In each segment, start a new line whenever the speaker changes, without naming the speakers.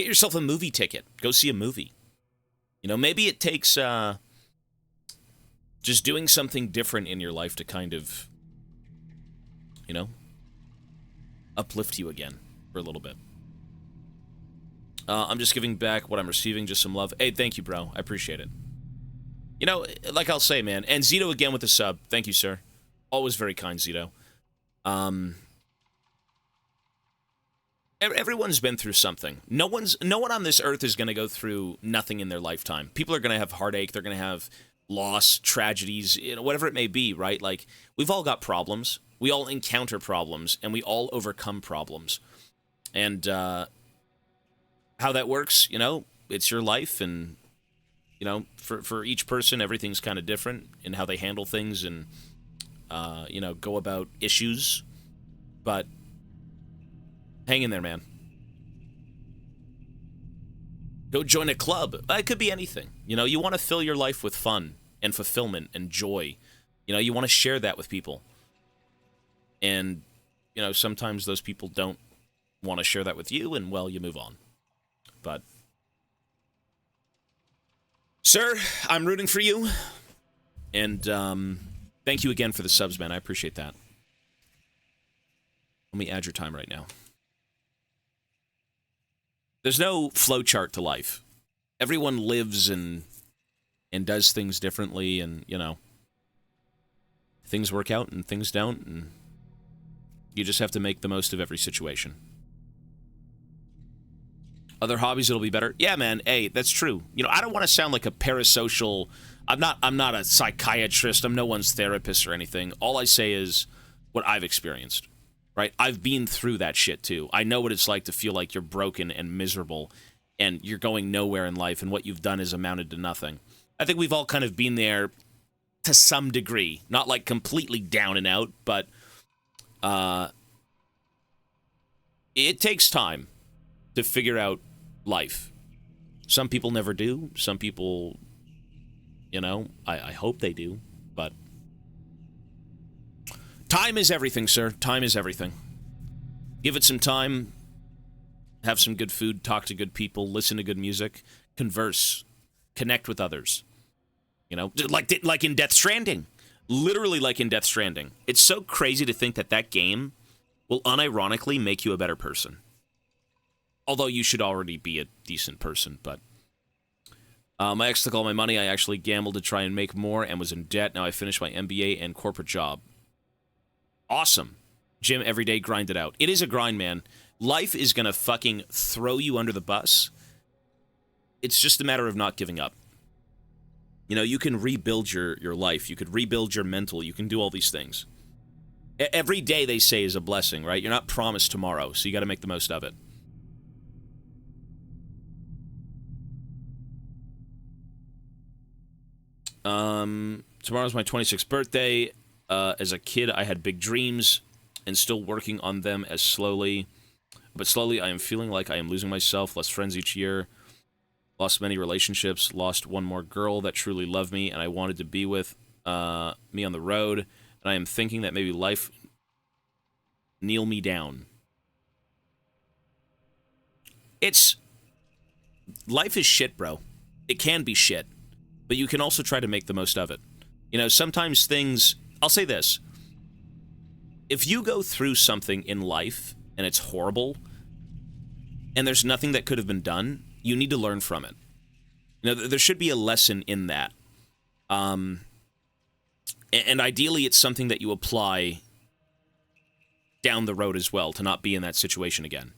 Get yourself a movie ticket. Go see a movie. You know, maybe it takes just doing something different in your life to kind of, you know, uplift you again for a little bit. I'm just giving back what I'm receiving, just some love. Hey, thank you, bro. I appreciate it. You know, like I'll say, man. And Zito again with the sub. Thank you, sir. Always very kind, Zito. Everyone's been through something. No one on this earth is going to go through nothing in their lifetime. People are going to have heartache. They're going to have loss, tragedies, you know, whatever it may be, right? Like, we've all got problems. We all encounter problems, and we all overcome problems. And how that works, you know, it's your life, and, you know, for each person, everything's kind of different in how they handle things and, you know, go about issues. But hang in there, man. Go join a club. It could be anything. You know, you want to fill your life with fun and fulfillment and joy. You know, you want to share that with people. And, you know, sometimes those people don't want to share that with you, and, well, you move on. But, sir, I'm rooting for you. And thank you again for the subs, man. I appreciate that. Let me add your time right now. There's no flowchart to life. Everyone lives and does things differently, and, you know, things work out and things don't, and you just have to make the most of every situation. Other hobbies that'll be better? Yeah, man. Hey, that's true. You know, I don't want to sound like a parasocial. I'm not a psychiatrist. I'm no one's therapist or anything. All I say is what I've experienced. Right? I've been through that shit too. I know what it's like to feel like you're broken and miserable and you're going nowhere in life, and what you've done has amounted to nothing. I think we've all kind of been there to some degree. Not like completely down and out, but it takes time to figure out life. Some people never do. Some people, you know, I hope they do, but time is everything, sir. Time is everything. Give it some time. Have some good food. Talk to good people. Listen to good music. Converse. Connect with others. You know, like in Death Stranding. Literally like in Death Stranding. It's so crazy to think that that game will unironically make you a better person. Although you should already be a decent person, but... my ex took all my money. I actually gambled to try and make more and was in debt. Now I finished my MBA and corporate job. Awesome. Jim, every day, grind it out. It is a grind, man. Life is going to fucking throw you under the bus. It's just a matter of not giving up. You know, you can rebuild your life. You could rebuild your mental. You can do all these things. Every day, they say, is a blessing, right? You're not promised tomorrow, so you got to make the most of it. Tomorrow's my 26th birthday. As a kid, I had big dreams and still working on them as slowly. But slowly, I am feeling like I am losing myself. Less friends each year. Lost many relationships. Lost one more girl that truly loved me and I wanted to be with me on the road. And I am thinking that maybe life kneel me down. Life is shit, bro. It can be shit. But you can also try to make the most of it. You know, sometimes things... I'll say this. If you go through something in life and it's horrible and there's nothing that could have been done, you need to learn from it. You know, there should be a lesson in that. And ideally, it's something that you apply down the road as well to not be in that situation again.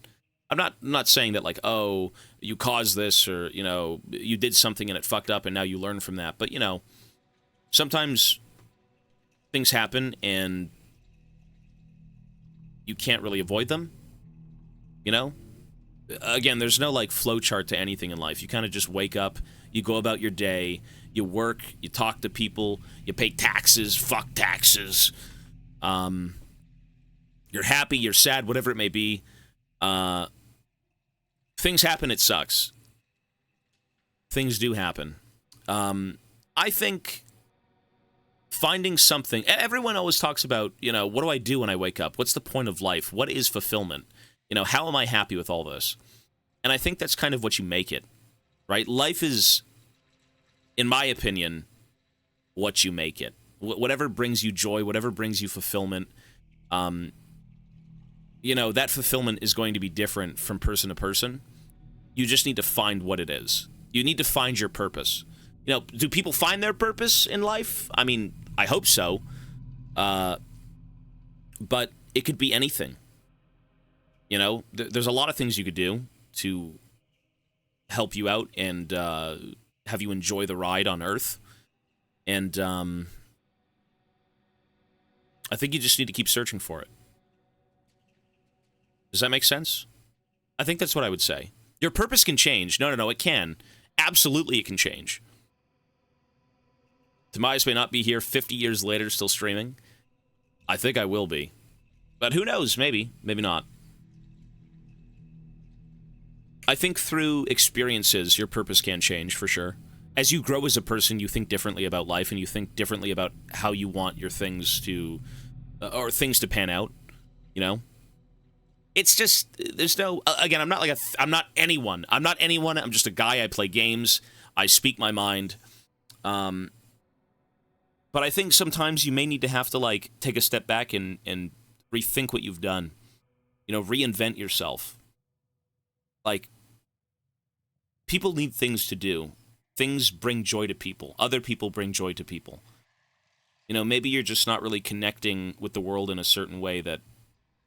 I'm not saying that, like, oh, you caused this or, you know, you did something and it fucked up and now you learn from that. But, you know, sometimes things happen and you can't really avoid them, you know? Again, there's no, like, flowchart to anything in life. You kind of just wake up, you go about your day, you work, you talk to people, you pay taxes, fuck taxes. You're happy, you're sad, whatever it may be. Things happen, it sucks. Things do happen. I think finding something... Everyone always talks about, you know, what do I do when I wake up? What's the point of life? What is fulfillment? You know, how am I happy with all this? And I think that's kind of what you make it, right? Life is, in my opinion, what you make it. Whatever brings you joy, whatever brings you fulfillment, you know, that fulfillment is going to be different from person to person. You just need to find what it is. You need to find your purpose. You know, do people find their purpose in life? I mean, I hope so. But it could be anything. You know, there's a lot of things you could do to help you out and have you enjoy the ride on Earth. And I think you just need to keep searching for it. Does that make sense? I think that's what I would say. Your purpose can change. No, it can. Absolutely, it can change. Tobias may not be here 50 years later still streaming. I think I will be. But who knows? Maybe. Maybe not. I think through experiences, your purpose can change, for sure. As you grow as a person, you think differently about life, and you think differently about how you want your things to... or things to pan out, you know? It's just... there's no... again, I'm not anyone. I'm not anyone. I'm just a guy. I play games. I speak my mind. But I think sometimes you may need to have to, like, take a step back and rethink what you've done. You know, reinvent yourself. Like, people need things to do. Things bring joy to people. Other people bring joy to people. You know, maybe you're just not really connecting with the world in a certain way that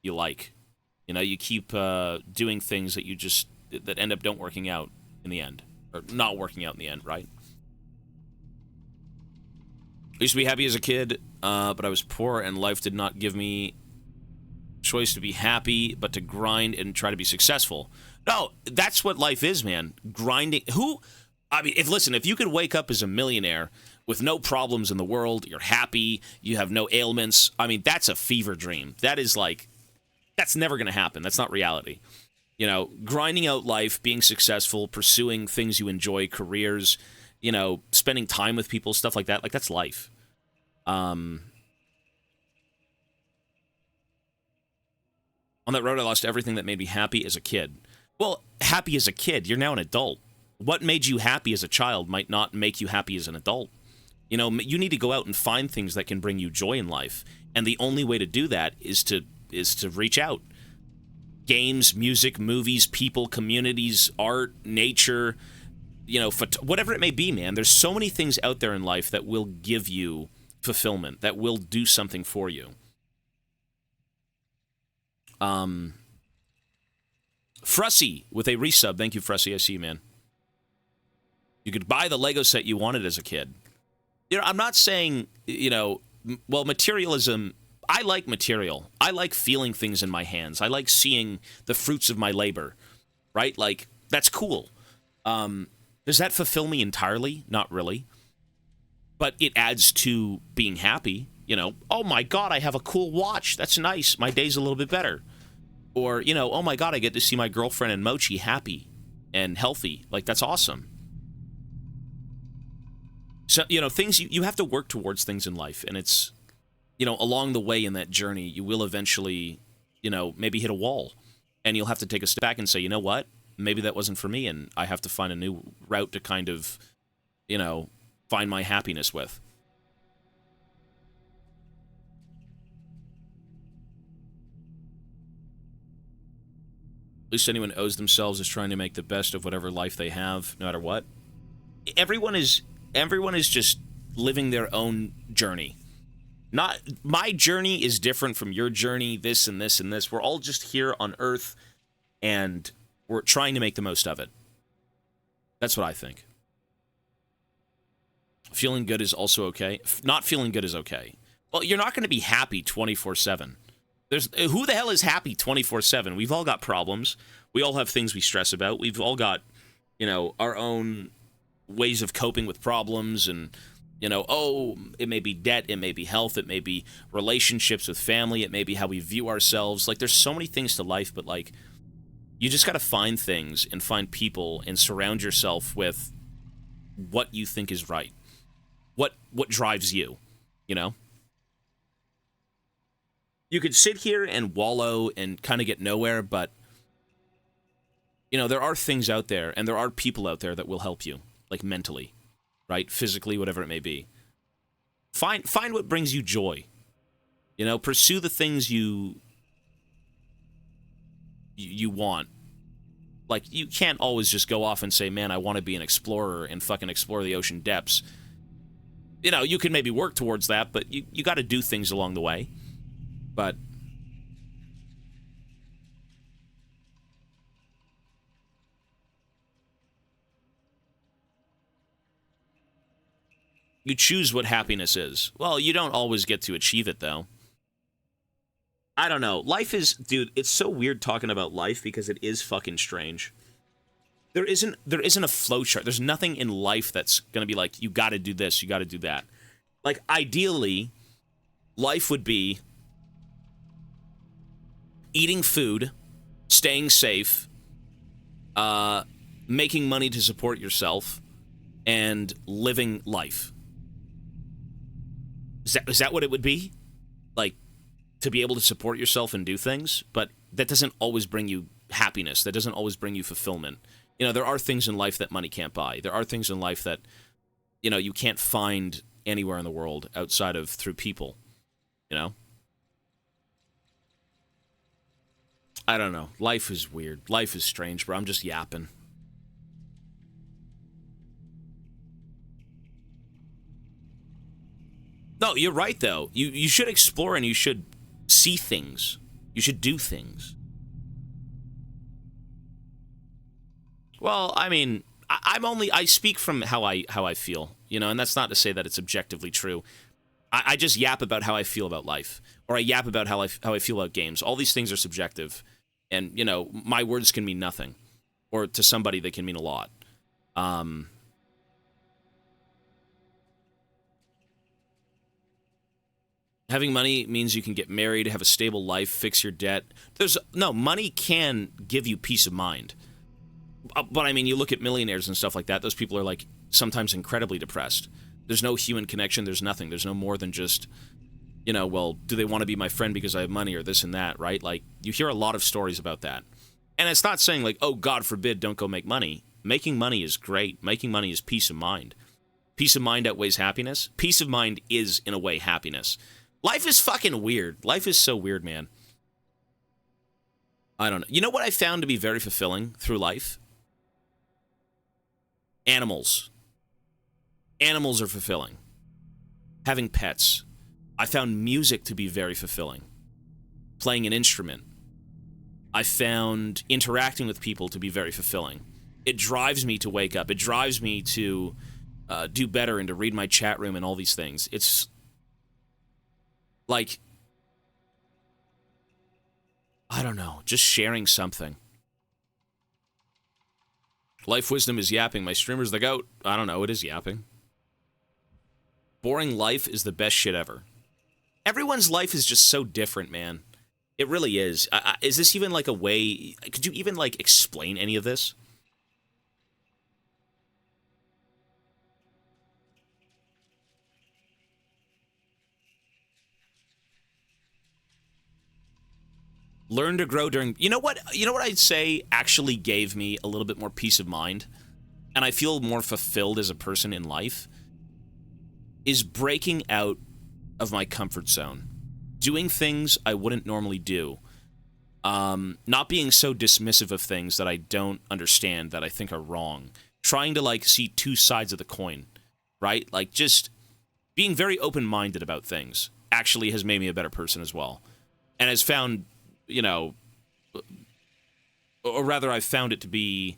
you like. You know, you keep doing things that you just... that end up don't working out in the end. Or not working out in the end, right? I used to be happy as a kid, but I was poor and life did not give me choice to be happy, but to grind and try to be successful. No, that's what life is, man. Grinding. If you could wake up as a millionaire with no problems in the world, you're happy, you have no ailments, I mean, that's a fever dream. That is like, that's never going to happen. That's not reality. You know, grinding out life, being successful, pursuing things you enjoy, careers, you know, spending time with people, stuff like that. Like, that's life. On that road, I lost everything that made me happy as a kid. Well, happy as a kid. You're now an adult. What made you happy as a child might not make you happy as an adult. You know, you need to go out and find things that can bring you joy in life. And the only way to do that is to reach out. Games, music, movies, people, communities, art, nature... you know, whatever it may be, man, there's so many things out there in life that will give you fulfillment, that will do something for you. Frussy with a resub. Thank you, Frussy. I see you, man. You could buy the Lego set you wanted as a kid. You know, I'm not saying, you know, well, materialism, I like material. I like feeling things in my hands. I like seeing the fruits of my labor, right? Like, that's cool. Does that fulfill me entirely? Not really. But it adds to being happy. You know, oh my God, I have a cool watch. That's nice. My day's a little bit better. Or, you know, oh my God, I get to see my girlfriend and Mochi happy and healthy. Like, that's awesome. So, you know, things, you have to work towards things in life. And it's, you know, along the way in that journey, you will eventually, you know, maybe hit a wall. And you'll have to take a step back and say, you know what? Maybe that wasn't for me, and I have to find a new route to kind of, you know, find my happiness with. At least anyone owes themselves is trying to make the best of whatever life they have, no matter what. Everyone is just living their own journey. Not my journey is different from your journey, this and this and this. We're all just here on Earth, and we're trying to make the most of it. That's what I think. Feeling good is also okay. Not feeling good is okay. Well, you're not going to be happy 24/7. Who the hell is happy 24/7? We've all got problems. We all have things we stress about. We've all got, you know, our own ways of coping with problems, and, you know, oh, it may be debt, it may be health, it may be relationships with family, it may be how we view ourselves. Like, there's so many things to life, but, like, you just got to find things and find people and surround yourself with what you think is right. What drives you, you know? You could sit here and wallow and kind of get nowhere, but You know, there are things out there, and there are people out there that will help you, like mentally, right? Physically, whatever it may be. Find what brings you joy. You know, pursue the things you want. Like, you can't always just go off and say, man, I want to be an explorer and fucking explore the ocean depths. You know, you can maybe work towards that, but you got to do things along the way. But you choose what happiness is. Well, you don't always get to achieve it, though. I don't know. Life is, dude, it's so weird talking about life because it is fucking strange. There isn't a flowchart. There's nothing in life that's gonna be like, you gotta do this, you gotta do that. Like, ideally, life would be eating food, staying safe, making money to support yourself, and living life. Is that what it would be? Like, to be able to support yourself and do things? But that doesn't always bring you happiness. That doesn't always bring you fulfillment. You know, there are things in life that money can't buy. There are things in life that, you know, you can't find anywhere in the world outside of through people. You know? I don't know. Life is weird. Life is strange, bro. I'm just yapping. No, you're right, though. You should explore and you should see things. You should do things. Well, I mean, I speak from how I feel, you know, and that's not to say that it's objectively true. I just yap about how I feel about life, or I yap about how I feel about games. All these things are subjective, and you know, my words can mean nothing, or to somebody they can mean a lot. Um, Having money means you can get married, have a stable life, fix your debt. There's no money can give you peace of mind. But I mean, you look at millionaires and stuff like that, those people are like sometimes incredibly depressed. There's no human connection, there's nothing. There's no more than just, you know, well, do they want to be my friend because I have money or this and that, right? Like, you hear a lot of stories about that. And it's not saying like, oh, God forbid, don't go make money. Making money is great. Making money is peace of mind. Peace of mind outweighs happiness. Peace of mind is, in a way, happiness. Life is fucking weird. Life is so weird, man. I don't know. You know what I found to be very fulfilling through life? Animals. Animals are fulfilling. Having pets. I found music to be very fulfilling. Playing an instrument. I found interacting with people to be very fulfilling. It drives me to wake up. It drives me to do better and to read my chat room and all these things. It's like, I don't know, just sharing something. Life wisdom is yapping. My streamer's the goat. I don't know, it is yapping. Boring life is the best shit ever. Everyone's life is just so different, man. It really is. Is this even like a way... Could you even like explain any of this? Learn to grow during... You know what I'd say actually gave me a little bit more peace of mind, and I feel more fulfilled as a person in life, is breaking out of my comfort zone. Doing things I wouldn't normally do. Not being so dismissive of things that I don't understand, that I think are wrong. Trying to, like, see two sides of the coin, right? Like, just being very open-minded about things actually has made me a better person as well. And has found, you know, or rather I've found it to be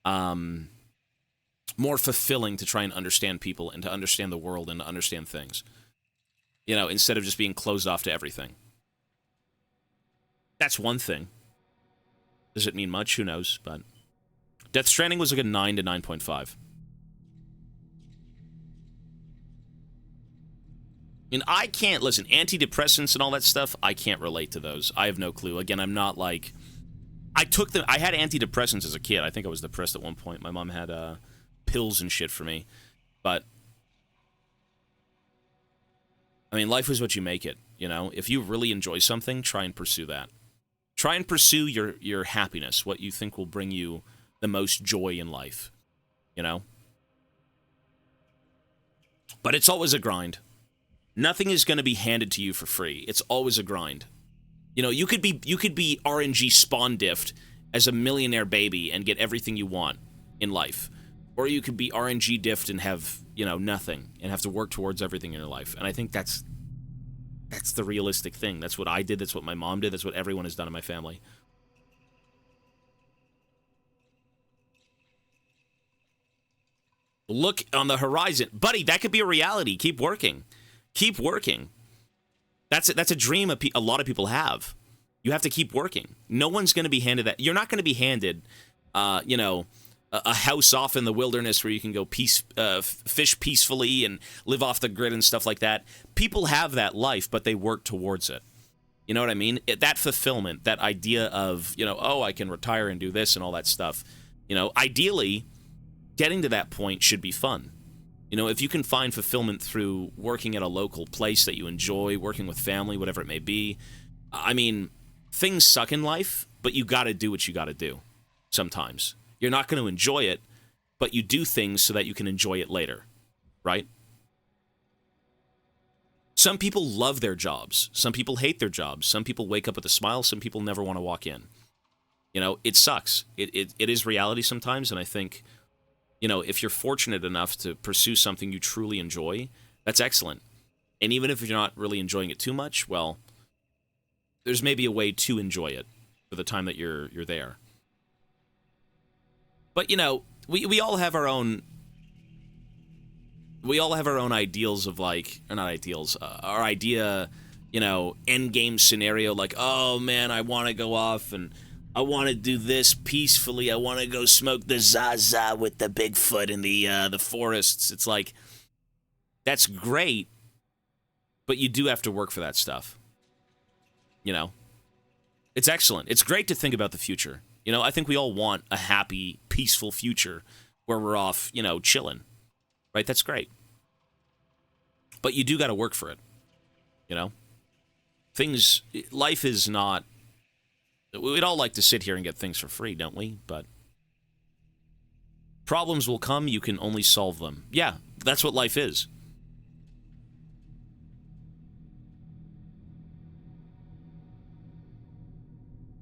more fulfilling to try and understand people and to understand the world and to understand things. You know, instead of just being closed off to everything. That's one thing. Does it mean much? Who knows? But Death Stranding was like a 9 to 9.5. And I can't, listen, antidepressants and all that stuff, I can't relate to those. I have no clue. Again, I'm not like... I had antidepressants as a kid. I think I was depressed at one point. My mom had pills and shit for me. But I mean, life is what you make it, you know? If you really enjoy something, try and pursue that. Try and pursue your happiness, what you think will bring you the most joy in life, you know? But it's always a grind. Nothing is going to be handed to you for free. It's always a grind. You know, you could be RNG spawn diffed as a millionaire baby and get everything you want in life. Or you could be RNG diffed and have, you know, nothing and have to work towards everything in your life. And I think that's the realistic thing. That's what I did. That's what my mom did. That's what everyone has done in my family. Look on the horizon. Buddy, that could be a reality. Keep working. Keep working. That's a dream a lot of people have. You have to keep working. No one's going to be handed that. You're not going to be handed, you know, a house off in the wilderness where you can go fish peacefully and live off the grid and stuff like that. People have that life, but they work towards it. You know what I mean? That fulfillment, that idea of, you know, oh, I can retire and do this and all that stuff. You know, ideally, getting to that point should be fun. You know, if you can find fulfillment through working at a local place that you enjoy, working with family, whatever it may be. I mean, things suck in life, but you got to do what you got to do sometimes. You're not going to enjoy it, but you do things so that you can enjoy it later, right? Some people love their jobs. Some people hate their jobs. Some people wake up with a smile. Some people never want to walk in. You know, it sucks. It is reality sometimes, and I think, you know, if you're fortunate enough to pursue something you truly enjoy, that's excellent. And even if you're not really enjoying it too much, well, there's maybe a way to enjoy it for the time that you're there. But, you know, we all have our own ideals of, like, or not ideals, our idea, you know, end game scenario, like, oh man, I want to go off and I want to do this peacefully. I want to go smoke the Zaza with the Bigfoot in the forests. It's like, that's great, but you do have to work for that stuff. You know, it's excellent. It's great to think about the future. You know, I think we all want a happy, peaceful future where we're off, you know, chilling. Right? That's great. But you do got to work for it. You know? Life is not... We'd all like to sit here and get things for free, don't we? But problems will come, you can only solve them. Yeah, that's what life is.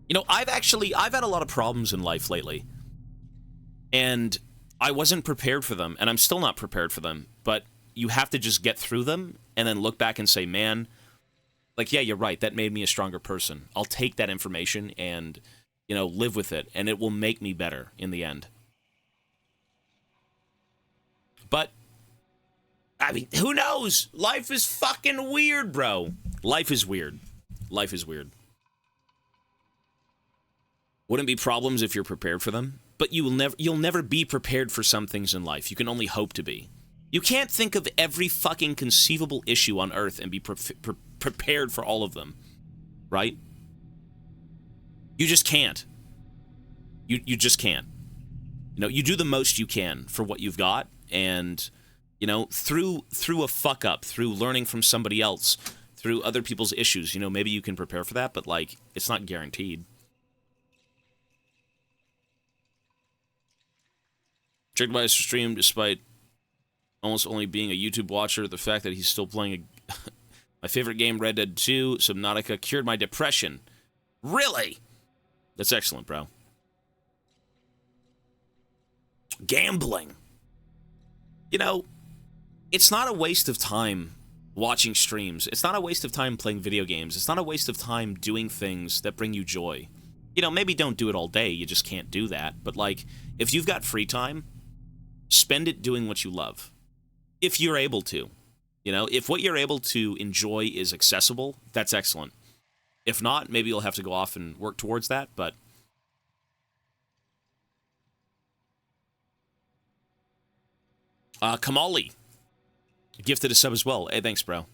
You know, I've had a lot of problems in life lately. And I wasn't prepared for them, and I'm still not prepared for them. But you have to just get through them and then look back and say, man, like, yeah, you're right. That made me a stronger person. I'll take that information and, you know, live with it, and it will make me better in the end. But, I mean, who knows? Life is fucking weird, bro. Life is weird. Life is weird. Wouldn't be problems if you're prepared for them, but you'll never be prepared for some things in life. You can only hope to be. You can't think of every fucking conceivable issue on Earth and be prepared for all of them, right? You just can't. You just can't. You know, you do the most you can for what you've got, and, you know, through a fuck up, through learning from somebody else, through other people's issues, you know, maybe you can prepare for that, but, like, it's not guaranteed. Checked by his stream despite almost only being a YouTube watcher. The fact that he's still playing my favorite game, Red Dead 2, Subnautica, cured my depression. Really? That's excellent, bro. Gambling. You know, it's not a waste of time watching streams. It's not a waste of time playing video games. It's not a waste of time doing things that bring you joy. You know, maybe don't do it all day. You just can't do that. But, like, if you've got free time, spend it doing what you love. If you're able to. You know, if what you're able to enjoy is accessible, that's excellent. If not, maybe you'll have to go off and work towards that, but... Kamali. Gifted a sub as well. Hey, thanks, bro.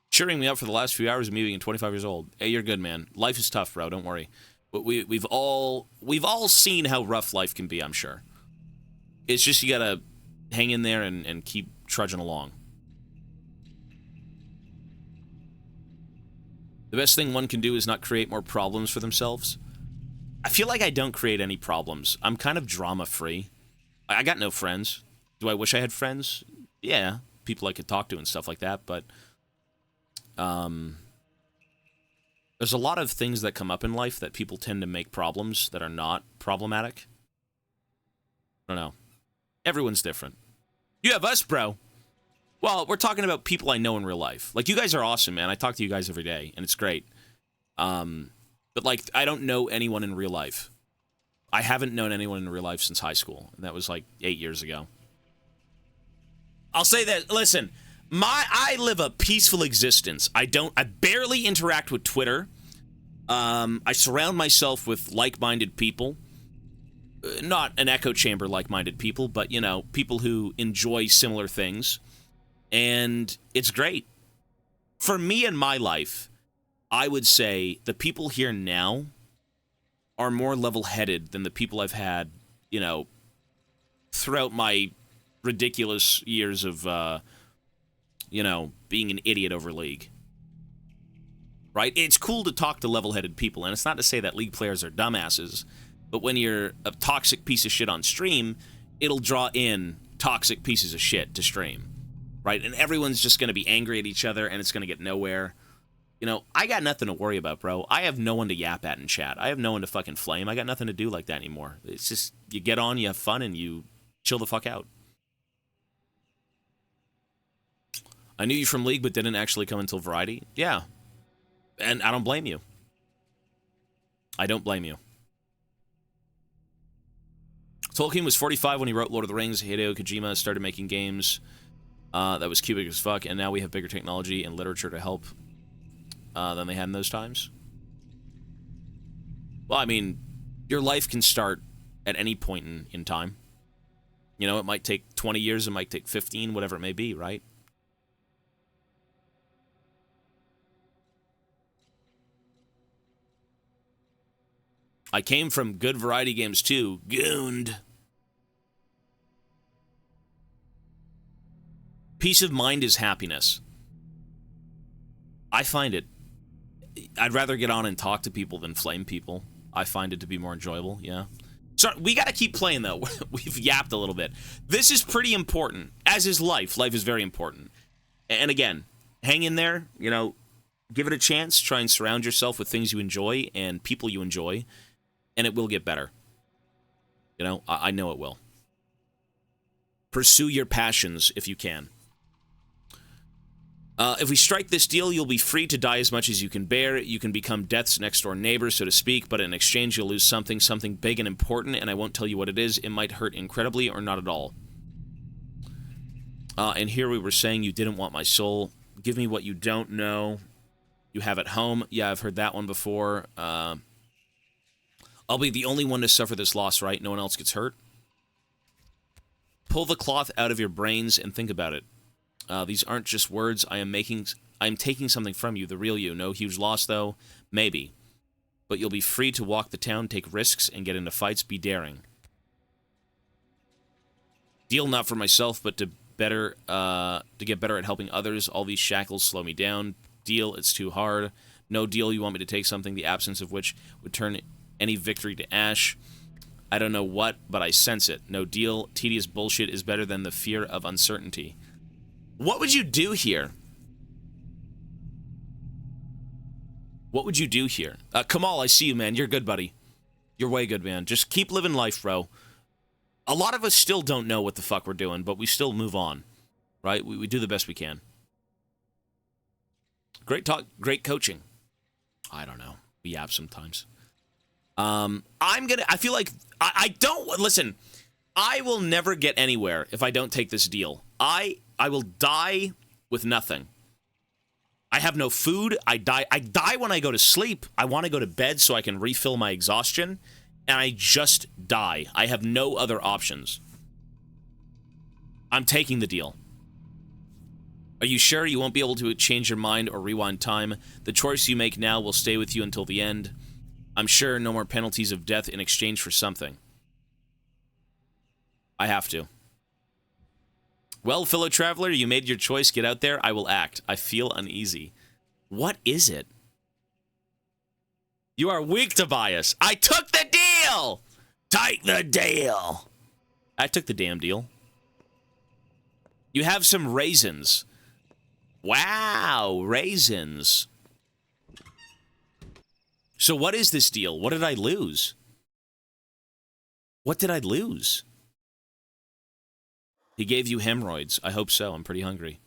Cheering me up for the last few hours of me being 25 years old. Hey, you're good, man. Life is tough, bro. Don't worry. But we've all seen how rough life can be, I'm sure. It's just you gotta hang in there and keep trudging along. The best thing one can do is not create more problems for themselves. I feel like I don't create any problems. I'm kind of drama-free. I got no friends. Do I wish I had friends? Yeah, people I could talk to and stuff like that, but there's a lot of things that come up in life that people tend to make problems that are not problematic. I don't know. Everyone's different. You have us, bro. Well, we're talking about people I know in real life. Like, you guys are awesome, man. I talk to you guys every day, and it's great. But, like, I don't know anyone in real life. I haven't known anyone in real life since high school. And that was, like, 8 years ago. I'll say that, listen, I live a peaceful existence. I barely interact with Twitter. I surround myself with like-minded people. Not an echo chamber like-minded people, but, you know, people who enjoy similar things. And it's great. For me in my life, I would say the people here now are more level-headed than the people I've had, you know, throughout my ridiculous years of, you know, being an idiot over League. Right? It's cool to talk to level-headed people, and it's not to say that League players are dumbasses, but when you're a toxic piece of shit on stream, it'll draw in toxic pieces of shit to stream. Right? And everyone's just going to be angry at each other, and it's going to get nowhere. You know, I got nothing to worry about, bro. I have no one to yap at in chat. I have no one to fucking flame. I got nothing to do like that anymore. It's just, you get on, you have fun, and you chill the fuck out. I knew you from League, but didn't actually come until Variety. Yeah. And I don't blame you. I don't blame you. Tolkien was 45 when he wrote Lord of the Rings. Hideo Kojima started making games that was cubic as fuck, and now we have bigger technology and literature to help than they had in those times. Well, I mean, your life can start at any point in time. You know, it might take 20 years, it might take 15, whatever it may be, right? I came from good variety games too. Gooned. Peace of mind is happiness. I find it. I'd rather get on and talk to people than flame people. I find it to be more enjoyable, yeah. So we got to keep playing, though. We've yapped a little bit. This is pretty important, as is life. Life is very important. And again, hang in there, you know, give it a chance. Try and surround yourself with things you enjoy and people you enjoy, and it will get better. You know, I know it will. Pursue your passions if you can. If we strike this deal, you'll be free to die as much as you can bear. You can become death's next-door neighbor, so to speak, but in exchange you'll lose something big and important, and I won't tell you what it is. It might hurt incredibly or not at all. And here we were saying you didn't want my soul. Give me what you don't know. You have at home. Yeah, I've heard that one before. I'll be the only one to suffer this loss, right? No one else gets hurt. Pull the cloth out of your brains and think about it. These aren't just words. I am taking something from you, the real you. No huge loss, though. Maybe. But you'll be free to walk the town, take risks, and get into fights. Be daring. Deal not for myself, but to get better at helping others. All these shackles slow me down. Deal, it's too hard. No deal, you want me to take something, the absence of which would turn any victory to ash. I don't know what, but I sense it. No deal, tedious bullshit is better than the fear of uncertainty. What would you do here? What would you do here? Kamal, I see you, man. You're good, buddy. You're way good, man. Just keep living life, bro. A lot of us still don't know what the fuck we're doing, but we still move on, right? We do the best we can. Great talk, great coaching. I don't know. We yap sometimes. I feel like, I don't, listen, I will never get anywhere if I don't take this deal. I will die with nothing. I have no food. I die when I go to sleep. I want to go to bed so I can refill my exhaustion, and I just die. I have no other options. I'm taking the deal. Are you sure you won't be able to change your mind or rewind time? The choice you make now will stay with you until the end. I'm sure no more penalties of death in exchange for something. I have to. Well, fellow traveler, you made your choice. Get out there. I will act. I feel uneasy. What is it? You are weak, Tobias. I took the deal! Take the deal! I took the damn deal. You have some raisins. Wow, raisins. So what is this deal? What did I lose? What did I lose? He gave you hemorrhoids. I hope so. I'm pretty hungry.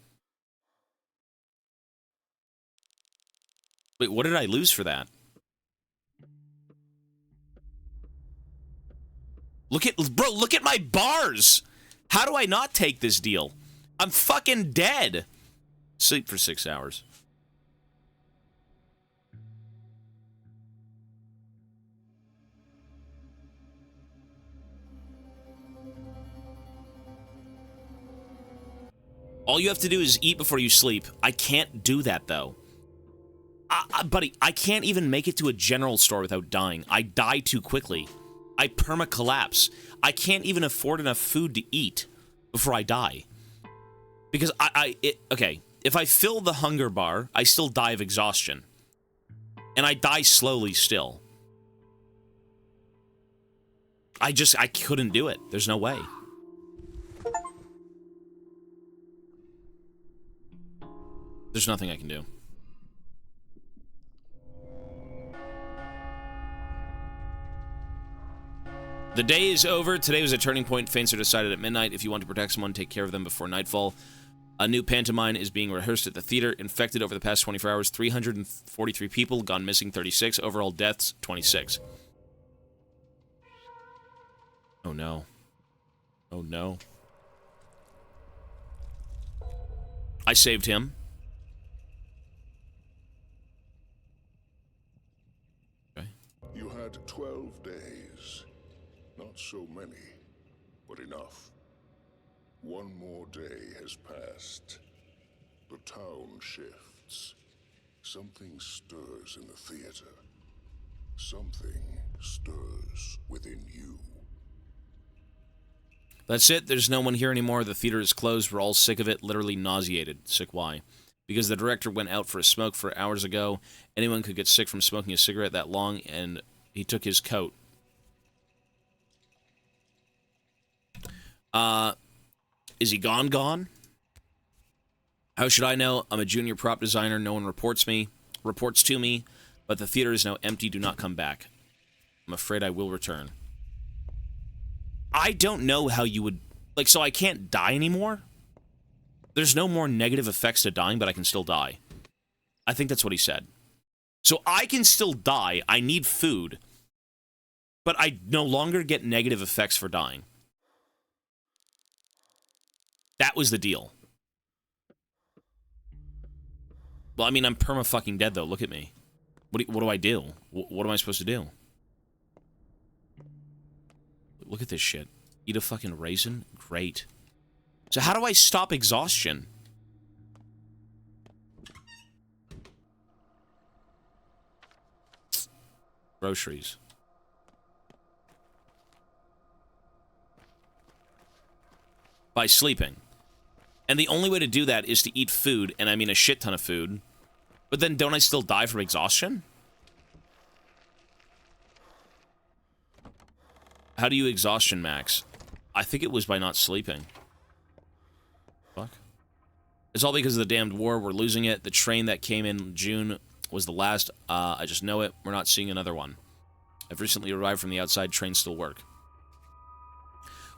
Wait, what did I lose for that? Look at my bars! How do I not take this deal? I'm fucking dead! Sleep for 6 hours. All you have to do is eat before you sleep. I can't do that, though. Buddy, I can't even make it to a general store without dying. I die too quickly. I perma-collapse. I can't even afford enough food to eat before I die. Because okay, if I fill the hunger bar, I still die of exhaustion. And I die slowly still. I couldn't do it. There's no way. There's nothing I can do. The day is over. Today was a turning point. Fates are decided at midnight. If you want to protect someone, take care of them before nightfall. A new pantomime is being rehearsed at the theater. Infected over the past 24 hours, 343 people. Gone missing, 36. Overall deaths, 26. Oh, no. Oh, no. I saved him. Okay.
You had 12 days. Not so many, but enough. One more day has passed. The town shifts. Something stirs in the theater. Something stirs within you.
That's it. There's no one here anymore. The theater is closed. We're all sick of it. Literally nauseated. Sick why? Because the director went out for a smoke for hours ago. Anyone could get sick from smoking a cigarette that long, and he took his coat. Is he gone? How should I know? I'm a junior prop designer. No one reports to me, but the theater is now empty. Do not come back. I'm afraid I will return. I don't know how you would... Like, so I can't die anymore? There's no more negative effects to dying, but I can still die. I think that's what he said. So I can still die. I need food. But I no longer get negative effects for dying. That was the deal. Well, I mean, I'm perma-fucking dead, though. Look at me. What do I do? What am I supposed to do? Look at this shit. Eat a fucking raisin? Great. So how do I stop exhaustion? Groceries. By sleeping. And the only way to do that is to eat food, and I mean a shit ton of food. But then don't I still die from exhaustion? How do you exhaustion max? I think it was by not sleeping. Fuck. It's all because of the damned war. We're losing it. The train that came in June was the last. I just know it. We're not seeing another one. I've recently arrived from the outside. Trains still work.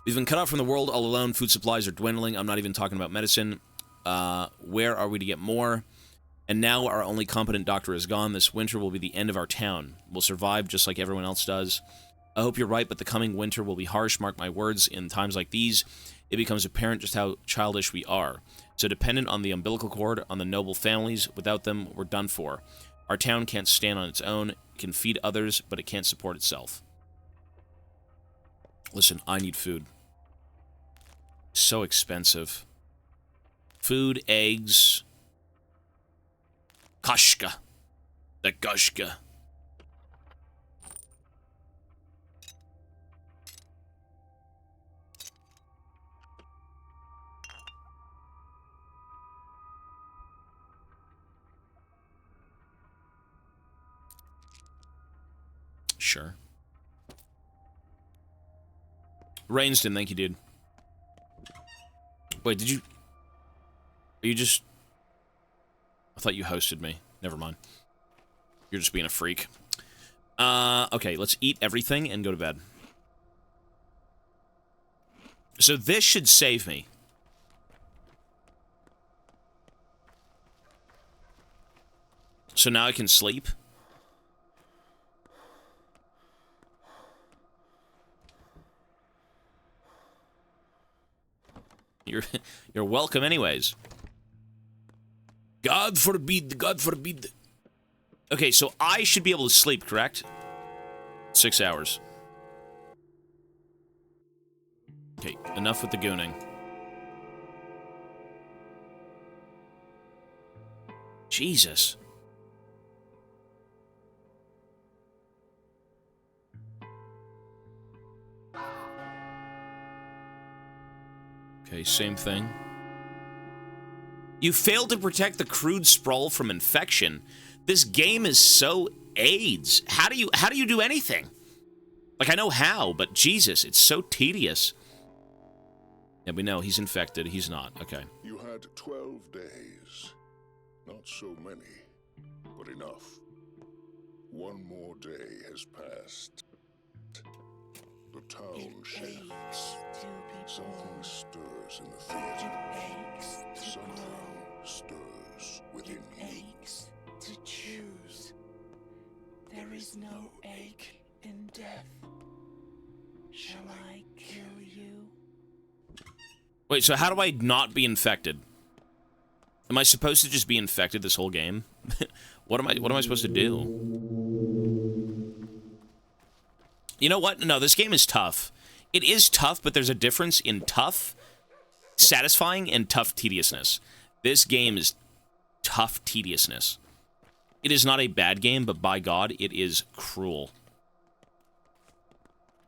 We've been cut off from the world all alone. Food supplies are dwindling. I'm not even talking about medicine. Where are we to get more? And now our only competent doctor is gone. This winter will be the end of our town. We'll survive just like everyone else does. I hope you're right, but the coming winter will be harsh. Mark my words. In times like these, it becomes apparent just how childish we are. So dependent on the umbilical cord, on the noble families. Without them, we're done for. Our town can't stand on its own. It can feed others, but it can't support itself. Listen, I need food. So expensive. Food, eggs. Kashka. The Kashka. Sure. Rainston, thank you, dude. Wait, did you... Are you just... I thought you hosted me. Never mind. You're just being a freak. Okay, let's eat everything and go to bed. So this should save me. So now I can sleep? You're welcome anyways. God forbid, God forbid. Okay, so I should be able to sleep, correct? 6 hours. Okay, enough with the gooning. Jesus. Okay, same thing. You failed to protect the crude sprawl from infection. This game is so AIDS. How do you do anything? Like, I know how, but Jesus, it's so tedious. Yeah, we know he's infected. He's not. Okay.
You had 12 days. Not so many, but enough. One more day has passed. The town shakes. Something stirs in the theater. Something stirs within you.
Aches to choose. There is no ache in death. Shall I kill you?
Wait, so how do I not be infected? Am I supposed to just be infected this whole game? What am I supposed to do? You know what? No, this game is tough. It is tough, but there's a difference in tough, satisfying, and tough tediousness. This game is tough tediousness. It is not a bad game, but by God, it is cruel.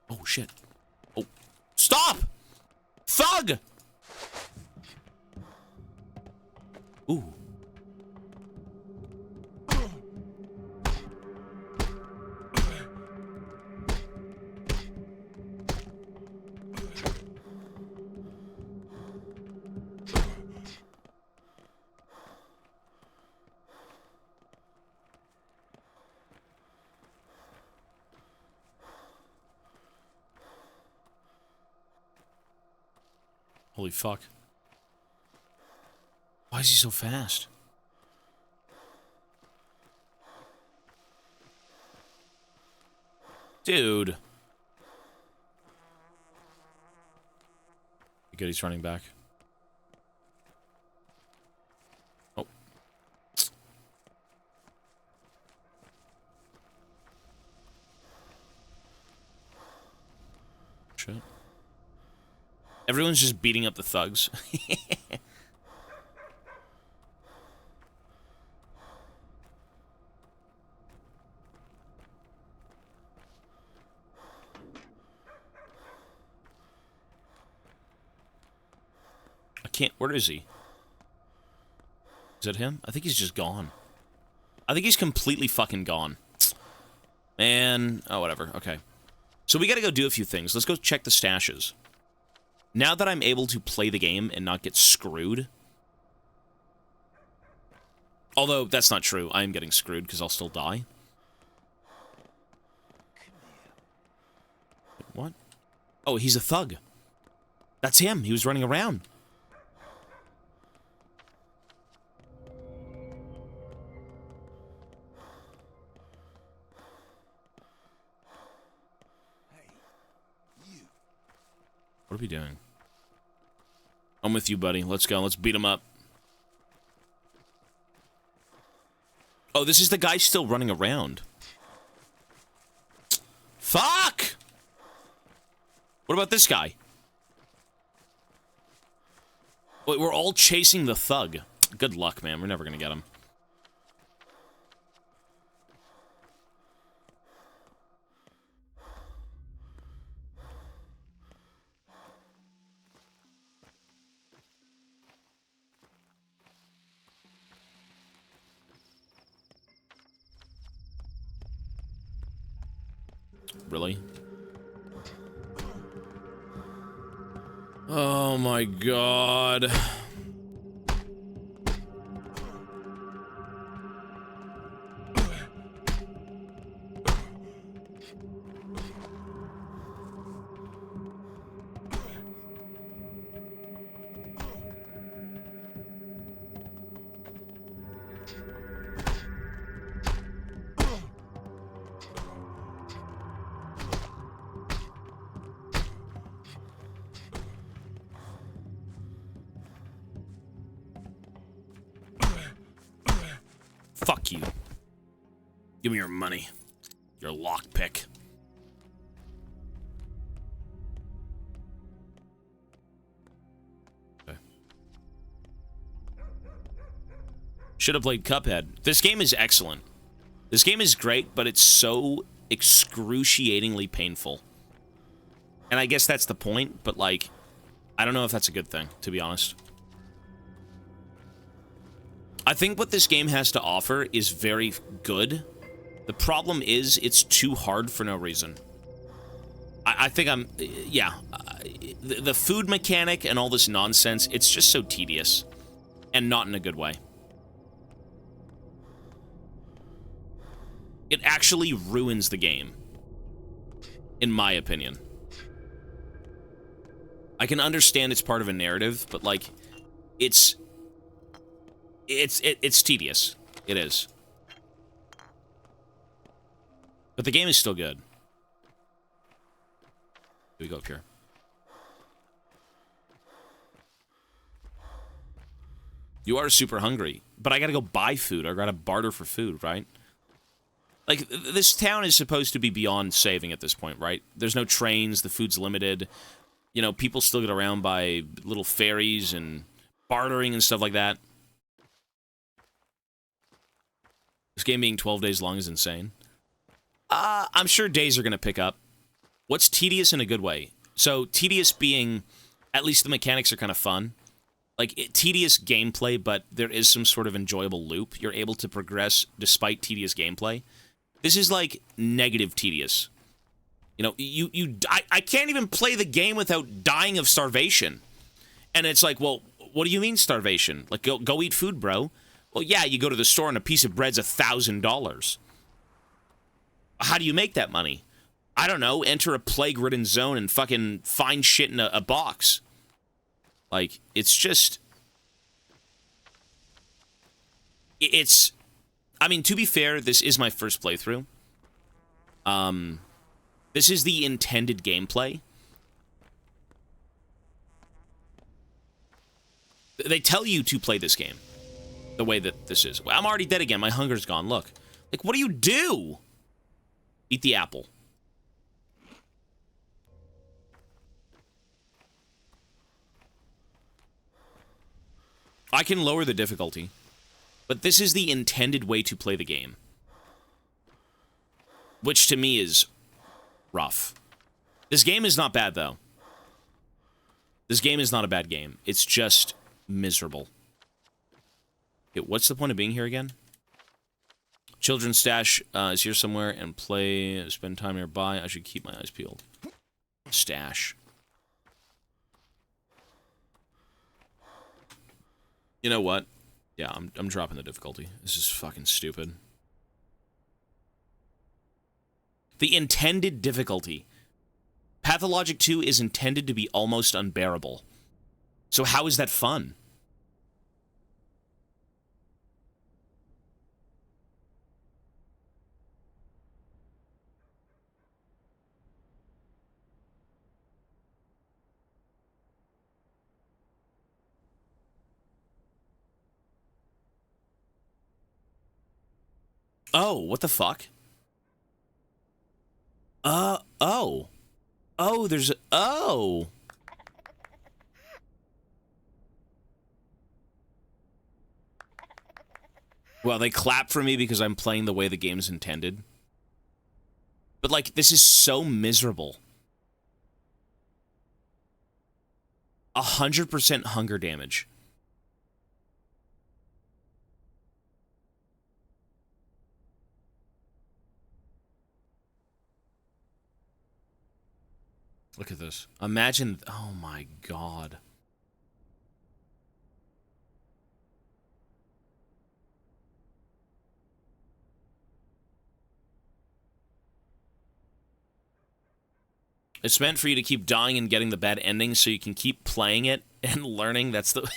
Oh, shit. Oh. Stop! Thug! Ooh. Holy fuck. Why is he so fast? Dude. Good, he's running back. Oh. Shit. Everyone's just beating up the thugs. I can't... Where is he? Is that him? I think he's just gone. I think he's completely fucking gone. Man... Oh, whatever. Okay. So we gotta go do a few things. Let's go check the stashes. Now that I'm able to play the game and not get screwed... Although, that's not true. I am getting screwed because I'll still die. What? Oh, he's a thug. That's him. He was running around. What are we doing? I'm with you, buddy. Let's go. Let's beat him up. Oh, this is the guy still running around. Fuck! What about this guy? Wait, we're all chasing the thug. Good luck, man. We're never gonna get him. Really? Oh my god. Fuck you. Give me your money. Your lockpick. Okay. Should have played Cuphead. This game is excellent. This game is great, but it's so excruciatingly painful. And I guess that's the point, but like, I don't know if that's a good thing, to be honest. I think what this game has to offer is very good. The problem is it's too hard for no reason. I think I'm... Yeah. The food mechanic and all this nonsense, it's just so tedious. And not in a good way. It actually ruins the game. In my opinion. I can understand it's part of a narrative, but like, it's tedious. It is. But the game is still good. Here we go up here. You are super hungry, but I gotta go buy food. I gotta barter for food, right? Like, this town is supposed to be beyond saving at this point, right? There's no trains, the food's limited. You know, people still get around by little ferries and bartering and stuff like that. This game being 12 days long is insane. I'm sure days are going to pick up. What's tedious in a good way? So, tedious being, at least the mechanics are kind of fun. Like, tedious gameplay, but there is some sort of enjoyable loop. You're able to progress despite tedious gameplay. This is, like, negative tedious. You know, I can't even play the game without dying of starvation. And it's like, well, what do you mean starvation? Like, go eat food, bro. Well, yeah, you go to the store and a piece of bread's $1,000. How do you make that money? I don't know. Enter a plague-ridden zone and fucking find shit in a box. Like, it's just... It's... I mean, to be fair, this is my first playthrough. This is the intended gameplay. They tell you to play this game the way that this is. I'm already dead again. My hunger's gone. Look. Like, what do you do? Eat the apple. I can lower the difficulty, but this is the intended way to play the game. Which, to me, is rough. This game is not bad, though. This game is not a bad game. It's just miserable. Okay, what's the point of being here again? Children's stash is here somewhere, and spend time nearby. I should keep my eyes peeled. Stash. You know what? Yeah, I'm dropping the difficulty. This is fucking stupid. The intended difficulty. Pathologic 2 is intended to be almost unbearable. So how is that fun? Oh, what the fuck? Oh. Oh, there's... Oh! Well, they clap for me because I'm playing the way the game's intended. But, like, this is so miserable. 100% hunger damage. Look at this. Imagine, oh my god. It's meant for you to keep dying and getting the bad ending so you can keep playing it and learning. That's the...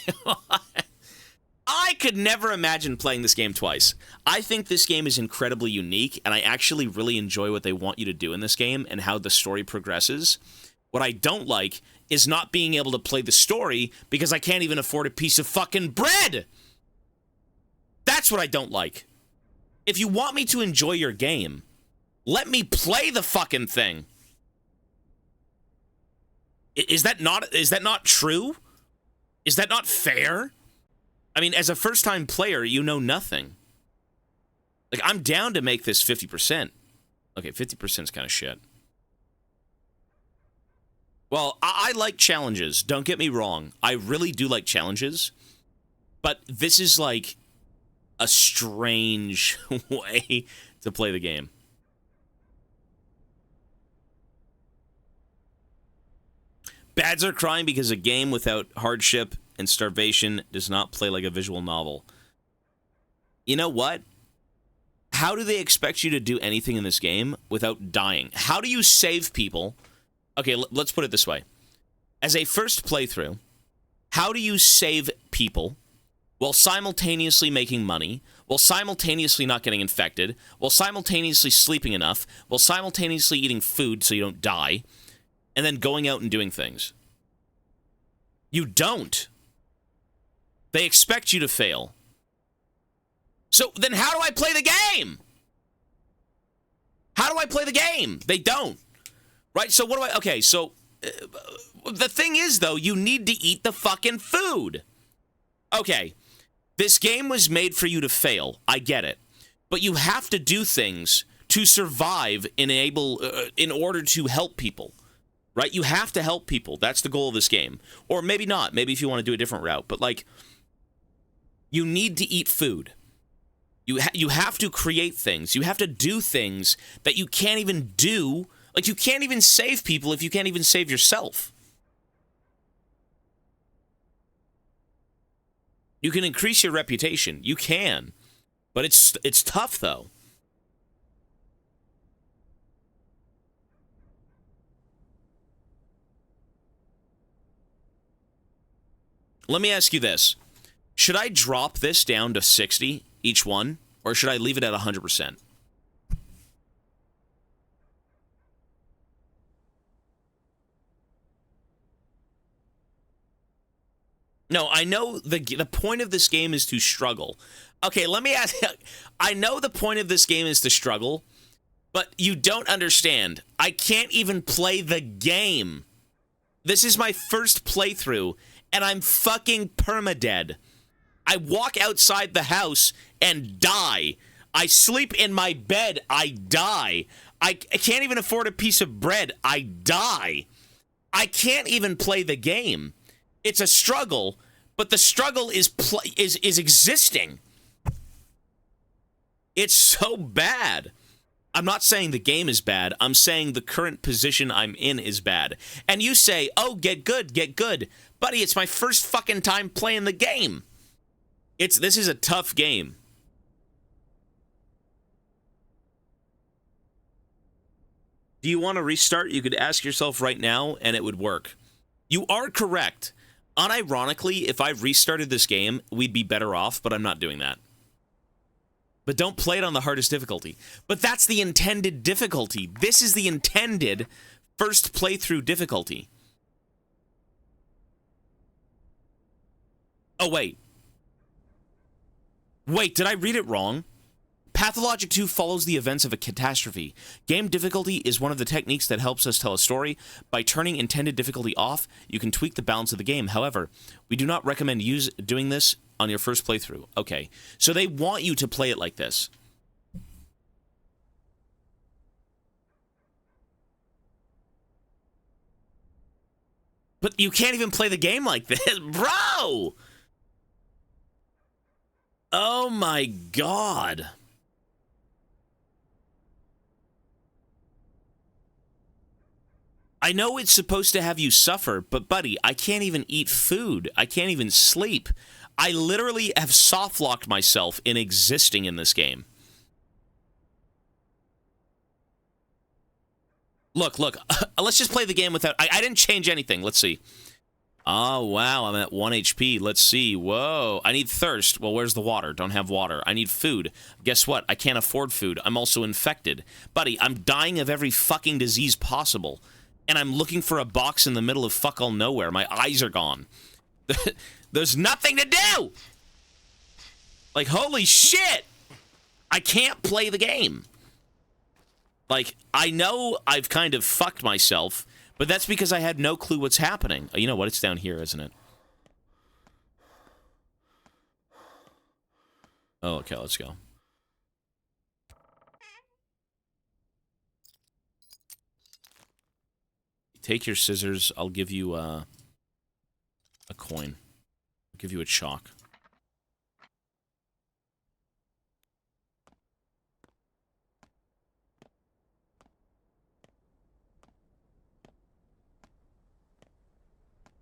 I could never imagine playing this game twice. I think this game is incredibly unique, and I actually really enjoy what they want you to do in this game and how the story progresses. What I don't like is not being able to play the story because I can't even afford a piece of fucking bread! That's what I don't like. If you want me to enjoy your game, let me play the fucking thing. Is that not true? Is that not fair? I mean, as a first-time player, you know nothing. Like, I'm down to make this 50%. Okay, 50% is kind of shit. Well, I like challenges. Don't get me wrong. I really do like challenges. But this is, like, a strange way to play the game. Bads are crying because a game without hardship and starvation does not play like a visual novel. You know what? How do they expect you to do anything in this game without dying? How do you save people? Okay, let's put it this way. As a first playthrough, how do you save people while simultaneously making money, while simultaneously not getting infected, while simultaneously sleeping enough, while simultaneously eating food so you don't die, and then going out and doing things? You don't. They expect you to fail. So then how do I play the game? How do I play the game? They don't. Right? So what do I... Okay, so... the thing is, though, you need to eat the fucking food. Okay. This game was made for you to fail. I get it. But you have to do things to survive in order to help people. Right? You have to help people. That's the goal of this game. Or maybe not. Maybe if you want to do a different route. But, like, you need to eat food. You have to create things. You have to do things that you can't even do. Like, you can't even save people if you can't even save yourself. You can increase your reputation. You can. But it's tough, though. Let me ask you this. Should I drop this down to 60 each one, or should I leave it at 100%? No, I know the point of this game is to struggle. Okay, let me ask you. I know the point of this game is to struggle, but you don't understand. I can't even play the game. This is my first playthrough, and I'm fucking permadead. I walk outside the house and die. I sleep in my bed. I die. I can't even afford a piece of bread. I die. I can't even play the game. It's a struggle, but the struggle is existing. It's so bad. I'm not saying the game is bad. I'm saying the current position I'm in is bad. And you say, oh, get good, get good. Buddy, it's my first fucking time playing the game. This is a tough game. Do you want to restart? You could ask yourself right now, and it would work. You are correct. Unironically, if I restarted this game, we'd be better off, but I'm not doing that. But don't play it on the hardest difficulty. But that's the intended difficulty. This is the intended first playthrough difficulty. Oh, wait. Wait, did I read it wrong? Pathologic 2 follows the events of a catastrophe. Game difficulty is one of the techniques that helps us tell a story. By turning intended difficulty off, you can tweak the balance of the game. However, we do not recommend doing this on your first playthrough. Okay, so they want you to play it like this. But you can't even play the game like this, bro! Oh my god. I know it's supposed to have you suffer, but buddy, I can't even eat food. I can't even sleep. I literally have soft-locked myself in existing in this game. Look, let's just play the game without... I didn't change anything. Let's see. Oh, wow, I'm at 1 HP. Let's see. Whoa. I need thirst. Well, where's the water? Don't have water. I need food. Guess what? I can't afford food. I'm also infected. Buddy, I'm dying of every fucking disease possible. And I'm looking for a box in the middle of fuck all nowhere. My eyes are gone. There's nothing to do! Like, holy shit! I can't play the game. Like, I know I've kind of fucked myself, but that's because I had no clue what's happening. You know what? It's down here, isn't it? Oh, okay, let's go. Take your scissors. I'll give you a coin. I'll give you a chalk.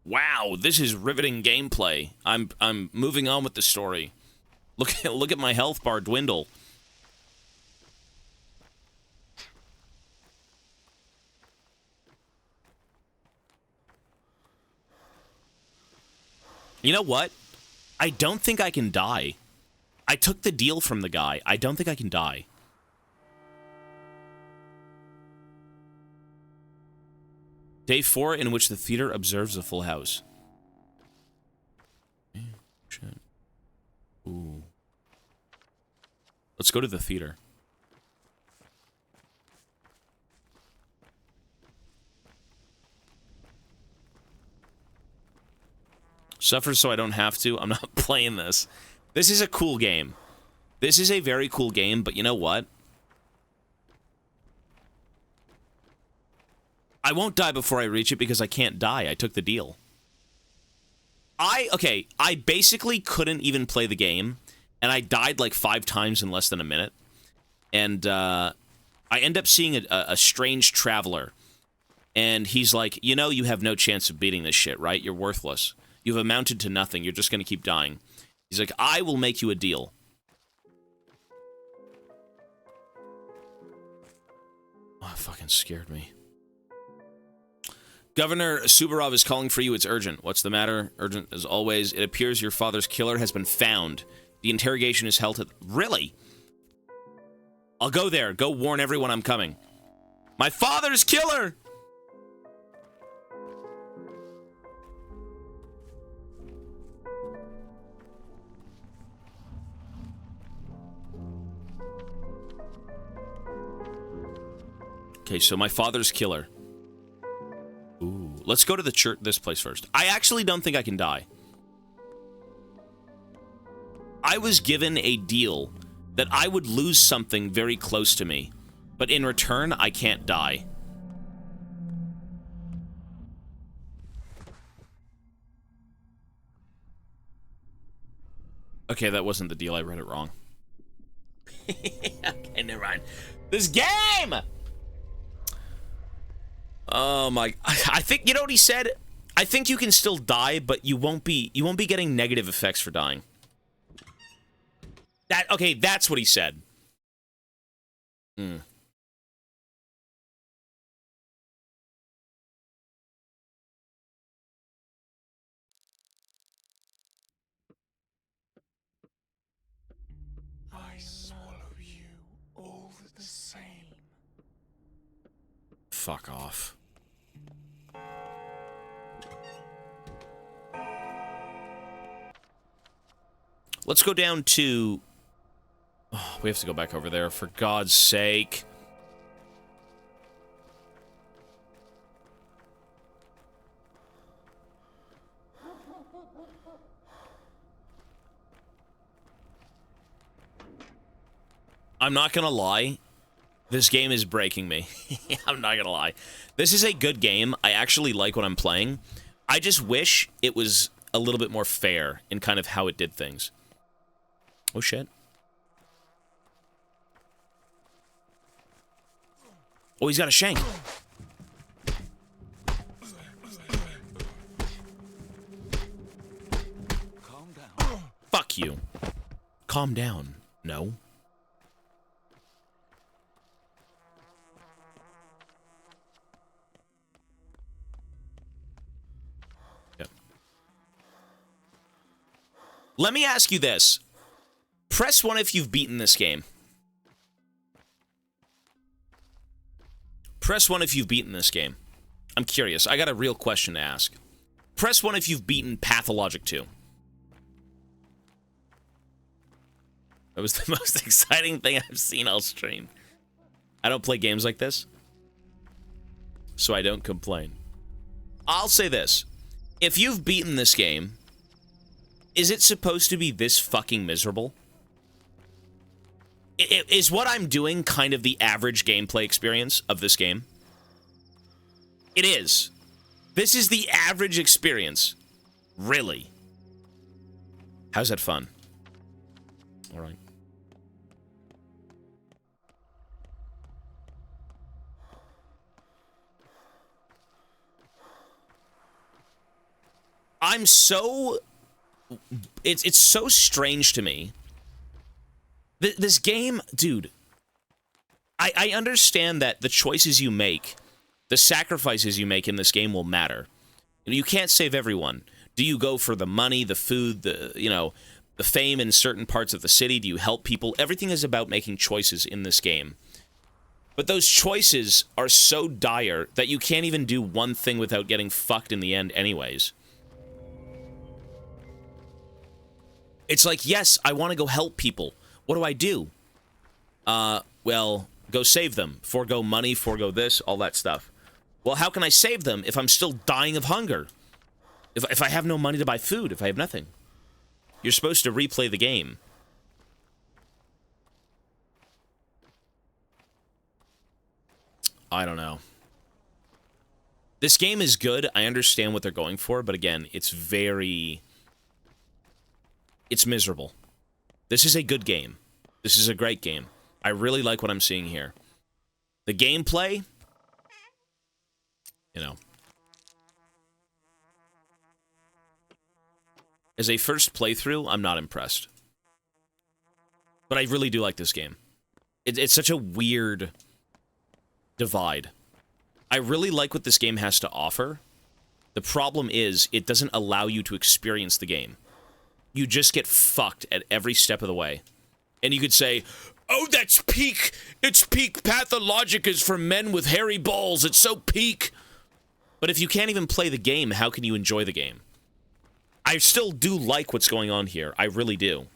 Wow, this is riveting gameplay. I'm moving on with the story. Look at my health bar dwindle. You know what? I don't think I can die. I took the deal from the guy. I don't think I can die. Day 4 in which the theater observes a full house. Shit. Ooh. Let's go to the theater. Suffer so I don't have to. I'm not playing this. This is a cool game. This is a very cool game, but you know what? I won't die before I reach it because I can't die. I took the deal. Okay, I basically couldn't even play the game, and I died like 5 times in less than a minute. And I end up seeing a strange traveler, and he's like, you know, you have no chance of beating this shit, right? You're worthless. You've amounted to nothing. You're just going to keep dying. He's like, I will make you a deal. Oh, it fucking scared me. Governor Subarov is calling for you. It's urgent. What's the matter? Urgent as always. It appears your father's killer has been found. The interrogation is held at... Really? I'll go there. Go warn everyone I'm coming. My father's killer! Okay, so my father's killer. Ooh, let's go to the church, this place first. I actually don't think I can die. I was given a deal that I would lose something very close to me, but in return, I can't die. Okay, that wasn't the deal. I read it wrong. Okay, never mind. This game! Oh my, I think, you know what he said? I think you can still die, but you won't be getting negative effects for dying. Okay, that's what he said. Hmm.
I swallow you all the same.
Fuck off. Let's go down to... Oh, we have to go back over there, for God's sake. I'm not gonna lie. This game is breaking me. I'm not gonna lie. This is a good game. I actually like what I'm playing. I just wish it was a little bit more fair in kind of how it did things. Oh, shit. Oh, he's got a shank. Fuck you. Calm down. No. Yep. Let me ask you this. Press 1 if you've beaten this game. Press 1 if you've beaten this game. I'm curious. I got a real question to ask. Press 1 if you've beaten Pathologic 2. That was the most exciting thing I've seen all stream. I don't play games like this, so I don't complain. I'll say this. If you've beaten this game, is it supposed to be this fucking miserable? Is what I'm doing kind of the average gameplay experience of this game? It is. This is the average experience. Really. How's that fun? All right. I'm so... It's so strange to me. This game, dude, I understand that the choices you make, the sacrifices you make in this game will matter. You can't save everyone. Do you go for the money, the food, the fame in certain parts of the city? Do you help people? Everything is about making choices in this game. But those choices are so dire that you can't even do one thing without getting fucked in the end anyways. It's like, yes, I want to go help people. What do I do? Well, go save them. Forgo money, forgo this, all that stuff. Well, how can I save them if I'm still dying of hunger? If I have no money to buy food, if I have nothing? You're supposed to replay the game. I don't know. This game is good. I understand what they're going for, but again, it's miserable. This is a good game. This is a great game. I really like what I'm seeing here. The gameplay, you know. As a first playthrough, I'm not impressed. But I really do like this game. It's such a weird divide. I really like what this game has to offer. The problem is, it doesn't allow you to experience the game. You just get fucked at every step of the way. And you could say, oh, that's peak. It's peak. Pathologic is for men with hairy balls. It's so peak. But if you can't even play the game, how can you enjoy the game? I still do like what's going on here. I really do.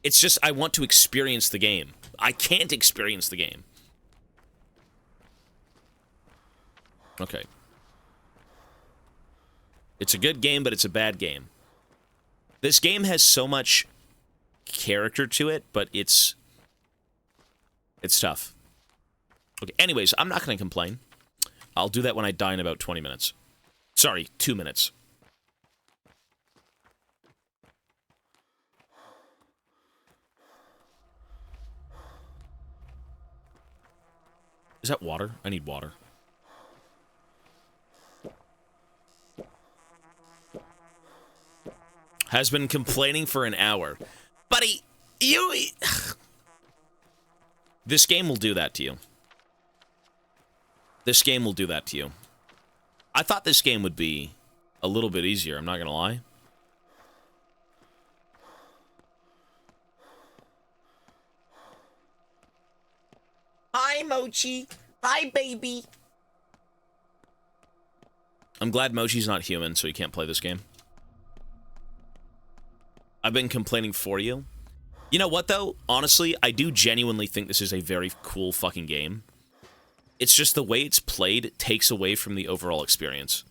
It's just, I want to experience the game. I can't experience the game. Okay. It's a good game, but it's a bad game. This game has so much character to it, but it's tough. Okay, anyways, I'm not going to complain. I'll do that when I die in about 20 minutes. Sorry, 2 minutes. Is that water? I need water. Has been complaining for an hour. Buddy, you... This game will do that to you. This game will do that to you. I thought this game would be a little bit easier, I'm not gonna lie. Hi, Mochi. Hi, baby. I'm glad Mochi's not human, so he can't play this game. I've been complaining for you. You know what, though? Honestly, I do genuinely think this is a very cool fucking game. It's just the way it's played takes away from the overall experience.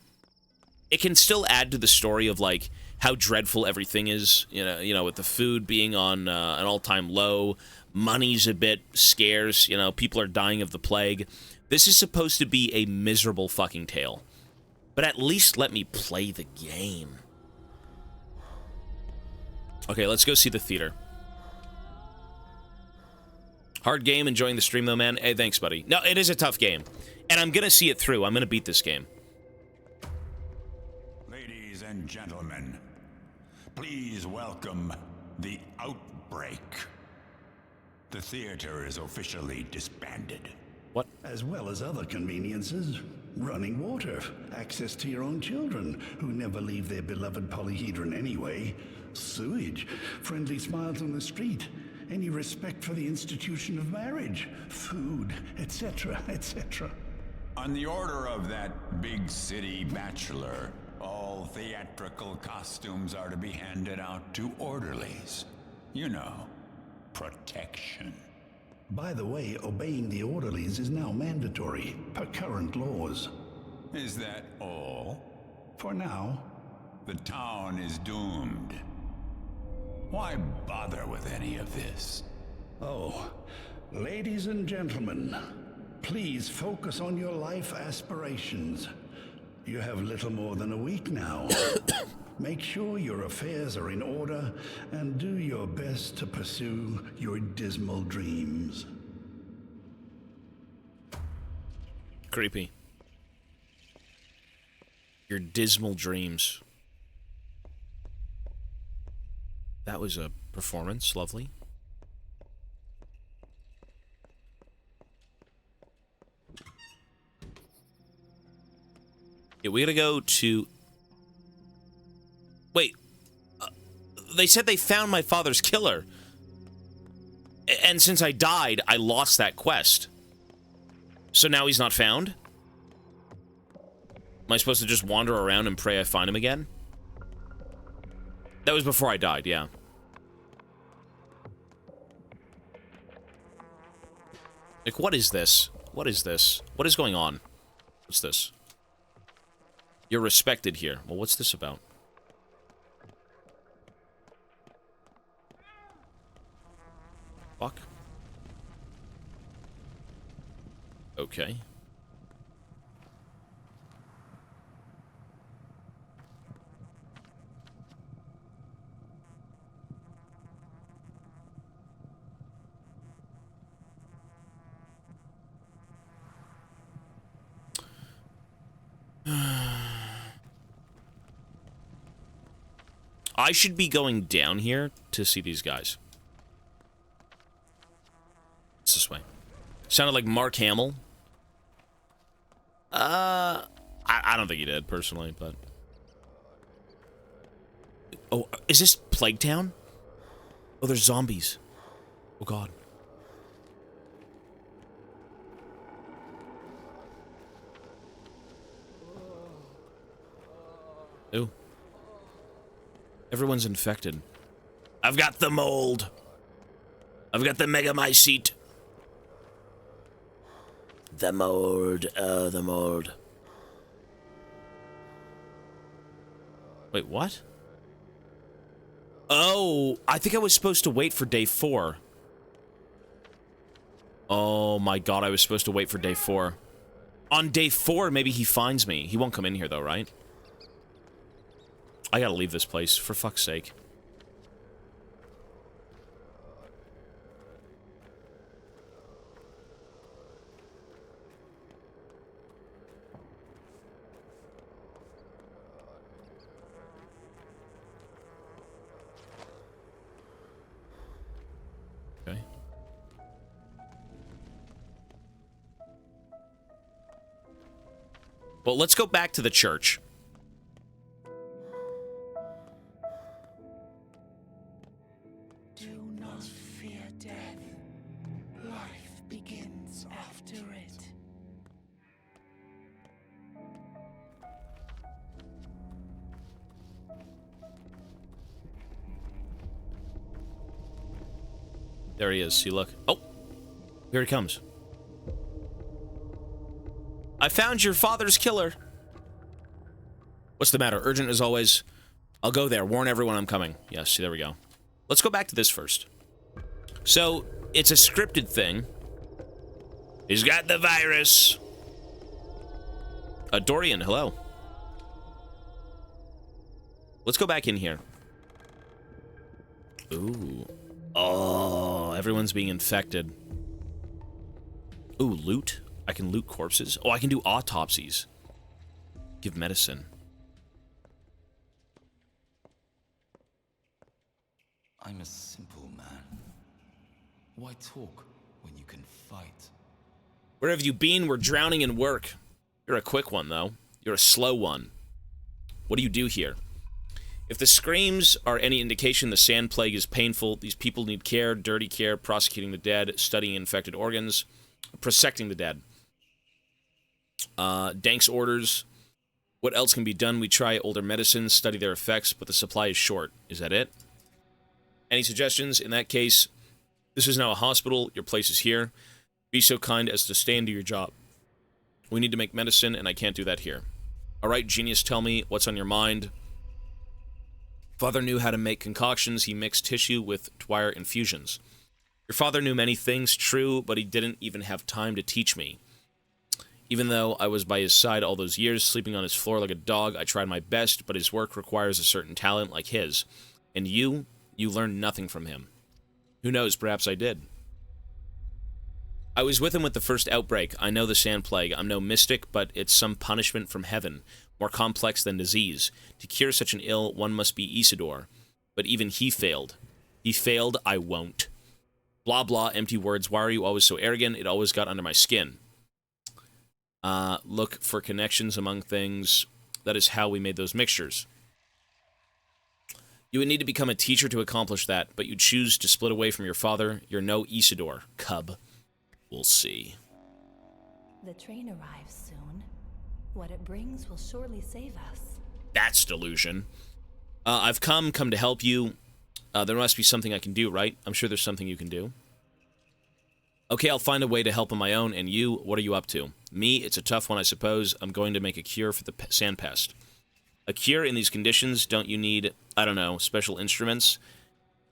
It can still add to the story of, like, how dreadful everything is, you know, with the food being on an all-time low, money's a bit scarce, you know, people are dying of the plague. This is supposed to be a miserable fucking tale. But at least let me play the game. Okay, let's go see the theater. Hard game, enjoying the stream though, man. Hey, thanks, buddy. No, it is a tough game. And I'm gonna see it through. I'm gonna beat this game.
Ladies and gentlemen, Please welcome the Outbreak. The theater is officially disbanded.
What?
As well as other conveniences. Running water, access to your own children, who never leave their beloved polyhedron anyway, sewage, friendly smiles on the street, any respect for the institution of marriage, food, etc., etc.
On the order of that big city bachelor, all theatrical costumes are to be handed out to orderlies. You know, protection.
By the way, obeying the orderlies is now mandatory, per current laws.
Is that all?
For now.
The town is doomed. Why bother with any of this?
Oh, ladies and gentlemen, please focus on your life aspirations. You have little more than a week now. Make sure your affairs are in order and do your best to pursue your dismal dreams.
Creepy. Your dismal dreams. That was a performance. Lovely. Yeah, we gotta go to... Wait. They said they found my father's killer. And since I died, I lost that quest. So now he's not found? Am I supposed to just wander around and pray I find him again? That was before I died, yeah. Like, what is this? What is this? What is going on? What's this? You're respected here. Well, what's this about? Fuck. Okay. I should be going down here to see these guys. It's this way. Sounded like Mark Hamill. I don't think he did, personally, but... Oh, is this Plague Town? Oh, there's zombies. Oh, God. Ooh. Everyone's infected. I've got the mold. I've got the megamycete. The mold. Oh, the mold. Wait, what? Oh, I think I was supposed to wait for day 4. Oh my God, I was supposed to wait for day 4. On day 4, maybe he finds me. He won't come in here though, right? I gotta leave this place, for fuck's sake. Okay. Well, let's go back to the church.
Do not fear death. Life begins after it.
There he is. See, look. Oh! Here he comes. I found your father's killer. What's the matter? Urgent as always. I'll go there. Warn everyone I'm coming. Yes, there we go. Let's go back to this first. So, it's a scripted thing. He's got the virus. Dorian, hello. Let's go back in here. Ooh. Oh, everyone's being infected. Ooh, loot. I can loot corpses. Oh, I can do autopsies. Give medicine.
Why talk when you can fight?
Where have you been? We're drowning in work. You're a quick one, though. You're a slow one. What do you do here? If the screams are any indication, the sand plague is painful. These people need care, dirty care, prosecuting the dead, studying infected organs, prosecting the dead. Dank's orders. What else can be done? We try older medicines, study their effects, but the supply is short. Is that it? Any suggestions? In that case, this is now a hospital. Your place is here. Be so kind as to stay and do your job. We need to make medicine, and I can't do that here. All right, genius, tell me what's on your mind. Father knew how to make concoctions. He mixed tissue with Dwyer infusions. Your father knew many things, true, but he didn't even have time to teach me. Even though I was by his side all those years, sleeping on his floor like a dog, I tried my best, but his work requires a certain talent like his. And you learned nothing from him. Who knows, perhaps I did. I was with him with the first outbreak. I know the sand plague. I'm no mystic, but it's some punishment from heaven, more complex than disease. To cure such an ill, one must be Isidore. But even he failed. He failed, I won't. Blah, blah, empty words. Why are you always so arrogant? It always got under my skin. Look for connections among things. That is how we made those mixtures. You would need to become a teacher to accomplish that, but you choose to split away from your father. You're no Isidore, cub. We'll see.
The train arrives soon. What it brings will surely save us.
That's delusion. I've come to help you. There must be something I can do, right? I'm sure there's something you can do. Okay, I'll find a way to help on my own, and you, what are you up to? Me, it's a tough one, I suppose. I'm going to make a cure for the sand pest. A cure in these conditions? Don't you need, I don't know, special instruments?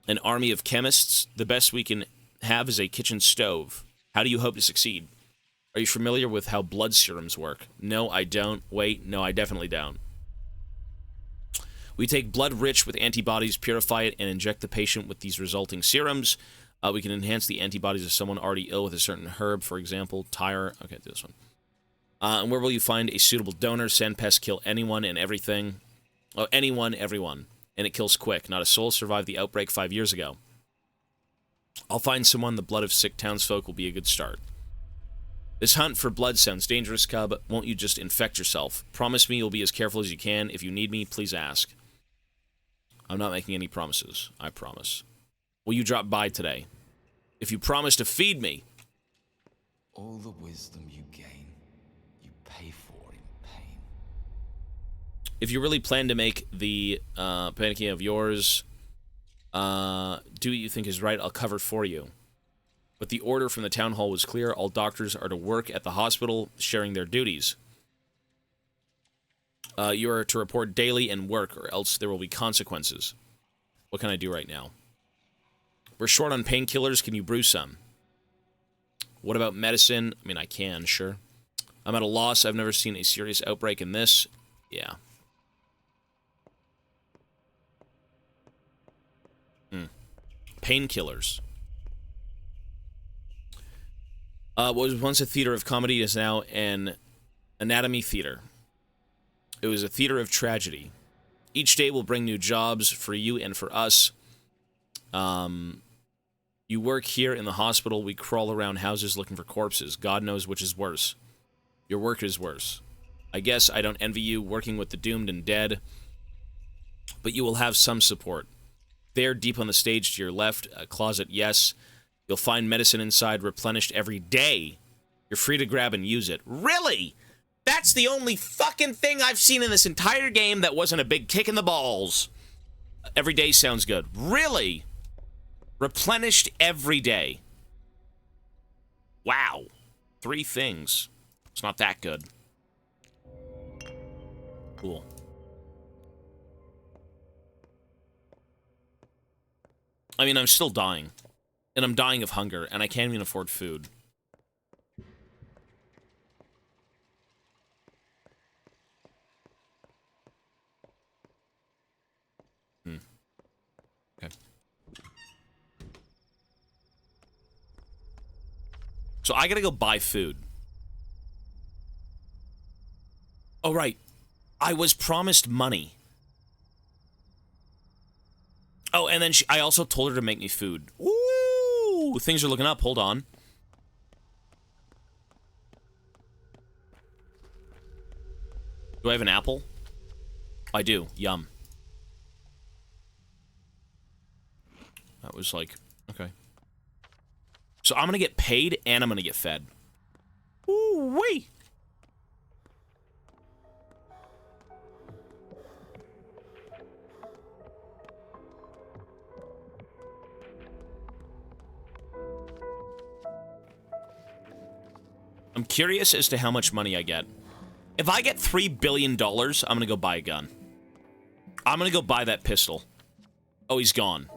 An army of chemists? The best we can have is a kitchen stove. How do you hope to succeed? Are you familiar with how blood serums work? No, I don't. Wait, no, I definitely don't. We take blood rich with antibodies, purify it, and inject the patient with these resulting serums. We can enhance the antibodies of someone already ill with a certain herb, for example, tire. Okay, do this one. And where will you find a suitable donor? Sand pests kill anyone and everything. Oh, anyone, everyone. And it kills quick. Not a soul survived the outbreak 5 years ago. I'll find someone. The blood of sick townsfolk will be a good start. This hunt for blood sounds dangerous, cub. Won't you just infect yourself? Promise me you'll be as careful as you can. If you need me, please ask. I'm not making any promises. I promise. Will you drop by today? If you promise to feed me.
All the wisdom you gain, you pay for in pain.
If you really plan to make the panicking of yours, do what you think is right, I'll cover for you. But the order from the town hall was clear. All doctors are to work at the hospital, sharing their duties. You are to report daily and work, or else there will be consequences. What can I do right now? We're short on painkillers. Can you brew some? What about medicine? I mean, I can, sure. I'm at a loss. I've never seen a serious outbreak in this. Yeah. Painkillers. What was once a theater of comedy is now an anatomy theater. It was a theater of tragedy. Each day will bring new jobs for you and for us. You work here in the hospital. We crawl around houses looking for corpses. God knows which is worse. Your work is worse. I guess I don't envy you working with the doomed and dead. But you will have some support. There, deep on the stage to your left, a closet, yes. You'll find medicine inside, replenished every day. You're free to grab and use it. Really? That's the only fucking thing I've seen in this entire game that wasn't a big kick in the balls. Every day sounds good. Really? Replenished every day. Wow. 3 things. It's not that good. Cool. I mean, I'm still dying. And I'm dying of hunger, and I can't even afford food. Okay. So I gotta go buy food. Oh, right. I was promised money. Oh, and then I also told her to make me food. Ooh! Ooh, things are looking up. Hold on. Do I have an apple? I do. Yum. That was like... Okay. So I'm gonna get paid and I'm gonna get fed. Ooh-wee! I'm curious as to how much money I get. If I get $3 billion, I'm gonna go buy a gun. I'm gonna go buy that pistol. Oh, he's gone.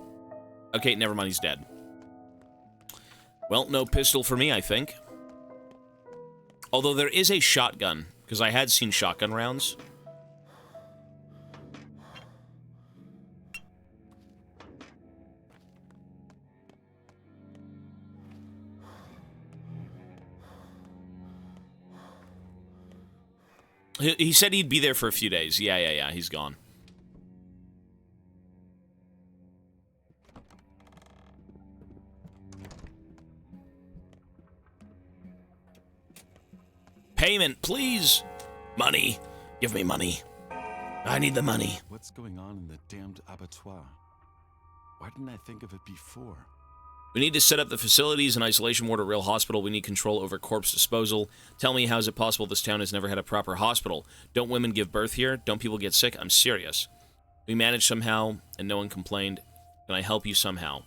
Okay, never mind, he's dead. Well, no pistol for me, I think. Although there is a shotgun, because I had seen shotgun rounds. He said he'd be there for a few days. Yeah, he's gone. Payment, please. Money. Give me money. I need the money.
What's going on in the damned abattoir? Why didn't I think of it before?
We need to set up the facilities and isolation ward at Real Hospital. We need control over corpse disposal. Tell me, how is it possible this town has never had a proper hospital? Don't women give birth here? Don't people get sick? I'm serious. We managed somehow, and no one complained. Can I help you somehow?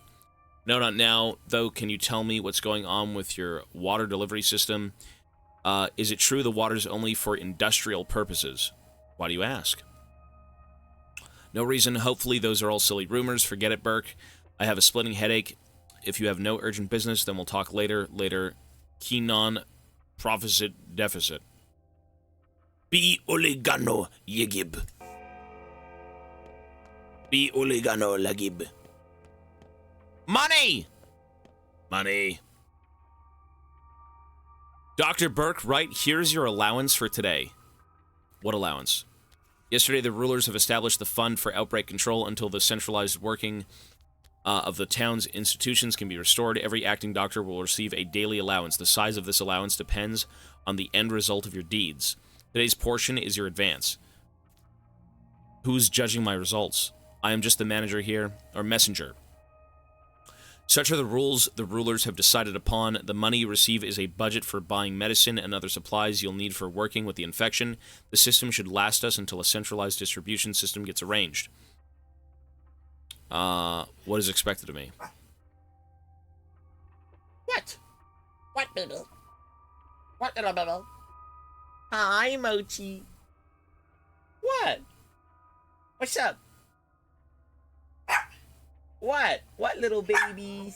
No, not now. Though, can you tell me what's going on with your water delivery system? Is it true the water's only for industrial purposes? Why do you ask? No reason. Hopefully those are all silly rumors. Forget it, Burke. I have a splitting headache. If you have no urgent business, then we'll talk later. Later. Keenan Profit Deficit. Be oligano yegib. Be oligano lagib. Money! Money. Dr. Burke, right, here's your allowance for today. What allowance? Yesterday, the rulers have established the fund for outbreak control until the centralized working of the town's institutions can be restored. Every acting doctor will receive a daily allowance. The size of this allowance depends on the end result of your deeds. Today's portion is your advance. Who's judging my results? I am just the manager here, or messenger. Such are the rules the rulers have decided upon. The money you receive is a budget for buying medicine and other supplies you'll need for working with the infection. The system should last us until a centralized distribution system gets arranged. What is expected of me?
What? What, Bibble? What, little Bibble? Hi, Mochi. What? What's up? What? What, little babies?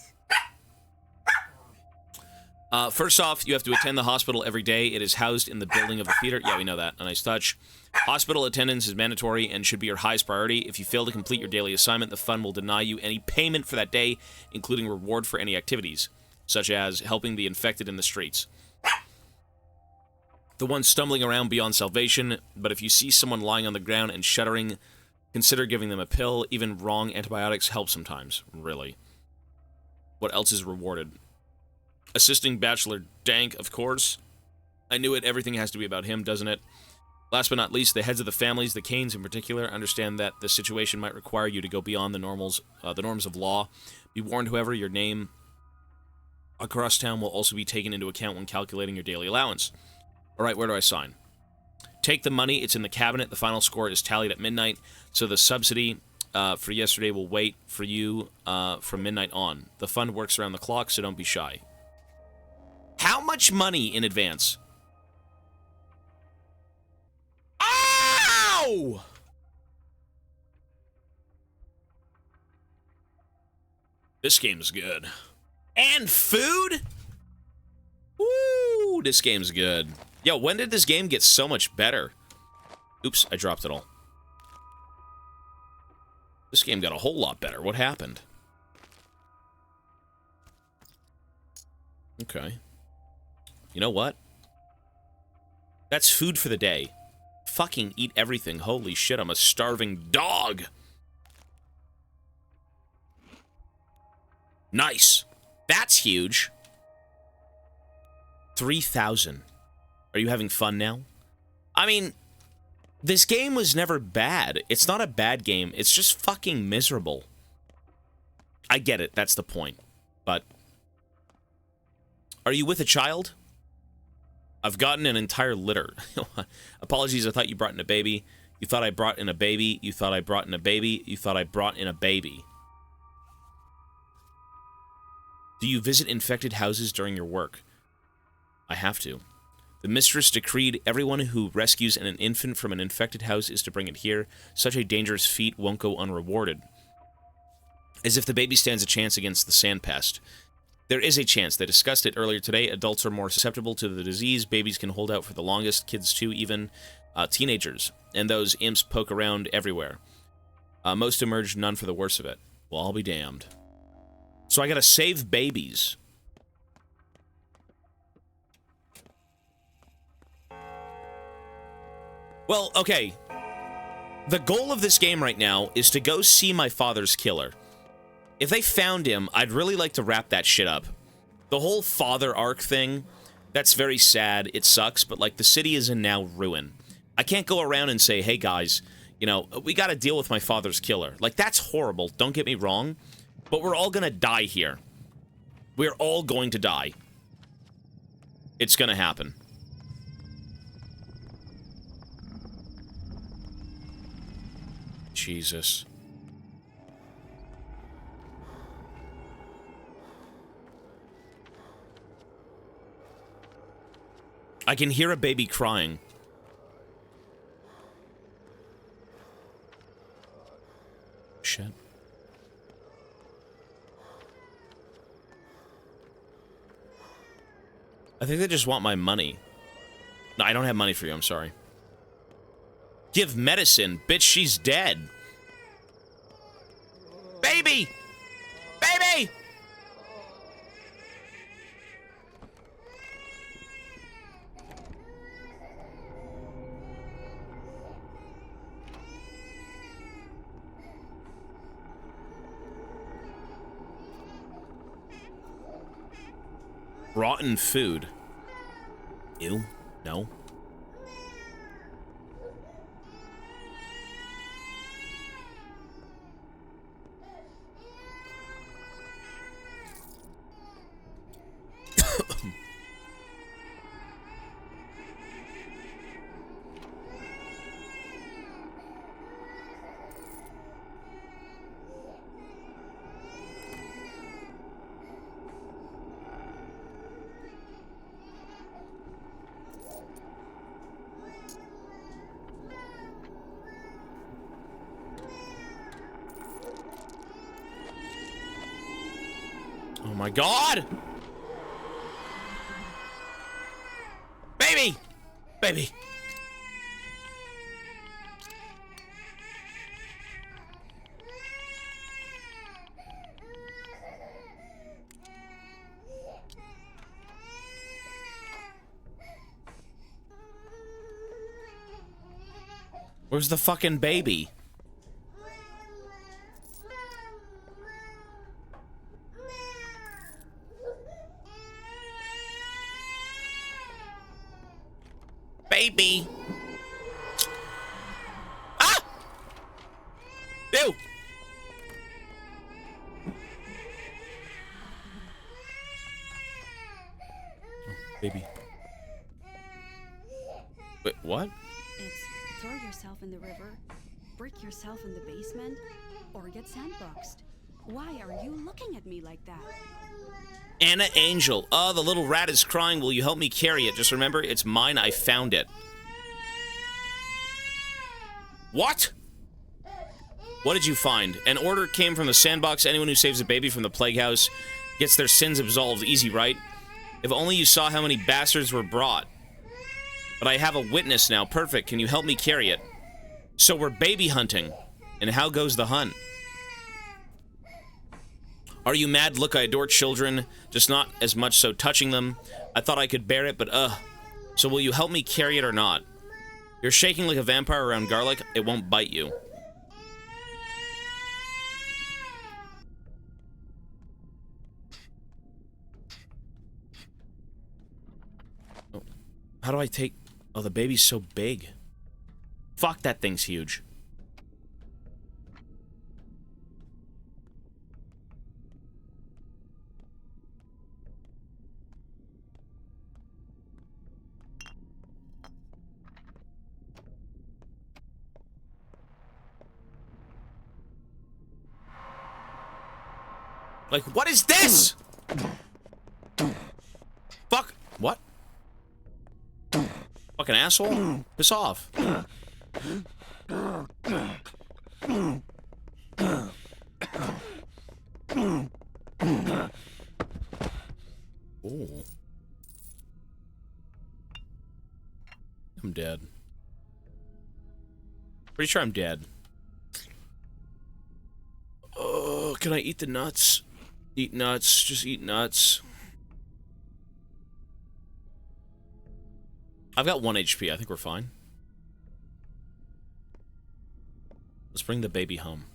First off, you have to attend the hospital every day. It is housed in the building of the theater. Yeah, we know that. A nice touch. Hospital attendance is mandatory and should be your highest priority. If you fail to complete your daily assignment, the fund will deny you any payment for that day, including reward for any activities, such as helping the infected in the streets. The one stumbling around beyond salvation, but if you see someone lying on the ground and shuddering, consider giving them a pill. Even wrong antibiotics help sometimes. Really. What else is rewarded? Assisting Bachelor Dank, of course. I knew it. Everything has to be about him, doesn't it? Last but not least, the heads of the families, the Canes in particular, understand that the situation might require you to go beyond the norms of law. Be warned, however, your name across town will also be taken into account when calculating your daily allowance. All right, where do I sign? Take the money. It's in the cabinet. The final score is tallied at midnight, so the subsidy for yesterday will wait for you from midnight on. The fund works around the clock, so don't be shy. How much money in advance? Ow! This game's good. And food? Woo! This game's good. Yo, when did this game get so much better? Oops, I dropped it all. This game got a whole lot better. What happened? Okay. You know what? That's food for the day. Fucking eat everything. Holy shit, I'm a starving dog. Nice. That's huge. 3,000. Are you having fun now? I mean, this game was never bad. It's not a bad game. It's just fucking miserable. I get it. That's the point. But are you with a child? I've gotten an entire litter. Apologies, I thought you brought in a baby. You thought I brought in a baby. You thought I brought in a baby. You thought I brought in a baby. Do you visit infected houses during your work? I have to. The mistress decreed everyone who rescues an infant from an infected house is to bring it here. Such a dangerous feat won't go unrewarded. As if the baby stands a chance against the sand pest. There is a chance. They discussed it earlier today. Adults are more susceptible to the disease. Babies can hold out for the longest. Kids too, even. Teenagers. And those imps poke around everywhere. Most emerge none for the worse of it. Well, I'll be damned. So I gotta save babies. Well, okay. The goal of this game right now is to go see my father's killer. If they found him, I'd really like to wrap that shit up. The whole father arc thing, that's very sad. It sucks, but like the city is in now ruin. I can't go around and say, hey guys, you know, we gotta deal with my father's killer. Like, that's horrible, don't get me wrong, but we're all gonna die here. We're all going to die. It's gonna happen. Jesus. I can hear a baby crying. Shit. I think they just want my money. No, I don't have money for you, I'm sorry. Give medicine. Bitch, she's dead. Baby! Baby! Rotten food. Ew. No. Oh my God! Baby! Baby! Where's the fucking baby? Baby! Ah! Ew! Oh, baby. Wait, what?
It's throw yourself in the river, brick yourself in the basement, or get sandboxed. Why are you looking at me like that?
Anna Angel. Oh, the little rat is crying. Will you help me carry it? Just remember, it's mine. I found it. What? What did you find? An order came from the sandbox. Anyone who saves a baby from the plague house gets their sins absolved. Easy, right? If only you saw how many bastards were brought. But I have a witness now. Perfect. Can you help me carry it? So we're baby hunting. And how goes the hunt? Are you mad? Look, I adore children, just not as much so touching them. I thought I could bear it, but So will you help me carry it or not? You're shaking like a vampire around garlic. It won't bite you. How do I take... Oh, the baby's so big. Fuck, that thing's huge. Like, what is this? Fuck. What? Fucking asshole. Piss off. Ooh. I'm dead. Pretty sure I'm dead. Oh, can I eat the nuts? Eat nuts. Just eat nuts. I've got 1 HP. I think we're fine. Let's bring the baby home.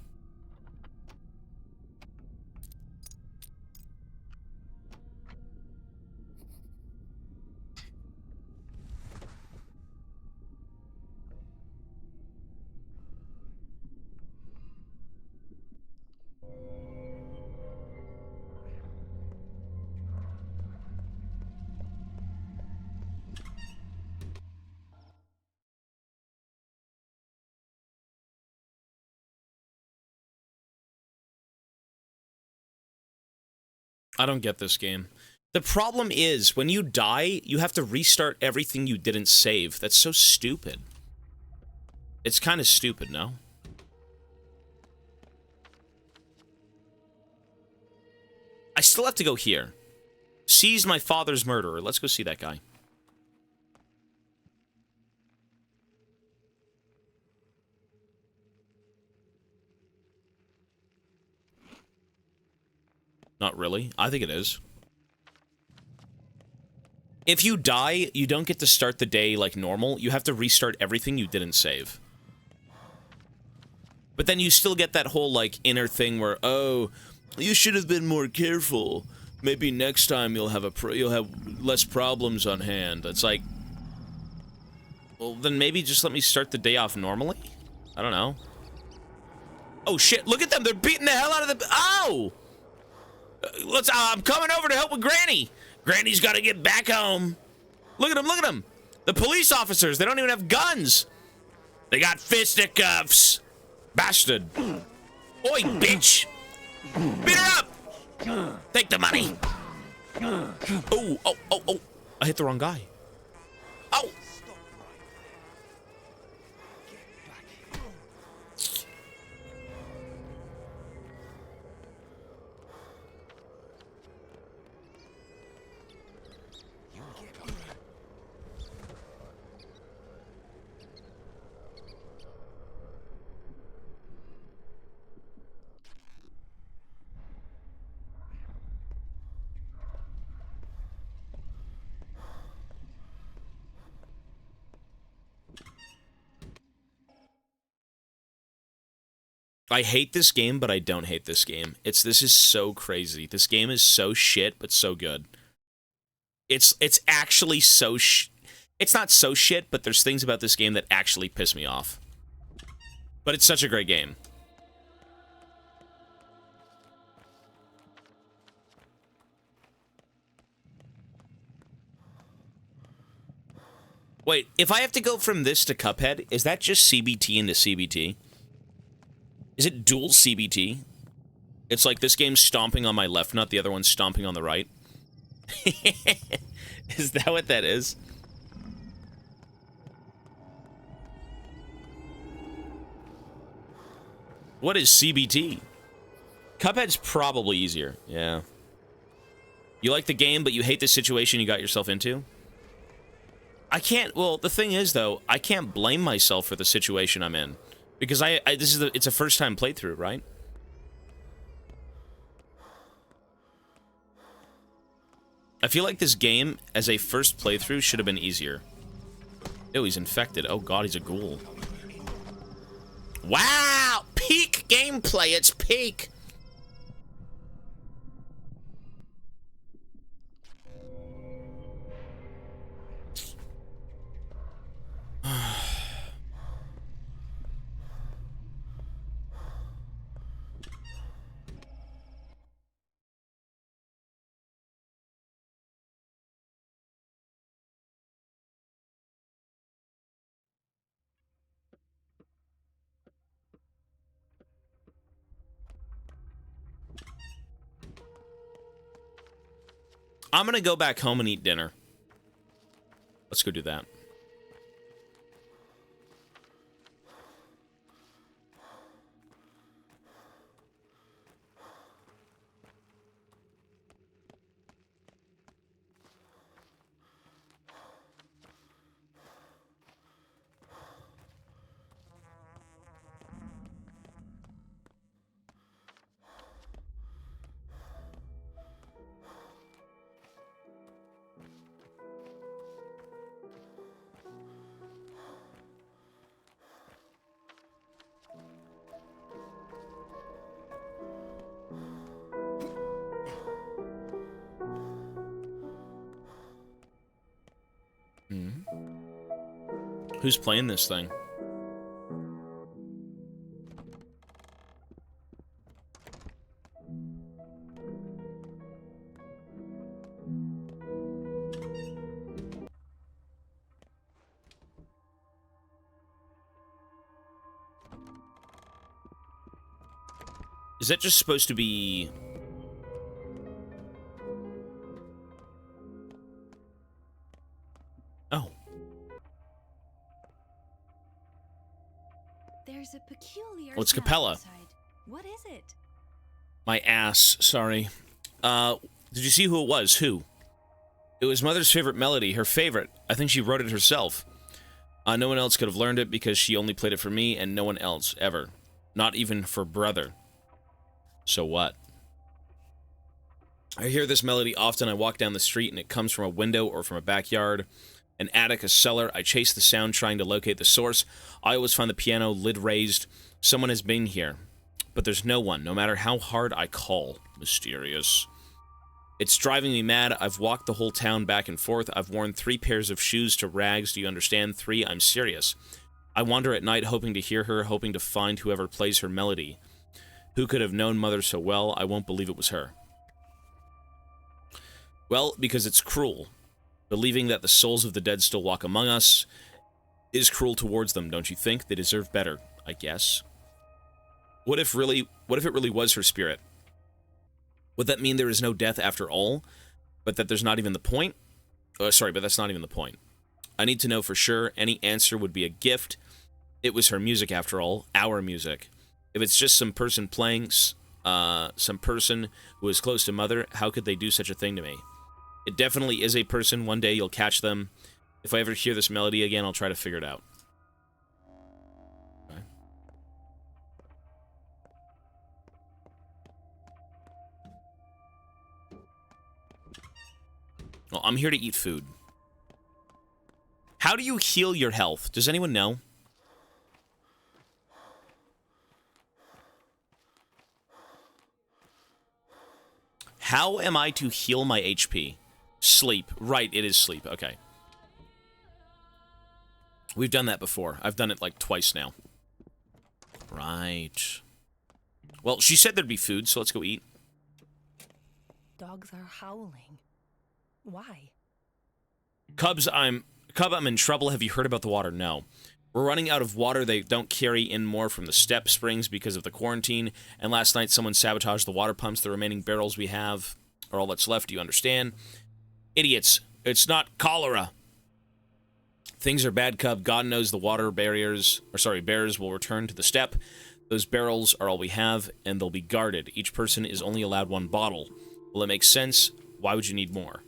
I don't get this game. The problem is, when you die, you have to restart everything you didn't save. That's so stupid. It's kind of stupid, no? I still have to go here. Seize my father's murderer. Let's go see that guy. Not really. I think it is. If you die, you don't get to start the day like normal. You have to restart everything you didn't save. But then you still get that whole, like, inner thing where, oh, you should have been more careful. Maybe next time you'll have less problems on hand. It's like, well, then maybe just let me start the day off normally? I don't know. Oh, shit, look at them. They're beating the hell out of the... Ow! I'm coming over to help with Granny. Granny's got to get back home. Look at them, look at them. The police officers, they don't even have guns. They got fisticuffs. Bastard. Oi, bitch. Beat her up. Take the money. Oh, oh, oh, oh. I hit the wrong guy. Oh. I hate this game, but I don't hate this game. This is so crazy. This game is so shit, but so good. It's actually so it's not so shit, but there's things about this game that actually piss me off. But it's such a great game. Wait, if I have to go from this to Cuphead, is that just CBT into CBT? Is it dual CBT? It's like this game's stomping on my left nut, the other one's stomping on the right. Is that what that is? What is CBT? Cuphead's probably easier, yeah. You like the game, but you hate the situation you got yourself into? I can't, well, the thing is, though, I can't blame myself for the situation I'm in. Because it's a first-time playthrough, right? I feel like this game, as a first playthrough, should have been easier. Oh, he's infected. Oh god, he's a ghoul. Wow! Peak gameplay, it's peak! I'm gonna go back home and eat dinner. Let's go do that. Who's playing this thing? Is that just supposed to be... Oh.
There's a peculiar
Well, it's
smell
Capella.
outside. What is it?
My ass, sorry. Did you see who it was? Who? It was Mother's favorite melody, her favorite. I think she wrote it herself. No one else could have learned it because she only played it for me and no one else, ever. Not even for brother. So what? I hear this melody often. I walk down the street and it comes from a window or from a backyard, an attic, a cellar. I chase the sound trying to locate the source. I always find the piano lid raised. Someone has been here. But there's no one, no matter how hard I call. Mysterious. It's driving me mad. I've walked the whole town back and forth. I've worn 3 pairs of shoes to rags. Do you understand? 3, I'm serious. I wander at night hoping to hear her, hoping to find whoever plays her melody. Who could have known Mother so well? I won't believe it was her. Well, because it's cruel. Believing that the souls of the dead still walk among us is cruel towards them, don't you think? They deserve better, I guess. What if it really was her spirit? Would that mean there is no death after all? But that there's not even the point? Sorry, but that's not even the point. I need to know for sure. Any answer would be a gift. It was her music after all. Our music. If it's just some person playing, some person who is close to Mother, how could they do such a thing to me? It definitely is a person. One day you'll catch them. If I ever hear this melody again, I'll try to figure it out. Okay. Well, I'm here to eat food. How do you heal your health? Does anyone know? How am I to heal my HP? Sleep. Right, it is sleep. Okay. We've done that before. I've done it like twice now. Right. Well, she said there'd be food, so let's go eat.
Dogs are howling. Why?
Cub, I'm in trouble. Have you heard about the water? No. We're running out of water. They don't carry in more from the step springs because of the quarantine. And last night, someone sabotaged the water pumps. The remaining barrels we have are all that's left. Do you understand? Idiots. It's not cholera. Things are bad, Cub. God knows the water bearers will return to the step. Those barrels are all we have, and they'll be guarded. Each person is only allowed 1 bottle. Will it make sense? Why would you need more?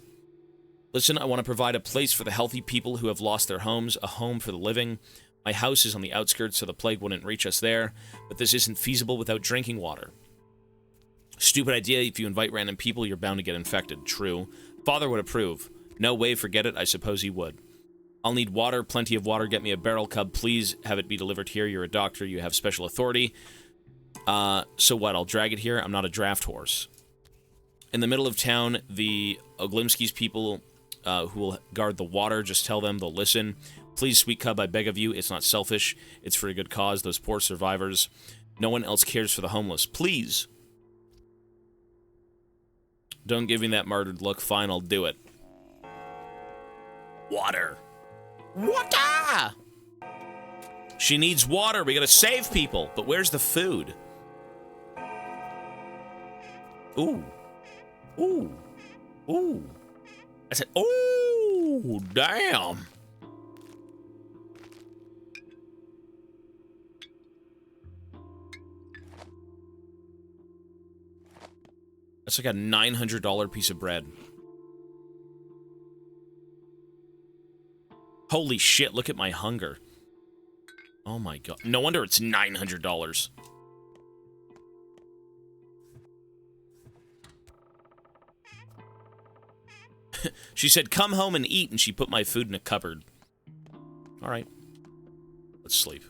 Listen, I want to provide a place for the healthy people who have lost their homes, a home for the living. My house is on the outskirts, so the plague wouldn't reach us there, but this isn't feasible without drinking water. Stupid idea. If you invite random people, you're bound to get infected. True. Father would approve. No way, forget it. I suppose he would. I'll need water, plenty of water. Get me a barrel, Cub. Please have it be delivered here. You're a doctor. You have special authority. So what? I'll drag it here? I'm not a draft horse. In the middle of town, the Oglimski's people who will guard the water, just tell them they'll listen. Please, sweet Cub, I beg of you. It's not selfish. It's for a good cause. Those poor survivors. No one else cares for the homeless. Please. Don't give me that martyred look. Fine, I'll do it. Water. Water! She needs water. We gotta save people. But where's the food? Ooh. Ooh. Ooh. I said, oh, damn. That's like a $900 piece of bread. Holy shit, look at my hunger. Oh my god. No wonder it's $900. She said, come home and eat, and she put my food in a cupboard. Alright. Let's sleep.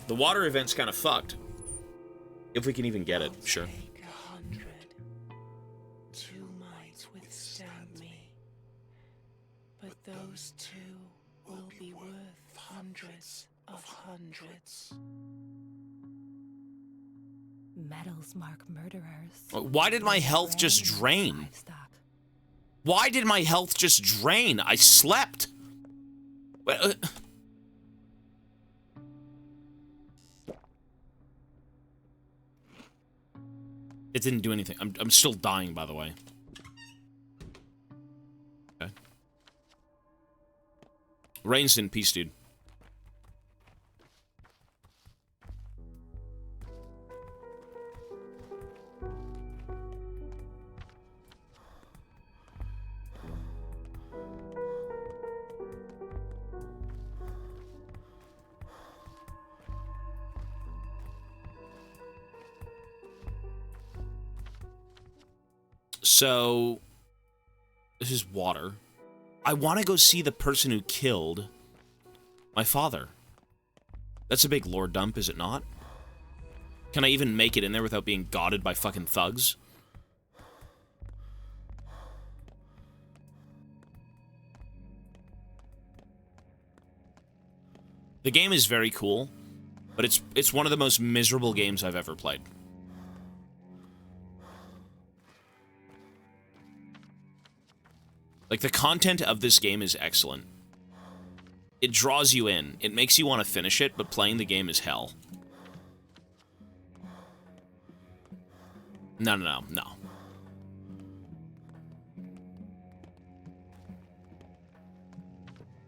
The water event's kind of fucked. If we can even get it, sure.
Take 100. 2 might withstand me. But those 2 will be worth hundreds of hundreds.
Medals mark murderers.
Why did my health just drain? Why did my health just drain? I slept. It didn't do anything. I'm still dying, by the way. Okay. Rain's in peace, dude. So, this is water. I want to go see the person who killed my father. That's a big lore dump, is it not? Can I even make it in there without being godded by fucking thugs? The game is very cool, but it's one of the most miserable games I've ever played. Like, the content of this game is excellent. It draws you in. It makes you want to finish it, but playing the game is hell. No.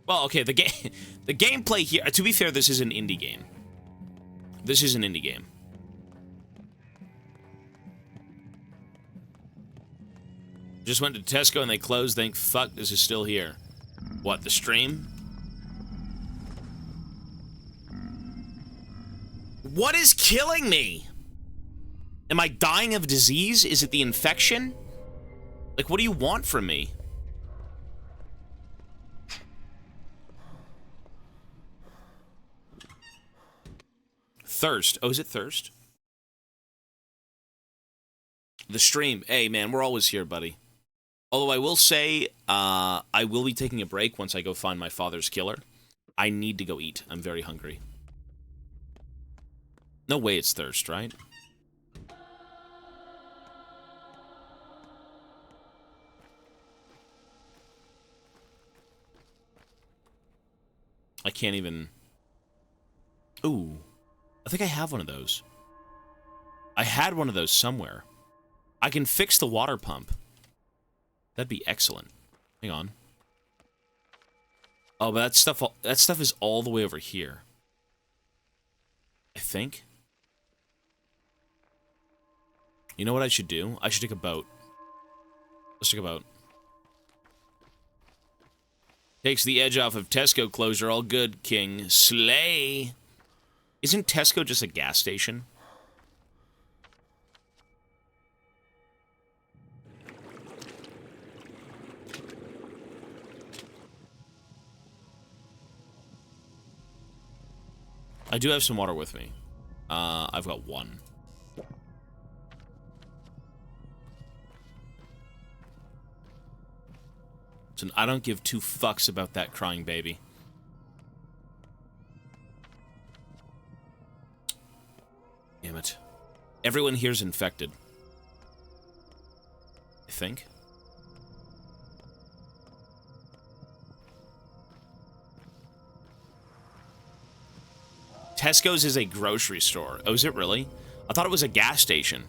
Well, okay, the gameplay here... To be fair, this is an indie game. This is an indie game. Just went to Tesco and they closed. Thank fuck this is still here. What, the stream? What is killing me? Am I dying of disease? Is it the infection? Like, what do you want from me? Thirst. Oh, is it thirst? The stream. Hey, man, we're always here, buddy. Although I will say, I will be taking a break once I go find my father's killer. I need to go eat. I'm very hungry. No way it's thirst, right? I can't even... Ooh. I think I have one of those. I had one of those somewhere. I can fix the water pump. That'd be excellent. Hang on. Oh, but that stuff is all the way over here. I think. You know what I should do? I should take a boat. Let's take a boat. Takes the edge off of Tesco closure. All good, King. Slay. Isn't Tesco just a gas station? I do have some water with me. I've got one. So I don't give 2 fucks about that crying baby. Damn it. Everyone here's infected. I think. Tesco's is a grocery store. Oh, is it really? I thought it was a gas station.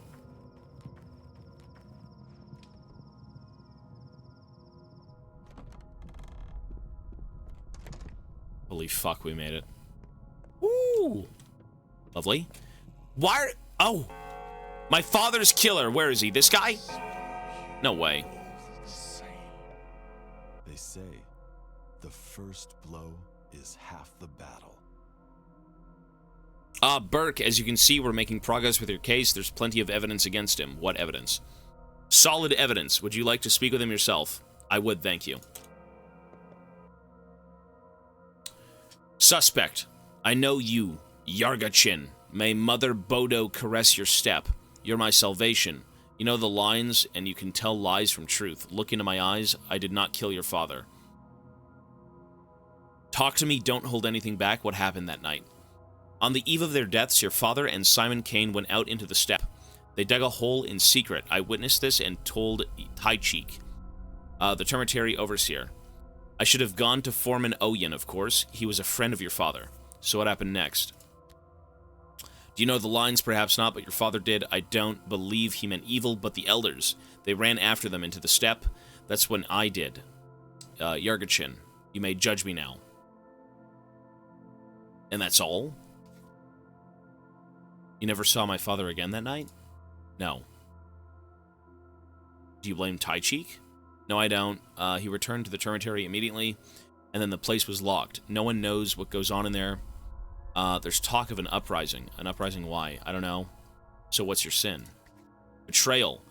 Holy fuck, we made it. Woo! Lovely. Why are... Oh! My father's killer. Where is he? This guy? No way.
They say the first blow is half the battle.
Burke, as you can see, we're making progress with your case. There's plenty of evidence against him. What evidence? Solid evidence. Would you like to speak with him yourself? I would, thank you. Suspect. I know you, Yarga Chin. May Mother Bodo caress your step. You're my salvation. You know the lines, and you can tell lies from truth. Look into my eyes. I did not kill your father. Talk to me. Don't hold anything back. What happened that night? On the eve of their deaths, your father and Simon Kane went out into the steppe. They dug a hole in secret. I witnessed this and told Taichik, the Termitary overseer. I should have gone to Foreman Oyen, of course. He was a friend of your father. So what happened next? Do you know the lines? Perhaps not, but your father did. I don't believe he meant evil, but the elders. They ran after them into the steppe. That's when I did. Yargachin, you may judge me now. And that's all? You never saw my father again that night? No. Do you blame Taichik? No, I don't. He returned to the Termitary immediately, and then the place was locked. No one knows what goes on in there. There's talk of an uprising. An uprising why? I don't know. So what's your sin? Betrayal.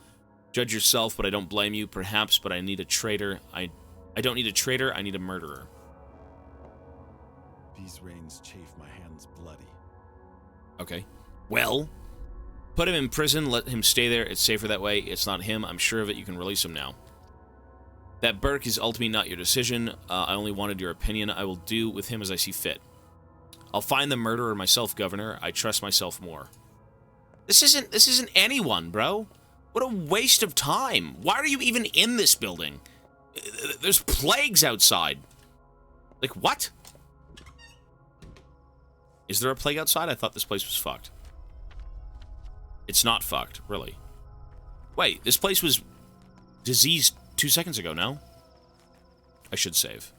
Judge yourself, but I don't blame you. Perhaps, but I need a traitor. I don't need a traitor, I need a murderer.
These reins chafe my hands bloody.
Okay. Well, put him in prison, let him stay there. It's safer that way. It's not him. I'm sure of it. You can release him now. That Burke is ultimately not your decision. I only wanted your opinion. I will do with him as I see fit. I'll find the murderer myself, Governor. I trust myself more. This isn't anyone, bro. What a waste of time. Why are you even in this building? There's plagues outside. Like, what? Is there a plague outside? I thought this place was fucked. It's not fucked, really. Wait, this place was diseased 2 seconds ago, no? I should save.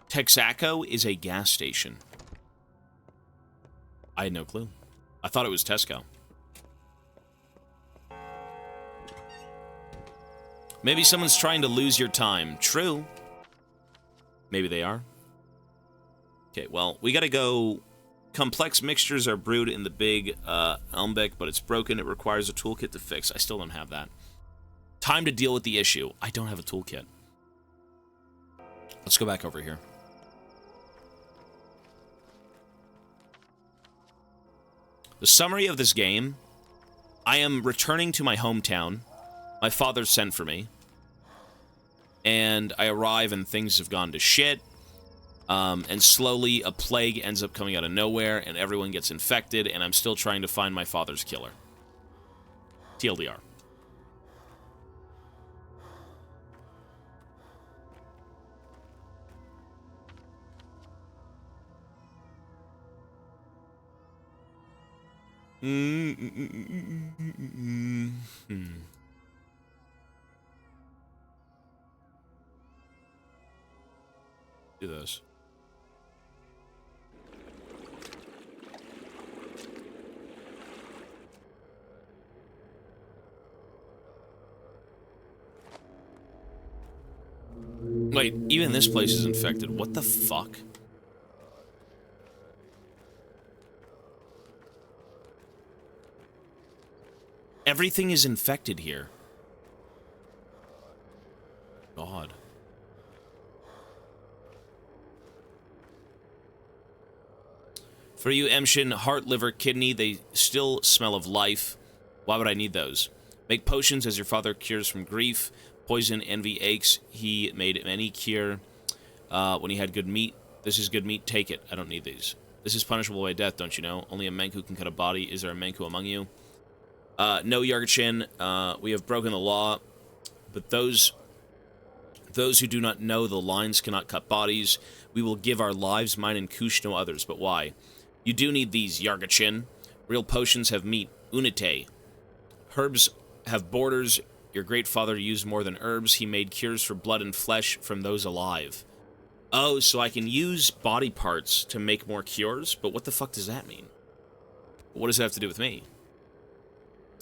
Texaco is a gas station. I had no clue. I thought it was Tesco. Maybe someone's trying to lose your time. True. Maybe they are. Okay, well, we gotta go. Complex mixtures are brewed in the big Elmbeck, but it's broken. It requires a toolkit to fix. I still don't have that. Time to deal with the issue. I don't have a toolkit. Let's go back over here. The summary of this game. I am returning to my hometown. My father sent for me. And I arrive and things have gone to shit. And slowly a plague ends up coming out of nowhere and everyone gets infected and I'm still trying to find my father's killer. TLDR. Do this. Wait, even this place is infected. What the fuck? Everything is infected here. God. For you, Emshin, heart, liver, kidney, they still smell of life. Why would I need those? Make potions as your father cures from grief. Poison, envy, aches. He made many cure when he had good meat. This is good meat. Take it. I don't need these. This is punishable by death, don't you know? Only a Menku can cut a body. Is there a Menku among you? No, Yargachin. We have broken the law. But those Those who do not know the lines cannot cut bodies. We will give our lives, mine and Kush, no others. But why? You do need these, Yargachin. Real potions have meat, unite. Herbs have borders. Your great father used more than herbs. He made cures for blood and flesh from those alive. Oh, so I can use body parts to make more cures? But what the fuck does that mean? What does it have to do with me?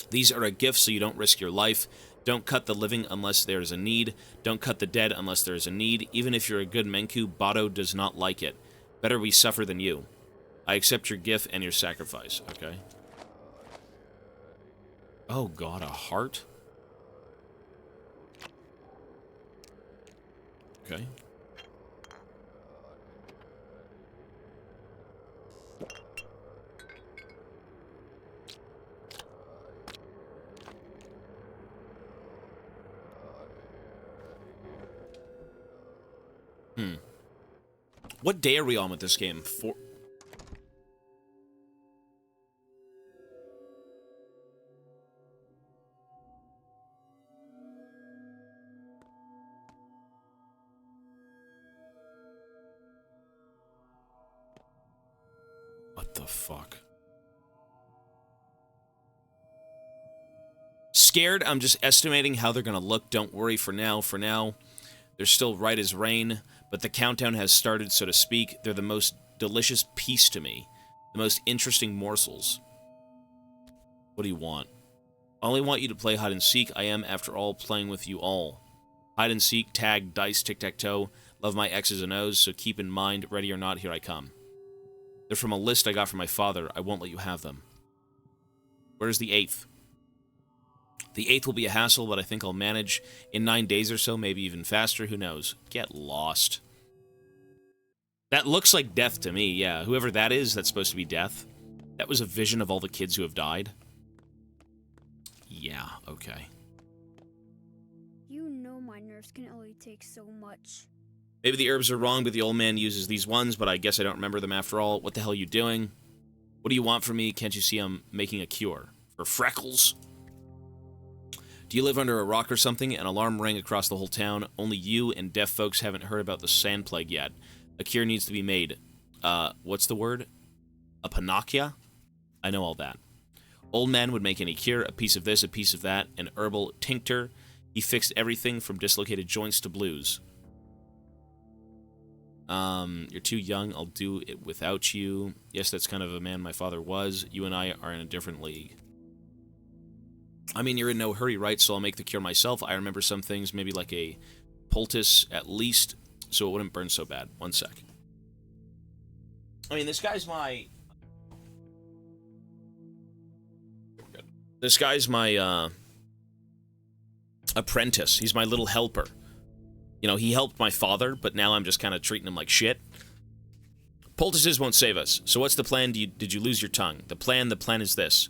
These are a gift so you don't risk your life. Don't cut the living unless there is a need. Don't cut the dead unless there is a need. Even if you're a good Menku, Bado does not like it. Better we suffer than you. I accept your gift and your sacrifice. Okay. Oh god, a heart? Okay. What day are we on with this game? What the fuck? Scared? I'm just estimating how they're gonna look. Don't worry for now. For now, they're still right as rain, but the countdown has started, so to speak. They're the most delicious piece to me. The most interesting morsels. What do you want? I only want you to play hide and seek. I am, after all, playing with you all. Hide and seek, tag, dice, tic-tac-toe. Love my X's and O's, so keep in mind, ready or not, here I come. They're from a list I got from my father. I won't let you have them. Where's the 8th? The 8th will be a hassle, but I think I'll manage. In 9 days or so, maybe even faster, who knows? Get lost. That looks like death to me, yeah. Whoever that is, that's supposed to be death. That was a vision of all the kids who have died. Yeah, okay.
You know my nerves can only take so much.
Maybe the herbs are wrong, but the old man uses these ones, but I guess I don't remember them after all. What the hell are you doing? What do you want from me? Can't you see I'm making a cure? For freckles? Do you live under a rock or something? An alarm rang across the whole town. Only you and deaf folks haven't heard about the sand plague yet. A cure needs to be made. What's the word? A panacea? I know all that. Old man would make any cure, a piece of this, a piece of that, an herbal tincture. He fixed everything from dislocated joints to blues. You're too young, I'll do it without you. Yes, that's kind of a man my father was. You and I are in a different league. I mean, you're in no hurry, right? So I'll make the cure myself. I remember some things, maybe like a poultice at least, so it wouldn't burn so bad. 1 sec. I mean, this guy's my... This guy's my, apprentice. He's my little helper. You know, he helped my father, but now I'm just kind of treating him like shit. Poultices won't save us. So what's the plan? Did you lose your tongue? The plan is this.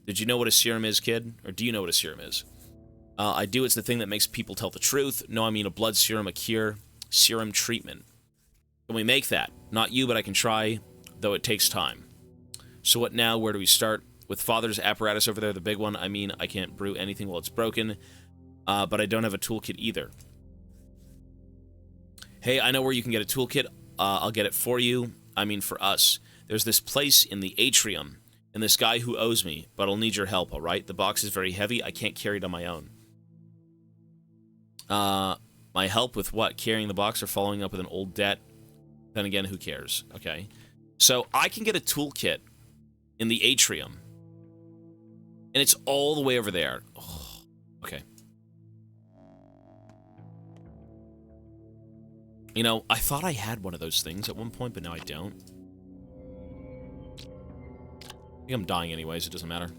Did you know what a serum is, kid? Or do you know what a serum is? I do. It's the thing that makes people tell the truth. No, I mean a blood serum, a cure, serum treatment. Can we make that? Not you, but I can try, though it takes time. So what now? Where do we start? With father's apparatus over there, the big one, I mean, I can't brew anything while it's broken, but I don't have a toolkit either. Hey, I know where you can get a toolkit. I'll get it for you. I mean, for us. There's this place in the atrium, and this guy who owes me, but I'll need your help, all right? The box is very heavy. I can't carry it on my own. My help with what? Carrying the box or following up with an old debt? Then again, who cares? Okay. So I can get a toolkit in the atrium, and it's all the way over there. Oh, okay. You know, I thought I had one of those things at one point, but now I don't. I think I'm dying anyways, it doesn't matter.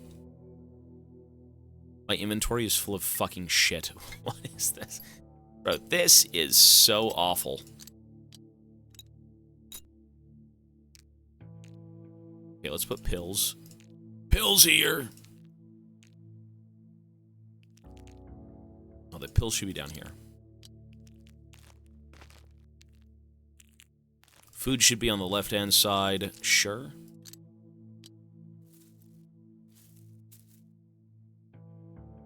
My inventory is full of fucking shit. What is this? Bro, this is so awful. Okay, let's put pills. Pills here! Oh, the pills should be down here. Food should be on the left-hand side. Sure.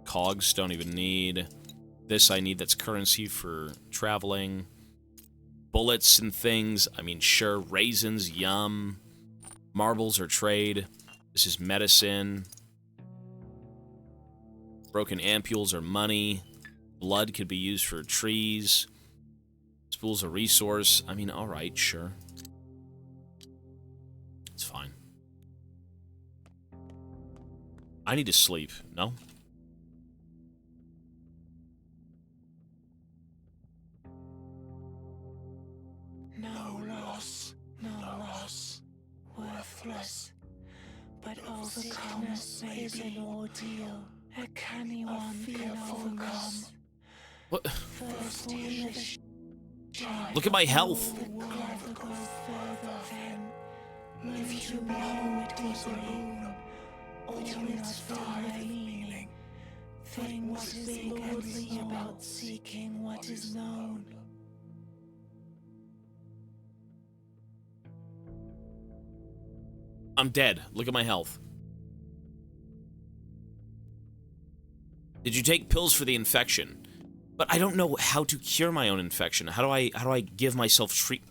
Cogs don't even need. This I need, that's currency for traveling. Bullets and things, I mean, sure. Raisins, yum. Marbles are trade. This is medicine. Broken ampules are money. Blood could be used for trees. Spool's a resource. I mean, alright, sure. It's fine. I need to sleep. No?
No loss, no loss. Worthless. But overcome is an ordeal. A canny one can overcome.
What?
First in the shine.
Look at my health.
The God go further then. If you behold it was a boon, all its five meaning. Think what is lordly about seeking what is known.
I'm dead. Look at my health. Did you take pills for the infection? But I don't know how to cure my own infection. How do I give myself treat?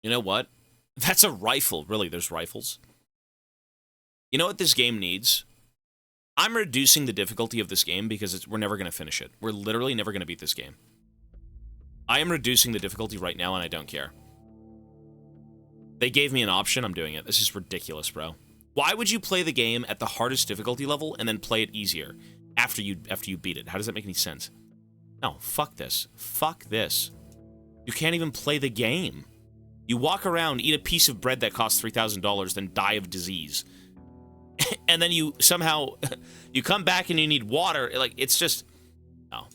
You know what? That's a rifle. Really, there's rifles. You know what this game needs? I'm reducing the difficulty of this game because we're never going to finish it. We're literally never going to beat this game. I am reducing the difficulty right now, and I don't care. They gave me an option. I'm doing it. This is ridiculous, bro. Why would you play the game at the hardest difficulty level and then play it easier after you beat it? How does that make any sense? No, fuck this. Fuck this. You can't even play the game. You walk around, eat a piece of bread that costs $3,000, then die of disease. And then you somehow, you come back and you need water. Like, it's just, no.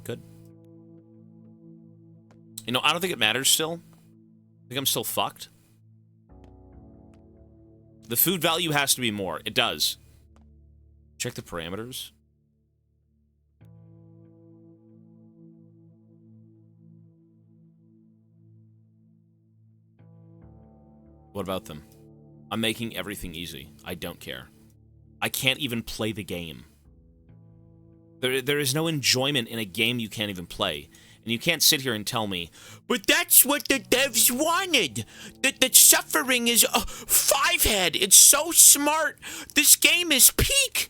Good. You know, I don't think it matters still. I think I'm still fucked. The food value has to be more. It does. Check the parameters. What about them? I'm making everything easy. I don't care. I can't even play the game. There is no enjoyment in a game you can't even play. And you can't sit here and tell me, but that's what the devs wanted. The suffering is a five-head. It's so smart. This game is peak.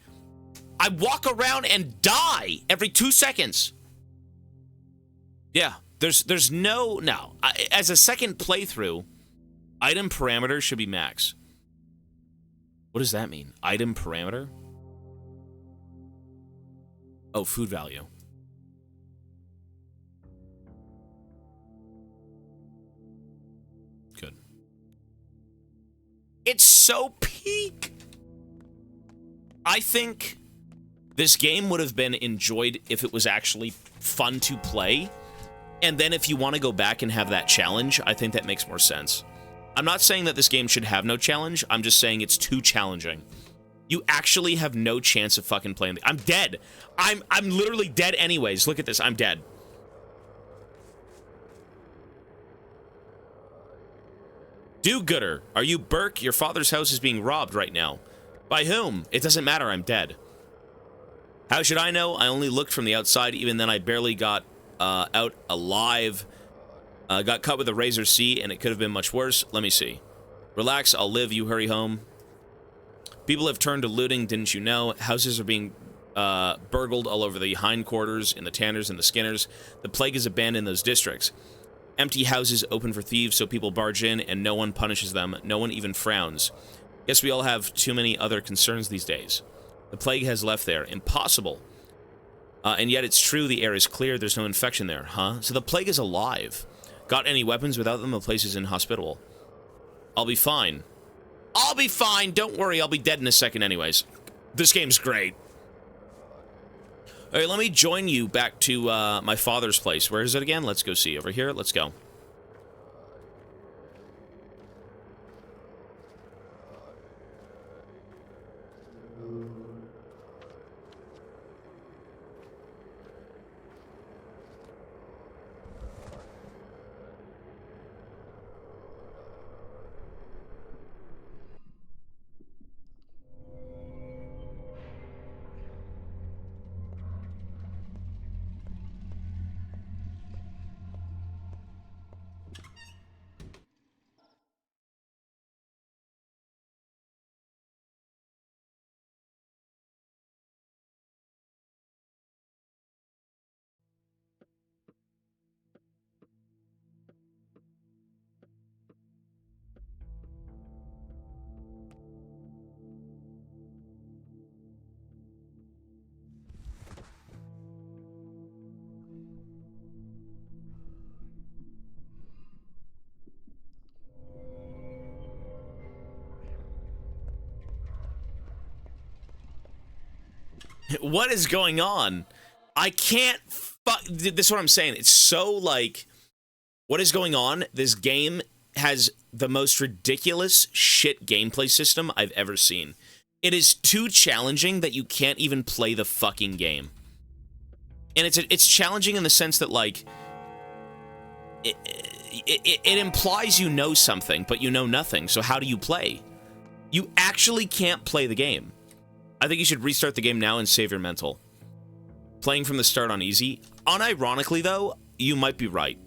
I walk around and die every 2 seconds. Yeah, there's no... as a second playthrough, item parameter should be max. What does that mean? Item parameter? Oh, food value. Good. It's so peak. I think this game would have been enjoyed if it was actually fun to play. And then if you want to go back and have that challenge, I think that makes more sense. I'm not saying that this game should have no challenge. I'm just saying it's too challenging. You actually have no chance of fucking playing. I'm dead. I'm literally dead anyways. Look at this. I'm dead. Do-gooder. Are you Burke? Your father's house is being robbed right now. By whom? It doesn't matter. I'm dead. How should I know? I only looked from the outside. Even then, I barely got out alive. Got cut with a razor C, and it could have been much worse. Let me see. Relax. I'll live. You hurry home. People have turned to looting, didn't you know? Houses are being burgled all over the hindquarters, in the Tanners and the Skinners. The plague has abandoned those districts. Empty houses open for thieves, so people barge in, and no one punishes them. No one even frowns. Guess we all have too many other concerns these days. The plague has left there. Impossible. And yet it's true, the air is clear, there's no infection there, huh? So the plague is alive. Got any weapons? Without them, the place is inhospitable. I'll be fine. I'll be fine. Don't worry. I'll be dead in a second anyways. This game's great. All right, let me join you back to my father's place. Where is it again? Let's go see. Over here? Let's go. What is going on? I can't this is what I'm saying. It's so like, what is going on? This game has the most ridiculous shit gameplay system I've ever seen. It is too challenging that you can't even play the fucking game. And it's challenging in the sense that, like, it implies you know something, but you know nothing. So how do you play? You actually can't play the game. I think you should restart the game now and save your mental. Playing from the start on easy. Unironically, though, you might be right.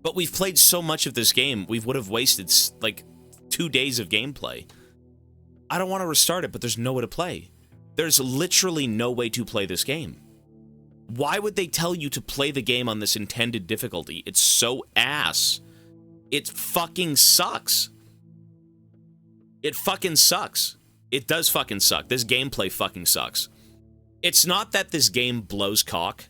But we've played so much of this game, we would have wasted, like, 2 days of gameplay. I don't want to restart it, but there's no way to play. There's literally no way to play this game. Why would they tell you to play the game on this intended difficulty? It's so ass. It fucking sucks. It fucking sucks. It does fucking suck. This gameplay fucking sucks. It's not that this game blows cock.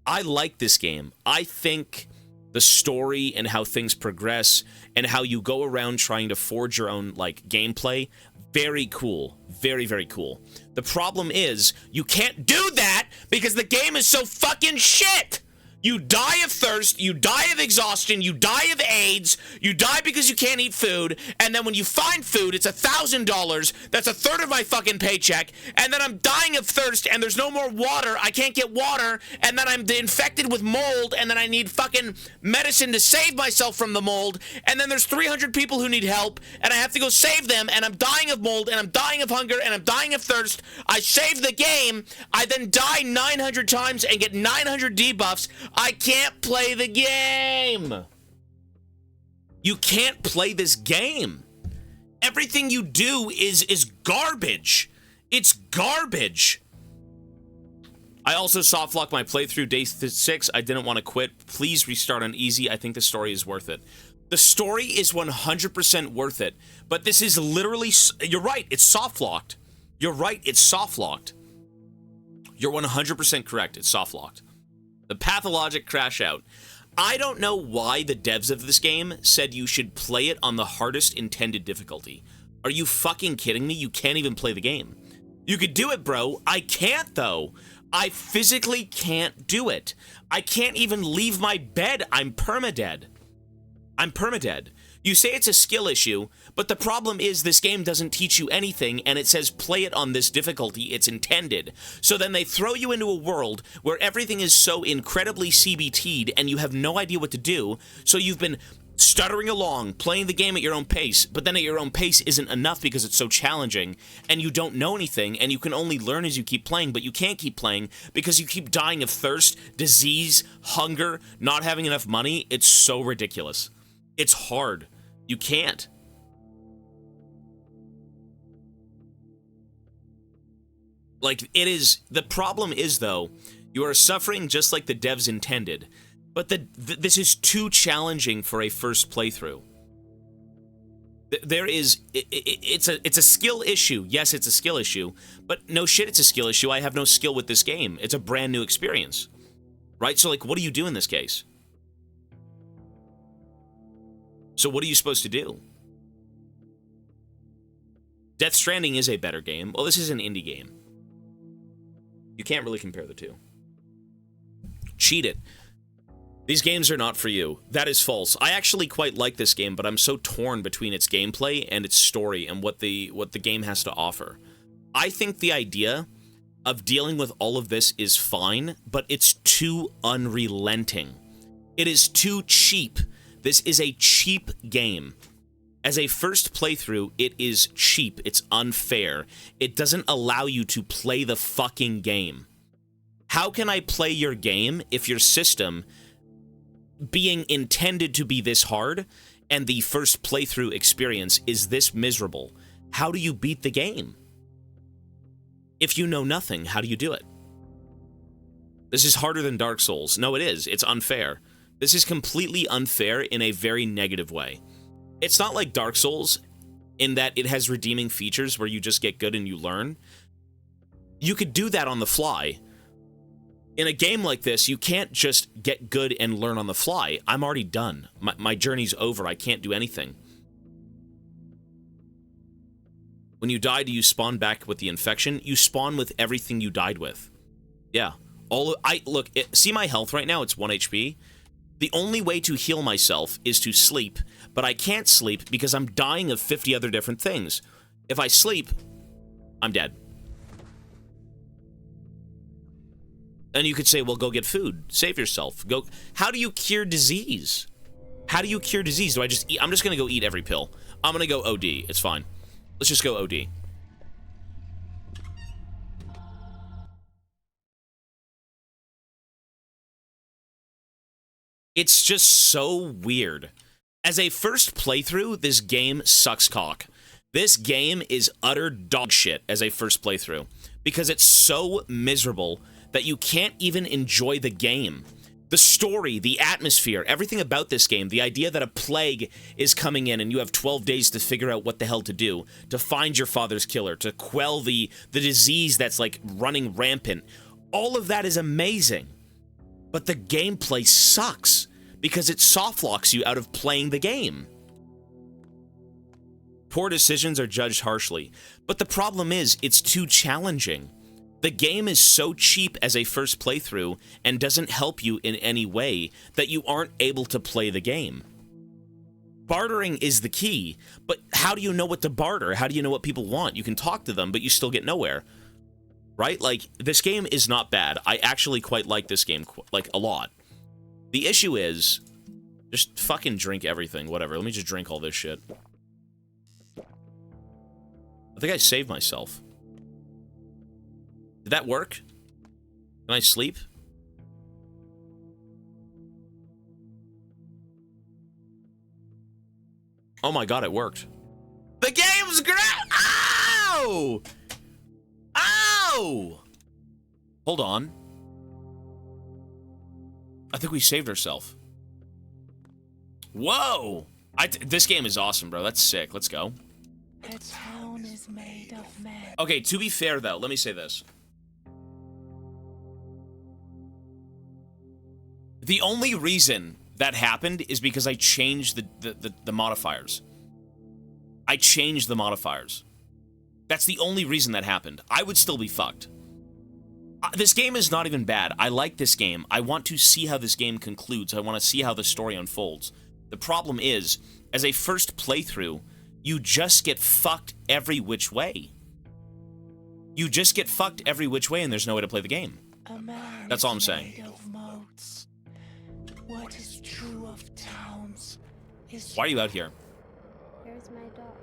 I like this game. I think the story and how things progress and how you go around trying to forge your own, like, gameplay, very cool. Very, very cool. The problem is, you can't do that because the game is so fucking shit! You die of thirst, you die of exhaustion, you die of AIDS, you die because you can't eat food, and then when you find food, it's $1,000, that's a third of my fucking paycheck, and then I'm dying of thirst, and there's no more water, I can't get water, and then I'm infected with mold, and then I need fucking medicine to save myself from the mold, and then there's 300 people who need help, and I have to go save them, and I'm dying of mold, and I'm dying of hunger, and I'm dying of thirst. I save the game, I then die 900 times and get 900 debuffs. I can't play the game. You can't play this game. Everything you do is garbage. It's garbage. I also softlocked my playthrough day 6. I didn't want to quit. Please restart on easy. I think the story is worth it. The story is 100% worth it. But this is literally... You're right. It's softlocked. You're right. It's softlocked. You're 100% correct. It's softlocked. The Pathologic crash out. I don't know why the devs of this game said you should play it on the hardest intended difficulty. Are you fucking kidding me? You can't even play the game. You could do it, bro. I can't, though. I physically can't do it. I can't even leave my bed. I'm permadead. I'm permadead. You say it's a skill issue, but the problem is this game doesn't teach you anything, and it says play it on this difficulty it's intended. So then they throw you into a world where everything is so incredibly CBT'd, and you have no idea what to do, so you've been stuttering along, playing the game at your own pace, but then at your own pace isn't enough because it's so challenging, and you don't know anything, and you can only learn as you keep playing, but you can't keep playing because you keep dying of thirst, disease, hunger, not having enough money. It's so ridiculous. It's hard. You can't. Like, it is... The problem is, though, you are suffering just like the devs intended. But this is too challenging for a first playthrough. There is... It's a skill issue. Yes, it's a skill issue. But no shit, it's a skill issue. I have no skill with this game. It's a brand new experience. Right? So, like, what do you do in this case? So what are you supposed to do? Death Stranding is a better game. Well, this is an indie game. You can't really compare the two. Cheat it. These games are not for you. That is false. I actually quite like this game, but I'm so torn between its gameplay and its story and what the game has to offer. I think the idea of dealing with all of this is fine, but it's too unrelenting. It is too cheap. This is a cheap game. As a first playthrough, it is cheap. It's unfair. It doesn't allow you to play the fucking game. How can I play your game if your system, being intended to be this hard, and the first playthrough experience is this miserable? How do you beat the game? If you know nothing, how do you do it? This is harder than Dark Souls. No, it is. It's unfair. This is completely unfair in a very negative way. It's not like Dark Souls in that it has redeeming features where you just get good and you learn. You could do that on the fly. In a game like this, you can't just get good and learn on the fly. I'm already done. My journey's over. I can't do anything. When you die, do you spawn back with the infection? You spawn with everything you died with. Yeah. See my health right now, it's 1 HP. The only way to heal myself is to sleep, but I can't sleep because I'm dying of 50 other different things. If I sleep, I'm dead. And you could say, well, go get food. Save yourself. Go. How do you cure disease? How do you cure disease? Do I just eat? I'm just going to go eat every pill. I'm going to go OD. It's fine. Let's just go OD. It's just so weird. As a first playthrough, this game sucks cock. This game is utter dog shit as a first playthrough because it's so miserable that you can't even enjoy the game. The story, the atmosphere, everything about this game, the idea that a plague is coming in and you have 12 days to figure out what the hell to do, to find your father's killer, to quell the disease that's like running rampant. All of that is amazing. But the gameplay sucks because it softlocks you out of playing the game. Poor decisions are judged harshly, but the problem is it's too challenging. The game is so cheap as a first playthrough and doesn't help you in any way that you aren't able to play the game. Bartering is the key, but how do you know what to barter? How do you know what people want? You can talk to them, but you still get nowhere. Right? Like, this game is not bad. I actually quite like this game, like, a lot. The issue is, just fucking drink everything, whatever. Let me just drink all this shit. I think I saved myself. Did that work? Can I sleep? Oh my god, it worked. The game's great! Ow! Ow! Hold on. I think we saved ourselves. Whoa! This game is awesome, bro. That's sick. Let's go.
The town is made of men.
Okay, to be fair, though, let me say this. The only reason that happened is because I changed the modifiers. I changed the modifiers. That's the only reason that happened. I would still be fucked. This game is not even bad. I like this game. I want to see how this game concludes. I want to see how the story unfolds. The problem is, as a first playthrough, you just get fucked every which way. You just get fucked every which way and there's no way to play the game. That's all I'm saying.
What is true of towns is...
Why are you out here?
Here's my dog.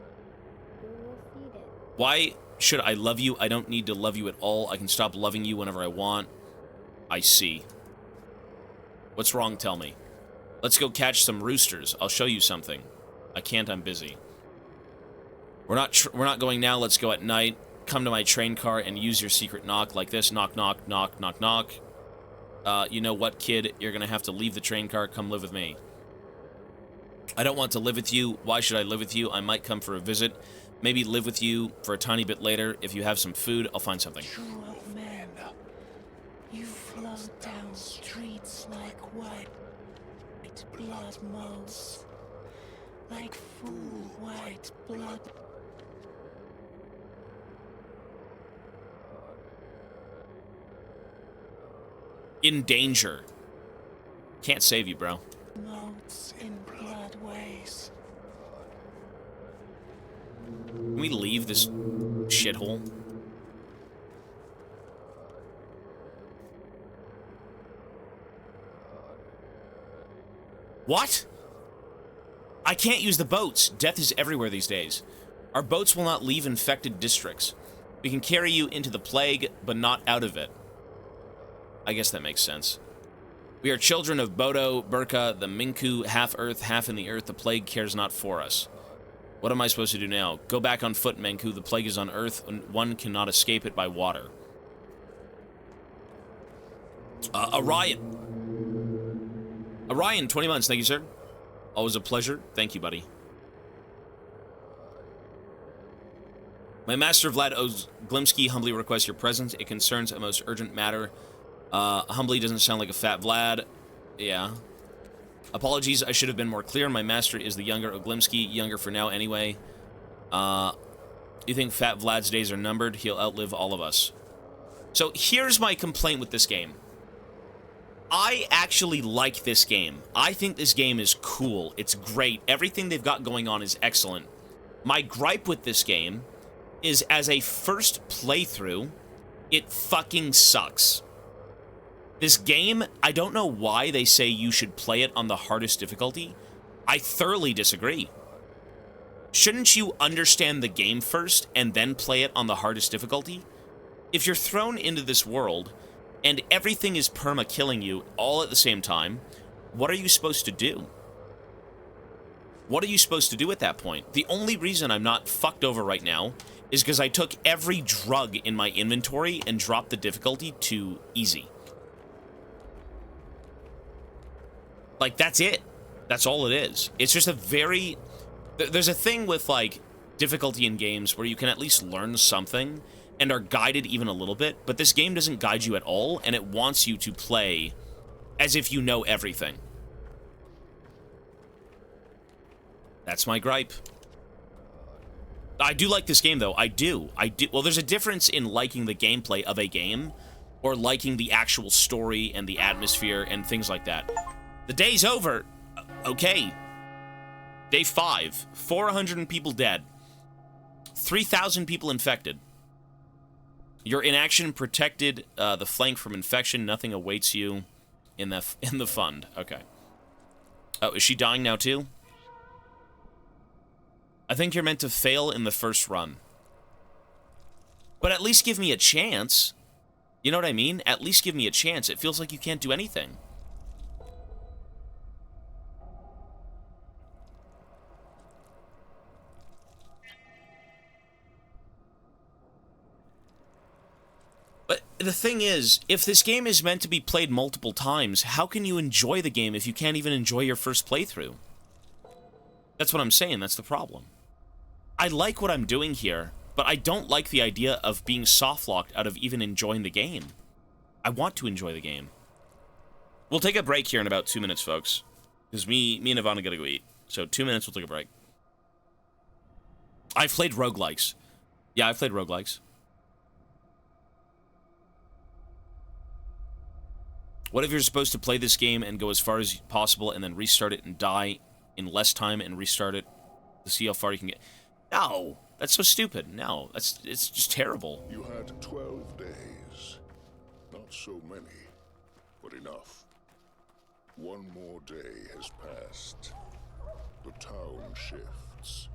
We will feed it.
Why should I love you? I don't need to love you at all. I can stop loving you whenever I want. I see. What's wrong? Tell me. Let's go catch some roosters. I'll show you something. I can't. I'm busy. We're not going now. Let's go at night. Come to my train car and use your secret knock like this. Knock, knock, knock, knock, knock. You know what, kid? You're gonna have to leave the train car. Come live with me. I don't want to live with you. Why should I live with you? I might come for a visit. Maybe live with you for a tiny bit later. If you have some food, I'll find something.
True of men. You float down streets like white blood moles. Like full white blood.
In danger. Can't save you, bro.
Motes in blood ways.
Can we leave this shithole? What? I can't use the boats. Death is everywhere these days. Our boats will not leave infected districts. We can carry you into the plague, but not out of it. I guess that makes sense. We are children of Bodo, Burka, the Minku, half earth, half in the earth. The plague cares not for us. What am I supposed to do now? Go back on foot, Menku. The plague is on earth, and one cannot escape it by water. Orion. Orion, 20 months. Thank you, sir. Always a pleasure. Thank you, buddy. My master Vlad Glimsky humbly requests your presence. It concerns a most urgent matter. Humbly doesn't sound like a fat Vlad. Yeah. Apologies, I should have been more clear. My master is the younger Oglimsky. Younger for now, anyway. You think Fat Vlad's days are numbered? He'll outlive all of us. So here's my complaint with this game. I actually like this game. I think this game is cool. It's great. Everything they've got going on is excellent. My gripe with this game is as a first playthrough, it fucking sucks. This game, I don't know why they say you should play it on the hardest difficulty. I thoroughly disagree. Shouldn't you understand the game first and then play it on the hardest difficulty? If you're thrown into this world and everything is perma-killing you all at the same time, what are you supposed to do? What are you supposed to do at that point? The only reason I'm not fucked over right now is because I took every drug in my inventory and dropped the difficulty to easy. Like, that's it. That's all it is. It's just a very... There's a thing with, like, difficulty in games where you can at least learn something and are guided even a little bit, but this game doesn't guide you at all, and it wants you to play as if you know everything. That's my gripe. I do like this game, though. I do. Well, there's a difference in liking the gameplay of a game or liking the actual story and the atmosphere and things like that. The day's over. Okay. Day 5. 400 people dead. 3,000 people infected. Your inaction protected the flank from infection. Nothing awaits you in the fund. Okay. Oh, is she dying now too? I think you're meant to fail in the first run. But at least give me a chance. You know what I mean? At least give me a chance. It feels like you can't do anything. But the thing is, if this game is meant to be played multiple times, how can you enjoy the game if you can't even enjoy your first playthrough? That's what I'm saying. That's the problem. I like what I'm doing here, but I don't like the idea of being soft-locked out of even enjoying the game. I want to enjoy the game. We'll take a break here in about 2 minutes, folks. Because me and Ivana gotta go eat. So 2 minutes, we'll take a break. I've played roguelikes. Yeah, I've played roguelikes. What if you're supposed to play this game and go as far as possible and then restart it and die in less time and restart it to see how far you can get? No, that's so stupid. No, it's just terrible.
You had 12 days. Not so many, but enough. One more day has passed. The town shifts.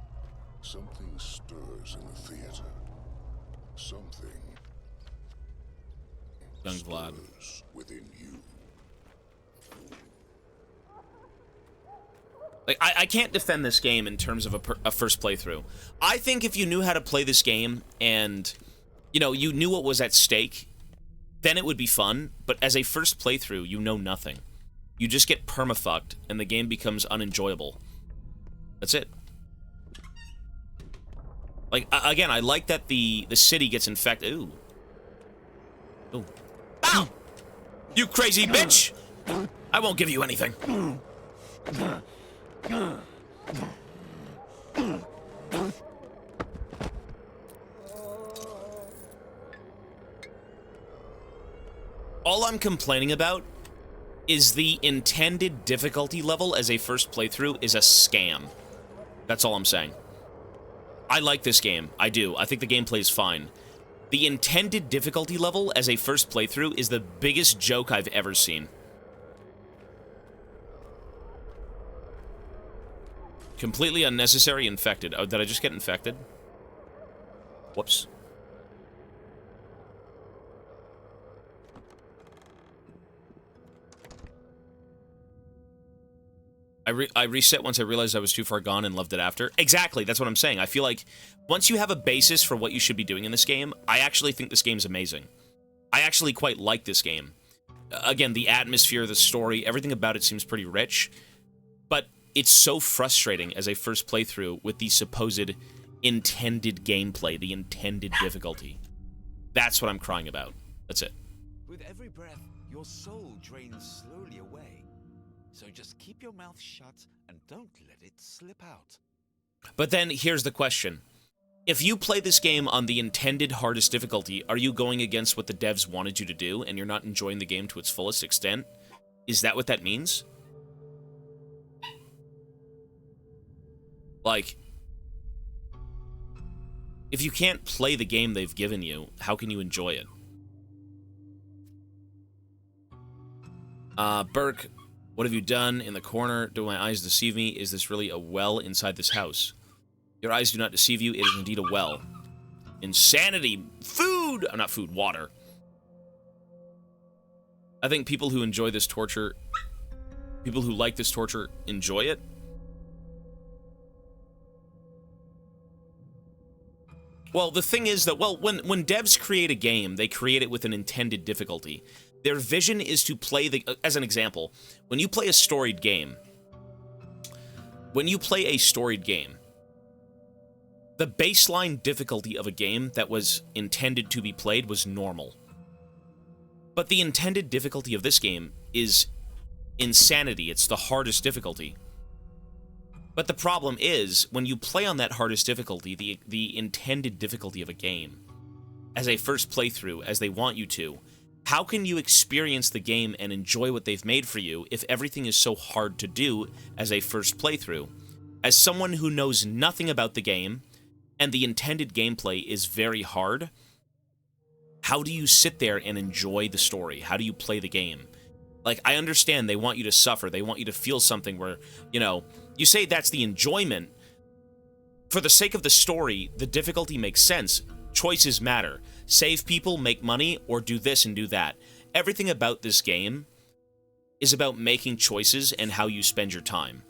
Something stirs in the theater. Something
Young Vlad.
stirs within you.
Like, I can't defend this game in terms of a first playthrough. I think if you knew how to play this game and, you know, you knew what was at stake, then it would be fun. But as a first playthrough, you know nothing. You just get permafucked, and the game becomes unenjoyable. That's it. Like, again, I like that the city gets infected. Ooh. Ooh. Ow! You crazy bitch! I won't give you anything. All I'm complaining about is the intended difficulty level as a first playthrough is a scam. That's all I'm saying. I like this game. I do. I think the gameplay is fine. The intended difficulty level as a first playthrough is the biggest joke I've ever seen. Completely unnecessary infected. Oh, did I just get infected? Whoops. I reset once I realized I was too far gone and loved it after. Exactly, that's what I'm saying. I feel like once you have a basis for what you should be doing in this game, I actually think this game's amazing. I actually quite like this game. Again, the atmosphere, the story, everything about it seems pretty rich. But it's so frustrating as a first playthrough with the supposed intended gameplay, the intended difficulty. That's what I'm crying about. That's it.
With every breath, your soul drains slowly away. So just keep your mouth shut and don't let it slip out.
But then here's the question. If you play this game on the intended hardest difficulty, are you going against what the devs wanted you to do, and you're not enjoying the game to its fullest extent? Is that what that means? Like, if you can't play the game they've given you, how can you enjoy it? Burke, what have you done in the corner? Do my eyes deceive me? Is this really a well inside this house? Your eyes do not deceive you. It is indeed a well. Insanity. Food. Not food. Water. I think people who enjoy this torture, people who like this torture, enjoy it. Well, the thing is that, well, when devs create a game, they create it with an intended difficulty. Their vision is to play the, as an example, when you play a storied game, the baseline difficulty of a game that was intended to be played was normal. But the intended difficulty of this game is insanity. It's the hardest difficulty. But the problem is, when you play on that hardest difficulty, the intended difficulty of a game, as a first playthrough, as they want you to, how can you experience the game and enjoy what they've made for you if everything is so hard to do as a first playthrough? As someone who knows nothing about the game, and the intended gameplay is very hard, how do you sit there and enjoy the story? How do you play the game? Like, I understand they want you to suffer, they want you to feel something where, you know, you say that's the enjoyment. For the sake of the story, the difficulty makes sense. Choices matter. Save people, make money, or do this and do that. Everything about this game is about making choices and how you spend your time.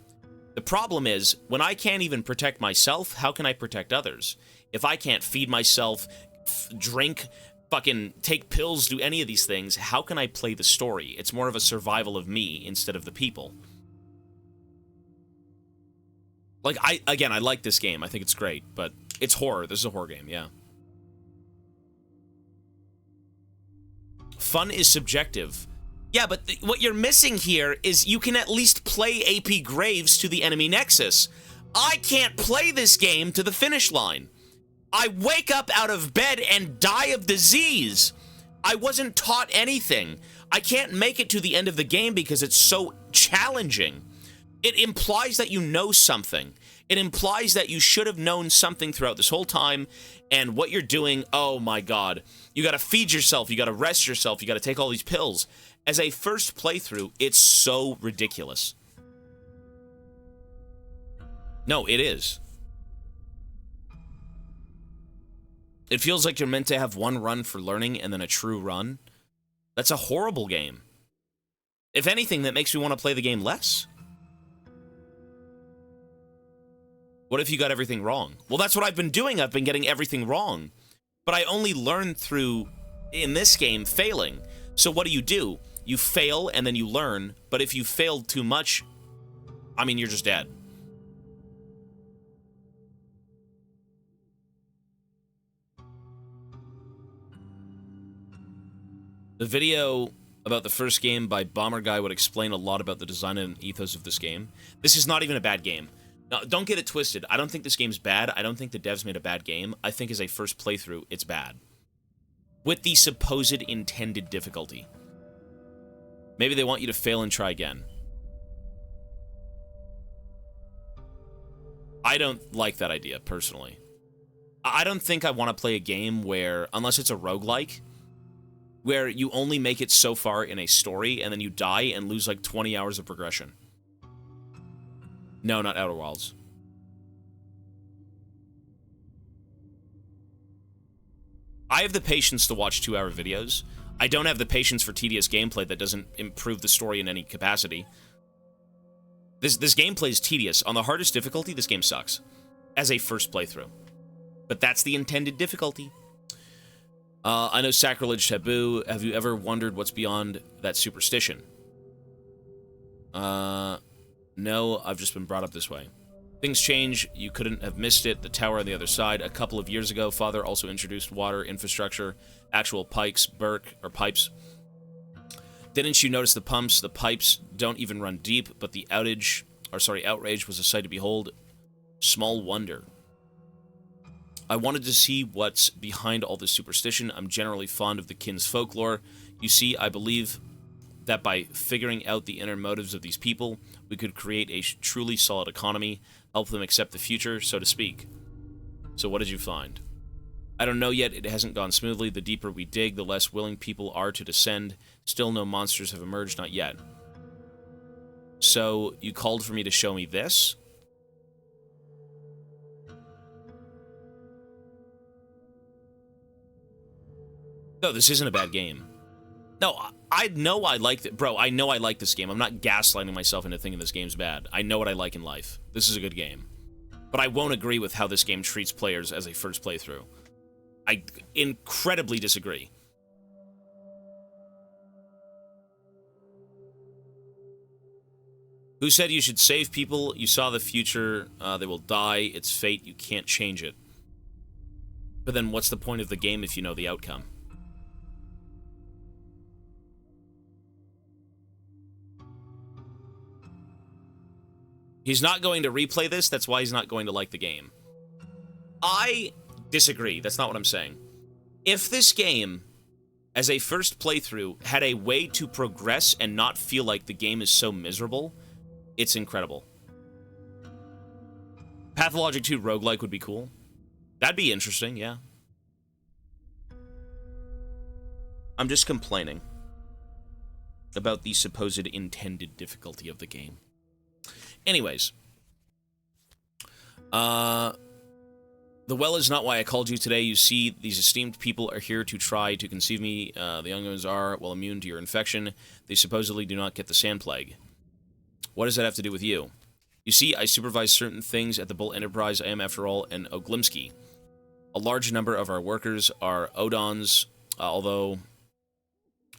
The problem is, when I can't even protect myself, how can I protect others? If I can't feed myself, drink, fucking take pills, do any of these things, how can I play the story? It's more of a survival of me instead of the people. Like, I like this game. I think it's great, but it's horror. This is a horror game, yeah. Fun is subjective. Yeah, but what you're missing here is you can at least play AP Graves to the enemy nexus. I can't play this game to the finish line. I wake up out of bed and die of disease. I wasn't taught anything. I can't make it to the end of the game because it's so challenging. It implies that you know something. It implies that you should have known something throughout this whole time, and what you're doing, oh my god. You gotta feed yourself, you gotta rest yourself, you gotta take all these pills. As a first playthrough, it's so ridiculous. No, it is. It feels like you're meant to have one run for learning and then a true run. That's a horrible game. If anything, that makes me want to play the game less. What if you got everything wrong? Well, that's what I've been doing. I've been getting everything wrong. But I only learned through, in this game, failing. So what do? You fail and then you learn. But if you failed too much, I mean, you're just dead. The video about the first game by Bomber Guy would explain a lot about the design and ethos of this game. This is not even a bad game. Now, don't get it twisted. I don't think this game's bad. I don't think the devs made a bad game. I think as a first playthrough, it's bad. With the supposed intended difficulty. Maybe they want you to fail and try again. I don't like that idea, personally. I don't think I want to play a game where, unless it's a roguelike, where you only make it so far in a story, and then you die and lose like 20 hours of progression. No, not Outer Wilds. I have the patience to watch 2-hour videos. I don't have the patience for tedious gameplay that doesn't improve the story in any capacity. This gameplay is tedious. On the hardest difficulty, this game sucks. As a first playthrough. But that's the intended difficulty. I know sacrilege taboo. Have you ever wondered what's beyond that superstition? No, I've just been brought up this way. Things change. You couldn't have missed it. The tower on the other side. A couple of years ago, Father also introduced water infrastructure, actual pipes, pipes. Didn't you notice the pumps? The pipes don't even run deep, but the outrage was a sight to behold. Small wonder. I wanted to see what's behind all this superstition. I'm generally fond of the kin's folklore. You see, I believe that by figuring out the inner motives of these people, we could create a truly solid economy, help them accept the future, so to speak. So what did you find? I don't know yet. It hasn't gone smoothly. The deeper we dig, the less willing people are to descend. Still no monsters have emerged, not yet. So, you called for me to show me this? No, this isn't a bad game. No, I know I like it. Bro, I know I like this game. I'm not gaslighting myself into thinking this game's bad. I know what I like in life. This is a good game. But I won't agree with how this game treats players as a first playthrough. I incredibly disagree. Who said you should save people? You saw the future. They will die. It's fate. You can't change it. But then what's the point of the game if you know the outcome? He's not going to replay this. That's why he's not going to like the game. I disagree. That's not what I'm saying. If this game, as a first playthrough, had a way to progress and not feel like the game is so miserable, it's incredible. Pathologic 2 roguelike would be cool. That'd be interesting, yeah. I'm just complaining about the supposed intended difficulty of the game. Anyways. The well is not why I called you today. You see, these esteemed people are here to try to conceive me. The young ones are, well, immune to your infection. They supposedly do not get the sand plague. What does that have to do with you? You see, I supervise certain things at the Bull Enterprise. I am, after all, an Oglimsky. A large number of our workers are Odons, although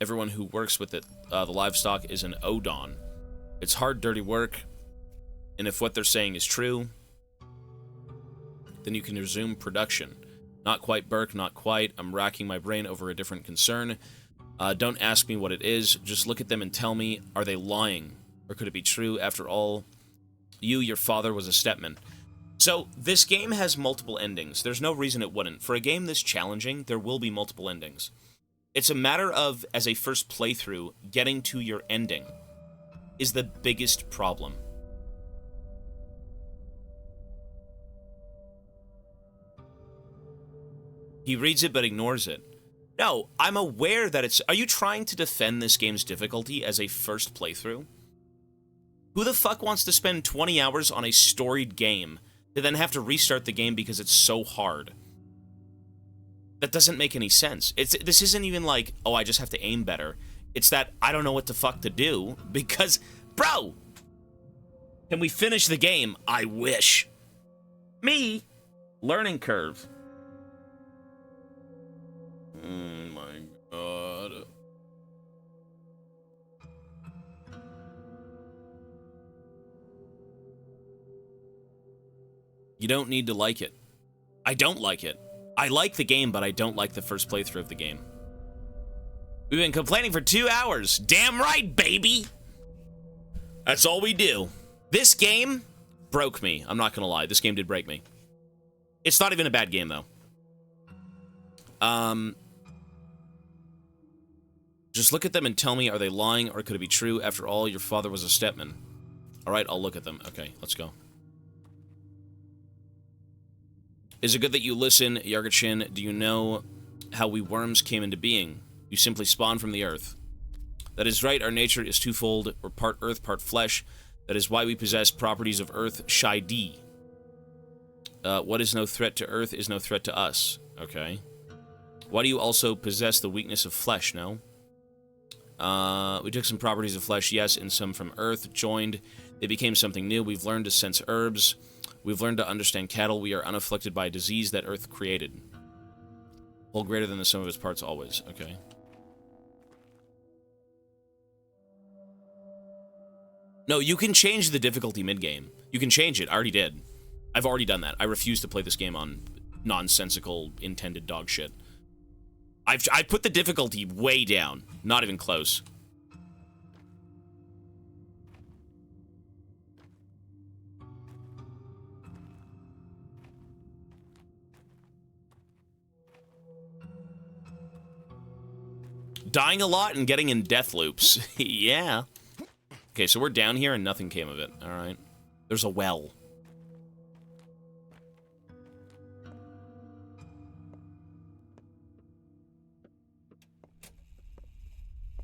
everyone who works with it, the livestock, is an Odon. It's hard, dirty work, and if what they're saying is true, then you can resume production. Not quite, Burke, not quite. I'm racking my brain over a different concern. Don't ask me what it is. Just look at them and tell me, are they lying? Or could it be true? After all, your father was a stepman. So, this game has multiple endings. There's no reason it wouldn't. For a game this challenging, there will be multiple endings. It's a matter of, as a first playthrough, getting to your ending is the biggest problem. He reads it but ignores it. No, I'm aware that it's... Are you trying to defend this game's difficulty as a first playthrough? Who the fuck wants to spend 20 hours on a storied game to then have to restart the game because it's so hard? That doesn't make any sense. This isn't even like, oh, I just have to aim better. It's that I don't know what the fuck to do because... Bro! Can we finish the game? I wish. Me? Learning curve. Oh my god. You don't need to like it. I don't like it. I like the game, but I don't like the first playthrough of the game. We've been complaining for 2 hours. Damn right, baby! That's all we do. This game broke me. I'm not gonna lie. This game did break me. It's not even a bad game, though. Just look at them and tell me, are they lying or could it be true? After all, your father was a stepman. Alright, I'll look at them. Okay, let's go. Is it good that you listen, Yargachin? Do you know how we worms came into being? You simply spawn from the earth. That is right, our nature is twofold. We're part earth, part flesh. That is why we possess properties of earth, Shai-D. What is no threat to earth is no threat to us. Okay. Why do you also possess the weakness of flesh, no? We took some properties of flesh, yes, and some from earth, joined. They became something new. We've learned to sense herbs. We've learned to understand cattle. We are unafflicted by a disease that earth created. Whole greater than the sum of its parts always. Okay. No, you can change the difficulty mid-game. You can change it. I already did. I've already done that. I refuse to play this game on nonsensical, intended dog shit. I put the difficulty way down. Not even close. Dying a lot and getting in death loops. Yeah. Okay, so we're down here and nothing came of it. Alright. There's a well.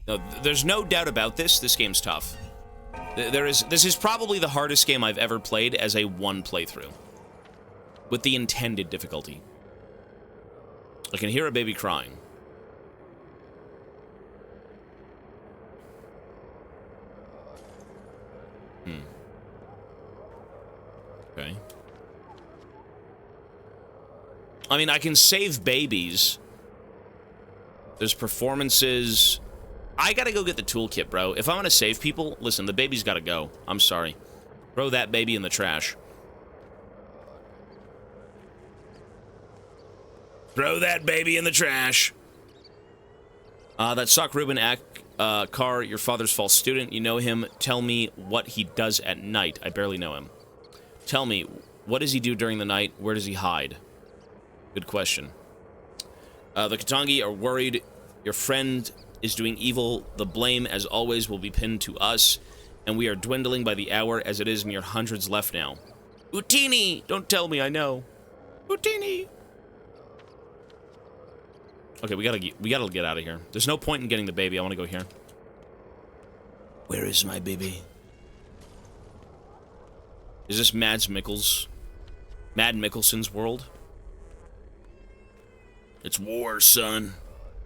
No, there's no doubt about this. This game's tough. This is probably the hardest game I've ever played as a one playthrough. With the intended difficulty. I can hear a baby crying. Okay. I mean, I can save babies. There's performances. I gotta go get the toolkit, bro. If I want to save people, listen, the baby's gotta go. I'm sorry. Throw that baby in the trash. Throw that baby in the trash. That Sock Ruben Carr, your father's false student. You know him. Tell me what he does at night. I barely know him. Tell me, what does he do during the night? Where does he hide? Good question. The Katangi are worried. Your friend is doing evil. The blame, as always, will be pinned to us. And we are dwindling by the hour as it is mere hundreds left now. Utini! Don't tell me, I know. Utini! Okay, we gotta get out of here. There's no point in getting the baby. I want to go here. Where is my baby? Is this Mad Mickelson's world? It's war, son.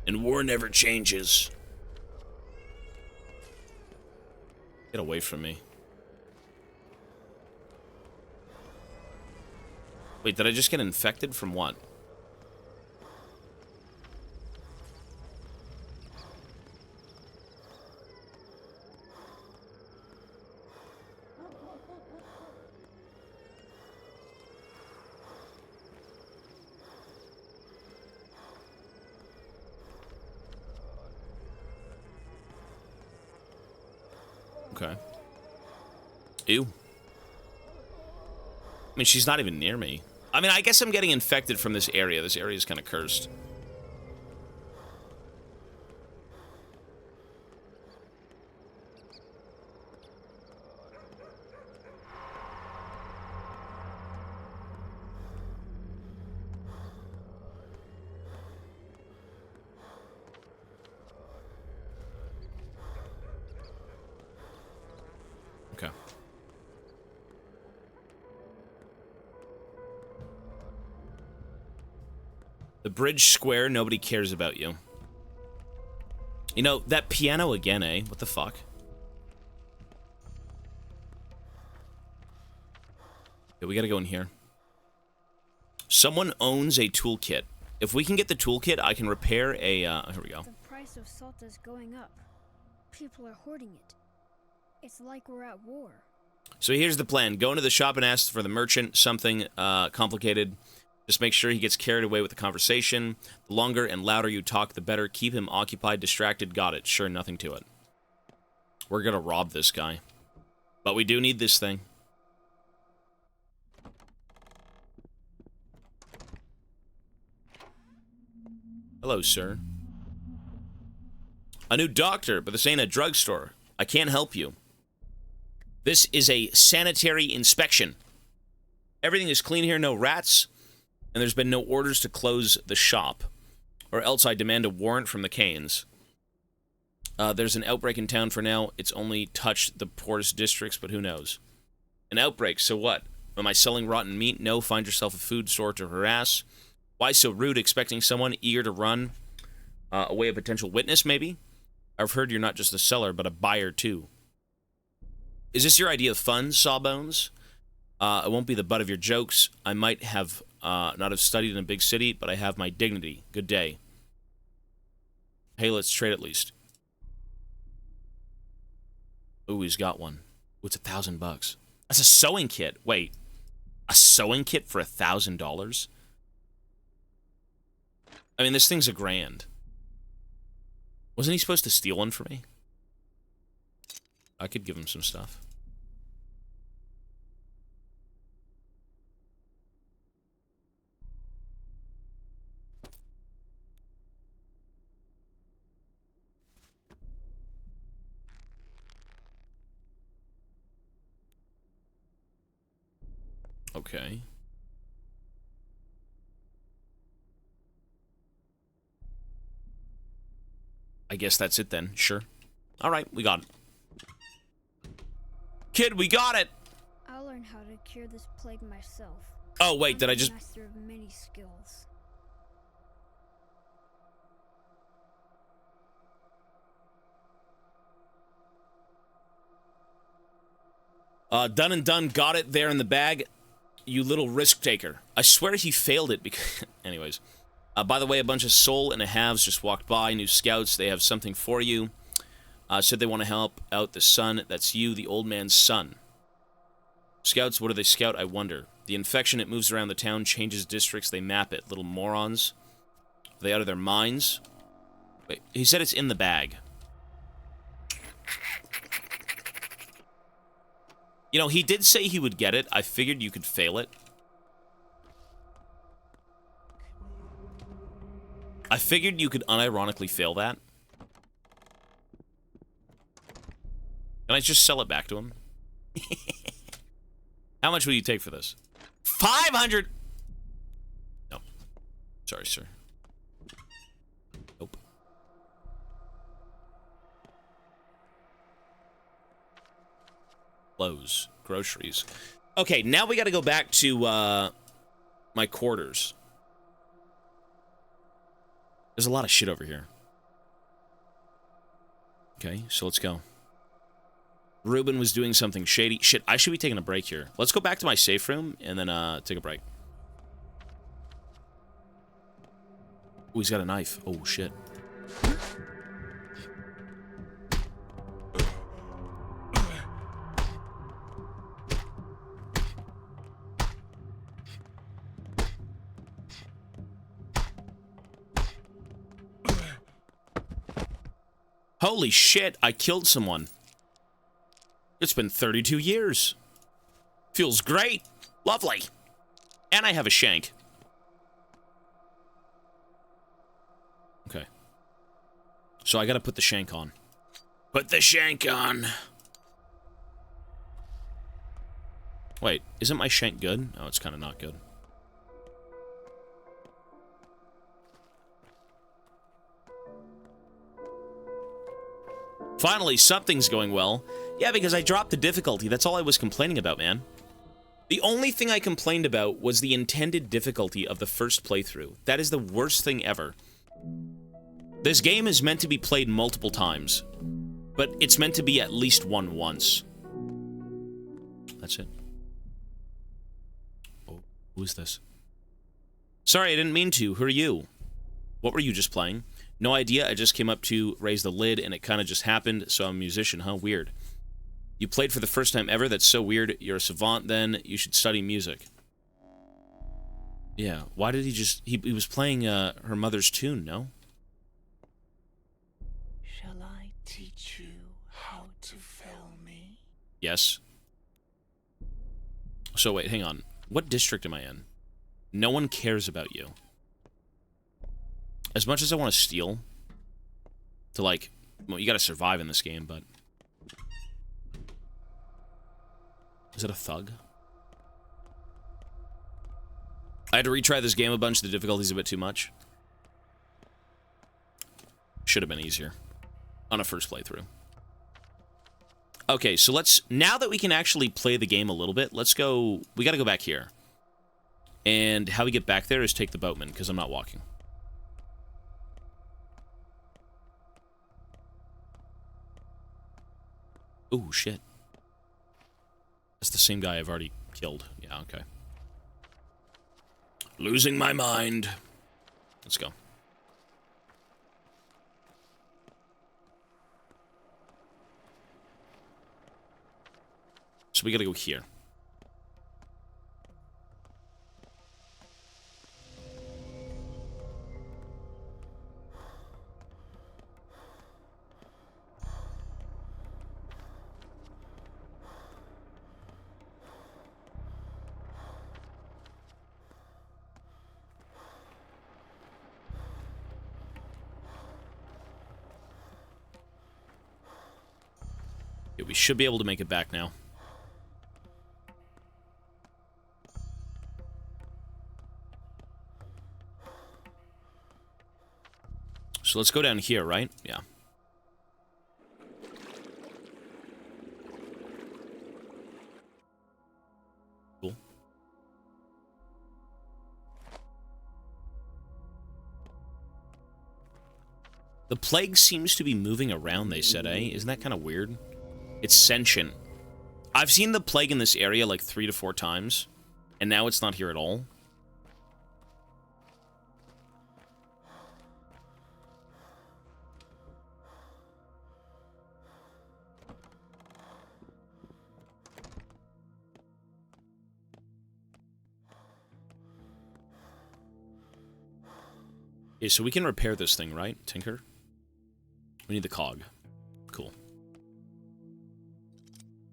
And war never changes. Get away from me. Wait, did I just get infected from what? Okay. Ew. I mean, she's not even near me. I mean, I guess I'm getting infected from this area. This area is kind of cursed. Okay. The bridge square, nobody cares about you. You know, that piano again, eh? What the fuck? Yeah, we gotta go in here. Someone owns a toolkit. If we can get the toolkit, I can repair a, here we go.
The price of salt is going up. People are hoarding it. It's like we're at war.
So here's the plan. Go into the shop and ask for the merchant something complicated. Just make sure he gets carried away with the conversation. The longer and louder you talk, the better. Keep him occupied, distracted. Got it. Sure, nothing to it. We're gonna rob this guy. But we do need this thing. Hello, sir. A new doctor, but this ain't a drugstore. I can't help you. This is a sanitary inspection. Everything is clean here, no rats, and there's been no orders to close the shop, or else I demand a warrant from the Canes. There's an outbreak in town for now. It's only touched the poorest districts, but who knows? An outbreak, so what? Am I selling rotten meat? No, find yourself a food store to harass. Why so rude, expecting someone eager to run away a potential witness, maybe? I've heard you're not just a seller, but a buyer, too. Is this your idea of fun, Sawbones? I won't be the butt of your jokes. I might have not have studied in a big city, but I have my dignity. Good day. Hey, let's trade at least. Ooh, he's got one. Ooh, it's $1,000. That's a sewing kit. Wait, a sewing kit for $1,000? I mean, this thing's $1,000. Wasn't he supposed to steal one from me? I could give him some stuff. Okay. I guess that's it then. Sure. All right, we got it. Kid, we got it!
I'll learn how to cure this plague myself.
Oh, wait, did I
I'm a
just...
master of many skills.
Done and done, got it there in the bag. You little risk taker. I swear he failed it because... Anyways. By the way, a bunch of soul and a halves just walked by. New scouts, they have something for you. Said they want to help out the son. That's you, the old man's son. Scouts, what do they scout? I wonder. The infection, it moves around the town, changes districts, they map it. Little morons. Are they out of their minds? Wait, he said it's in the bag. You know, he did say he would get it. I figured you could fail it. I figured you could unironically fail that. Can I just sell it back to him? How much will you take for this? 500! No. Sorry, sir. Nope. Clothes. Groceries. Okay, now we gotta go back to, my quarters. There's a lot of shit over here. Okay, so let's go. Ruben was doing something shady. Shit, I should be taking a break here. Let's go back to my safe room and then take a break. Oh, he's got a knife. Oh, shit. Holy shit, I killed someone. It's been 32 years. Feels great. Lovely. And I have a shank. Okay. So I gotta put the shank on. Put the shank on. Wait, isn't my shank good? Oh, it's kind of not good. Finally, something's going well. Yeah, because I dropped the difficulty. That's all I was complaining about, man. The only thing I complained about was the intended difficulty of the first playthrough. That is the worst thing ever. This game is meant to be played multiple times, but it's meant to be at least one once. That's it. Oh, who is this? Sorry, I didn't mean to. Who are you? What were you just playing? No idea, I just came up to raise the lid and it kind of just happened, so I'm a musician, huh? Weird. You played for the first time ever? That's so weird. You're a savant then. You should study music. Yeah, why did he just... He was playing her mother's tune, no?
Shall I teach you how to fell me?
Yes. So wait, hang on. What district am I in? No one cares about you. As much as I want to steal, to like, well, you gotta survive in this game, but... Is it a thug? I had to retry this game a bunch, the difficulty's a bit too much. Should have been easier. On a first playthrough. Okay, so let's... Now that we can actually play the game a little bit, let's go... We gotta go back here. And how we get back there is take the boatman, because I'm not walking. Ooh, shit. That's the same guy I've already killed. Yeah, okay. Losing my mind. Let's go. So we gotta go here. We should be able to make it back now. So let's go down here, right? Yeah. Cool. The plague seems to be moving around, they said, eh? Isn't that kind of weird? It's sentient. I've seen the plague in this area like 3 to 4 times, and now it's not here at all. Okay, so we can repair this thing, right? Tinker? We need the cog. Cool.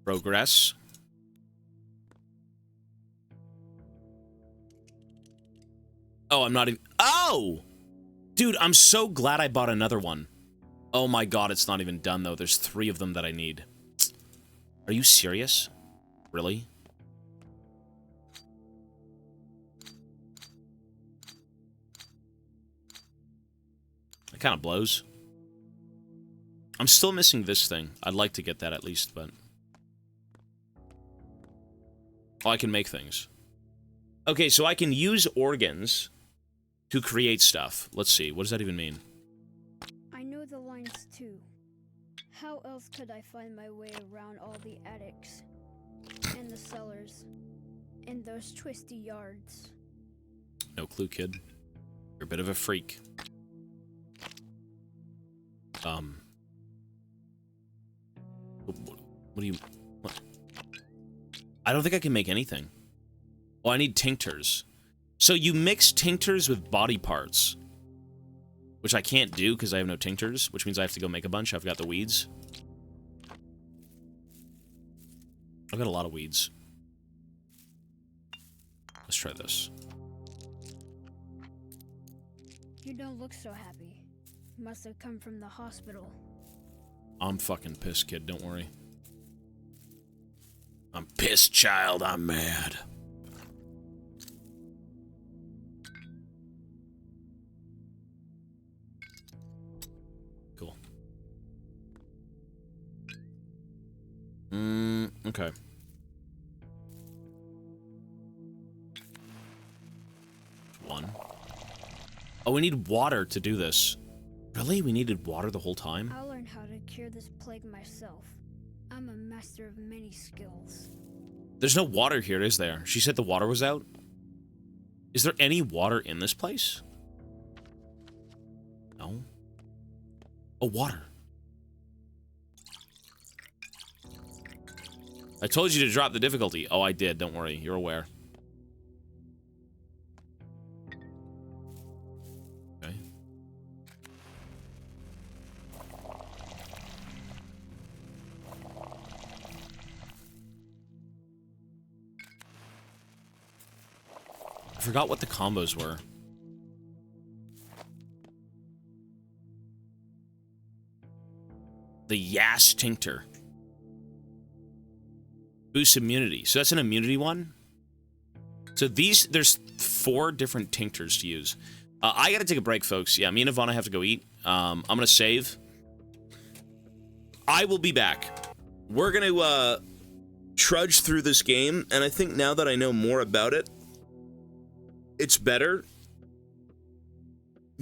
Progress. Oh, I'm not even... Oh! Dude, I'm so glad I bought another one. Oh my god, it's not even done, though. There's 3 of them that I need. Are you serious? Really? It kind of blows. I'm still missing this thing. I'd like to get that at least, but... Oh, I can make things. Okay, so I can use organs to create stuff. Let's see. What does that even mean?
I know the lines too. How else could I find my way around all the attics, and the cellars, and those twisty yards?
No clue, kid. You're a bit of a freak. What do you... What? I don't think I can make anything. Oh, I need tinctures. So you mix tinctures with body parts. Which I can't do because I have no tinctures, which means I have to go make a bunch. I've got the weeds. I've got a lot of weeds. Let's try this.
You don't look so happy. Must have come from the hospital.
I'm fucking pissed, kid. Don't worry. I'm pissed, child. I'm mad. Cool. Okay. One. Oh, we need water to do this. Really? We needed water the whole time?
I'll learn how to cure this plague myself. I'm a master of many skills.
There's no water here, is there? She said the water was out? Is there any water in this place? No. Oh, water. I told you to drop the difficulty. Oh, I did. Don't worry. You're aware. Okay. I forgot what the combos were. The Yas Tincture. Boosts immunity. So that's an immunity one? So there's 4 different tinctures to use. I gotta take a break, folks. Yeah, me and Ivana have to go eat. I'm gonna save. I will be back. We're gonna, trudge through this game, and I think now that I know more about it, it's better.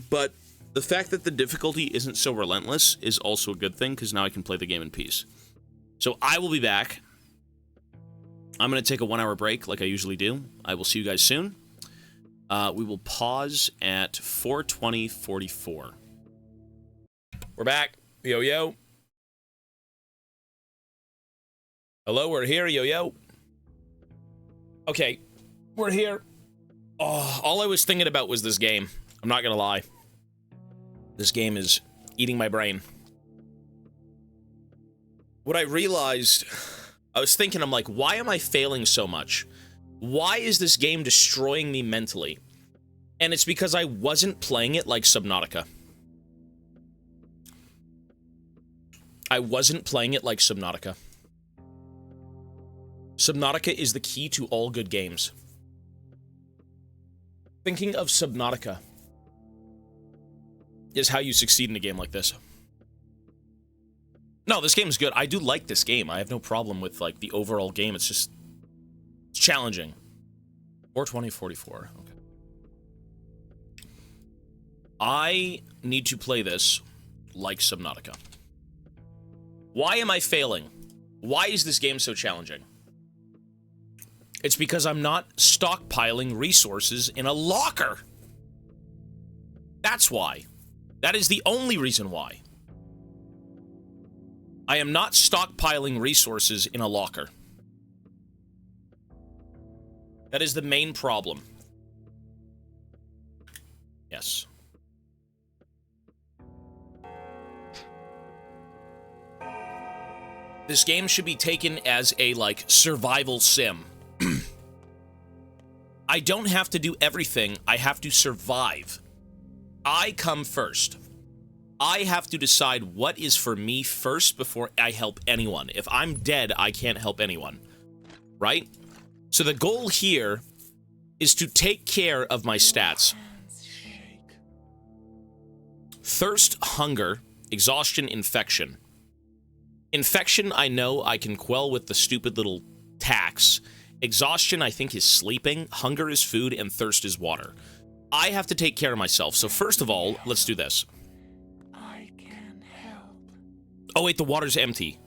But the fact that the difficulty isn't so relentless is also a good thing, because now I can play the game in peace. So I will be back. I'm going to take a 1-hour break like I usually do. I will see you guys soon. We will pause at 4:20:44. We're back. Yo, yo. Hello, we're here. Yo, yo. Okay, we're here. Oh, all I was thinking about was this game. I'm not going to lie. This game is eating my brain. What I realized... I was thinking, I'm like, why am I failing so much? Why is this game destroying me mentally? And it's because I wasn't playing it like Subnautica. I wasn't playing it like Subnautica. Subnautica is the key to all good games. Thinking of Subnautica. is how you succeed in a game like this. No, this game is good. I do like this game. I have no problem with, like, the overall game. It's just... it's challenging. 420-44. Okay. I need to play this like Subnautica. Why am I failing? Why is this game so challenging? It's because I'm not stockpiling resources in a locker. That's why. That is the only reason why. I am not stockpiling resources in a locker. That is the main problem. Yes. This game should be taken as a, like, survival sim. I don't have to do everything. I have to survive. I come first. I have to decide what is for me first before I help anyone. If I'm dead, I can't help anyone. Right? So the goal here is to take care of my stats. Thirst, hunger, exhaustion, infection. Infection, I know I can quell with the stupid little tax. Exhaustion, I think, is sleeping. Hunger is food, and thirst is water. I have to take care of myself. So first of all, let's do this.
I can help.
Oh, wait, the water's empty.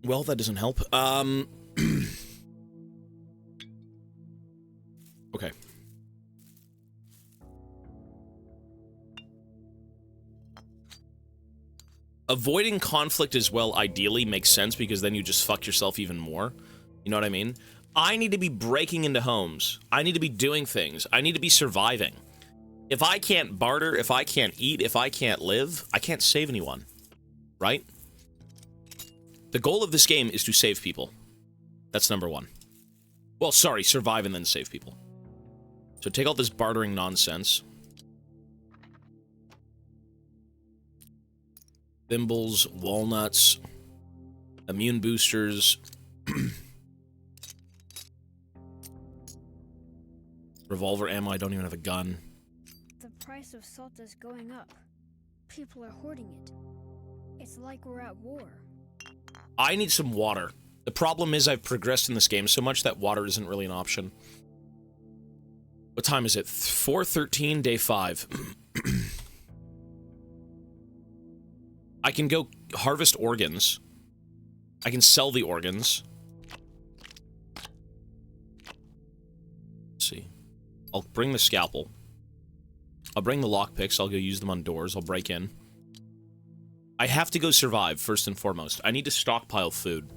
Well, that doesn't help. Okay. Avoiding conflict as well, ideally, makes sense because then you just fuck yourself even more. You know what I mean? I need to be breaking into homes. I need to be doing things. I need to be surviving. If I can't barter, if I can't eat, if I can't live, I can't save anyone. Right? The goal of this game is to save people. That's number one. Well, sorry, survive and then save people. So take all this bartering nonsense. Thimbles, walnuts, immune boosters. Revolver ammo, I don't even have a gun.
The price of salt is going up. People are hoarding it. It's like we're at war.
I need some water. The problem is I've progressed in this game so much that water isn't really an option. What time is it? 4:13, day 5. I can go harvest organs. I can sell the organs. Let's see. I'll bring the scalpel. I'll bring the lockpicks. I'll go use them on doors. I'll break in. I have to go survive, first and foremost. I need to stockpile food.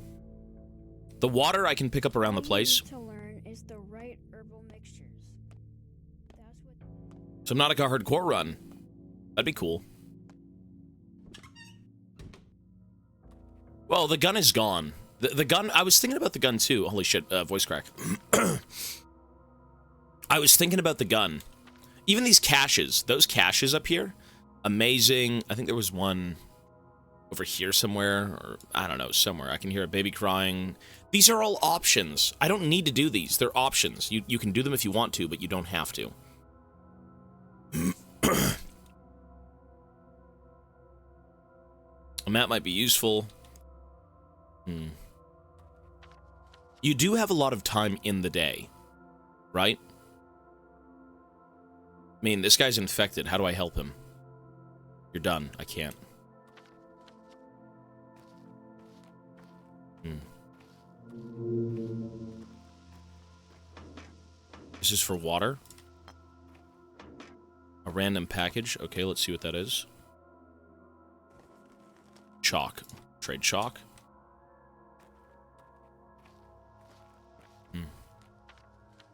The water I can pick up around the place.
To learn is the right herbal mixtures. That's what...
Subnautica hardcore run. That'd be cool. Well, the gun is gone. The gun, I was thinking about the gun too. Holy shit, voice crack. I was thinking about the gun. Even these caches, those caches up here, amazing. I think there was one over here somewhere, or I don't know, somewhere. I can hear a baby crying. These are all options. I don't need to do these. They're options. You can do them if you want to, but you don't have to. A map might be useful. You do have a lot of time in the day, right? I mean, this guy's infected. How do I help him? You're done. I can't. This is for water. A random package. Okay, let's see what that is. Chalk. Trade chalk.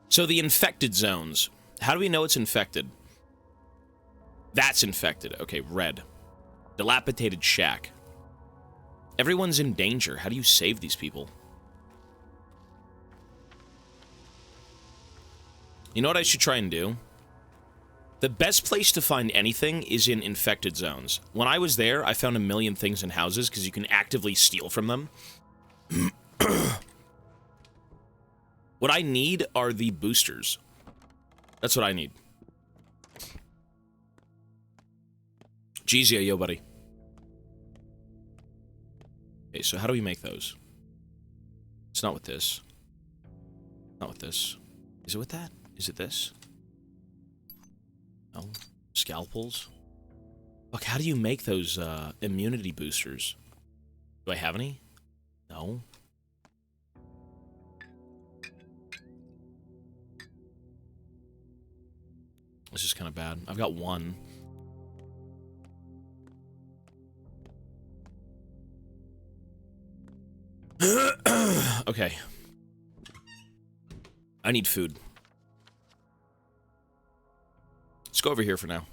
So the infected zones. How do we know it's infected? That's infected. Okay, red. Dilapidated shack. Everyone's in danger. How do you save these people? You know what I should try and do? The best place to find anything is in infected zones. When I was there, I found a million things in houses because you can actively steal from them. What I need are the boosters. That's what I need. Jeez, yo, buddy. Okay, so how do we make those? It's not with this. Not with this. Is it with that? Is it this? No. Scalpels? Fuck, how do you make those immunity boosters? Do I have any? No. This is kind of bad. I've got one. Okay. I need food. Let's go over here for now.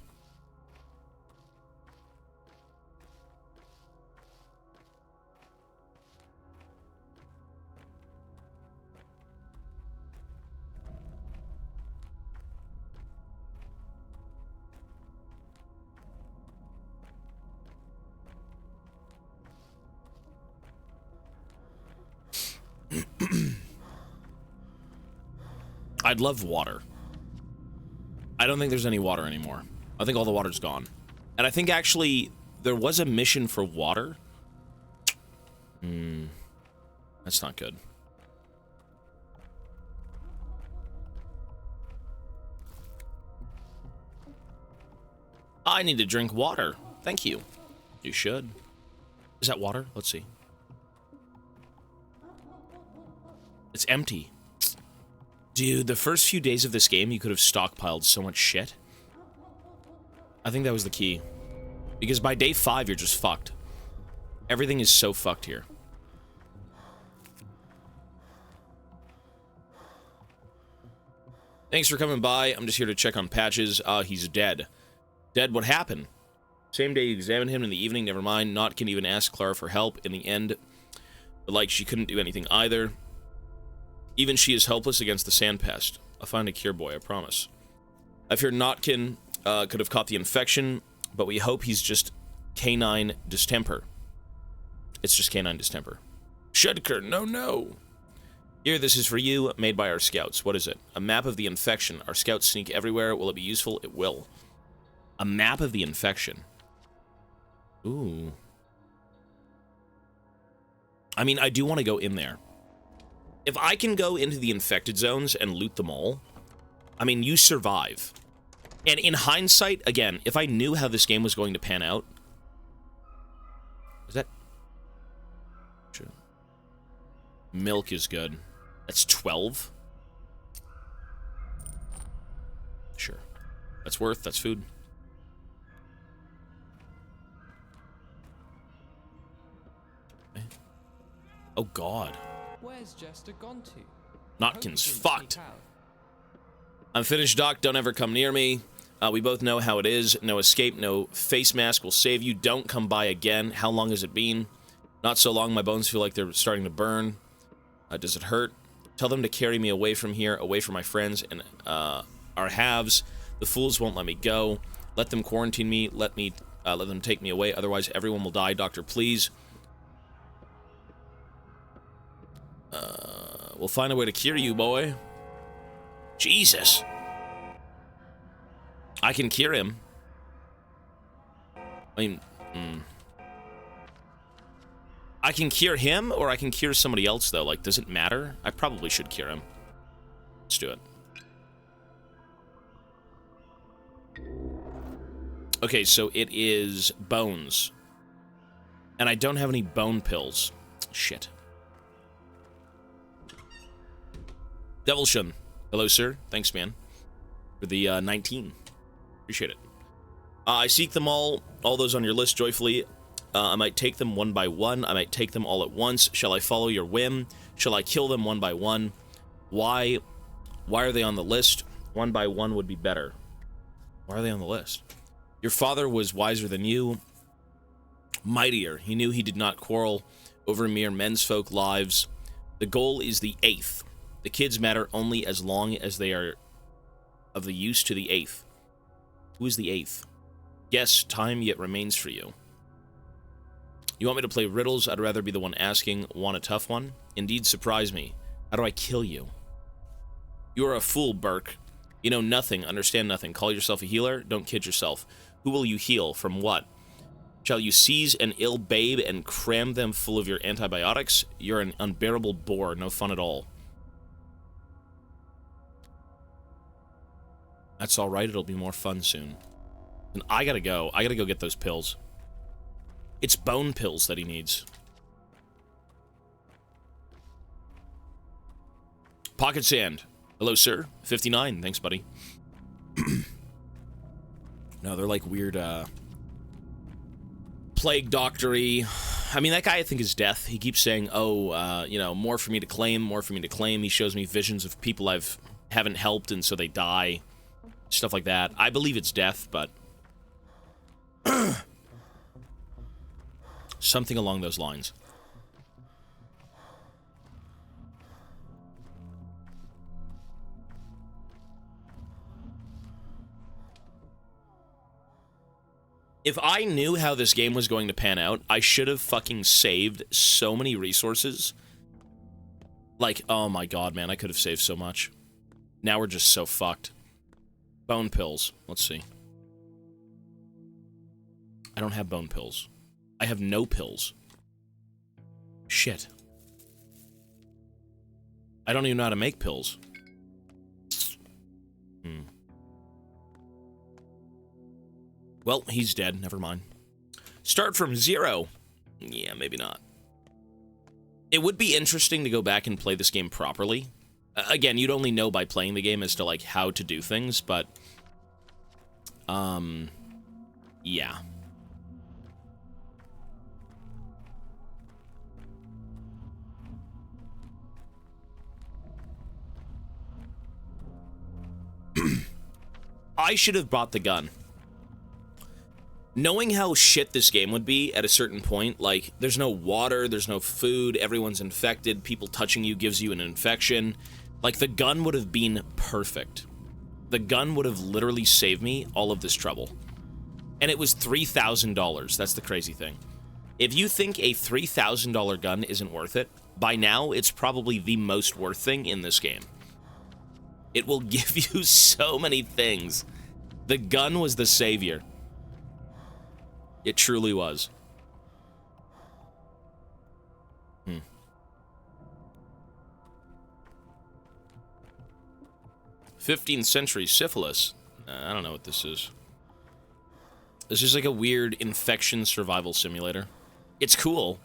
I'd love water. I don't think there's any water anymore. I think all the water's gone. And I think actually there was a mission for water. That's not good. I need to drink water. Thank you. You should. Is that water? Let's see. It's empty. Dude, the first few days of this game, you could have stockpiled so much shit. I think that was the key. Because by day 5, you're just fucked. Everything is so fucked here. Thanks for coming by. I'm just here to check on Patches. He's dead. Dead? What happened? Same day you examined him in the evening. Never mind. Notkin even asked Clara for help in the end. But, like, she couldn't do anything either. Even she is helpless against the sand pest. I'll find a cure, boy, I promise. I fear Notkin could have caught the infection, but we hope he's just canine distemper. It's just canine distemper. Shudker, no. Here, this is for you, made by our scouts. What is it? A map of the infection. Our scouts sneak everywhere. Will it be useful? It will. A map of the infection. Ooh. I mean, I do want to go in there. If I can go into the infected zones and loot them all, I mean, you survive. And in hindsight, again, if I knew how this game was going to pan out... Is that... Sure. Milk is good. That's 12? Sure. That's worth, that's food. Okay. Oh, God.
Where's Jester gone to?
Notkin's fucked. I'm finished, Doc. Don't ever come near me. We both know how it is. No escape, no face mask will save you. Don't come by again. How long has it been? Not so long. My bones feel like they're starting to burn. Does it hurt? Tell them to carry me away from here, away from my friends and our halves. The fools won't let me go. Let them quarantine me. Let them take me away. Otherwise, everyone will die. Doctor, please. We'll find a way to cure you, boy. Jesus. I can cure him. I mean, I can cure him, or I can cure somebody else, though. Like, does it matter? I probably should cure him. Let's do it. Okay, so it is bones. And I don't have any bone pills. Shit. Devilshun. Hello, sir. Thanks, man. For the 19. Appreciate it. I seek them all those on your list joyfully. I might take them one by one. I might take them all at once. Shall I follow your whim? Shall I kill them one by one? Why are they on the list? One by one would be better. Why are they on the list? Your father was wiser than you. Mightier. He knew he did not quarrel over mere mensfolk lives. The goal is the 8th. The kids matter only as long as they are of the use to the 8th. Who is the 8th? Yes, time yet remains for you. You want me to play riddles? I'd rather be the one asking. Want a tough one? Indeed, surprise me. How do I kill you? You are a fool, Burke. You know nothing, understand nothing. Call yourself a healer? Don't kid yourself. Who will you heal? From what? Shall you seize an ill babe and cram them full of your antibiotics? You're an unbearable bore, no fun at all. That's alright, it'll be more fun soon. And I gotta go get those pills. It's bone pills that he needs. Pocket sand. Hello, sir. 59. Thanks, buddy. No, they're like weird, plague doctory. I mean, that guy I think is death. He keeps saying, oh, you know, more for me to claim, more for me to claim. He shows me visions of people haven't helped and so they die. Stuff like that. I believe it's death, but something along those lines. If I knew how this game was going to pan out, I should have fucking saved so many resources. Like, oh my god, man, I could have saved so much. Now we're just so fucked. Bone pills. Let's see. I don't have bone pills. I have no pills. Shit. I don't even know how to make pills. Well, he's dead. Never mind. Start from 0. Yeah, maybe not. It would be interesting to go back and play this game properly. Again, you'd only know by playing the game as to, like, how to do things, but... yeah. I should have bought the gun. Knowing how shit this game would be at a certain point, like, there's no water, there's no food, everyone's infected, people touching you gives you an infection, like, the gun would have been perfect. The gun would have literally saved me all of this trouble. And it was $3,000, that's the crazy thing. If you think a $3,000 gun isn't worth it, by now, it's probably the most worth thing in this game. It will give you so many things. The gun was the savior. It truly was. 15th century syphilis. I don't know what this is. This is like a weird infection survival simulator. It's cool.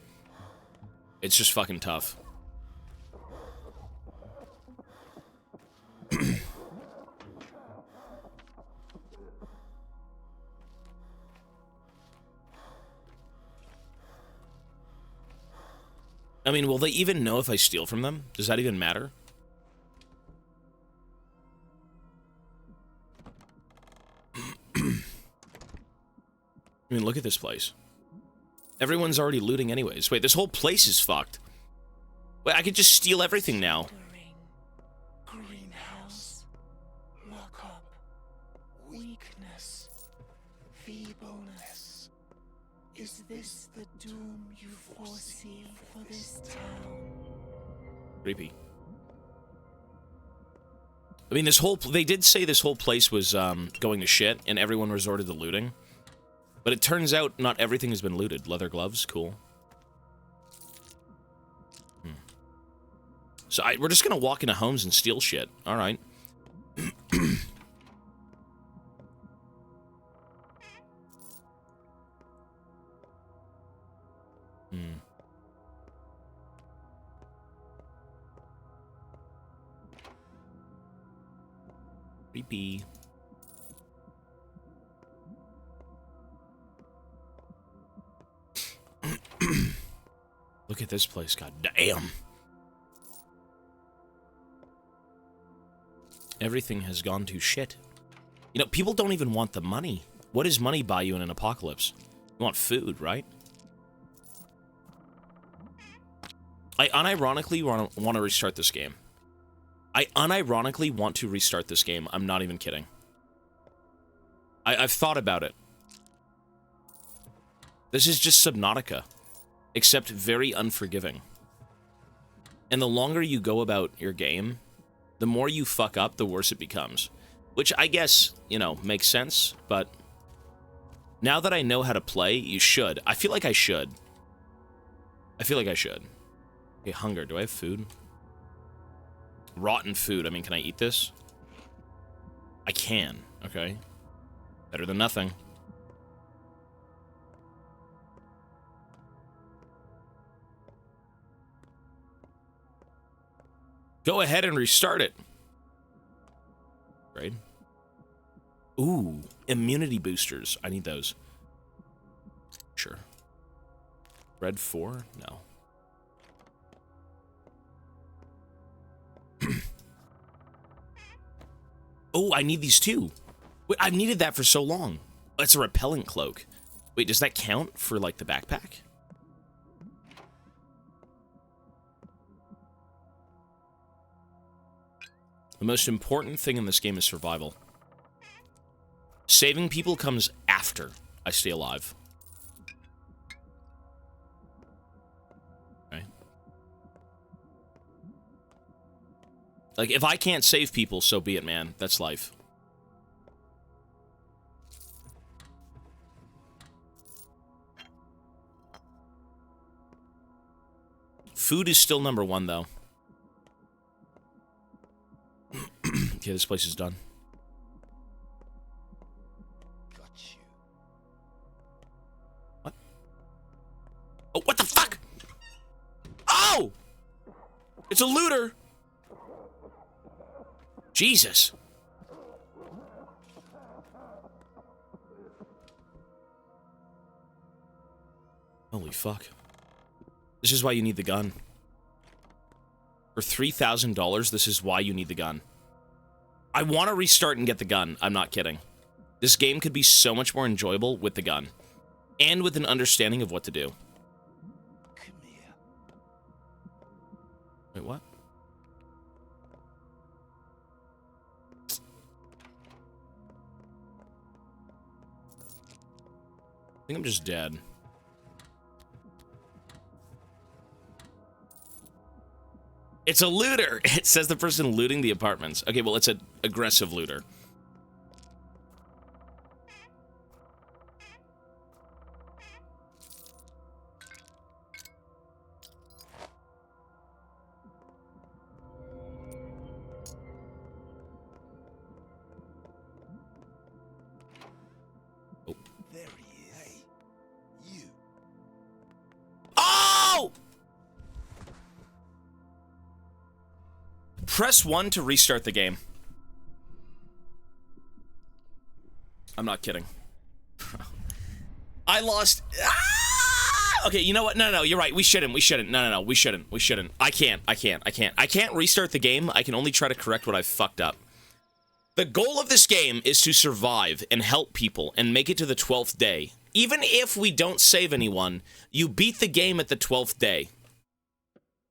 It's just fucking tough. I mean, will they even know if I steal from them? Does that even matter? I mean, look at this place. Everyone's already looting anyways. Wait, this whole place is fucked. Wait, I could just steal everything now.
Greenhouse. Lock up. Weakness. Feebleness. Is this the doom you foresee for this town?
Creepy. I mean, this whole... They did say this whole place was going to shit, and everyone resorted to looting. But it turns out not everything has been looted. Leather gloves, cool. So we're just gonna walk into homes and steal shit. Alright. Creepy. Look at this place, god damn. Everything has gone to shit. You know, people don't even want the money. What does money buy you in an apocalypse? You want food, right? I unironically want to restart this game. I unironically want to restart this game. I'm not even kidding. I've thought about it. This is just Subnautica, except very unforgiving. And the longer you go about your game, the more you fuck up, the worse it becomes. Which I guess, you know, makes sense, but now that I know how to play, you should. I feel like I should. I feel like I should. Okay, hunger. Do I have food? Rotten food. I mean, can I eat this? I can. Okay. Better than nothing. Go ahead and restart it. Great. Ooh, immunity boosters. I need those. Sure. Red 4? No. Oh, I need these too. Wait, I've needed that for so long. That's a repellent cloak. Wait, does that count for, like, the backpack? The most important thing in this game is survival. Saving people comes after I stay alive. Okay. Like, if I can't save people, so be it, man. That's life. Food is still number one, though. Okay, this place is done. What? Oh, what the fuck? Oh! It's a looter! Jesus. Holy fuck. This is why you need the gun. For $3,000, this is why you need the gun. I want to restart and get the gun. I'm not kidding. This game could be so much more enjoyable with the gun. And with an understanding of what to do.
Come here.
Wait, what? I think I'm just dead. It's a looter! It says the person looting the apartments. Okay, well, it's an aggressive looter. Oh.
There he is. Hey, you.
Oh! Press 1 to restart the game. I'm not kidding. I lost. Ah! Okay, you know what? No, you're right. We shouldn't. No, we shouldn't. I can't restart the game. I can only try to correct what I've fucked up. The goal of this game is to survive and help people and make it to the 12th day. Even if we don't save anyone, you beat the game at the 12th day.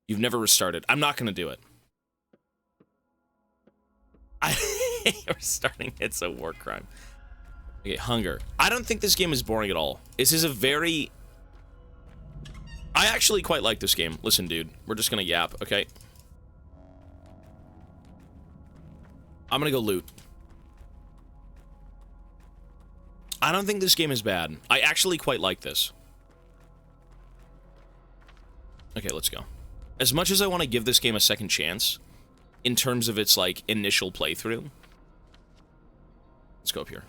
You've never restarted. I'm not going to do it. Restarting, it's a war crime. Okay, hunger. I don't think this game is boring at all. This is a very... I actually quite like this game. Listen, dude, we're just gonna yap, okay? I'm gonna go loot. I don't think this game is bad. I actually quite like this. Okay, let's go. As much as I want to give this game a second chance, in terms of its, like, initial playthrough, let's go up here.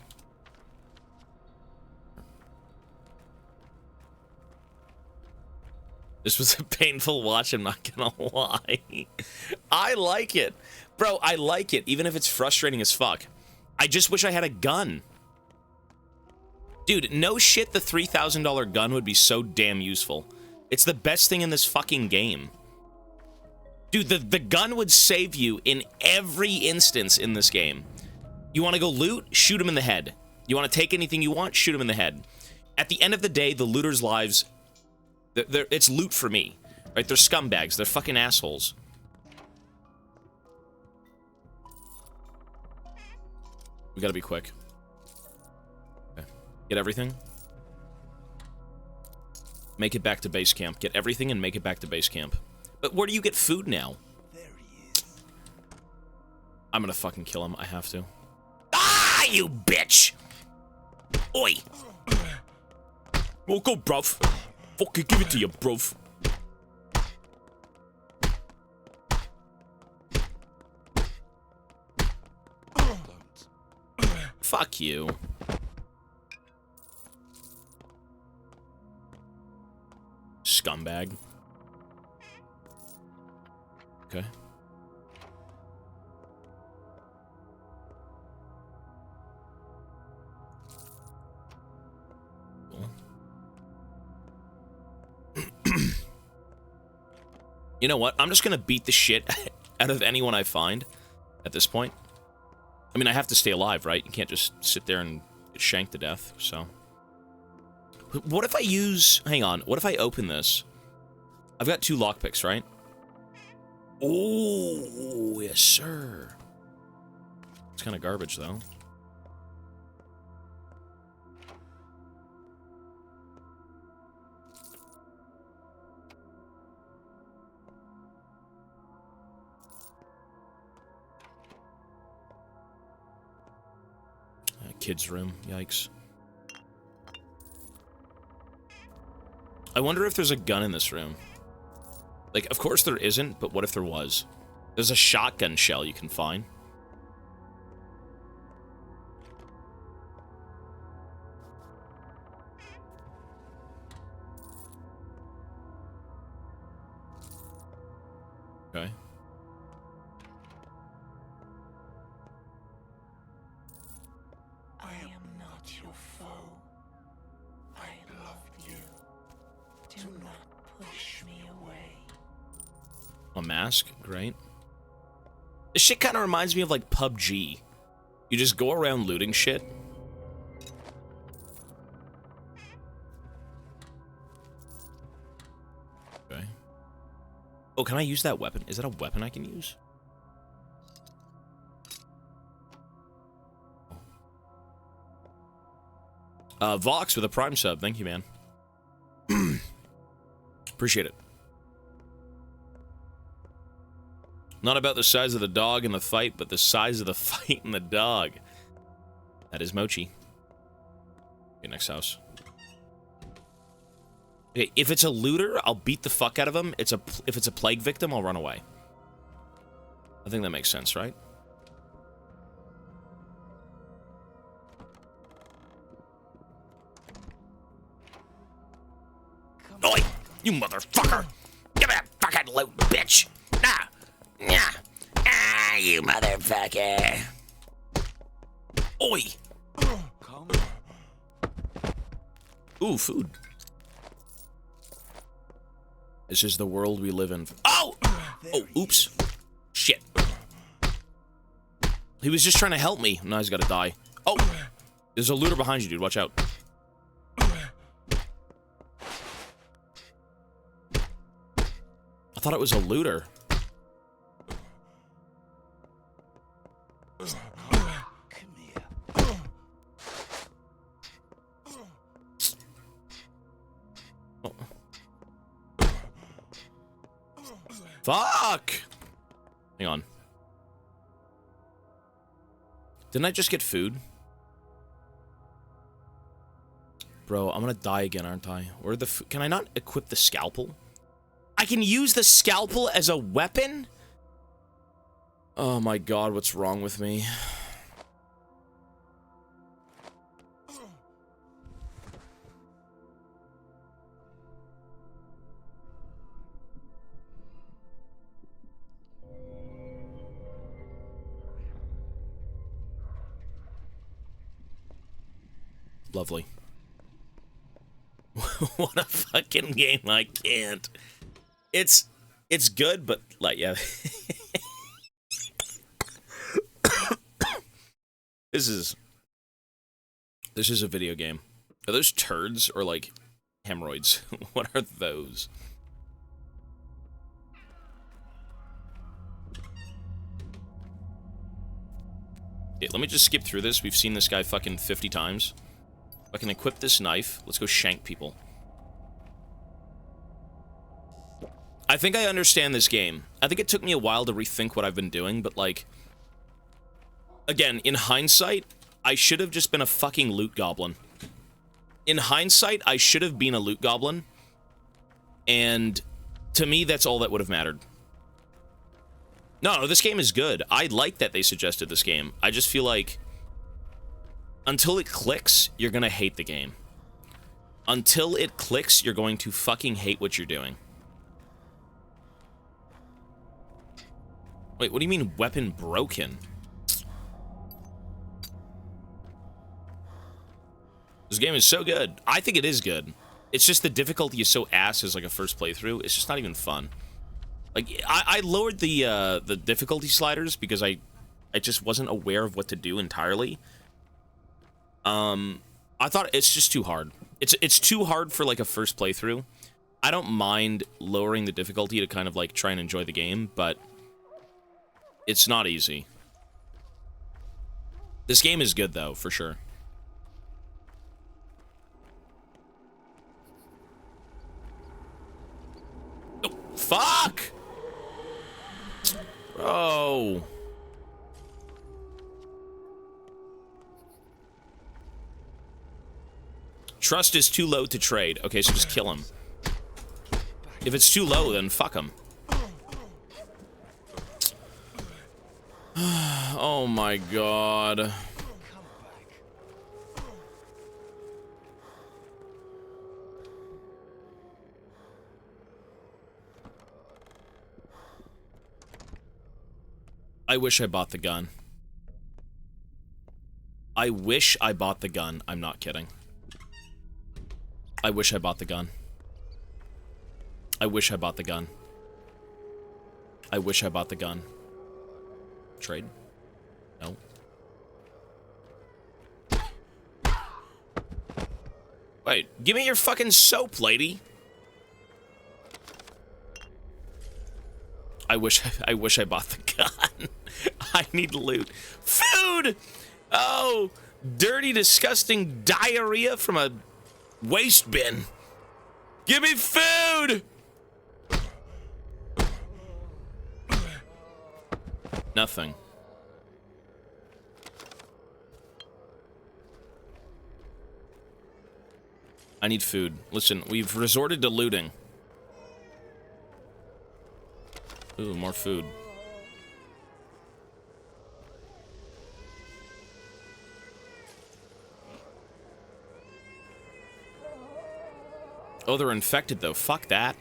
This was a painful watch, I'm not gonna lie. I like it. Bro, I like it, even if it's frustrating as fuck. I just wish I had a gun. Dude, no shit, the $3,000 gun would be so damn useful. It's the best thing in this fucking game. Dude, the gun would save you in every instance in this game. You want to go loot? Shoot him in the head. You want to take anything you want? Shoot him in the head. At the end of the day, the looters' lives... it's loot for me. Right? They're scumbags. They're fucking assholes. We gotta be quick. Get everything. Make it back to base camp. Get everything and make it back to base camp. But where do you get food now?
There he is.
I'm gonna fucking kill him. I have to. Ah, you bitch! Oi! Well, go, bruv. Fucking give it to you, bruv. Fuck you. Scumbag. Okay. Cool. You know what? I'm just gonna beat the shit out of anyone I find at this point. I mean, I have to stay alive, right? You can't just sit there and get shanked to death, so. What if I use... Hang on. What if I open this? I've got 2 lockpicks, right? Oh, yes, sir. It's kind of garbage, though. Kids' room. Yikes. I wonder if there's a gun in this room. Like, of course there isn't, but what if there was? There's a shotgun shell you can find. Okay.
I am not your foe. I love you. Do not push me away.
A mask? Great. This shit kind of reminds me of, like, PUBG. You just go around looting shit. Okay. Oh, can I use that weapon? Is that a weapon I can use? Vox with a Prime sub. Thank you, man. Appreciate it. Not about the size of the dog in the fight, but the size of the fight in the dog. That is Mochi. Okay, next house. Okay, if it's a looter, I'll beat the fuck out of him. If it's a plague victim, I'll run away. I think that makes sense, right? Oi! You motherfucker! Give me that fucking loot, bitch! Nah! Nah! Ah, you motherfucker! Oi! Ooh, food. This is the world we live in. Oh! Oh, oops. Shit. He was just trying to help me. Now he's gotta die. Oh! There's a looter behind you, dude. Watch out. I thought it was a looter. Oh. Fuck! Hang on. Didn't I just get food? Bro, I'm gonna die again, aren't I? Where the can I not equip the scalpel? I can use the scalpel as a weapon? Oh my god, what's wrong with me? Lovely. What a fucking game, I can't. It's good, but like, yeah. This is a video game. Are those turds or like hemorrhoids? What are those? Okay, let me just skip through this. We've seen this guy fucking 50 times. I can equip this knife. Let's go shank people. I think I understand this game. I think it took me a while to rethink what I've been doing, but, like... Again, in hindsight, I should have just been a fucking loot goblin. In hindsight, I should have been a loot goblin. And to me, that's all that would have mattered. No, this game is good. I like that they suggested this game. I just feel like... Until it clicks, you're gonna hate the game. Until it clicks, you're going to fucking hate what you're doing. Wait, what do you mean weapon broken? This game is so good. I think it is good. It's just the difficulty is so ass as like a first playthrough. It's just not even fun. Like, I lowered the difficulty sliders because I just wasn't aware of what to do entirely. I thought it's just too hard. It's too hard for like a first playthrough. I don't mind lowering the difficulty to kind of like try and enjoy the game, but it's not easy. This game is good though, for sure. Oh, fuck! Bro. Trust is too low to trade. Okay, so just kill him. If it's too low, then fuck him. Oh my god. I wish I bought the gun. I wish I bought the gun. I'm not kidding. I wish I bought the gun. I wish I bought the gun. I wish I bought the gun. Trade? No. Wait, give me your fucking soap, lady. I wish I bought the gun. I need loot. Food! Oh, dirty, disgusting diarrhea from a waste bin. Give me food! Nothing. I need food. Listen, we've resorted to looting. Ooh, more food. Oh, they're infected, though. Fuck that.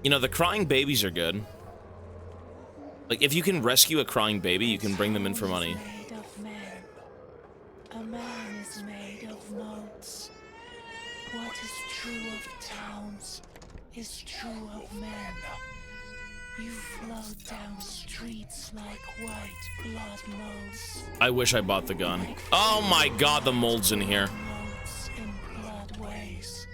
You know, the crying babies are good. Like, if you can rescue a crying baby, you can bring them in for money.
Made of men. A man is made of modes. What is true of towns is true of men. You float down streets like white blood molds.
I wish I bought the gun. Oh my god, the mold's in here.
Molds in blood ways.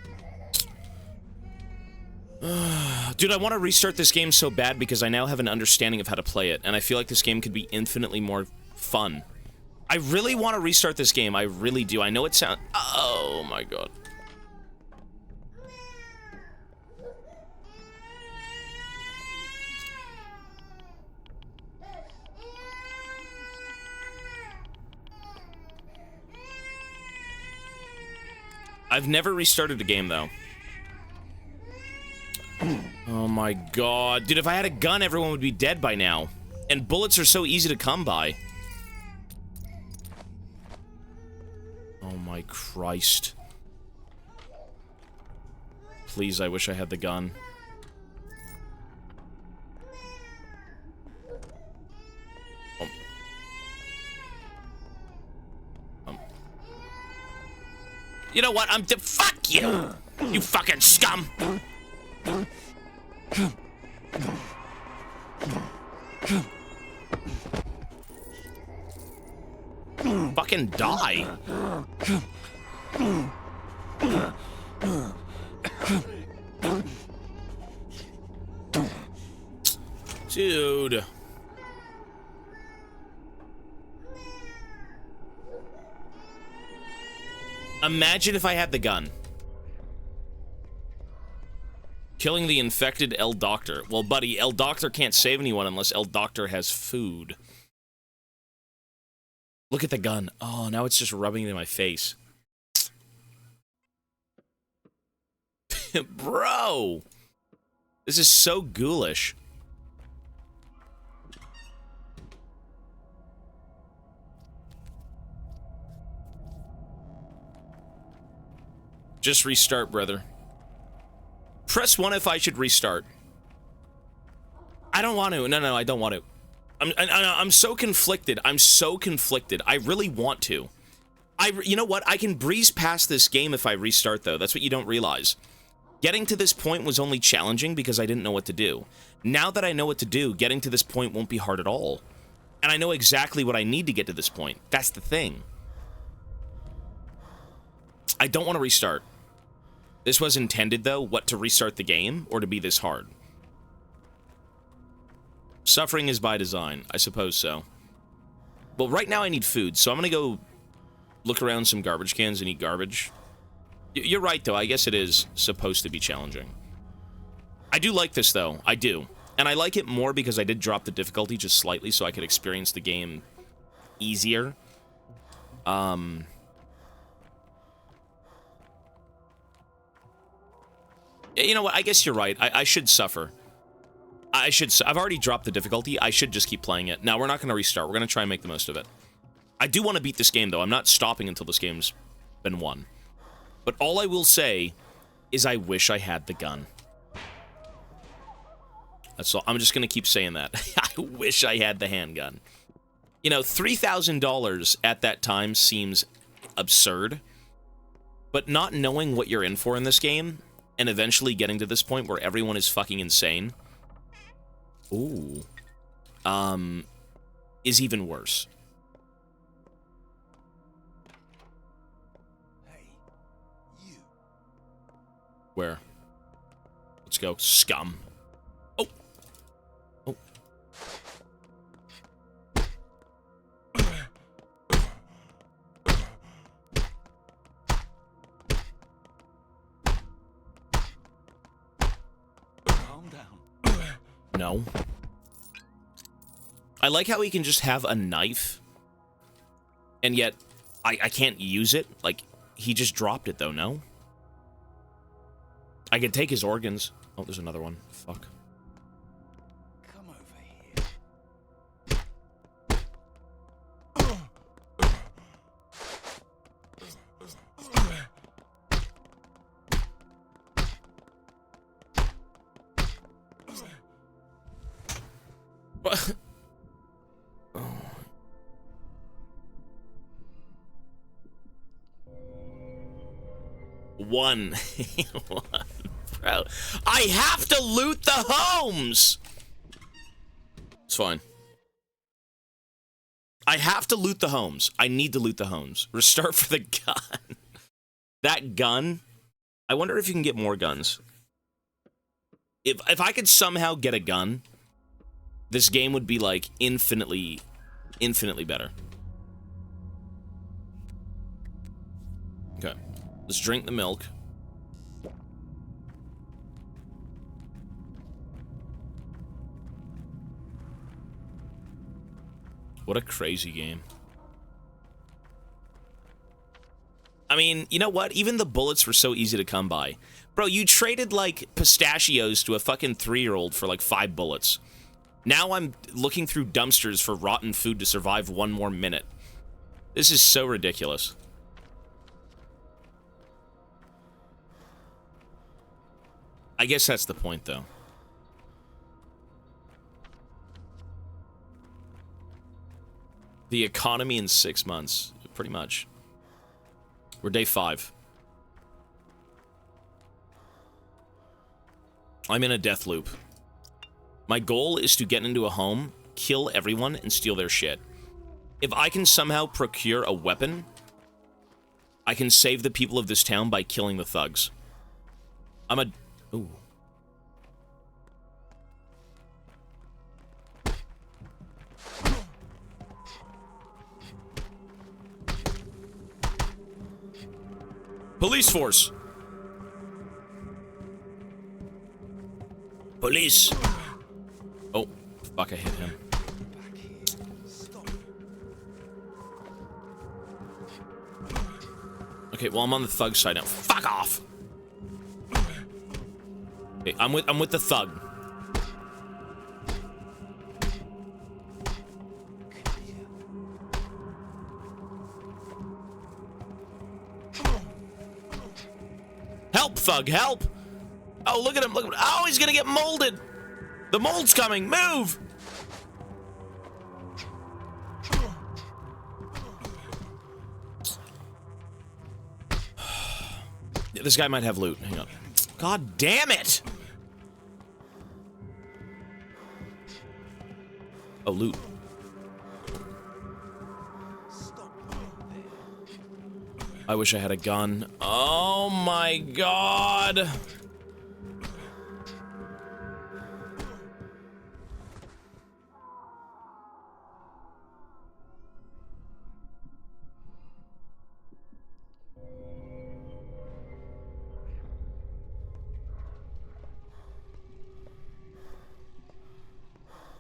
Dude, I want to restart this game so bad because I now have an understanding of how to play it, and I feel like this game could be infinitely more fun. I really want to restart this game. I really do. I know it sounds... Oh my god. I've never restarted a game, though. Oh my god. Dude, if I had a gun, everyone would be dead by now. And bullets are so easy to come by. Oh my Christ. Please, I wish I had the gun. You know what? Fuck you! You fucking scum! Fucking die! Dude. Imagine if I had the gun. Killing the infected El Doctor. Well, buddy, El Doctor can't save anyone unless El Doctor has food. Look at the gun. Oh, now it's just rubbing it in my face. Bro! This is so ghoulish. Just restart, brother. Press 1 if I should restart. I don't want to. No, I don't want to. I'm so conflicted. I'm so conflicted. I really want to. You know what? I can breeze past this game if I restart, though. That's what you don't realize. Getting to this point was only challenging because I didn't know what to do. Now that I know what to do, getting to this point won't be hard at all. And I know exactly what I need to get to this point. That's the thing. I don't want to restart. This was intended, though, what, to restart the game, or to be this hard? Suffering is by design. I suppose so. Well, right now I need food, so I'm gonna go look around some garbage cans and eat garbage. You're right, though. I guess it is supposed to be challenging. I do like this, though. I do. And I like it more because I did drop the difficulty just slightly so I could experience the game easier. You know what? I guess you're right. I should suffer. I've already dropped the difficulty. I should just keep playing it. Now, we're not going to restart. We're going to try and make the most of it. I do want to beat this game, though. I'm not stopping until this game's been won. But all I will say is I wish I had the gun. That's all. I'm just going to keep saying that. I wish I had the handgun. You know, $3,000 at that time seems absurd. But not knowing what you're in for in this game, and eventually getting to this point where everyone is fucking insane, ooh, is even worse. Where? Let's go, scum. Oh! Oh.
Calm down.
No. I like how he can just have a knife, and yet I can't use it. Like, he just dropped it, though, no? I can take his organs. Oh, there's another one. Fuck.
Come over
What? One. One. Bro. I have to loot the homes! It's fine. I have to loot the homes. I need to loot the homes. Restart for the gun. That gun? I wonder if you can get more guns. If I could somehow get a gun, this game would be, like, infinitely better. Okay. Let's drink the milk. What a crazy game. I mean, you know what? Even the bullets were so easy to come by. Bro, you traded, like, pistachios to a fucking 3-year-old for, like, 5 bullets. Now I'm looking through dumpsters for rotten food to survive 1 more minute. This is so ridiculous. I guess that's the point, though. The economy in 6 months. Pretty much. We're day 5. I'm in a death loop. My goal is to get into a home, kill everyone, and steal their shit. If I can somehow procure a weapon, I can save the people of this town by killing the thugs. Ooh. Police force. Police. Oh, fuck, I hit him. Okay, well, I'm on the thug side now. Fuck off! Okay, I'm with the thug. Help, thug, help! Oh, look at him, look at him. Oh, he's gonna get molded! The mold's coming, move! This guy might have loot. Hang on. God damn it! Oh, loot. I wish I had a gun. Oh my god!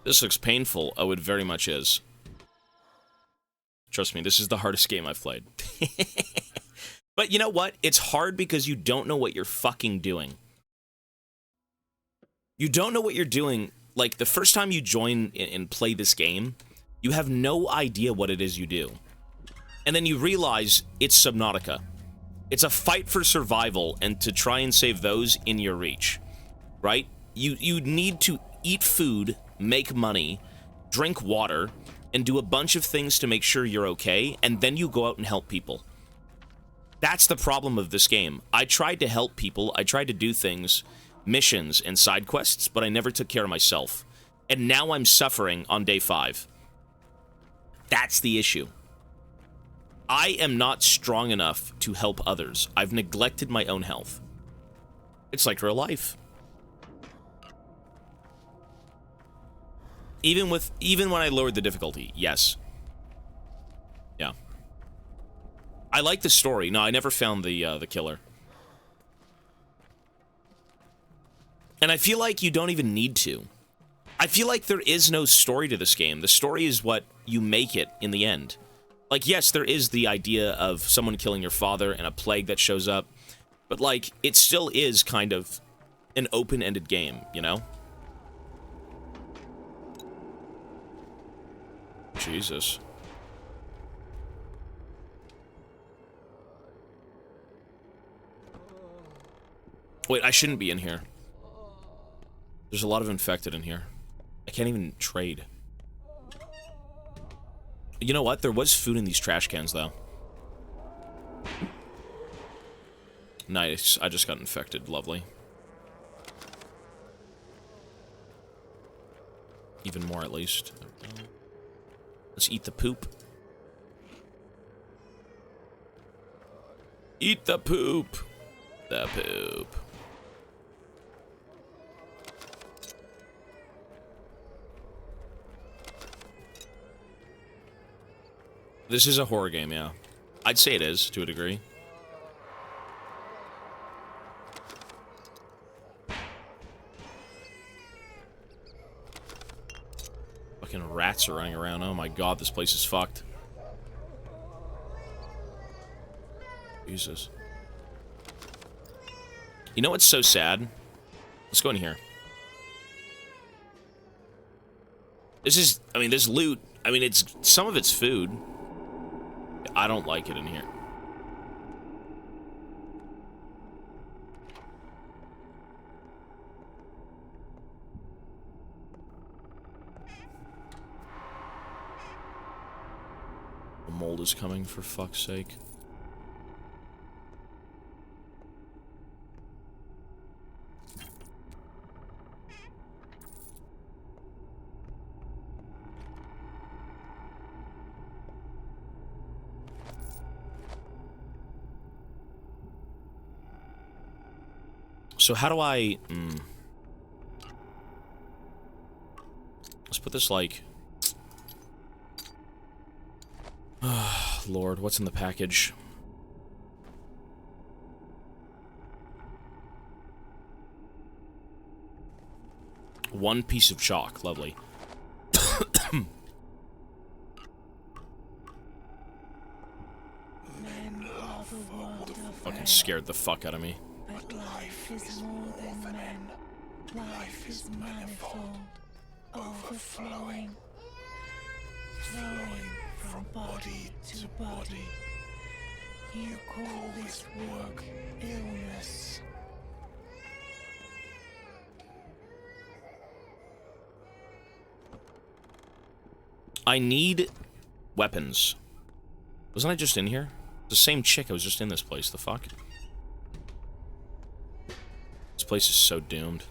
This looks painful. Oh, it very much is. Trust me, this is the hardest game I've played. But you know what? It's hard because you don't know what you're fucking doing. You don't know what you're doing. Like, the first time you join and play this game, you have no idea what it is you do. And then you realize it's Subnautica. It's a fight for survival and to try and save those in your reach. Right? You need to eat food, make money, drink water, and do a bunch of things to make sure you're okay, and then you go out and help people. That's the problem of this game. I tried to help people, I tried to do things, missions and side quests, but I never took care of myself. And now I'm suffering on day 5. That's the issue. I am not strong enough to help others. I've neglected my own health. It's like real life. Even when I lowered the difficulty, yes. Yeah. I like the story. No, I never found the killer. And I feel like you don't even need to. I feel like there is no story to this game. The story is what you make it in the end. Like, yes, there is the idea of someone killing your father and a plague that shows up. But, like, it still is kind of an open-ended game, you know? Jesus. Wait, I shouldn't be in here. There's a lot of infected in here. I can't even trade. You know what? There was food in these trash cans, though. Nice. I just got infected. Lovely. Even more, at least. Let's eat the poop. Eat the poop. The poop. This is a horror game, yeah. I'd say it is, to a degree. Fucking rats are running around. Oh my god, this place is fucked. Jesus. You know what's so sad? Let's go in here. This is, I mean, this loot, I mean, it's, some of it's food. I don't like it in here. The mold is coming, for fuck's sake. So how do I... Let's put this, like... Lord, what's in the package? 1 piece of chalk. Lovely.
Men are the world of
Fucking
men,
scared the fuck out of me.
but life is more than men. Life is manifold, overflowing, flowing from body to body. You call this work illness.
I need weapons. Wasn't I just in here? The same chick, I was just in this place. The fuck? This place is so doomed.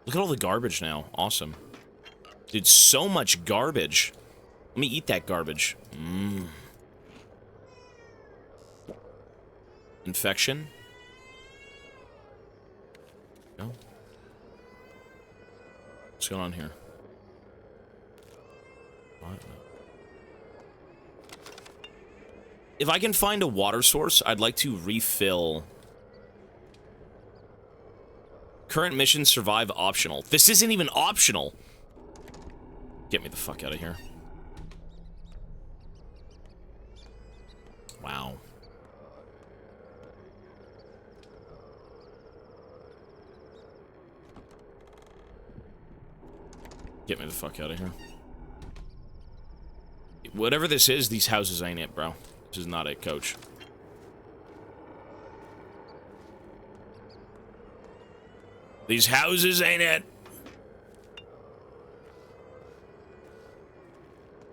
Look at all the garbage now. Awesome. Dude, so much garbage. Let me eat that garbage. Mmm. Infection. No. What's going on here? What? If I can find a water source, I'd like to refill. Current mission survive optional. This isn't even optional. Get me the fuck out of here. Wow. Get me the fuck out of here. Whatever this is, these houses ain't it, bro. This is not it, coach. These houses ain't it.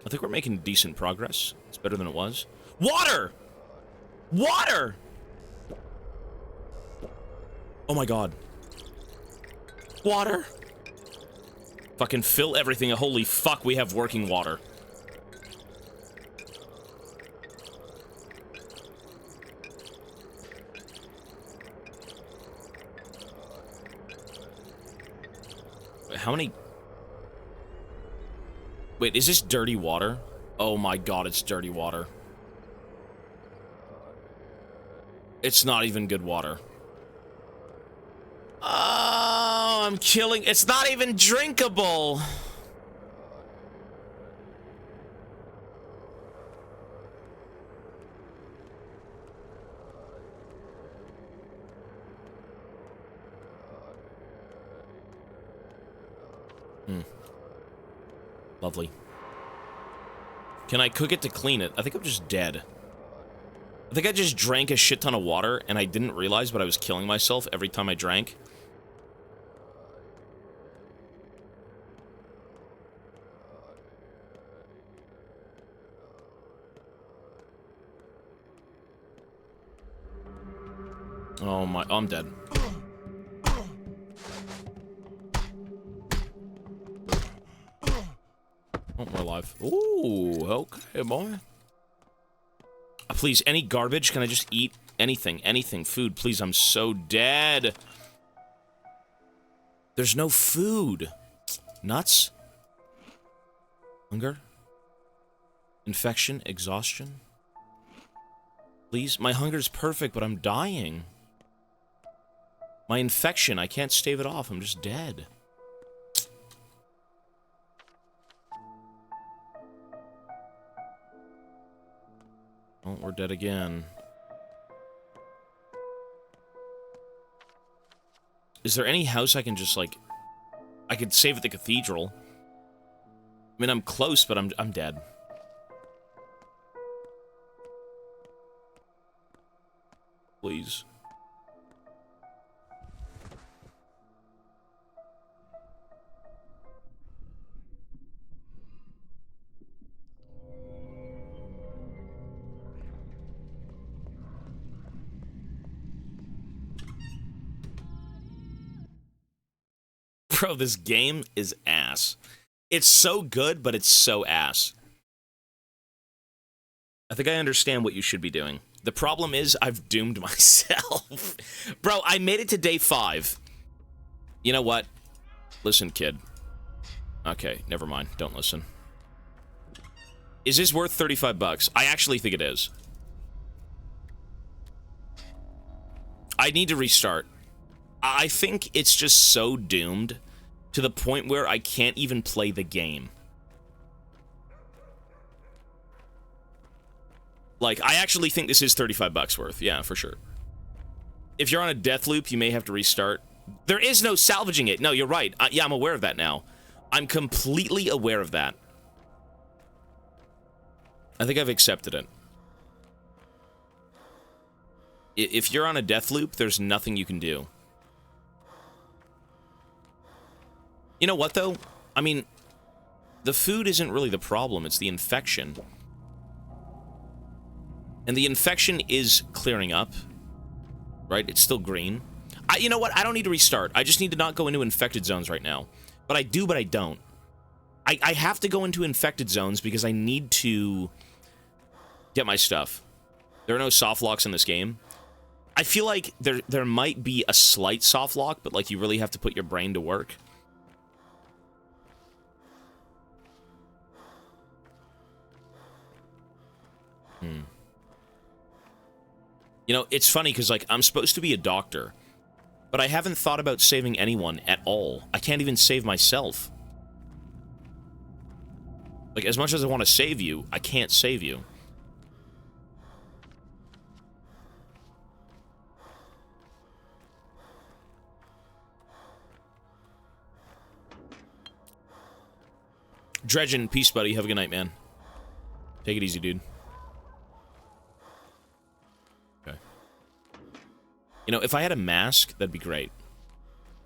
I think we're making decent progress. It's better than it was. Water! Water! Oh my god. Water! Fucking fill everything. Holy fuck, we have working water. How many... Wait, is this dirty water? Oh my god, it's dirty water. It's not even good water. Oh, I'm killing... It's not even drinkable! Lovely. Can I cook it to clean it? I think I'm just dead. I think I just drank a shit ton of water, and I didn't realize, but I was killing myself every time I drank. Oh my... Oh, I'm dead. Oh, we're alive. Ooh, okay, boy. Please, any garbage? Can I just eat anything? Anything. Food, please. I'm so dead. There's no food. Nuts? Hunger? Infection? Exhaustion? Please? My hunger's perfect, but I'm dying. My infection, I can't stave it off. I'm just dead. Oh, we're dead again. Is there any house I can just, like... I could save at the cathedral. I mean, I'm close, but I'm dead. Please. Bro, this game is ass. It's so good, but it's so ass. I think I understand what you should be doing. The problem is, I've doomed myself. Bro, I made it to day 5. You know what? Listen, kid. Okay, never mind. Don't listen. Is this worth 35 bucks? I actually think it is. I need to restart. I think it's just so doomed to the point where I can't even play the game. Like, I actually think this is 35 bucks worth. Yeah, for sure. If you're on a death loop, you may have to restart. There is no salvaging it. No, you're right. Yeah, I'm aware of that now. I'm completely aware of that. I think I've accepted it. If you're on a death loop, there's nothing you can do. You know what, though? I mean, the food isn't really the problem. It's the infection. And the infection is clearing up. Right? It's still green. You know what? I don't need to restart. I just need to not go into infected zones right now. But I do, but I don't. I have to go into infected zones because I need to get my stuff. There are no soft locks in this game. I feel like there might be a slight soft lock, but like you really have to put your brain to work. You know, it's funny because, like, I'm supposed to be a doctor, but I haven't thought about saving anyone at all. I can't even save myself. Like, as much as I want to save you, I can't save you. Dredgen, peace, buddy. Have a good night, man. Take it easy, dude. Okay. You know, if I had a mask, that'd be great.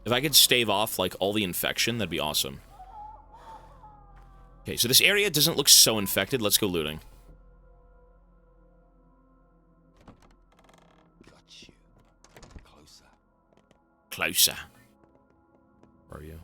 If I could stave off, like, all the infection, that'd be awesome. Okay, so this area doesn't look so infected. Let's go looting.
Got you. Closer.
Closer. Where are you?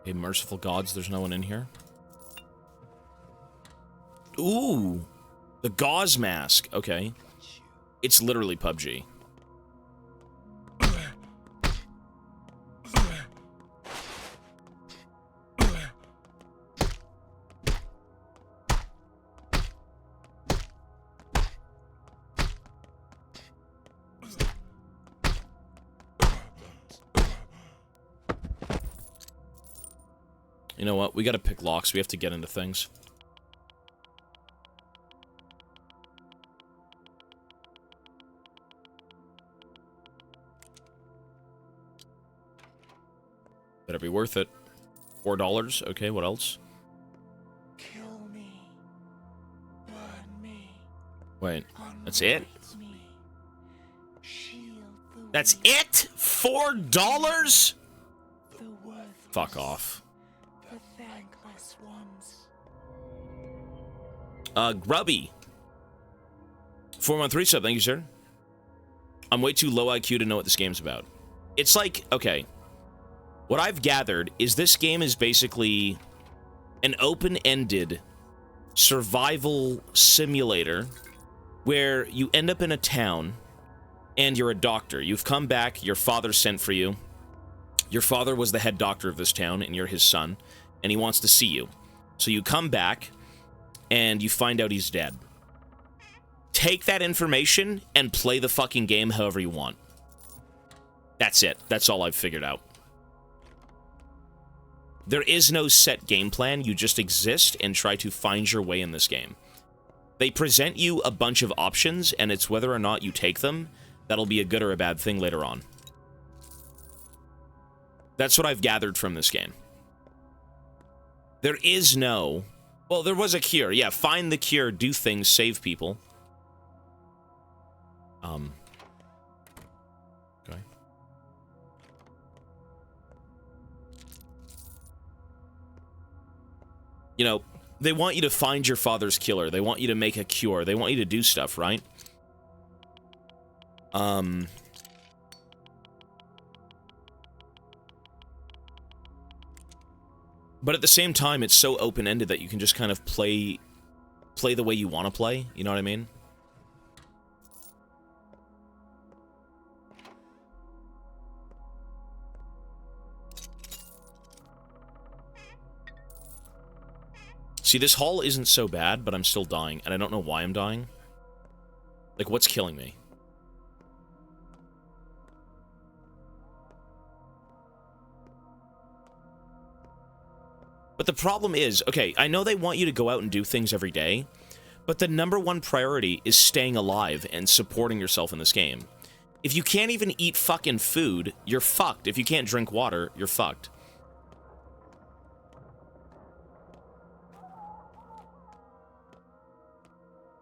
Hey, merciful gods, there's no one in here. Ooh, the gauze mask. Okay. It's literally PUBG. You know what? We gotta pick locks. We have to get into things. Better be worth it. $4. Okay, what else?
Kill me. Burn me.
Wait, that's it?
Me. Shield the
That's
weak,
it? $4?
the worthless,
Fuck off.
the thankless ones.
Grubby. 413 sub, thank you, sir. I'm way too low IQ to know what this game's about. It's like, okay. What I've gathered is this game is basically an open-ended survival simulator where you end up in a town and you're a doctor. You've come back, your father sent for you. Your father was the head doctor of this town and you're his son, and he wants to see you. So you come back and you find out he's dead. Take that information and play the fucking game however you want. That's it. That's all I've figured out. There is no set game plan. You just exist and try to find your way in this game. They present you a bunch of options, and it's whether or not you take them that'll be a good or a bad thing later on. That's what I've gathered from this game. There is no... Well, there was a cure. Yeah, find the cure, do things, save people. Okay. You know, they want you to find your father's killer. They want you to make a cure. They want you to do stuff, right? But at the same time, it's so open-ended that you can just kind of play the way you want to play. You know what I mean? See, this haul isn't so bad, but I'm still dying, and I don't know why I'm dying. Like, what's killing me? But the problem is, okay, I know they want you to go out and do things every day, but the #1 priority is staying alive and supporting yourself in this game. If you can't even eat fucking food, you're fucked. If you can't drink water, you're fucked.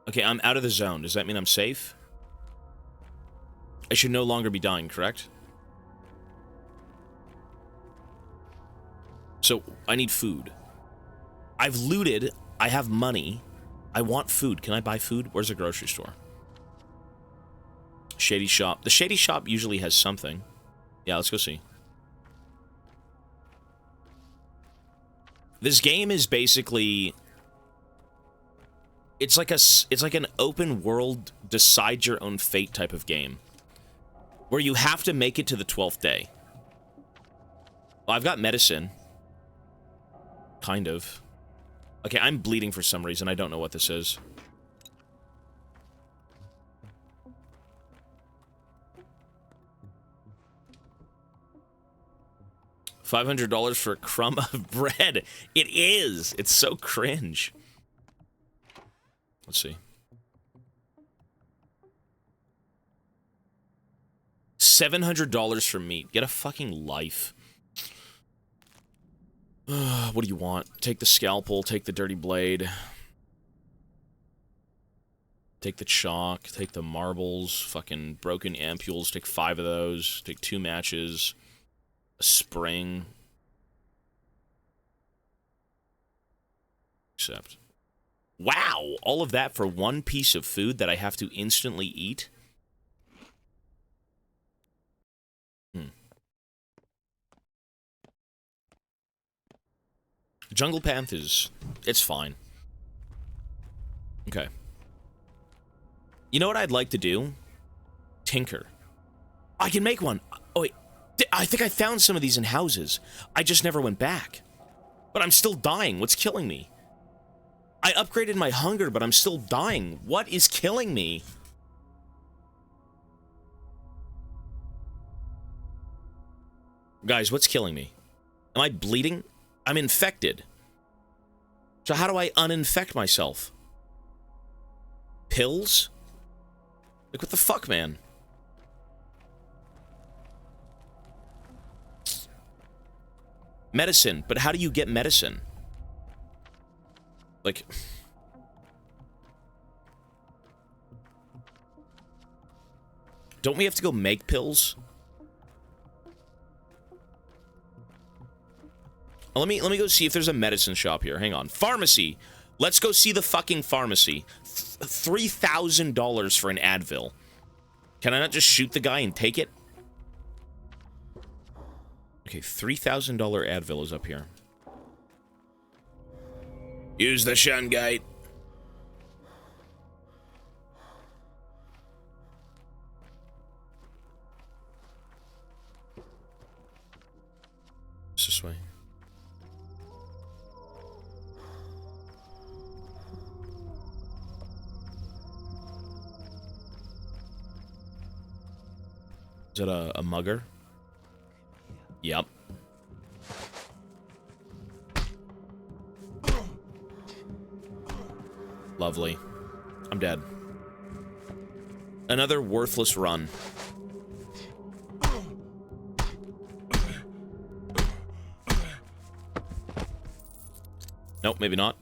Okay, I'm out of the zone. Does that mean I'm safe? I should no longer be dying, correct? So, I need food. I've looted. I have money. I want food. Can I buy food? Where's the grocery store? Shady shop. The shady shop usually has something. Yeah, let's go see. This game is basically... It's like an open world, decide your own fate type of game. Where you have to make it to the 12th day. Well, I've got medicine. Kind of. Okay, I'm bleeding for some reason. I don't know what this is. $500 for a crumb of bread. It is. It's so cringe. Let's see. $700 for meat. Get a fucking life. What do you want? Take the scalpel, take the dirty blade. Take the chalk, take the marbles, fucking broken ampules, take 5 of those, take 2 matches, a spring. Accept. Wow! All of that for 1 piece of food that I have to instantly eat? Jungle Path is... it's fine. Okay. You know what I'd like to do? Tinker. I can make one! Oh, wait. I think I found some of these in houses. I just never went back. But I'm still dying. What's killing me? I upgraded my hunger, but I'm still dying. What is killing me? Guys, what's killing me? Am I bleeding? I'm infected. So how do I uninfect myself? Pills? Like, what the fuck, man? Medicine. But how do you get medicine? Like... don't we have to go make pills? Let me go see if there's a medicine shop here. Hang on. Pharmacy. Let's go see the fucking pharmacy. $3,000 for an Advil. Can I not just shoot the guy and take it? Okay, $3,000 Advil is up here. Use the shungite. This way. Is that a mugger? Yep. Lovely. I'm dead. Another worthless run. Nope, maybe not.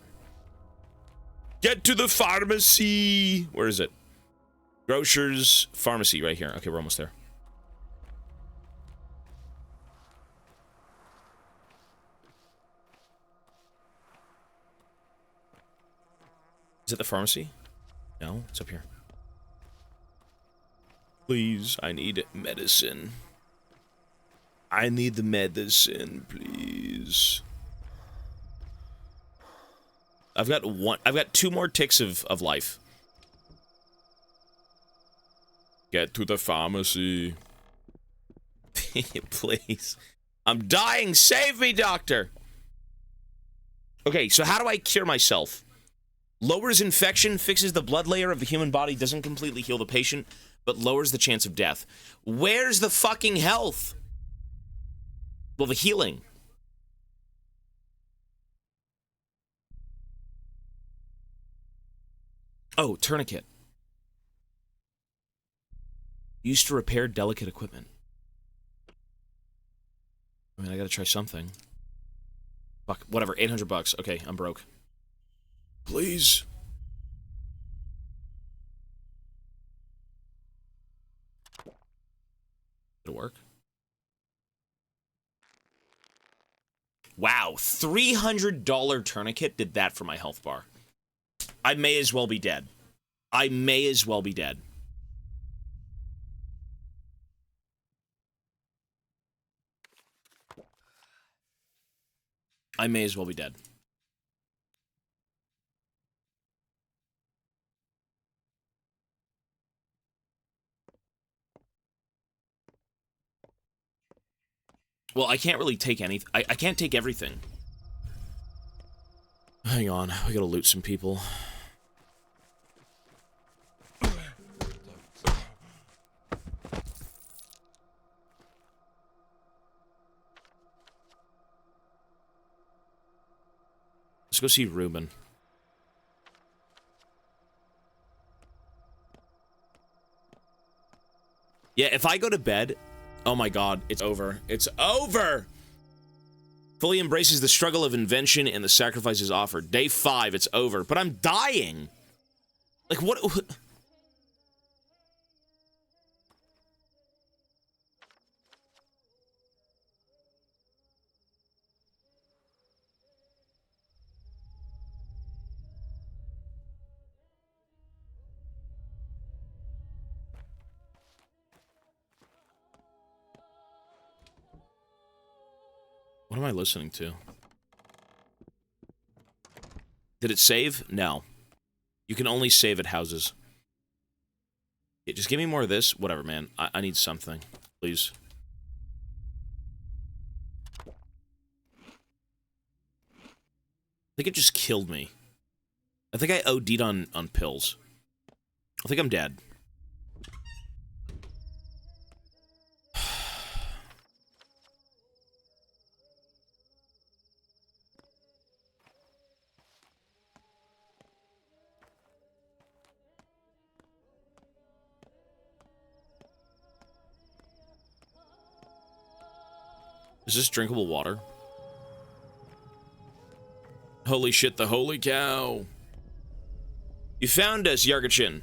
Get to the pharmacy! Where is it? Grocer's pharmacy right here. Okay, we're almost there. Is it the pharmacy? No, it's up here. Please, I need medicine. I need the medicine, please. I've got 2 more ticks of life. Get to the pharmacy. Please. I'm dying. Save me, doctor. Okay, so how do I cure myself? Lowers infection, fixes the blood layer of the human body, doesn't completely heal the patient, but lowers the chance of death. Where's the fucking health? Well, the healing. Oh, tourniquet. Used to repair delicate equipment. I mean, I gotta try something. Fuck, whatever, 800 bucks. Okay, I'm broke. Please. It'll work. Wow, $300 tourniquet did that for my health bar. I may as well be dead. I may as well be dead. I may as well be dead. Well, I can't really take anything. I can't take everything. Hang on, we gotta loot some people. Let's go see Ruben. Yeah, if I go to bed... Oh my god, it's over. It's over! Fully embraces the struggle of invention and the sacrifices offered. Day 5, it's over. But I'm dying! Like, what... What am I listening to? Did it save? No. You can only save at houses. Yeah, just give me more of this. Whatever, man. I need something. Please. I think it just killed me. I think I OD'd on pills. I think I'm dead. Is this drinkable water? Holy shit, the holy cow. You found us, Yargachin.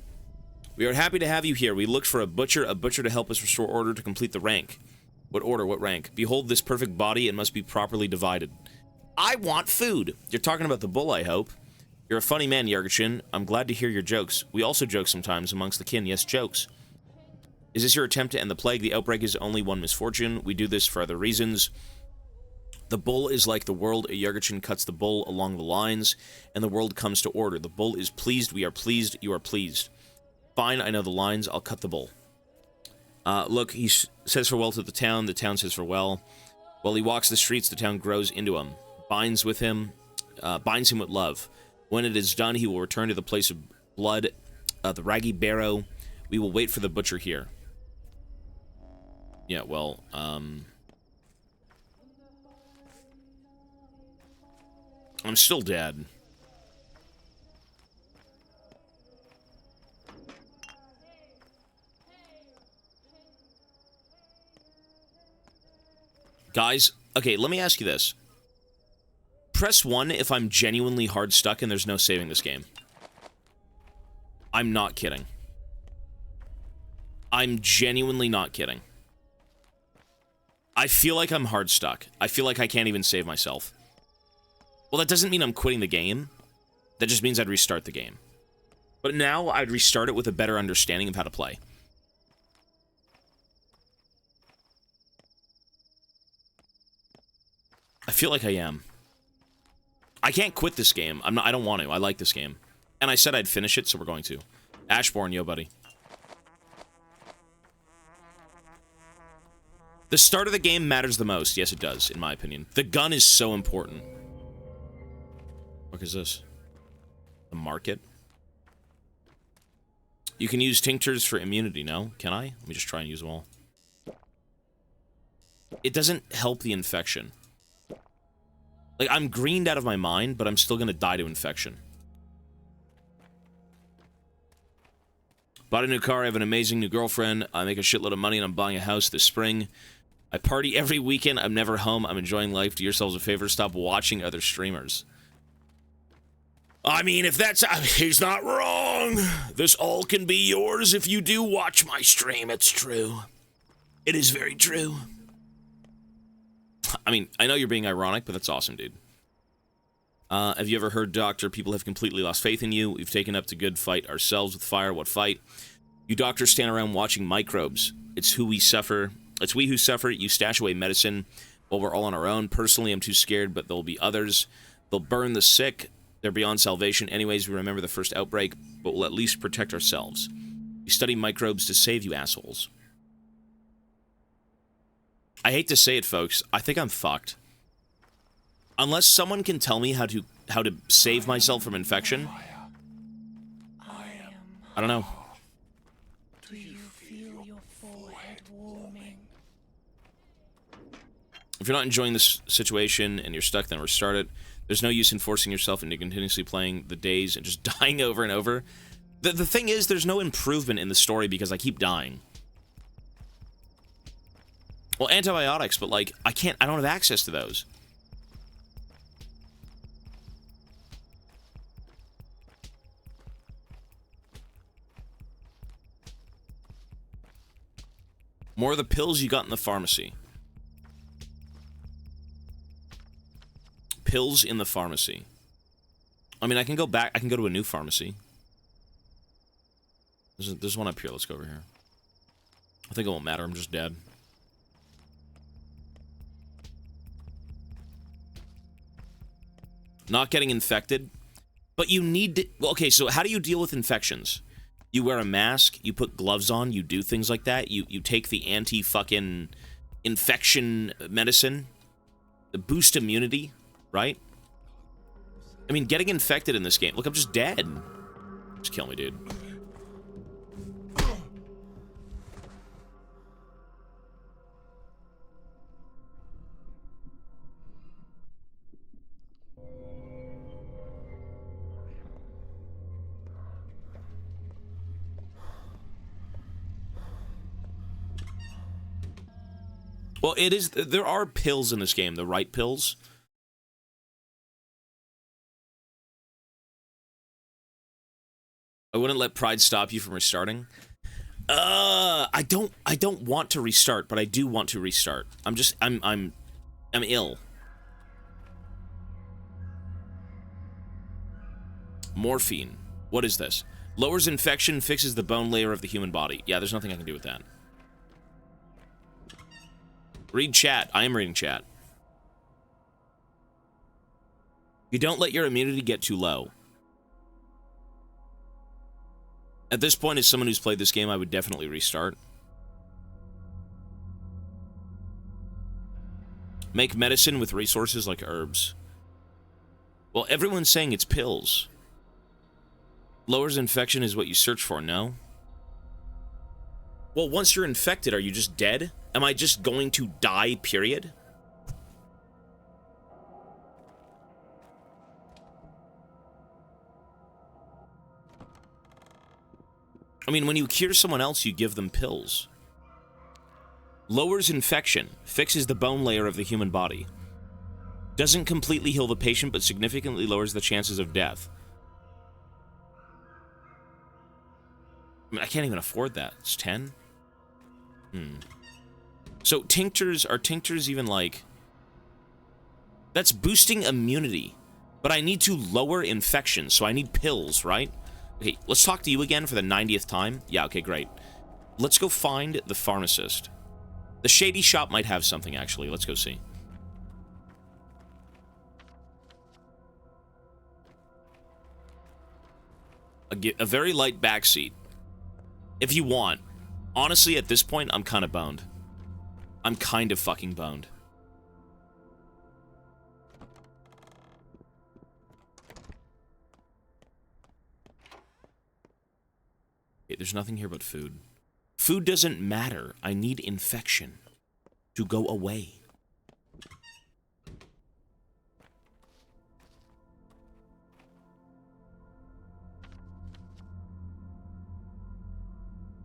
We are happy to have you here. We looked for a butcher to help us restore order to complete the rank. What order, what rank? Behold this perfect body, it must be properly divided. I want food. You're talking about the bull, I hope. You're a funny man, Yargachin. I'm glad to hear your jokes. We also joke sometimes amongst the kin. Yes, jokes. Is this your attempt to end the plague? The outbreak is only one misfortune. We do this for other reasons. The bull is like the world. A Yargachin cuts the bull along the lines, and the world comes to order. The bull is pleased. We are pleased. You are pleased. Fine, I know the lines. I'll cut the bull. Look, he says farewell to the town. The town says farewell. While he walks the streets, the town grows into him. Binds him with love. When it is done, he will return to the place of blood, the raggy barrow. We will wait for the butcher here. Yeah, well, I'm still dead. Guys, okay, let me ask you this. Press 1 if I'm genuinely hard stuck and there's no saving this game. I'm not kidding. I'm genuinely not kidding. I feel like I'm hard stuck. I feel like I can't even save myself. Well, that doesn't mean I'm quitting the game. That just means I'd restart the game. But now I'd restart it with a better understanding of how to play. I feel like I am. I can't quit this game. I don't want to. I like this game. And I said I'd finish it, so we're going to. Ashbourne, yo, buddy. The start of the game matters the most. Yes, it does, in my opinion. The gun is so important. What is this? The market? You can use tinctures for immunity, no? Can I? Let me just try and use them all. It doesn't help the infection. Like, I'm greened out of my mind, but I'm still gonna die to infection. Bought a new car, I have an amazing new girlfriend, I make a shitload of money, and I'm buying a house this spring. I party every weekend, I'm never home, I'm enjoying life. Do yourselves a favor, stop watching other streamers. I mean, if that's... he's not wrong. This all can be yours if you do watch my stream, it's true. It is very true. I mean, I know you're being ironic, but that's awesome, dude. Have you ever heard, Doctor, people have completely lost faith in you? We've taken up to good fight ourselves with fire. What fight? You doctors stand around watching microbes. It's who we suffer. It's we who suffer. You stash away medicine while we're all on our own. Personally, I'm too scared, but there'll be others. They'll burn the sick. They're beyond salvation. Anyways, we remember the first outbreak, but we'll at least protect ourselves. You study microbes to save, you assholes. I hate to say it, folks. I think I'm fucked. Unless someone can tell me how to save myself from infection, I don't know.
Do you feel your forehead warming?
If you're not enjoying this situation and you're stuck, then restart it. There's no use in forcing yourself into continuously playing the days and just dying over and over. The thing is, there's no improvement in the story because I keep dying. Well, antibiotics, but like, I don't have access to those. More of the pills you got in the pharmacy. Pills in the pharmacy. I mean, I can go back. I can go to a new pharmacy. There's one up here. Let's go over here. I think it won't matter. I'm just dead. Not getting infected. But you need to... Well, okay, so how do you deal with infections? You wear a mask, you put gloves on, you do things like that. You take the anti-fucking infection medicine. The boost immunity, right? I mean, getting infected in this game... Look, I'm just dead. Just kill me, dude. Well, it is... There are pills in this game, the right pills. I wouldn't let pride stop you from restarting. I don't want to restart, but I do want to restart. I'm ill. Morphine. What is this? Lowers infection, fixes the bone layer of the human body. Yeah, there's nothing I can do with that. Read chat. I am reading chat. You don't let your immunity get too low. At this point, as someone who's played this game, I would definitely restart. Make medicine with resources like herbs. Well, everyone's saying it's pills. Lowers infection is what you search for, no? Well, once you're infected, are you just dead? Am I just going to die, period? I mean, when you cure someone else, you give them pills. Lowers infection, fixes the bone layer of the human body. Doesn't completely heal the patient, but significantly lowers the chances of death. I mean, I can't even afford that. It's 10? So, tinctures, are tinctures even like... That's boosting immunity. But I need to lower infection, so I need pills, right? Okay, let's talk to you again for the 90th time. Yeah, okay, great. Let's go find the pharmacist. The shady shop might have something, actually. Let's go see. A very light backseat. If you want. Honestly, at this point, I'm kind of boned. I'm kind of fucking boned. Okay, there's nothing here but food. Food doesn't matter. I need infection to go away.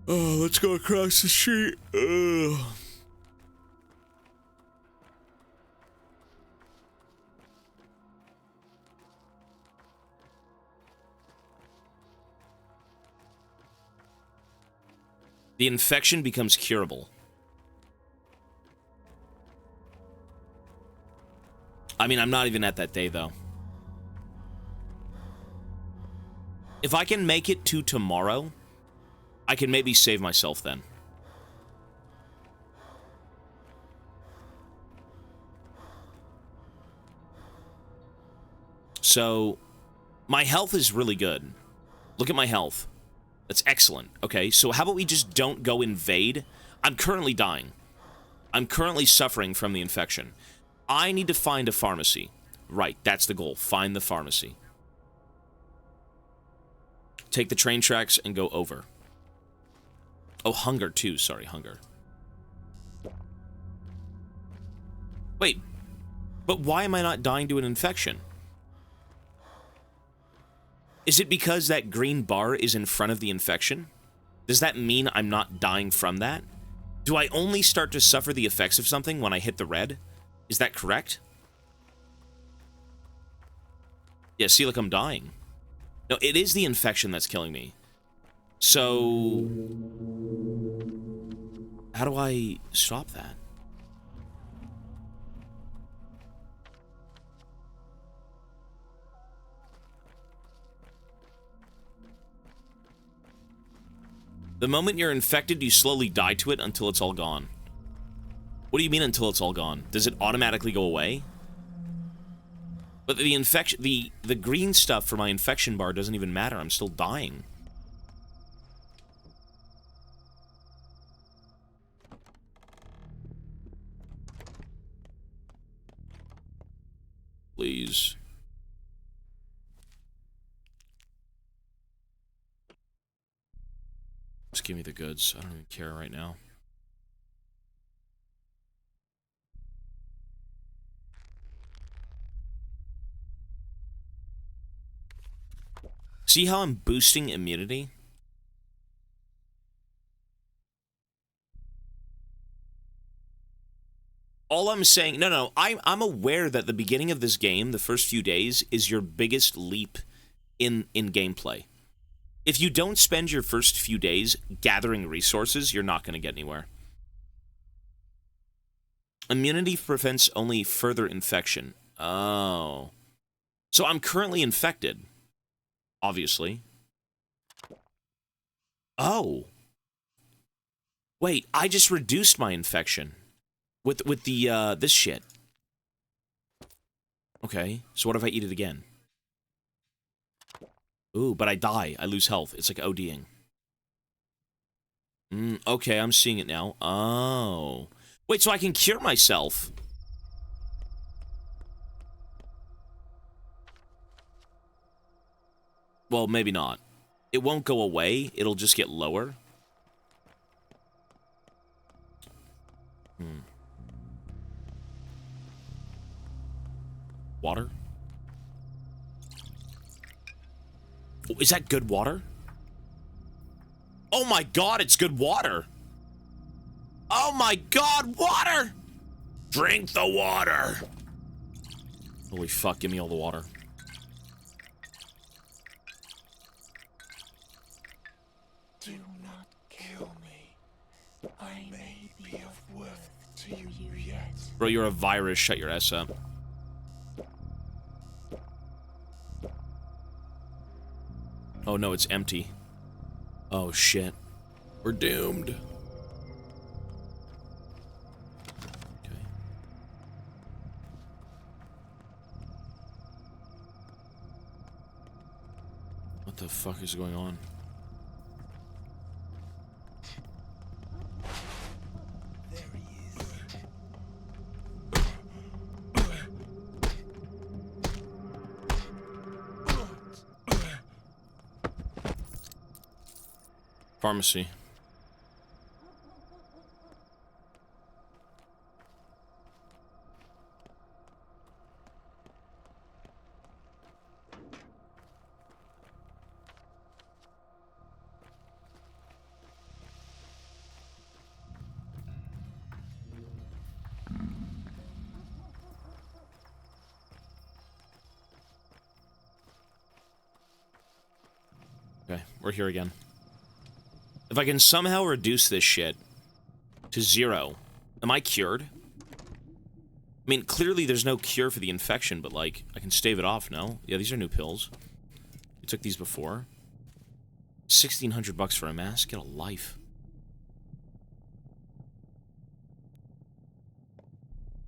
Oh, let's go across the street. Ugh. The infection becomes curable. I mean, I'm not even at that day, though. If I can make it to tomorrow, I can maybe save myself then. So, my health is really good. Look at my health. That's excellent. Okay, so how about we just don't go invade? I'm currently dying. I'm currently suffering from the infection. I need to find a pharmacy. Right, that's the goal. Find the pharmacy. Take the train tracks and go over. Oh, hunger too. Sorry, hunger. Wait, but why am I not dying to an infection? Is it because that green bar is in front of the infection? Does that mean I'm not dying from that? Do I only start to suffer the effects of something when I hit the red? Is that correct? Yeah, see, look, I'm dying. No, it is the infection that's killing me. So, how do I stop that? The moment you're infected, you slowly die to it until it's all gone. What do you mean until it's all gone? Does it automatically go away? But the infection, the green stuff for my infection bar doesn't even matter. I'm still dying. Please. Just give me the goods. I don't even care right now. See how I'm boosting immunity? All I'm saying, no, I'm aware that the beginning of this game, the first few days, is your biggest leap in gameplay. If you don't spend your first few days gathering resources, you're not going to get anywhere. Immunity prevents only further infection. Oh. So I'm currently infected. Obviously. Oh. Wait, I just reduced my infection. With the, this shit. Okay, so what if I eat it again? Ooh, but I die. I lose health. It's like ODing. Okay, I'm seeing it now. Oh. Wait, so I can cure myself. Well, maybe not. It won't go away. It'll just get lower. Water? Oh, is that good water? Oh my god, it's good water! Oh my god, water! Drink the water! Holy fuck, give me all the water.
Do not kill me. I may be of worth to you yet.
Bro, you're a virus. Shut your ass up. Oh no, it's empty. Oh shit. We're doomed. Okay. What What the fuck is going on? Pharmacy. Okay, we're here again. If I can somehow reduce this shit to 0, am I cured? I mean, clearly there's no cure for the infection, but, like, I can stave it off, no? Yeah, these are new pills. You took these before. 1,600 bucks for a mask? Get a life.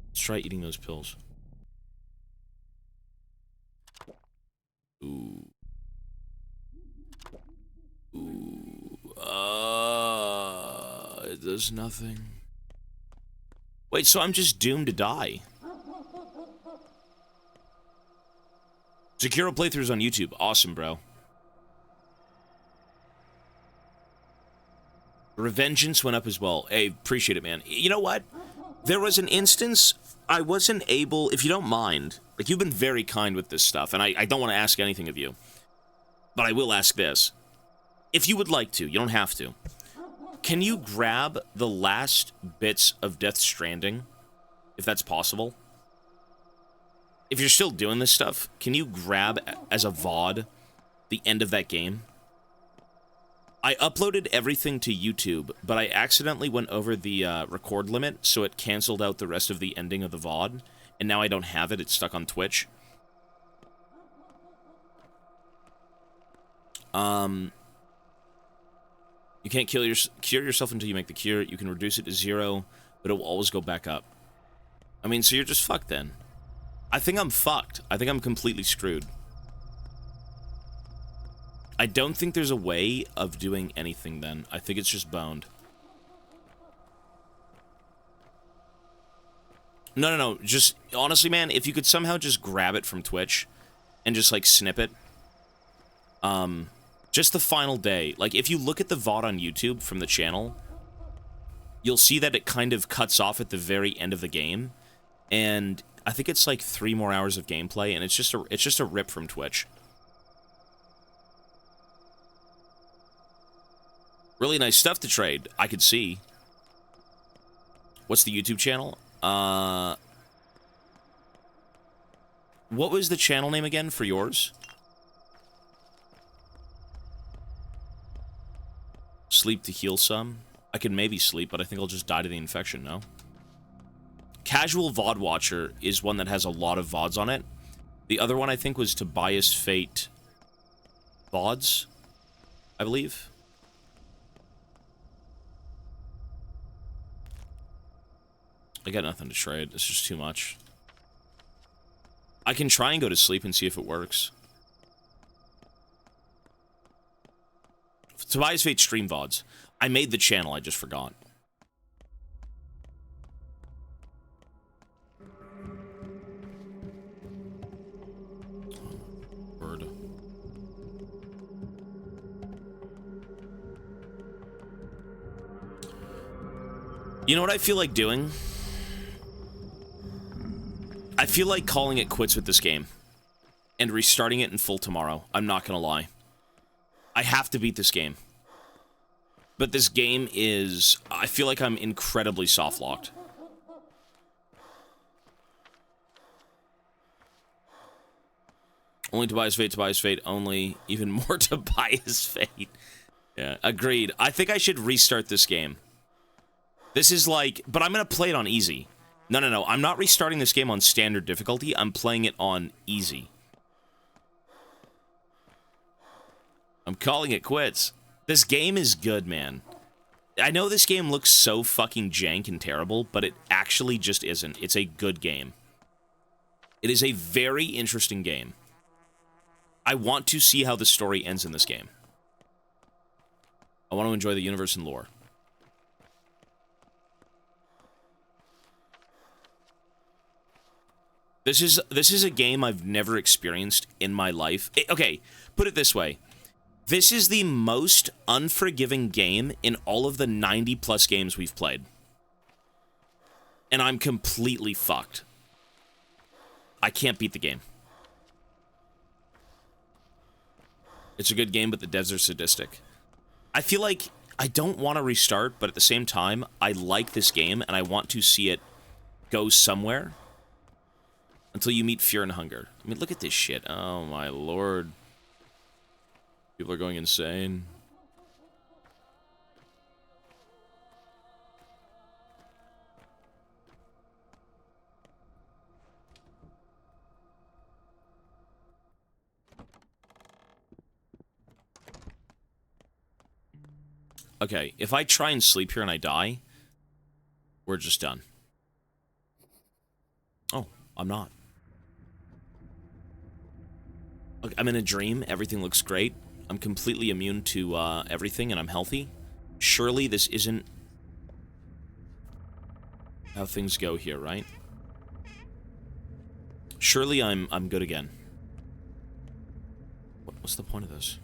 Let's try eating those pills. Ooh. Ooh. It does nothing. Wait, so I'm just doomed to die. Sekiro playthroughs on YouTube. Awesome, bro. Revengeance went up as well. Hey, appreciate it, man. You know what? There was an instance I wasn't able, if you don't mind, like, you've been very kind with this stuff, and I don't want to ask anything of you, but I will ask this. If you would like to, you don't have to. Can you grab the last bits of Death Stranding, if that's possible? If you're still doing this stuff, can you grab, as a VOD, the end of that game? I uploaded everything to YouTube, but I accidentally went over the record limit, so it canceled out the rest of the ending of the VOD, and now I don't have it, it's stuck on Twitch. You can't cure yourself until you make the cure. You can reduce it to 0, but it will always go back up. I mean, so you're just fucked then. I think I'm fucked. I think I'm completely screwed. I don't think there's a way of doing anything then. I think it's just boned. No. Just, honestly, man, if you could somehow just grab it from Twitch and just, like, snip it. Just the final day. Like, if you look at the VOD on YouTube from the channel, you'll see that it kind of cuts off at the very end of the game. And I think it's, like, 3 more hours of gameplay, and it's just a rip from Twitch. Really nice stuff to trade, I could see. What's the YouTube channel? What was the channel name again for yours? Sleep to heal some? I could maybe sleep, but I think I'll just die to the infection, no? Casual VOD Watcher is one that has a lot of VODs on it. The other one, I think, was Tobias Fate VODs, I believe. I got nothing to trade. It's just too much. I can try and go to sleep and see if it works. Tobias Fate stream VODs. I made the channel, I just forgot. Bird. You know what I feel like doing? I feel like calling it quits with this game and restarting it in full tomorrow. I'm not gonna lie. I have to beat this game. But this game is... I feel like I'm incredibly soft-locked. Only Tobias Fate, only even more Tobias Fate. Yeah, agreed. I think I should restart this game. This is like... But I'm gonna play it on easy. No. I'm not restarting this game on standard difficulty. I'm playing it on easy. I'm calling it quits. This game is good, man. I know this game looks so fucking jank and terrible, but it actually just isn't. It's a good game. It is a very interesting game. I want to see how the story ends in this game. I want to enjoy the universe and lore. This is a game I've never experienced in my life. Okay, put it this way. This is the most unforgiving game in all of the 90+ games we've played. And I'm completely fucked. I can't beat the game. It's a good game, but the devs are sadistic. I feel like I don't want to restart, but at the same time, I like this game, and I want to see it go somewhere until you meet fear and hunger. I mean, look at this shit. Oh, my lord. People are going insane. Okay, if I try and sleep here and I die, we're just done. Oh, I'm not. Look, I'm in a dream. Everything looks great. I'm completely immune to everything, and I'm healthy. Surely this isn't how things go here, right? Surely I'm good again. What's the point of this?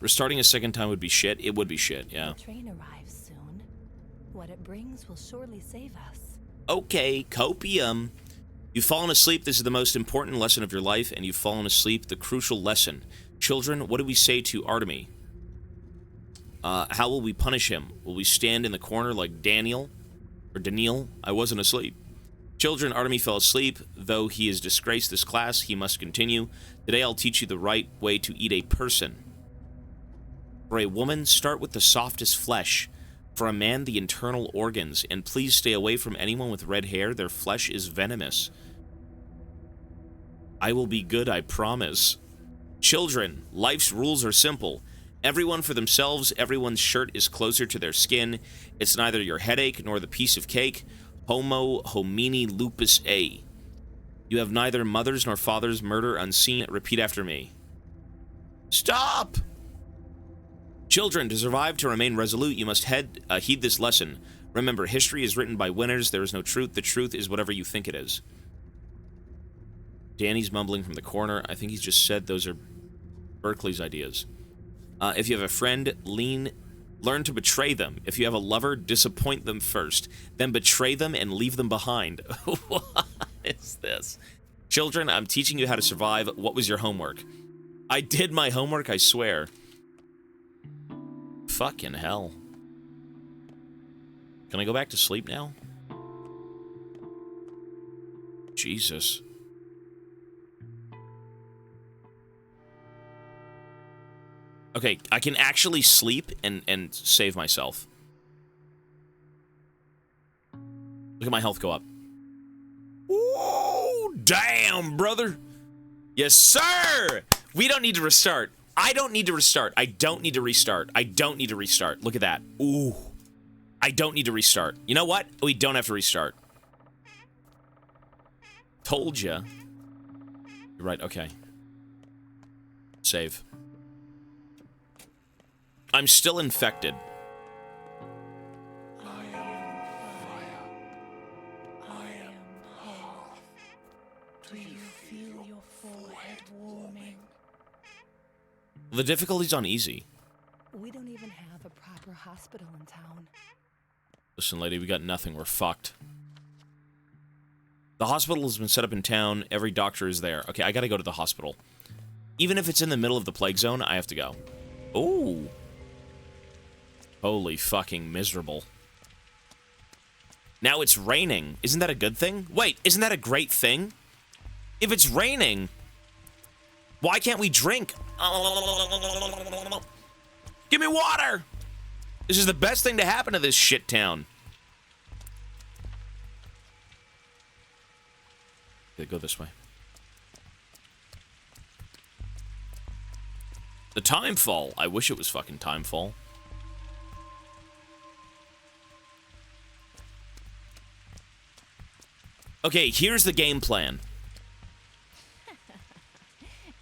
Restarting a second time would be shit. It would be shit, yeah.
The train arrives soon. What it brings will surely save us.
Okay, copium. You've fallen asleep. This is the most important lesson of your life, and you've fallen asleep. The crucial lesson. Children, what do we say to Artemy? How will we punish him? Will we stand in the corner like Daniel? Or Daniel? I wasn't asleep. Children, Artemy fell asleep. Though he has disgraced this class, he must continue. Today I'll teach you the right way to eat a person. For a woman, start with the softest flesh. For a man, the internal organs. And please stay away from anyone with red hair. Their flesh is venomous. I will be good, I promise. Children, life's rules are simple. Everyone for themselves. Everyone's shirt is closer to their skin. It's neither your headache nor the piece of cake. Homo homini lupus A. You have neither mothers nor fathers. Murder unseen. Repeat after me. Stop! Children, to survive, to remain resolute, you must heed this lesson. Remember, history is written by winners. There is no truth. The truth is whatever you think it is. Danny's mumbling from the corner. I think he's just said those are Berkeley's ideas. If you have a friend, learn to betray them. If you have a lover, disappoint them first. Then betray them and leave them behind. What is this? Children, I'm teaching you how to survive. What was your homework? I did my homework, I swear. Fucking hell. Can I go back to sleep now? Jesus. Okay, I can actually sleep and save myself. Look at my health go up. Ooh, damn, brother. Yes, sir! We don't need to restart. I don't need to restart. I don't need to restart. I don't need to restart. Look at that. Ooh. I don't need to restart. You know what? We don't have to restart. Told ya. You're right, okay. Save. I'm still infected.
I am fire. I am hearth. Do you feel your forehead warming?
The difficulty's on easy.
We don't even have a proper hospital in town.
Listen, lady, we got nothing. We're fucked. The hospital has been set up in town. Every doctor is there. Okay, I gotta go to the hospital. Even if it's in the middle of the plague zone, I have to go. Ooh. Holy fucking miserable. Now it's raining. Isn't that a good thing? Wait, isn't that a great thing? If it's raining, why can't we drink? Give me water! This is the best thing to happen to this shit town. Okay, go this way. The Timefall. I wish it was fucking Timefall. Okay, here's the game plan.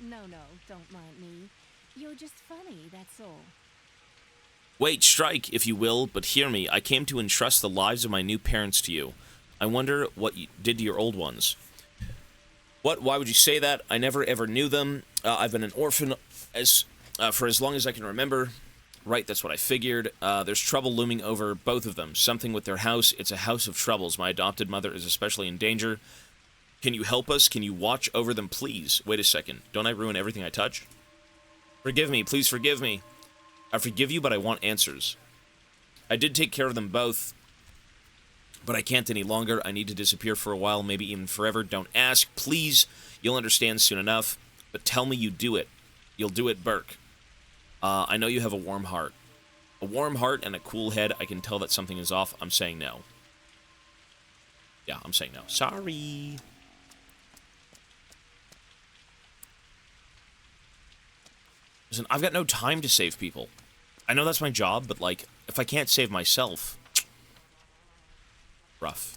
No, don't mind me. You're just funny, that's all.
Wait, strike, if you will, but hear me. I came to entrust the lives of my new parents to you. I wonder what you did to your old ones. What? Why would you say that? I never ever knew them. I've been an orphan for as long as I can remember. Right, that's what I figured. There's trouble looming over both of them. Something with their house. It's a house of troubles. My adopted mother is especially in danger. Can you help us? Can you watch over them, please? Wait a second. Don't I ruin everything I touch? Forgive me. Please forgive me. I forgive you, but I want answers. I did take care of them both, but I can't any longer. I need to disappear for a while, maybe even forever. Don't ask. Please. You'll understand soon enough. But tell me you do it. You'll do it, Burke. I know you have a warm heart. A warm heart and a cool head. I can tell that something is off. I'm saying no. Yeah, I'm saying no. Sorry. Listen, I've got no time to save people. I know that's my job, but, like, if I can't save myself... Rough.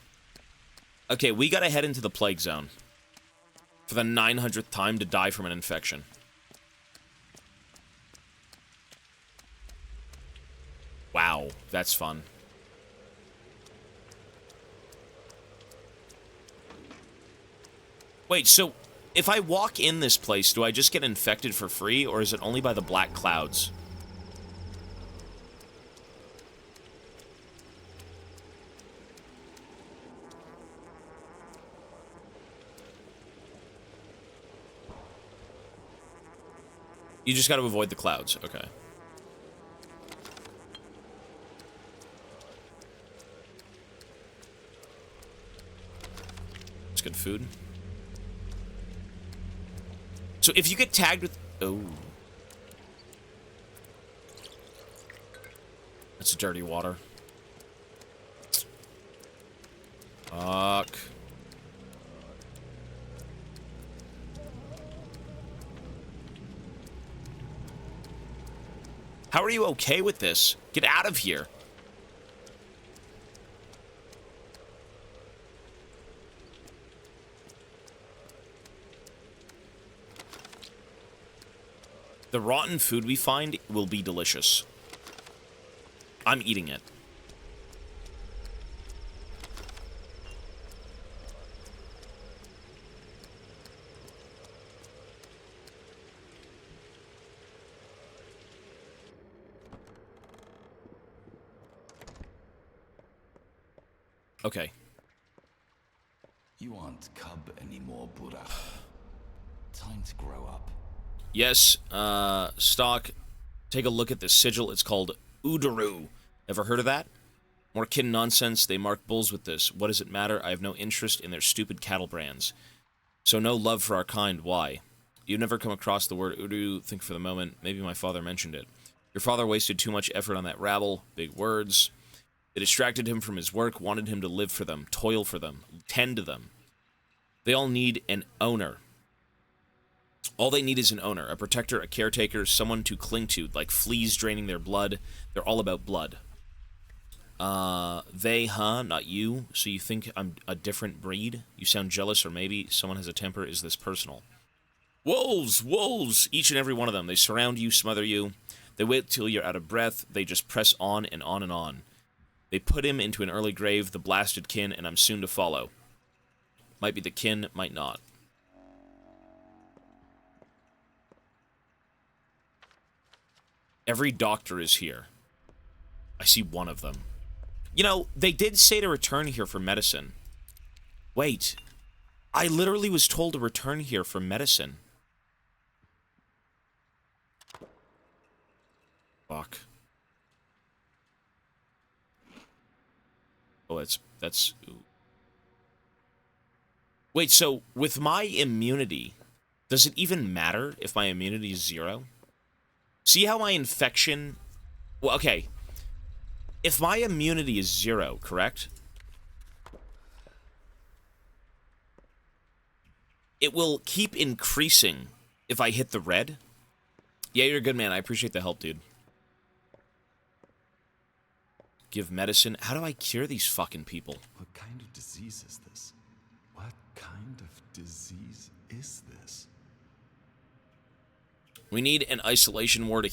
Okay, we gotta head into the plague zone. For the 900th time to die from an infection. Wow, that's fun. Wait, so if I walk in this place, do I just get infected for free, or is it only by the black clouds? You just got to avoid the clouds. Okay. It's good food. So if you get tagged with... Oh. That's dirty water. Fuck. How are you okay with this? Get out of here. The rotten food we find will be delicious. I'm eating it. Okay.
You aren't cub anymore, Buddha. Time to grow up.
Yes, Stock, take a look at this sigil. It's called Udaru. Ever heard of that? More kin nonsense. They mark bulls with this. What does it matter? I have no interest in their stupid cattle brands. So no love for our kind. Why? You've never come across the word Udaru. Think for the moment. Maybe my father mentioned it. Your father wasted too much effort on that rabble. Big words. They distracted him from his work, wanted him to live for them, toil for them, tend to them. They all need an owner. All they need is an owner, a protector, a caretaker, someone to cling to, like fleas draining their blood. They're all about blood. They, huh? Not you? So you think I'm a different breed? You sound jealous, or maybe someone has a temper. Is this personal? Wolves! Wolves! Each and every one of them. They surround you, smother you. They wait till you're out of breath. They just press on and on and on. They put him into an early grave, the blasted kin, and I'm soon to follow. Might be the kin, might not. Every doctor is here. I see one of them. You know, they did say to return here for medicine. Wait. I literally was told to return here for medicine. Fuck. Oh, that's... Ooh. Wait, so with my immunity, does it even matter if my immunity is 0? See how my infection... Well, okay. If my immunity is 0, correct? It will keep increasing if I hit the red. Yeah, you're a good man. I appreciate the help, dude. Give medicine. How do I cure these fucking people?
What kind of disease is this? What kind of disease is this?
We need an isolation ward. A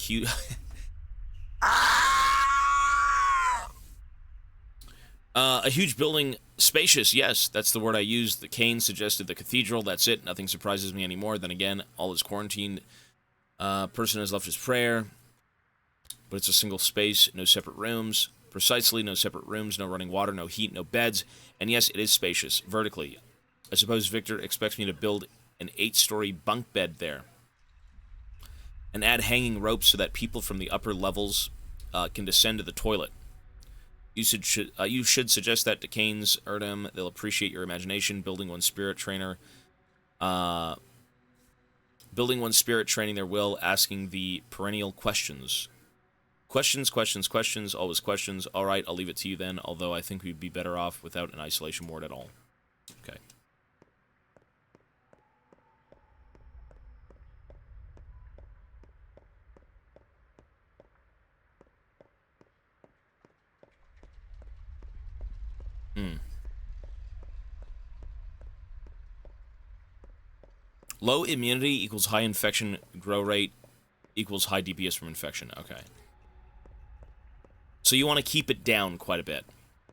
huge building, spacious, yes, that's the word I used. The Kane suggested the cathedral, that's it. Nothing surprises me anymore. Then again, all is quarantined. Person has left his prayer, but it's a single space, no separate rooms. Precisely, no separate rooms, no running water, no heat, no beds. And yes, it is spacious, vertically. I suppose Victor expects me to build an 8-story bunk bed there. And add hanging ropes so that people from the upper levels can descend to the toilet. You should suggest that to Kane's Erdem. They'll appreciate your imagination. Building one spirit training their will, asking the perennial questions. Questions, always questions. All right, I'll leave it to you then, although I think we'd be better off without an isolation ward at all. Okay. Low immunity equals high infection grow rate equals high DPS from infection. Okay. So you want to keep it down quite a bit.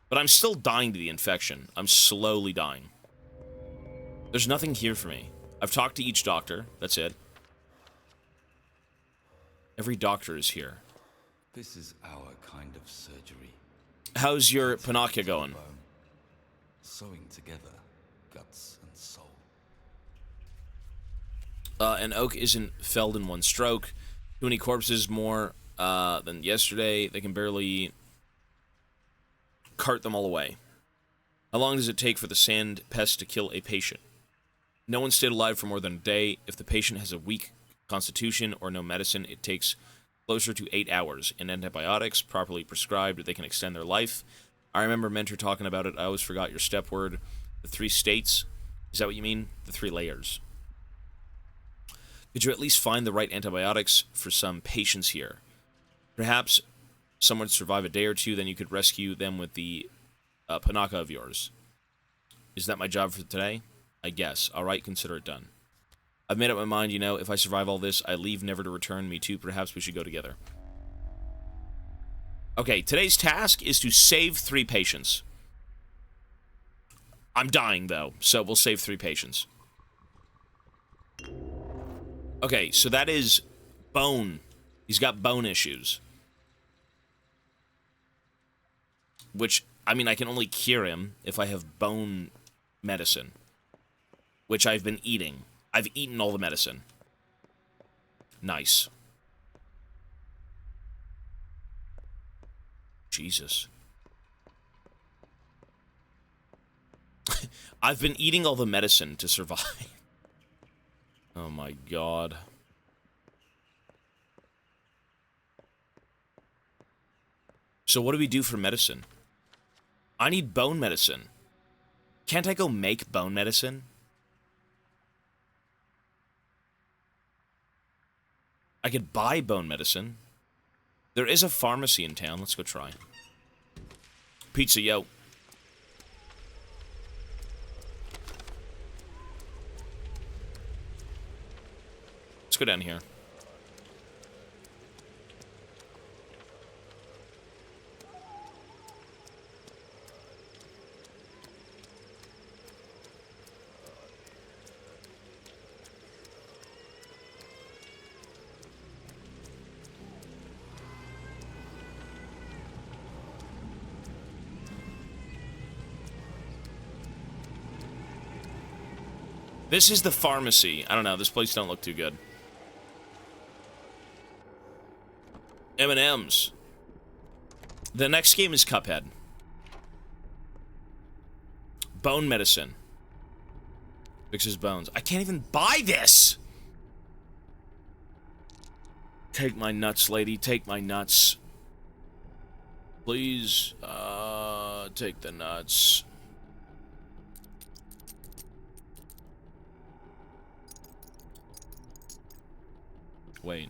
But I'm still dying to the infection. I'm slowly dying. There's nothing here for me. I've talked to each doctor. That's it. Every doctor is here.
This is our kind of surgery.
How's your Pinocchio going?
Sewing together guts and soul.
An oak isn't felled in one stroke. Too many corpses more than yesterday. They can barely cart them all away. How long does it take for the sand pest to kill a patient? No one stayed alive for more than a day. If the patient has a weak constitution or no medicine, it takes closer to 8 hours. In antibiotics, properly prescribed, they can extend their life. I remember Mentor talking about it. I always forgot your step word. The 3 states. Is that what you mean? The 3 layers. Could you at least find the right antibiotics for some patients here? Perhaps someone would survive a day or two, then you could rescue them with the Panaka of yours. Is that my job for today? I guess. Alright, consider it done. I've made up my mind, you know, if I survive all this, I leave never to return. Me too. Perhaps we should go together. Okay, today's task is to save 3 patients. I'm dying, though, so we'll save 3 patients. Okay, so that is bone. He's got bone issues. Which, I mean, I can only cure him if I have bone medicine. Which I've been eating. I've eaten all the medicine. Nice. Jesus. I've been eating all the medicine to survive. Oh my god. So what do we do for medicine? I need bone medicine. Can't I go make bone medicine? I could buy bone medicine. There is a pharmacy in town. Let's go try. Pizza, yo. Let's go down here. This is the pharmacy. I don't know. This place don't look too good. M&M's. The next game is Cuphead. Bone medicine. Fixes bones. I can't even buy this! Take my nuts, lady. Take my nuts. Please, take the nuts. Wait.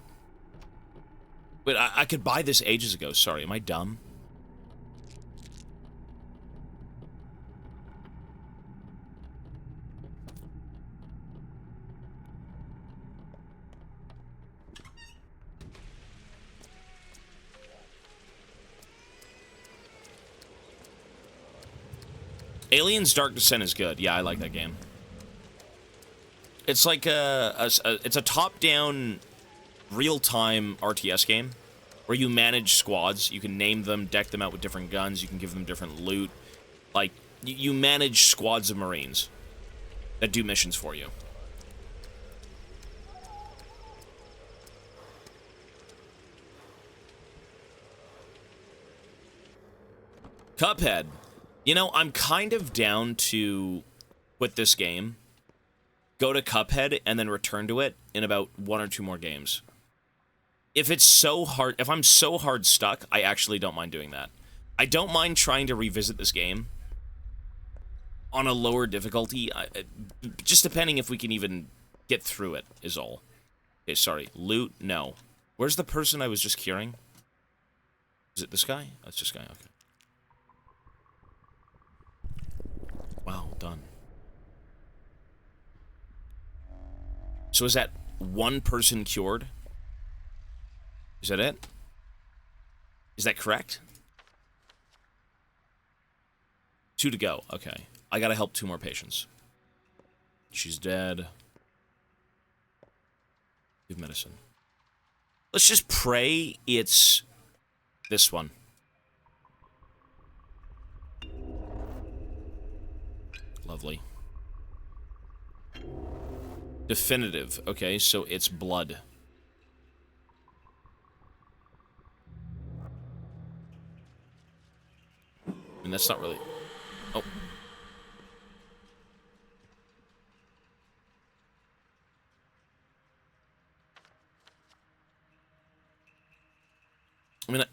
Wait, I could buy this ages ago. Sorry, am I dumb? Aliens Dark Descent is good. Yeah, I like that game. It's like it's a top-down, real-time RTS game where you manage squads. You can name them, deck them out with different guns. You can give them different loot. Like, you manage squads of Marines that do missions for you. Cuphead. You know, I'm kind of down to quit this game, go to Cuphead, and then return to it in about 1 or 2 more games. If it's so hard, if I'm so hard stuck, I actually don't mind doing that. I don't mind trying to revisit this game on a lower difficulty, just depending if we can even get through it, is all. Okay, sorry. Loot? No. Where's the person I was just curing? Is it this guy? Oh, it's this guy, okay. Wow, done. So is that 1 person cured? Is that it? Is that correct? 2 to go. Okay. I gotta help 2 more patients. She's dead. Give medicine. Let's just pray it's this one. Lovely. Definitive. Okay, so it's blood. And that's not really... Oh. I mean...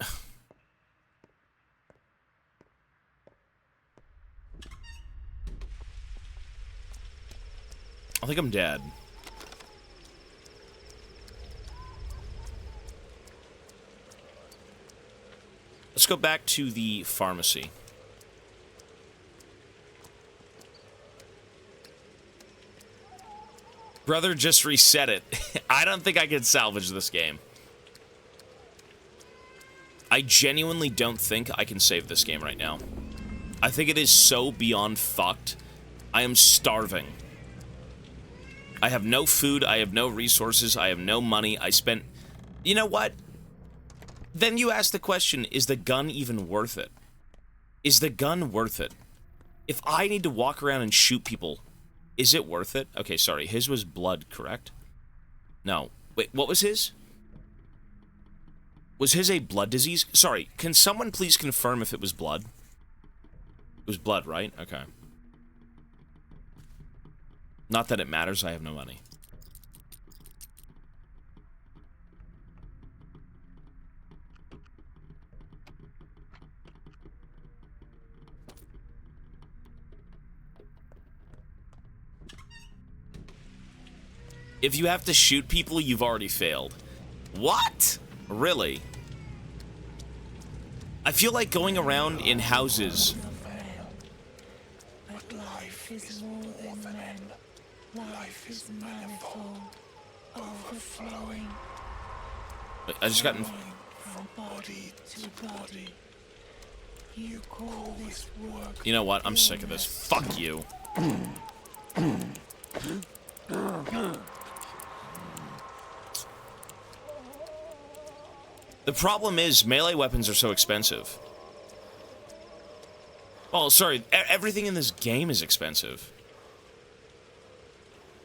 I think I'm dead. Let's go back to the pharmacy. Brother just reset it. I don't think I can salvage this game. I genuinely don't think I can save this game right now. I think it is so beyond fucked. I am starving. I have no food, I have no resources, I have no money, I spent... You know what? Then you ask the question, is the gun even worth it? Is the gun worth it? If I need to walk around and shoot people, is it worth it? Okay, sorry, his was blood, correct? No. Wait, what was his? Was his a blood disease? Sorry, can someone please confirm if it was blood? It was blood, right? Okay. Not that it matters, I have no money. If you have to shoot people, you've already failed. What? Really? I feel like going around in houses...
But life is more than men. Life is manifold, overflowing.
I just got...
From body to body. You call this work.
You know what? I'm sick of this. Fuck you. The problem is, melee weapons are so expensive. Well, sorry, everything in this game is expensive.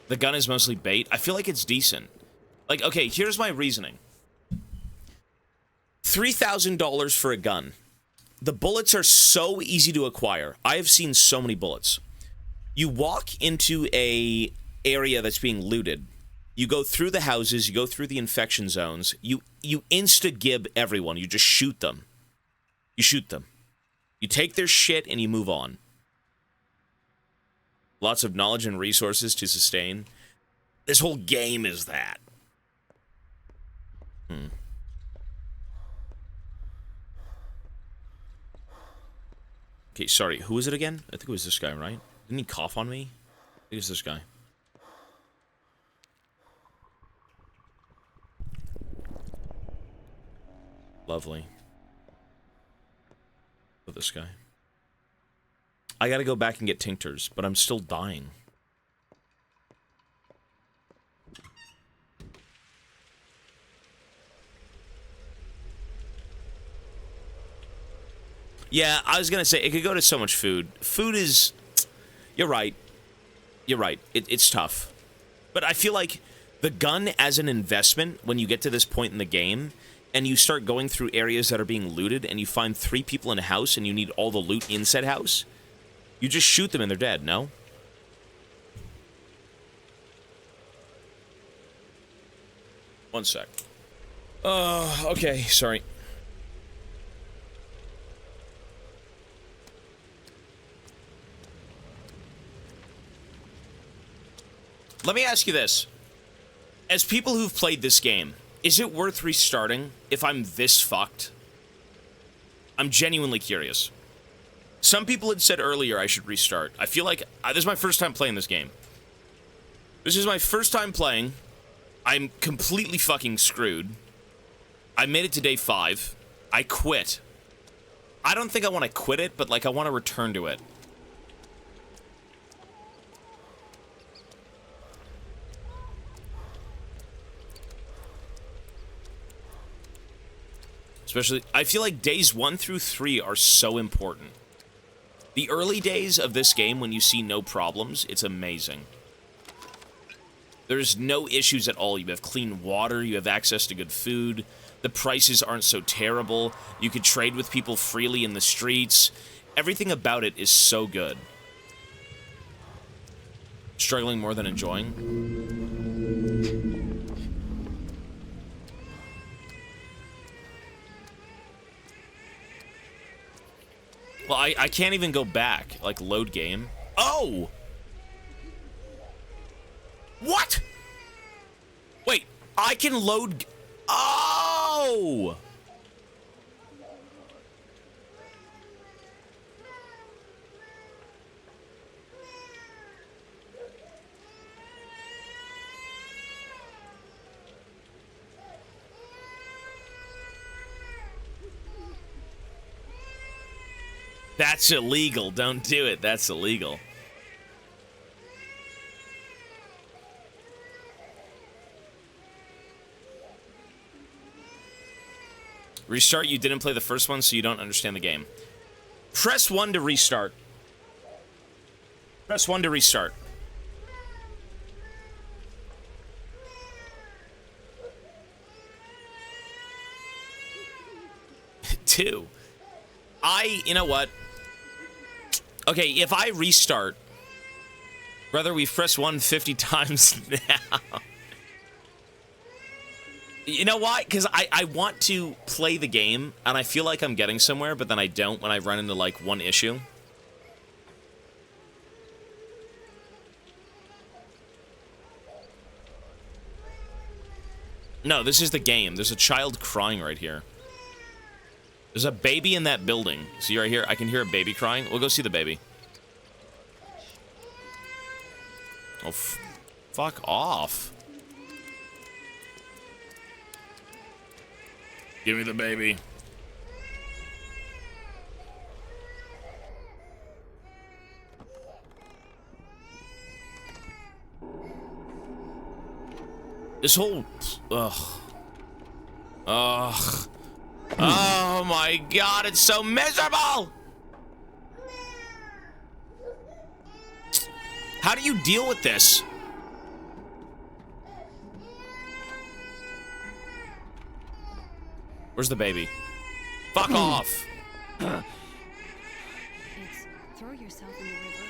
The gun is mostly bait. I feel like it's decent. Like, okay, here's my reasoning. $3,000 for a gun. The bullets are so easy to acquire. I have seen so many bullets. You walk into a area that's being looted. You go through the houses, you go through the infection zones. You insta-gib everyone. You just shoot them. You shoot them. You take their shit and you move on. Lots of knowledge and resources to sustain. This whole game is that. Okay, sorry. Who was it again? I think it was this guy, right? Didn't he cough on me? I think it was this guy. Lovely. With this guy. I gotta go back and get tinctures, but I'm still dying. Yeah, I was gonna say, it could go to so much food. Food is... You're right. You're right. It's tough. But I feel like the gun as an investment, when you get to this point in the game, and you start going through areas that are being looted, and you find 3 people in a house, and you need all the loot in said house, you just shoot them and they're dead, no? One sec. Okay, sorry. Let me ask you this. As people who've played this game, is it worth restarting if I'm this fucked? I'm genuinely curious. Some people had said earlier I should restart. I feel like this is my first time playing this game. This is my first time playing. I'm completely fucking screwed. I made it to day 5. I quit. I don't think I want to quit it, but like I want to return to it. Especially, I feel like days 1 through 3 are so important. The early days of this game, when you see no problems, it's amazing. There's no issues at all. You have clean water, you have access to good food, the prices aren't so terrible, you can trade with people freely in the streets. Everything about it is so good. Struggling more than enjoying. Well, I can't even go back, like, load game. Oh! What? Wait, I can load... Oh! That's illegal. Don't do it. That's illegal. Restart. You didn't play the first one, so you don't understand the game. Press 1 to restart. Press 1 to restart. Two. You know what? Okay, if I restart, brother, we've pressed 1 50 times now. You know why? Because I want to play the game, and I feel like I'm getting somewhere, but then I don't when I run into, like, one issue. No, this is the game. There's a child crying right here. There's a baby in that building. See right here? I can hear a baby crying. We'll go see the baby. Oh, fuck off. Give me the baby. This whole... Ugh. Ugh. Oh my god, it's so miserable! How do you deal with this? Where's the baby? Fuck off!
It's throw yourself in the river,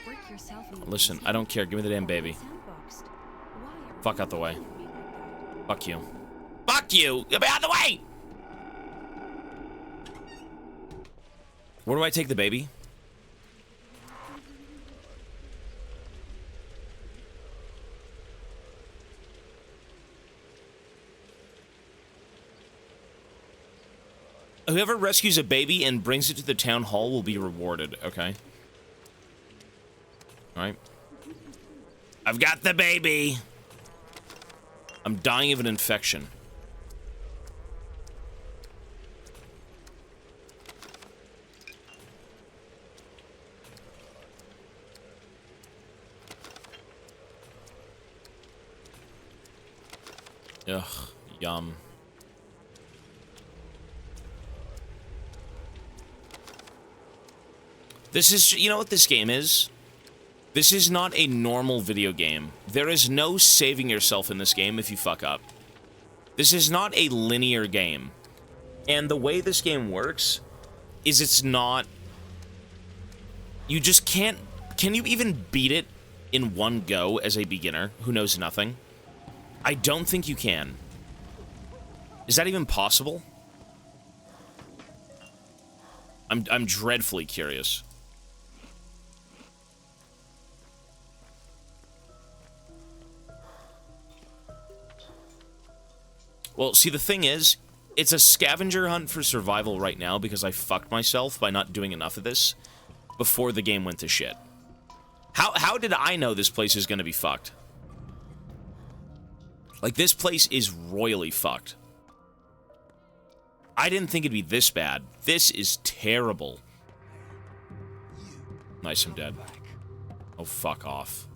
break yourself in the
Listen, I don't care. Give me the damn baby. Fuck out the way. Fuck you. Fuck you! Get me out of the way! Where do I take the baby? Whoever rescues a baby and brings it to the town hall will be rewarded, okay? Alright. I've got the baby! I'm dying of an infection. Ugh, yum. This is, you know what this game is? This is not a normal video game. There is no saving yourself in this game if you fuck up. This is not a linear game. And the way this game works is it's not... You just can't... Can you even beat it in one go as a beginner who knows nothing? I don't think you can. Is that even possible? I'm dreadfully curious. Well, see, the thing is, it's a scavenger hunt for survival right now because I fucked myself by not doing enough of this before the game went to shit. How did I know this place is gonna be fucked? Like, this place is royally fucked. I didn't think it'd be this bad. This is terrible. Nice, I'm dead. Oh, fuck off.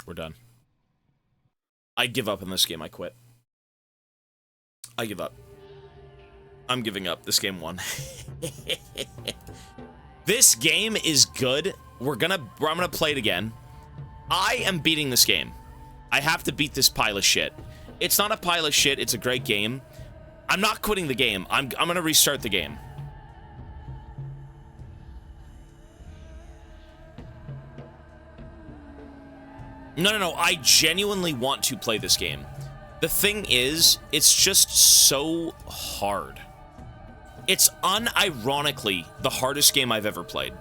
We're done. I give up on this game. I quit. I give up. I'm giving up. This game won. This game is good. I'm gonna play it again. I am beating this game. I have to beat this pile of shit. It's not a pile of shit. It's a great game. I'm not quitting the game. I'm gonna restart the game. No. I genuinely want to play this game. The thing is, it's just so hard. It's unironically the hardest game I've ever played.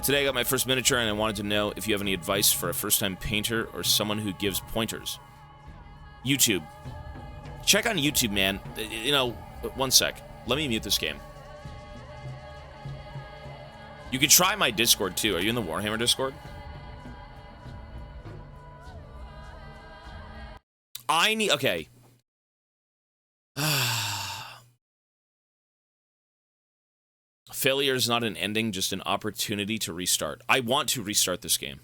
Today I got my first miniature and I wanted to know if you have any advice for a first-time painter or someone who gives pointers. YouTube. Check on YouTube, man. You know, one sec. Let me mute this game. You could try my Discord, too. Are you in the Warhammer Discord? I need... Okay. Failure is not an ending, just an opportunity to restart. I want to restart this game.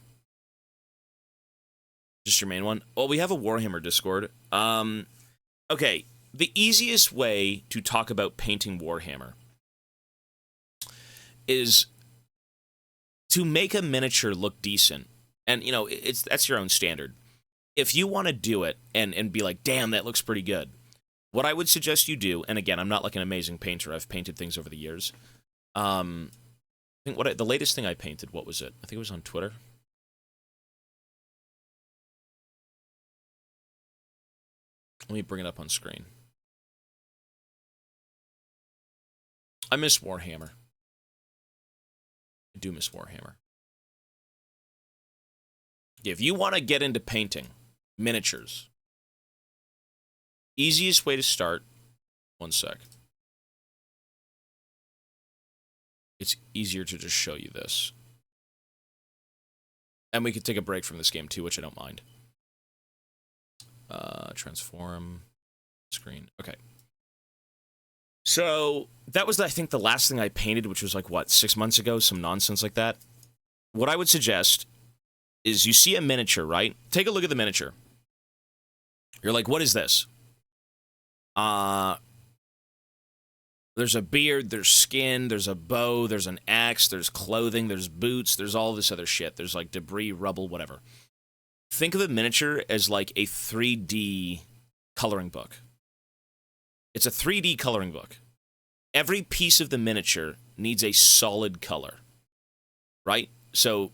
Just your main one? Well, we have a Warhammer Discord. Okay. The easiest way to talk about painting Warhammer is... to make a miniature look decent, and, you know, that's your own standard. If you want to do it and be like, damn, that looks pretty good, what I would suggest you do, and again, I'm not like an amazing painter, I've painted things over the years. I think the latest thing I painted, what was it? I think it was on Twitter. Let me bring it up on screen. I miss Warhammer. I do miss Warhammer. If you want to get into painting miniatures, easiest way to start, one sec. It's easier to just show you this. And we could take a break from this game too, which I don't mind. Transform screen. Okay. So that was, I think, the last thing I painted, which was like, what, 6 months ago? Some nonsense like that. What I would suggest is you see a miniature, right? Take a look at the miniature. You're like, what is this? There's a beard, there's skin, there's a bow, there's an axe, there's clothing, there's boots, there's all this other shit. There's like debris, rubble, whatever. Think of a miniature as like a 3D coloring book. It's a 3D coloring book. Every piece of the miniature needs a solid color, right? So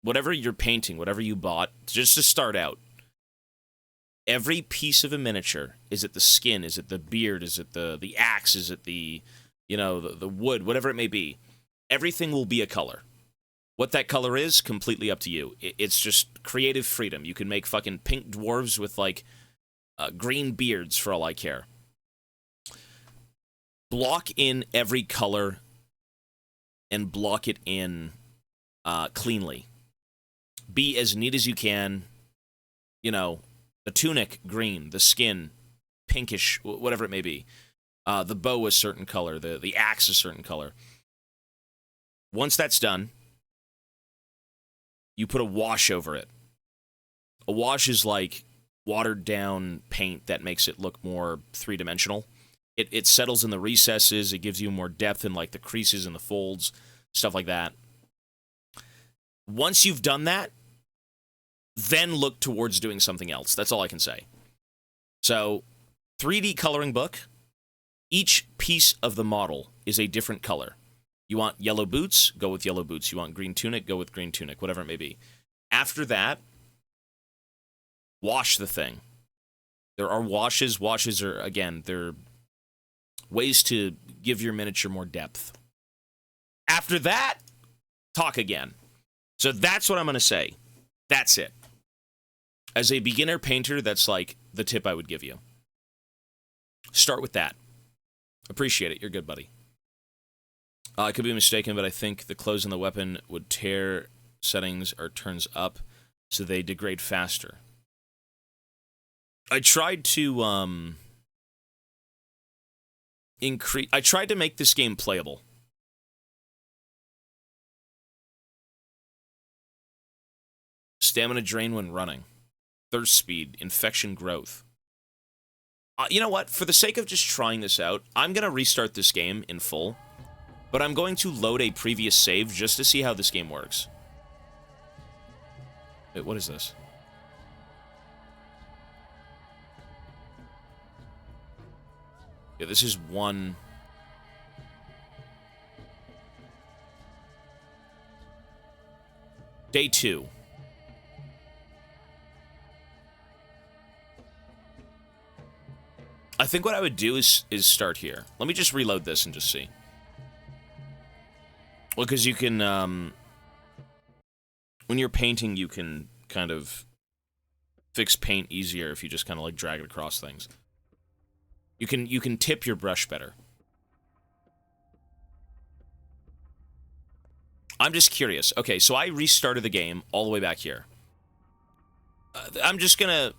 whatever you're painting, whatever you bought, just to start out, every piece of a miniature, is it the skin, is it the beard, is it the axe, is it the, you know, the wood, whatever it may be, everything will be a color. What that color is, completely up to you. It's just creative freedom. You can make fucking pink dwarves with, like, green beards for all I care. Block in every color and block it in cleanly. Be as neat as you can. You know, the tunic, green. The skin, pinkish, whatever it may be. The bow a certain color. The axe a certain color. Once that's done, you put a wash over it. A wash is like watered down paint that makes it look more three-dimensional. It settles in the recesses. It gives you more depth in like the creases and the folds, stuff like that. Once you've done that, then look towards doing something else. That's all I can say. So, 3D coloring book. Each piece of the model is a different color. You want yellow boots? Go with yellow boots. You want green tunic? Go with green tunic, whatever it may be. After that, wash the thing. There are washes. Washes are, again, they're ways to give your miniature more depth. After that, talk again. So that's what I'm going to say. That's it. As a beginner painter, that's like the tip I would give you. Start with that. Appreciate it. You're good, buddy. I could be mistaken, but I think the clothes on the weapon would tear settings or turns up, so they degrade faster. I tried to I tried to make this game playable. Stamina drain when running. Thirst speed. Infection growth. You know what? For the sake of just trying this out, I'm going to restart this game in full. But I'm going to load a previous save just to see how this game works. Wait, what is this? Yeah, this is one... Day 2. I think what I would do is start here. Let me just reload this and just see. Well, because you can, when you're painting, you can kind of fix paint easier if you just kind of like drag it across things. You can tip your brush better. I'm just curious. Okay, so I restarted the game all the way back here. I'm just gonna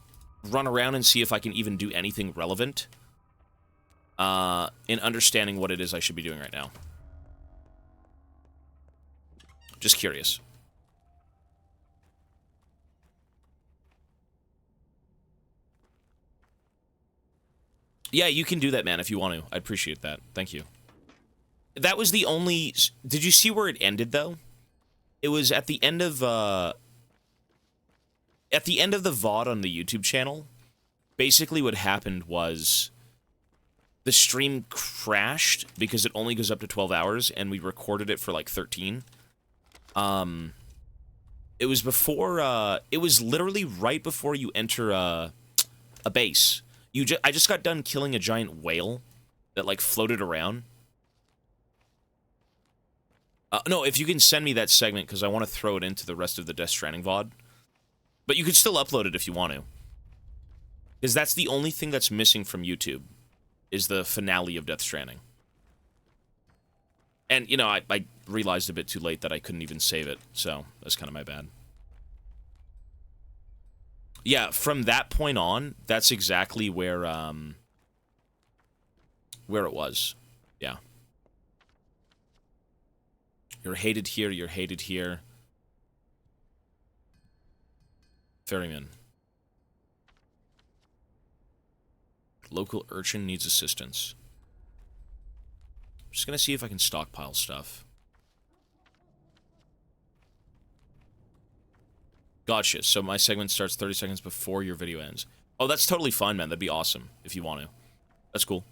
run around and see if I can even do anything relevant in understanding what it is I should be doing right now. Just curious. Yeah, you can do that, man, if you want to. I'd appreciate that. Thank you. That was the only... Did you see where it ended, though? It was at the end of, At the end of the VOD on the YouTube channel, basically what happened was... The stream crashed because it only goes up to 12 hours, and we recorded it for, like, 13. It was before, it was literally right before you enter, a base. I just got done killing a giant whale that, like, floated around. No, if you can send me that segment, because I want to throw it into the rest of the Death Stranding VOD. But you could still upload it if you want to. Because that's the only thing that's missing from YouTube, is the finale of Death Stranding. And, you know, I realized a bit too late that I couldn't even save it, so that's kind of my bad. Yeah, from that point on, that's exactly where it was. Yeah. You're hated here, you're hated here. Ferryman. Local urchin needs assistance. I'm just gonna see if I can stockpile stuff. Gotcha, so my segment starts 30 seconds before your video ends. Oh, that's totally fine, man. That'd be awesome, if you want to. That's cool.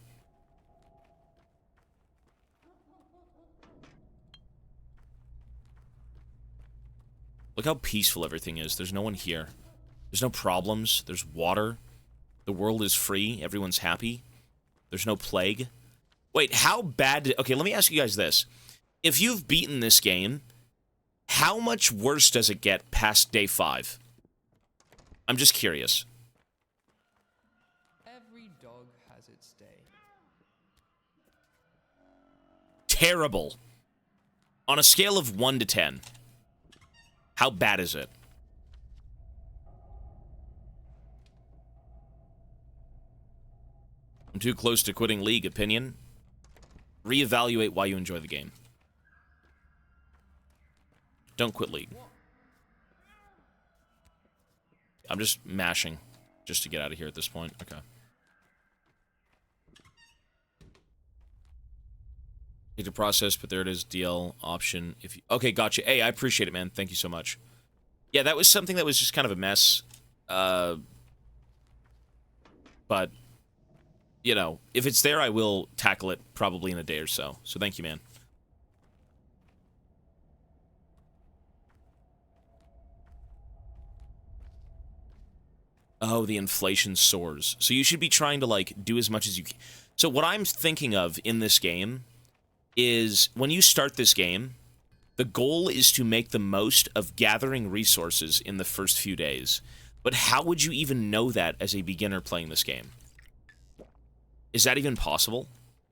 Look how peaceful everything is. There's no one here. There's no problems. There's water. The world is free. Everyone's happy. There's no plague. Wait, how bad did... Okay, let me ask you guys this. If you've beaten this game, how much worse does it get past day 5? I'm just curious.
Every dog has its day.
Terrible. On a scale of 1 to 10, how bad is it? I'm too close to quitting League. Opinion? Reevaluate why you enjoy the game. Don't quit League. I'm just mashing just to get out of here at this point. Okay. Need to process, but there it is. DL option. If you, okay, gotcha. Hey, I appreciate it, man. Thank you so much. Yeah, that was something that was just kind of a mess. But, you know, if it's there, I will tackle it probably in a day or so. So thank you, man. Oh, the inflation soars. So you should be trying to, like, do as much as you can. So what I'm thinking of in this game is when you start this game, the goal is to make the most of gathering resources in the first few days. But how would you even know that as a beginner playing this game? Is that even possible?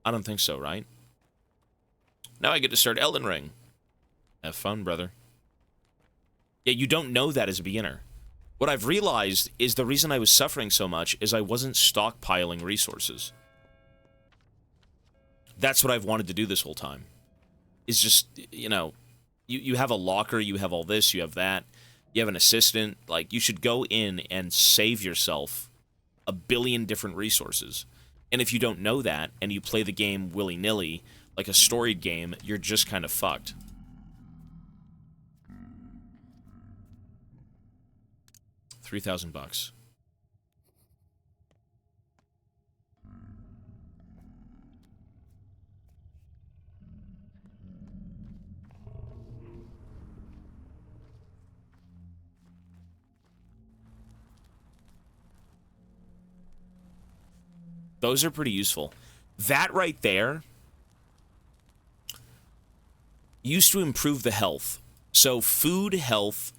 I don't think so, right? Now I get to start Elden Ring. Have fun, brother. Yeah, you don't know that as a beginner. What I've realized is the reason I was suffering so much is I wasn't stockpiling resources. That's what I've wanted to do this whole time. Is just, you know, you have a locker, you have all this, you have that, you have an assistant. Like, you should go in and save yourself a billion different resources. And if you don't know that, and you play the game willy-nilly, like a storied game, you're just kind of fucked. $3,000. Those are pretty useful. That right there used to improve the health. So food, health,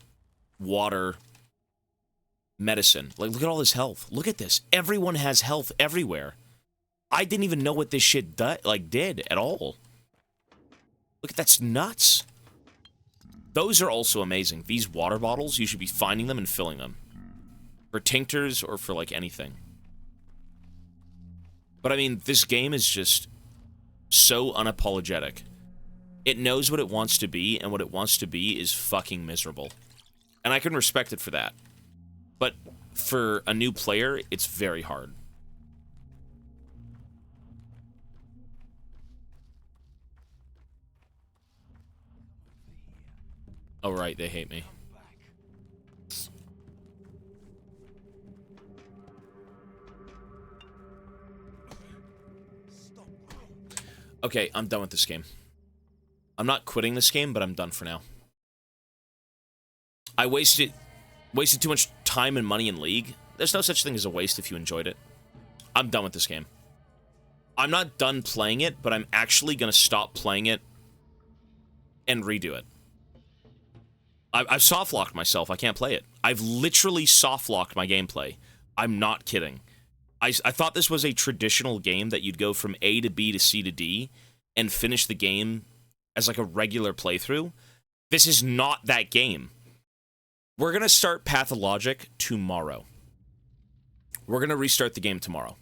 water, medicine. Like, look at all this health. Look at this. Everyone has health everywhere. I didn't even know what this shit did at all. Look at that's nuts. Those are also amazing. These water bottles, you should be finding them and filling them. For tinctures or for, like, anything. But, I mean, this game is just so unapologetic. It knows what it wants to be, and what it wants to be is fucking miserable. And I can respect it for that. But for a new player, it's very hard. Oh, right, they hate me. Okay, I'm done with this game. I'm not quitting this game, but I'm done for now. I wasted too much time and money in League. There's no such thing as a waste if you enjoyed it. I'm done with this game. I'm not done playing it, but I'm actually going to stop playing it and redo it. I've soft-locked myself. I can't play it. I've literally soft-locked my gameplay. I'm not kidding. I thought this was a traditional game that you'd go from A to B to C to D and finish the game as like a regular playthrough. This is not that game. We're going to start Pathologic tomorrow. We're going to restart the game tomorrow.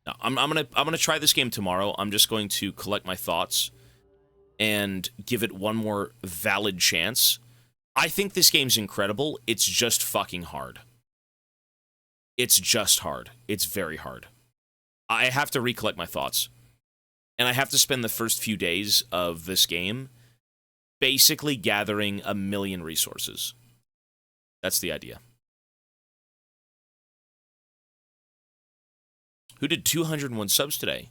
No, I'm going to try this game tomorrow. I'm just going to collect my thoughts and give it one more valid chance. I think this game's incredible. It's just fucking hard. It's just hard. It's very hard. I have to recollect my thoughts. And I have to spend the first few days of this game basically gathering 1 million resources. That's the idea. Who did 201 subs today?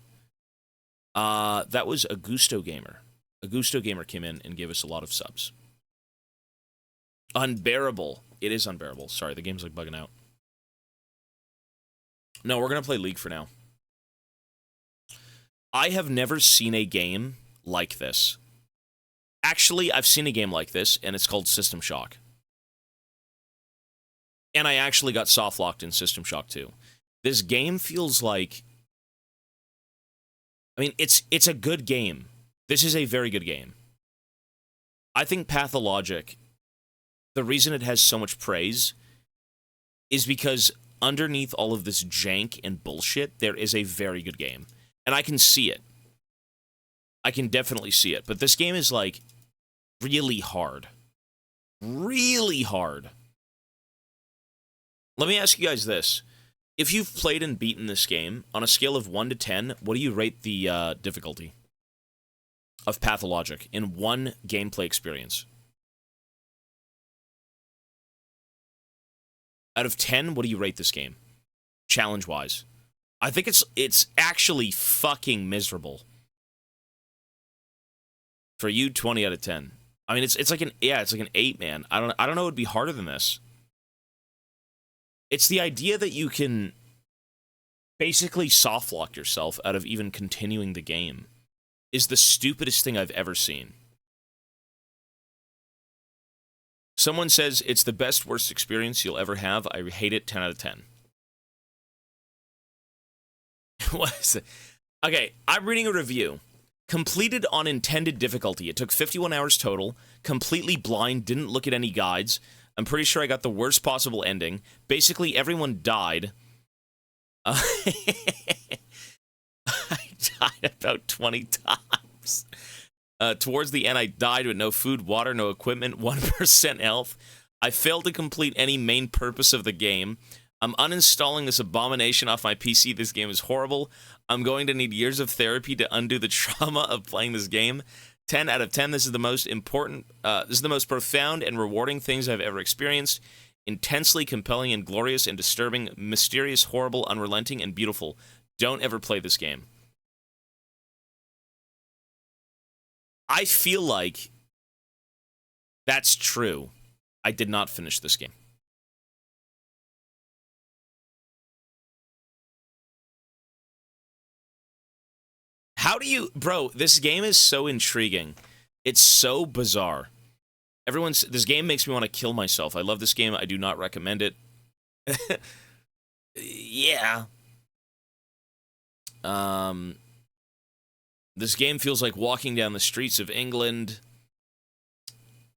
That was Augusto Gamer. Augusto Gamer came in and gave us a lot of subs. Unbearable. It is unbearable. Sorry, the game's like bugging out. No, we're going to play League for now. I have never seen a game like this. Actually, I've seen a game like this, and it's called System Shock. And I actually got soft-locked in System Shock 2. This game feels like... I mean, it's a good game. This is a very good game. I think Pathologic, the reason it has so much praise is because underneath all of this jank and bullshit, there is a very good game. And I can see it. I can definitely see it. But this game is, like, really hard. Really hard. Let me ask you guys this. If you've played and beaten this game, on a scale of 1 to 10, what do you rate the difficulty of Pathologic in one gameplay experience? Out of 10, what do you rate this game? Challenge-wise. I think it's actually fucking miserable. For you, 20 out of 10. I mean, it's like an 8, man. I don't know it would be harder than this. It's the idea that you can basically soft-lock yourself out of even continuing the game is the stupidest thing I've ever seen. Someone says, it's the best, worst experience you'll ever have. I hate it, 10 out of 10. What is it? Okay, I'm reading a review. Completed on intended difficulty. It took 51 hours total. Completely blind, didn't look at any guides. I'm pretty sure I got the worst possible ending. Basically, everyone died. I died about 20 times. Towards the end, I died with no food, water, no equipment, 1% health. I failed to complete any main purpose of the game. I'm uninstalling this abomination off my PC. This game is horrible. I'm going to need years of therapy to undo the trauma of playing this game. 10 out of 10. This is the most important, this is the most profound and rewarding things I've ever experienced. Intensely compelling and glorious and disturbing, mysterious, horrible, unrelenting, and beautiful. Don't ever play this game. I feel like that's true. I did not finish this game. How do you... Bro, this game is so intriguing. It's so bizarre. This game makes me want to kill myself. I love this game. I do not recommend it. Yeah. This game feels like walking down the streets of England.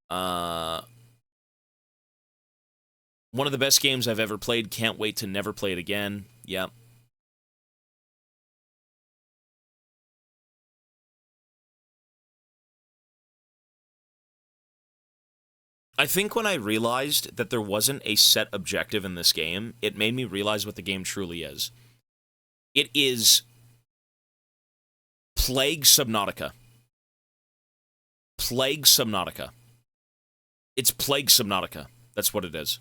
One of the best games I've ever played. Can't wait to never play it again. Yep. I think when I realized that there wasn't a set objective in this game, it made me realize what the game truly is. It is Plague Subnautica. Plague Subnautica. It's Plague Subnautica. That's what it is.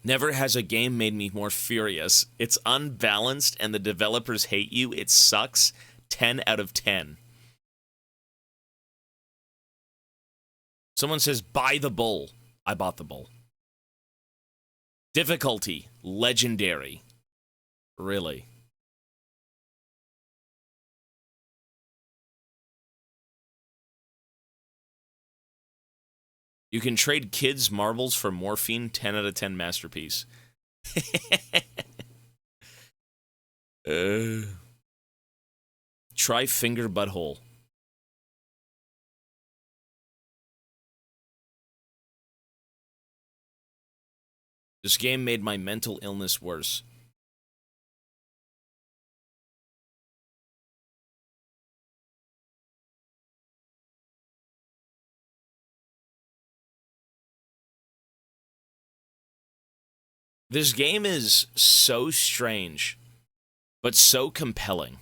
Never has a game made me more furious. It's unbalanced and the developers hate you. It sucks. 10 out of 10. Someone says, buy the bull. I bought the bull. Difficulty, legendary. Really? You can trade kids' marbles for morphine. 10 out of 10 masterpiece. Try finger butthole. This game made my mental illness worse. This game is so strange, but so compelling.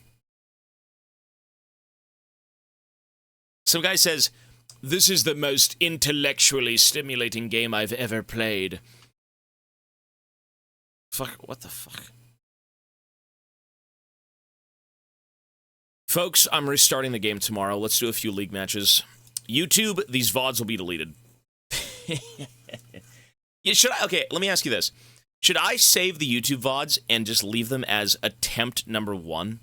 Some guy says, this is the most intellectually stimulating game I've ever played. Fuck, what the fuck? Folks, I'm restarting the game tomorrow. Let's do a few league matches. YouTube, these VODs will be deleted. Yeah, should I? Okay, let me ask you this. Should I save the YouTube VODs and just leave them as attempt number 1?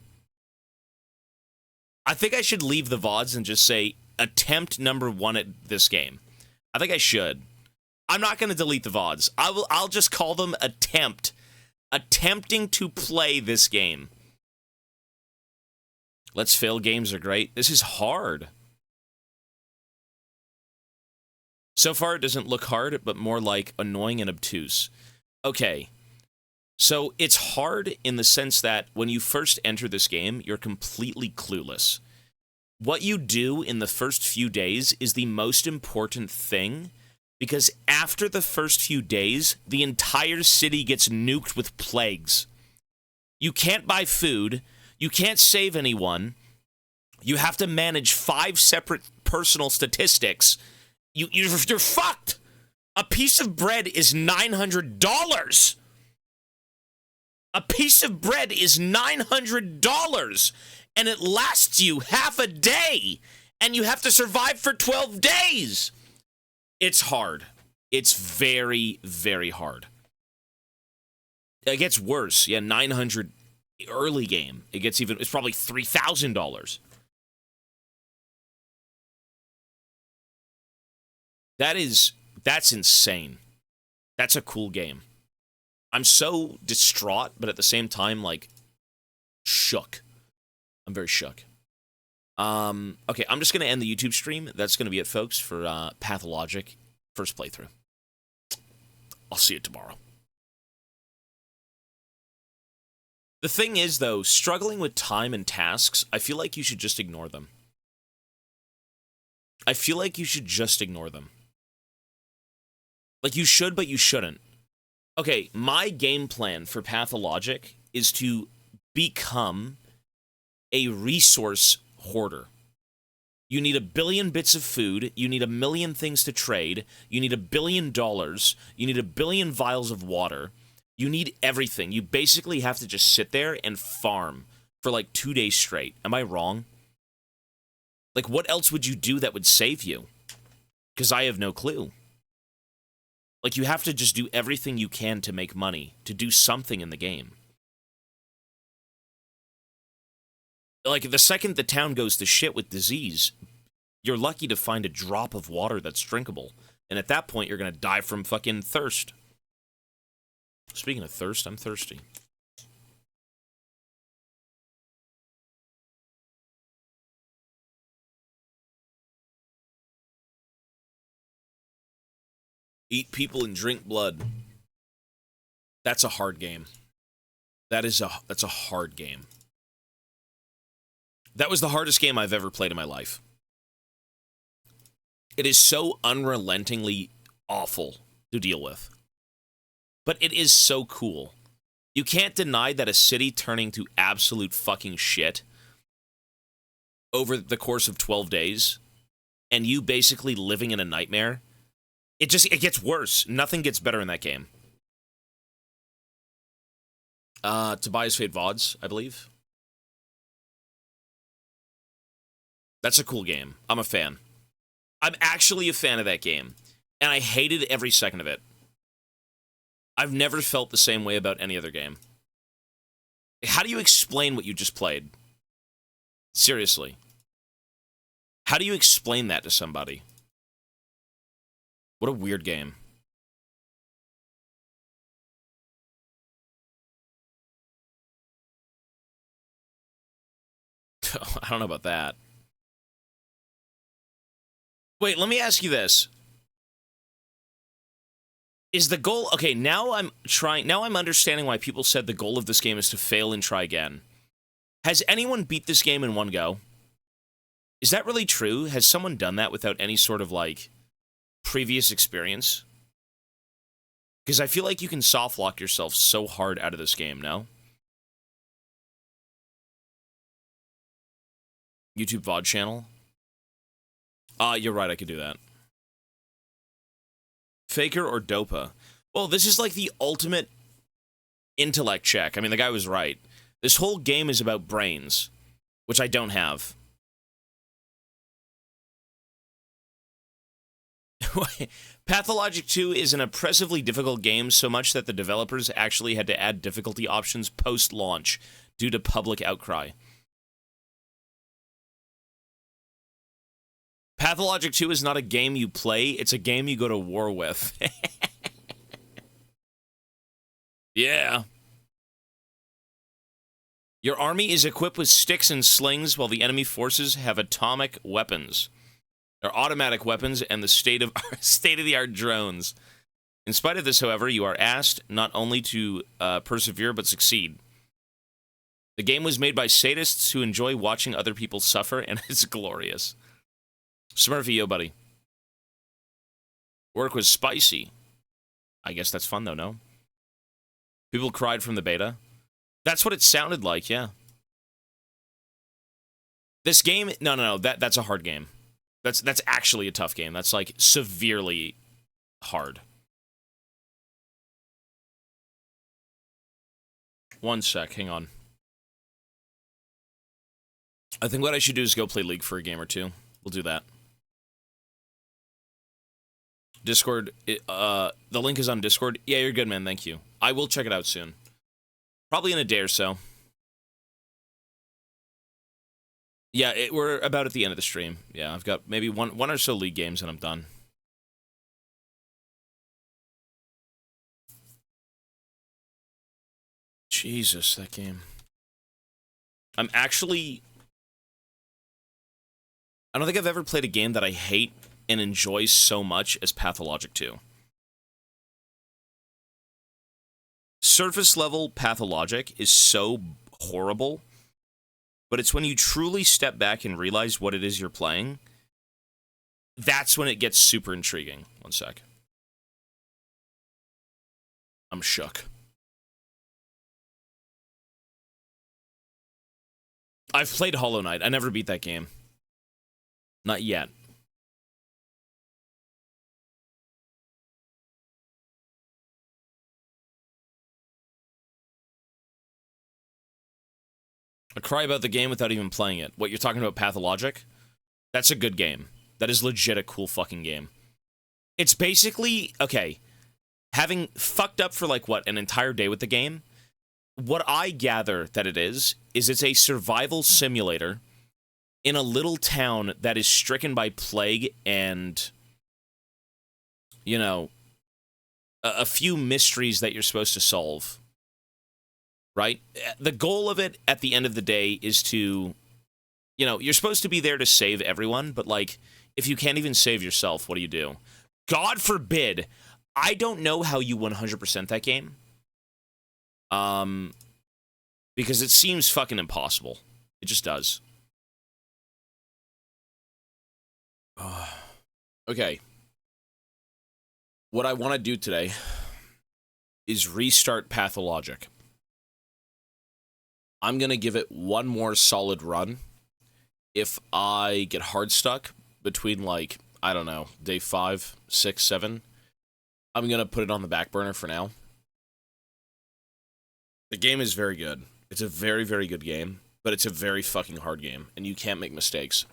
I think I should leave the VODs and just say attempt number 1 at this game. I think I should. I'm not going to delete the VODs. I'll just call them attempt. Attempting to play this game. Let's Fail games are great. This is hard. So far, it doesn't look hard, but more like annoying and obtuse. Okay. So it's hard in the sense that when you first enter this game, you're completely clueless. What you do in the first few days is the most important thing, because after the first few days, the entire city gets nuked with plagues. You can't buy food. You can't save anyone. You have to manage 5 separate personal statistics. You're fucked. A piece of bread is $900. A piece of bread is $900, and it lasts you half a day, and you have to survive for 12 days. It's hard. It's very, very hard. It gets worse. Yeah, 900 early game. It's probably $3,000. That's insane. That's a cool game. I'm so distraught, but at the same time, like, shook. I'm very shook. Okay, I'm just going to end the YouTube stream. That's going to be it, folks, for Pathologic first playthrough. I'll see you tomorrow. The thing is, though, struggling with time and tasks, I feel like you should just ignore them. I feel like you should just ignore them. Like, you should, but you shouldn't. Okay, my game plan for Pathologic is to become a resource hoarder. You need 1 billion bits of food, you need 1 million things to trade, you need $1 billion, you need 1 billion vials of water, you need everything. You basically have to just sit there and farm for like 2 days straight. Am I wrong? Like, what else would you do that would save you? Because I have no clue. Like, you have to just do everything you can to make money, to do something in the game. Like, the second the town goes to shit with disease, you're lucky to find a drop of water that's drinkable. And at that point, you're gonna die from fucking thirst. Speaking of thirst, I'm thirsty. Eat people and drink blood. That's a hard game. That's a hard game. That was the hardest game I've ever played in my life. It is so unrelentingly awful to deal with. But it is so cool. You can't deny that a city turning to absolute fucking shit over the course of 12 days, and you basically living in a nightmare, it gets worse. Nothing gets better in that game. Tobias Fate VODs, I believe. That's a cool game. I'm a fan. I'm actually a fan of that game, and I hated every second of it. I've never felt the same way about any other game. How do you explain what you just played? Seriously. How do you explain that to somebody? What a weird game. I don't know about that. Wait, let me ask you this. Is the goal... Okay, now I'm understanding why people said the goal of this game is to fail and try again. Has anyone beat this game in one go? Is that really true? Has someone done that without any sort of, like, previous experience? Because I feel like you can soft lock yourself so hard out of this game, no? YouTube VOD channel? You're right, I could do that. Faker or Dopa? Well, this is like the ultimate intellect check. I mean, the guy was right. This whole game is about brains, which I don't have. Pathologic 2 is an oppressively difficult game, so much that the developers actually had to add difficulty options post-launch due to public outcry. Pathologic 2 is not a game you play, it's a game you go to war with. Yeah. Your army is equipped with sticks and slings, while the enemy forces have atomic weapons. Or automatic weapons and the state-of-the-art drones. In spite of this, however, you are asked not only to persevere, but succeed. The game was made by sadists who enjoy watching other people suffer, and it's glorious. Smurfy, yo, buddy. Work was spicy. I guess that's fun, though, no? People cried from the beta. That's what it sounded like, yeah. This game... No. That's a hard game. That's actually a tough game. That's, like, severely hard. One sec, hang on. I think what I should do is go play League for a game or two. We'll do that. Discord, the link is on Discord. Yeah, you're good, man, thank you. I will check it out soon. Probably in a day or so. Yeah, we're about at the end of the stream. Yeah, I've got maybe one or so League games and I'm done. Jesus, that game. I'm actually... I don't think I've ever played a game that I hate and enjoy so much as Pathologic 2. Surface level Pathologic is so horrible, but it's when you truly step back and realize what it is you're playing, that's when it gets super intriguing. One sec. I'm shook. I've played Hollow Knight. I never beat that game. Not yet. I cry about the game without even playing it. What, you're talking about Pathologic? That's a good game. That is legit a cool fucking game. It's basically, okay, having fucked up for, like, what, an entire day with the game, what I gather that it is it's a survival simulator in a little town that is stricken by plague and, you know, a few mysteries that you're supposed to solve. Right? The goal of it at the end of the day is to, you know, you're supposed to be there to save everyone, but, like, if you can't even save yourself, what do you do? God forbid, I don't know how you 100% that game. Because it seems fucking impossible. It just does. Okay. What I want to do today is restart Pathologic. I'm going to give it one more solid run. If I get hard stuck between, like, I don't know, day 5, 6, 7, I'm going to put it on the back burner for now. The game is very good. It's a very, very good game, but it's a very fucking hard game, and you can't make mistakes.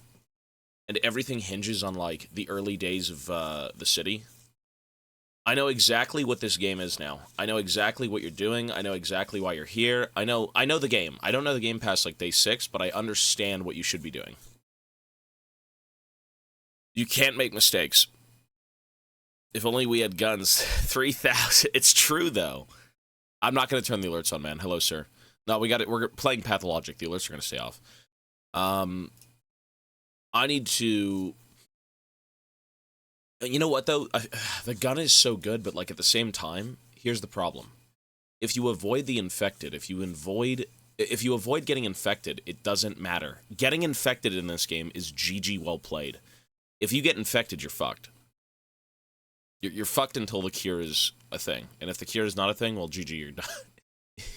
And everything hinges on, like, the early days of the city. I know exactly what this game is now. I know exactly what you're doing. I know exactly why you're here. I know the game. I don't know the game past, like, day 6, but I understand what you should be doing. You can't make mistakes. If only we had guns. 3,000. It's true, though. I'm not going to turn the alerts on, man. Hello, sir. No, we got it. We're playing Pathologic. The alerts are going to stay off. I need to... You know what, though? The gun is so good, but, like, at the same time, here's the problem. If you avoid the infected, if you avoid getting infected, it doesn't matter. Getting infected in this game is GG well played. If you get infected, you're fucked. You're fucked until the cure is a thing. And if the cure is not a thing, well, GG, you're done.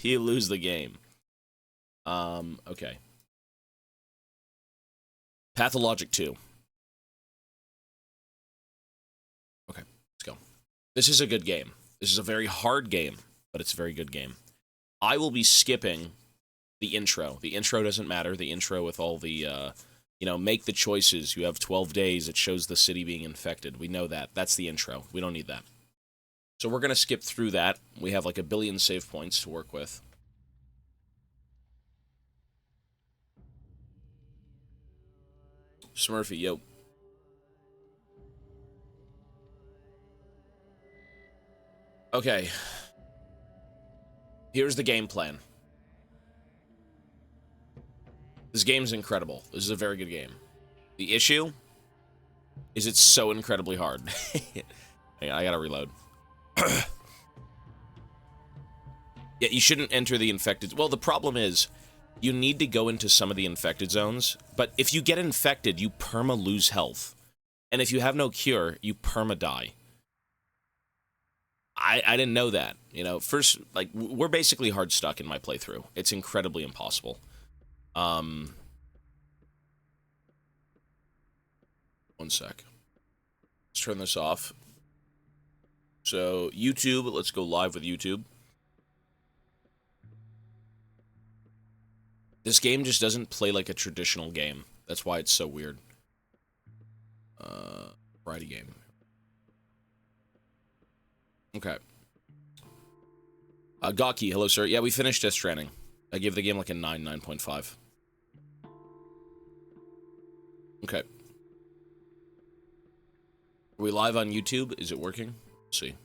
You lose the game. Okay. Pathologic 2. Okay, let's go. This is a good game. This is a very hard game, but it's a very good game. I will be skipping the intro. The intro doesn't matter. The intro with all the You know, make the choices. You have 12 days. It shows the city being infected. We know that. That's the intro. We don't need that. So we're going to skip through that. We have like 1 billion save points to work with. Smurfy, yo. Okay. Here's the game plan. This game's incredible. This is a very good game. The issue is it's so incredibly hard. Hang on, I gotta reload. Yeah, you shouldn't enter the infected... Well, the problem is, you need to go into some of the infected zones, but if you get infected, you perma-lose health. And if you have no cure, you perma-die. I didn't know that. You know, first, like, we're basically hard stuck in my playthrough. It's incredibly impossible. One sec. Let's turn this off. So, YouTube, let's go live with YouTube. This game just doesn't play like a traditional game. That's why it's so weird. Variety game. Okay. Gaki, hello, sir. Yeah, we finished Death Stranding. I give the game like a 9.5. Okay. Are we live on YouTube? Is it working? Let's see.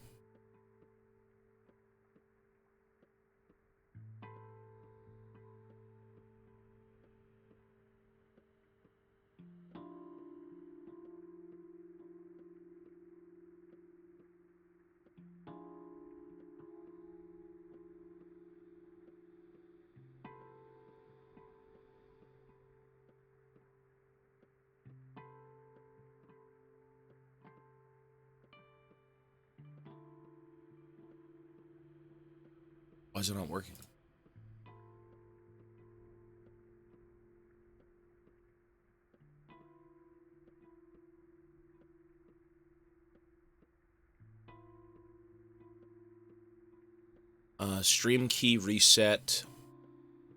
Why is it not working? Stream key reset.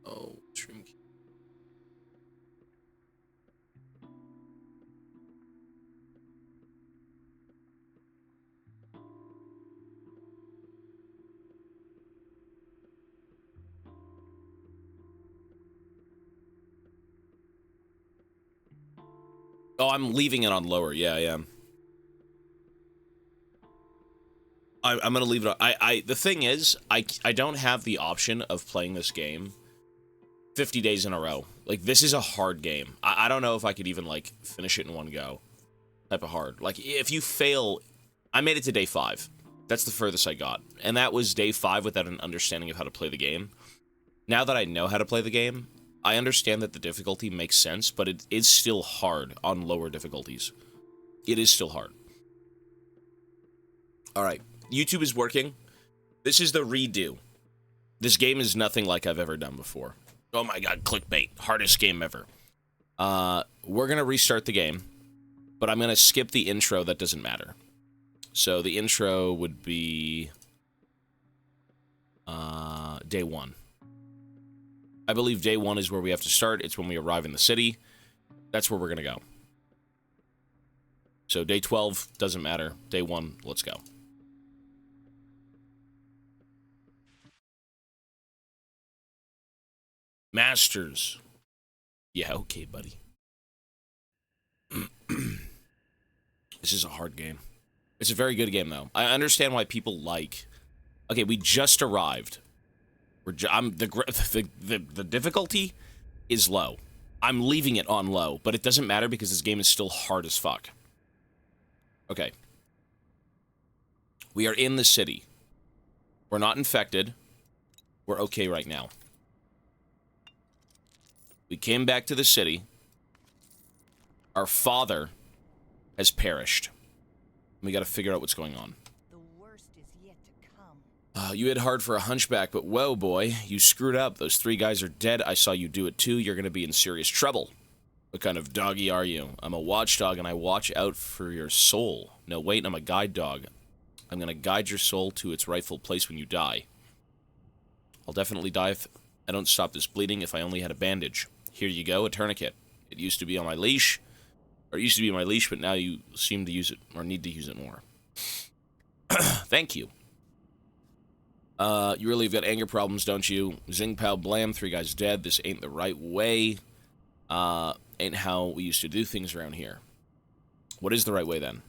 Oh, stream key. Oh, I'm leaving it on lower. Yeah, I am. I'm gonna leave it on. The thing is, I don't have the option of playing this game 50 days in a row. Like, this is a hard game. I don't know if I could even, like, finish it in one go. Type of hard. Like, if you fail... I made it to day 5. That's the furthest I got. And that was day 5 without an understanding of how to play the game. Now that I know how to play the game, I understand that the difficulty makes sense, but it is still hard on lower difficulties. It is still hard. Alright. YouTube is working. This is the redo. This game is nothing like I've ever done before. Oh my god, clickbait. Hardest game ever. We're gonna restart the game, but I'm gonna skip the intro that doesn't matter. So the intro would be... day 1. I believe day 1 is where we have to start. It's when we arrive in the city. That's where we're gonna go. So day 12 doesn't matter. Day 1, let's go. Masters. Yeah, okay, buddy. This is a hard game. It's a very good game, though. I understand why people like... Okay, we just arrived. The difficulty is low. I'm leaving it on low, but it doesn't matter because this game is still hard as fuck. Okay. We are in the city. We're not infected. We're okay right now. We came back to the city. Our father has perished. We gotta figure out what's going on.
The worst is yet to come.
You hit hard for a hunchback, but whoa, boy, you screwed up. Those 3 guys are dead. I saw you do it too. You're gonna be in serious trouble. What kind of doggy are you? I'm a watchdog, and I watch out for your soul. No, wait, I'm a guide dog. I'm gonna guide your soul to its rightful place when you die. I'll definitely die if I don't stop this bleeding if I only had a bandage. Here you go, a tourniquet. It used to be on my leash, or it used to be on my leash, but now you seem to use it, or need to use it more. Thank you. You really have got anger problems, don't you? Zing Pow Blam, 3 guys dead. This ain't the right way. Ain't how we used to do things around here. What is the right way, then?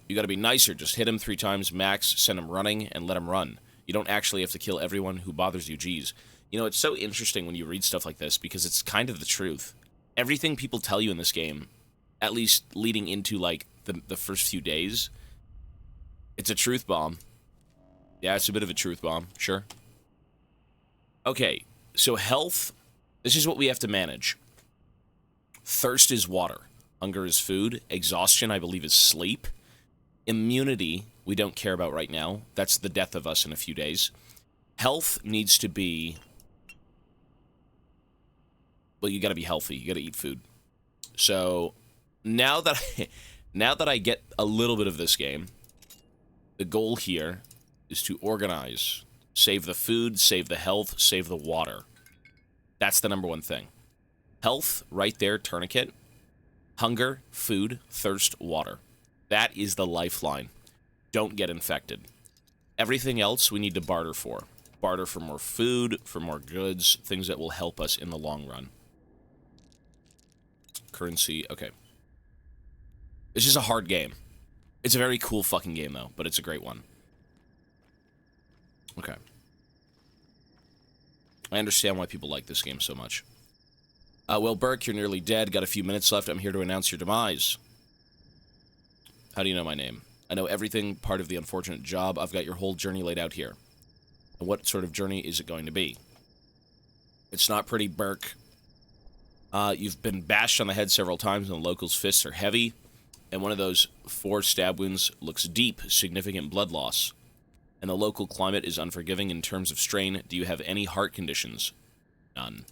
You gotta be nicer. Just hit him 3 times max, send him running, and let him run. You don't actually have to kill everyone who bothers you, geez. You know, it's so interesting when you read stuff like this, because it's kind of the truth. Everything people tell you in this game, at least leading into, like, the first few days, it's a truth bomb. Yeah, it's a bit of a truth bomb, sure. Okay, so health, this is what we have to manage. Thirst is water. Hunger is food. Exhaustion, I believe, is sleep. Immunity, we don't care about right now. That's the death of us in a few days. Health needs to be... Well, you gotta be healthy. You gotta eat food. So, now that I get a little bit of this game, the goal here is to organize. Save the food, save the health, save the water. That's the number one thing. Health, right there, tourniquet. Hunger, food, thirst, water. That is the lifeline. Don't get infected. Everything else we need to barter for. Barter for more food, for more goods, things that will help us in the long run. Currency, okay. This is a hard game. It's a very cool fucking game, though, but it's a great one. Okay. I understand why people like this game so much. Well, Burke, you're nearly dead. Got a few minutes left. I'm here to announce your demise. How do you know my name? I know everything, part of the unfortunate job. I've got your whole journey laid out here. And what sort of journey is it going to be? It's not pretty, Burke. You've been bashed on the head several times, and the locals' fists are heavy. And one of those 4 stab wounds looks deep, significant blood loss. And the local climate is unforgiving in terms of strain. Do you have any heart conditions? None.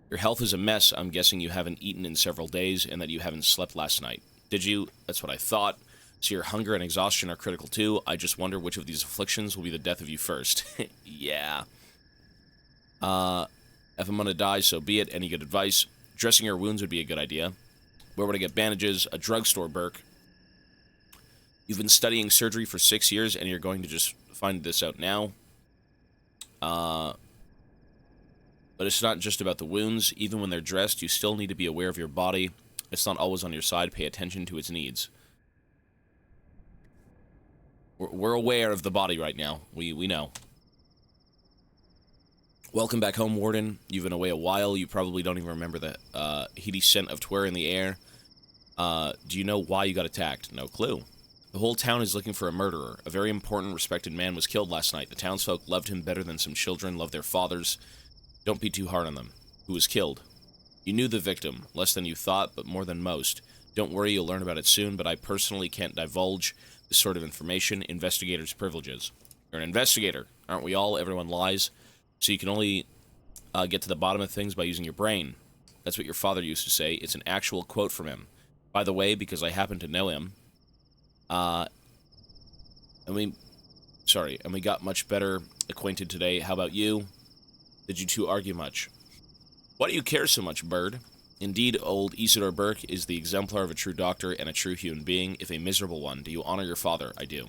Your health is a mess. I'm guessing you haven't eaten in several days and that you haven't slept last night. Did you? That's what I thought. So your hunger and exhaustion are critical too. I just wonder which of these afflictions will be the death of you first. Yeah. If I'm gonna die, so be it. Any good advice? Dressing your wounds would be a good idea. Where would I get bandages? A drugstore, Burke. You've been studying surgery for 6 years, and you're going to just find this out now. But it's not just about the wounds. Even when they're dressed, you still need to be aware of your body. It's not always on your side. Pay attention to its needs. We're aware of the body right now. We know. Welcome back home, Warden. You've been away a while. You probably don't even remember the heady scent of Twer in the air. Do you know why you got attacked? No clue. The whole town is looking for a murderer. A very important, respected man was killed last night. The townsfolk loved him better than some children love their fathers. Don't be too hard on them. Who was killed? You knew the victim, less than you thought, but more than most. Don't worry, you'll learn about it soon, but I personally can't divulge this sort of information. Investigators' privileges. You're an investigator, aren't we all? Everyone lies. So you can only get to the bottom of things by using your brain. That's what your father used to say. It's an actual quote from him. By the way, because I happen to know him, and we got much better acquainted today. How about you? Did you two argue much? Why do you care so much, Bird? Indeed, old Isidore Burke is the exemplar of a true doctor and a true human being, if a miserable one. Do you honor your father? I do.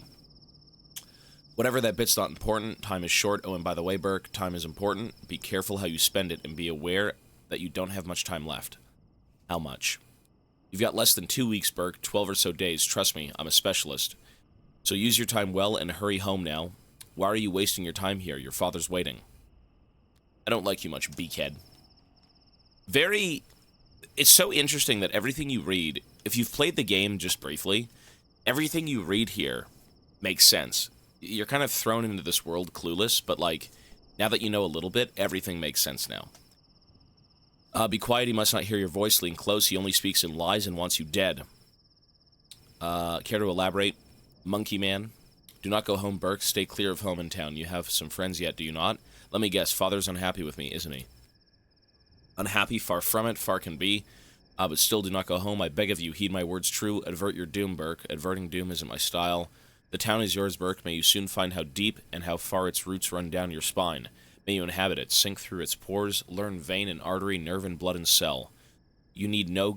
Whatever that bit's not important. Time is short. Oh, and by the way, Burke, time is important. Be careful how you spend it, and be aware that you don't have much time left. How much? You've got less than 2 weeks, Burke. 12 or so days. Trust me, I'm a specialist. So use your time well and hurry home now. Why are you wasting your time here? Your father's waiting. I don't like you much, beakhead. It's so interesting that everything you read, if you've played the game just briefly, everything you read here makes sense. You're kind of thrown into this world clueless, but, like, now that you know a little bit, everything makes sense now. Be quiet, he must not hear your voice. Lean close, he only speaks in lies and wants you dead. Care to elaborate? Monkey man. Do not go home, Burke. Stay clear of home in town. You have some friends yet, do you not? Let me guess, father's unhappy with me, isn't he? Unhappy? Far from it, far can be. But still do not go home. I beg of you, heed my words true. Advert your doom, Burke. Adverting doom isn't my style. The town is yours, Burke. May you soon find how deep and how far its roots run down your spine. May you inhabit it, sink through its pores, learn vein and artery, nerve and blood and cell. You need no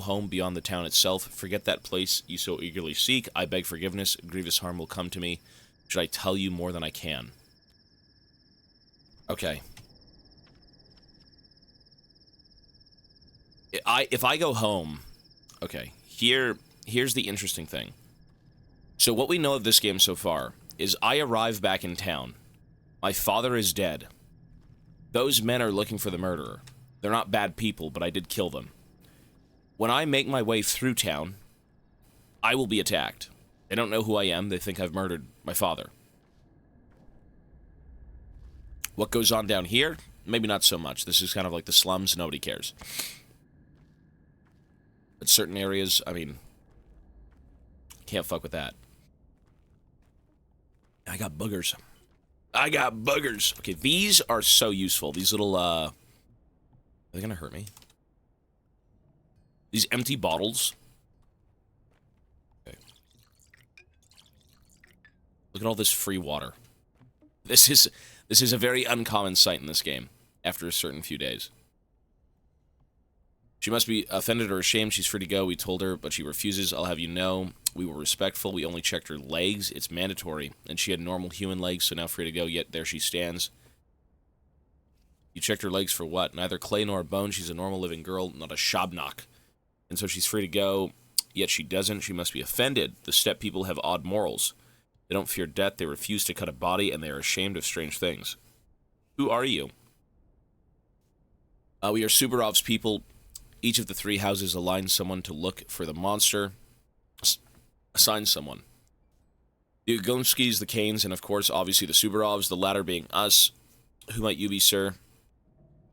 home beyond the town itself. Forget that place you so eagerly seek. I beg forgiveness. Grievous harm will come to me. Should I tell you more than I can? Okay. If I go home... Okay, here's the interesting thing. So what we know of this game so far is I arrive back in town. My father is dead. Those men are looking for the murderer. They're not bad people, but I did kill them. When I make my way through town, I will be attacked. They don't know who I am. They think I've murdered my father. What goes on down here? Maybe not so much. This is kind of like the slums. Nobody cares. But certain areas, I mean, can't fuck with that. I got boogers. I got boogers. Okay, these are so useful. These little, are they gonna hurt me? These empty bottles. Okay. Look at all this free water. This is a very uncommon sight in this game after a certain few days. She must be offended or ashamed. She's free to go. We told her, but she refuses. I'll have you know, we were respectful. We only checked her legs. It's mandatory. And she had normal human legs, so now free to go. Yet there she stands. You checked her legs for what? Neither clay nor bone. She's a normal living girl, not a shabnak. And so she's free to go, yet she doesn't. She must be offended. The steppe people have odd morals. They don't fear death. They refuse to cut a body, and they are ashamed of strange things. Who are you? We are Subarov's people. Each of the 3 houses aligns someone to look for the monster. Assign someone. The Ugonskis, the Kanes, and of course, obviously the Subarovs, the latter being us. Who might you be, sir?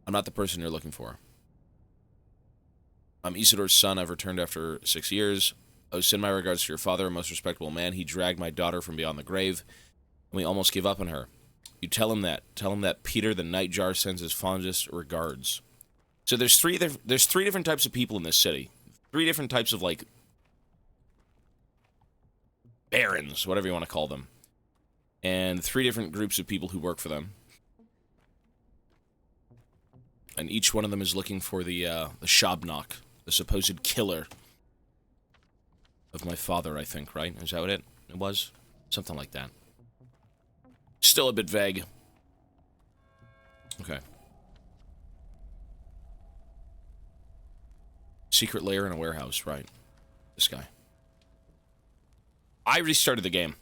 I'm not the person you're looking for. I'm Isidor's son. I've returned after 6 years. Oh, send my regards to your father, a most respectable man. He dragged my daughter from beyond the grave, and we almost gave up on her. You tell him that. Tell him that Peter the Nightjar sends his fondest regards. So there's three different types of people in this city. 3 different types of, like, barons, whatever you want to call them. And 3 different groups of people who work for them. And each one of them is looking for the Shabnak, the supposed killer of my father, I think, right? Is that what it was? Something like that. Still a bit vague. Okay. Secret lair in a warehouse, right. This guy. I restarted the game.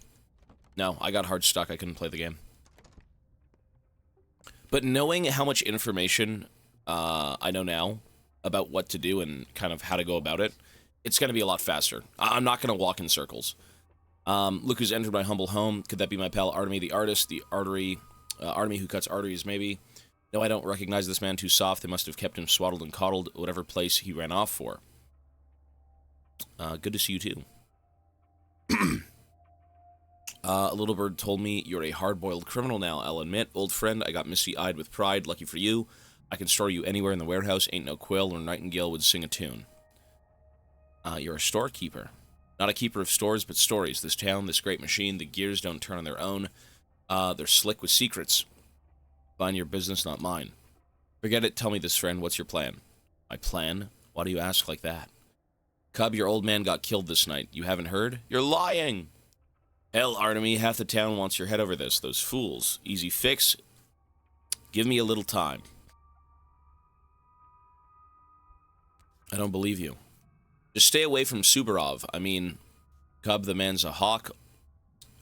No, I got hard stuck. I couldn't play the game. But knowing how much information I know now about what to do and kind of how to go about it, it's going to be a lot faster. I'm not going to walk in circles. Look who's entered my humble home. Could that be my pal Artemy the artist? The artery, Artemy who cuts arteries, maybe? No, I don't recognize this man. Too soft. They must have kept him swaddled and coddled, whatever place he ran off for. Good to see you, too. A little bird told me you're a hard-boiled criminal now, I'll admit. Old friend, I got misty-eyed with pride. Lucky for you. I can store you anywhere in the warehouse. Ain't no quill or nightingale would sing a tune. You're a storekeeper. Not a keeper of stores, but stories. This town, this great machine, the gears don't turn on their own. They're slick with secrets. Mind your business, not mine. Forget it. Tell me this, friend. What's your plan? My plan? Why do you ask like that? Cub, your old man got killed this night. You haven't heard? You're lying! Hell, Artemy, half the town wants your head over this. Those fools. Easy fix. Give me a little time. I don't believe you. Just stay away from Subarov. I mean, Cub, the man's a hawk.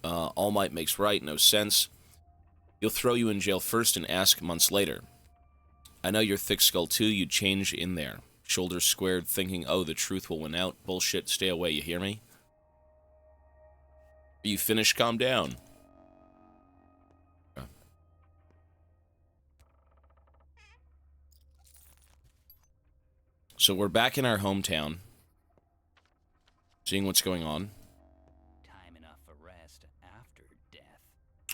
All might makes right. No sense. He'll throw you in jail first and ask months later. I know you're thick skull too. You'd change in there. Shoulders squared, thinking, oh, the truth will win out. Bullshit, stay away, you hear me? Are you finished? Calm down. Okay. So we're back in our hometown. Seeing what's going on.
Time enough for rest after death.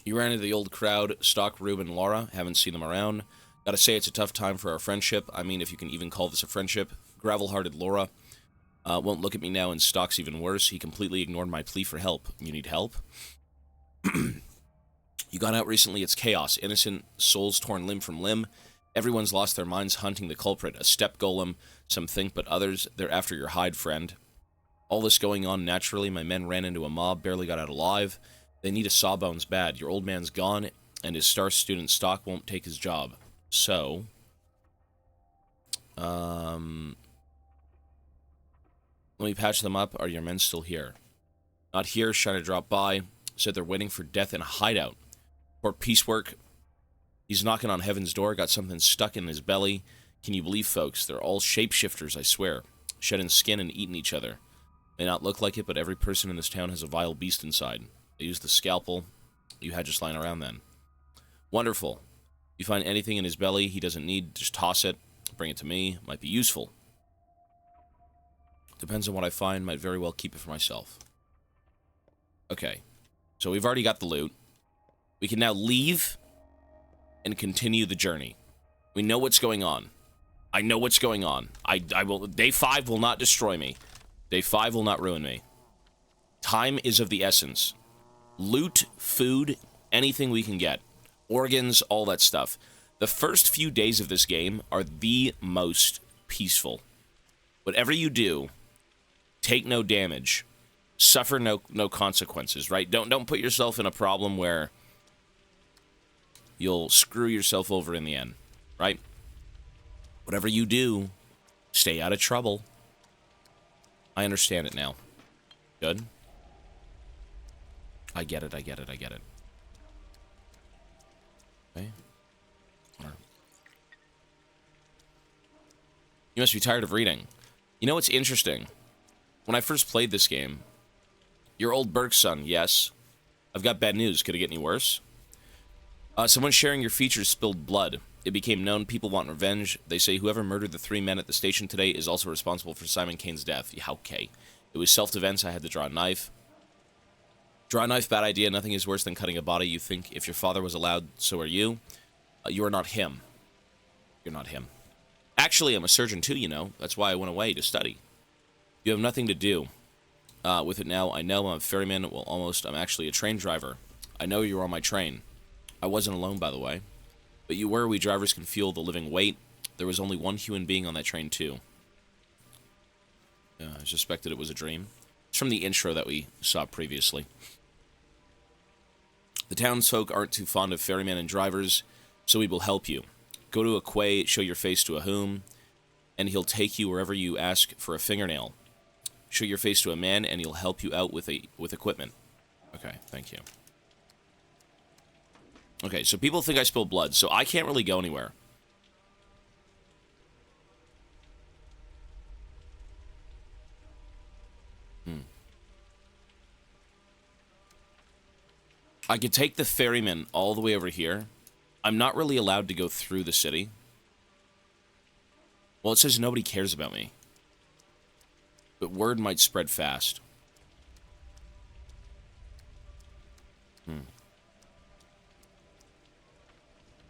You ran into the old crowd, Stock, Rube, and Laura. Haven't seen them around. Gotta say, it's a tough time for our friendship. I mean, if you can even call this a friendship. Gravel-hearted Laura. Won't look at me now, and Stock's even worse. He completely ignored my plea for help. You need help? You got out recently, it's chaos. Innocent souls torn limb from limb. Everyone's lost their minds hunting the culprit. A step golem, some think, but others, they're after your hide, friend. All this going on naturally. My men ran into a mob, barely got out alive. They need a sawbones bad. Your old man's gone, and his star student stock won't take his job. So, let me patch them up. Are your men still here? Not here. Trying to drop by. Said they're waiting for death in a hideout. Or piecework. He's knocking on heaven's door. Got something stuck in his belly. Can you believe, folks? They're all shapeshifters, I swear. Shedding skin and eating each other. May not look like it, but every person in this town has a vile beast inside. They use the scalpel you had just lying around then. Wonderful. You find anything in his belly he doesn't need, just toss it. Bring it to me. Might be useful. Depends on what I find. Might very well keep it for myself. Okay. So we've already got the loot. We can now leave and continue the journey. We know what's going on. I know what's going on. I will. Day 5 will not destroy me. Day 5 will not ruin me. Time is of the essence. Loot, food, anything we can get. Organs, all that stuff. The first few days of this game are the most peaceful. Whatever you do, take no damage. Suffer no consequences, right? Don't put yourself in a problem where you'll screw yourself over in the end, right? Whatever you do, stay out of trouble. I understand it now. Good. I get it, I get it, I get it. Okay. You must be tired of reading. You know what's interesting? When I first played this game, your old Burke's son, yes. I've got bad news. Could it get any worse? Someone sharing your features spilled blood. It became known people want revenge. They say whoever murdered the 3 men at the station today is also responsible for Simon Kane's death. Yeah, okay. It was self-defense. I had to draw a knife. Draw a knife, bad idea. Nothing is worse than cutting a body. You think if your father was allowed, so are you. You are not him. You're not him. Actually, I'm a surgeon too, you know. That's why I went away to study. You have nothing to do with it now. I know I'm a ferryman. Well, almost. I'm actually a train driver. I know you were on my train. I wasn't alone, by the way. But you were. We drivers can feel the living weight. There was only one human being on that train, too. I suspected it was a dream. It's from the intro that we saw previously. The townsfolk aren't too fond of ferrymen and drivers, so we will help you. Go to a quay, show your face to a whom, and he'll take you wherever you ask for a fingernail. Show your face to a man, and he'll help you out with equipment. Okay, thank you. Okay, so people think I spilled blood, so I can't really go anywhere. I could take the ferryman all the way over here. I'm not really allowed to go through the city. Well, it says nobody cares about me. But word might spread fast.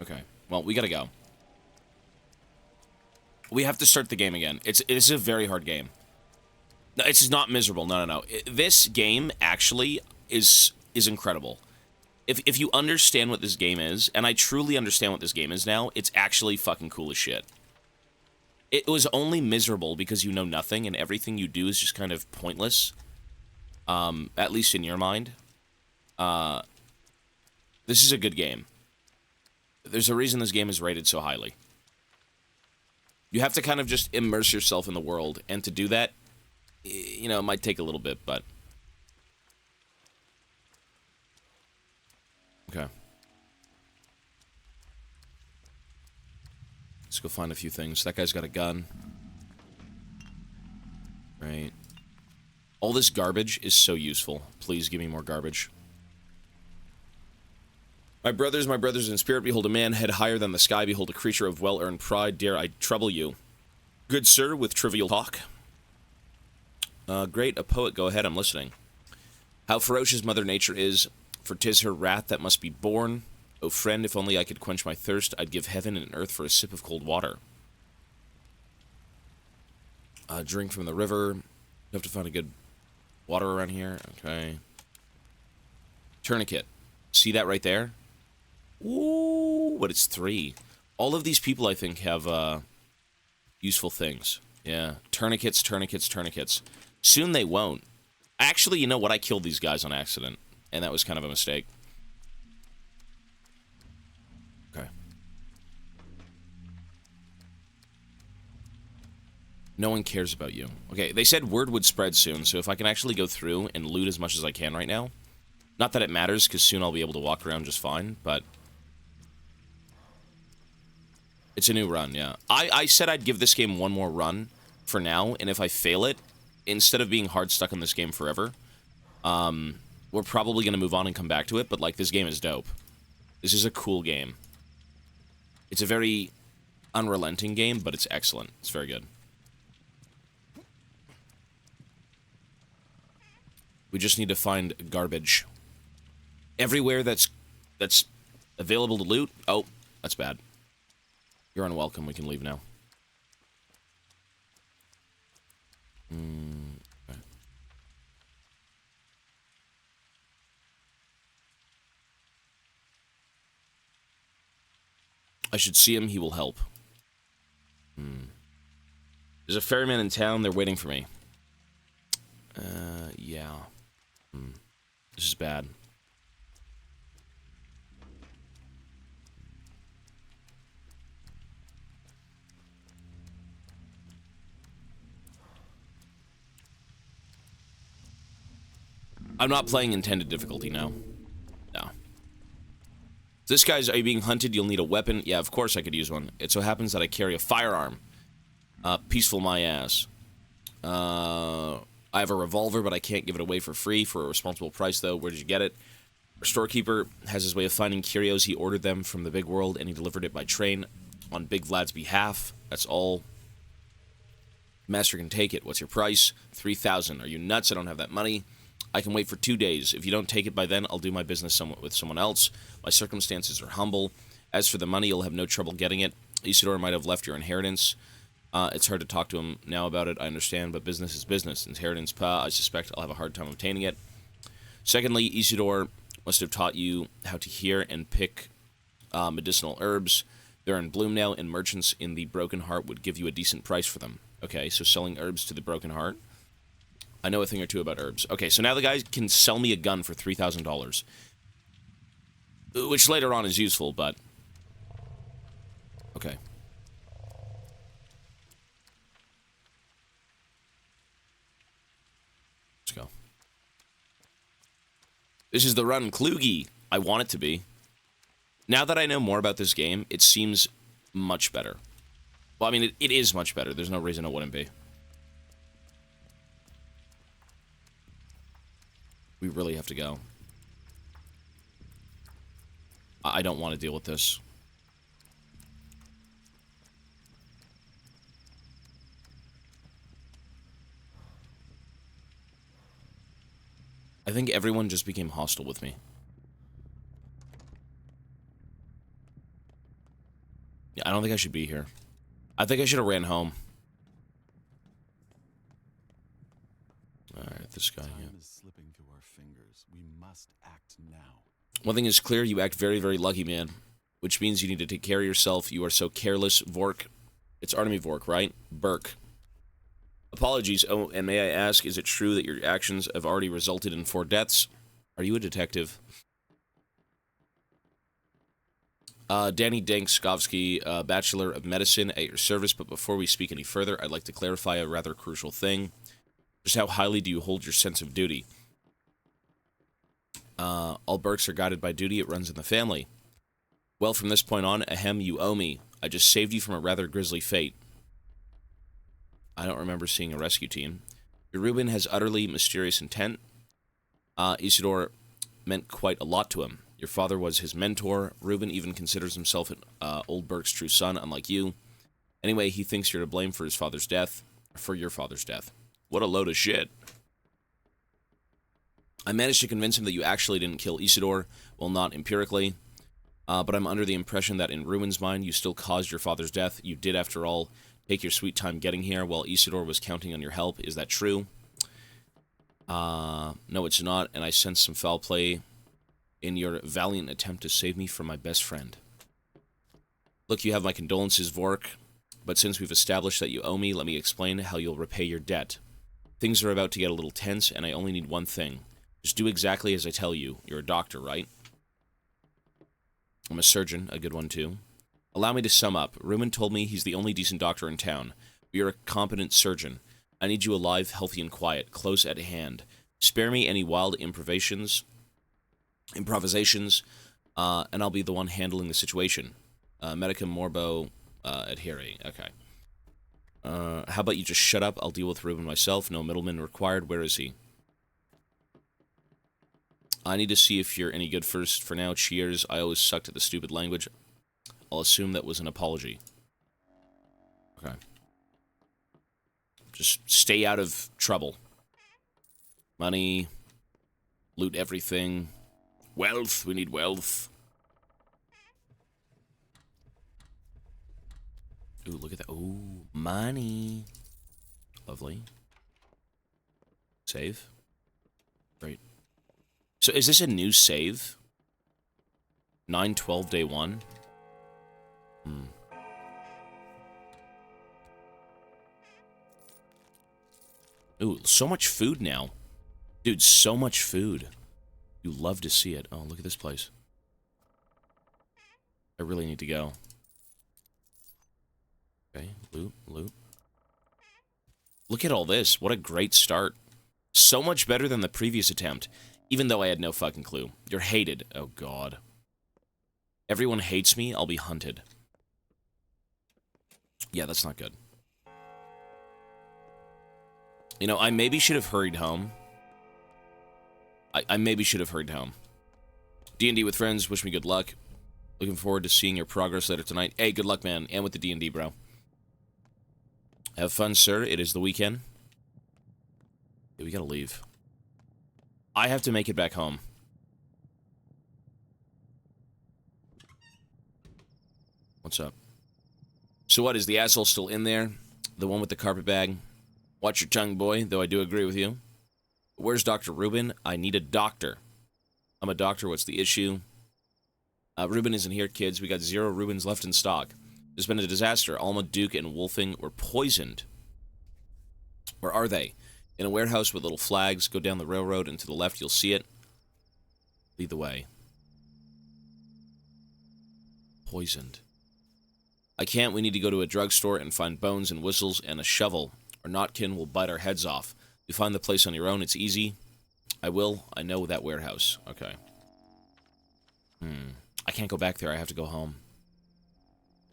Okay. Well, we gotta go. We have to start the game again. It's a very hard game. No, it's not miserable. No. This game actually is incredible. If you understand what this game is, and I truly understand what this game is now, it's actually fucking cool as shit. It was only miserable because you know nothing, and everything you do is just kind of pointless. At least in your mind. This is a good game. There's a reason this game is rated so highly. You have to kind of just immerse yourself in the world, and to do that, you know, it might take a little bit, but... Okay. Let's go find a few things. That guy's got a gun. Right. All this garbage is so useful. Please give me more garbage. My brothers in spirit, behold a man, head higher than the sky, behold a creature of well-earned pride, dare I trouble you. Good sir, with trivial talk. Great, a poet, go ahead, I'm listening. How ferocious Mother Nature is, for 'tis her wrath that must be borne. O friend, if only I could quench my thirst, I'd give heaven and earth for a sip of cold water. Drink from the river. You have to find a good water around here. Okay. Tourniquet. See that right there? Ooh, but it's 3. All of these people, I think, have useful things. Yeah, tourniquets, tourniquets, tourniquets. Soon they won't. Actually, you know what? I killed these guys on accident, and that was kind of a mistake. Okay. No one cares about you. Okay, they said word would spread soon, so if I can actually go through and loot as much as I can right now. Not that it matters, because soon I'll be able to walk around just fine, but... It's a new run, yeah. I said I'd give this game one more run for now, and if I fail it, instead of being hard stuck on this game forever, we're probably going to move on and come back to it, but, like, this game is dope. This is a cool game. It's a very unrelenting game, but it's excellent. It's very good. We just need to find garbage. Everywhere that's available to loot. Oh, that's bad. You're unwelcome. We can leave now. Okay. I should see him. He will help. There's a ferryman in town. They're waiting for me. Yeah. This is bad. I'm not playing intended difficulty now. No. This guy's, are you being hunted? You'll need a weapon. Yeah, of course I could use one. It so happens that I carry a firearm. Peaceful my ass. I have a revolver, but I can't give it away for free for a responsible price, though. Where did you get it? Our storekeeper has his way of finding curios. He ordered them from the big world, and he delivered it by train on Big Vlad's behalf. That's all. Master can take it. What's your price? 3,000. Are you nuts? I don't have that money. I can wait for 2 days. If you don't take it by then, I'll do my business with someone else. My circumstances are humble. As for the money, you'll have no trouble getting it. Isidore might have left your inheritance. It's hard to talk to him now about it, I understand, but business is business. Inheritance, I suspect I'll have a hard time obtaining it. Secondly, Isidore must have taught you how to hear and pick medicinal herbs. They're in bloom now, and merchants in the Broken Heart would give you a decent price for them. Okay, so selling herbs to the Broken Heart. I know a thing or two about herbs. Okay, so now the guy can sell me a gun for $3,000. Which later on is useful, but... Okay. Let's go. This is the run Kluge. I want it to be. Now that I know more about this game, it seems much better. Well, I mean, it is much better. There's no reason it wouldn't be. We really have to go. I don't want to deal with this. I think everyone just became hostile with me. Yeah, I don't think I should be here. I think I should have ran home. Alright, this guy, yeah.
Time is slipping through our fingers. We must act now.
One thing is clear, you act very, very lucky, man. Which means you need to take care of yourself. You are so careless, Vork. It's Artemis Vork, right? Burke. Apologies. Oh, and may I ask, is it true that your actions have already resulted in 4 deaths? Are you a detective? Danny Dankskovsky, Bachelor of Medicine, at your service. But before we speak any further, I'd like to clarify a rather crucial thing. Just how highly do you hold your sense of duty? All Burkes are guided by duty. It runs in the family. Well, from this point on, ahem, you owe me. I just saved you from a rather grisly fate. I don't remember seeing a rescue team. Your Reuben has utterly mysterious intent. Isidore meant quite a lot to him. Your father was his mentor. Reuben even considers himself old Burke's true son, unlike you. Anyway, he thinks you're to blame for his father's death. For your father's death. What a load of shit. I managed to convince him that you actually didn't kill Isidore. Well, not empirically. But I'm under the impression that in Reuben's mind, you still caused your father's death. You did, after all, take your sweet time getting here while Isidore was counting on your help. Is that true? No, it's not, and I sense some foul play in your valiant attempt to save me from my best friend. Look, you have my condolences, Vork, but since we've established that you owe me, let me explain how you'll repay your debt. Things are about to get a little tense, and I only need one thing. Just do exactly as I tell you. You're a doctor, right? I'm a surgeon, a good one too. Allow me to sum up. Ruben told me he's the only decent doctor in town. You're a competent surgeon. I need you alive, healthy, and quiet, close at hand. Spare me any wild improvisations, and I'll be the one handling the situation. Medicum morbo adhere. Okay. How about you just shut up? I'll deal with Ruben myself. No middleman required. Where is he? I need to see if you're any good first. For now, cheers. I always sucked at the stupid language. I'll assume that was an apology. Okay. Just stay out of trouble. Money. Loot everything. Wealth. We need wealth. Ooh, look at that. Ooh, money. Lovely. Save. Great. So is this a new save? 9/12 day 1? Ooh, so much food now. Dude, so much food. You love to see it. Oh, look at this place. I really need to go. Okay, loot, loot. Look at all this. What a great start. So much better than the previous attempt, even though I had no fucking clue. You're hated. Oh, God. Everyone hates me. I'll be hunted. Yeah, that's not good. You know, I maybe should have hurried home. I maybe should have hurried home. D&D with friends. Wish me good luck. Looking forward to seeing your progress later tonight. Hey, good luck, man. And with the D&D, bro. Have fun, sir. It is the weekend. Yeah, we gotta leave. I have to make it back home. What's up? So what, is the asshole still in there? The one with the carpet bag? Watch your tongue, boy, though I do agree with you. Where's Dr. Ruben? I need a doctor. I'm a doctor. What's the issue? Ruben isn't here, kids. We got 0 Rubens left in stock. There's been a disaster. Alma, Duke, and Wolfing were poisoned. Where are they? In a warehouse with little flags. Go down the railroad and to the left you'll see it. Lead the way. Poisoned. I can't. We need to go to a drugstore and find bones and whistles and a shovel. Or Notkin will bite our heads off. You find the place on your own. It's easy. I will. I know that warehouse. Okay. I can't go back there. I have to go home.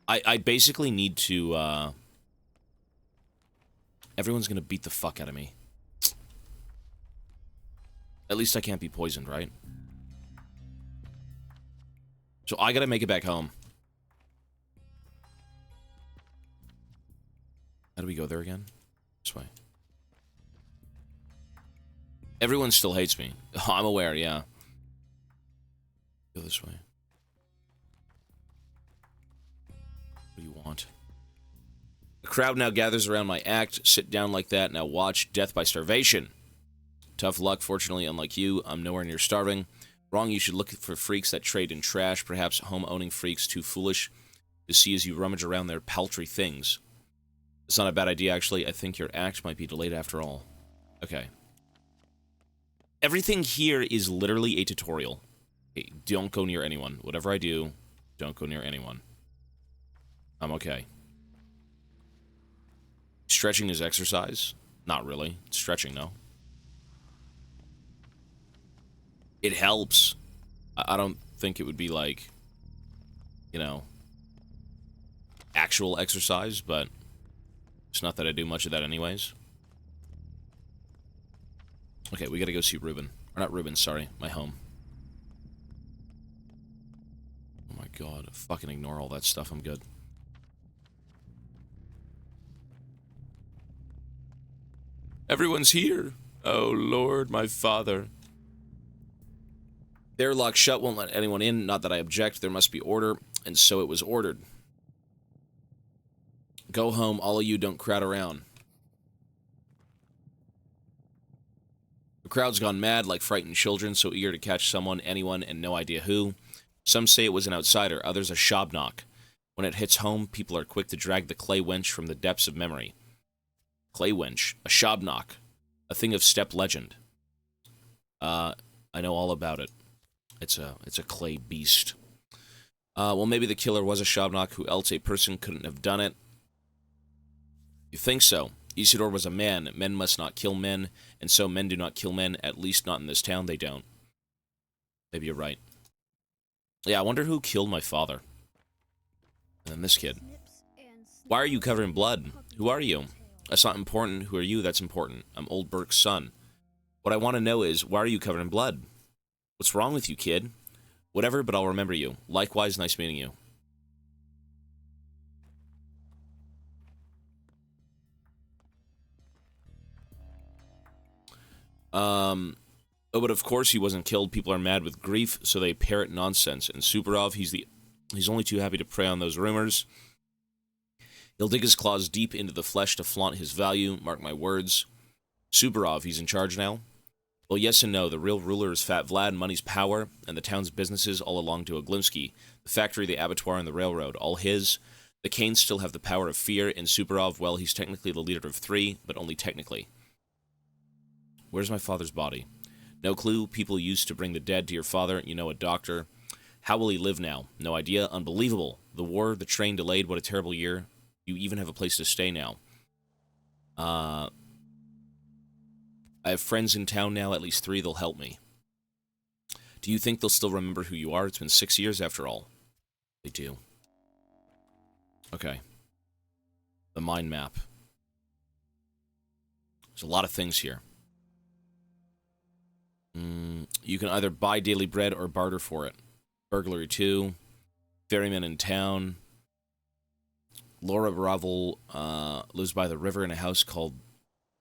I basically need to, everyone's gonna beat the fuck out of me. At least I can't be poisoned, right? So I gotta make it back home. How do we go there again? This way. Everyone still hates me. Oh, I'm aware, yeah. Go this way. What do you want? The crowd now gathers around my act. Sit down like that. Now watch death by starvation. Tough luck. Fortunately, unlike you, I'm nowhere near starving. Wrong, you should look for freaks that trade in trash. Perhaps home-owning freaks too foolish to see as you rummage around their paltry things. It's not a bad idea, actually. I think your act might be delayed after all. Okay. Everything here is literally a tutorial. Okay, don't go near anyone. Whatever I do, don't go near anyone. I'm okay. Stretching is exercise? Not really. It's stretching, no. It helps. I don't think it would be like, you know, actual exercise, but it's not that I do much of that anyways. Okay, we gotta go see Ruben. Or not Ruben, sorry. My home. Oh my god. Fucking ignore all that stuff. I'm good. Everyone's here. Oh, Lord, my father. They're locked shut, won't let anyone in. Not that I object. There must be order, and so it was ordered. Go home. All of you don't crowd around. The crowd's gone mad like frightened children, so eager to catch someone, anyone, and no idea who. Some say it was an outsider, others a shobnock. When it hits home, people are quick to drag the clay wench from the depths of memory. Clay wench, a shabnock, a thing of steppe legend. I know all about it. It's a clay beast. Well, maybe the killer was a shabnock, who else a person couldn't have done it. You think so? Isidore was a man. Men must not kill men, and so men do not kill men, at least not in this town, they don't. Maybe you're right. Yeah, I wonder who killed my father. And then this kid. Why are you covered in blood? Who are you? That's not important. Who are you? That's important. I'm Old Burke's son. What I want to know is, why are you covered in blood? What's wrong with you, kid? Whatever, but I'll remember you. Likewise, nice meeting you. Oh, but of course he wasn't killed. People are mad with grief, so they parrot nonsense. And Superov, he's only too happy to prey on those rumors. He'll dig his claws deep into the flesh to flaunt his value, mark my words. Superov, he's in charge now? Well, yes and no. The real ruler is Fat Vlad, money's power, and the town's businesses all belong to Oglimsky. The factory, the abattoir, and the railroad, all his. The Canes still have the power of fear, and Superov, well, he's technically the leader of 3, but only technically. Where's my father's body? No clue. People used to bring the dead to your father. You know, a doctor. How will he live now? No idea. Unbelievable. The war, the train delayed. What a terrible year. You even have a place to stay now. I have friends in town now, at least 3. They'll help me. Do you think they'll still remember who you are? It's been 6 years after all. They do. Okay. The mind map. There's a lot of things here. You can either buy daily bread or barter for it. Burglary 2. Ferryman in town. Laura Ravel lives by the river in a house called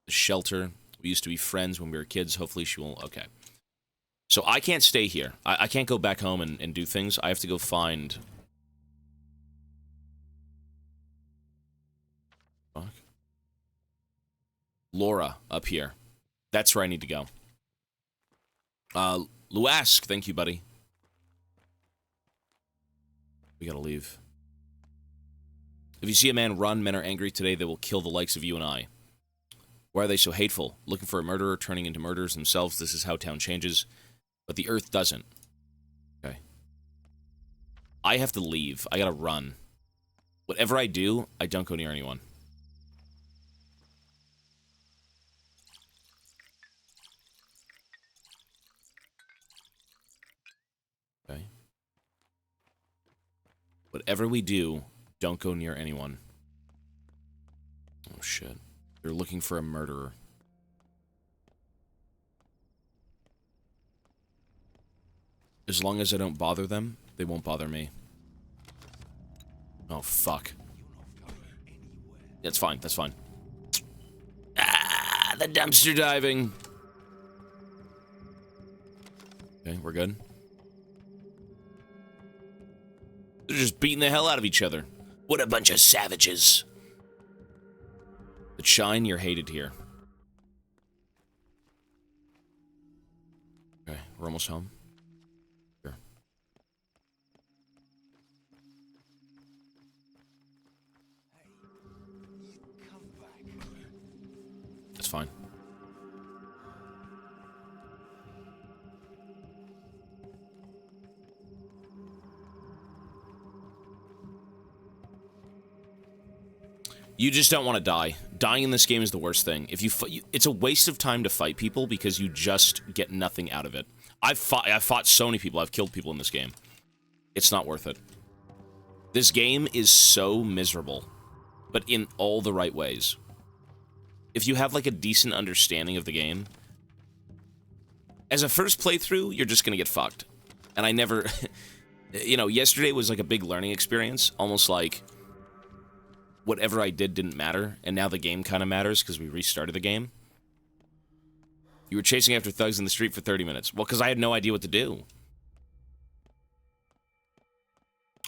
The Shelter. We used to be friends when we were kids. Hopefully she won't... Okay. So I can't stay here. I can't go back home and do things. I have to go find... Fuck. Laura up here. That's where I need to go. Luask, thank you, buddy. We gotta leave. If you see a man run, men are angry today. They will kill the likes of you and I. Why are they so hateful? Looking for a murderer, turning into murderers themselves. This is how town changes. But the earth doesn't. Okay. I have to leave. I gotta run. Whatever I do, I don't go near anyone. Okay. Whatever we do, don't go near anyone. Oh, shit. They're looking for a murderer. As long as I don't bother them, they won't bother me. Oh, fuck. That's fine, that's fine. Ah, the dumpster diving. Okay, we're good. They're just beating the hell out of each other. What a bunch of savages. But Shine, you're hated here. Okay, we're almost home. Sure. That's fine. You just don't want to die. Dying in this game is the worst thing. If it's a waste of time to fight people because you just get nothing out of it. I've fought so many people. I've killed people in this game. It's not worth it. This game is so miserable, but in all the right ways. If you have like a decent understanding of the game, as a first playthrough, you're just gonna get fucked. And I never, you know, yesterday was like a big learning experience, almost like whatever I did didn't matter, and now the game kind of matters because we restarted the game. You were chasing after thugs in the street for 30 minutes. Well, because I had no idea what to do.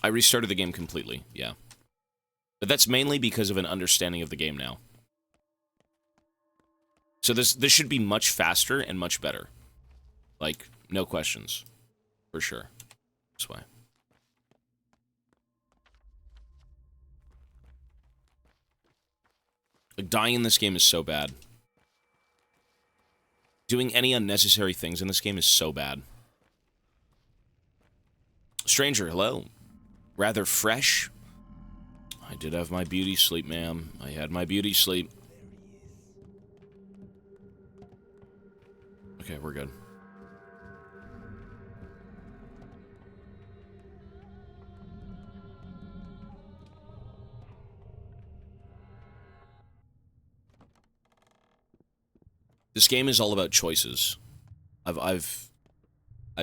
I restarted the game completely, yeah. But that's mainly because of an understanding of the game now. So this should be much faster and much better. Like, no questions. For sure. This way. Like, dying in this game is so bad. Doing any unnecessary things in this game is so bad. Stranger, hello. Rather fresh? I did have my beauty sleep, ma'am. I had my beauty sleep. Okay, we're good. This game is all about choices. I've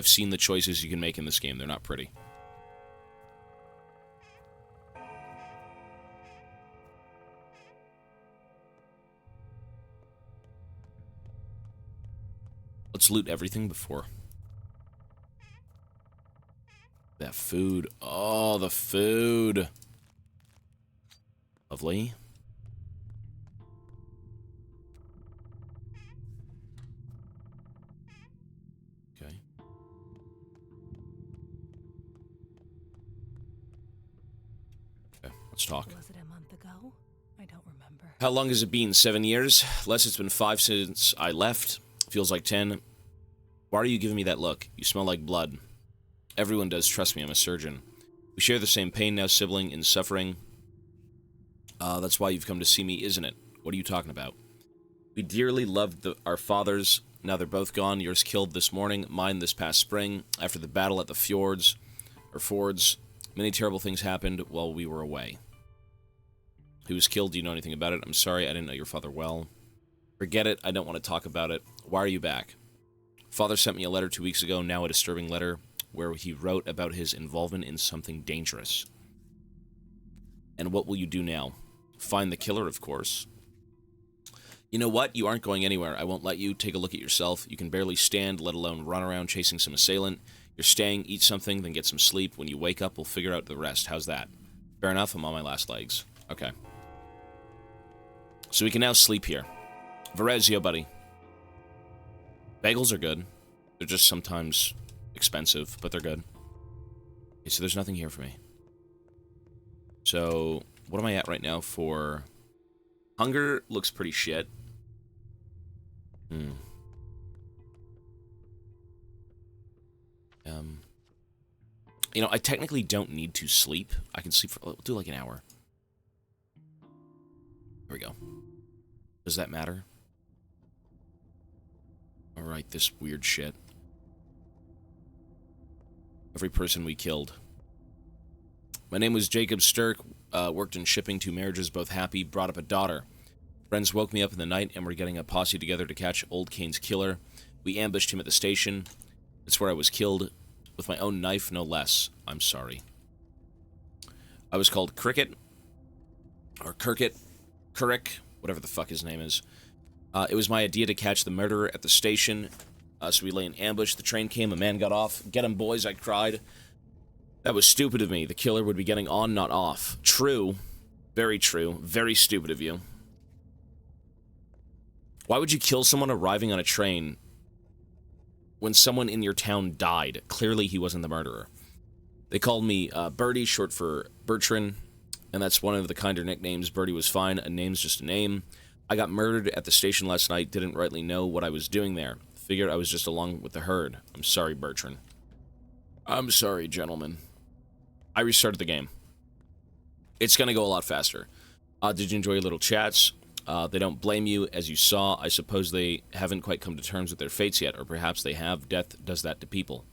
seen the choices you can make in this game. They're not pretty. Let's loot everything before. That food. Oh, the food. Lovely. Okay. Okay, let's talk.
Was it a month ago? I don't remember.
How long has it been? 7 years? Less, it's been 5 since I left. Feels like 10. Why are you giving me that look? You smell like blood. Everyone does, trust me, I'm a surgeon. We share the same pain now, sibling in suffering. That's why you've come to see me, isn't it? What are you talking about? We dearly loved our fathers. Now they're both gone. Yours killed this morning, mine this past spring. After the battle at the fords. Many terrible things happened while we were away. Who was killed? Do you know anything about it? I'm sorry, I didn't know your father well. Forget it, I don't want to talk about it. Why are you back? Father sent me a letter 2 weeks ago, now a disturbing letter, where he wrote about his involvement in something dangerous. And what will you do now? Find the killer, of course. You know what? You aren't going anywhere. I won't let you. Take a look at yourself. You can barely stand, let alone run around chasing some assailant. You're staying, eat something, then get some sleep. When you wake up, we'll figure out the rest. How's that? Fair enough, I'm on my last legs. Okay. So we can now sleep here. Varez, yo, buddy. Bagels are good. They're just sometimes expensive, but they're good. Okay, so there's nothing here for me. So, what am I at right now for... Hunger looks pretty shit. You know, I technically don't need to sleep. I can sleep for... I'll do like an hour. There we go. Does that matter? Alright, this weird shit. Every person we killed. My name was Jacob Stirk, worked in shipping, 2 marriages, both happy, brought up a daughter. Friends woke me up in the night and we're getting a posse together to catch Old Kane's killer. We ambushed him at the station. That's where I was killed, with my own knife, no less. I'm sorry. I was called Cricket, or Kirkit, Kurik, whatever the fuck his name is. It was my idea to catch the murderer at the station, so we lay in ambush. The train came, a man got off. Get him, boys, I cried. That was stupid of me. The killer would be getting on, not off. True. Very true. Very stupid of you. Why would you kill someone arriving on a train when someone in your town died? Clearly he wasn't the murderer. They called me Birdie, short for Bertrand, and that's one of the kinder nicknames. Birdie was fine. A name's just a name. I got murdered at the station last night. Didn't rightly know what I was doing there. Figured I was just along with the herd. I'm sorry, Bertrand. I'm sorry, gentlemen. I restarted the game. It's gonna go a lot faster. Did you enjoy your little chats? They don't blame you, as you saw. I suppose they haven't quite come to terms with their fates yet, or perhaps they have. Death does that to people.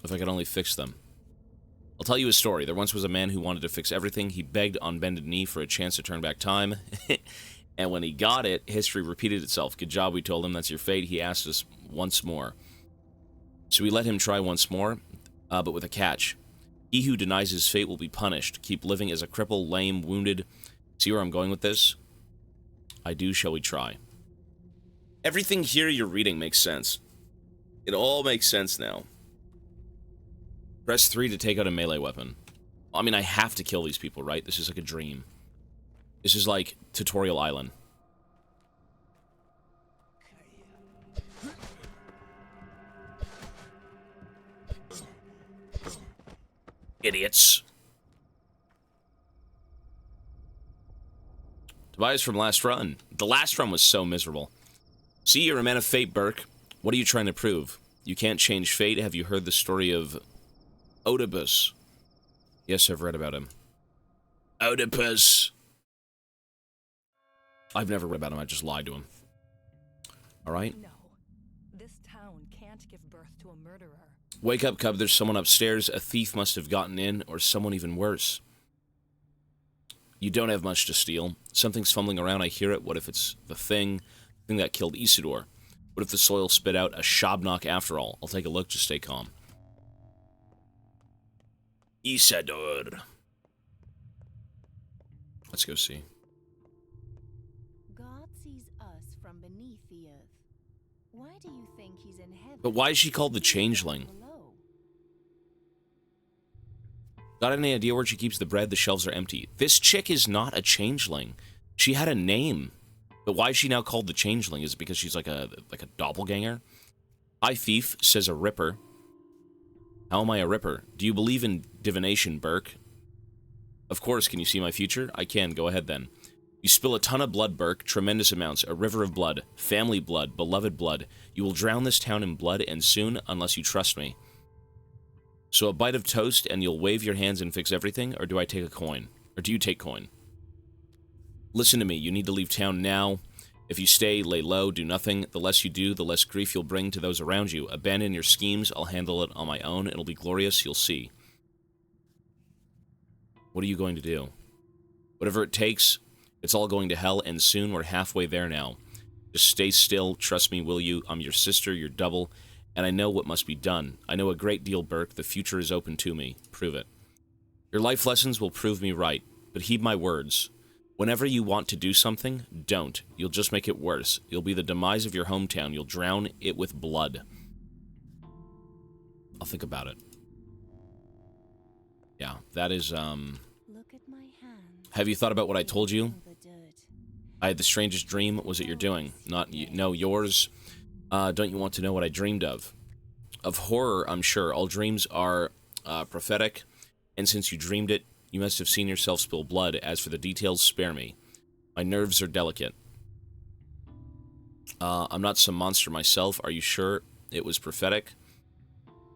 If I could only fix them. I'll tell you a story. There once was a man who wanted to fix everything. He begged on bended knee for a chance to turn back time. And when he got it, history repeated itself. Good job, we told him. That's your fate. He asked us once more. So we let him try once more, but with a catch. He who denies his fate will be punished. Keep living as a cripple, lame, wounded. See where I'm going with this? I do. Shall we try? Everything here you're reading makes sense. It all makes sense now. Press 3 to take out a melee weapon. I mean, I have to kill these people, right? This is like a dream. This is like Tutorial Island. Idiots. Tobias from last run. The last run was so miserable. See, you're a man of fate, Burke. What are you trying to prove? You can't change fate. Have you heard the story of Oedipus? Yes, I've read about him. Oedipus. I've never read about him. I just lied to him. All right?
No. This town can't give birth to a murderer.
Wake up, Cub. There's someone upstairs. A thief must have gotten in, or someone even worse. You don't have much to steal. Something's fumbling around. I hear it. What if it's the thing that killed Isidore? What if the soil spit out a Shabnock after all? I'll take a look. Just stay calm. Isidore. Let's go see.
God sees us from beneath the earth. Why do you think he's in heaven?
But why is she called the Changeling? Got any idea where she keeps the bread? The shelves are empty. This chick is not a changeling. She had a name. But why is she now called the Changeling? Is it because she's like a doppelganger? Hi, thief, says a ripper. How am I a ripper? Do you believe in divination, Burke? Of course, can you see my future? I can, go ahead then. You spill a ton of blood, Burke, tremendous amounts, a river of blood, family blood, beloved blood. You will drown this town in blood, and soon, unless you trust me. So a bite of toast, and you'll wave your hands and fix everything, or do I take a coin? Or do you take coin? Listen to me, you need to leave town now. If you stay, lay low, do nothing. The less you do, the less grief you'll bring to those around you. Abandon your schemes, I'll handle it on my own. It'll be glorious, you'll see. What are you going to do? Whatever it takes, it's all going to hell, and soon we're halfway there now. Just stay still, trust me, will you? I'm your sister, your double, and I know what must be done. I know a great deal, Burke. The future is open to me. Prove it. Your life lessons will prove me right, but heed my words. Whenever you want to do something, don't. You'll just make it worse. You'll be the demise of your hometown. You'll drown it with blood. I'll think about it. Yeah, that is,
Look at my hand.
Have you thought about what I told you? I had the strangest dream. What was it you're doing? No, yours. Don't you want to know what I dreamed of? Of horror, I'm sure. All dreams are prophetic, and since you dreamed it, you must have seen yourself spill blood. As for the details, spare me. My nerves are delicate. I'm not some monster myself. Are you sure it was prophetic?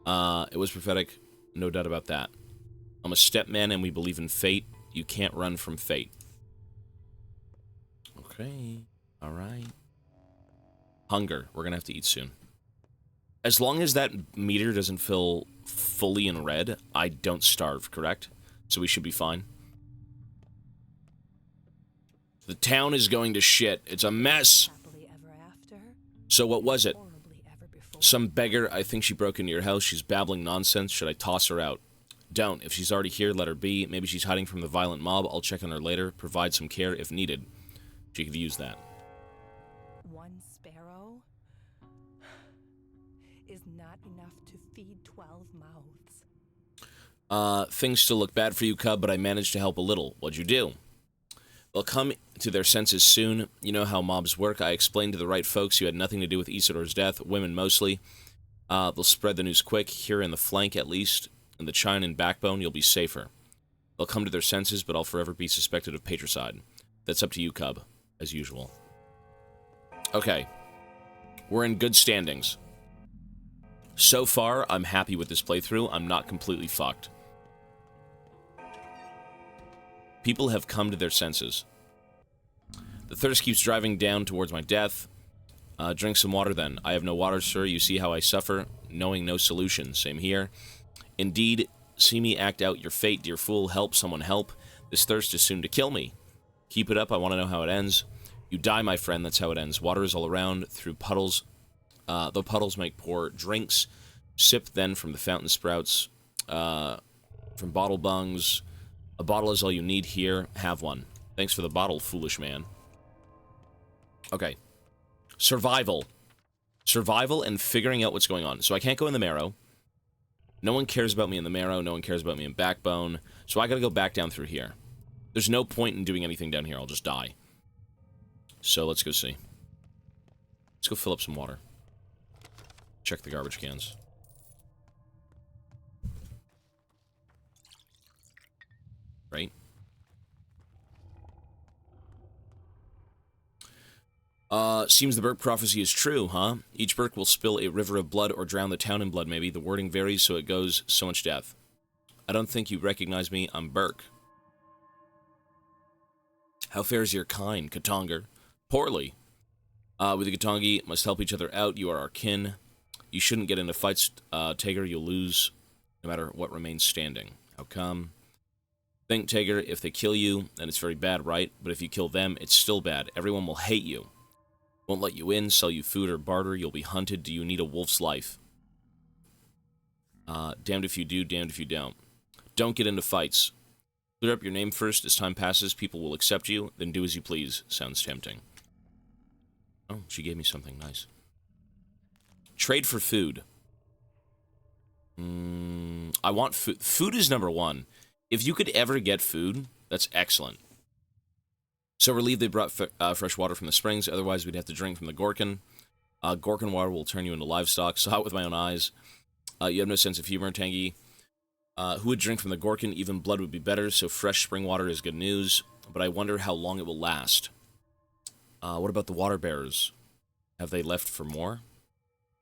It was prophetic, no doubt about that. I'm a stepman, and we believe in fate. You can't run from fate. Okay. All right. Hunger. We're gonna have to eat soon. As long as that meter doesn't fill fully in red, I don't starve, correct? So we should be fine. The town is going to shit. It's a mess. So what was it? Some beggar. I think she broke into your house. She's babbling nonsense. Should I toss her out? Don't. If she's already here, let her be. Maybe she's hiding from the violent mob. I'll check on her later. Provide some care if needed. She could use that.
One sparrow is not enough to feed 12 mouths.
Things still look bad for you, Cub, but I managed to help a little. What'd you do? They'll come to their senses soon. You know how mobs work. I explained to the right folks you had nothing to do with Isidore's death. Women mostly. They'll spread the news quick. Here in the flank, at least. In the chine and backbone, you'll be safer. They'll come to their senses, but I'll forever be suspected of patricide. That's up to you, Cub, as usual. Okay. We're in good standings. So far, I'm happy with this playthrough. I'm not completely fucked. People have come to their senses. The thirst keeps driving down towards my death. Drink some water, then. I have no water, sir. You see how I suffer, knowing no solution. Same here. Indeed, see me act out your fate, dear fool. Help, someone help. This thirst is soon to kill me. Keep it up, I want to know how it ends. You die, my friend, that's how it ends. Water is all around, through puddles. Though puddles make poor drinks. Sip then from the fountain sprouts. From bottle bungs. A bottle is all you need here. Have one. Thanks for the bottle, foolish man. Okay. Survival. Survival and figuring out what's going on. So I can't go in the marrow. No one cares about me in the marrow. No one cares about me in backbone. So I gotta go back down through here. There's no point in doing anything down here. I'll just die. So let's go see. Let's go fill up some water. Check the garbage cans. Right? Seems the Burke prophecy is true, huh? Each Burke will spill a river of blood or drown the town in blood, maybe. The wording varies, so it goes so much death. I don't think you recognize me. I'm Burke. How fares your kind, Katonger? Poorly. We the Katongi must help each other out. You are our kin. You shouldn't get into fights, Tager. You'll lose no matter what remains standing. How come? Think, Tager, if they kill you, then it's very bad, right? But if you kill them, it's still bad. Everyone will hate you. Won't let you in, sell you food or barter. You'll be hunted. Do you need a wolf's life? Damned if you do, damned if you don't. Don't get into fights. Clear up your name first. As time passes, people will accept you. Then do as you please. Sounds tempting. Oh, she gave me something nice. Trade for food. I want food. Food is number one. If you could ever get food, that's excellent. So relieved they brought fresh water from the springs. Otherwise, we'd have to drink from the Gorkin. Gorkin water will turn you into livestock. Saw it with my own eyes. You have no sense of humor, Tangy. Who would drink from the Gorkin? Even blood would be better, so fresh spring water is good news. But I wonder how long it will last. What about the water bearers? Have they left for more?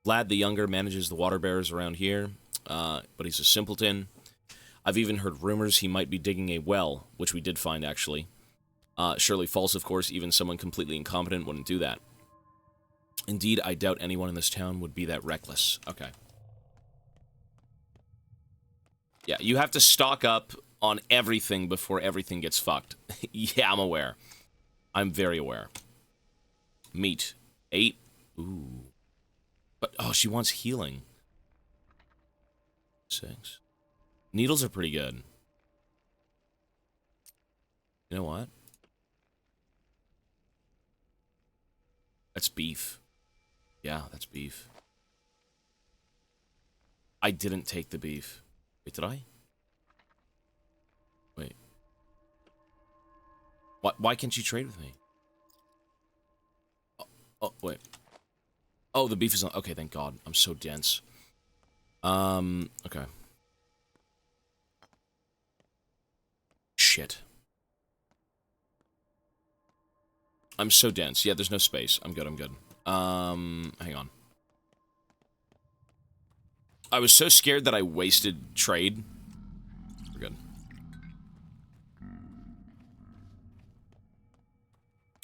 Vlad the Younger manages the water bearers around here, but he's a simpleton. I've even heard rumors he might be digging a well, which we did find, actually. Surely false, of course. Even someone completely incompetent wouldn't do that. Indeed, I doubt anyone in this town would be that reckless. Okay. Yeah, you have to stock up on everything before everything gets fucked. Yeah, I'm aware. I'm very aware. Meat. 8. Ooh. But, oh, she wants healing. 6. Needles are pretty good. You know what? That's beef. Yeah, that's beef. I didn't take the beef. Wait, did I? Wait. Why can't you trade with me? Oh, wait. Oh, the beef is on. Okay, thank God. I'm so dense. Okay. Shit. I'm so dense. Yeah, there's no space. I'm good, I'm good. Hang on. I was so scared that I wasted trade. We're good.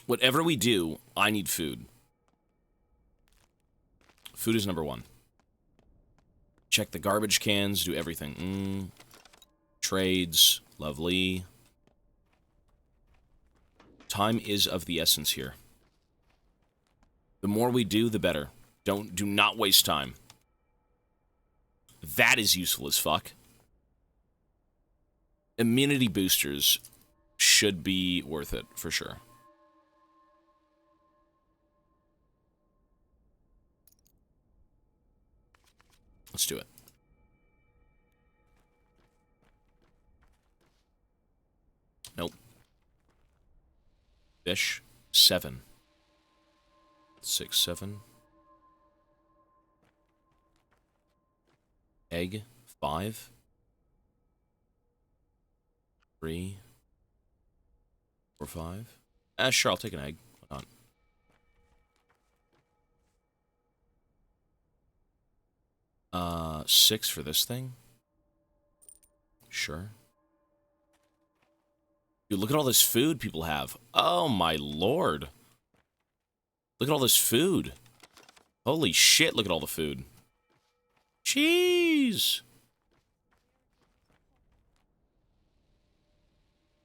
Whatever we do, I need food. Food is number one. Check the garbage cans, do everything. Trades, lovely. Time is of the essence here. The more we do, the better. Do not waste time. That is useful as fuck. Immunity boosters should be worth it, for sure. Let's do it. Nope. Fish, 7. 6, 7. Egg, 5. 3. 4, 5. Sure, I'll take an egg. Why not? 6 for this thing. Sure. Dude, look at all this food people have. Oh my lord. Look at all this food. Holy shit, look at all the food. Jeez.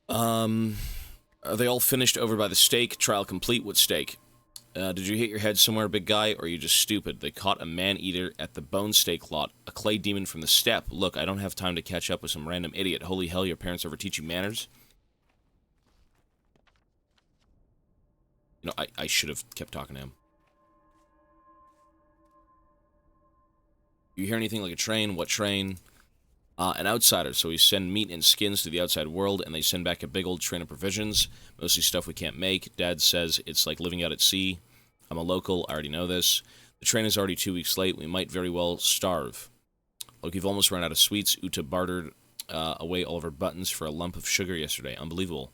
Are they all finished over by the stake? Trial complete. What stake? Did you hit your head somewhere, big guy, or are you just stupid? They caught a man-eater at the bone stake lot. A clay demon from the steppe. Look, I don't have time to catch up with some random idiot. Holy hell, your parents ever teach you manners? You know, I should have kept talking to him. You hear anything like a train? What train? An outsider, so we send meat and skins to the outside world, and they send back a big old train of provisions, mostly stuff we can't make. Dad says it's like living out at sea. I'm a local, I already know this. The train is already 2 weeks late, we might very well starve. Look, we've almost run out of sweets. Uta bartered away all of her buttons for a lump of sugar yesterday. Unbelievable.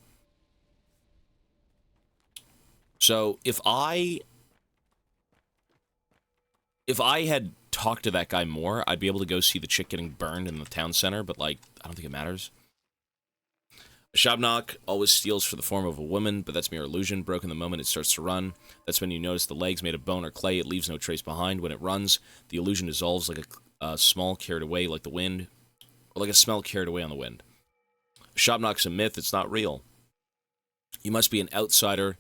So, if I If I had talked to that guy more, I'd be able to go see the chick getting burned in the town center, but, like, I don't think it matters. A Shabnok always steals for the form of a woman, but that's mere illusion. Broken the moment it starts to run. That's when you notice the legs made of bone or clay. It leaves no trace behind. When it runs, the illusion dissolves like a small carried away like the wind, or like a smell carried away on the wind. A Shabnok's a myth. It's not real. You must be an outsider.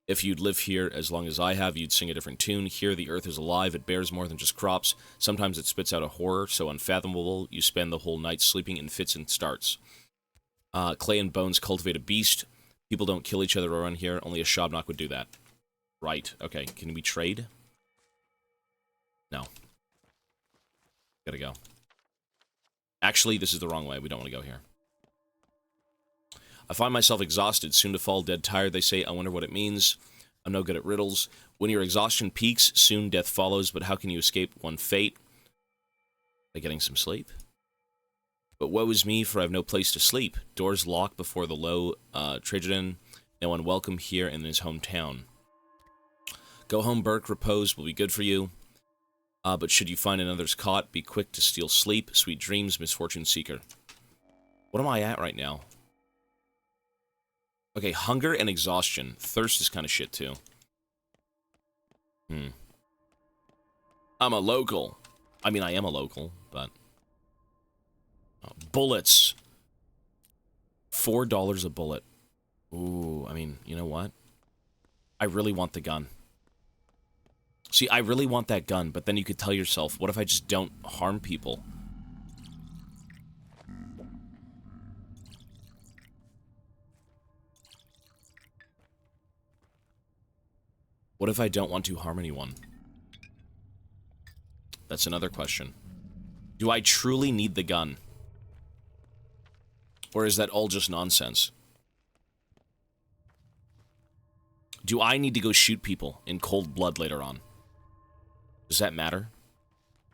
If you'd live here as long as I have, you'd sing a different tune. Here, the earth is alive. It bears more than just crops. Sometimes it spits out a horror so unfathomable, you spend the whole night sleeping in fits and starts. Clay and bones cultivate a beast. People don't kill each other around here. Only a Shabnok would do that. Right. Okay. Can we trade? No. Gotta go. Actually, this is the wrong way. We don't want to go here. I find myself exhausted, soon to fall dead tired, they say. I wonder what it means. I'm no good at riddles. When your exhaustion peaks, soon death follows, but how can you escape one fate? By getting some sleep? But woe is me, for I have no place to sleep. Doors locked before the low Trajan. No one welcome here in his hometown. Go home, Burke. Repose will be good for you. But should you find another's caught, be quick to steal sleep. Sweet dreams, misfortune seeker. What am I at right now? Okay, hunger and exhaustion. Thirst is kind of shit, too. I'm a local. I mean, I am a local, but... bullets. $4 a bullet. Ooh, I mean, you know what? I really want the gun. See, I really want that gun, but then you could tell yourself, what if I just don't harm people? What if I don't want to harm anyone? That's another question. Do I truly need the gun? Or is that all just nonsense? Do I need to go shoot people in cold blood later on? Does that matter?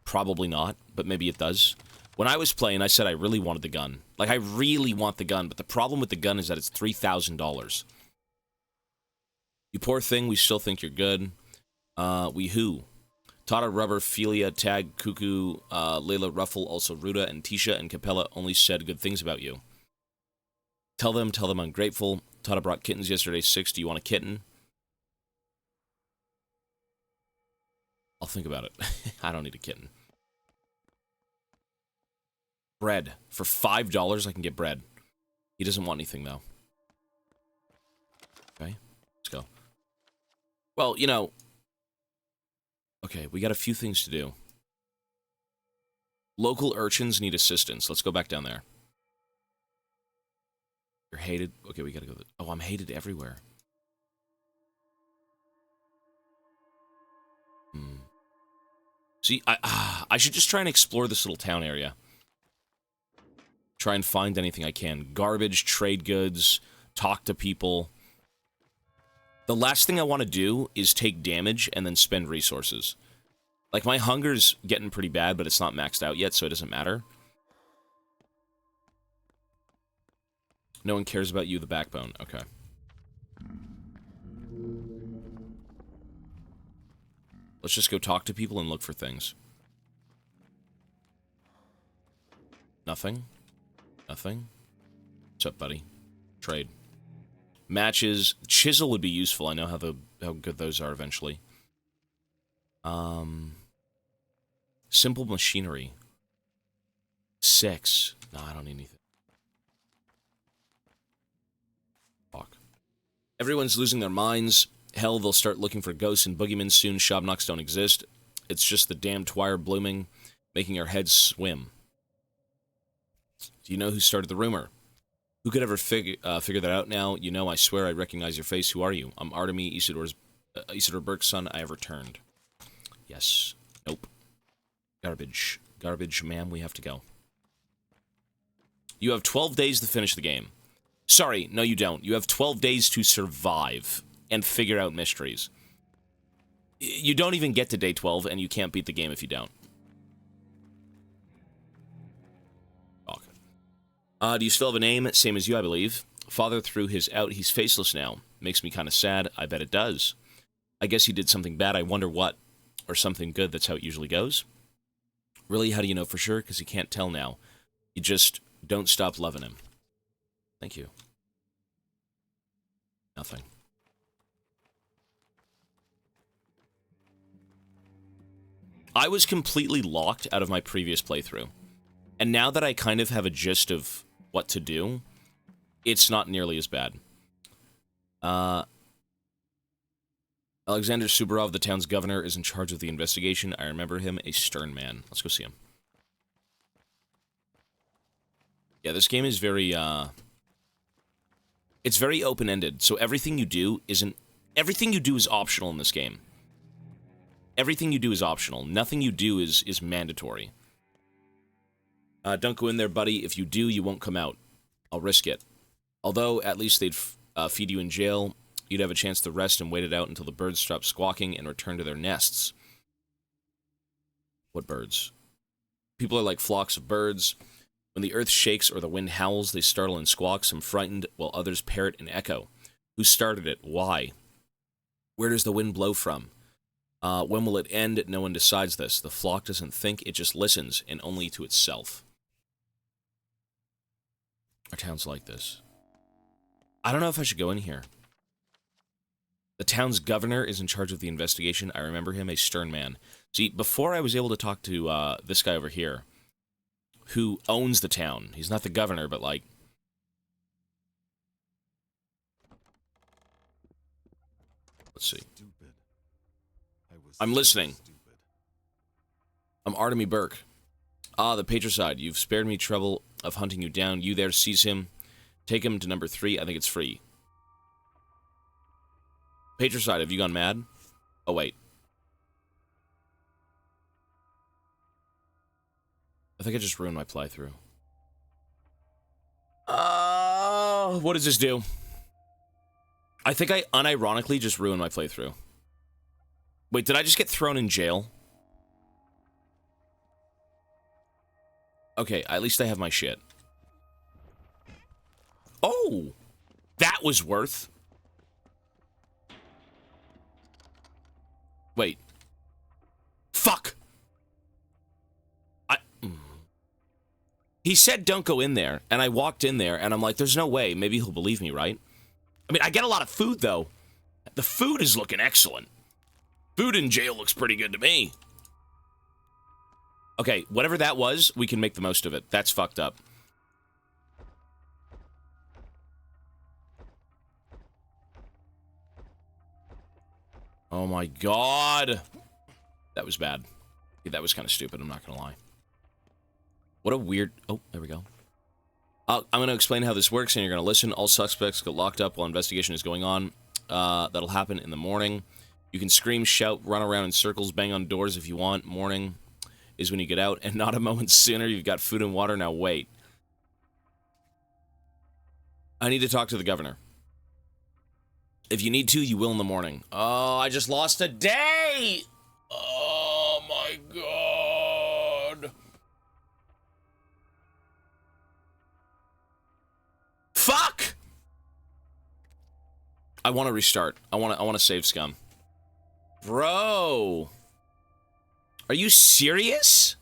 Probably not, but maybe it does. When I was playing, I said I really wanted the gun. Like, I really want the gun, but the problem with the gun is that it's $3,000. You poor thing, we still think you're good. We who? Tata, Rubber, Felia, Tag, Cuckoo, Layla, Ruffle, also Ruda, and Tisha and Capella only said good things about you. Tell them I'm grateful. Tata brought kittens yesterday, 6. Do you want a kitten? I'll think about it. I don't need a kitten. Bread. For $5, I can get bread. He doesn't want anything, though. Okay, let's go. Well, you know... Okay, we got a few things to do. Local urchins need assistance. Let's go back down there. You're hated. Okay, we gotta go... Oh, I'm hated everywhere. See, I should just try and explore this little town area. Try and find anything I can. Garbage, trade goods, talk to people. The last thing I want to do is take damage and then spend resources. Like, my hunger's getting pretty bad, but it's not maxed out yet, so it doesn't matter. No one cares about you, the backbone. Okay. Let's just go talk to people and look for things. Nothing. Nothing. What's up, buddy? Trade. Matches. Chisel would be useful. I know how good those are eventually. Simple machinery. 6. No, I don't need anything. Fuck. Everyone's losing their minds. Hell, they'll start looking for ghosts and boogeymen soon. Shabnoks don't exist. It's just the damn twire blooming, making our heads swim. Do you know who started the rumor? Who could ever figure that out now? You know, I swear I recognize your face. Who are you? I'm Artemy, Isidore Burke's son. I have returned. Yes. Nope. Garbage. Garbage, ma'am. We have to go. You have 12 days to finish the game. Sorry, no you don't. You have 12 days to survive and figure out mysteries. You don't even get to day 12, and you can't beat the game if you don't. Okay. Do you still have a name? Same as you, I believe. Father threw his out. He's faceless now. Makes me kind of sad. I bet it does. I guess he did something bad. I wonder what. or something good. That's how it usually goes. Really, how do you know for sure? Because you can't tell now. You just don't stop loving him. Thank you. Nothing. I was completely locked out of my previous playthrough. And now that I kind of have a gist of what to do, it's not nearly as bad. Alexander Subarov, the town's governor, is in charge of the investigation. I remember him, a stern man. Let's go see him. Yeah, this game is very, it's very open-ended, so everything you do isn't... Everything you do is optional in this game. Everything you do is optional. Nothing you do is mandatory. Don't go in there, buddy. If you do, you won't come out. I'll risk it. Although, at least they'd feed you in jail, you'd have a chance to rest and wait it out until the birds stop squawking and return to their nests. What birds? People are like flocks of birds. When the earth shakes or the wind howls, they startle and squawk, some frightened, while others parrot and echo. Who started it? Why? Where does the wind blow from? When will it end? No one decides this. The flock doesn't think, it just listens, and only to itself. Our town's like this. I don't know if I should go in here. The town's governor is in charge of the investigation. I remember him, a stern man. See, before I was able to talk to this guy over here, who owns the town. He's not the governor, but like... Let's see. I'm listening. I'm Artemy Burke. Ah, the patricide. You've spared me trouble of hunting you down. You there, seize him. Take him to number 3. I think it's free. Patricide, have you gone mad? Oh, wait. I think I just ruined my playthrough. What does this do? I think I unironically just ruined my playthrough. Wait, did I just get thrown in jail? Okay, at least I have my shit. Oh! That was worth... Wait. Fuck! He said don't go in there, and I walked in there, and I'm like, there's no way. Maybe he'll believe me, right? I mean, I get a lot of food, though. The food is looking excellent. Food in jail looks pretty good to me. Okay, whatever that was, we can make the most of it. That's fucked up. Oh my god. That was bad. Yeah, that was kind of stupid, I'm not gonna lie. What a weird... Oh, there we go. I'm going to explain how this works, and you're going to listen. All suspects get locked up while investigation is going on. That'll happen in the morning. You can scream, shout, run around in circles, bang on doors if you want. Morning is when you get out, and not a moment sooner. You've got food and water. Now wait. I need to talk to the governor. If you need to, you will in the morning. Oh, I just lost a day! Oh, my God. Fuck! I want to restart. I want to save scum. Bro. Are you serious?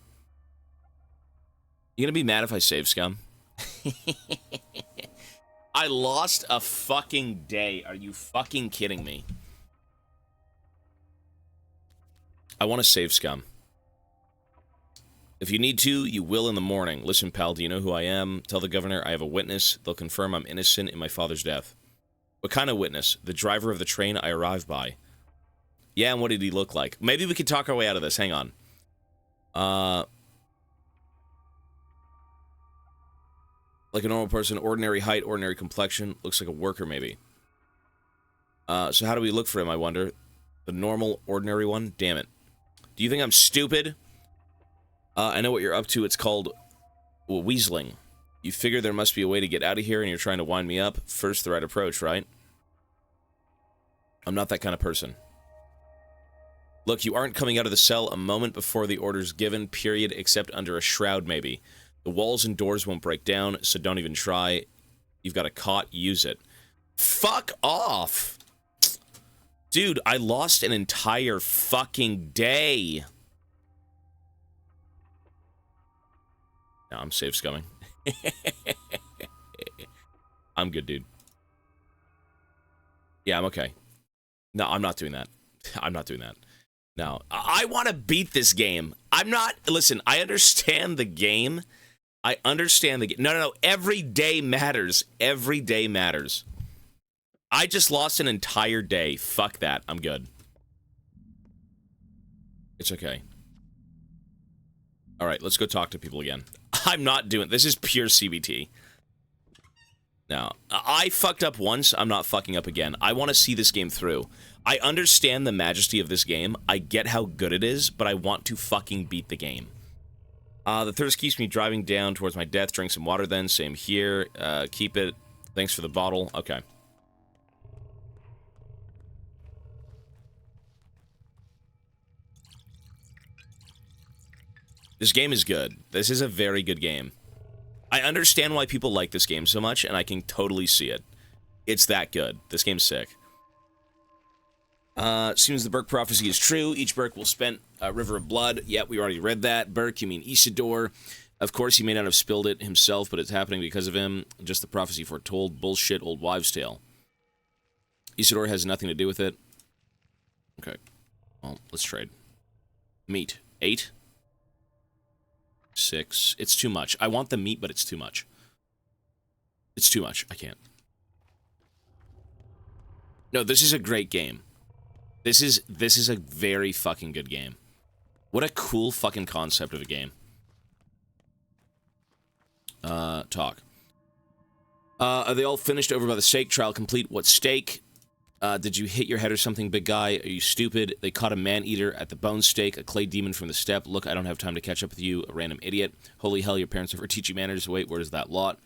You gonna be mad if I save scum? I lost a fucking day. Are you fucking kidding me? I want to save scum. If you need to, you will in the morning. Listen, pal, do you know who I am? Tell the governor I have a witness. They'll confirm I'm innocent in my father's death. What kind of witness? The driver of the train I arrived by. Yeah, and what did he look like? Maybe we could talk our way out of this. Hang on. Like a normal person, ordinary height, ordinary complexion. Looks like a worker, maybe. So how do we look for him, I wonder? The normal, ordinary one? Damn it. Do you think I'm stupid? I know what you're up to. It's called weaseling. You figure there must be a way to get out of here and you're trying to wind me up. First, the right approach, right? I'm not that kind of person. Look, you aren't coming out of the cell a moment before the order's given, period, except under a shroud, maybe. The walls and doors won't break down, so don't even try. You've got a cot, use it. Fuck off! Dude, I lost an entire fucking day. No, I'm safe scumming. I'm good, dude. Yeah, I'm okay. No, I'm not doing that. I'm not doing that. No, I want to beat this game. I'm not... Listen, I understand the game. I understand the game. No. Every day matters. Every day matters. I just lost an entire day. Fuck that. I'm good. It's okay. All right, let's go talk to people again. I'm not doing... This is pure CBT. No, I fucked up once. I'm not fucking up again. I want to see this game through. I understand the majesty of this game. I get how good it is, but I want to fucking beat the game. The thirst keeps me driving down towards my death. Drink some water then. Same here. Keep it. Thanks for the bottle. Okay. This game is good. This is a very good game. I understand why people like this game so much, and I can totally see it. It's that good. This game's sick. Seems the Burke prophecy is true. Each Burke will spend a river of blood. Yep, we already read that. Burke, you mean Isidore. Of course, he may not have spilled it himself, but it's happening because of him. Just the prophecy foretold. Bullshit old wives' tale. Isidore has nothing to do with it. Okay. Well, let's trade. Meat. 8. 6. It's too much. I want the meat, but it's too much. It's too much. I can't. No, this is a great game. This is a very fucking good game. What a cool fucking concept of a game. Talk. Are they all finished over by the stake? Trial complete. What stake? Did you hit your head or something, big guy? Are you stupid? They caught a man-eater at the bone stake, a clay demon from the steppe. Look, I don't have time to catch up with you, a random idiot. Holy hell, your parents ever teach you manners? Wait, where's that lot?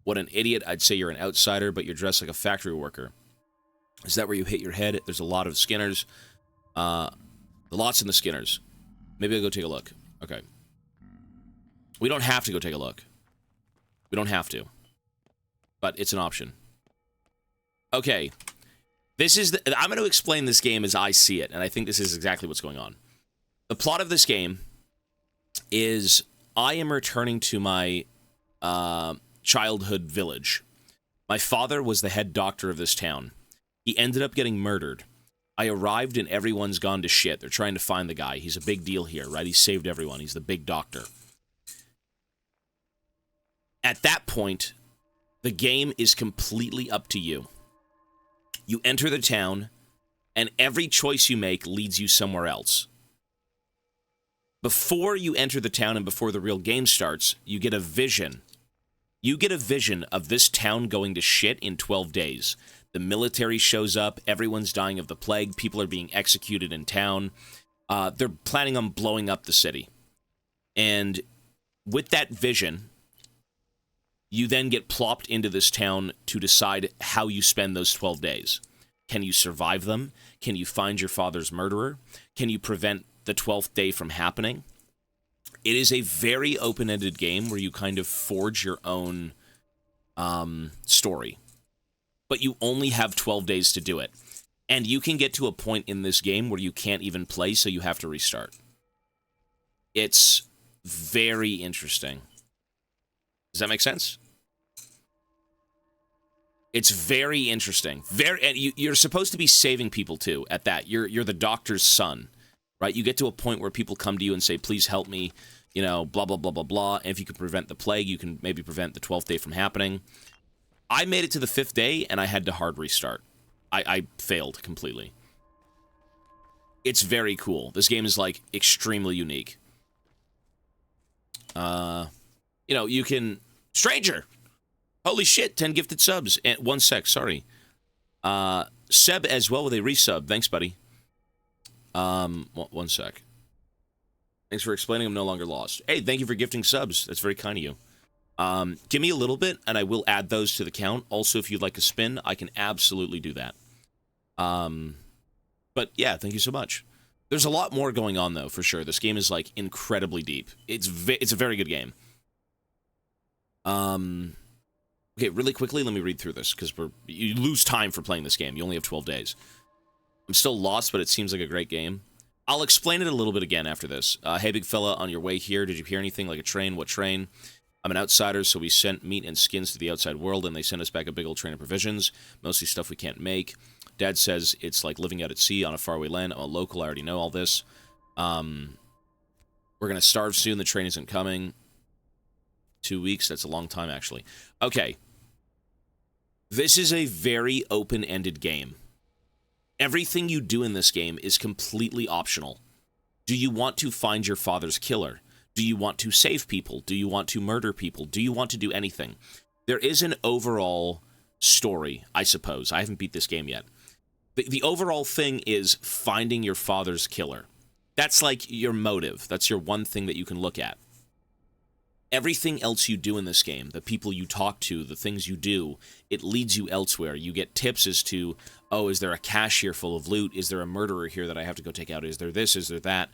What an idiot. I'd say you're an outsider, but you're dressed like a factory worker. Is that where you hit your head? There's a lot of Skinners. Lots in the Skinners. Maybe I'll go take a look. Okay. We don't have to go take a look. We don't have to. But it's an option. Okay. This is I'm going to explain this game as I see it, and I think this is exactly what's going on. The plot of this game is I am returning to my childhood village. My father was the head doctor of this town. He ended up getting murdered. I arrived and everyone's gone to shit. They're trying to find the guy. He's a big deal here, right? He saved everyone. He's the big doctor. At that point, the game is completely up to you. You enter the town, and every choice you make leads you somewhere else. Before you enter the town and before the real game starts, you get a vision. You get a vision of this town going to shit in 12 days. The military shows up, everyone's dying of the plague, people are being executed in town. They're planning on blowing up the city. And with that vision, you then get plopped into this town to decide how you spend those 12 days. Can you survive them? Can you find your father's murderer? Can you prevent the 12th day from happening? It is a very open-ended game where you kind of forge your own story. But you only have 12 days to do it. And you can get to a point in this game where you can't even play, so you have to restart. It's very interesting. Does that make sense? It's very interesting. And you're supposed to be saving people, too, at that. You're the doctor's son, right? You get to a point where people come to you and say, please help me, you know, blah, blah, blah, blah, blah. And if you can prevent the plague, you can maybe prevent the 12th day from happening. I made it to the 5th day, and I had to hard restart. I failed completely. It's very cool. This game is, like, extremely unique. You know, you can... Stranger! Holy shit, 10 gifted subs. And 1 sec, sorry. Seb as well with a resub. Thanks, buddy. 1 sec. Thanks for explaining I'm no longer lost. Hey, thank you for gifting subs. That's very kind of you. Give me a little bit, and I will add those to the count. Also, if you'd like a spin, I can absolutely do that. But yeah, thank you so much. There's a lot more going on, though, for sure. This game is, like, incredibly deep. It's a very good game. Okay, really quickly, let me read through this, because you lose time for playing this game. You only have 12 days. I'm still lost, but it seems like a great game. I'll explain it a little bit again after this. Hey, big fella, on your way here, did you hear anything like a train? What train? I'm an outsider, so we sent meat and skins to the outside world, and they sent us back a big old train of provisions, mostly stuff we can't make. Dad says it's like living out at sea on a faraway land. I'm a local, I already know all this. We're going to starve soon, the train isn't coming. 2 weeks, that's a long time, actually. Okay. This is a very open-ended game. Everything you do in this game is completely optional. Do you want to find your father's killer? Do you want to save people? Do you want to murder people? Do you want to do anything? There is an overall story, I suppose. I haven't beat this game yet. The overall thing is finding your father's killer. That's like your motive. That's your one thing that you can look at. Everything else you do in this game, the people you talk to, the things you do, it leads you elsewhere. You get tips as to, oh, is there a cache here full of loot? Is there a murderer here that I have to go take out? Is there this? Is there that?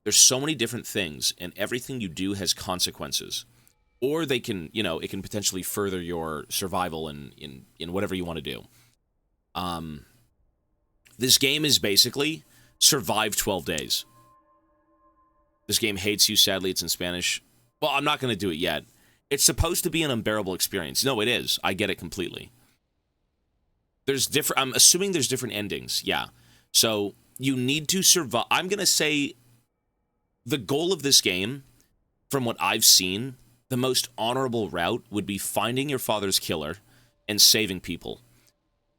There's so many different things, and everything you do has consequences. Or they can, you know, it can potentially further your survival in whatever you want to do. This game is basically survive 12 days. This game hates you. Sadly, it's in Spanish. Well, I'm not going to do it yet. It's supposed to be an unbearable experience. No, it is. I get it completely. There's different... I'm assuming there's different endings. Yeah. So, you need to survive... I'm going to say the goal of this game, from what I've seen, the most honorable route would be finding your father's killer and saving people.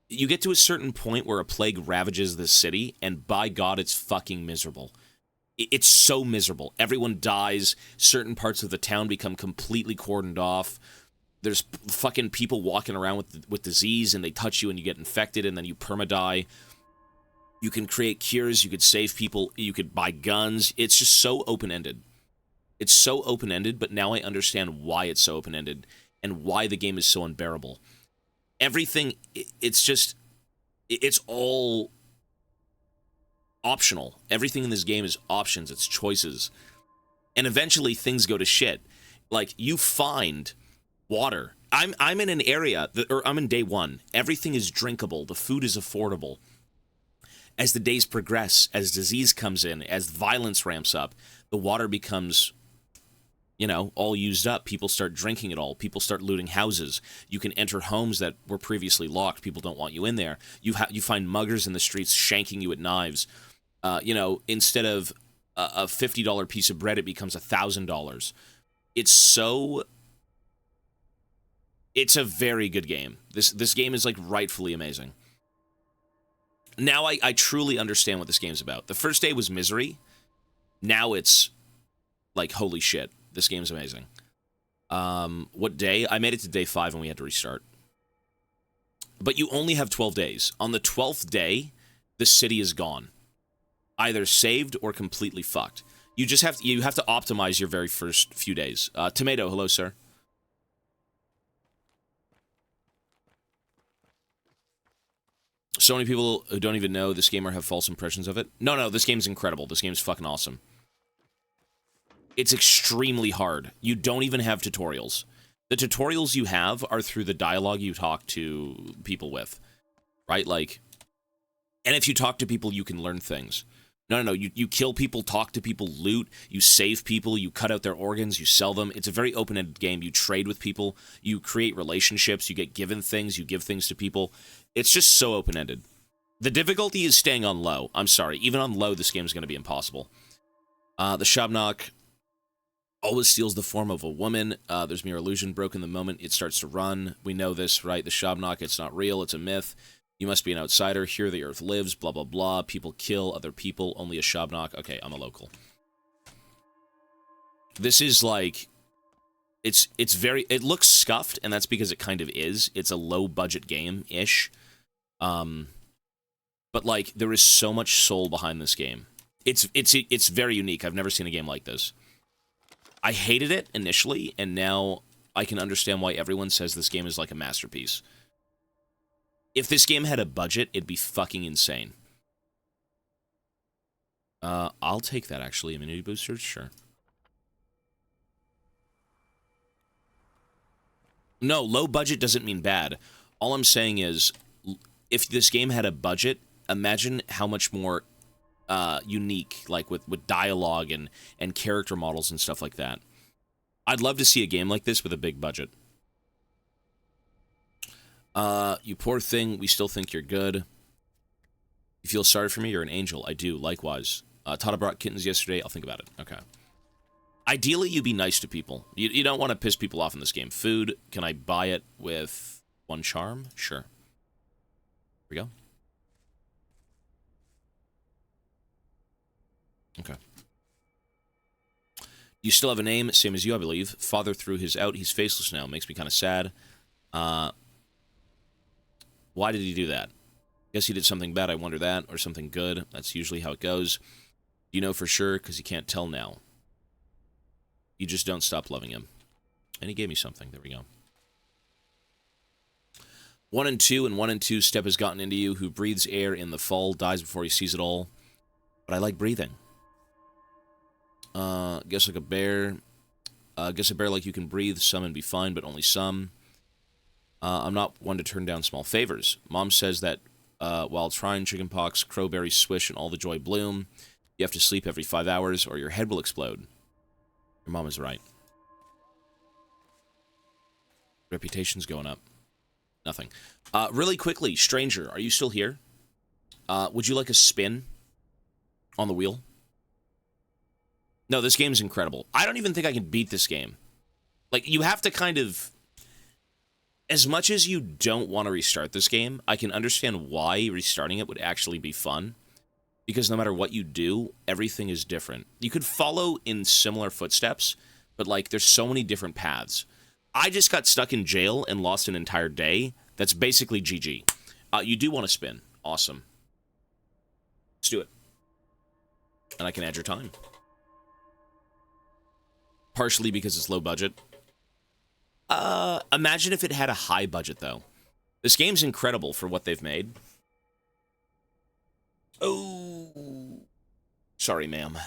You get to a certain point where a plague ravages the city, and by God, it's fucking miserable. It's so miserable. Everyone dies. Certain parts of the town become completely cordoned off. There's fucking people walking around with disease, and they touch you, and you get infected, and then you perma-die. You can create cures. You could save people. You could buy guns. It's just so open-ended. It's so open-ended, but now I understand why it's so open-ended and why the game is so unbearable. Everything, it's all optional. Everything in this game is options, it's choices. And eventually things go to shit. Like, you find water. I'm in an area, or I'm in day one. Everything is drinkable. The food is affordable. As the days progress, as disease comes in, as violence ramps up, the water becomes, you know, all used up. People start drinking it all. People start looting houses. You can enter homes that were previously locked. People don't want you in there. You find muggers in the streets shanking you with knives. You know, instead of a $50 piece of bread, it becomes $1,000. It's a very good game. This game is, like, rightfully amazing. Now I truly understand what this game's about. The first day was misery. Now it's, like, holy shit. This game's amazing. What day? I made it to day 5 and we had to restart. But you only have 12 days. On the 12th day, the city is gone. Either saved or completely fucked. You have to optimize your very first few days. Tomato, hello, sir. So many people who don't even know this game or have false impressions of it. No, this game's incredible. This game's fucking awesome. It's extremely hard. You don't even have tutorials. The tutorials you have are through the dialogue you talk to people with. Right? Like, and if you talk to people, you can learn things. No. You kill people, talk to people, loot, you save people, you cut out their organs, you sell them. It's a very open-ended game. You trade with people, you create relationships, you get given things, you give things to people. It's just so open-ended. The difficulty is staying on low. I'm sorry. Even on low, this game is going to be impossible. The Shabnok always steals the form of a woman. There's mere illusion broken the moment it starts to run. We know this, right? The Shabnok, it's not real, it's a myth. You must be an outsider. Here the earth lives, blah, blah, blah. People kill other people. Only a Shabnok. Okay, I'm a local. This is like... It looks scuffed, and that's because it kind of is. It's a low-budget game-ish. But, like, there is so much soul behind this game. It's very unique. I've never seen a game like this. I hated it initially, and now I can understand why everyone says this game is like a masterpiece. If this game had a budget, it'd be fucking insane. I'll take that, actually. Immunity boosters? Sure. No, low budget doesn't mean bad. All I'm saying is, if this game had a budget, imagine how much more unique, like with dialogue and character models and stuff like that. I'd love to see a game like this with a big budget. You poor thing, we still think you're good. You feel sorry for me? You're an angel. I do, likewise. Tata brought kittens yesterday. I'll think about it. Okay. Ideally, you be nice to people. You don't want to piss people off in this game. Food, can I buy it with 1 charm? Sure. Here we go. Okay. You still have a name, same as you, I believe. Father threw his out. He's faceless now. Makes me kind of sad. Why did he do that? Guess he did something bad, I wonder that, or something good. That's usually how it goes. You know for sure, because you can't tell now. You just don't stop loving him. And he gave me something. There we go. 1 and 2, and 1 and 2 step has gotten into you. Who breathes air in the fall, dies before he sees it all. But I like breathing. Guess like a bear. Guess a bear like you can breathe some and be fine, but only some. I'm not one to turn down small favors. Mom says that while trying chickenpox, crowberry swish, and all the joy bloom, you have to sleep every 5 hours or your head will explode. Your mom is right. Reputation's going up. Nothing. Really quickly, stranger, are you still here? Would you like a spin on the wheel? No, this game's incredible. I don't even think I can beat this game. Like, you have to kind of... As much as you don't want to restart this game, I can understand why restarting it would actually be fun. Because no matter what you do, everything is different. You could follow in similar footsteps, but, like, there's so many different paths. I just got stuck in jail and lost an entire day. That's basically GG. You do want to spin. Awesome. Let's do it. And I can add your time. Partially because it's low budget. Imagine if it had a high budget, though. This game's incredible for what they've made. Oh. Sorry, ma'am.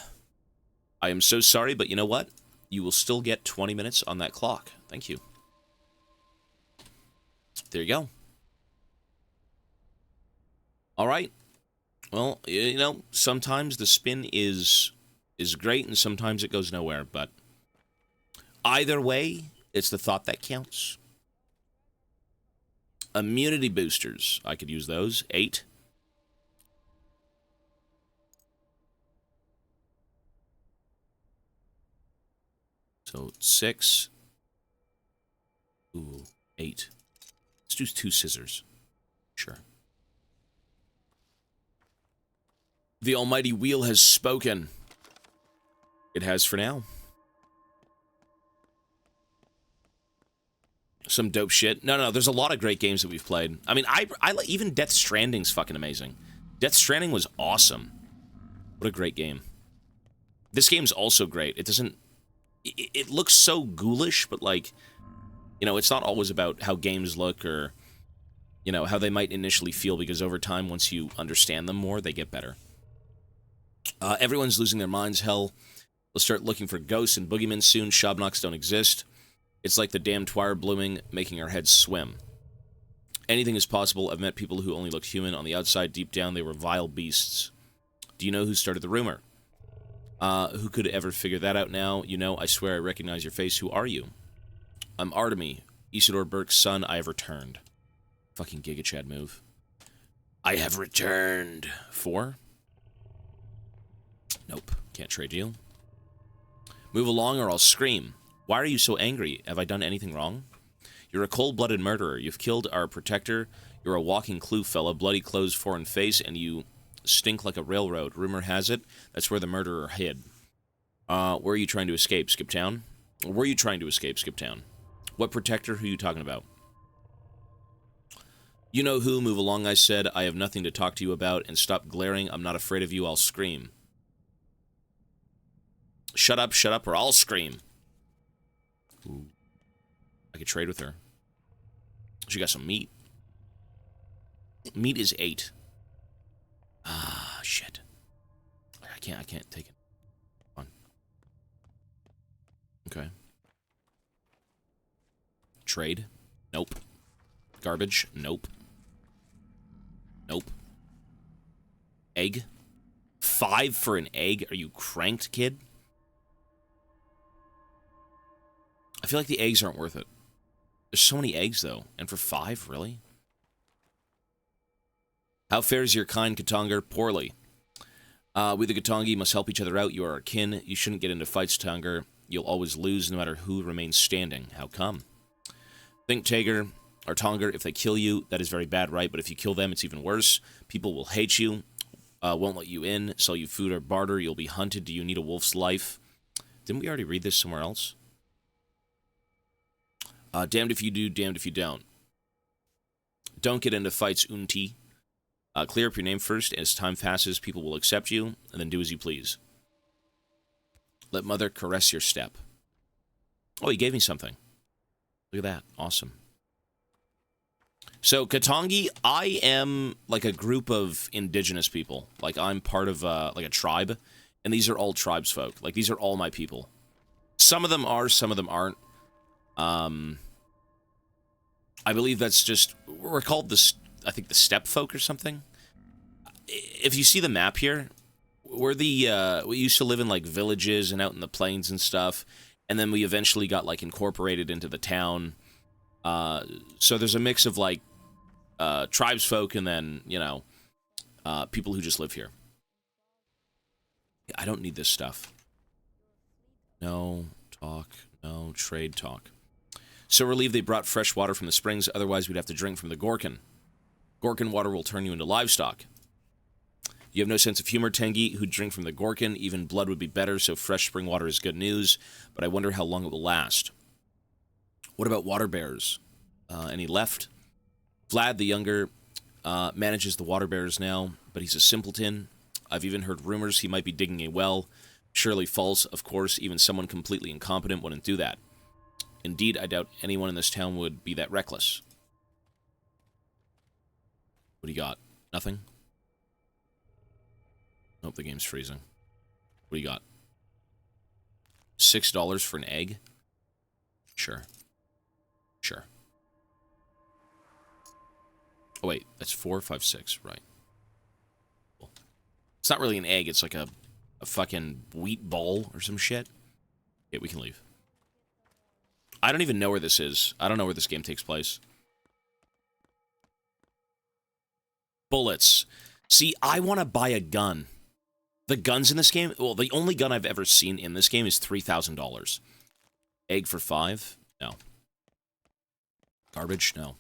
I am so sorry, but you know what? You will still get 20 minutes on that clock. Thank you. There you go. All right. Well, you know, sometimes the spin is great and sometimes it goes nowhere, but either way, it's the thought that counts. Immunity boosters. I could use those. 8. So 6. Ooh, 8. Let's do 2 scissors. Sure. The almighty wheel has spoken. It has for now. Some dope shit. No, there's a lot of great games that we've played. I mean, I even Death Stranding's fucking amazing. Death Stranding was awesome. What a great game. This game's also great. It doesn't... It looks so ghoulish, but, like, you know, it's not always about how games look or, you know, how they might initially feel, because over time, once you understand them more, they get better. Everyone's losing their minds. Hell, we'll start looking for ghosts and boogeymen soon. Shobnocks don't exist. It's like the damn twire blooming, making our heads swim. Anything is possible. I've met people who only looked human. On the outside, deep down, they were vile beasts. Do you know who started the rumor? Who could ever figure that out now? You know, I swear I recognize your face. Who are you? I'm Artemy, Isidore Burke's son. I have returned. Fucking Giga Chad move. I have returned. 4? Nope. Can't trade you. Move along or I'll scream. Why are you so angry? Have I done anything wrong? You're a cold-blooded murderer. You've killed our protector. You're a walking clue, fella. Bloody clothes, foreign face, and you stink like a railroad. Rumor has it that's where the murderer hid. Where are you trying to escape? Skip town? Or were you trying to escape? Skip town. What protector? Who are you talking about? You know who? Move along, I said. I have nothing to talk to you about, and stop glaring. I'm not afraid of you. I'll scream. Shut up, or I'll scream. Ooh. I could trade with her. She got some meat. Meat is 8. Ah, shit. I can't take it. Come on. Okay. Trade? Nope. Garbage? Nope. Nope. Egg? 5 for an egg? Are you cranked, kid? I feel like the eggs aren't worth it. There's so many eggs, though. And for 5, really? How fares your kind, Katonger? Poorly. We the Katongi must help each other out. You are our kin. You shouldn't get into fights, Tonger. You'll always lose no matter who remains standing. How come? Think, Tager, or Tonger, if they kill you, that is very bad, right? But if you kill them, it's even worse. People will hate you, won't let you in, sell you food or barter. You'll be hunted. Do you need a wolf's life? Didn't we already read this somewhere else? Damned if you do, damned if you don't. Don't get into fights, Unti. Clear up your name first, and as time passes, people will accept you, and then do as you please. Let Mother caress your step. Oh, he gave me something. Look at that. Awesome. So, Katongi, I am like a group of indigenous people. Like, I'm part of, like, a tribe, and these are all tribes folk. Like, these are all my people. Some of them are, some of them aren't. I believe that's just... We're called the... I think the steppe folk or something. If you see the map here, we're the, we used to live in, like, villages and out in the plains and stuff, and then we eventually got, like, incorporated into the town. So there's a mix of, like, tribes folk and then, you know, people who just live here. I don't need this stuff. No talk, no trade talk. So relieved they brought fresh water from the springs, otherwise we'd have to drink from the Gorkin. Gorkin water will turn you into livestock. You have no sense of humor, Tengi, who drink from the Gorkin. Even blood would be better, so fresh spring water is good news, but I wonder how long it will last. What about water bears? Any left? Vlad, the younger, manages the water bears now, but he's a simpleton. I've even heard rumors he might be digging a well. Surely false, of course. Even someone completely incompetent wouldn't do that. Indeed, I doubt anyone in this town would be that reckless. What do you got? Nothing? Nope, the game's freezing. What do you got? $6 for an egg? Sure. Sure. Oh, wait. That's 4, 5, 6. Right. Cool. It's not really an egg. It's like a fucking wheat ball or some shit. Yeah, we can leave. I don't even know where this is. I don't know where this game takes place. Bullets. See, I want to buy a gun. The guns in this game... Well, the only gun I've ever seen in this game is $3,000. Egg for 5? No. Garbage? No.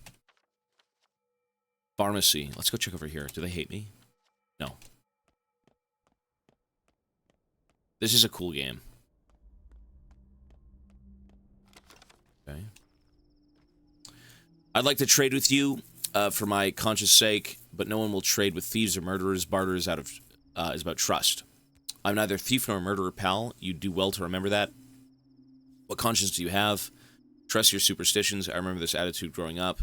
Pharmacy. Let's go check over here. Do they hate me? No. This is a cool game. Okay. I'd like to trade with you for my conscience sake, but no one will trade with thieves or murderers. Barter is out of is about trust. I'm neither thief nor murderer, pal. You do well to remember that. What conscience do you have? Trust your superstitions. I remember this attitude growing up.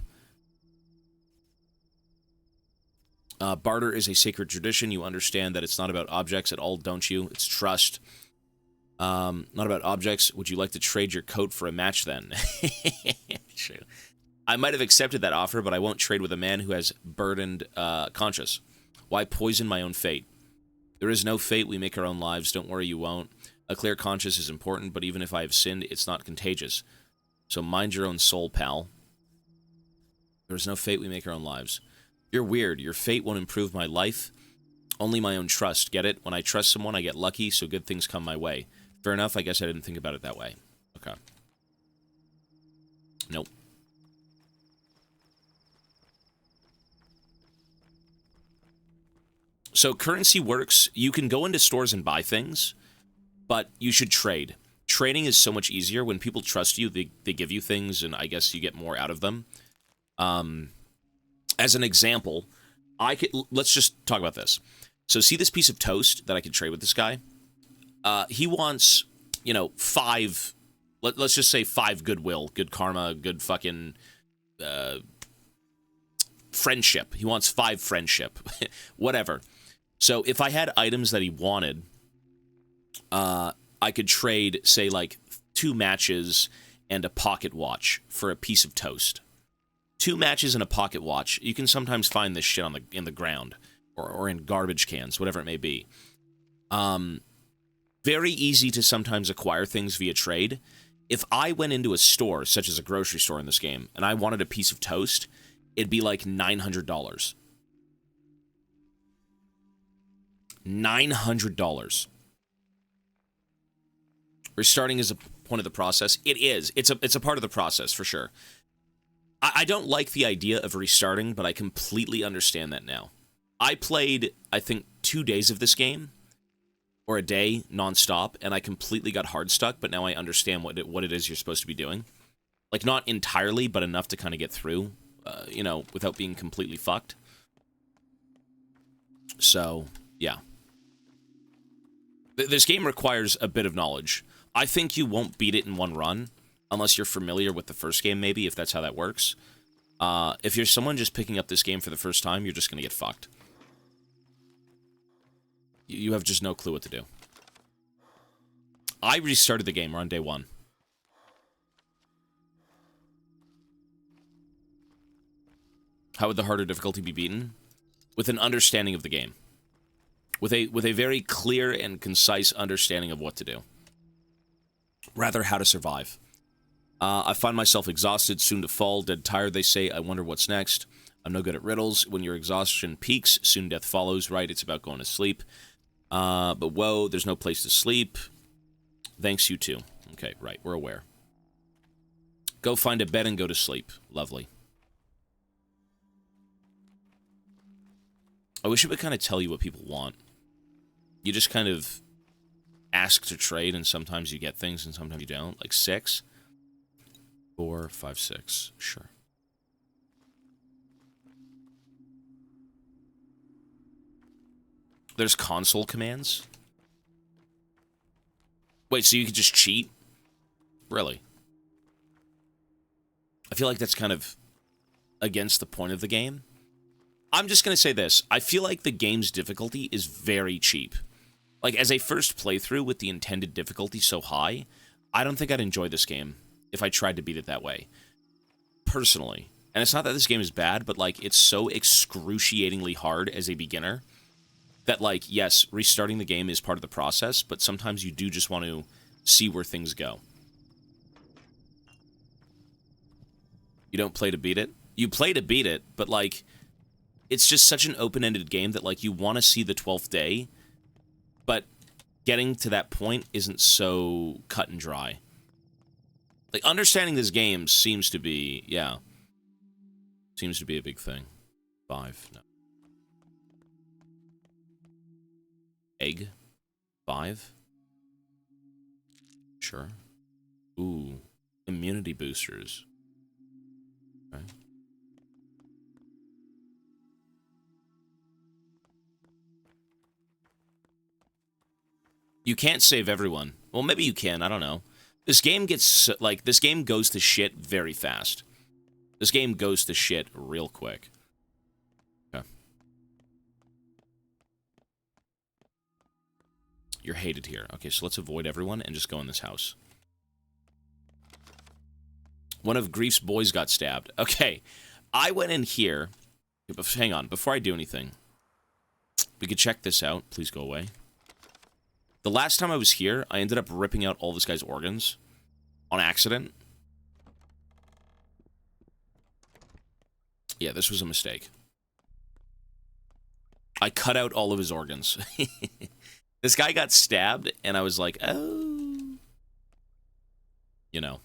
Barter is a sacred tradition. You understand that it's not about objects at all, don't you? It's trust. Not about objects. Would you like to trade your coat for a match then? True. I might have accepted that offer, but I won't trade with a man who has burdened conscience. Why poison my own fate? There is no fate. We make our own lives. Don't worry, you won't. A clear conscience is important, but even if I have sinned, it's not contagious. So mind your own soul, pal. There is no fate. We make our own lives. You're weird. Your fate won't improve my life. Only my own trust. Get it? When I trust someone, I get lucky, so good things come my way. Fair enough. I guess I didn't think about it that way. Okay. Nope. So currency works. You can go into stores and buy things, but you should trade. Trading is so much easier. When people trust you, they give you things, and I guess you get more out of them. As an example, let's just talk about this. So see this piece of toast that I could trade with this guy? He wants, 5, let's just say 5 goodwill, good karma, good fucking friendship. He wants 5 friendship, whatever. So if I had items that he wanted, I could trade, say, like 2 matches and a pocket watch for a piece of toast. 2 matches and a pocket watch. You can sometimes find this shit in the ground. or in garbage cans, whatever it may be. Very easy to sometimes acquire things via trade. If I went into a store, such as a grocery store in this game, and I wanted a piece of toast, it'd be like $900. $900. Restarting is a point of the process. It is. It's a part of the process, for sure. I don't like the idea of restarting, but I completely understand that now. I played, I think, 2 days of this game, or a day, nonstop, and I completely got hard stuck, but now I understand what it is you're supposed to be doing. Like, not entirely, but enough to kind of get through, you know, without being completely fucked. So, yeah. This game requires a bit of knowledge. I think you won't beat it in one run, unless you're familiar with the first game, maybe, if that's how that works. If you're someone just picking up this game for the first time, you're just going to get fucked. You have just no clue what to do. I restarted the game. We're on day 1. How would the harder difficulty be beaten? With an understanding of the game. With a very clear and concise understanding of what to do. Rather, how to survive. I find myself exhausted, soon to fall, dead tired, they say. I wonder what's next. I'm no good at riddles. When your exhaustion peaks, soon death follows, right? It's about going to sleep. But whoa, there's no place to sleep. Thanks, you too. Okay, right, we're aware. Go find a bed and go to sleep. Lovely. I wish it would kind of tell you what people want. You just kind of ask to trade, and sometimes you get things, and sometimes you don't. Like 6. 4, 5, 6. Sure. There's console commands? Wait, so you could just cheat? Really? I feel like that's kind of against the point of the game. I'm just going to say this. I feel like the game's difficulty is very cheap. Like, as a first playthrough with the intended difficulty so high, I don't think I'd enjoy this game if I tried to beat it that way. Personally. And it's not that this game is bad, but, like, it's so excruciatingly hard as a beginner that, like, yes, restarting the game is part of the process, but sometimes you do just want to see where things go. You don't play to beat it? You play to beat it, but, like, it's just such an open-ended game that, like, you want to see the 12th day, but getting to that point isn't so cut and dry. Like, understanding this game seems to be, yeah, seems to be a big thing. 5, no. Egg? 5? Sure. Ooh. Immunity boosters. Okay. You can't save everyone. Well, maybe you can. I don't know. This game gets, like, this game goes to shit very fast. This game goes to shit real quick. Okay. You're hated here. Okay, so let's avoid everyone and just go in this house. One of Grief's boys got stabbed. Okay. I went in here. Hang on. Before I do anything, we could check this out. Please go away. The last time I was here, I ended up ripping out all this guy's organs on accident. Yeah, this was a mistake. I cut out all of his organs. This guy got stabbed, and I was like, oh. You know.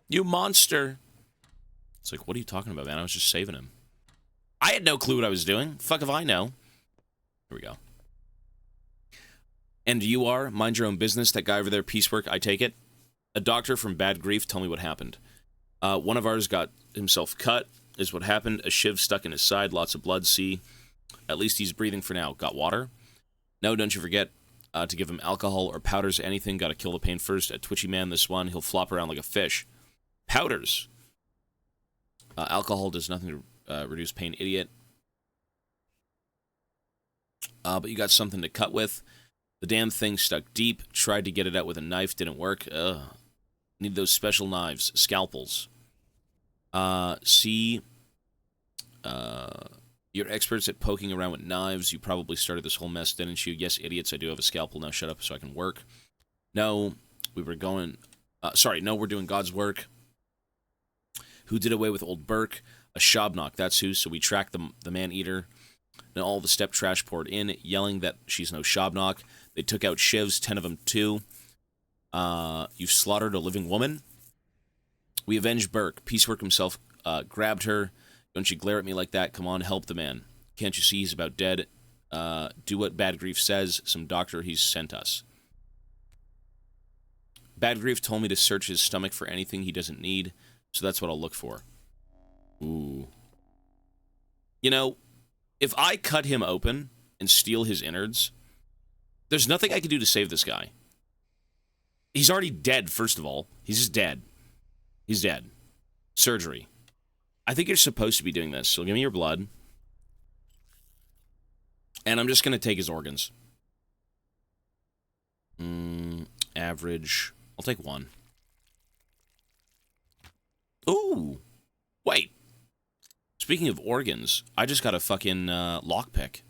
You monster. It's like, what are you talking about, man? I was just saving him. I had no clue what I was doing. Fuck if I know. Here we go. And you are? Mind your own business. That guy over there, piecework, I take it. A doctor from Bad Grief, tell me what happened. One of ours got himself cut, is what happened. A shiv stuck in his side, lots of blood, see. At least he's breathing for now. Got water? No, don't you forget to give him alcohol or powders, anything. Gotta kill the pain first. A twitchy man, this one. He'll flop around like a fish. Powders. Alcohol does nothing to reduce pain, idiot. But you got something to cut with. The damn thing stuck deep. Tried to get it out with a knife. Didn't work. Ugh. Need those special knives. Scalpels. See. You're experts at poking around with knives. You probably started this whole mess, didn't you? Yes, idiots, I do have a scalpel. Now shut up so I can work. No, we were going... no, we're doing God's work. Who did away with old Burke? A Shobnock, that's who. So we tracked the man-eater. Then all the step trash poured in, yelling that she's no Shobnock. They took out shivs, 10 of them too. You've slaughtered a living woman. We avenged Burke. Piecework himself grabbed her. Don't you glare at me like that. Come on, help the man. Can't you see he's about dead? Do what Bad Grief says. Some doctor he's sent us. Bad Grief told me to search his stomach for anything he doesn't need, so that's what I'll look for. Ooh. You know, if I cut him open and steal his innards, there's nothing I can do to save this guy. He's already dead, first of all. He's just dead. He's dead. Surgery. I think you're supposed to be doing this, so give me your blood. And I'm just going to take his organs. Average. I'll take one. Ooh. Wait. Speaking of organs, I just got a fucking lockpick.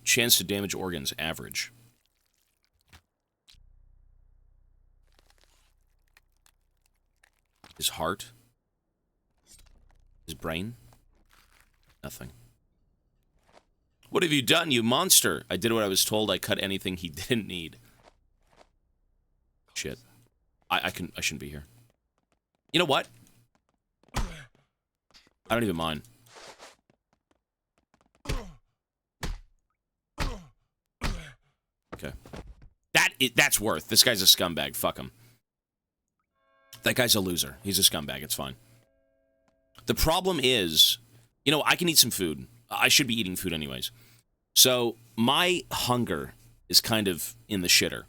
Chance to damage organs, average. His heart. His brain. Nothing. What have you done, you monster? I did what I was told. I cut anything he didn't need. Shit. I shouldn't be here. You know what? I don't even mind. Okay. That's worth. This guy's a scumbag. Fuck him. That guy's a loser. He's a scumbag. It's fine. The problem is, you know, I can eat some food. I should be eating food anyways. So my hunger is kind of in the shitter.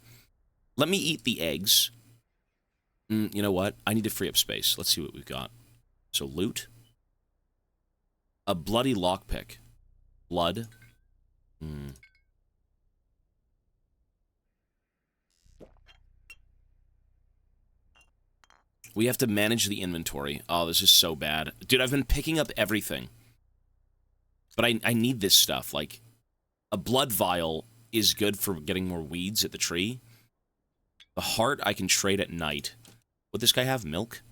Let me eat the eggs. You know what? I need to free up space. Let's see what we've got. So loot. A bloody lockpick. Blood. We have to manage the inventory. Oh, this is so bad. Dude, I've been picking up everything. But I need this stuff. Like, a blood vial is good for getting more weeds at the tree. The heart I can trade at night. Would this guy have milk?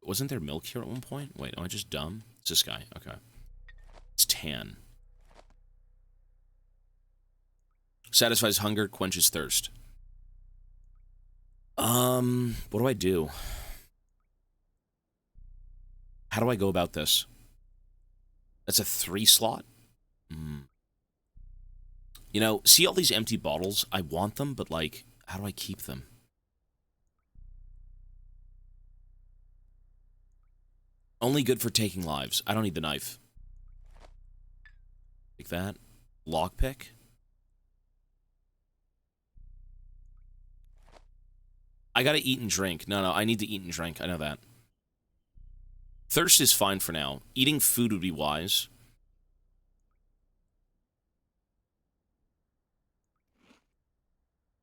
Wasn't there milk here at one point? Wait, am I just dumb? It's this guy. Okay. It's tan. Satisfies hunger, quenches thirst. What do I do? How do I go about this? That's a 3 slot? You know, see all these empty bottles? I want them, but, like, how do I keep them? Only good for taking lives. I don't need the knife. Like that. Lockpick. I gotta eat and drink. No, I need to eat and drink. I know that. Thirst is fine for now. Eating food would be wise.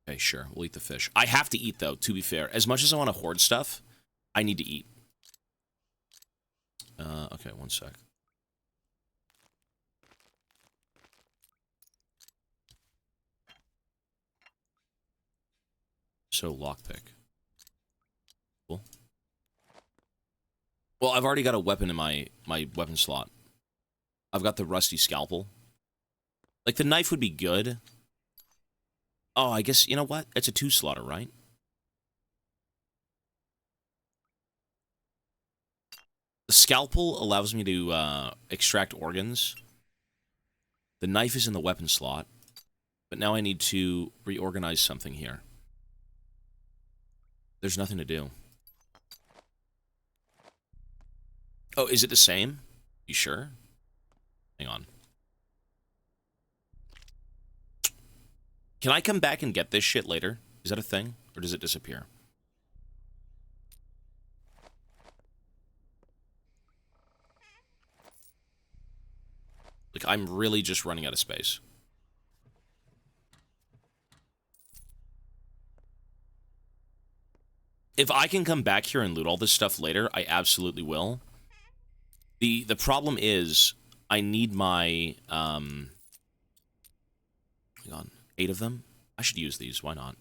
Okay, sure. We'll eat the fish. I have to eat, though, to be fair. As much as I want to hoard stuff, I need to eat. Okay, one sec. So, lockpick. Cool. Well, I've already got a weapon in my weapon slot. I've got the rusty scalpel. Like, the knife would be good. Oh, I guess, you know what? It's a 2-slotter, right? The scalpel allows me to extract organs. The knife is in the weapon slot. But now I need to reorganize something here. There's nothing to do. Oh, is it the same? You sure? Hang on. Can I come back and get this shit later? Is that a thing? Or does it disappear? Like, I'm really just running out of space. If I can come back here and loot all this stuff later, I absolutely will. The problem is I need my hang on, 8 of them. I should use these. Why not?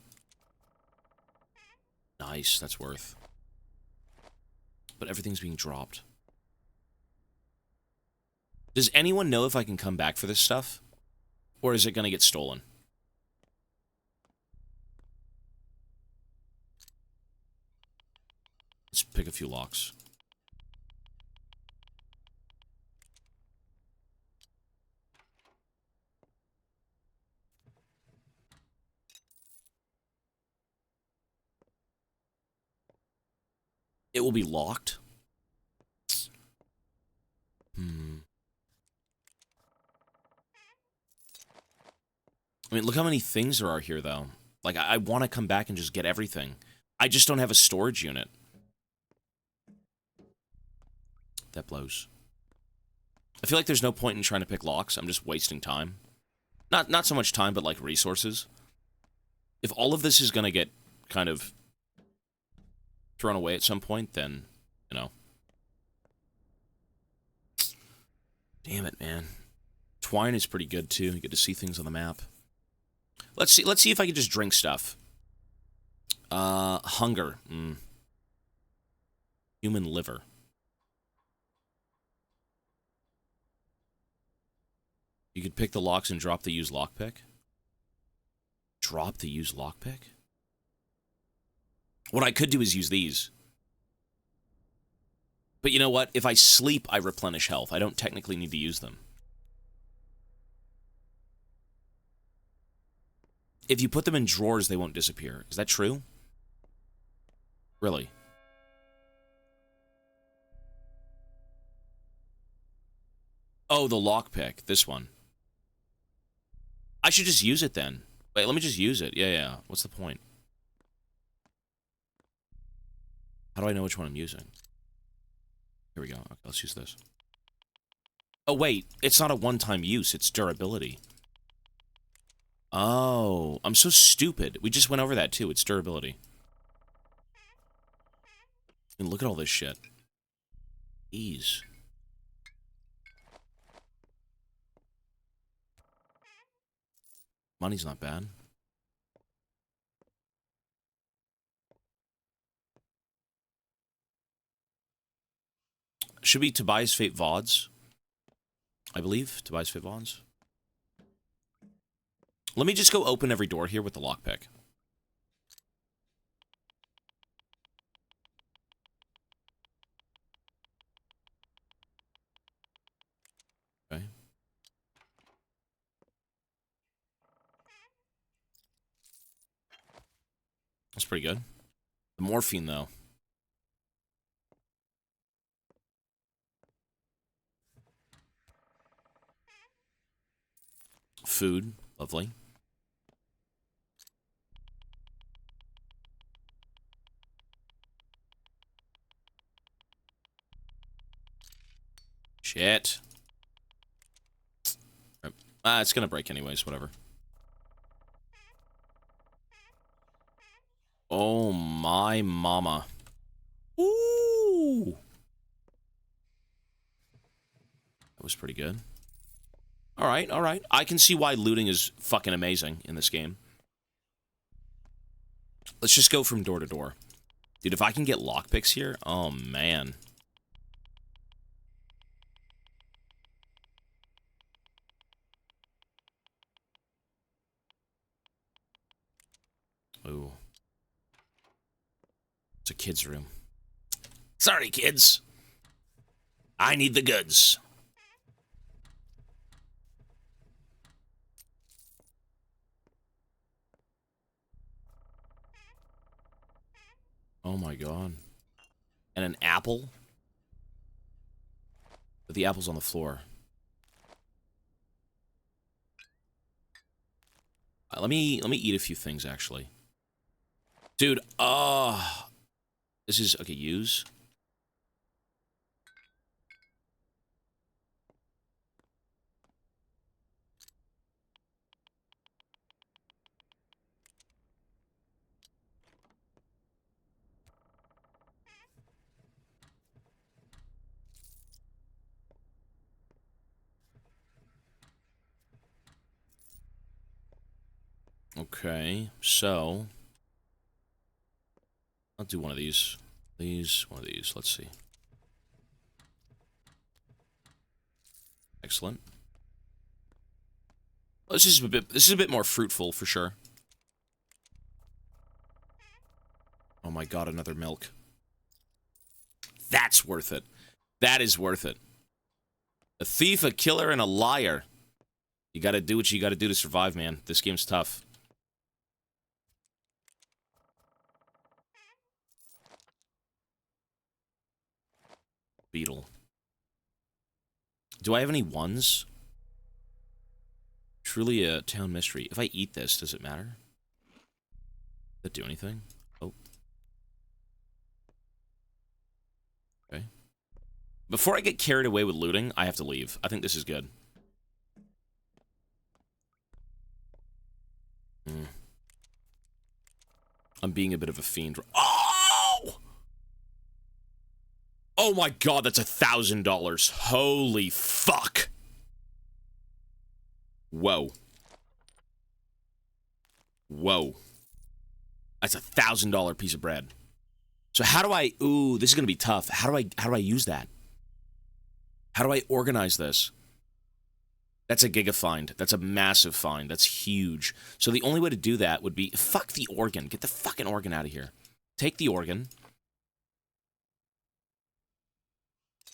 Nice, that's worth. But everything's being dropped. Does anyone know if I can come back for this stuff? Or is it going to get stolen? Let's pick a few locks. It will be locked? I mean, look how many things there are here, though. Like, I want to come back and just get everything. I just don't have a storage unit. That blows. I feel like there's no point in trying to pick locks. I'm just wasting time. Not so much time, but, like, resources. If all of this is going to get kind of thrown away at some point, then, you know. Damn it, man. Twine is pretty good, too. You get to see things on the map. Let's see if I can just drink stuff. Hunger. Human liver. You could pick the locks and drop the used lockpick. Drop the used lockpick? What I could do is use these. But you know what? If I sleep, I replenish health. I don't technically need to use them. If you put them in drawers, they won't disappear. Is that true? Really? Oh, the lockpick. This one. I should just use it then. Wait, let me just use it. Yeah. What's the point? How do I know which one I'm using? Here we go. Okay, let's use this. Oh, wait. It's not a one-time use. It's durability. Oh, I'm so stupid. We just went over that, too. It's durability. And look at all this shit. Ease. Money's not bad. Should be Tobias Fate VODs. I believe. Tobias Fate VODs. Let me just go open every door here with the lockpick. Okay. That's pretty good. The morphine, though. Food. Lovely. Shit. It's gonna break anyways, whatever. Oh my mama. Ooh! That was pretty good. Alright. I can see why looting is fucking amazing in this game. Let's just go from door to door. Dude, if I can get lockpicks here, oh man. Ooh. It's a kid's room. Sorry, kids. I need the goods. Oh my god. And an apple? But the apple's on the floor. Let me eat a few things, actually. Dude, this is... Okay, use. Okay, so I'll do one of these. One of these. Let's see. Excellent. Well, this is a bit more fruitful for sure. Oh my god, another milk. That's worth it. That is worth it. A thief, a killer, and a liar. You gotta do what you gotta do to survive, man. This game's tough. Beetle. Do I have any ones? Truly a town mystery. If I eat this, does it matter? Does that do anything? Oh. Okay. Before I get carried away with looting, I have to leave. I think this is good. I'm being a bit of a fiend. Oh! Oh my god, that's $1,000. Holy fuck. Whoa. Whoa. That's $1,000 piece of bread. So how do I... Ooh, this is going to be tough. How do I use that? How do I organize this? That's a giga find. That's a massive find. That's huge. So the only way to do that would be... Fuck the organ. Get the fucking organ out of here. Take the organ.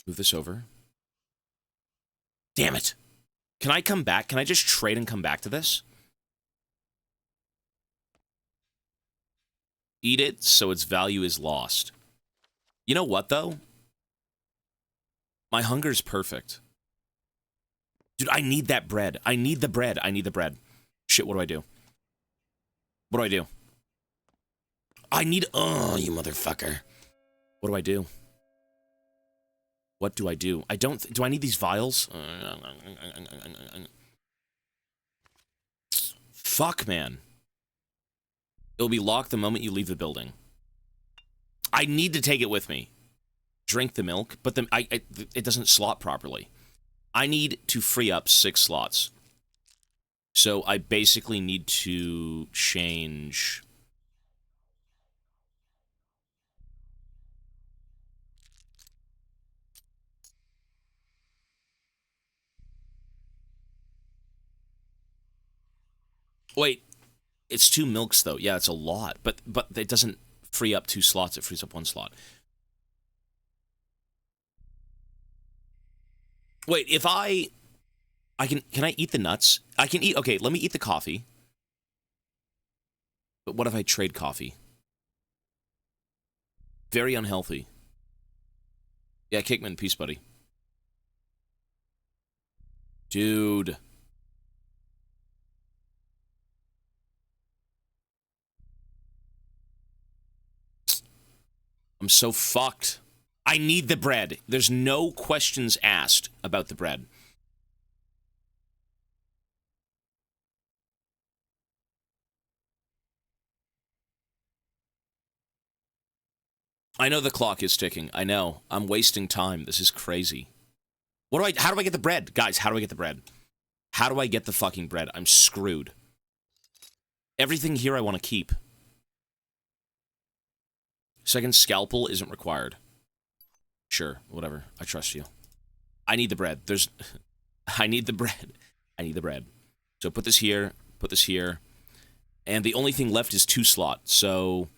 Move this over. Damn it. Can I come back? Can I just trade and come back to this? Eat it so its value is lost. You know what, though? My hunger's perfect. Dude, I need that bread. I need the bread. I need the bread. Shit, what do I do? What do I do? I need... Oh, you motherfucker. What do I do? What do I do? I don't... Do I need these vials? Fuck, man. It'll be locked the moment you leave the building. I need to take it with me. Drink the milk, but it doesn't slot properly. I need to free up 6 slots. So I basically need to change... Wait, it's 2 milks, though. Yeah, it's a lot. But it doesn't free up 2 slots. It frees up 1 slot. Wait, if I can I eat the nuts? I can eat... Okay, let me eat the coffee. But what if I trade coffee? Very unhealthy. Yeah, Kickman, peace, buddy. Dude. I'm so fucked. I need the bread. There's no questions asked about the bread. I know the clock is ticking. I know. I'm wasting time. This is crazy. How do I get the bread? Guys, how do I get the bread? How do I get the fucking bread? I'm screwed. Everything here I want to keep. Second scalpel isn't required. Sure, whatever. I trust you. I need the bread. I need the bread. I need the bread. So put this here, and the only thing left is 2 slots, so...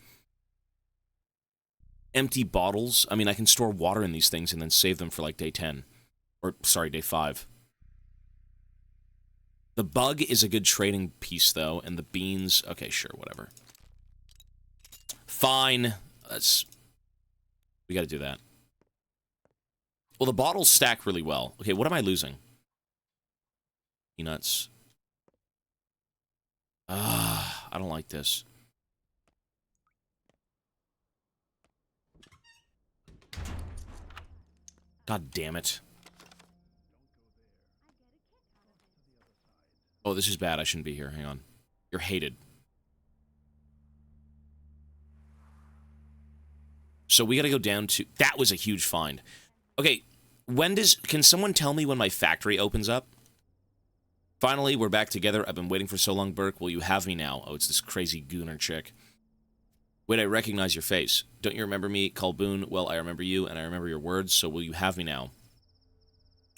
Empty bottles. I mean, I can store water in these things and then save them for, like, day 10. Or, sorry, day 5. The bug is a good trading piece, though, and the beans... Okay, sure, whatever. Fine. We gotta do that. Well, the bottles stack really well. Okay, what am I losing? Peanuts. I don't like this. God damn it. Oh, this is bad. I shouldn't be here. Hang on. You're hated. So we gotta go down to... That was a huge find. Okay, can someone tell me when my factory opens up? Finally, we're back together. I've been waiting for so long, Burke. Will you have me now? Oh, it's this crazy gooner chick. Wait, I recognize your face. Don't you remember me, Colboon? Well, I remember you, and I remember your words, so will you have me now?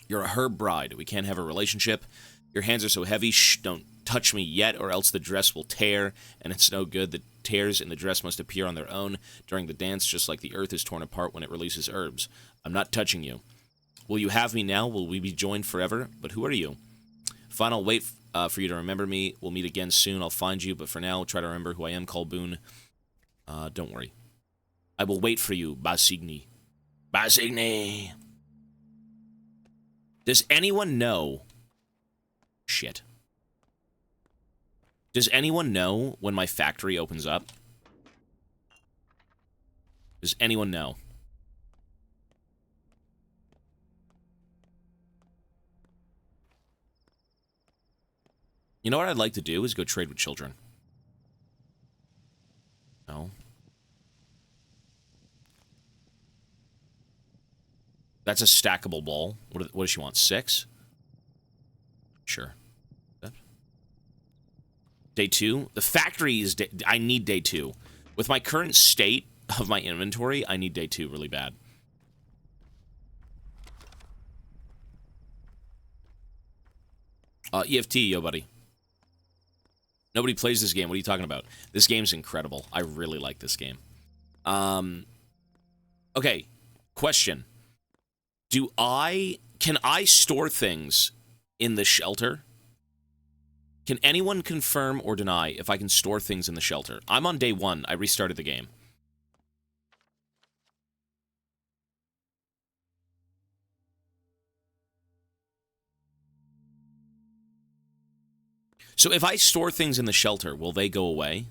You're a herb bride. We can't have a relationship. Your hands are so heavy. Shh, don't touch me yet, or else the dress will tear, and it's no good. The tears in the dress must appear on their own during the dance, just like the earth is torn apart when it releases herbs. I'm not touching you. Will you have me now? Will we be joined forever? But who are you? Fine, I'll wait for you to remember me. We'll meet again soon. I'll find you, but for now, try to remember who I am, Colboon. Don't worry. I will wait for you, Basigny. Basigny! Does anyone know... Shit. Does anyone know when my factory opens up? Does anyone know? You know what I'd like to do is go trade with children. No. That's a stackable ball. What does she want? 6? Sure. Day 2? The factory is... I need day 2. With my current state of my inventory, I need day 2 really bad. EFT, yo, buddy. Nobody plays this game. What are you talking about? This game's incredible. I really like this game. Okay. Question. Can I store things in the shelter? Can anyone confirm or deny if I can store things in the shelter? I'm on day 1. I restarted the game. So if I store things in the shelter, will they go away?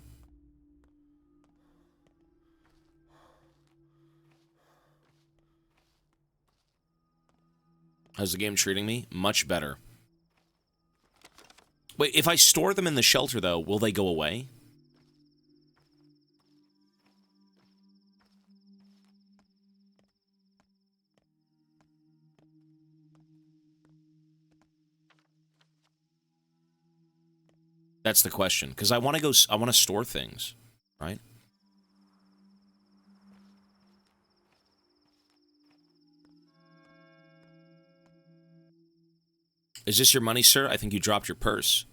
How's the game treating me? Much better. Wait, if I store them in the shelter, though, will they go away? That's the question. Because I want to store things, right? Is this your money, sir? I think you dropped your purse.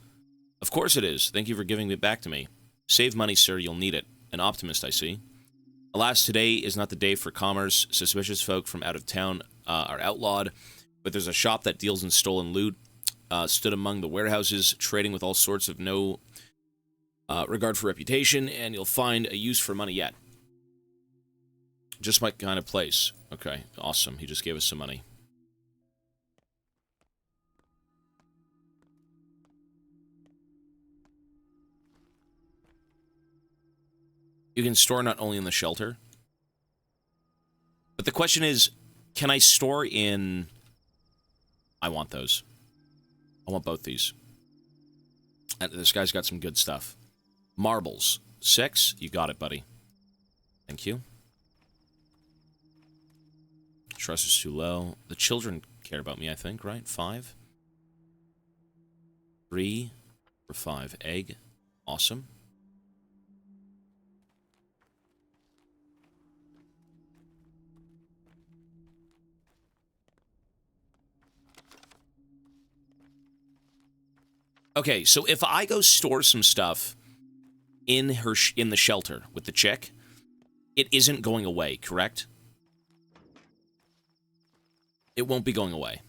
Of course it is. Thank you for giving it back to me. Save money, sir. You'll need it. An optimist, I see. Alas, today is not the day for commerce. Suspicious folk from out of town are outlawed. But there's a shop that deals in stolen loot. Stood among the warehouses, trading with all sorts of no regard for reputation, and you'll find a use for money yet. Just my kind of place. Okay, awesome. He just gave us some money. You can store not only in the shelter, but the question is, can I store in... I want those. I want both these. And this guy's got some good stuff. Marbles. 6? You got it, buddy. Thank you. Trust is too low. The children care about me, I think, right? 5? 3 for 5. Egg. Awesome. Okay, so if I go store some stuff in the shelter with the chick, it isn't going away, correct? It won't be going away.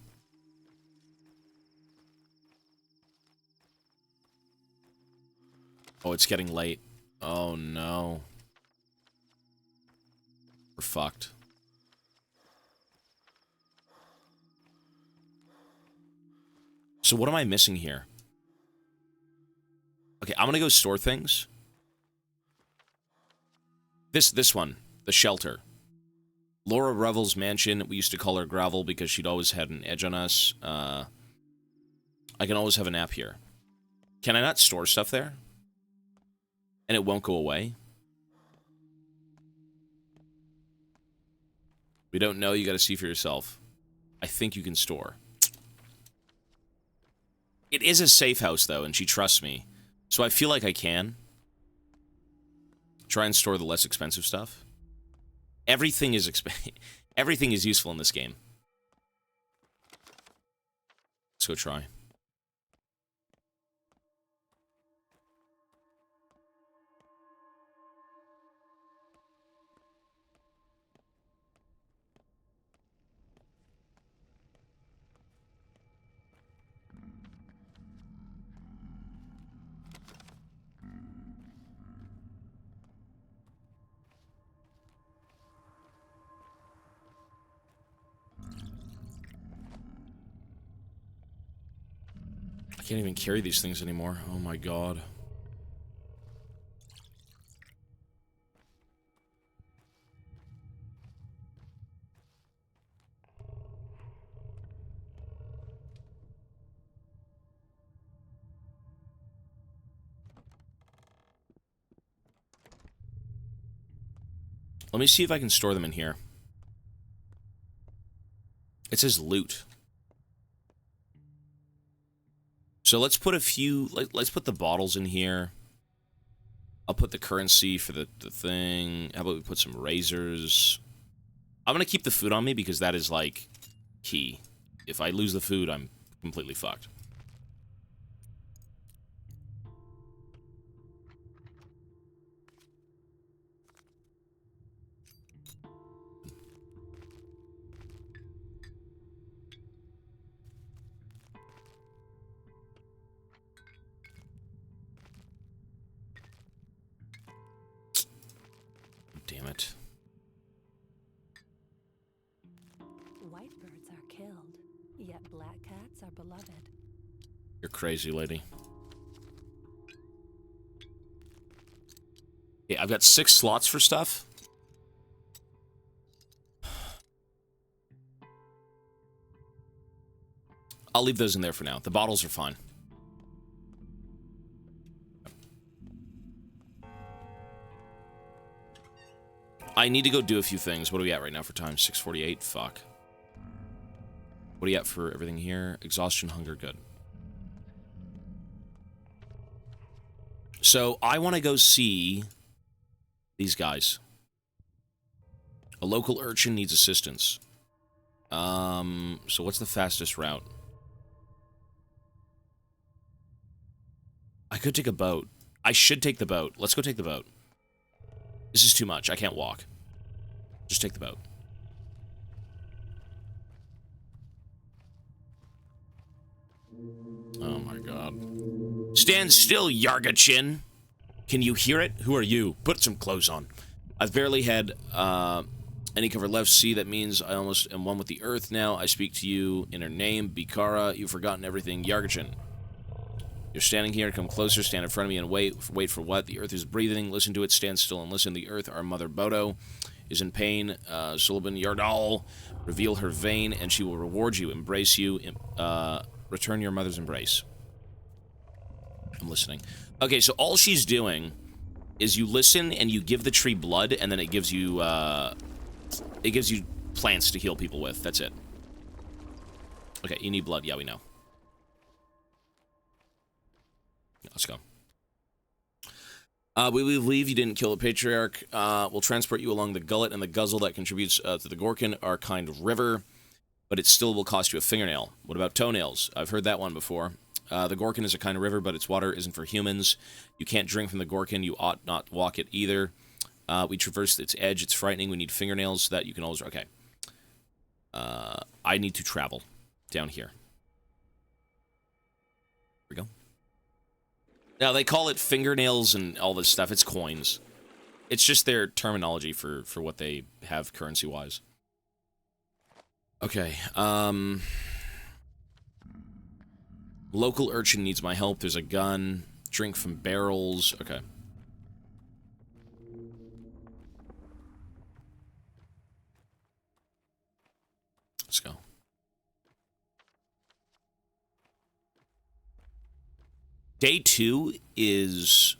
Oh, it's getting late. Oh, no. We're fucked. So what am I missing here? Okay, I'm gonna go store things. This one, the shelter. Laura Revel's mansion. We used to call her Gravel because she'd always had an edge on us. I can always have a nap here. Can I not store stuff there? And it won't go away? We don't know. You gotta see for yourself. I think you can store. It is a safe house, though, and she trusts me. So I feel like I can. Try and store the less expensive stuff. Everything is everything is useful in this game. Let's go try. I can't even carry these things anymore. Oh my god. Let me see if I can store them in here. It says loot. So let's put a few, let's put the bottles in here. I'll put the currency for the thing. How about we put some razors? I'm going to keep the food on me because that is, like, key. If I lose the food, I'm completely fucked. Damn it.
White birds are killed, yet black cats are beloved.
You're crazy, lady. Okay, I've got 6 slots for stuff. I'll leave those in there for now. The bottles are fine. I need to go do a few things. What are we at right now for time? 6:48? Fuck. What are you at for everything here? Exhaustion, hunger, good. So, I want to go see these guys. A local urchin needs assistance. So what's the fastest route? I could take a boat. I should take the boat. Let's go take the boat. This is too much. I can't walk. Just take the boat. Oh my god. Stand still, Yargachin! Can you hear it? Who are you? Put some clothes on. I've barely had any cover left. See, that means I almost am one with the earth now. I speak to you in her name, Bikara. You've forgotten everything, Yargachin. You're standing here. Come closer. Stand in front of me and wait. Wait for what? The earth is breathing. Listen to it. Stand still and listen. The earth, our mother Bodo, is in pain. Sullivan Yardal, reveal her vein, and she will reward you, embrace you, return your mother's embrace. I'm listening. Okay, so all she's doing is you listen and you give the tree blood, and then it gives you plants to heal people with. That's it. Okay, you need blood. Yeah, we know. Let's go. We believe you didn't kill the patriarch. We'll transport you along the gullet and the guzzle that contributes to the Gorkin, our kind of river, but it still will cost you a fingernail. What about toenails? I've heard that one before. The Gorkin is a kind of river, but its water isn't for humans. You can't drink from the Gorkin. You ought not walk it either. We traverse its edge. It's frightening. We need fingernails so that you can always... Okay. I need to travel down here. Here we go. Now, they call it fingernails and all this stuff. It's coins. It's just their terminology for what they have currency-wise. Okay, local urchin needs my help. There's a gun. Drink from barrels. Okay. Let's go. Day 2 is...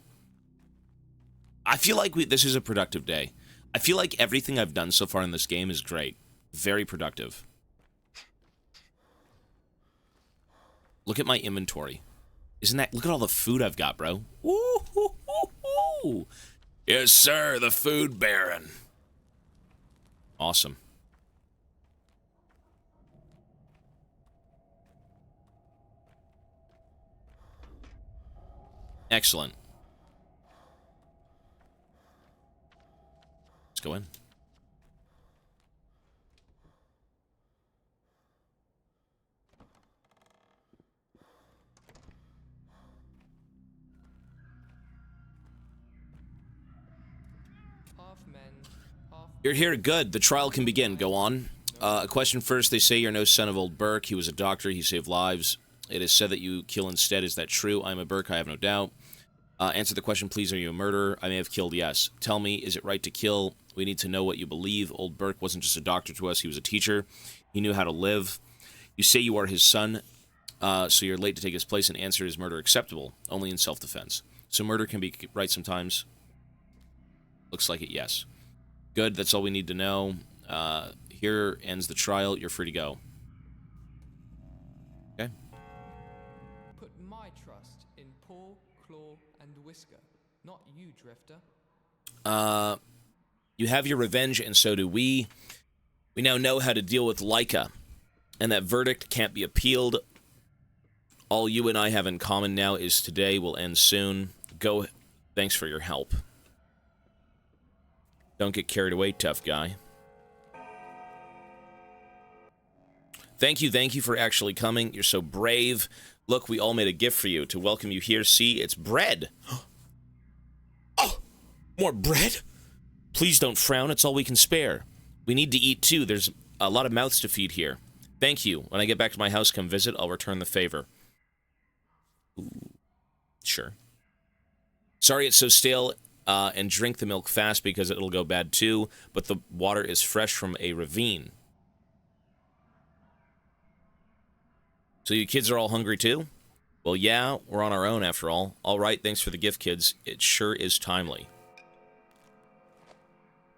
I feel like this is a productive day. I feel like everything I've done so far in this game is great. Very productive. Look at my inventory. Isn't that... Look at all the food I've got, bro. Woo, hoo, hoo, hoo. Yes, sir, the food baron. Awesome. Excellent. Let's go in. You're here. Good. The trial can begin. Go on. A question first. They say you're no son of old Burke. He was a doctor. He saved lives. It is said that you kill instead. Is that true? I'm a Burke. I have no doubt. Answer the question, please. Are you a murderer? I may have killed. Yes. Tell me, is it right to kill? We need to know what you believe. Old Burke wasn't just a doctor to us. He was a teacher. He knew how to live. You say you are his son, so you're late to take his place, and answer, is murder acceptable? Only in self-defense. So murder can be right sometimes. Looks like it, yes. Good, that's all we need to know. Here ends the trial. You're free to go. Okay.
Put my trust in Paw, Claw, and Whisker, not you, Drifter.
You have your revenge, and so do we. We now know how to deal with Laika, and that verdict can't be appealed. All you and I have in common now is today will end soon. Go. Thanks for your help. Don't get carried away, tough guy. Thank you for actually coming. You're so brave. Look, we all made a gift for you to welcome you here. See, it's bread. Oh, more bread? Please don't frown. It's all we can spare. We need to eat, too. There's a lot of mouths to feed here. Thank you. When I get back to my house, come visit. I'll return the favor. Ooh, sure. Sorry it's so stale. And drink the milk fast because it'll go bad too, but the water is fresh from a ravine. So you kids are all hungry too? Well, yeah, we're on our own after all. All right, thanks for the gift, kids. It sure is timely.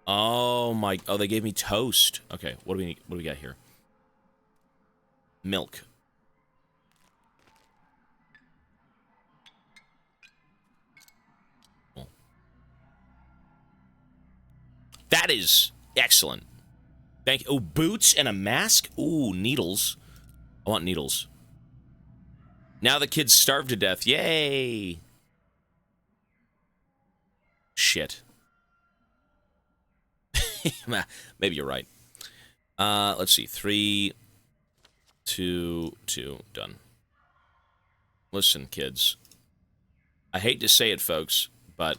Oh my, oh, they gave me toast. Okay, what do we got here? Milk. That is excellent. Thank you. Oh, boots and a mask? Ooh, needles. I want needles. Now the kids starve to death. Yay! Shit. Maybe you're right. Let's see. 3, 2, 2. Done. Listen, kids. I hate to say it, folks, but...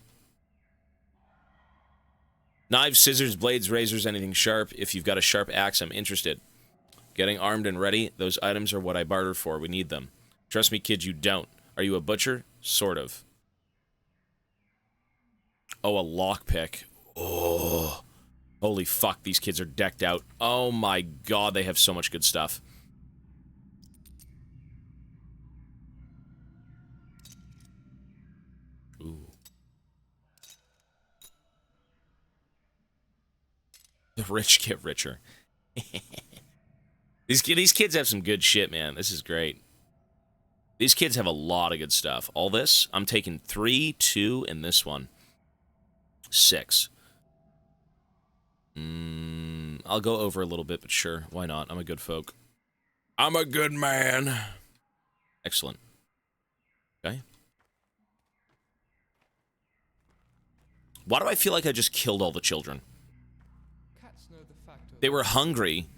Knives, scissors, blades, razors, anything sharp. If you've got a sharp axe, I'm interested. Getting armed and ready. Those items are what I bartered for. We need them. Trust me, kid, you don't. Are you a butcher? Sort of. Oh, a lockpick. Oh. Holy fuck, these kids are decked out. Oh my god, they have so much good stuff. Ooh. The rich get richer. These kids have some good shit, man. This is great. These kids have a lot of good stuff. All this, I'm taking 3, 2, and this one. 6. I'll go over a little bit, but sure. Why not? I'm a good folk. I'm a good man. Excellent. Okay. Why do I feel like I just killed all the children? They were hungry,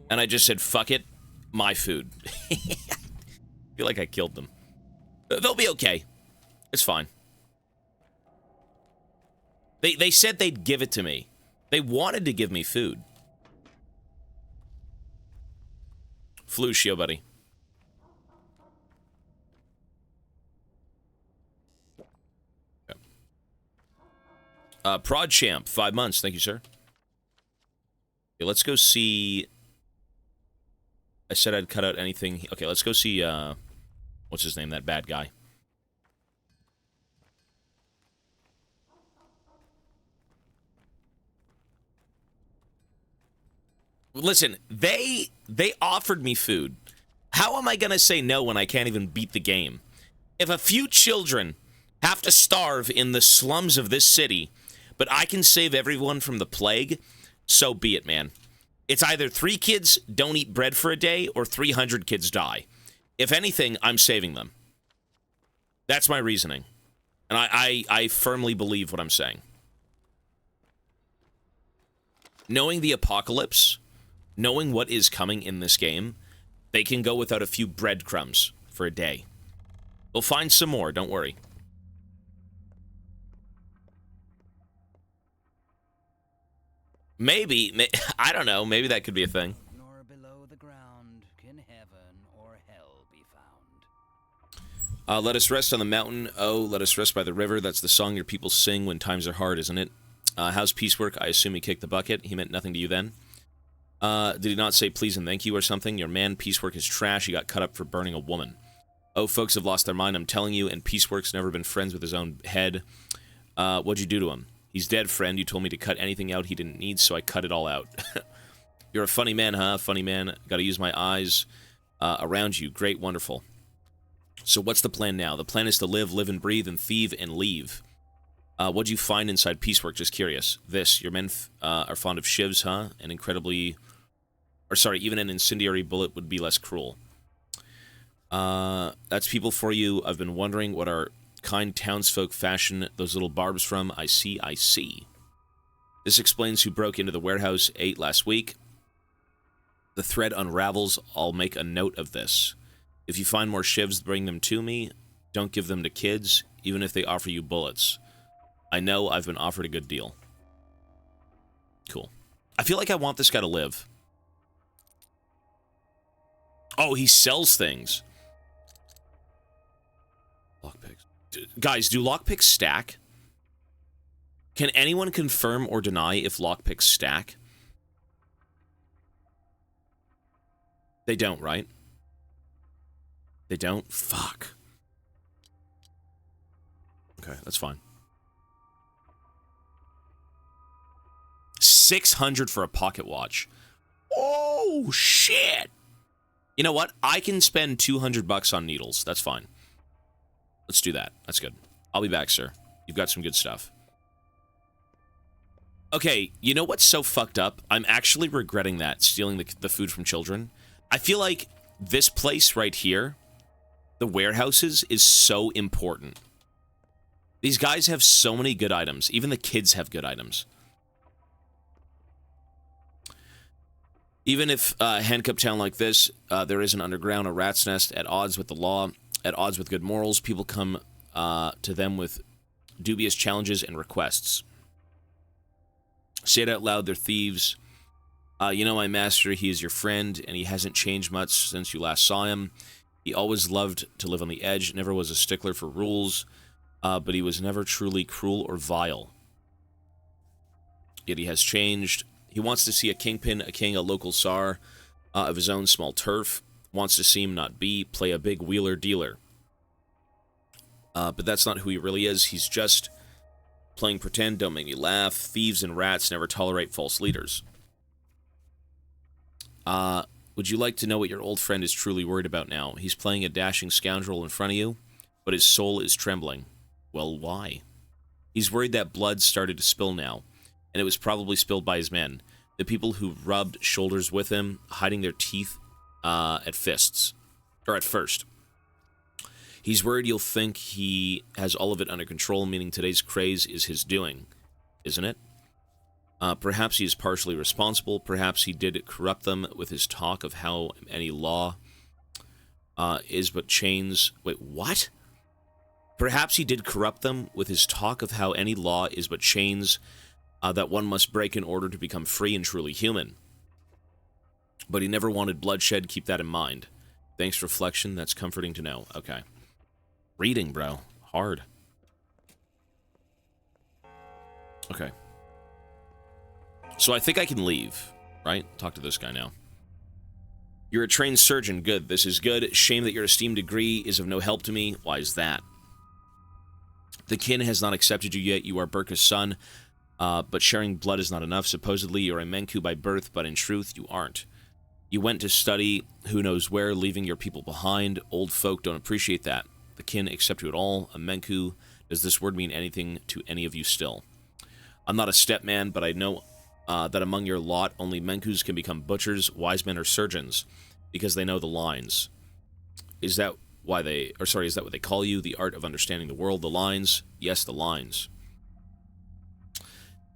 and I just said, fuck it, my food. I feel like I killed them. They'll be okay. It's fine. They said they'd give it to me. They wanted to give me food. Flucio, buddy. Okay. Prod Champ, 5 months. Thank you, sir. Okay, let's go see... I said I'd cut out anything... Okay, let's go see, what's his name, that bad guy. Listen, they offered me food. How am I going to say no when I can't even beat the game? If a few children have to starve in the slums of this city, but I can save everyone from the plague, so be it, man. It's either 3 kids don't eat bread for a day or 300 kids die. If anything, I'm saving them. That's my reasoning. And I firmly believe what I'm saying. Knowing the apocalypse, knowing what is coming in this game, they can go without a few breadcrumbs for a day. They'll find some more, don't worry. Maybe, I don't know, maybe that could be a thing.
Nor below the ground can heaven or hell be found.
Let us rest on the mountain. Oh, let us rest by the river. That's the song your people sing when times are hard, isn't it? How's piecework? I assume he kicked the bucket. He meant nothing to you then. Did he not say please and thank you or something? Your man, piecework, is trash. He got cut up for burning a woman. Oh, folks have lost their mind, I'm telling you, and piecework's never been friends with his own head. What'd you do to him? He's dead, friend. You told me to cut anything out he didn't need, so I cut it all out. You're a funny man, huh? Funny man. Gotta use my eyes around you. Great, wonderful. So what's the plan now? The plan is to live and breathe, and thieve and leave. What'd you find inside piecework? Just curious. This. Your men are fond of shivs, huh? And incredibly... Or sorry, even an incendiary bullet would be less cruel. That's people for you. I've been wondering what our kind townsfolk fashion those little barbs from. I see, I see. This explains who broke into the warehouse 8 last week. The thread unravels. I'll make a note of this. If you find more shivs, bring them to me. Don't give them to kids, even if they offer you bullets. I know I've been offered a good deal. Cool. I feel like I want this guy to live. Oh, he sells things. Lockpicks. Guys, do lockpicks stack? Can anyone confirm or deny if lockpicks stack? They don't, right? They don't? Fuck. Okay, that's fine. 600 for a pocket watch. Oh, shit! You know what? I can spend 200 bucks on needles. That's fine. Let's do that. That's good. I'll be back, sir. You've got some good stuff. Okay, you know what's so fucked up? I'm actually regretting that, stealing the food from children. I feel like this place right here, the warehouses, is so important. These guys have so many good items. Even the kids have good items. Even if handcuff town like this, there is an underground, a rat's nest, at odds with the law, at odds with good morals, people come to them with dubious challenges and requests. Say it out loud, they're thieves. You know my master, he is your friend, and he hasn't changed much since you last saw him. He always loved to live on the edge, never was a stickler for rules, but he was never truly cruel or vile. Yet he has changed. He wants to see a kingpin, a king, a local czar of his own small turf. Wants to seem not be, play a big wheeler-dealer. But that's not who he really is. He's just playing pretend, don't make me laugh. Thieves and rats never tolerate false leaders. Would you like to know what your old friend is truly worried about now? He's playing a dashing scoundrel in front of you, but his soul is trembling. Well, why? He's worried that blood started to spill now, and it was probably spilled by his men, the people who rubbed shoulders with him, hiding their teeth at first. He's worried you'll think he has all of it under control, meaning today's craze is his doing, isn't it? Perhaps he is partially responsible. Perhaps he did corrupt them with his talk of how any law is but chains. Wait, what? Perhaps he did corrupt them with his talk of how any law is but chains that one must break in order to become free and truly human. But he never wanted bloodshed. Keep that in mind. Thanks for reflection. That's comforting to know. Okay. Reading, bro. Hard. Okay. So I think I can leave, right? Talk to this guy now. You're a trained surgeon. Good. This is good. Shame that your esteemed degree is of no help to me. Why is that? The kin has not accepted you yet. You are Burka's son, but sharing blood is not enough. Supposedly, you're a Menku by birth, but in truth, you aren't. You went to study who knows where, leaving your people behind. Old folk don't appreciate that. The kin accept you at all. A Menku. Does this word mean anything to any of you still? I'm not a stepman, but I know that among your lot, only Menkus can become butchers, wise men, or surgeons, because they know the lines. Is that why they... Or sorry, is that what they call you? The art of understanding the world? The lines? Yes, the lines.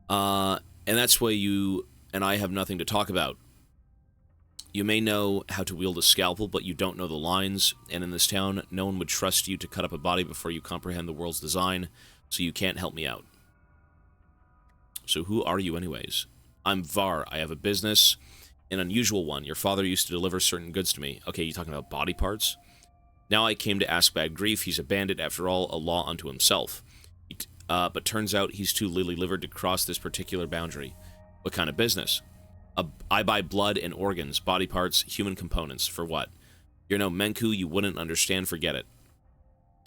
And that's why you and I have nothing to talk about. You may know how to wield a scalpel, but you don't know the lines, and in this town, no one would trust you to cut up a body before you comprehend the world's design, so you can't help me out. So who are you anyways? I'm Var. I have a business, an unusual one. Your father used to deliver certain goods to me. Okay, you talking about body parts? Now I came to ask Bad Grief. He's a bandit, after all, a law unto himself. But turns out he's too lily-livered to cross this particular boundary. What kind of business? I buy blood and organs, body parts, human components. For what? You're no Menku, you wouldn't understand, forget it.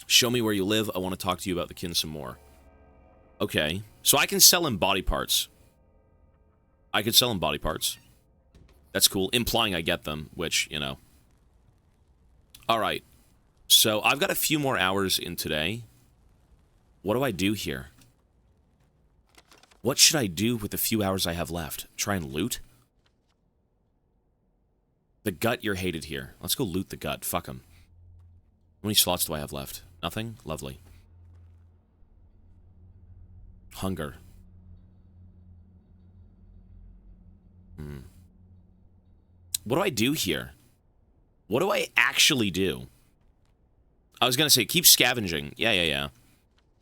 Show me where you live, I want to talk to you about the kin some more. Okay, so I can sell him body parts. I could sell him body parts. That's cool, implying I get them, which, you know. Alright, so I've got a few more hours in today. What do I do here? What should I do with the few hours I have left? Try and loot? The gut, you're hated here. Let's go loot the gut. Fuck him. How many slots do I have left? Nothing? Lovely. Hunger. What do I do here? What do I actually do? I was gonna say, keep scavenging. Yeah.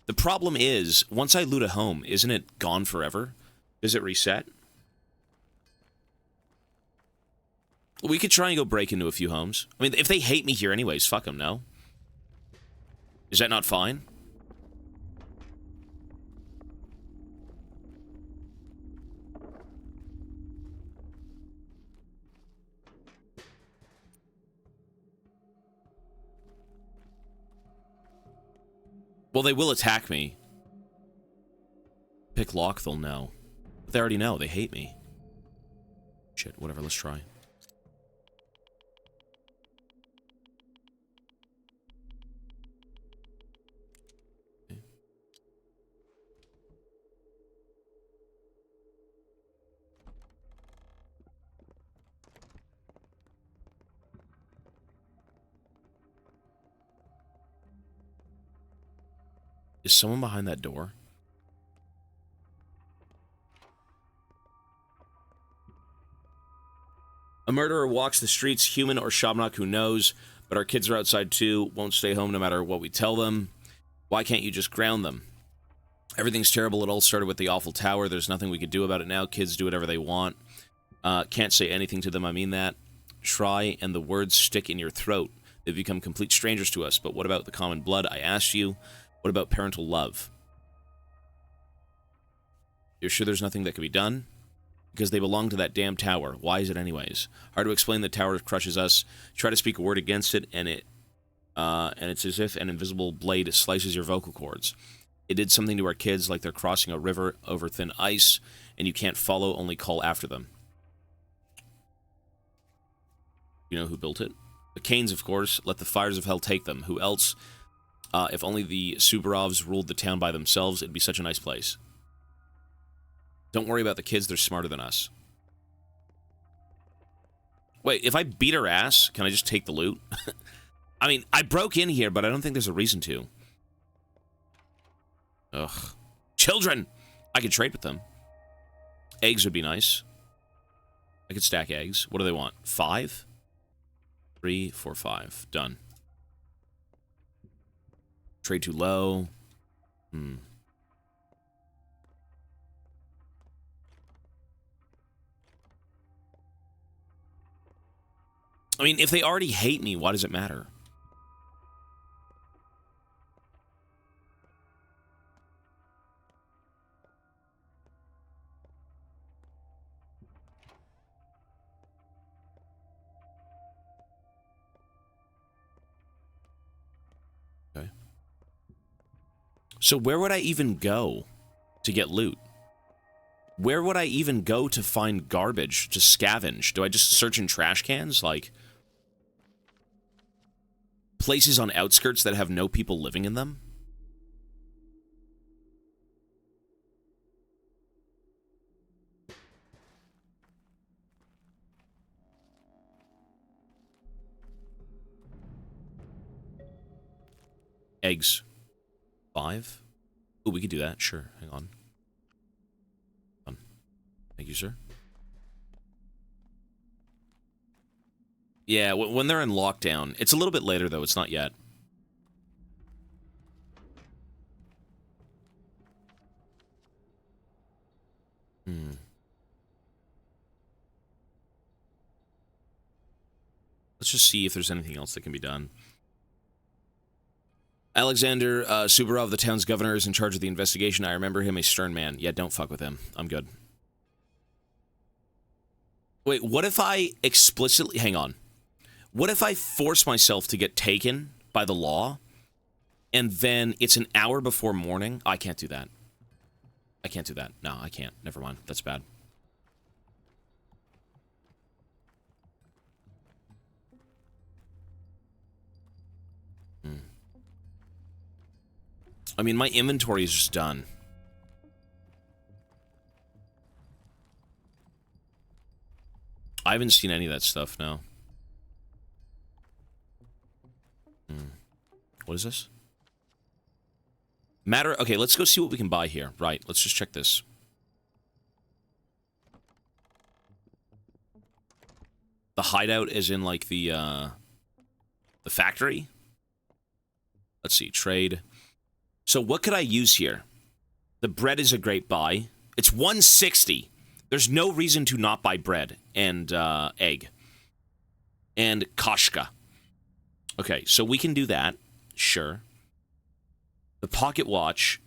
The problem is, once I loot a home, isn't it gone forever? Does it reset? We could try and go break into a few homes. I mean, if they hate me here anyways, fuck them, no? Is that not fine? Well, they will attack me. Pick lock, they'll know. But they already know, they hate me. Shit, whatever, let's try. Is someone behind that door? A murderer walks the streets, human or Shabnak, who knows? But our kids are outside too, won't stay home no matter what we tell them. Why can't you just ground them? Everything's terrible, it all started with the awful tower, there's nothing we could do about it now, kids do whatever they want. Can't say anything to them, I mean that. Try and the words stick in your throat. They've become complete strangers to us, but what about the common blood, I asked you? What about parental love? You're sure there's nothing that can be done? Because they belong to that damn tower. Why is it anyways? Hard to explain, the tower crushes us. Try to speak a word against it, and it's as if an invisible blade slices your vocal cords. It did something to our kids like they're crossing a river over thin ice, and you can't follow, only call after them. You know who built it? The Canes, of course. Let the fires of hell take them. Who else? If only the Subarovs ruled the town by themselves, it'd be such a nice place. Don't worry about the kids, they're smarter than us. Wait, if I beat her ass, can I just take the loot? I mean, I broke in here, but I don't think there's a reason to. Ugh. Children! I could trade with them. Eggs would be nice. I could stack eggs. What do they want? 5? 3, 4, 5. Done. Trade too low. I mean, if they already hate me, why does it matter? Okay. So where would I even go to get loot? Where would I even go to find garbage, to scavenge? Do I just search in trash cans? Like, places on outskirts that have no people living in them? Eggs. 5? Oh, we could do that. Sure. Hang on. Thank you, sir. Yeah, when they're in lockdown. It's a little bit later, though. It's not yet. Let's just see if there's anything else that can be done. Alexander Subarov, the town's governor, is in charge of the investigation. I remember him, a stern man. Yeah, don't fuck with him. I'm good. Wait, what if I explicitly... Hang on. What if I force myself to get taken by the law, and then it's an hour before morning? I can't do that. I can't do that. No, I can't. Never mind. That's bad. I mean, my inventory is just done. I haven't seen any of that stuff, no. What is this? Matter... Okay, let's go see what we can buy here. Right, let's just check this. The hideout is in, like, the factory? Let's see, trade. So what could I use here? The bread is a great buy. It's 160. There's no reason to not buy bread and egg. And kashka. Okay, so we can do that. Sure. The pocket watch.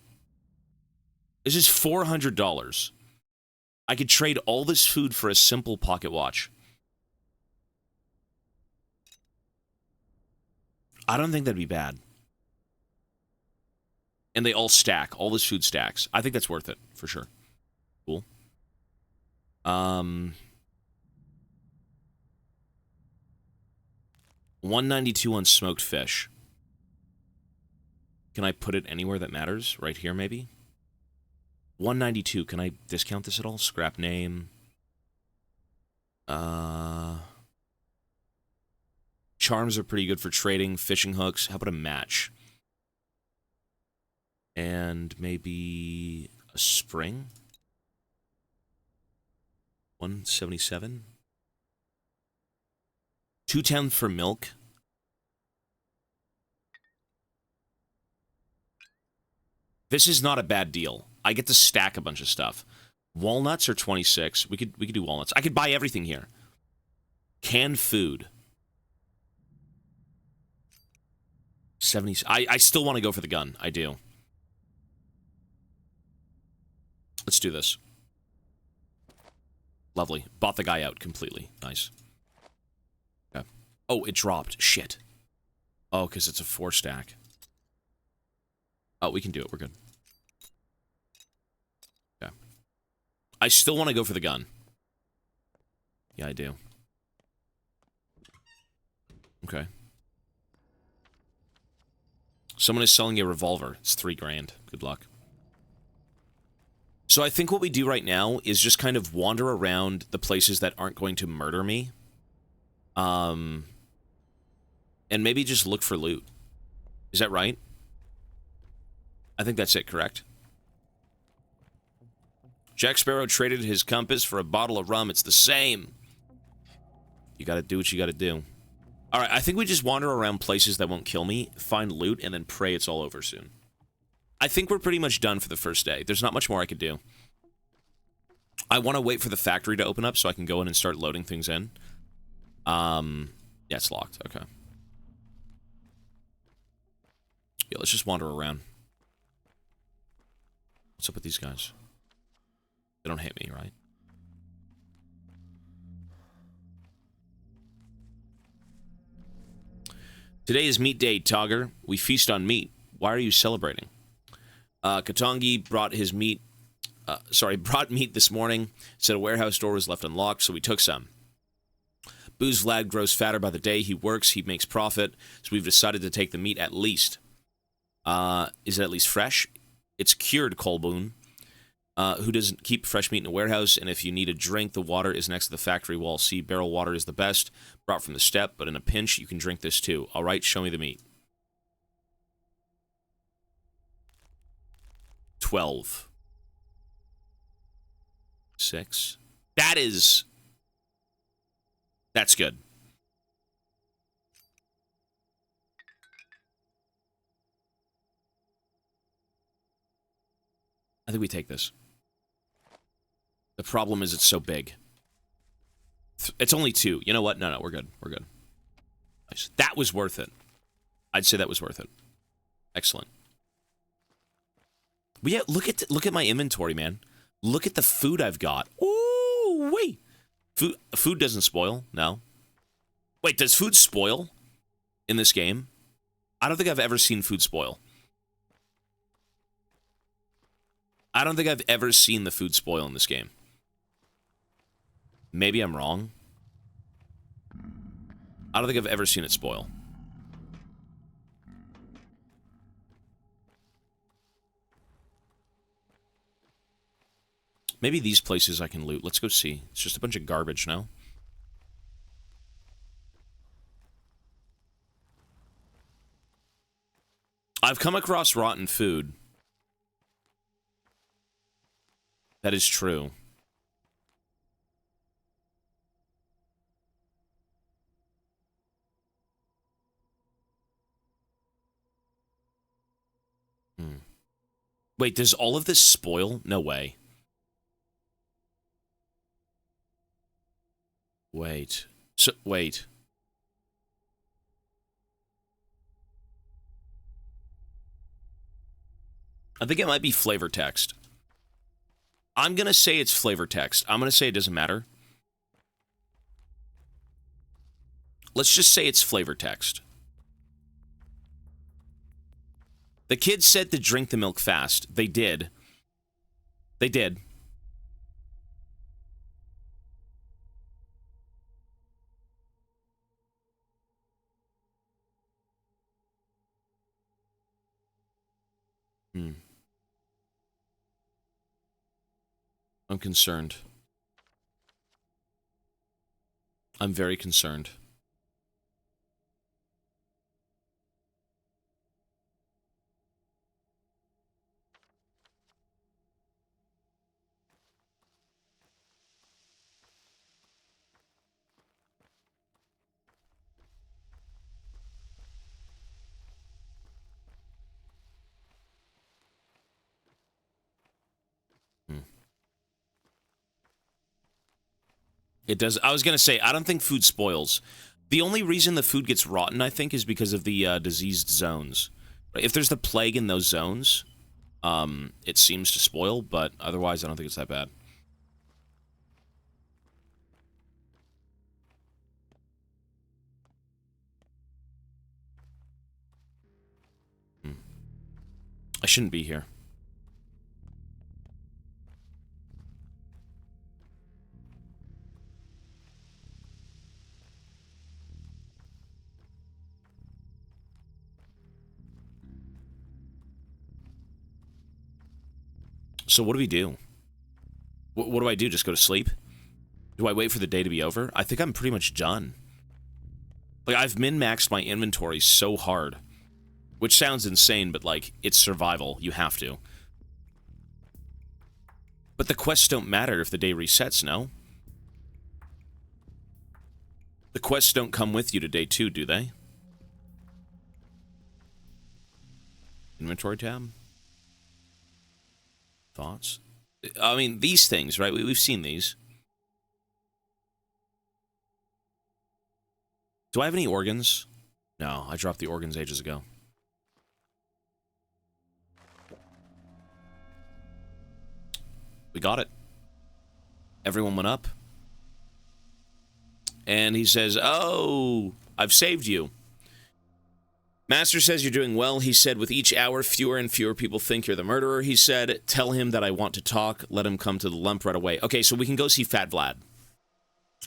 This is $400. I could trade all this food for a simple pocket watch. I don't think that'd be bad. And they all stack. All this food stacks. I think that's worth it, for sure. Cool. $192 on smoked fish. Can I put it anywhere that matters? Right here, maybe? $192. Can I discount this at all? Scrap name. Charms are pretty good for trading. Fishing hooks. How about a match? And maybe a spring? 177. 210 for milk. This is not a bad deal. I get to stack a bunch of stuff. Walnuts are 26. We could do walnuts. I could buy everything here. Canned food. 70. I still want to go for the gun. I do. Let's do this. Lovely. Bought the guy out completely. Nice. Okay. Oh, it dropped. Shit. Oh, because it's a 4-stack. Oh, we can do it. We're good. Okay. I still want to go for the gun. Yeah, I do. Okay. Someone is selling a revolver. It's $3 grand. Good luck. So I think what we do right now is just kind of wander around the places that aren't going to murder me. And maybe just look for loot. Is that right? I think that's it, correct? Jack Sparrow traded his compass for a bottle of rum. It's the same. You gotta do what you gotta do. Alright, I think we just wander around places that won't kill me, find loot, and then pray it's all over soon. I think we're pretty much done for the first day. There's not much more I could do. I want to wait for the factory to open up so I can go in and start loading things in. Yeah, it's locked. Okay. Yeah, let's just wander around. What's up with these guys? They don't hate me, right? Today is meat day, Togger. We feast on meat. Why are you celebrating? Katangi brought his meat brought meat this morning. Said a warehouse door was left unlocked, so we took some. Boo's Vlad grows fatter by the day he works. He makes profit, so we've decided to take the meat at least. Is it at least fresh? It's cured, Colboon. Who doesn't keep fresh meat in a warehouse? And if you need a drink, the water is next to the factory wall. See, barrel water is the best, brought from the steppe, but in a pinch, you can drink this too. All right, show me the meat. 12. 6. That's good. I think we take this. The problem is it's so big. It's only 2. You know what? No, we're good. We're good. Nice. That was worth it. I'd say that was worth it. Excellent. But yeah, look at my inventory, man. Look at the food I've got. Ooh, wait. Food doesn't spoil. No. Wait, does food spoil in this game? I don't think I've ever seen food spoil. I don't think I've ever seen the food spoil in this game. Maybe I'm wrong. I don't think I've ever seen it spoil. Maybe these places I can loot. Let's go see. It's just a bunch of garbage now. I've come across rotten food. That is true. Wait, does all of this spoil? No way. Wait. Wait. I think it might be flavor text. I'm going to say it's flavor text. I'm going to say it doesn't matter. Let's just say it's flavor text. The kids said to drink the milk fast. They did. They did. I'm concerned. I'm very concerned. It does. I was going to say, I don't think food spoils. The only reason the food gets rotten, I think, is because of the diseased zones. If there's the plague in those zones, it seems to spoil, but otherwise I don't think it's that bad. I shouldn't be here. So what do we do? What do I do? Just go to sleep? Do I wait for the day to be over? I think I'm pretty much done. Like, I've min-maxed my inventory so hard. Which sounds insane, but, like, it's survival. You have to. But the quests don't matter if the day resets, no? The quests don't come with you to day 2, do they? Inventory tab? Thoughts? I mean, these things, right? We've seen these. Do I have any organs? No, I dropped the organs ages ago. We got it. Everyone went up. And he says, oh, I've saved you. Master says you're doing well. He said, with each hour, fewer and fewer people think you're the murderer. He said, tell him that I want to talk. Let him come to the lump right away. Okay, so we can go see Fat Vlad.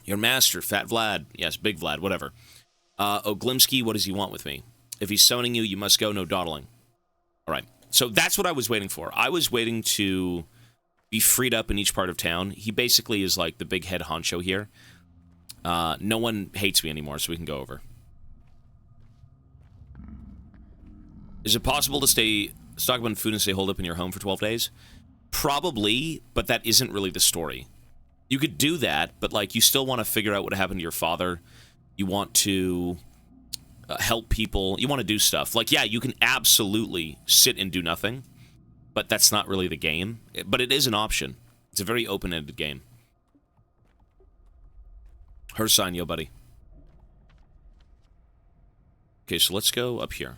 Your master, Fat Vlad. Yes, Big Vlad, whatever. Oglimsky, what does he want with me? If he's summoning you, you must go, no dawdling. All right, so that's what I was waiting for. I was waiting to be freed up in each part of town. He basically is like the big head honcho here. No one hates me anymore, so we can go over. Is it possible to stock up on food and stay holed up in your home for 12 days? Probably, but that isn't really the story. You could do that, but like you still want to figure out what happened to your father. You want to help people. You want to do stuff. Like, yeah, you can absolutely sit and do nothing, but that's not really the game. But it is an option. It's a very open-ended game. Her sign, yo, buddy. Okay, so let's go up here.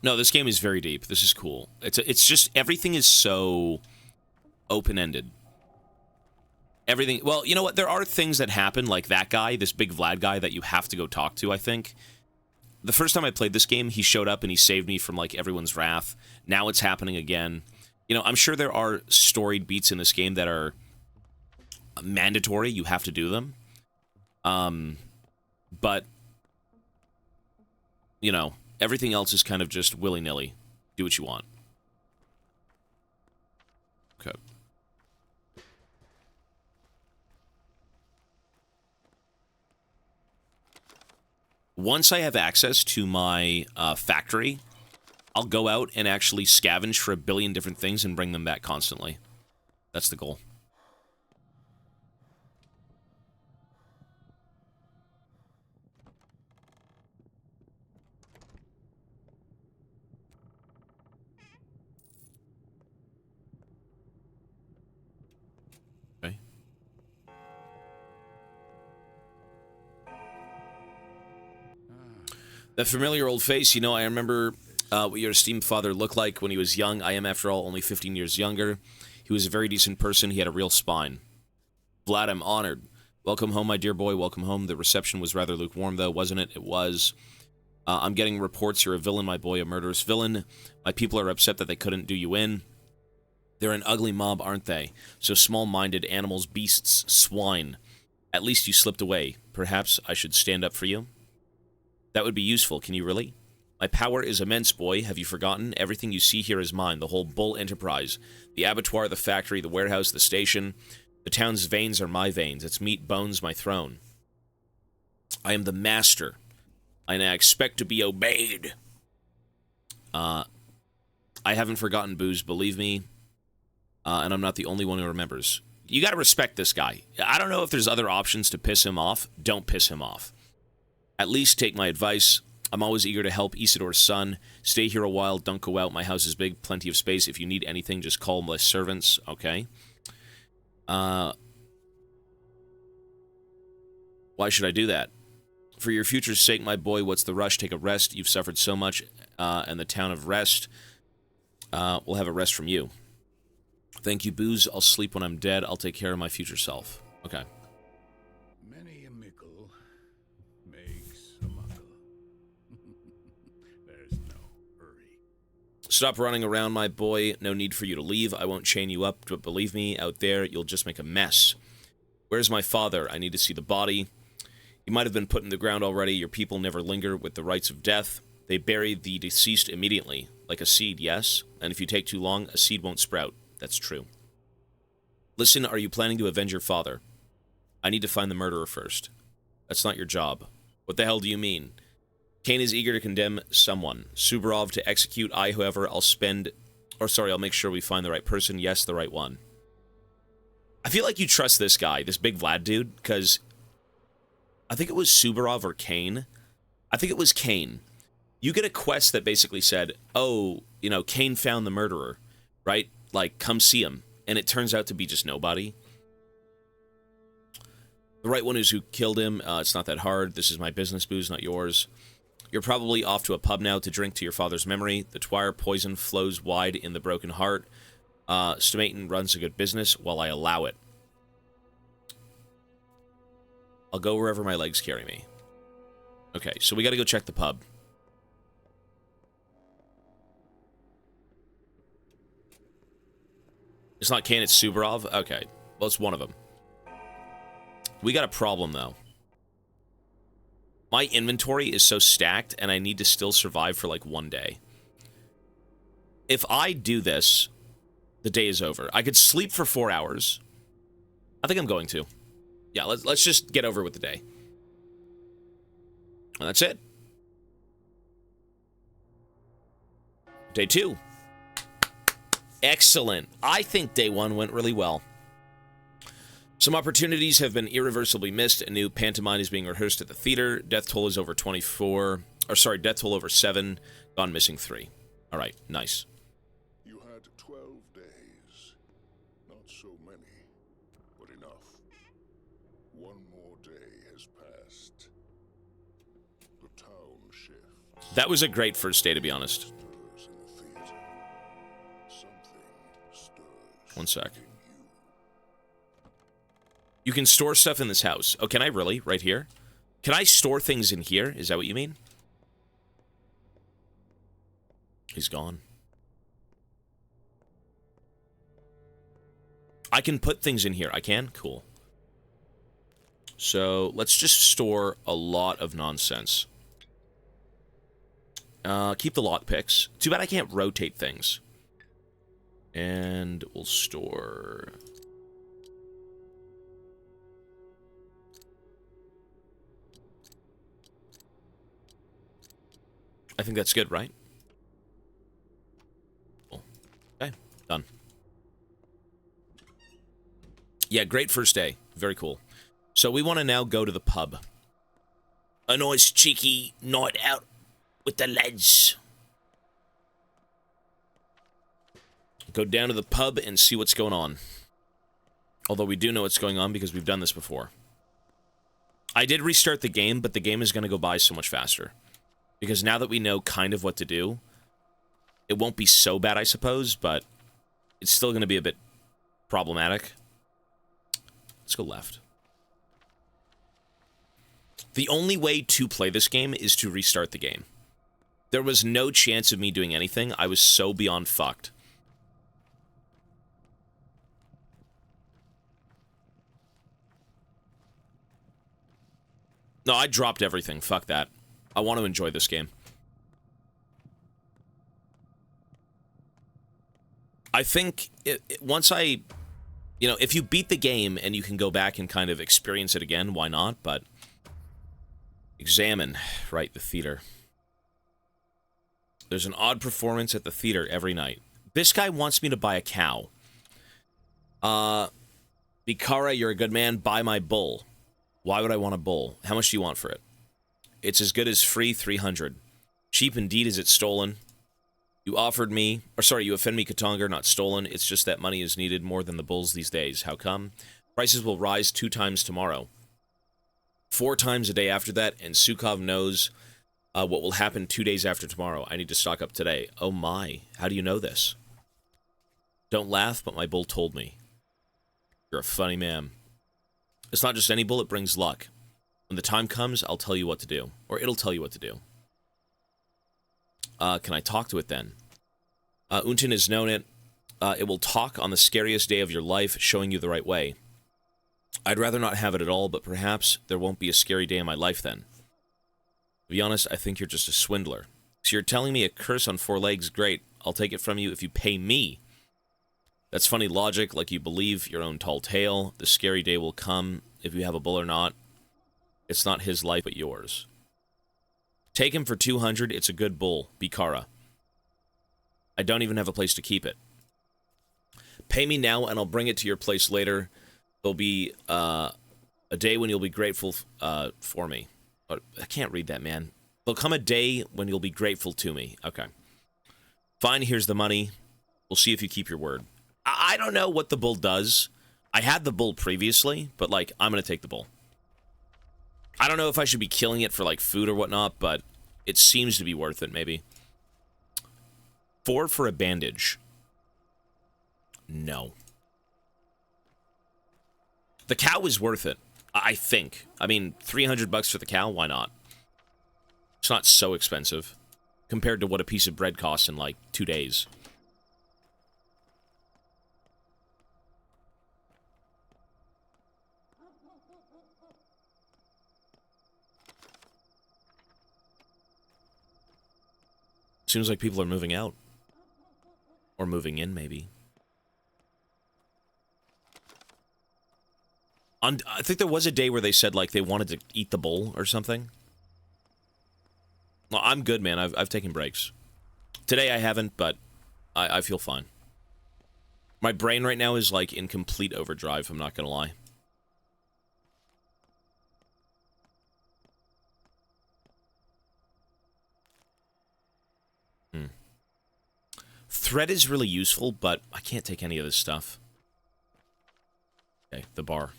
No, this game is very deep. This is cool. It's just, everything is so open-ended. Everything, well, you know what? There are things that happen, like that guy, this Big Vlad guy that you have to go talk to, I think. The first time I played this game, he showed up and he saved me from, like, everyone's wrath. Now it's happening again. You know, I'm sure there are storied beats in this game that are mandatory. You have to do them. But, you know, everything else is kind of just willy-nilly. Do what you want. Okay. Once I have access to my factory, I'll go out and actually scavenge for 1 billion different things and bring them back constantly. That's the goal. Okay. That familiar old face, you know, I remember what your esteemed father looked like when he was young. I am, after all, only 15 years younger. He was a very decent person. He had a real spine. Vlad, I'm honored. Welcome home, my dear boy. Welcome home. The reception was rather lukewarm, though, wasn't it? It was. I'm getting reports you're a villain, my boy, a murderous villain. My people are upset that they couldn't do you in. They're an ugly mob, aren't they? So small-minded animals, beasts, swine. At least you slipped away. Perhaps I should stand up for you? That would be useful. Can you really? My power is immense, boy. Have you forgotten? Everything you see here is mine. The whole Bull enterprise. The abattoir, the factory, the warehouse, the station. The town's veins are my veins. Its meat, bones, my throne. I am the master. And I expect to be obeyed. I haven't forgotten, Booze. Believe me. And I'm not the only one who remembers. You gotta respect this guy. I don't know if there's other options to piss him off. Don't piss him off. At least take my advice. I'm always eager to help Isidore's son. Stay here a while. Don't go out. My house is big. Plenty of space. If you need anything, just call my servants. Okay. Why should I do that? For your future's sake, my boy, what's the rush? Take a rest. You've suffered so much, and the town of rest will have a rest from you. Thank you, Booze. I'll sleep when I'm dead. I'll take care of my future self. Okay.
Many a mickle makes a muckle. There's no hurry.
Stop running around, my boy. No need for you to leave. I won't chain you up, but believe me, out there, you'll just make a mess. Where's my father? I need to see the body. He might have been put in the ground already. Your people never linger with the rites of death. They bury the deceased immediately, like a seed, yes? And if you take too long, a seed won't sprout. That's true. Listen, are you planning to avenge your father? I need to find the murderer first. That's not your job. What the hell do you mean? Kane is eager to condemn someone. Subarov to execute. However, I'll make sure we find the right person. Yes, the right one. I feel like you trust this guy, this Big Vlad dude, because I think it was Subarov or Kane. I think it was Kane. You get a quest that basically said, oh, you know, Kane found the murderer, right? Like, come see him. And it turns out to be just nobody. The right one is who killed him. It's not that hard. This is my business, Booze, not yours. You're probably off to a pub now to drink to your father's memory. The Twire poison flows wide in the broken heart. Stomaton runs a good business while I allow it. I'll go wherever my legs carry me. Okay, so we gotta go check the pub. It's not Kane, it's Subarov? Okay, well, it's one of them. We got a problem, though. My inventory is so stacked, and I need to still survive for, like, 1 day. If I do this, the day is over. I could sleep for 4 hours. I think I'm going to. Yeah, let's just get over with the day. And that's it. Day 2. Excellent. I think day 1 went really well. Some opportunities have been irreversibly missed. A new pantomime is being rehearsed at the theater. Death toll is over 24. Or sorry, death toll over 7. Gone missing 3. All right, nice.
You had 12 days. Not so many, but enough. 1 more day has passed. The town shifts.
That was a great first day, to be honest.
Stirs in the theater. Something stirs.
1 sec. You can store stuff in this house. Oh, can I really? Right here? Can I store things in here? Is that what you mean? He's gone. I can put things in here. I can? Cool. So, let's just store a lot of nonsense. Keep the lockpicks. Too bad I can't rotate things. And we'll store... I think that's good, right? Cool. Okay, done. Yeah, great first day. Very cool. So we want to now go to the pub. A nice cheeky night out with the lads. Go down to the pub and see what's going on. Although we do know what's going on because we've done this before. I did restart the game, but the game is going to go by so much faster. Because now that we know kind of what to do, it won't be so bad, I suppose, but it's still going to be a bit problematic. Let's go left. The only way to play this game is to restart the game. There was no chance of me doing anything. I was so beyond fucked. No, I dropped everything. Fuck that. I want to enjoy this game. I think once I... You know, if you beat the game and you can go back and kind of experience it again, why not? But... Examine. Right, the theater. There's an odd performance at the theater every night. This guy wants me to buy a cow. Bikara, you're a good man. Buy my bull. Why would I want a bull? How much do you want for it? It's as good as free, 300. Cheap indeed, is it stolen? You offered me, or sorry, you offend me, Katongar, not stolen. It's just that money is needed more than the bulls these days. How come? Prices will rise 2 times tomorrow. 4 times a day after that, and Sukov knows what will happen 2 days after tomorrow. I need to stock up today. Oh my, how do you know this? Don't laugh, but my bull told me. You're a funny man. It's not just any bull, it brings luck. When the time comes, I'll tell you what to do. Or it'll tell you what to do. Can I talk to it then? Unten has known it. It will talk on the scariest day of your life, showing you the right way. I'd rather not have it at all, but perhaps there won't be a scary day in my life then. To be honest, I think you're just a swindler. So you're telling me a curse on 4 legs? Great. I'll take it from you if you pay me. That's funny logic, like you believe your own tall tale. The scary day will come, if you have a bull or not. It's not his life, but yours. Take him for 200. It's a good bull. Bikara. I don't even have a place to keep it. Pay me now, and I'll bring it to your place later. There'll be a day when you'll be grateful for me. I can't read that, man. There'll come a day when you'll be grateful to me. Okay. Fine, here's the money. We'll see if you keep your word. I don't know what the bull does. I had the bull previously, but, like, I'm going to take the bull. I don't know if I should be killing it for, like, food or whatnot, but it seems to be worth it, maybe. 4 for a bandage. No. The cow is worth it, I think. I mean, 300 bucks for the cow, why not? It's not so expensive compared to what a piece of bread costs in, like, 2 days. Seems like people are moving out. Or moving in, maybe. I think there was a day where they said, like, they wanted to eat the bull or something. Well, I'm good, man. I've taken breaks. Today I haven't, but I feel fine. My brain right now is, like, in complete overdrive, I'm not gonna lie. Thread is really useful, but I can't take any of this stuff. Okay, the bar.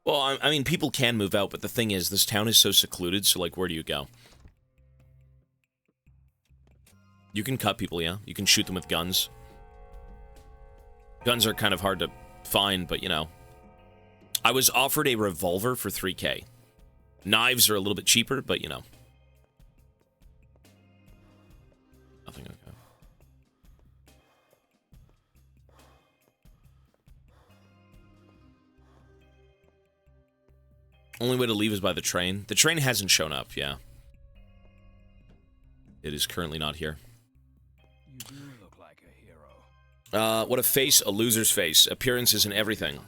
Well, I mean, people can move out, but the thing is, this town is so secluded, so, like, where do you go? You can cut people, yeah? You can shoot them with guns. Guns are kind of hard to find, but, you know. I was offered a revolver for 3K. Knives are a little bit cheaper, but, you know. Nothing, okay. Only way to leave is by the train. The train hasn't shown up, yeah. It is currently not here.
You do look like a hero.
What a face, a loser's face. Appearances and everything.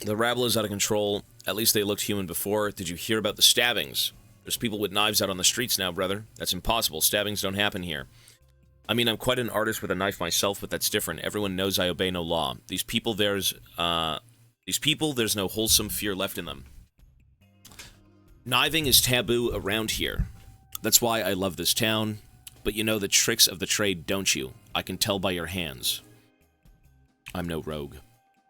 The rabble is out of control. At least they looked human before. Did you hear about the stabbings? There's people with knives out on the streets now, brother. That's impossible. Stabbings don't happen here. I mean, I'm quite an artist with a knife myself, but that's different. Everyone knows I obey no law. These people, there's no wholesome fear left in them. Kniving is taboo around here. That's why I love this town. But you know the tricks of the trade, don't you? I can tell by your hands. I'm no rogue.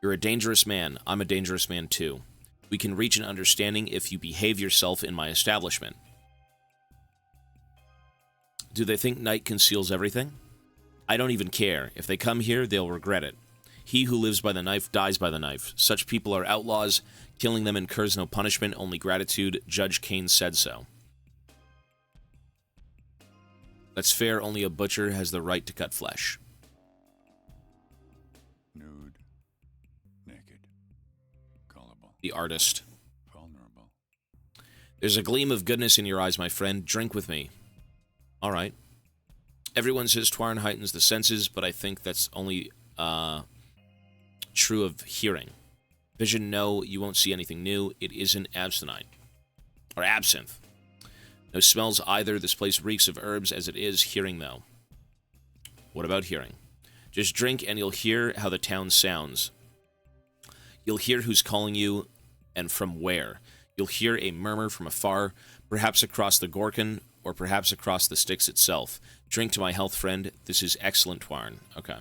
You're a dangerous man. I'm a dangerous man too. We can reach an understanding if you behave yourself in my establishment. Do they think night conceals everything? I don't even care. If they come here, they'll regret it. He who lives by the knife dies by the knife. Such people are outlaws. Killing them incurs no punishment, only gratitude. Judge Kane said so. That's fair. Only a butcher has the right to cut flesh.
Nude. Naked. Gullible.
The artist.
Vulnerable.
There's a gleam of goodness in your eyes, my friend. Drink with me. All right. Everyone says Twarn heightens the senses, but I think that's only true of hearing. Vision, no, you won't see anything new. It isn't absinthe. Or absinthe. No smells either. This place reeks of herbs as it is. Hearing, though. What about hearing? Just drink and you'll hear how the town sounds. You'll hear who's calling you and from where. You'll hear a murmur from afar, perhaps across the Gorkin, or perhaps across the Styx itself. Drink to my health, friend. This is excellent Twarn. Okay.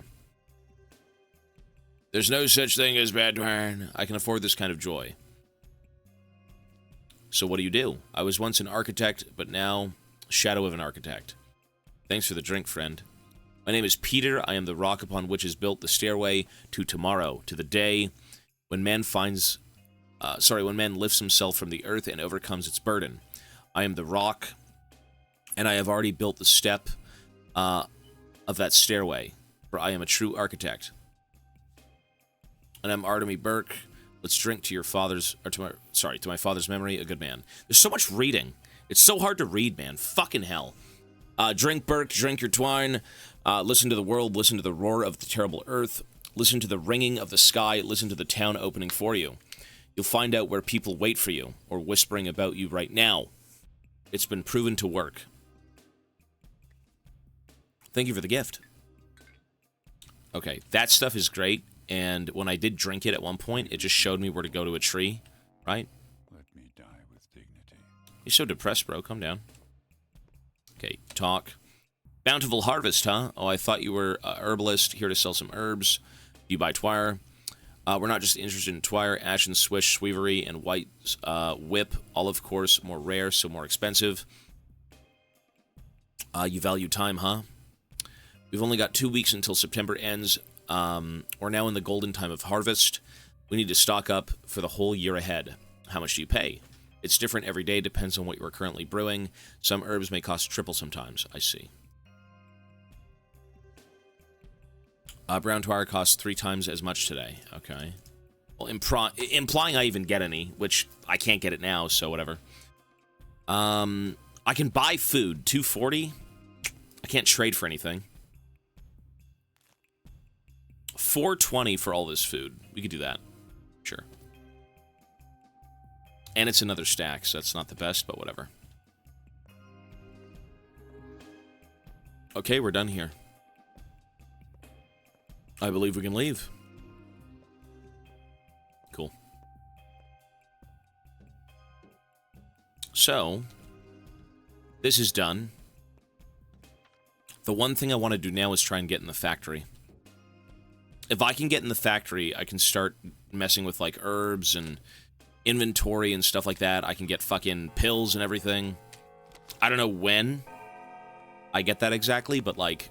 There's no such thing as bad Twarn. I can afford this kind of joy. So what do? I was once an architect, but now shadow of an architect. Thanks for the drink, friend. My name is Peter. I am the rock upon which is built the stairway to tomorrow, to the day when man when man lifts himself from the earth and overcomes its burden. I am the rock, and I have already built the step of that stairway, for I am a true architect. And I'm Artemy Burke. Let's drink to your father's, or to my father's memory, a good man. There's so much reading. It's so hard to read, man. Fucking hell. Drink, Burke, drink your twine. Listen to the world, listen to the roar of the terrible earth. Listen to the ringing of the sky, listen to the town opening for you. You'll find out where people wait for you, or whispering about you right now. It's been proven to work. Thank you for the gift. Okay, that stuff is great. And when I did drink it at one point, it just showed me where to go to a tree, right?
Let me die with dignity.
You're so depressed, bro. Calm down. Okay, talk. Bountiful harvest, huh? Oh, I thought you were a herbalist here to sell some herbs. Do you buy twire? We're not just interested in twire, ashen swish, sweevery, and white whip. All, of course, more rare, so more expensive. You value time, huh? We've only got 2 weeks until September ends. We're now in the golden time of harvest. We need to stock up for the whole year ahead. How much do you pay? It's different every day, depends on what you are currently brewing. Some herbs may cost triple sometimes. I see. Brown twire costs 3 times as much today. Okay. Well, implying I even get any, which I can't get it now, so whatever. I can buy food. 240. I can't trade for anything. 420 for all this food. We could do that. Sure. And it's another stack, so that's not the best, but whatever. Okay, we're done here. I believe we can leave. Cool. So, this is done. The one thing I want to do now is try and get in the factory. If I can get in the factory, I can start messing with, like, herbs and inventory and stuff like that. I can get fucking pills and everything. I don't know when I get that exactly, but, like,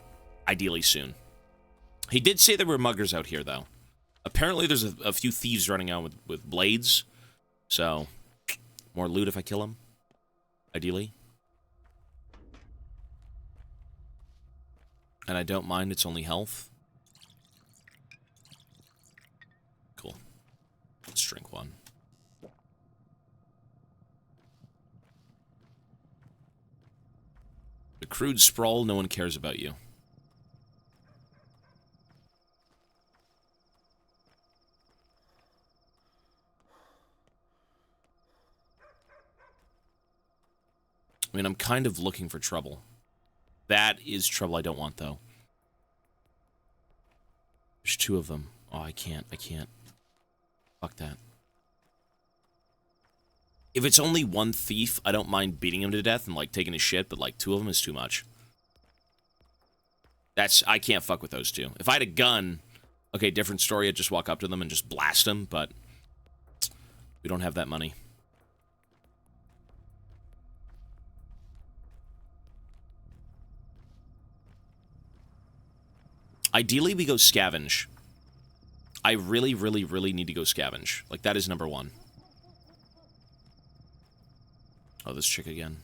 ideally soon. He did say there were muggers out here, though. Apparently there's a few thieves running out with blades. So, more loot if I kill them. Ideally. And I don't mind, it's only health. Cool. Let's drink one. The crude sprawl, no one cares about you. I mean, I'm kind of looking for trouble. That is trouble I don't want, though. There's 2 of them. Oh, I can't. Fuck that. If it's only one thief, I don't mind beating him to death and, like, taking his shit, but, like, 2 of them is too much. I can't fuck with those 2. If I had a gun, okay, different story, I'd just walk up to them and just blast them, but we don't have that money. Ideally, we go scavenge. I really, really, really need to go scavenge. Like, that is number 1. Oh, this chick again.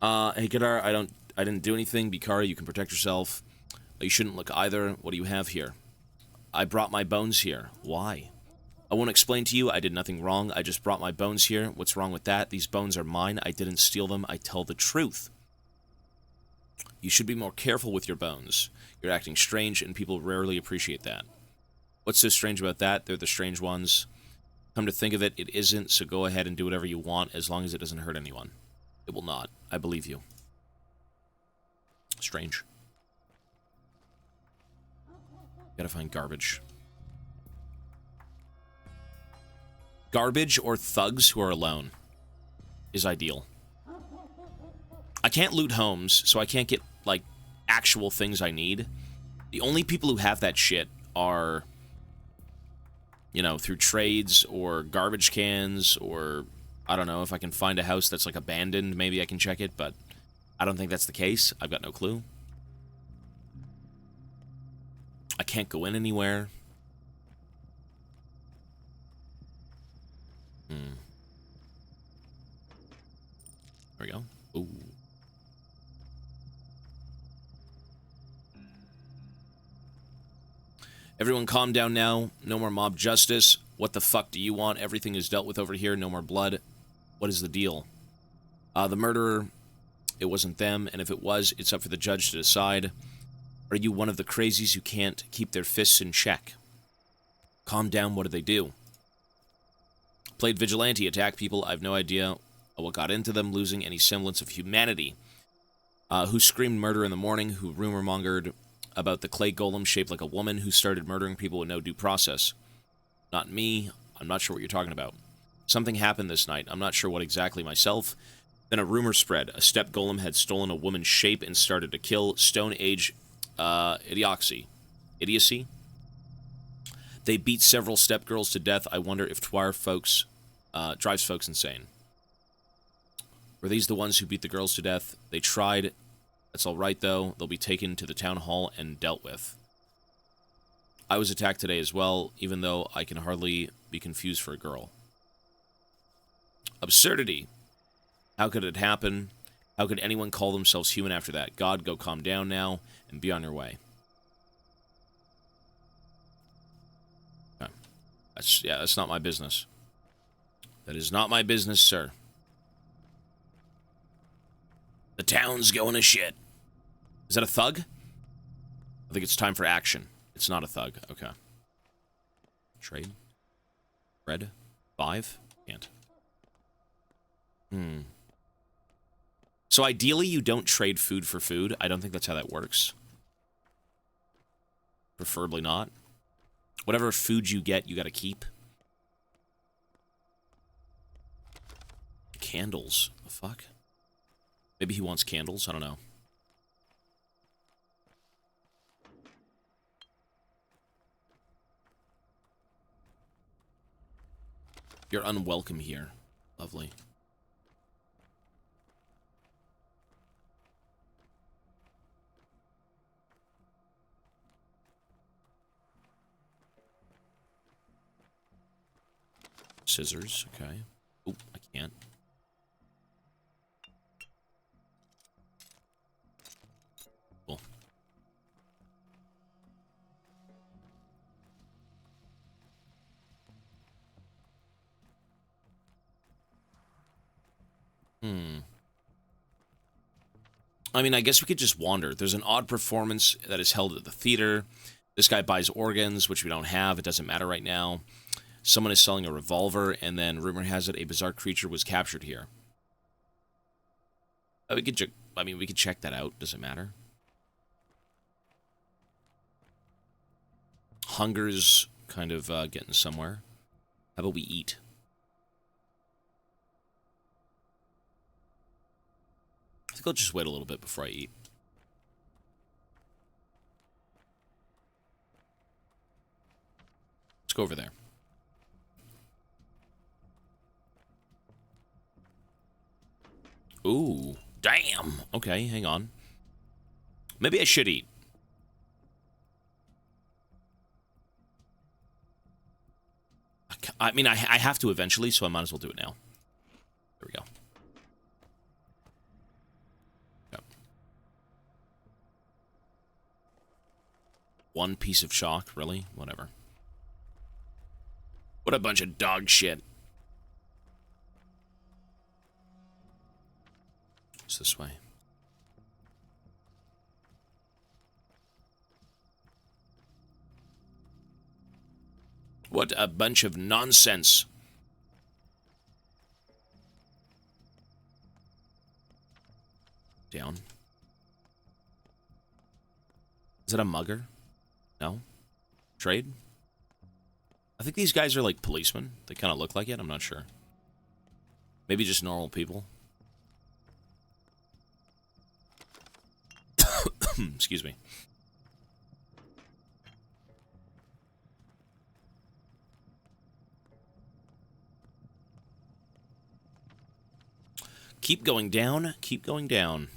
Hey, Kadar, I didn't do anything. Bikari, you can protect yourself. You shouldn't look either. What do you have here? I brought my bones here. Why? I won't explain to you. I did nothing wrong. I just brought my bones here. What's wrong with that? These bones are mine. I didn't steal them. I tell the truth. You should be more careful with your bones. You're acting strange, and people rarely appreciate that. What's so strange about that? They're the strange ones. Come to think of it, it isn't, so go ahead and do whatever you want, as long as it doesn't hurt anyone. It will not. I believe you. Strange. Gotta find garbage. Garbage or thugs who are alone is ideal. I can't loot homes, so I can't get, like, actual things I need. The only people who have that shit are, you know, through trades or garbage cans or, I don't know, if I can find a house that's, like, abandoned, maybe I can check it, but I don't think that's the case. I've got no clue. I can't go in anywhere. There we go. Ooh. Everyone calm down now. No more mob justice. What the fuck do you want? Everything is dealt with over here. No more blood. What is the deal? The murderer, it wasn't them, and if it was, it's up for the judge to decide. Are you one of the crazies who can't keep their fists in check? Calm down, what did they do? Played vigilante, attacked people, I've no idea what got into them, losing any semblance of humanity. Who screamed murder in the morning, who rumor-mongered about the clay golem shaped like a woman, who started murdering people with no due process. Not me. I'm not sure what you're talking about. Something happened this night. I'm not sure what exactly myself. Then a rumor spread. A step golem had stolen a woman's shape and started to kill. Stone Age idiocy. Idiocy? They beat several step girls to death. I wonder if Twire folks drives folks insane. Were these the ones who beat the girls to death? They tried. That's all right, though. They'll be taken to the town hall and dealt with. I was attacked today as well, even though I can hardly be confused for a girl. Absurdity. How could it happen? How could anyone call themselves human after that? God, go calm down now and be on your way. Okay. That's not my business. That is not my business, sir. The town's going to shit. Is that a thug? I think it's time for action. It's not a thug. Okay. Trade. Red. 5. Can't. So ideally, you don't trade food for food. I don't think that's how that works. Preferably not. Whatever food you get, you gotta keep. Candles. The fuck? Maybe he wants candles? I don't know. You're unwelcome here. Lovely. Scissors, okay. Oh, I can't. Cool. I mean, I guess we could just wander. There's an odd performance that is held at the theater. This guy buys organs, which we don't have. It doesn't matter right now. Someone is selling a revolver, and then rumor has it a bizarre creature was captured here. We could check that out. Doesn't matter. Hunger's kind of getting somewhere. How about we eat? I think I'll just wait a little bit before I eat. Let's go over there. Ooh, damn. Okay, hang on. Maybe I should eat. I mean, I have to eventually, so I might as well do it now. There we go. Yep. One piece of chalk, really? Whatever. What a bunch of dog shit. It's this way. What a bunch of nonsense. Down. Is it a mugger? No? Trade? I think these guys are like policemen. They kind of look like it. I'm not sure. Maybe just normal people. Excuse me. Keep going down. Keep going down.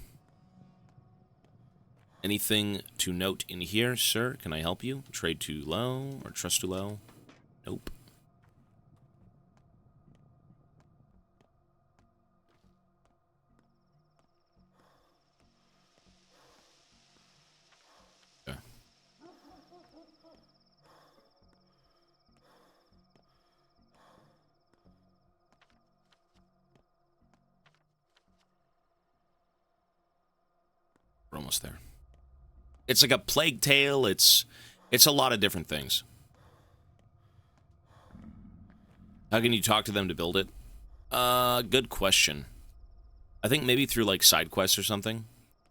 Anything to note in here, sir? Can I help you? Trade too low or trust too low? Nope. Okay. We're almost there. It's like a plague tale. It's a lot of different things. How can you talk to them to build it? Good question. I think maybe through like side quests or something.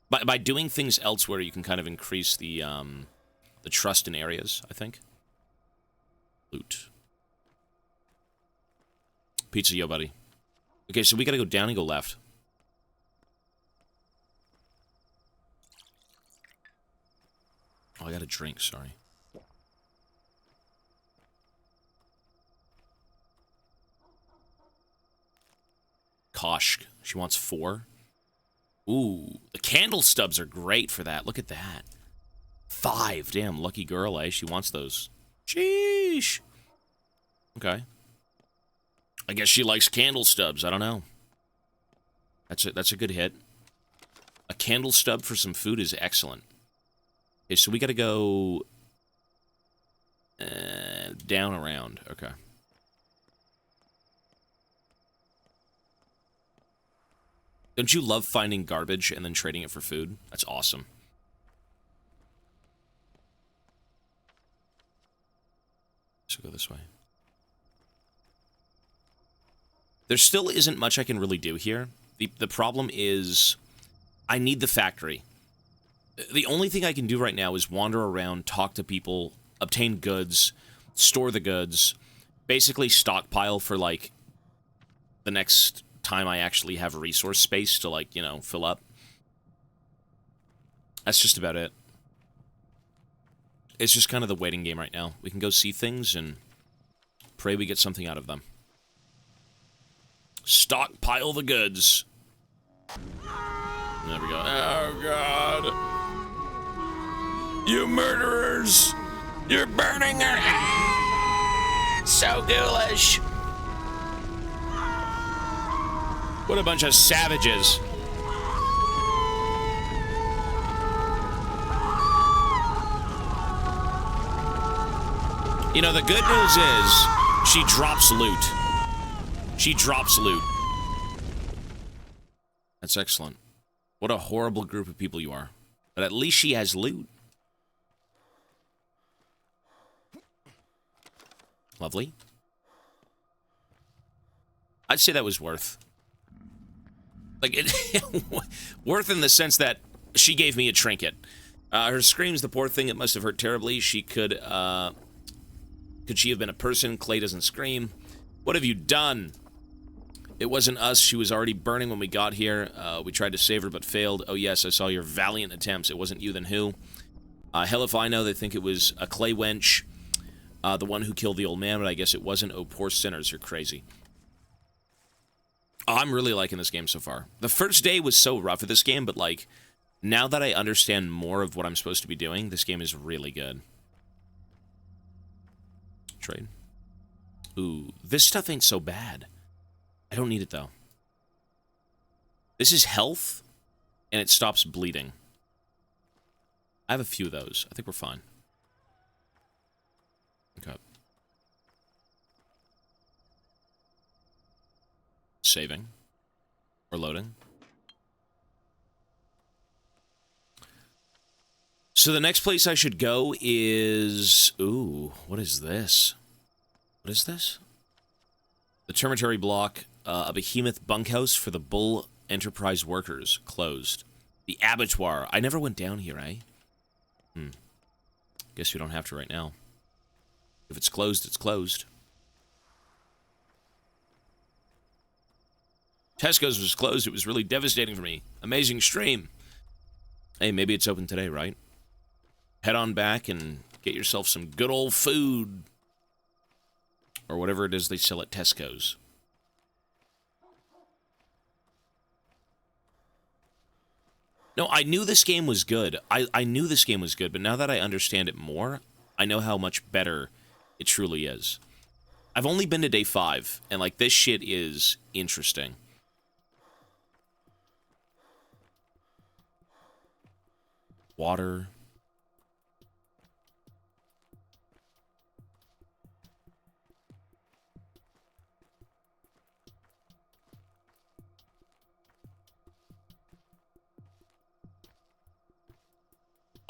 By doing things elsewhere, you can kind of increase the trust in areas, I think. Loot. Pizza, yo, buddy. Okay, so we gotta go down and go left. Oh, I got a drink, sorry. Kosh, she wants 4. Ooh, the candle stubs are great for that. Look at that. 5, damn, lucky girl, eh? She wants those. Sheesh. Okay. I guess she likes candle stubs, I don't know. That's a good hit. A candle stub for some food is excellent. Okay, so we gotta go... down around, okay. Don't you love finding garbage and then trading it for food? That's awesome. So go this way. There still isn't much I can really do here. The problem is I need the factory. The only thing I can do right now is wander around, talk to people, obtain goods, store the goods, basically stockpile for, like, the next time I actually have resource space to, like, you know, fill up. That's just about it. It's just kind of the waiting game right now. We can go see things and pray we get something out of them. Stockpile the goods. There we go. Oh, God. You murderers! You're burning our... It's so ghoulish. What a bunch of savages. You know, the good news is she drops loot. She drops loot. That's excellent. What a horrible group of people you are. But at least she has loot. Lovely. I'd say that was worth. Like, worth in the sense that she gave me a trinket. Her screams, the poor thing, it must have hurt terribly. She could she have been a person? Clay doesn't scream. What have you done? It wasn't us. She was already burning when we got here. We tried to save her, but failed. Oh, yes, I saw your valiant attempts. It wasn't you, then who? Hell if I know. They think it was a clay wench. The one who killed the old man, but I guess it wasn't. Oh, poor sinners. You're crazy. Oh, I'm really liking this game so far. The first day was so rough at this game, but, like, now that I understand more of what I'm supposed to be doing, this game is really good. Trade. Ooh, this stuff ain't so bad. I don't need it, though. This is health, and it stops bleeding. I have a few of those. I think we're fine. Okay. Saving. Or loading. So the next place I should go is... Ooh, what is this? What is this? The Termitary Block, a behemoth bunkhouse for the Bull Enterprise workers, closed. The Abattoir. I never went down here, eh? Guess we don't have to right now. If it's closed, it's closed. Tesco's was closed. It was really devastating for me. Amazing stream. Hey, maybe it's open today, right? Head on back and get yourself some good old food. Or whatever it is they sell at Tesco's. No, I knew this game was good. I knew this game was good, but now that I understand it more, I know how much better it truly is. I've only been to day 5, and, like, this shit is interesting. Water.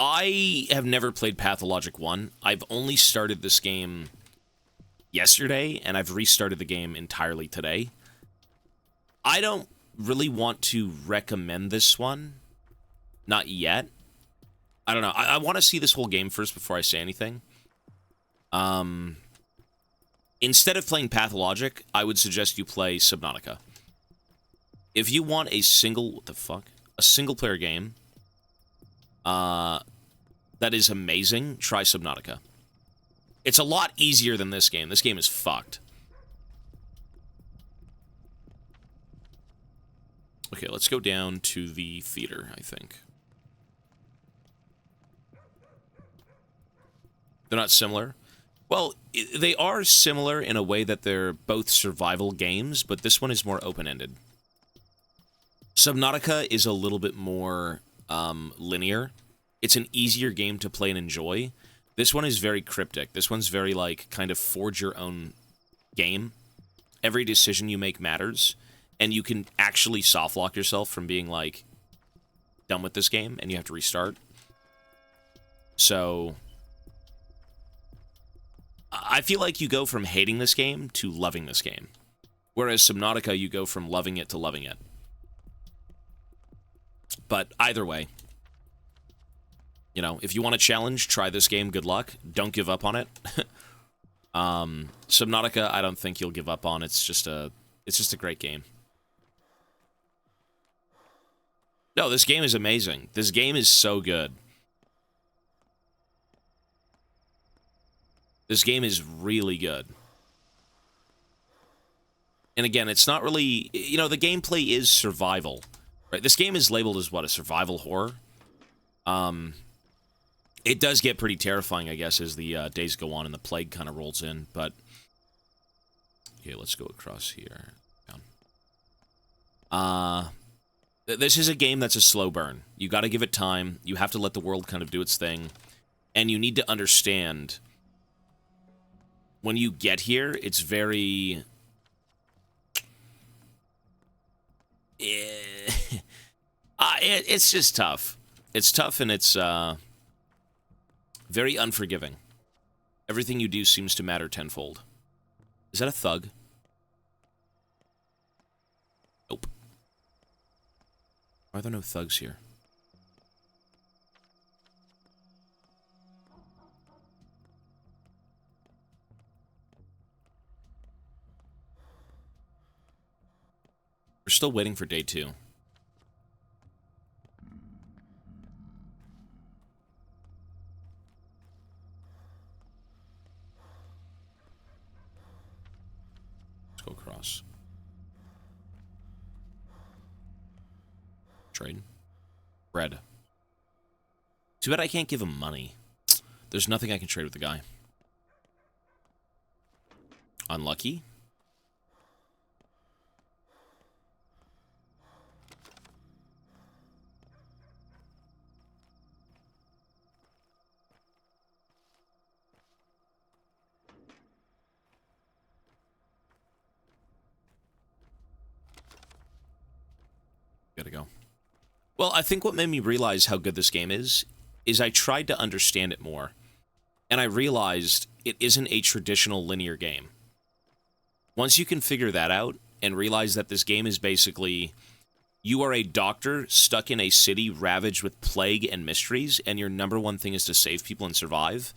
I have never played Pathologic 1. I've only started this game yesterday, and I've restarted the game entirely today. I don't really want to recommend this one. Not yet. I don't know. I want to see this whole game first before I say anything. Instead of playing Pathologic, I would suggest you play Subnautica. If you want a single... What the fuck? A single-player game... that that is amazing, try Subnautica. It's a lot easier than this game. This game is fucked. Okay, let's go down to the theater, I think. They're not similar? Well, they are similar in a way that they're both survival games, but this one is more open-ended. Subnautica is a little bit more linear. It's an easier game to play and enjoy. This one is very cryptic. This one's very, like, kind of forge your own game. Every decision you make matters, and you can actually soft-lock yourself from being, like, done with this game, and you have to restart. So I feel like you go from hating this game to loving this game. Whereas Subnautica, you go from loving it to loving it. But either way, you know, if you want a challenge, try this game. Good luck. Don't give up on it. Subnautica, I don't think you'll give up on. It's just a great game. No, this game is amazing. This game is so good. This game is really good. And again, it's not really, you know, the gameplay is survival. Right? This game is labeled as what, a survival horror? It does get pretty terrifying, I guess, as the days go on and the plague kind of rolls in, but okay, let's go across here. Down. This is a game that's a slow burn. You got to give it time. You have to let the world kind of do its thing. And you need to understand, when you get here, it's very... it's just tough. It's tough, and it's very unforgiving. Everything you do seems to matter tenfold. Is that a thug? Nope. Why are there no thugs here? We're still waiting for day 2. Let's go across. Trade. Bread. Too bad I can't give him money. There's nothing I can trade with the guy. Unlucky. Gotta go. Well, I think what made me realize how good this game is I tried to understand it more. And I realized it isn't a traditional linear game. Once you can figure that out and realize that this game is basically, you are a doctor stuck in a city ravaged with plague and mysteries, and your number one thing is to save people and survive,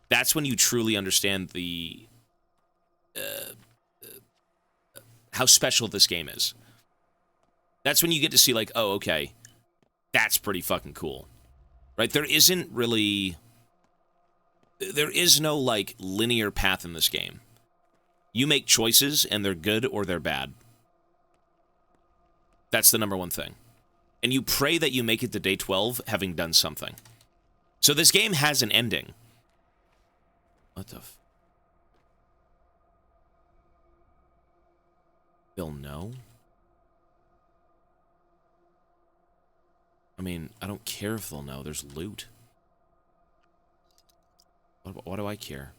that's when you truly understand the how special this game is. That's when you get to see, like, oh, okay, that's pretty fucking cool. Right? There is no, like, linear path in this game. You make choices, and they're good or they're bad. That's the number one thing. And you pray that you make it to day 12 having done something. So this game has an ending. What the f... They'll know? I mean, I don't care if they'll know. There's loot. What do I care?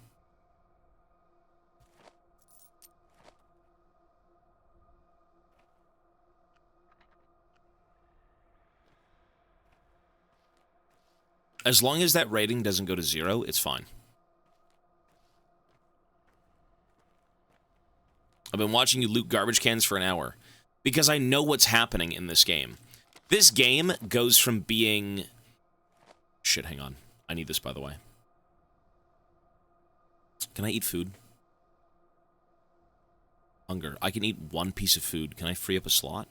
As long as that rating doesn't go to 0, it's fine. I've been watching you loot garbage cans for an hour because I know what's happening in this game. This game goes from being... Shit, hang on. I need this, by the way. Can I eat food? Hunger. I can eat one piece of food. Can I free up a slot?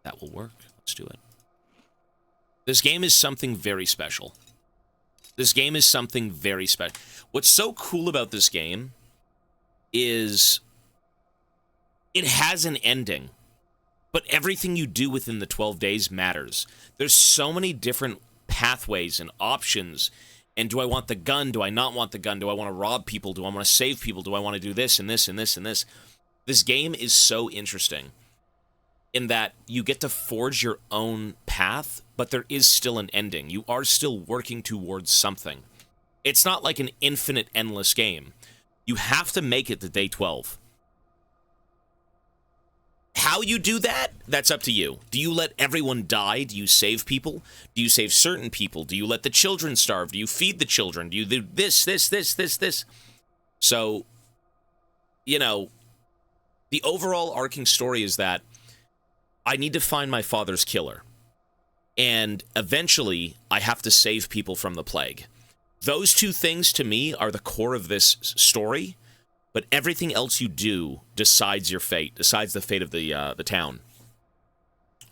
That will work. Let's do it. This game is something very special. This game is something very special. What's so cool about this game is it has an ending, but everything you do within the 12 days matters. There's so many different pathways and options. And do I want the gun? Do I not want the gun? Do I want to rob people? Do I want to save people? Do I want to do this and this and this and this? This game is so interesting in that you get to forge your own path, but there is still an ending. You are still working towards something. It's not like an infinite, endless game. You have to make it to day 12. How you do that, that's up to you. Do you let everyone die? Do you save people? Do you save certain people? Do you let the children starve? Do you feed the children? Do you do this? So, you know, the overall arcing story is that I need to find my father's killer. And eventually, I have to save people from the plague. Those two things, to me, are the core of this story. But everything else you do decides your fate, decides the fate of the town.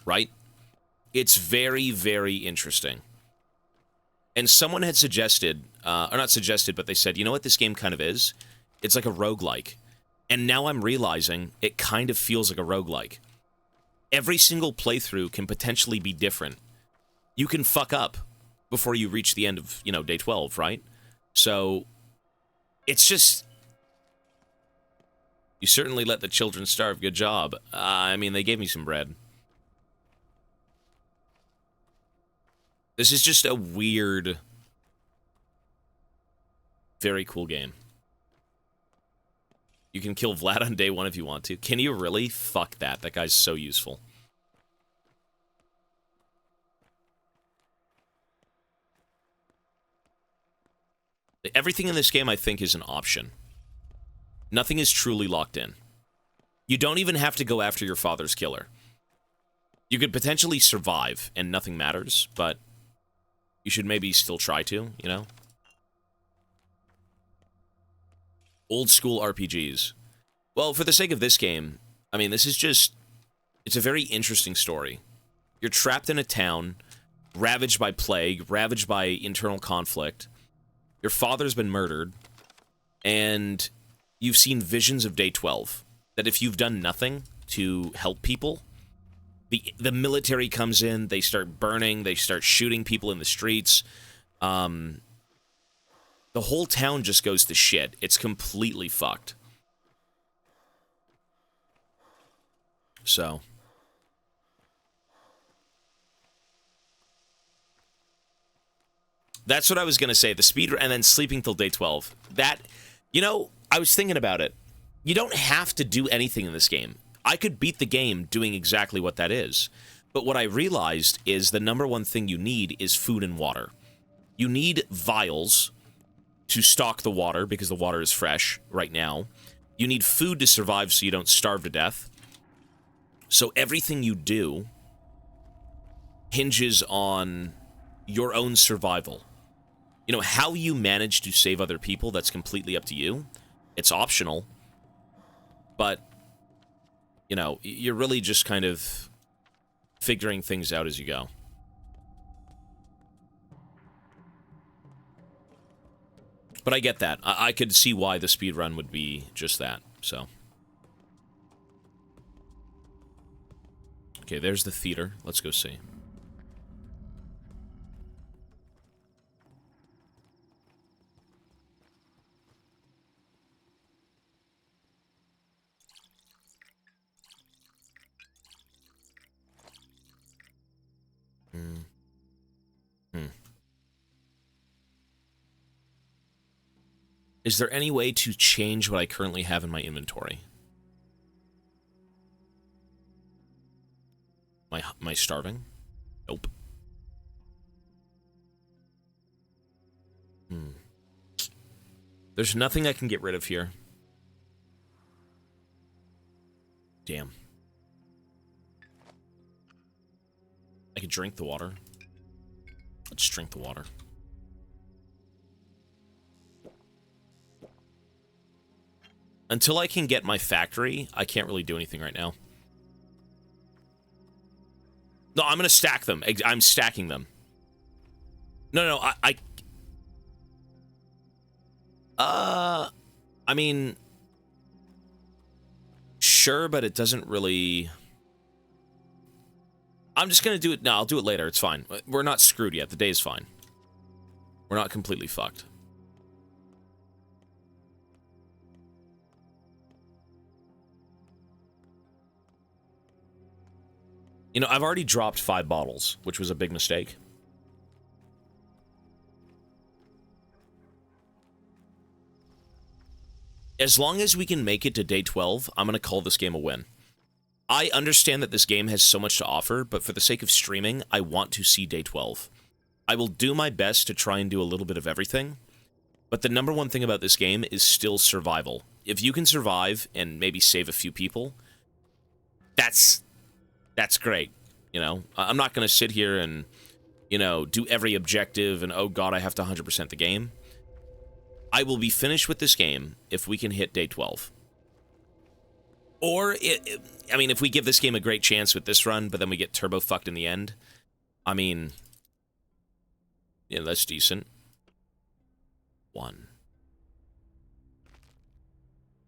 Right? It's very, very interesting. And someone had suggested, or not suggested, but they said, you know what this game kind of is? It's like a roguelike. And now I'm realizing it kind of feels like a roguelike. Every single playthrough can potentially be different. You can fuck up before you reach the end of, day 12, right? So, it's just... You certainly let the children starve. Good job. I mean, they gave me some bread. This is just a weird, very cool game. You can kill Vlad on day 1 if you want to. Can you really? Fuck that. That guy's so useful. Everything in this game, I think, is an option. Nothing is truly locked in. You don't even have to go after your father's killer. You could potentially survive and nothing matters, but you should maybe still try to, Old school RPGs. Well, for the sake of this game, I mean, this is just... It's a very interesting story. You're trapped in a town, ravaged by plague, ravaged by internal conflict. Your father's been murdered, and... You've seen visions of day 12, that if you've done nothing to help people, the military comes in, they start burning, they start shooting people in the streets. The whole town just goes to shit. It's completely fucked. So. That's what I was going to say. The speed, and then sleeping till day 12. That, I was thinking about it. You don't have to do anything in this game. I could beat the game doing exactly what that is. But what I realized is the number one thing you need is food and water. You need vials to stock the water because the water is fresh right now. You need food to survive so you don't starve to death. So everything you do hinges on your own survival. How you manage to save other people, that's completely up to you. It's optional, but, you're really just kind of figuring things out as you go. But I get that. I could see why the speedrun would be just that, so. Okay, there's the theater. Let's go see. Is there any way to change what I currently have in my inventory? Am I starving? Nope. There's nothing I can get rid of here. Damn. I could drink the water. Let's drink the water. Until I can get my factory, I can't really do anything right now. No, I'm going to stack them. I'm stacking them. No, I mean, sure, but it doesn't really... I'm just gonna do it... No, I'll do it later. It's fine. We're not screwed yet. The day's fine. We're not completely fucked. You know, I've already dropped 5 bottles, which was a big mistake. As long as we can make it to day 12, I'm going to call this game a win. I understand that this game has so much to offer, but for the sake of streaming, I want to see day 12. I will do my best to try and do a little bit of everything, but the number one thing about this game is still survival. If you can survive and maybe save a few people, that's great. You know, I'm not going to sit here and, you know, do every objective and, oh god, I have to 100% the game. I will be finished with this game if we can hit day 12. Or, I mean, if we give this game a great chance with this run, but then we get turbo fucked in the end, I mean, yeah, that's decent. 1,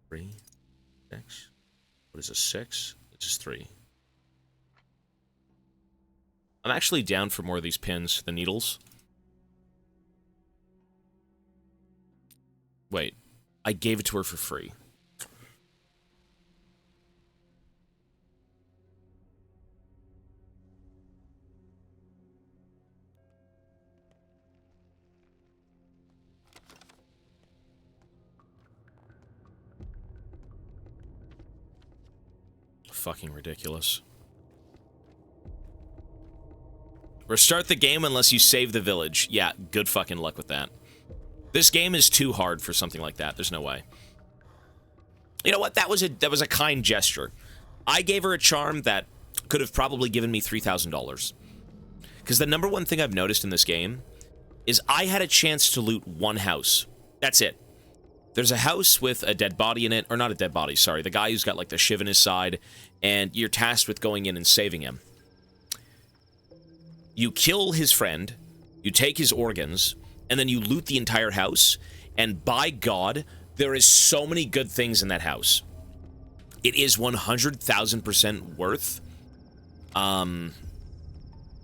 3, 6. What is a 6? It's just 3. I'm actually down for more of these pins, the needles. Wait, I gave it to her for free. Fucking ridiculous. Restart the game unless you save the village. Yeah, good fucking luck with that. This game is too hard for something like that. There's no way. You know what? That was a kind gesture. I gave her a charm that could have probably given me $3,000. Because the number one thing I've noticed in this game is I had a chance to loot one house. That's it. There's a house with a dead body in it, or not a dead body, sorry. The guy who's got like the shiv in his side, and you're tasked with going in and saving him. You kill his friend, you take his organs, and then you loot the entire house, and by God, there is so many good things in that house. It is 100,000% worth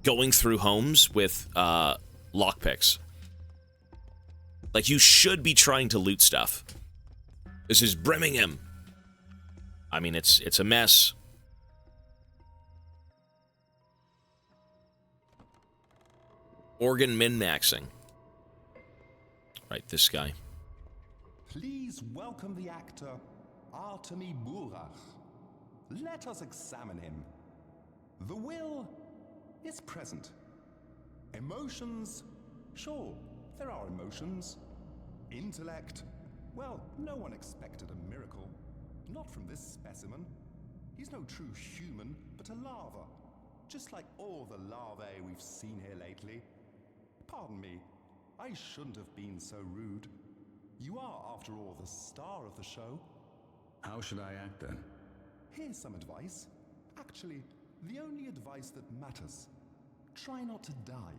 going through homes with lockpicks. Like, you should be trying to loot stuff. This is Birmingham. I mean, it's a mess. Organ min-maxing. Right, this guy.
Please welcome the actor, Artemi Burach. Let us examine him. The will is present. Emotions, sure, there are emotions. Intellect, well, no one expected a miracle. Not from this specimen. He's no true human, but a larva. Just like all the larvae we've seen here lately. Pardon me, I shouldn't have been so rude. You are, after all, the star of the show.
How should I act then?
Here's some advice. Actually, the only advice that matters. Try not to die.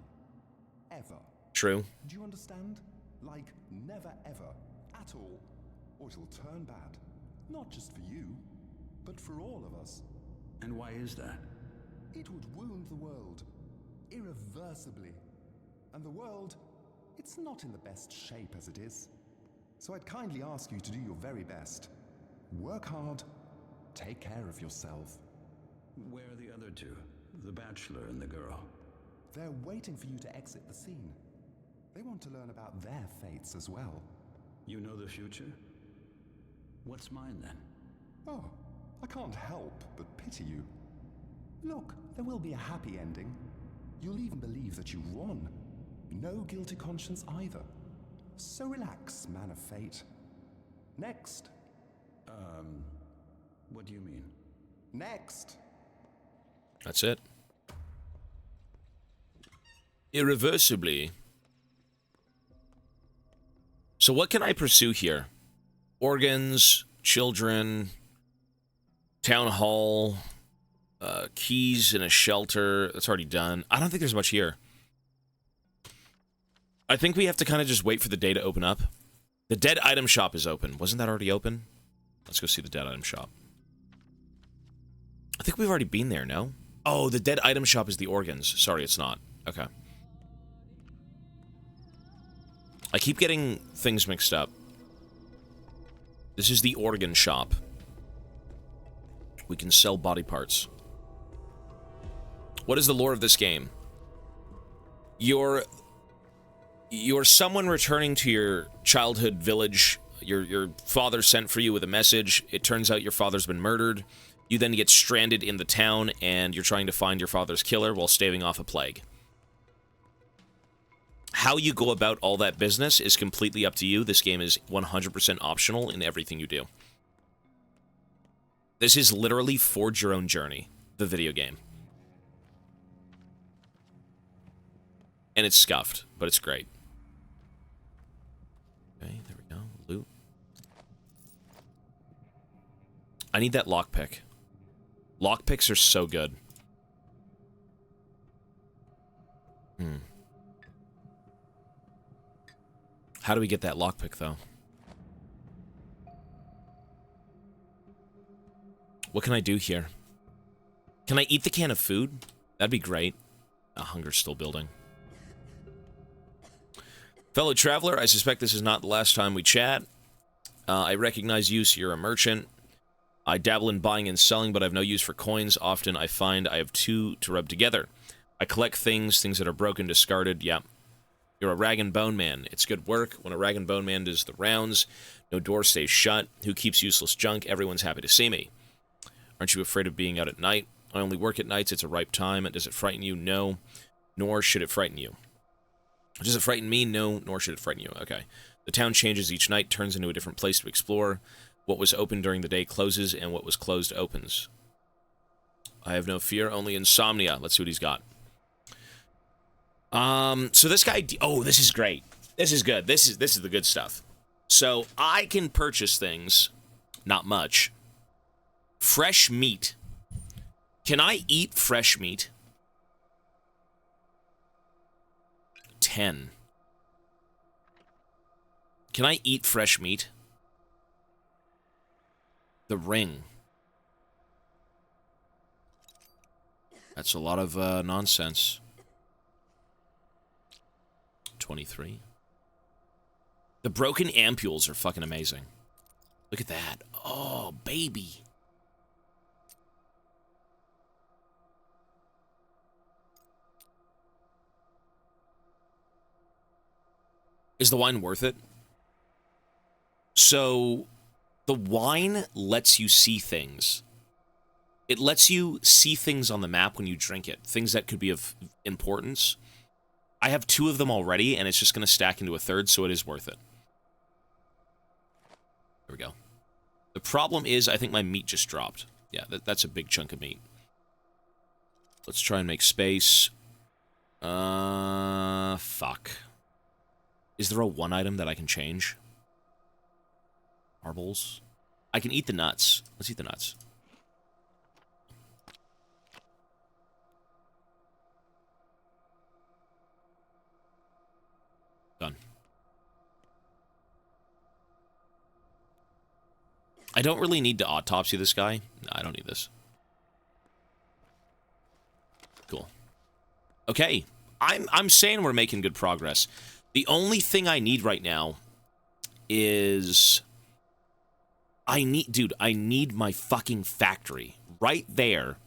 Ever.
True.
Do you understand? Like, never ever. At all. Or it'll turn bad. Not just for you, but for all of us.
And why is that?
It would wound the world. Irreversibly. And the world, it's not in the best shape as it is. So I'd kindly ask you to do your very best. Work hard. Take care of yourself.
Where are the other two? The bachelor and the girl?
They're waiting for you to exit the scene. They want to learn about their fates as well.
You know the future? What's mine then?
Oh, I can't help but pity you. Look, there will be a happy ending. You'll even believe that you won. No guilty conscience either. So relax, man of fate. Next.
What do you mean?
Next.
That's it. Irreversibly. So what can I pursue here? Organs, children, town hall, keys in a shelter. That's already done. I don't think there's much here. I think we have to kind of just wait for the day to open up. The dead item shop is open. Wasn't that already open? Let's go see the dead item shop. I think we've already been there, no? Oh, the dead item shop is the organs. Sorry, it's not. Okay. I keep getting things mixed up. This is the organ shop. We can sell body parts. What is the lore of this game? You're someone returning to your childhood village. Your father sent for you with a message. It turns out your father's been murdered. You then get stranded in the town, and you're trying to find your father's killer while staving off a plague. How you go about all that business is completely up to you. This game is 100% optional in everything you do. This is literally Forge Your Own Journey, the video game. And it's scuffed, but it's great. Okay, there we go. Loot. I need that lockpick. Lockpicks are so good. How do we get that lockpick, though? What can I do here? Can I eat the can of food? That'd be great. Hunger's still building. Fellow traveler, I suspect this is not the last time we chat. I recognize you, so you're a merchant. I dabble in buying and selling, but I have no use for coins. Often I find I have two to rub together. I collect things that are broken, discarded. Yeah. You're a rag and bone man. It's good work. When a rag and bone man does the rounds, no door stays shut. Who keeps useless junk? Everyone's happy to see me. Aren't you afraid of being out at night? I only work at nights. It's a ripe time. Does it frighten you? No. Nor should it frighten you. Does it frighten me? No. Nor should it frighten you. Okay. The town changes each night, turns into a different place to explore. What was open during the day closes, and what was closed opens. I have no fear, only insomnia. Let's see what he's got. So this guy... Oh, this is great. This is good. This is the good stuff. So, I can purchase things. Not much. Fresh meat. Can I eat fresh meat? 10. Can I eat fresh meat? The ring. That's a lot of nonsense. 23. The broken ampules are fucking amazing. Look at that. Oh, baby. Is the wine worth it? So, the wine lets you see things. It lets you see things on the map when you drink it. Things that could be of importance. I have 2 of them already, and it's just going to stack into a third, so it is worth it. There we go. The problem is, I think my meat just dropped. Yeah, that's a big chunk of meat. Let's try and make space. Fuck. Is there a 1 item that I can change? Marbles. I can eat the nuts. Let's eat the nuts. Done. I don't really need to autopsy this guy. No, I don't need this. Cool. Okay. I'm saying we're making good progress. The only thing I need right now is... I need my fucking factory. Right there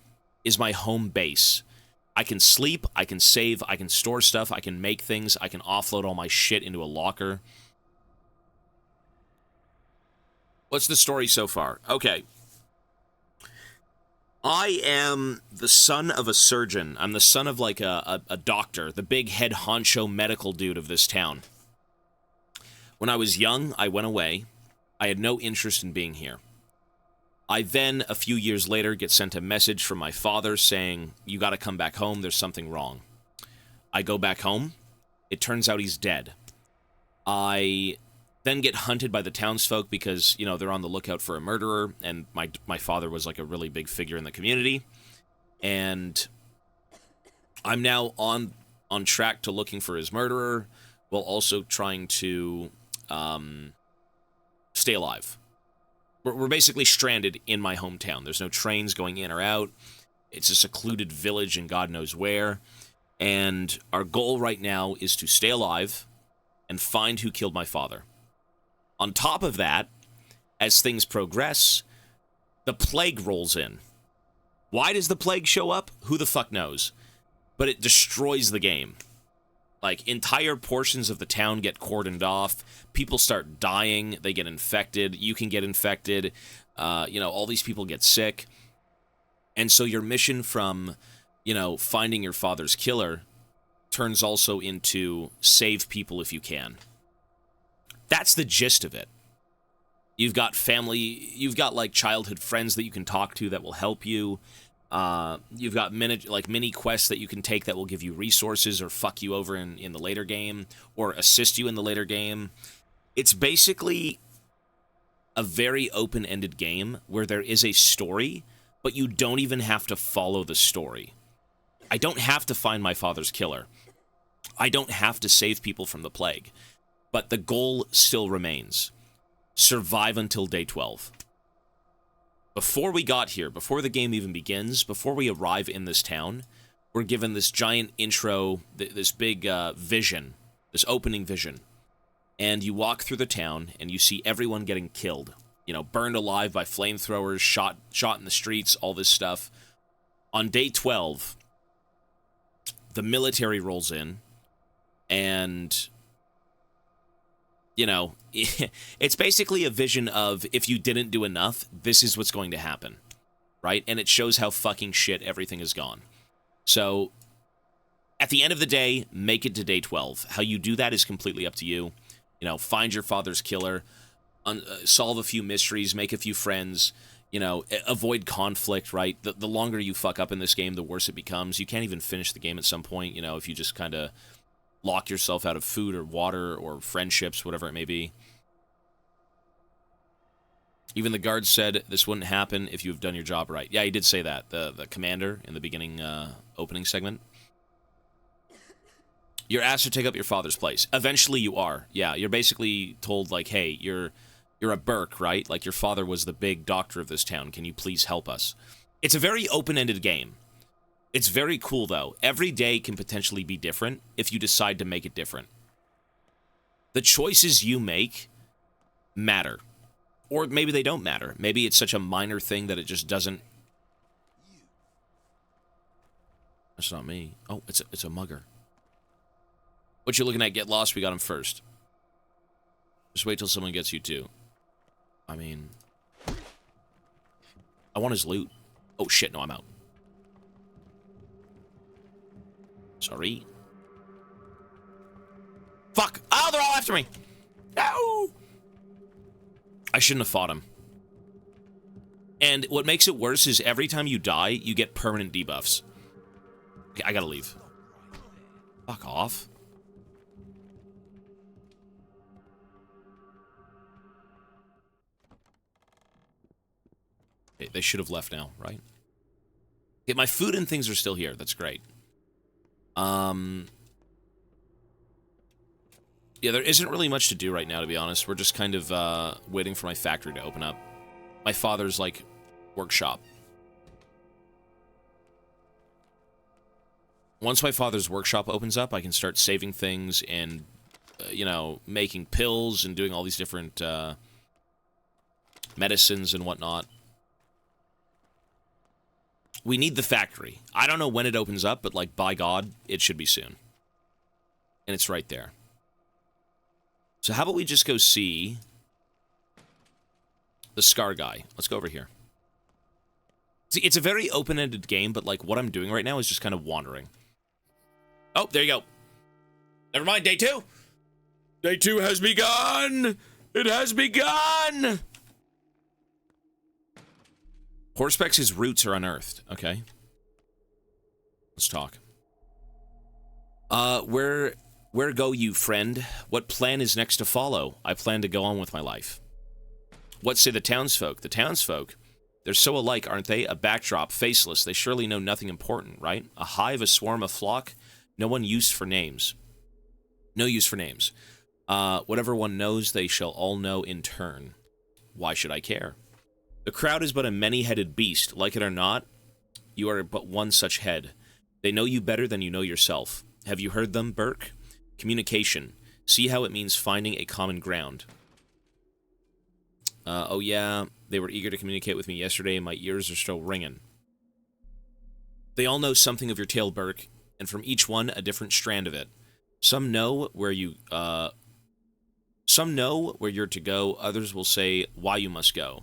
is my home base. I can sleep, I can save, I can store stuff, I can make things, I can offload all my shit into a locker. What's the story so far? Okay. I am the son of a surgeon. I'm the son of, like, a doctor, the big head honcho medical dude of this town. When I was young, I went away. I had no interest in being here. I then, a few years later, get sent a message from my father saying, you gotta come back home, there's something wrong. I go back home. It turns out he's dead. I then get hunted by the townsfolk because, you know, they're on the lookout for a murderer, and my father was, like, a really big figure in the community. And I'm now on track to looking for his murderer. while also trying to stay alive. We're basically stranded in my hometown. There's no trains going in or out. It's a secluded village in God knows where. And our goal right now is to stay alive and find who killed my father. On top of that, as things progress, the plague rolls in. Why does the plague show up? Who the fuck knows? But it destroys the game. Like, entire portions of the town get cordoned off. People start dying. They get infected. You can get infected. All these people get sick. And so your mission from, finding your father's killer turns also into save people if you can. That's the gist of it. You've got family, you've got like childhood friends that you can talk to that will help you. You've got mini quests that you can take that will give you resources or fuck you over in the later game or assist you in the later game. It's basically a very open-ended game where there is a story, but you don't even have to follow the story. I don't have to find my father's killer. I don't have to save people from the plague. But the goal still remains. Survive until day 12. Before we got here, before the game even begins, before we arrive in this town, we're given this giant intro, this big vision, this opening vision. And you walk through the town, and you see everyone getting killed. Burned alive by flamethrowers, shot in the streets, all this stuff. On day 12, the military rolls in, and it's basically a vision of if you didn't do enough, this is what's going to happen, right? And it shows how fucking shit everything is gone. So, at the end of the day, make it to day 12. How you do that is completely up to you. Find your father's killer, solve a few mysteries, make a few friends, avoid conflict, right? The longer you fuck up in this game, the worse it becomes. You can't even finish the game at some point, if you just kind of lock yourself out of food or water or friendships, whatever it may be. Even the guard said this wouldn't happen if you've done your job right. Yeah, he did say that. The commander in the beginning opening segment. You're asked to take up your father's place. Eventually you are. Yeah, you're basically told, like, hey, you're a Burke, right? Like, your father was the big doctor of this town. Can you please help us? It's a very open-ended game. It's very cool, though. Every day can potentially be different if you decide to make it different. The choices you make matter. Or maybe they don't matter. Maybe it's such a minor thing that it just doesn't... That's not me. Oh, it's a mugger. What you looking at? Get lost. We got him first. Just wait till someone gets you, too. I mean... I want his loot. Oh, shit. No, I'm out. Sorry. Fuck! Oh, they're all after me! No! I shouldn't have fought him. And what makes it worse is every time you die, you get permanent debuffs. Okay, I gotta leave. Fuck off. Okay, they should have left now, right? Okay, my food and things are still here. That's great. Yeah, there isn't really much to do right now, to be honest. We're just kind of, waiting for my factory to open up. My father's, like, workshop. Once my father's workshop opens up, I can start saving things and, making pills and doing all these different, medicines and whatnot. We need the factory. I don't know when it opens up, but, like, by God, it should be soon. And it's right there. So how about we just go see the Scar guy. Let's go over here. See, it's a very open-ended game, but, like, what I'm doing right now is just kind of wandering. Oh, there you go. Never mind, day 2. Day 2 has begun! It has begun! Horsepex's roots are unearthed. Okay. Let's talk. Where go you, friend? What plan is next to follow? I plan to go on with my life. What say the townsfolk? The townsfolk? They're so alike, aren't they? A backdrop, faceless. They surely know nothing important, right? A hive, a swarm, a flock. No one used for names. No use for names. Whatever one knows, they shall all know in turn. Why should I care? The crowd is but a many-headed beast. Like it or not, you are but one such head. They know you better than you know yourself. Have you heard them, Burke? Communication. See how it means finding a common ground. Oh yeah, they were eager to communicate with me yesterday, and my ears are still ringing. They all know something of your tale, Burke, and from each one, a different strand of it. Some know where you're to go, others will say why you must go,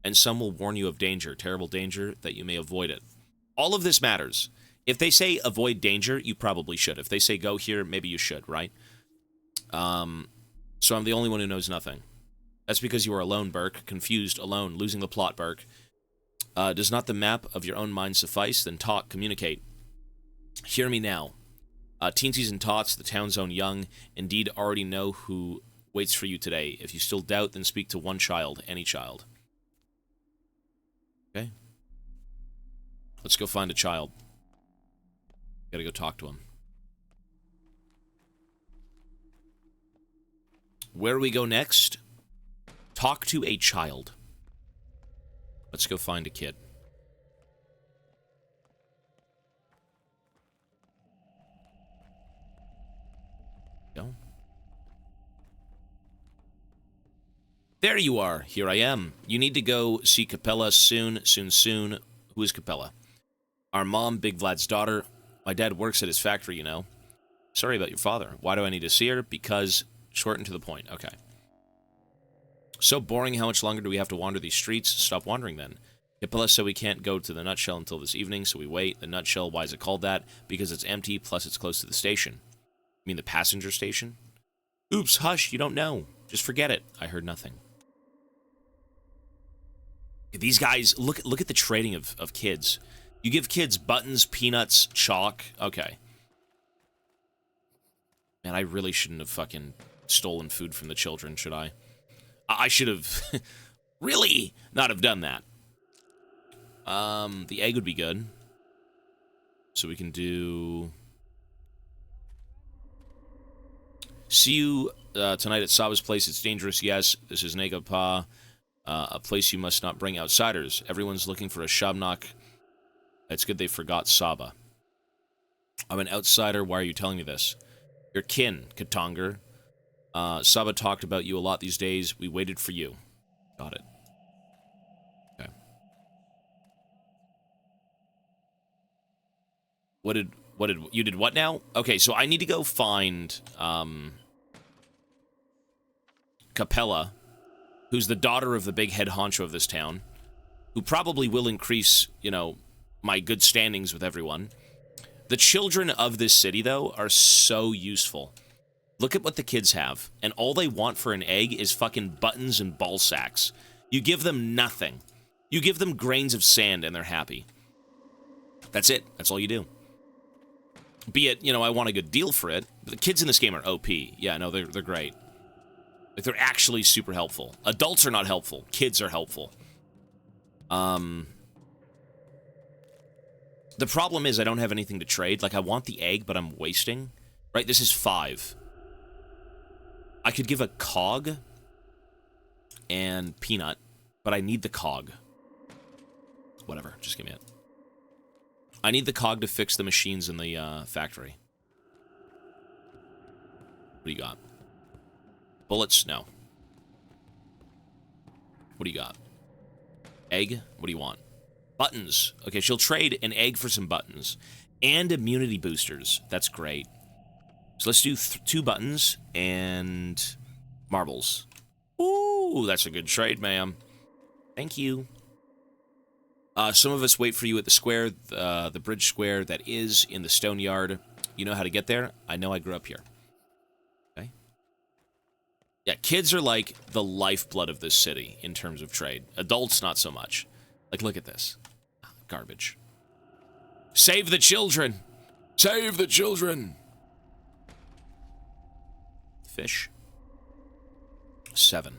and some will warn you of danger, terrible danger, that you may avoid it. All of this matters. If they say avoid danger, you probably should. If they say go here, maybe you should, right? So I'm the only one who knows nothing. That's because you are alone, Burke, confused, alone, losing the plot, Burke. Does not the map of your own mind suffice? Then talk, communicate. Hear me now. Teensies and tots, the town's own young, indeed already know who waits for you today. If you still doubt, then speak to one child, any child. Okay? Let's go find a child. Gotta go talk to him. Where do we go next? Talk to a child. Let's go find a kid. Go. There you are. Here I am. You need to go see Capella soon. Who is Capella? Our mom, Big Vlad's daughter. My dad works at his factory, you know. Sorry about your father. Why do I need to see her? Because, short and to the point. Okay. So boring. How much longer do we have to wander these streets? Stop wandering then. Capella said we can't go to the Nutshell until this evening, so we wait. The Nutshell, why is it called that? Because it's empty, plus it's close to the station. You mean the passenger station? Oops, hush, you don't know. Just forget it. I heard nothing. These guys, look at the trading of kids. You give kids buttons, peanuts, chalk. Okay. Man, I really shouldn't have fucking stolen food from the children, should I? I should have really not have done that. The egg would be good. So we can do... See you tonight at Saba's place. It's dangerous, yes. This is Negapa, a place you must not bring outsiders. Everyone's looking for a Shabnak. It's good they forgot Saba. I'm an outsider. Why are you telling me this? Your kin, Katonger. Saba talked about you a lot these days. We waited for you. Got it. Okay. You did what now? Okay, so I need to go find, Capella, who's the daughter of the big head honcho of this town, who probably will increase, you know, my good standings with everyone. The children of this city, though, are so useful. Look at what the kids have, and all they want for an egg is fucking buttons and ball sacks. You give them nothing. You give them grains of sand, and they're happy. That's it. That's all you do. Be it, you know, I want a good deal for it. But the kids in this game are OP. Yeah, no, they're great. Like, they're actually super helpful. Adults are not helpful. Kids are helpful. The problem is I don't have anything to trade. Like, I want the egg, but I'm wasting. Right, this is 5. I could give a cog and peanut, but I need the cog. Whatever, just give me it. I need the cog to fix the machines in the factory. What do you got? Bullets? No. What do you got? Egg? What do you want? Buttons. Okay, she'll trade an egg for some buttons. And immunity boosters. That's great. So let's do 2 buttons and marbles. Ooh, that's a good trade, ma'am. Thank you. Some of us wait for you at the square, the bridge square that is in the stone yard. You know how to get there? I know I grew up here. Okay. Yeah, kids are like the lifeblood of this city in terms of trade. Adults, not so much. Like, look at this. Garbage. Save the children! Save the children! Fish. 7.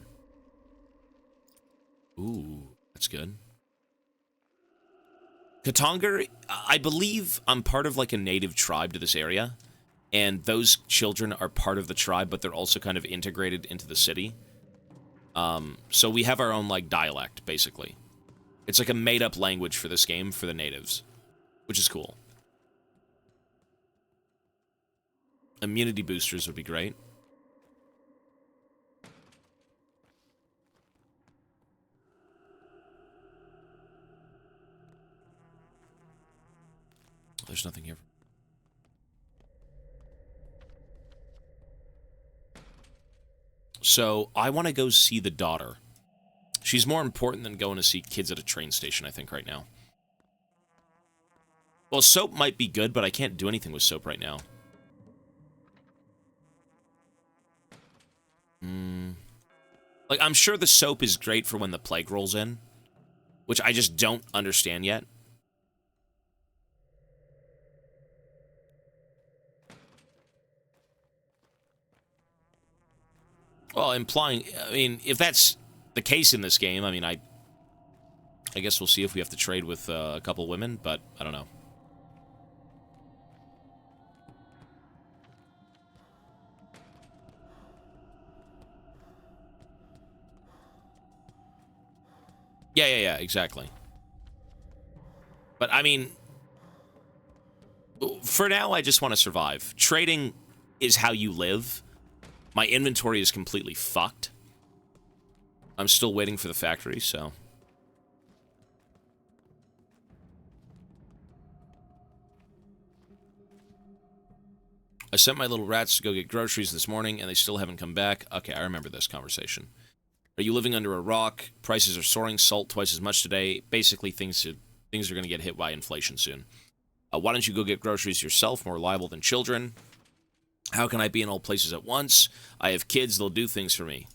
Ooh, that's good. Katonger, I believe I'm part of, like, a native tribe to this area. and those children are part of the tribe, but they're also kind of integrated into the city. So we have our own, like, dialect, basically. It's like a made-up language for this game for the natives, which is cool. Immunity boosters would be great. There's nothing here. So, I want to go see the daughter. She's more important than going to see kids at a train station, I think, right now. Well, soap might be good, but I can't do anything with soap right now. Like, I'm sure the soap is great for when the plague rolls in, which I just don't understand yet. Well, implying, I mean, if that's the case in this game, I mean, I guess we'll see if we have to trade with a couple women, but I don't know. Yeah, exactly. But, I mean, for now, I just want to survive. Trading is how you live. My inventory is completely fucked. I'm still waiting for the factory, so... I sent my little rats to go get groceries this morning, and they still haven't come back. Okay, I remember this conversation. Are you living under a rock? Prices are soaring, salt twice as much today. Basically, things are going to get hit by inflation soon. Why don't you go get groceries yourself, more reliable than children? How can I be in all places at once? I have kids, they'll do things for me.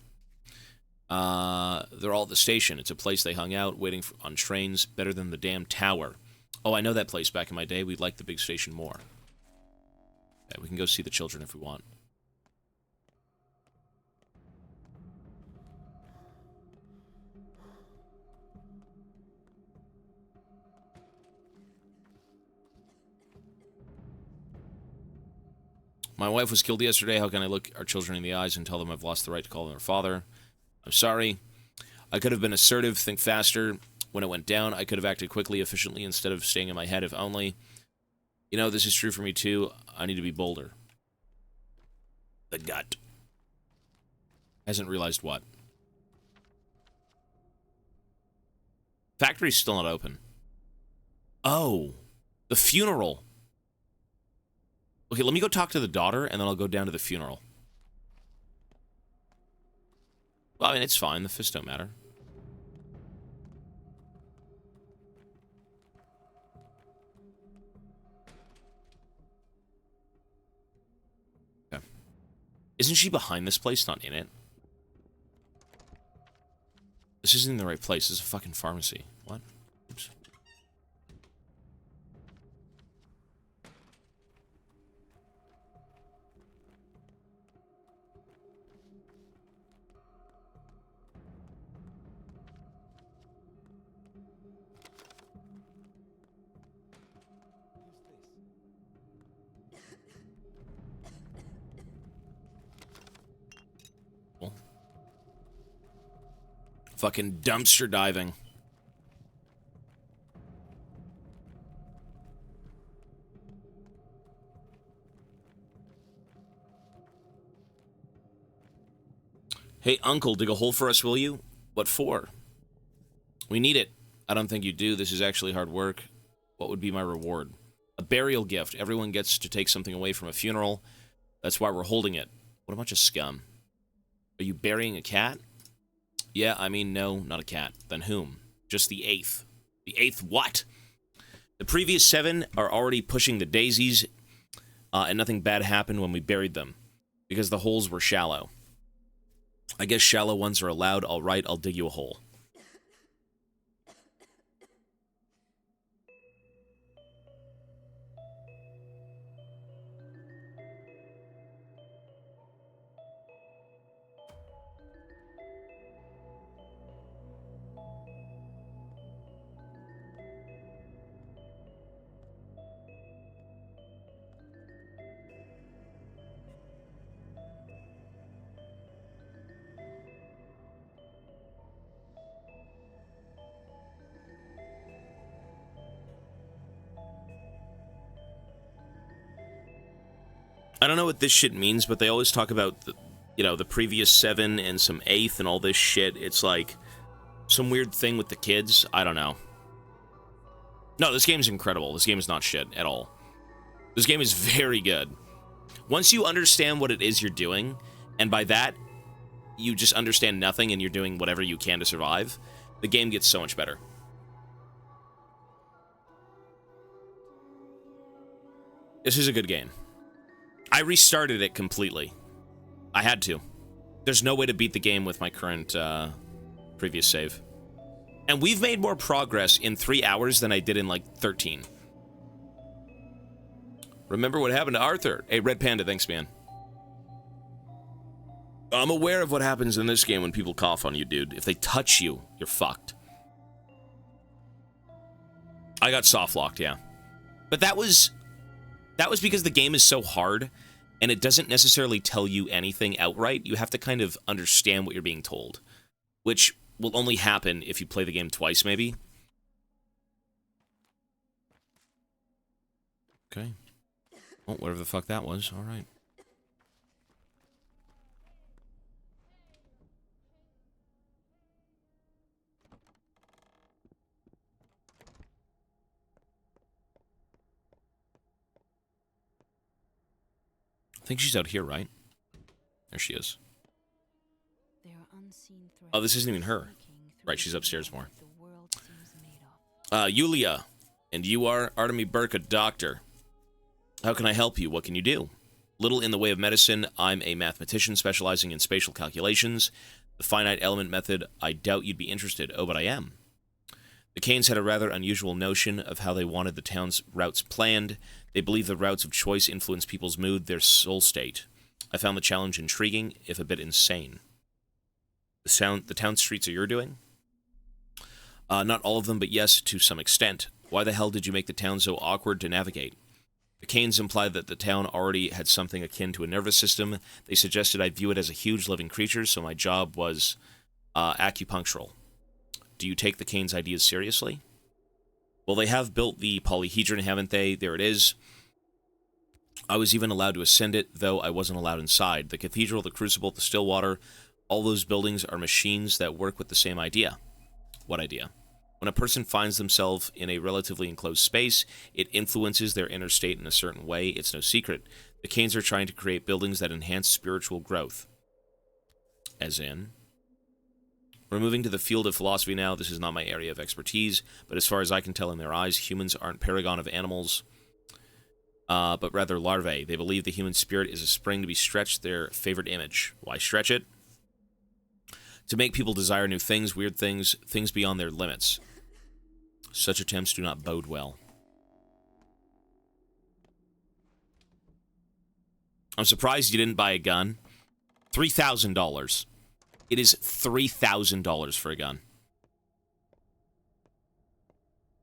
They're all at the station. It's a place they hung out, waiting on trains, better than the damn tower. Oh, I know that place back in my day. We'd like the big station more. Okay, we can go see the children if we want. My wife was killed yesterday. How can I look our children in the eyes and tell them I've lost the right to call them their father? I'm sorry. I could have been assertive, think faster. When it went down, I could have acted quickly, efficiently, instead of staying in my head, if only. You know, this is true for me, too. I need to be bolder. The gut. Hasn't realized what. Factory's still not open. Oh. The funeral. Okay, let me go talk to the daughter, and then I'll go down to the funeral. Well, I mean, it's fine. The fists don't matter. Okay. Isn't she behind this place, not in it? This isn't in the right place. This is a fucking pharmacy. What? Oops. Fucking dumpster diving. Hey, uncle, dig a hole for us, will you? What for? We need it. I don't think you do. This is actually hard work. What would be my reward? A burial gift. Everyone gets to take something away from a funeral. That's why we're holding it. What a bunch of scum. Are you burying a cat? Yeah, I mean, no, not a cat. Then whom? Just the 8th. The 8th what? The previous 7 are already pushing the daisies, and nothing bad happened when we buried them, because the holes were shallow. I guess shallow ones are allowed. All right, I'll dig you a hole. I don't know what this shit means, but they always talk about, the previous 7 and some 8th and all this shit. It's like some weird thing with the kids. I don't know. No, this game is incredible. This game is not shit at all. This game is very good. Once you understand what it is you're doing, and by that, you just understand nothing and you're doing whatever you can to survive, the game gets so much better. This is a good game. I restarted it completely. I had to. There's no way to beat the game with my current previous save. And we've made more progress in 3 hours than I did in like 13. Remember what happened to Arthur? Hey, Red Panda, thanks, man. I'm aware of what happens in this game when people cough on you, dude. If they touch you, you're fucked. I got soft locked, yeah. But that was because the game is so hard, and it doesn't necessarily tell you anything outright. You have to kind of understand what you're being told, which will only happen if you play the game twice, maybe. Okay. Oh, whatever the fuck that was. All right. I think she's out here, right? There she is. Oh, this isn't even her. Right, she's upstairs more. Yulia, and you are Artemy Burke, a doctor. How can I help you? What can you do? Little in the way of medicine. I'm a mathematician specializing in spatial calculations. The finite element method, I doubt you'd be interested. Oh, but I am. The Canes had a rather unusual notion of how they wanted the town's routes planned. They believe the routes of choice influence people's mood, their soul state. I found the challenge intriguing, if a bit insane. The town streets are your doing? Not all of them, but yes, to some extent. Why the hell did you make the town so awkward to navigate? The Canes implied that the town already had something akin to a nervous system. They suggested I view it as a huge living creature, so my job was acupunctural. Do you take the Canes' ideas seriously? Well, they have built the polyhedron, haven't they? There it is. I was even allowed to ascend it, though I wasn't allowed inside. The cathedral, the crucible, the Stillwater, all those buildings are machines that work with the same idea. What idea? When a person finds themselves in a relatively enclosed space, it influences their inner state in a certain way. It's no secret. The Canes are trying to create buildings that enhance spiritual growth. As in? We're moving to the field of philosophy now. This is not my area of expertise, but as far as I can tell in their eyes, humans aren't paragon of animals, but rather larvae. They believe the human spirit is a spring to be stretched, their favorite image. Why stretch it? To make people desire new things, weird things, things beyond their limits. Such attempts do not bode well. I'm surprised you didn't buy a gun. $3,000. It is $3,000 for a gun.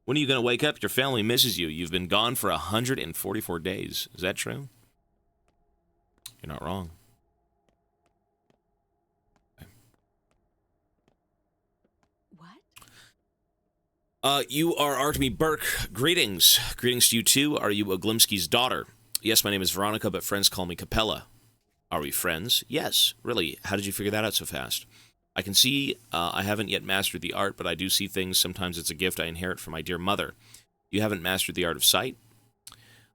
When are you going to wake up? Your family misses you. You've been gone for 144 days. Is that true? You're not wrong. You are Artemy Burke. Greetings. Greetings to you too. Are you Oglimski's daughter? Yes, my name is Veronica, but friends call me Capella. Are we friends? Yes. Really? How did you figure that out so fast? I can see I haven't yet mastered the art, but I do see things. Sometimes it's a gift I inherit from my dear mother. You haven't mastered the art of sight?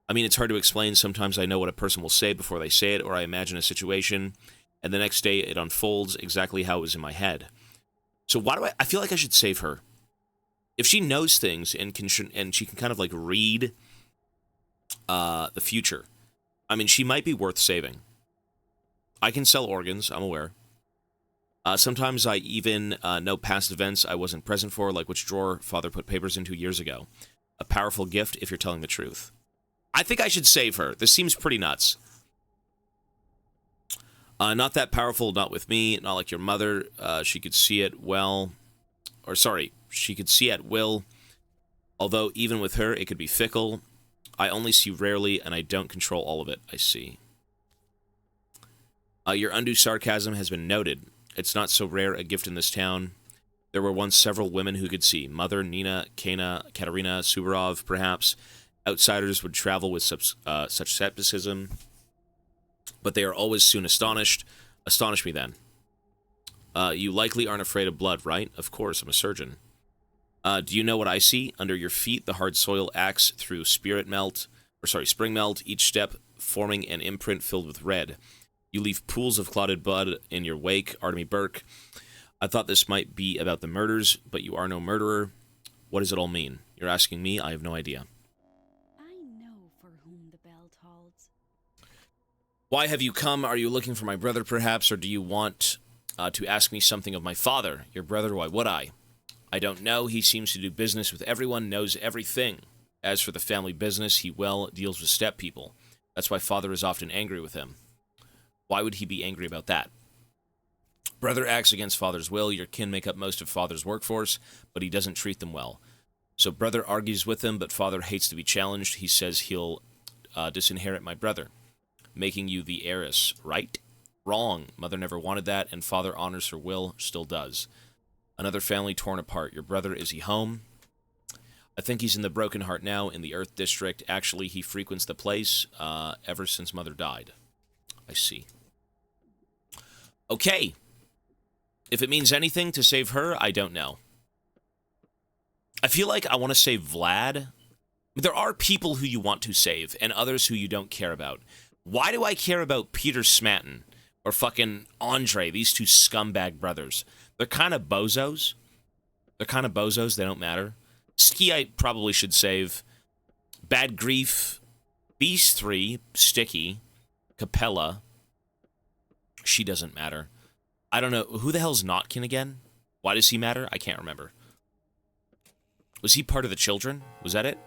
I mean, it's hard to explain. Sometimes I know what a person will say before they say it, or I imagine a situation, and the next day it unfolds exactly how it was in my head. So why do I feel like I should save her? If she knows things and she can kind of like read the future, I mean, she might be worth saving. I can sell organs, I'm aware. Sometimes I even know past events I wasn't present for, like which drawer Father put papers into years ago. A powerful gift if you're telling the truth. I think I should save her. This seems pretty nuts. Not that powerful, not with me, not like your mother. She could see it well. Or sorry, she could see at will. Although even with her, it could be fickle. I only see rarely, and I don't control all of it. I see. Your undue sarcasm has been noted. It's not so rare a gift in this town. There were once several women who could see. Mother, Nina, Kana, Katerina, Suvorov, perhaps. Outsiders would travel with such skepticism. but they are always soon astonished. Astonish me then. You likely aren't afraid of blood, right? Of course, I'm a surgeon. Do you know what I see? Under your feet, the hard soil acts through spring melt, each step forming an imprint filled with red. You leave pools of clotted blood in your wake, Artemy Burke. I thought this might be about the murders, but you are no murderer. What does it all mean? You're asking me? I have no idea.
I know for whom the bell tolls.
Why have you come? Are you looking for my brother, perhaps, or do you want to ask me something of my father? Your brother, why would I? I don't know. He seems to do business with everyone, knows everything. As for the family business, he deals with step people. That's why father is often angry with him. Why would he be angry about that? Brother acts against father's will. Your kin make up most of father's workforce, but he doesn't treat them well. So brother argues with him, but father hates to be challenged. He says he'll disinherit my brother, making you the heiress, right? Wrong. Mother never wanted that, and father honors her will, still does. Another family torn apart. Your brother, is he home? I think he's in the Broken Heart now, in the Earth District. Actually, he frequents the place ever since mother died. I see. Okay. If it means anything to save her, I don't know. I feel like I want to save Vlad. There are people who you want to save, and others who you don't care about. Why do I care about Peter Smatton or fucking Andre, these two scumbag brothers? They're kind of bozos. They don't matter. Ski I probably should save. Bad Grief. These three. Sticky. Capella. She doesn't matter. I don't know. Who the hell's Notkin again? Why does he matter? I can't remember. Was he part of the children? Was that it?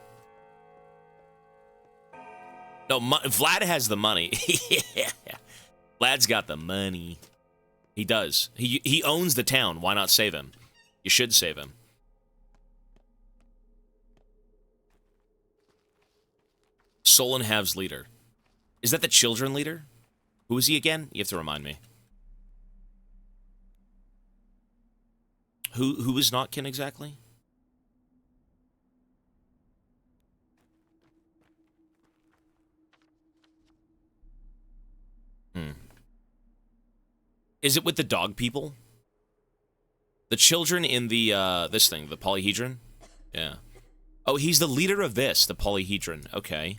No, Vlad has the money. Vlad's got the money. He does. He owns the town. Why not save him? You should save him. Solon Halves leader. Is that the children leader? Who is he again? You have to remind me. Who is Notkin exactly? Is it with the dog people? The children in the, this thing, the polyhedron? Yeah. Oh, he's the leader of this, the polyhedron. Okay.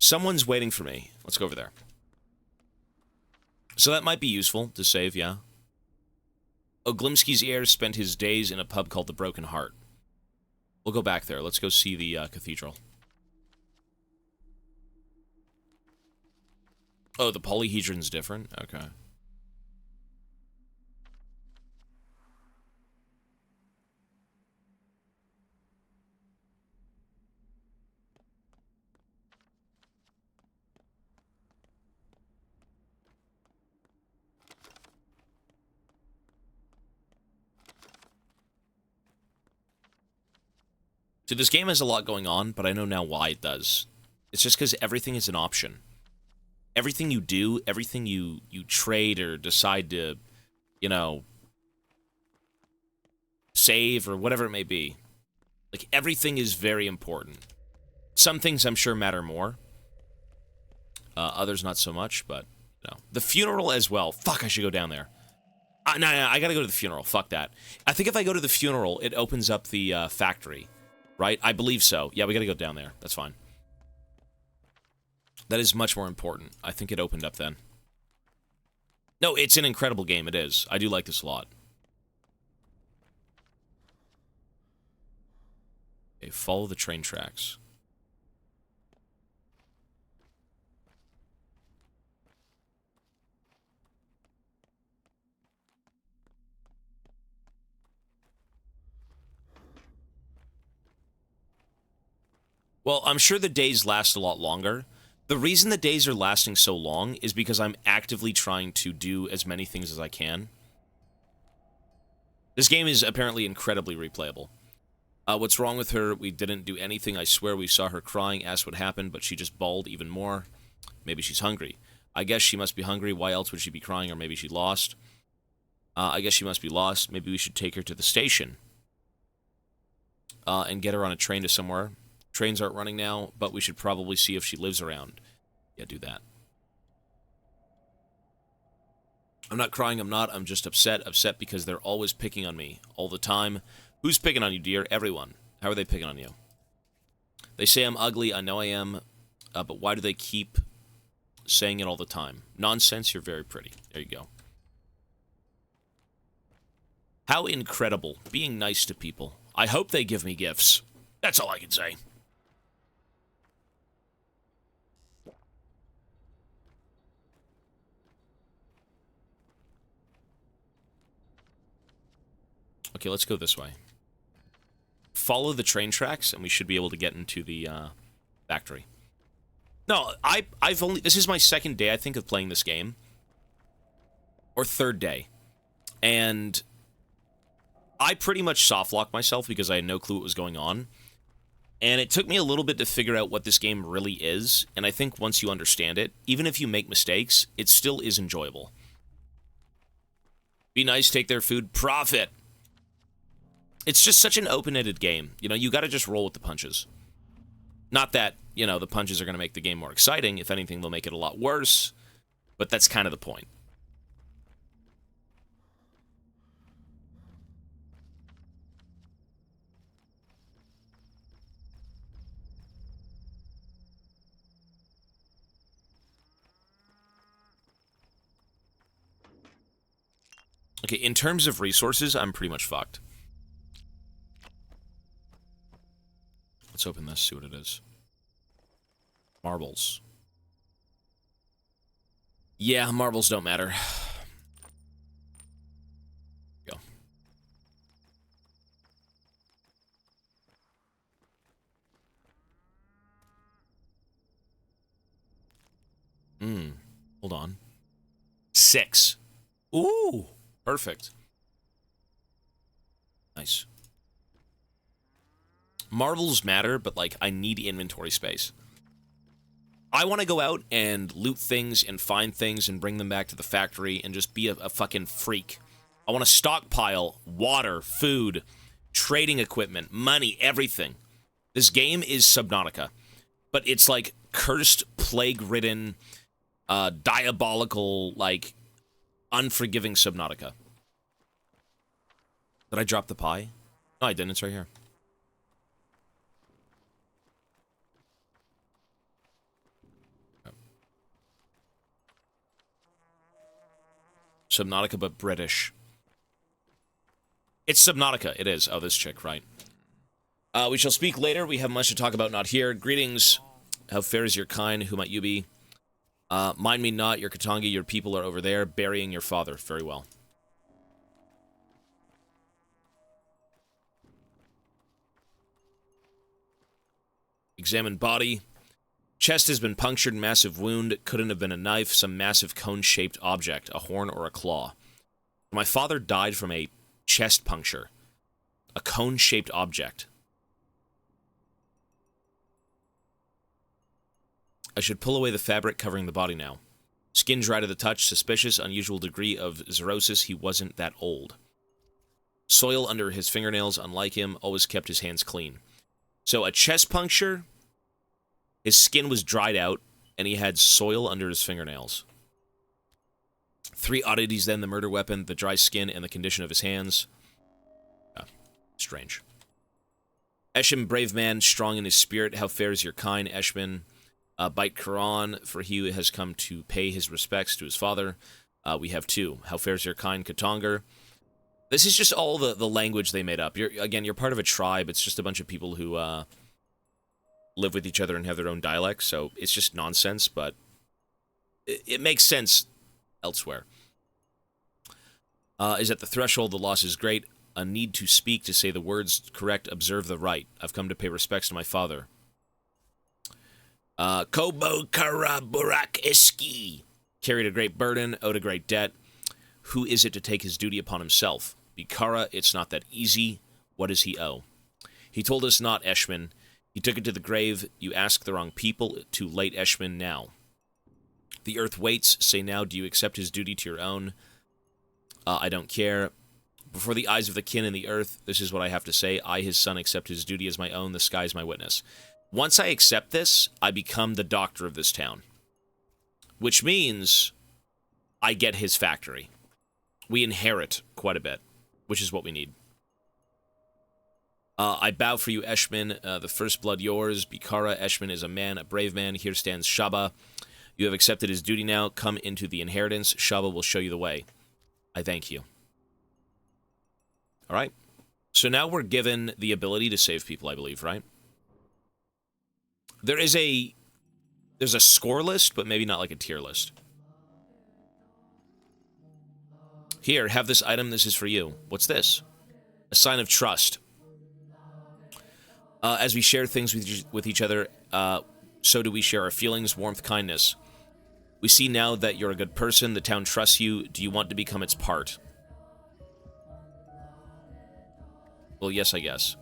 Someone's waiting for me. Let's go over there. So that might be useful to save, yeah. Oglimsky's heir spent his days in a pub called the Broken Heart. We'll go back there. Let's go see the cathedral. Oh, the polyhedron's different? Okay. So this game has a lot going on, but I know now why it does. It's just because everything is an option. Everything you do, everything you trade or decide to, you know, save or whatever it may be. Like, everything is very important. Some things I'm sure matter more. Others not so much, but, no. The funeral as well. Fuck, I should go down there. No, I gotta go to the funeral. Fuck that. I think if I go to the funeral, it opens up the factory. Right? I believe so. Yeah, we gotta go down there. That's fine. That is much more important. I think it opened up then. No, it's an incredible game. It is. I do like this a lot. Okay, follow the train tracks. Well, I'm sure the days last a lot longer. The reason the days are lasting so long is because I'm actively trying to do as many things as I can. This game is apparently incredibly replayable. What's wrong with her? We didn't do anything. I swear we saw her crying, asked what happened, but she just bawled even more. Maybe she's hungry. I guess she must be hungry. Why else would she be crying? Or maybe she lost. I guess she must be lost. Maybe we should take her to the station. And get her on a train to somewhere. Trains aren't running now, but we should probably see if she lives around. Yeah, do that. I'm not crying, I'm not. I'm just upset. Upset because they're always picking on me. All the time. Who's picking on you, dear? Everyone. How are they picking on you? They say I'm ugly. I know I am. But why do they keep saying it all the time? Nonsense, you're very pretty. There you go. How incredible. Being nice to people. I hope they give me gifts. That's all I can say. Okay, let's go this way. Follow the train tracks, and we should be able to get into the factory. No, I've only... This is my second day, I think, of playing this game. Or third day. And I pretty much soft-locked myself because I had no clue what was going on. And it took me a little bit to figure out what this game really is. And I think once you understand it, even if you make mistakes, it still is enjoyable. Be nice, take their food, profit! It's just such an open-ended game. You know, you gotta just roll with the punches. Not that, you know, the punches are gonna make the game more exciting. If anything, they'll make it a lot worse. But that's kind of the point. Okay, in terms of resources, I'm pretty much fucked. Let's open this, see what it is. Marbles. Yeah, marbles don't matter. Go. Hold on. 6. Ooh, perfect. Nice. Marbles matter, but, like, I need inventory space. I want to go out and loot things and find things and bring them back to the factory and just be a fucking freak. I want to stockpile water, food, trading equipment, money, everything. This game is Subnautica, but it's like cursed, plague-ridden, diabolical, like, unforgiving Subnautica. Did I drop the pie? No, I didn't. It's right here. Subnautica, but British. It's Subnautica. It is. Oh, this chick, right. We shall speak later. We have much to talk about, not here. Greetings. How fair is your kind? Who might you be? Mind me not, your Katangi, your people are over there, burying your father. Very well. Examine body. Chest has been punctured, massive wound. Couldn't have been a knife, some massive cone-shaped object, a horn or a claw. My father died from a chest puncture. A cone-shaped object. I should pull away the fabric covering the body now. Skin dry to the touch, suspicious, unusual degree of xerosis. He wasn't that old. Soil under his fingernails, unlike him, always kept his hands clean. So a chest puncture, his skin was dried out, and he had soil under his fingernails. 3 oddities then, the murder weapon, the dry skin, and the condition of his hands. Strange. Eshem, brave man, strong in his spirit, how fair is your kind, Eshman. Bite Quran, for he has come to pay his respects to his father. We have 2. How fair is your kind, Katanger. This is just all the language they made up. You're part of a tribe. It's just a bunch of people who live with each other and have their own dialects, so it's just nonsense, but it makes sense elsewhere. Is at the threshold, the loss is great. A need to speak, to say the words correct, observe the right. I've come to pay respects to my father. Kobo Kara Burak Iski. Carried a great burden, owed a great debt. Who is it to take his duty upon himself? Bikara, it's not that easy. What does he owe? He told us not, Eshman. He took it to the grave. You ask the wrong people. Too late, Eshman, now. The earth waits. Say now, do you accept his duty to your own? I don't care. Before the eyes of the kin in the earth, this is what I have to say. I, his son, accept his duty as my own. The sky is my witness. Once I accept this, I become the doctor of this town. Which means I get his factory. We inherit quite a bit, which is what we need. I bow for you, Eshmin. The first blood yours. Bikara, Eshmin is a man, a brave man. Here stands Shaba. You have accepted his duty now. Come into the inheritance. Shaba will show you the way. I thank you. All right. So now we're given the ability to save people, I believe, right? There's a score list, but maybe not like a tier list. Here, have this item. This is for you. What's this? A sign of trust. As we share things with each other, so do we share our feelings, warmth, kindness. We see now that you're a good person. The town trusts you. Do you want to become its part? Well, yes, I guess.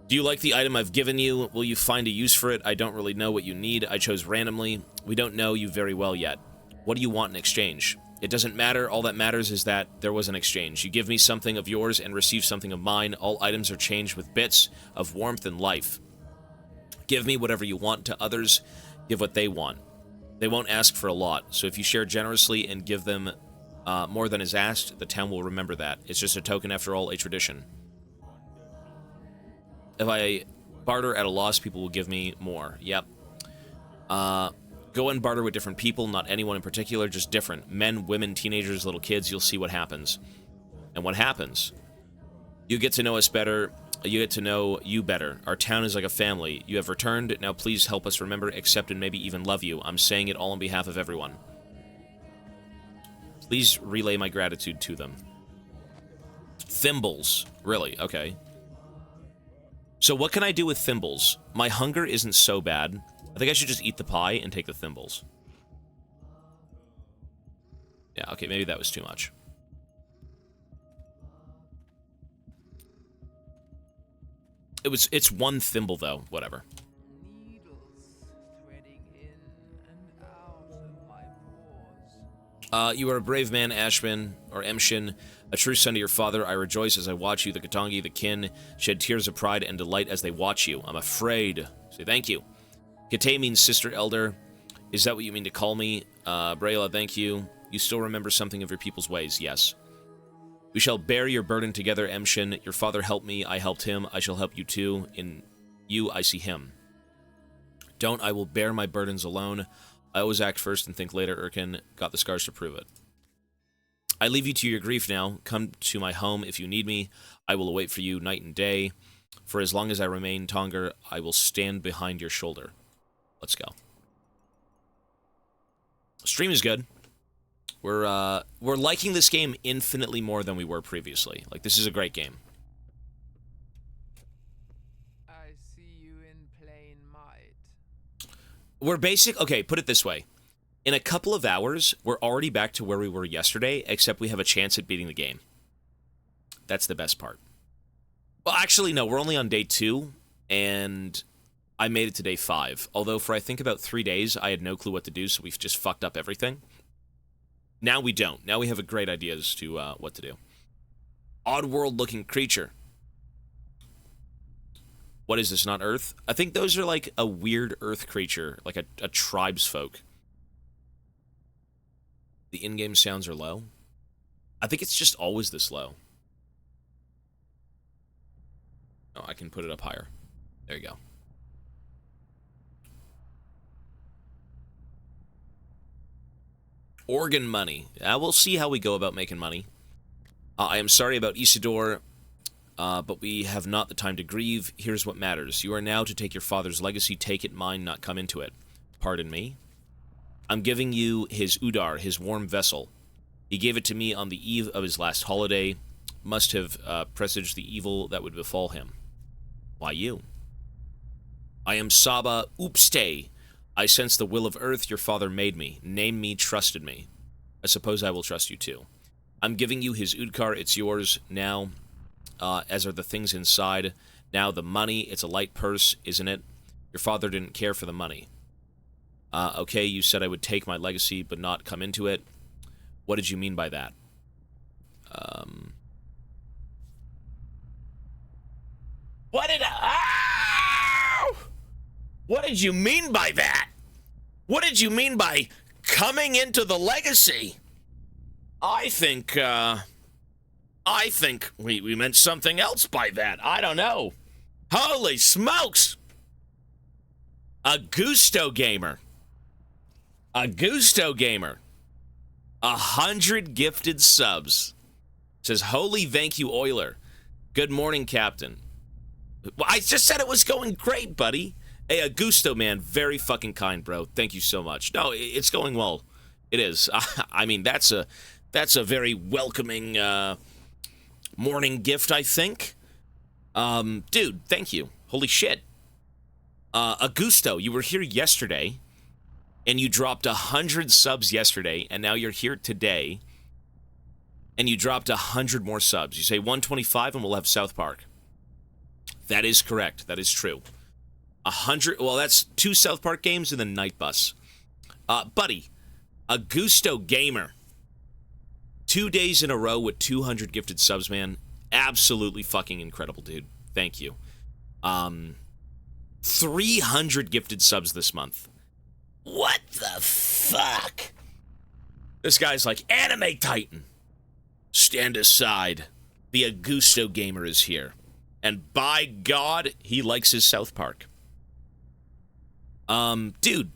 Do you like the item I've given you? Will you find a use for it? I don't really know what you need. I chose randomly. We don't know you very well yet. What do you want in exchange? It doesn't matter. All that matters is that there was an exchange. You give me something of yours and receive something of mine. All items are changed with bits of warmth and life. Give me whatever you want to others. Give what they want. They won't ask for a lot, so if you share generously and give them more than is asked, the town will remember that. It's just a token, after all, a tradition. If I barter at a loss, people will give me more. Yep. Go and barter with different people, not anyone in particular, just different. Men, women, teenagers, little kids, you'll see what happens. And what happens? You get to know us better. You get to know you better. Our town is like a family. You have returned. Now please help us remember, accept, and maybe even love you. I'm saying it all on behalf of everyone. Please relay my gratitude to them. Thimbles. Really? Okay. So what can I do with thimbles? My hunger isn't so bad. I think I should just eat the pie and take the thimbles. Yeah, okay, maybe that was too much. It's one thimble, though. Whatever. You are a brave man, Ashman, or Emshin, a true son to your father. I rejoice as I watch you. The Katangi, the kin, shed tears of pride and delight as they watch you. I'm afraid. Say thank you. Kate means sister elder. Is that what you mean to call me? Braila, thank you. You still remember something of your people's ways, yes. We shall bear your burden together, Emshin. Your father helped me, I helped him. I shall help you too. In you, I see him. Don't I will bear my burdens alone. I always act first and think later, Erkin. Got the scars to prove it. I leave you to your grief now. Come to my home if you need me. I will await for you night and day. For as long as I remain Tonger, I will stand behind your shoulder. Let's go. Stream is good. We're liking this game infinitely more than we were previously. Like, this is a great game.
I see you in plain might.
We're okay, put it this way. In a couple of hours, we're already back to where we were yesterday, except we have a chance at beating the game. That's the best part. Well, actually, no, we're only on day 2, and I made it to day 5. Although for, I think, about 3 days, I had no clue what to do, so we've just fucked up everything. Now we don't. Now we have a great idea as to what to do. Oddworld-looking creature. What is this, not Earth? I think those are like a weird Earth creature, like a tribesfolk. The in-game sounds are low. I think it's just always this low. Oh, I can put it up higher. There you go. Organ money. We'll see how we go about making money. I am sorry about Isidore, but we have not the time to grieve. Here's what matters. You are now to take your father's legacy. Take it, mine, not come into it. Pardon me? I'm giving you his Udar, his warm vessel. He gave it to me on the eve of his last holiday. Must have presaged the evil that would befall him. Why you? I am Saba Oopste. I sense the will of Earth. Your father made me, named me, trusted me. I suppose I will trust you too. I'm giving you his Udkar. It's yours now, as are the things inside. Now the money. It's a light purse, isn't it? Your father didn't care for the money. Okay, you said I would take my legacy, but not come into it. What did you mean by that? What did you mean by that? What did you mean by coming into the legacy? I think we meant something else by that. I don't know. Holy smokes! A Gusto Gamer. A Gusto Gamer. 100 gifted subs. Says, holy thank you, Euler. Good morning, Captain. Well, I just said it was going great, buddy. Hey, Augusto, man, very fucking kind, bro. Thank you so much. No, it's going well. It is. I mean, that's a very welcoming morning gift, I think. Dude, thank you. Holy shit. Augusto, you were here yesterday, and you dropped 100 subs yesterday, and now you're here today, and you dropped 100 more subs. You say 125, and we'll have South Park. That is correct. That is true. 100. Well, that's 2 South Park games and then Night Bus. Buddy, Augusto Gamer. 2 days in a row with 200 gifted subs, man. Absolutely fucking incredible, dude. Thank you. 300 gifted subs this month. What the fuck? This guy's like, Anime Titan. Stand aside. The Augusto Gamer is here. And by God, he likes his South Park. Dude,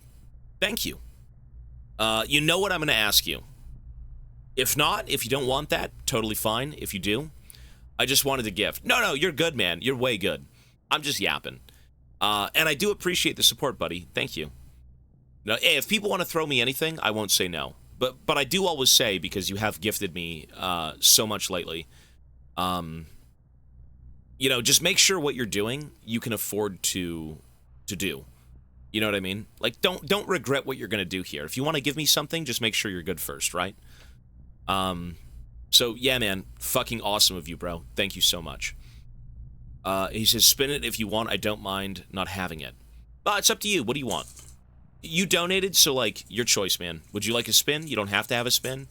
thank you. You know what I'm going to ask you. If not, if you don't want that, totally fine. If you do, I just wanted a gift. No, you're good, man. You're way good. I'm just yapping. And I do appreciate the support, buddy. Thank you. Now, hey, if people want to throw me anything, I won't say no. But I do always say, because you have gifted me so much lately, you know, just make sure what you're doing, you can afford to do. You know what I mean? Like, don't regret what you're going to do here. If you want to give me something, just make sure you're good first, right? So, yeah, man, fucking awesome of you, bro. Thank you so much. He says, spin it if you want. I don't mind not having it. It's up to you. What do you want? You donated, so, like, your choice, man. Would you like a spin? You don't have to have a spin.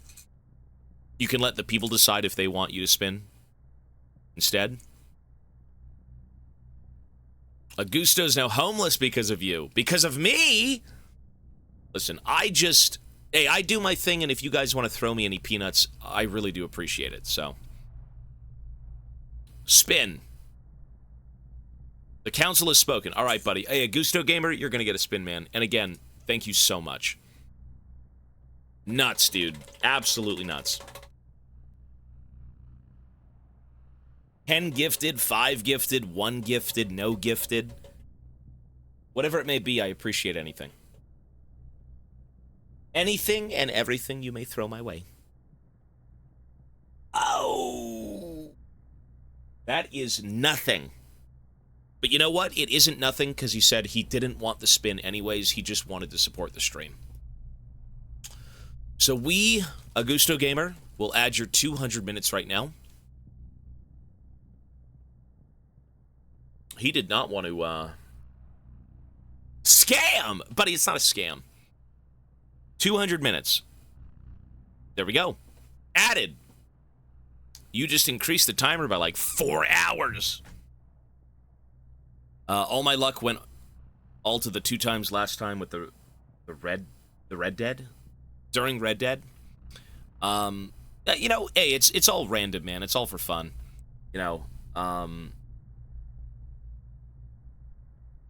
You can let the people decide if they want you to spin instead. Augusto's now homeless because of you. Because of me? Listen, hey, I do my thing, and if you guys want to throw me any peanuts, I really do appreciate it, so. Spin. The council has spoken. All right, buddy. Hey, Augusto Gamer, you're going to get a spin, man. And again, thank you so much. Nuts, dude. Absolutely nuts. 10 gifted, 5 gifted, 1 gifted, no gifted. Whatever it may be, I appreciate anything. Anything and everything you may throw my way. Oh! That is nothing. But you know what? It isn't nothing because he said he didn't want the spin anyways. He just wanted to support the stream. So we, Augusto Gamer, will add your 200 minutes right now. He did not want to, scam! Buddy, it's not a scam. 200 minutes. There we go. Added. You just increased the timer by like 4 hours. All my luck went all to the 2 times last time with the Red Dead. During Red Dead. You know, hey, it's all random, man. It's all for fun. You know,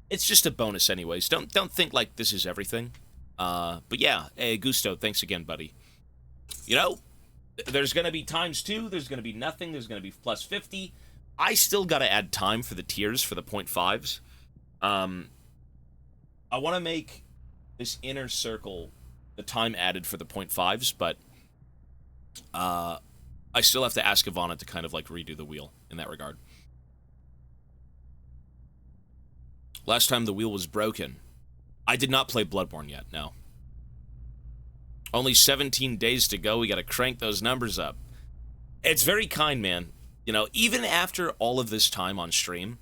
it's just a bonus anyways. Don't think like this is everything. But yeah, hey, Gusto, thanks again, buddy. You know, there's going to be ×2, there's going to be nothing, there's going to be plus 50. I still got to add time for the tiers for the 0.5s. I want to make this inner circle the time added for the 0.5s, but I still have to ask Ivana to kind of like redo the wheel in that regard. Last time the wheel was broken. I did not play Bloodborne yet, no. Only 17 days to go. We got to crank those numbers up. It's very kind, man. You know, even after all of this time on stream,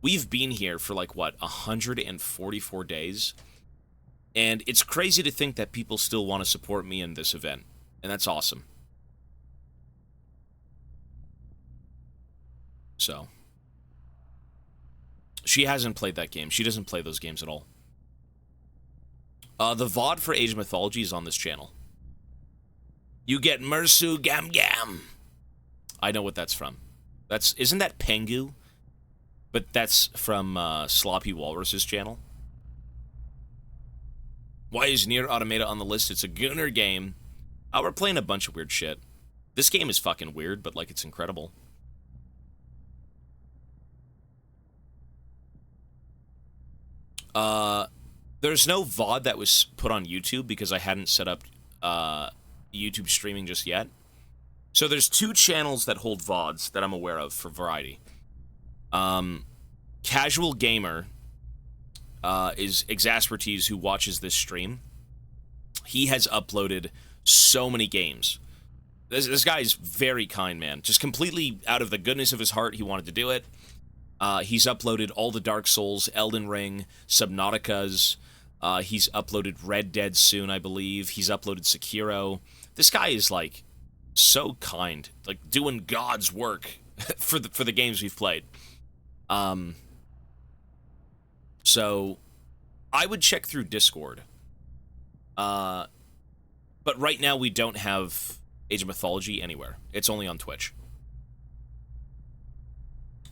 we've been here for like, what, 144 days? And it's crazy to think that people still want to support me in this event. And that's awesome. So. She hasn't played that game. She doesn't play those games at all. The VOD for Age of Mythology is on this channel. You get Mersu Gam Gam. I know what that's from. Isn't that Pengu? But that's from Sloppy Walrus's channel. Why is Nier Automata on the list? It's a Gunner game. Oh, we're playing a bunch of weird shit. This game is fucking weird, but, like, it's incredible. There's no VOD that was put on YouTube because I hadn't set up YouTube streaming just yet. So there's 2 channels that hold VODs that I'm aware of for variety. Casual Gamer is Exaspertise, who watches this stream. He has uploaded so many games. This guy is very kind, man. Just completely out of the goodness of his heart, he wanted to do it. He's uploaded all the Dark Souls, Elden Ring, Subnauticas. He's uploaded Red Dead soon, I believe. He's uploaded Sekiro. This guy is, like, so kind. Like, doing God's work for the games we've played. So, I would check through Discord. But right now, we don't have Age of Mythology anywhere. It's only on Twitch.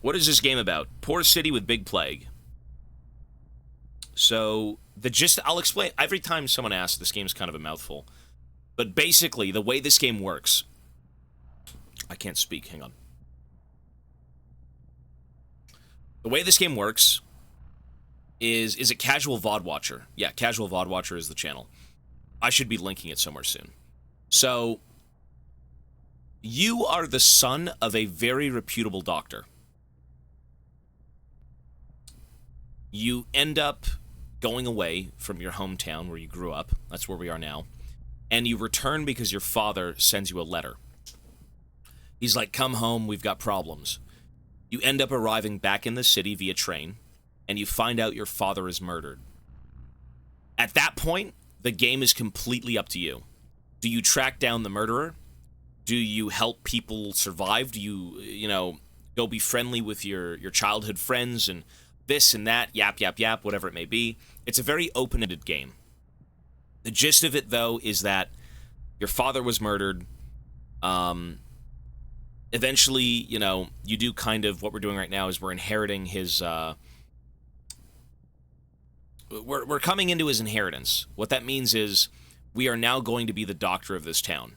What is this game about? Poor city with big plague. So, I'll explain. Every time someone asks, this game's kind of a mouthful. But basically, the way this game works... I can't speak, hang on. The way this game works is it Casual VOD Watcher? Yeah, Casual VOD Watcher is the channel. I should be linking it somewhere soon. So, you are the son of a very reputable doctor. You end up going away from your hometown where you grew up. That's where we are now. And you return because your father sends you a letter. He's like, come home, we've got problems. You end up arriving back in the city via train, and you find out your father is murdered. At that point, the game is completely up to you. Do you track down the murderer? Do you help people survive? Do you go be friendly with your childhood friends and this and that, yap, yap, yap, whatever it may be? It's a very open-ended game. The gist of it, though, is that your father was murdered. Eventually, you do kind of what we're doing right now is we're inheriting his... We're coming into his inheritance. What that means is we are now going to be the doctor of this town.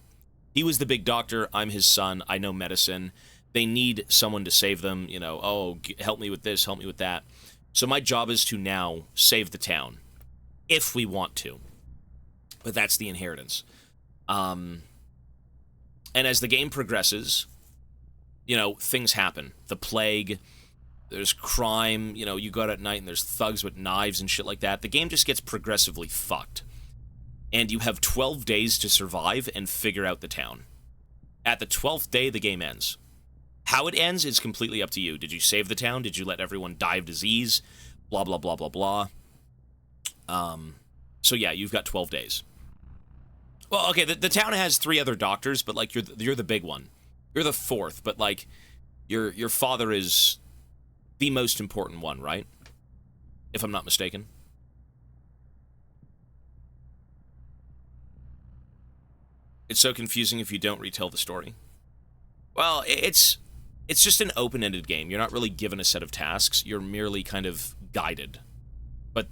He was the big doctor. I'm his son. I know medicine. They need someone to save them. Help me with this, help me with that. So my job is to now save the town, if we want to. But that's the inheritance. And as the game progresses, things happen. The plague, there's crime, you go out at night and there's thugs with knives and shit like that. The game just gets progressively fucked. And you have 12 days to survive and figure out the town. At the 12th day, the game ends. How it ends is completely up to you. Did you save the town? Did you let everyone die of disease? Blah, blah, blah, blah, blah. So yeah, you've got 12 days. Well, okay, the town has 3 other doctors, but, like, you're the big one. You're the 4th, but, like, your father is the most important one, right? If I'm not mistaken. It's so confusing if you don't retell the story. Well, it's just an open-ended game. You're not really given a set of tasks. You're merely kind of guided. But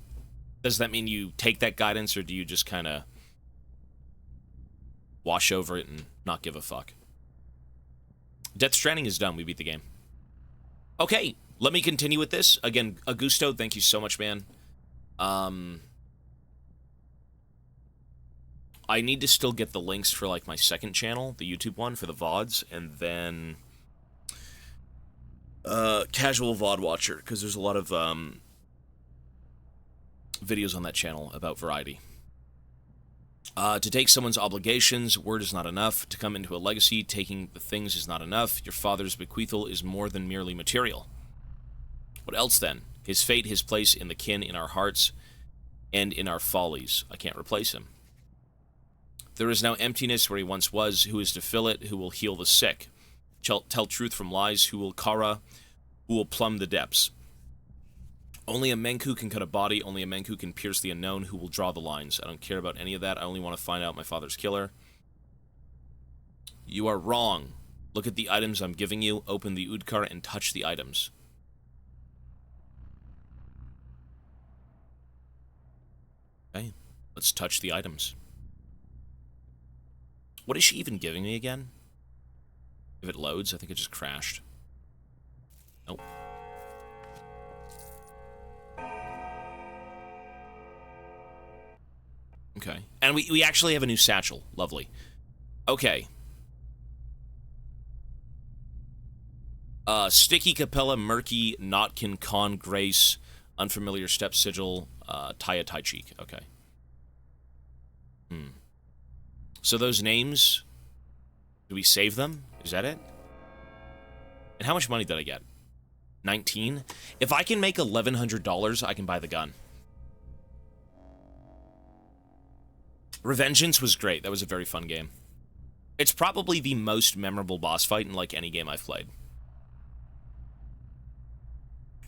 does that mean you take that guidance, or do you just kind of wash over it and not give a fuck? Death Stranding is done. We beat the game. Okay, let me continue with this. Again, Augusto, thank you so much, man. I need to still get the links for, like, my second channel, the YouTube one, for the VODs, and then Casual VOD Watcher, because there's a lot of videos on that channel about variety. To take someone's obligations, word is not enough. To come into a legacy, taking the things is not enough. Your father's bequeathal is more than merely material. What else, then? His fate, his place in the kin, in our hearts, and in our follies. I can't replace him. There is now emptiness where he once was. Who is to fill it? Who will heal the sick? Tell truth from lies. Who will kara? Who will plumb the depths? Only a Menku can cut a body. Only a Menku can pierce the unknown. Who will draw the lines? I don't care about any of that. I only want to find out my father's killer. You are wrong. Look at the items I'm giving you. Open the ood cart and touch the items. Okay, let's touch the items. What is she even giving me again? If it loads, I think it just crashed. Nope. Okay. And we actually have a new satchel. Lovely. Okay. Sticky Capella, Murky, Notkin, Con, Grace, Unfamiliar Step Sigil, Taya Tai Cheek. Okay. So those names, do we save them? Is that it? And how much money did I get? 19? If I can make $1,100, I can buy the gun. Revengeance was great. That was a very fun game. It's probably the most memorable boss fight in, like, any game I've played.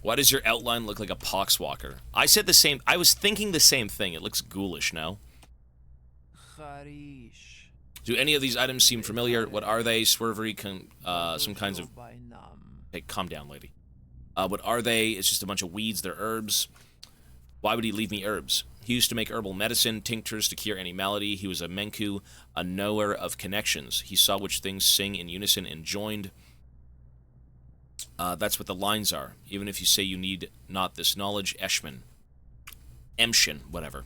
Why does your outline look like a poxwalker? I said the same. I was thinking the same thing. It looks ghoulish now. Do any of these items seem familiar? What are they? Swervery, some kinds of... Hey, calm down, lady. What are they? It's just a bunch of weeds. They're herbs. Why would he leave me herbs? He used to make herbal medicine, tinctures to cure any malady. He was a Menku, a knower of connections. He saw which things sing in unison and joined. That's what the lines are. Even if you say you need not this knowledge, Emshin, whatever.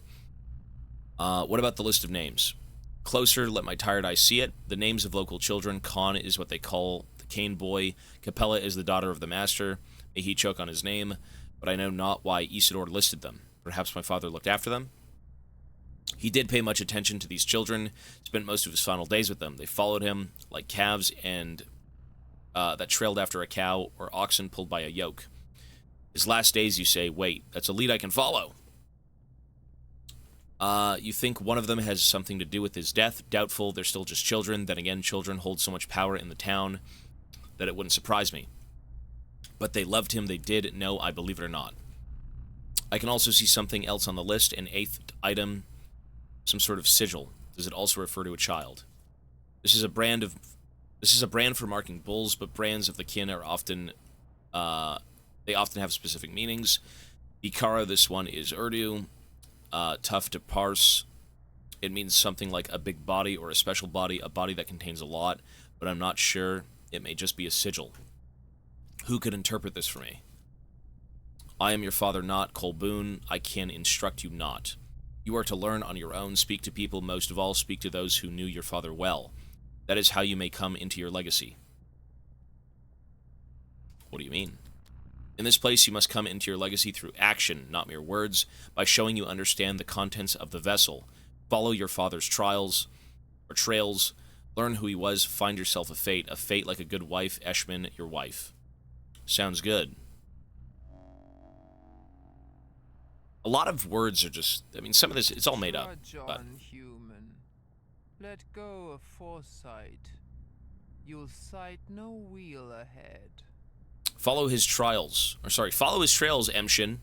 What about the list of names? Closer, let my tired eye see it. The names of local children. Khan is what they call the Cane Boy. Capella is the daughter of the master. May he choke on his name. But I know not why Isidore listed them. Perhaps my father looked after them? He did pay much attention to these children, spent most of his final days with them. They followed him like calves and that trailed after a cow or oxen pulled by a yoke. His last days, you say, wait, that's a lead I can follow. You think one of them has something to do with his death? Doubtful, they're still just children. Then again, children hold so much power in the town that it wouldn't surprise me. But they loved him, they did. No, I believe it or not. I can also see something else on the list, an 8th item, some sort of sigil. Does it also refer to a child? This is a brand for marking bulls, but brands of the kin are often, they often have specific meanings. Ikara, this one is Urdu. Tough to parse. It means something like a big body or a special body, a body that contains a lot, but I'm not sure. It may just be a sigil. Who could interpret this for me? I am your father not, Colboon. I can instruct you not. You are to learn on your own, speak to people, most of all, speak to those who knew your father well. That is how you may come into your legacy. What do you mean? In this place, you must come into your legacy through action, not mere words, by showing you understand the contents of the vessel. Follow your father's trails, learn who he was, find yourself a fate like a good wife, Eshman, your wife. Sounds good. A lot of words are just, I mean, some of this, it's all made up. But
Human. Let go of foresight. You'll sight no wheel ahead.
follow his trails, Emshin.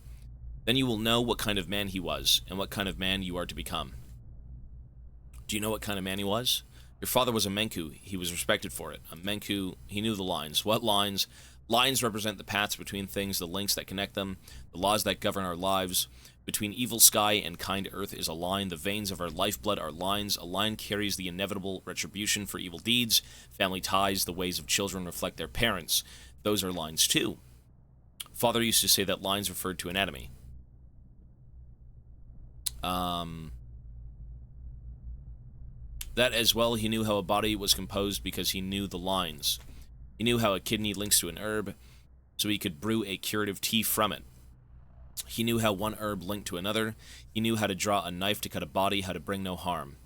Then you will know what kind of man he was, and what kind of man you are to become. Do you know what kind of man he was? Your father was a Menku. He was respected for it. A Menku, he knew the lines. What lines? Lines represent the paths between things, the links that connect them, the laws that govern our lives. Between evil sky and kind earth is a line. The veins of our lifeblood are lines. A line carries the inevitable retribution for evil deeds. Family ties, the ways of children reflect their parents. Those are lines too. Father used to say that lines referred to anatomy. That as well, he knew how a body was composed because he knew the lines. He knew how a kidney links to an herb, so he could brew a curative tea from it. He knew how one herb linked to another. He knew how to draw a knife to cut a body, how to bring no harm.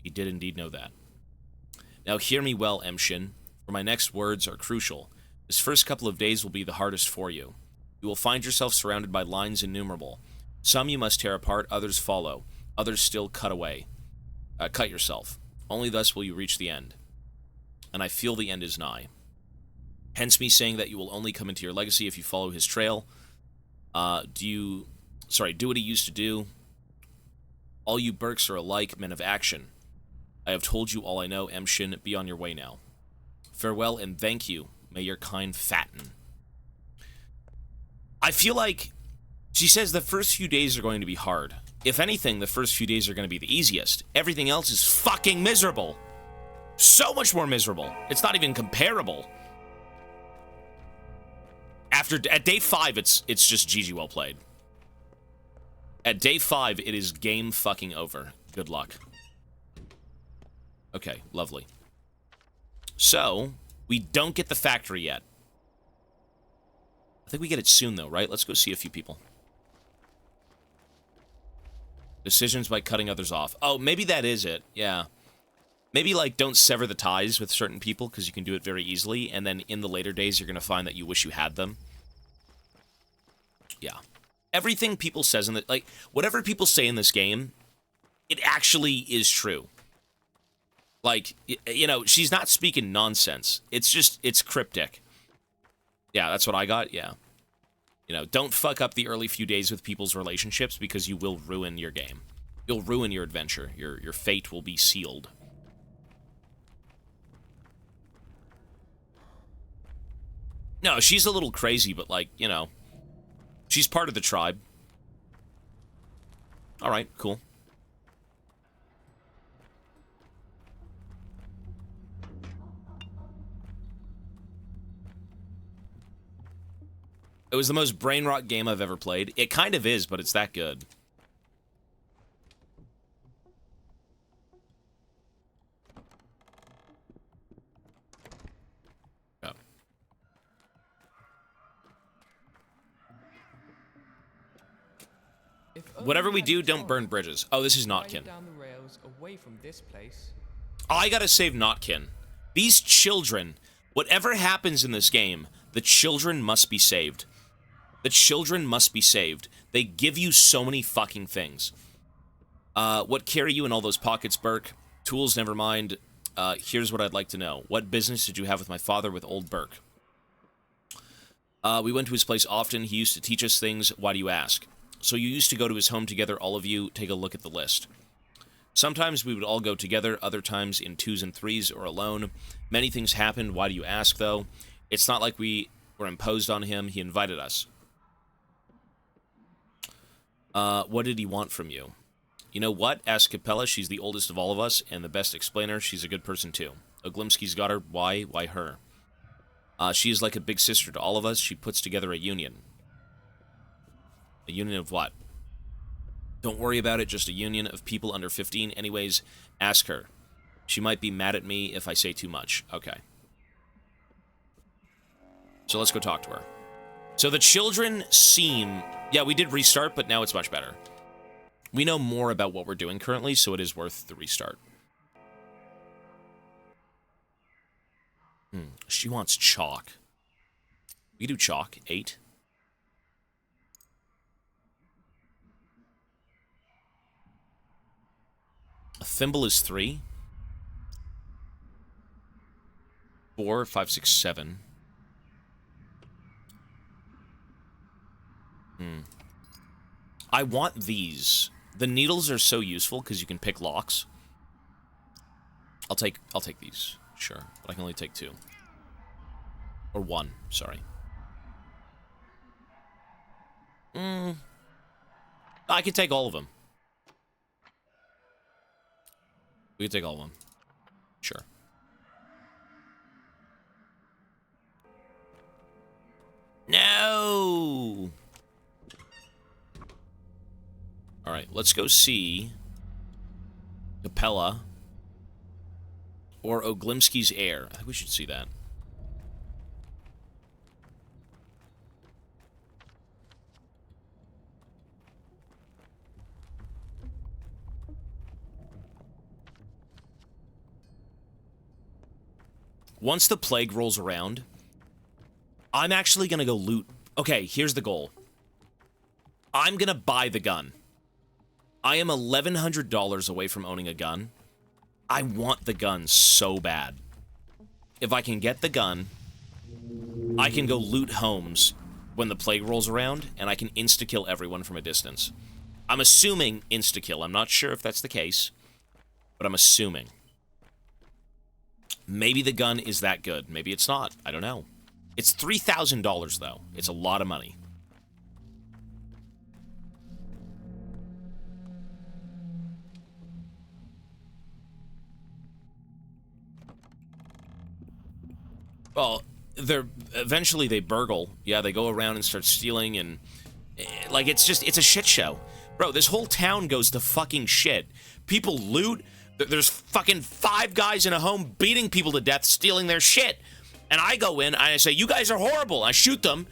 He did indeed know that. Now hear me well, Emshin, for my next words are crucial. This first couple of days will be the hardest for you. You will find yourself surrounded by lines innumerable. Some you must tear apart, others follow. Others still cut away. Cut yourself. Only thus will you reach the end. And I feel the end is nigh. Hence me saying that you will only come into your legacy if you follow his trail. Do what he used to do. All you Burks are alike, men of action. I have told you all I know, Shin. Be on your way now. Farewell and thank you. May your kind fatten. I feel like she says the first few days are going to be hard. If anything, the first few days are going to be the easiest. Everything else is fucking miserable. So much more miserable. It's not even comparable. At day 5, it's just GG well played. At day 5, it is game fucking over. Good luck. Okay, lovely. So, we don't get the factory yet. I think we get it soon, though, right? Let's go see a few people. Decisions by cutting others off. Oh, maybe that is it. Yeah. Maybe, like, don't sever the ties with certain people, because you can do it very easily, and then in the later days, you're going to find that you wish you had them. Yeah. Everything people says in the... Like, whatever people say in this game, it actually is true. Like, you know, she's not speaking nonsense. It's just, it's cryptic. Yeah, that's what I got, yeah. You know, don't fuck up the early few days with people's relationships because you will ruin your game. You'll ruin your adventure. Your fate will be sealed. No, she's a little crazy, but, like, you know, she's part of the tribe. All right, cool. It was the most brain rot game I've ever played. It kind of is, but it's that good. Oh. Whatever we do, don't burn bridges. Oh, this is Notkin.
Down the rails away from this place.
Oh, I gotta save Notkin. These children, whatever happens in this game, the children must be saved. The children must be saved. They give you so many fucking things. What carry you in all those pockets, Burke? Tools, never mind. Here's what I'd like to know. What business did you have with my father, with old Burke? We went to his place often. He used to teach us things. Why do you ask? So you used to go to his home together, all of you. Take a look at the list. Sometimes we would all go together, other times in 2s and 3s or alone. Many things happened. Why do you ask, though? It's not like we were imposed on him. He invited us. What did he want from you? You know what? Ask Capella. She's the oldest of all of us, and the best explainer. She's a good person, too. Oglimski's got her. Why? Why her? She is like a big sister to all of us. She puts together a union. A union of what? Don't worry about it. Just a union of people under 15. Anyways, ask her. She might be mad at me if I say too much. Okay. So let's go talk to her. So the children seem... Yeah, we did restart, but now it's much better. We know more about what we're doing currently, so it is worth the restart. She wants chalk. We do chalk. 8. A thimble is 3. 4, 5, 6, 7. I want these. The needles are so useful because you can pick locks. I'll take these, sure, but I can only take 2. Or 1, sorry. I can take all of them. We can take all of them. Sure. No! Alright, let's go see Capella or Oglimski's heir. I think we should see that. Once the plague rolls around, I'm actually gonna go loot. Okay, here's the goal. I'm gonna buy the gun. I am $1,100 away from owning a gun. I want the gun so bad. If I can get the gun, I can go loot homes when the plague rolls around, and I can insta-kill everyone from a distance. I'm assuming insta-kill. I'm not sure if that's the case, but I'm assuming. Maybe the gun is that good. Maybe it's not. I don't know. It's $3,000, though. It's a lot of money. Well, eventually they burgle. Yeah, they go around and start stealing, and like it's a shit show. Bro, this whole town goes to fucking shit. People loot. There's fucking 5 guys in a home beating people to death, stealing their shit. And I go in and I say, you guys are horrible. I shoot them,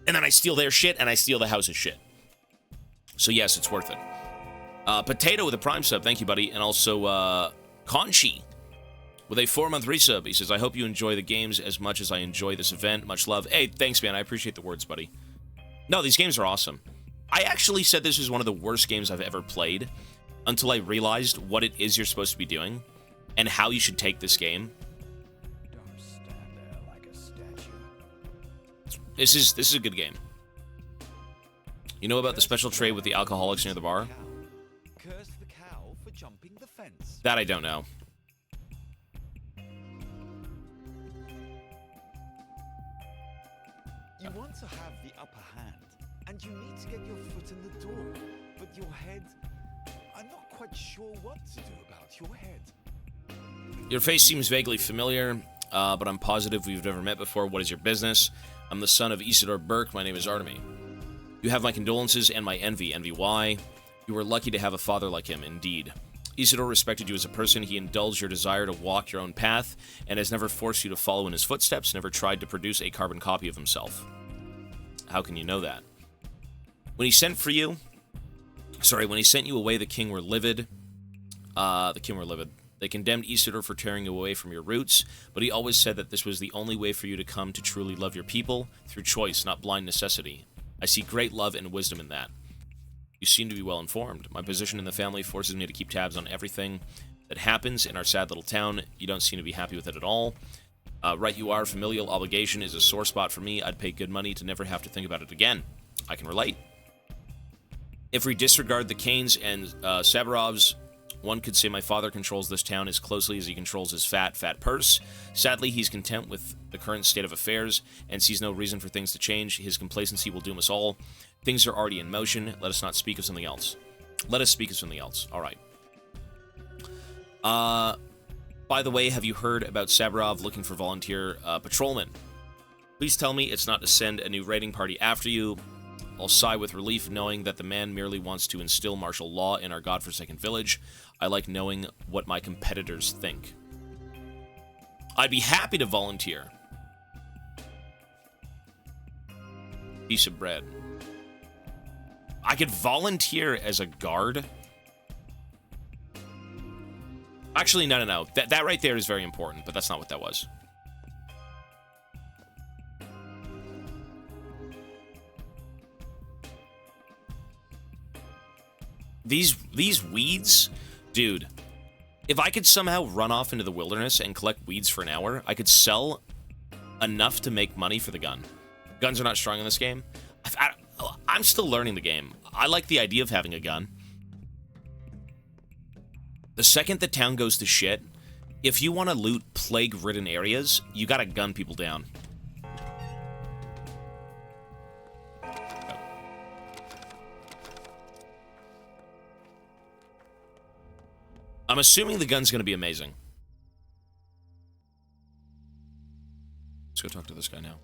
and then I steal their shit, and I steal the house's shit. So yes, it's worth it. Potato with a Prime sub, thank you, buddy. And also, Conchi with a 4-month resub. He says, I hope you enjoy the games as much as I enjoy this event. Much love. Hey, thanks, man. I appreciate the words, buddy. No, these games are awesome. I actually said this is one of the worst games I've ever played until I realized what it is you're supposed to be doing and how you should take this game.
Don't stand there like a statue.
This is a good game. You know about the special trade with the alcoholics near the bar?
Curse the cow for jumping the fence.
That I don't know.
You want to have the upper hand, and you need to get your foot in the door. But your head, I'm not quite sure what to do about your head.
Your face seems vaguely familiar, but I'm positive we've never met before. What is your business? I'm the son of Isidore Burke. My name is Artemy. You have my condolences and my envy. Envy why? You were lucky to have a father like him, indeed. Isidore respected you as a person. He indulged your desire to walk your own path and has never forced you to follow in his footsteps, never tried to produce a carbon copy of himself. How can you know that? When he sent you away, the king were livid. They condemned Isidore for tearing you away from your roots, but he always said that this was the only way for you to come to truly love your people, through choice, not blind necessity. I see great love and wisdom in that. You seem to be well informed. My position in the family forces me to keep tabs on everything that happens in our sad little town. You don't seem to be happy with it at all. Right you are, familial obligation is a sore spot for me. I'd pay good money to never have to think about it again. I can relate. If we disregard the Kanes and Sabarovs, one could say my father controls this town as closely as he controls his fat purse. Sadly, he's content with the current state of affairs and sees no reason for things to change. His complacency will doom us all. Things are already in motion. Let us not speak of something else. Let us speak of something else. All right. By the way, have you heard about Sabarov looking for volunteer patrolmen? Please tell me it's not to send a new raiding party after you. I'll sigh with relief knowing that the man merely wants to instill martial law in our godforsaken village. I like knowing what my competitors think. I'd be happy to volunteer. Piece of bread. I could volunteer as a guard. Actually, no. That right there is very important, but that's not what that was. These weeds, dude, if I could somehow run off into the wilderness and collect weeds for an hour, I could sell enough to make money for the gun. Guns are not strong in this game. I'm still learning the game. I like the idea of having a gun. The second the town goes to shit, if you want to loot plague-ridden areas, you gotta gun people down. I'm assuming the gun's gonna be amazing. Let's go talk to this guy now.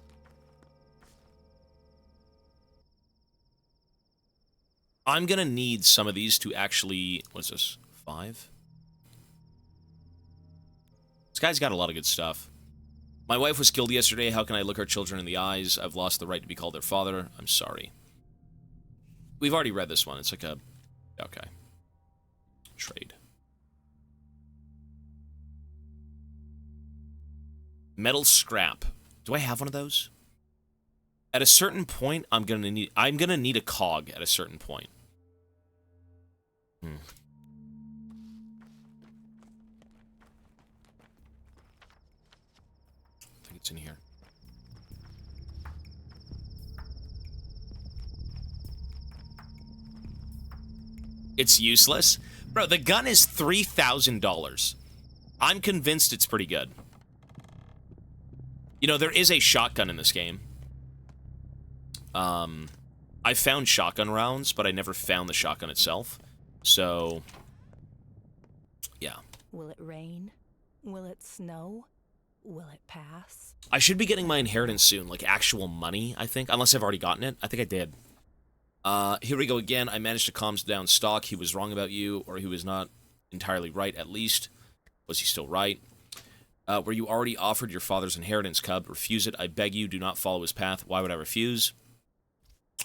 I'm gonna need some of these to actually... What is this? 5? This guy's got a lot of good stuff. My wife was killed yesterday. How can I look our children in the eyes? I've lost the right to be called their father. I'm sorry. We've already read this one. It's like a... Okay. Trade. Metal scrap. Do I have one of those? At a certain point, I'm gonna need a cog at a certain point. I think it's in here. It's useless? Bro, the gun is $3,000. I'm convinced it's pretty good. You know, there is a shotgun in this game. I found shotgun rounds, but I never found the shotgun itself. So, yeah.
Will it rain? Will it snow? Will it pass?
I should be getting my inheritance soon, like actual money, I think. Unless I've already gotten it. I think I did. Here we go again. I managed to calm down Stock. He was wrong about you, or he was not entirely right, at least. Was he still right? Were you already offered your father's inheritance, Cub? Refuse it. I beg you, do not follow his path. Why would I refuse?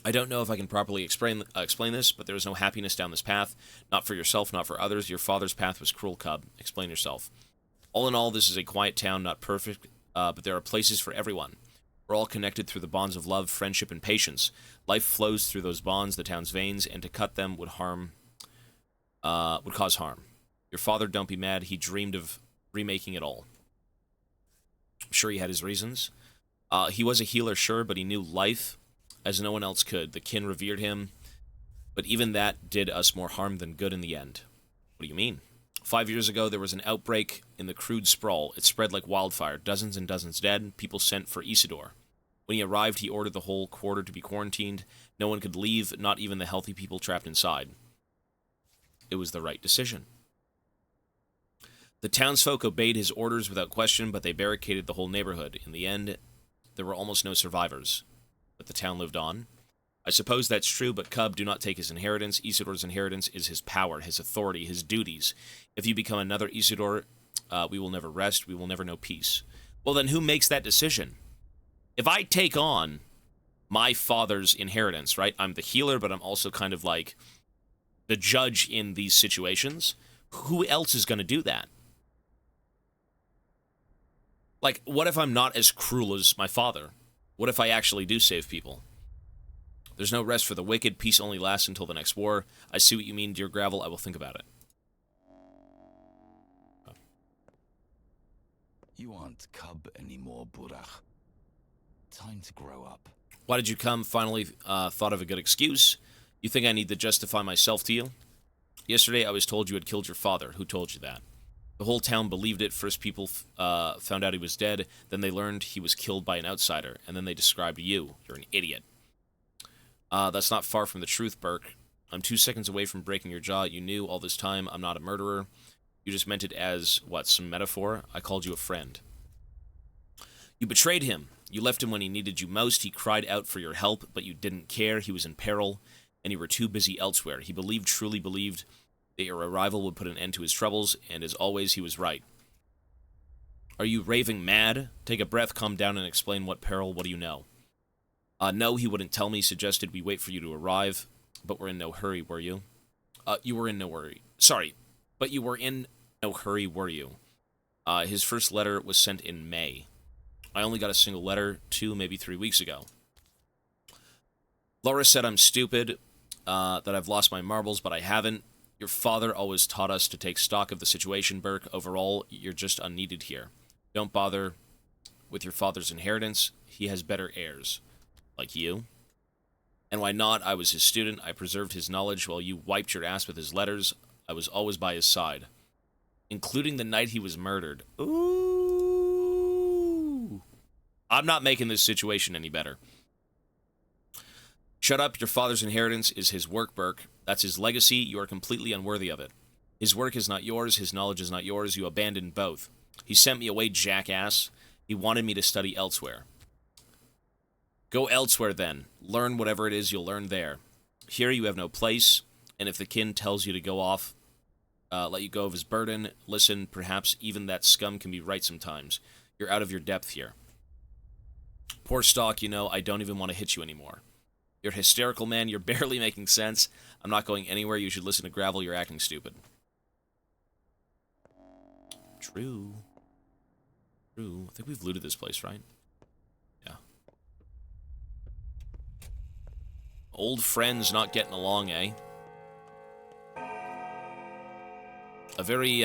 I don't know if I can properly explain this, but there is no happiness down this path. Not for yourself, not for others. Your father's path was cruel, Cub. Explain yourself. All in all, this is a quiet town, not perfect, but there are places for everyone. We're all connected through the bonds of love, friendship, and patience. Life flows through those bonds, the town's veins, and to cut them would cause harm. Your father, don't be mad. He dreamed of remaking it all. I'm sure he had his reasons. He was a healer, sure, but he knew life as no one else could. The kin revered him, but even that did us more harm than good in the end. What do you mean? 5 years ago, there was an outbreak in the crude sprawl. It spread like wildfire. Dozens and dozens dead. People sent for Isidore. When he arrived, he ordered the whole quarter to be quarantined. No one could leave, not even the healthy people trapped inside. It was the right decision. The townsfolk obeyed his orders without question, but they barricaded the whole neighborhood. In the end, there were almost no survivors. But the town lived on. I suppose that's true, but Cub, do not take his inheritance. Isidore's inheritance is his power, his authority, his duties. If you become another Isidore, we will never rest, we will never know peace. Well, then who makes that decision? If I take on my father's inheritance, right? I'm the healer, but I'm also kind of like the judge in these situations. Who else is going to do that? Like, what if I'm not as cruel as my father? What if I actually do save people? There's no rest for the wicked. Peace only lasts until the next war. I see what you mean, dear Gravel. I will think about it.
You aren't Cub anymore, Burach. Time to grow up.
Why did you come? Finally thought of a good excuse. You think I need to justify myself to you? Yesterday I was told you had killed your father. Who told you that? The whole town believed it. First people found out he was dead. Then they learned he was killed by an outsider. And then they described you. You're an idiot. That's not far from the truth, Burke. I'm 2 seconds away from breaking your jaw. You knew all this time I'm not a murderer. You just meant it as, what, some metaphor? I called you a friend. You betrayed him. You left him when he needed you most. He cried out for your help, but you didn't care. He was in peril, and you were too busy elsewhere. He truly believed that your arrival would put an end to his troubles, and as always, he was right. Are you raving mad? Take a breath, calm down, and explain what peril. What do you know? No, he wouldn't tell me. Suggested we wait for you to arrive, but we're in no hurry, were you? You were in no hurry. Sorry, but you were in no hurry, were you? His first letter was sent in May. I only got a single letter 2, maybe 3 weeks ago. Laura said I'm stupid, that I've lost my marbles, but I haven't. Your father always taught us to take stock of the situation, Burke. Overall, you're just unneeded here. Don't bother with your father's inheritance. He has better heirs. Like you. And why not? I was his student. I preserved his knowledge while you wiped your ass with his letters. I was always by his side. Including the night he was murdered. Ooh. I'm not making this situation any better. Shut up. Your father's inheritance is his work, Burke. That's his legacy. You are completely unworthy of it. His work is not yours. His knowledge is not yours. You abandoned both. He sent me away, jackass. He wanted me to study elsewhere. Go elsewhere, then. Learn whatever it is you'll learn there. Here you have no place, and if the kin tells you to go off, let you go of his burden, listen, perhaps even that scum can be right sometimes. You're out of your depth here. Poor Stock, you know, I don't even want to hit you anymore. You're hysterical, man. You're barely making sense. I'm not going anywhere. You should listen to Gravel. You're acting stupid. True. True. I think we've looted this place, right? Yeah. Old friends not getting along, eh? A very,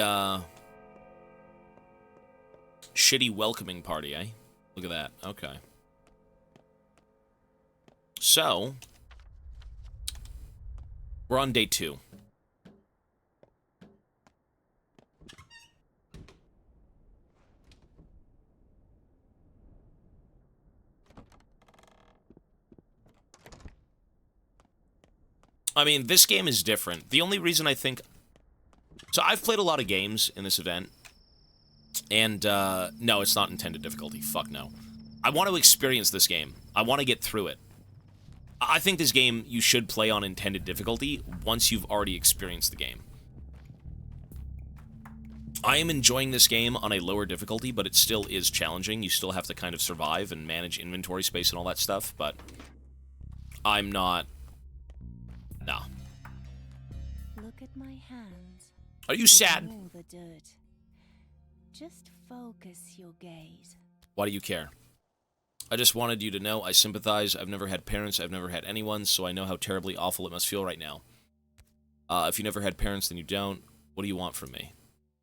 shitty welcoming party, eh? Look at that. Okay. So, we're on day 2. I mean, this game is different. The only reason I think... So I've played a lot of games in this event. And, no, it's not intended difficulty. Fuck no. I want to experience this game. I want to get through it. I think this game you should play on intended difficulty once you've already experienced the game. I am enjoying this game on a lower difficulty, but it still is challenging. You still have to kind of survive and manage inventory space and all that stuff, but I'm not... No.
Look at my hands.
Are you sad?
Ignore the dirt. Just focus your gaze.
Why do you care? I just wanted you to know I sympathize. I've never had parents. I've never had anyone, so I know how terribly awful it must feel right now. If you never had parents, then you don't. What do you want from me?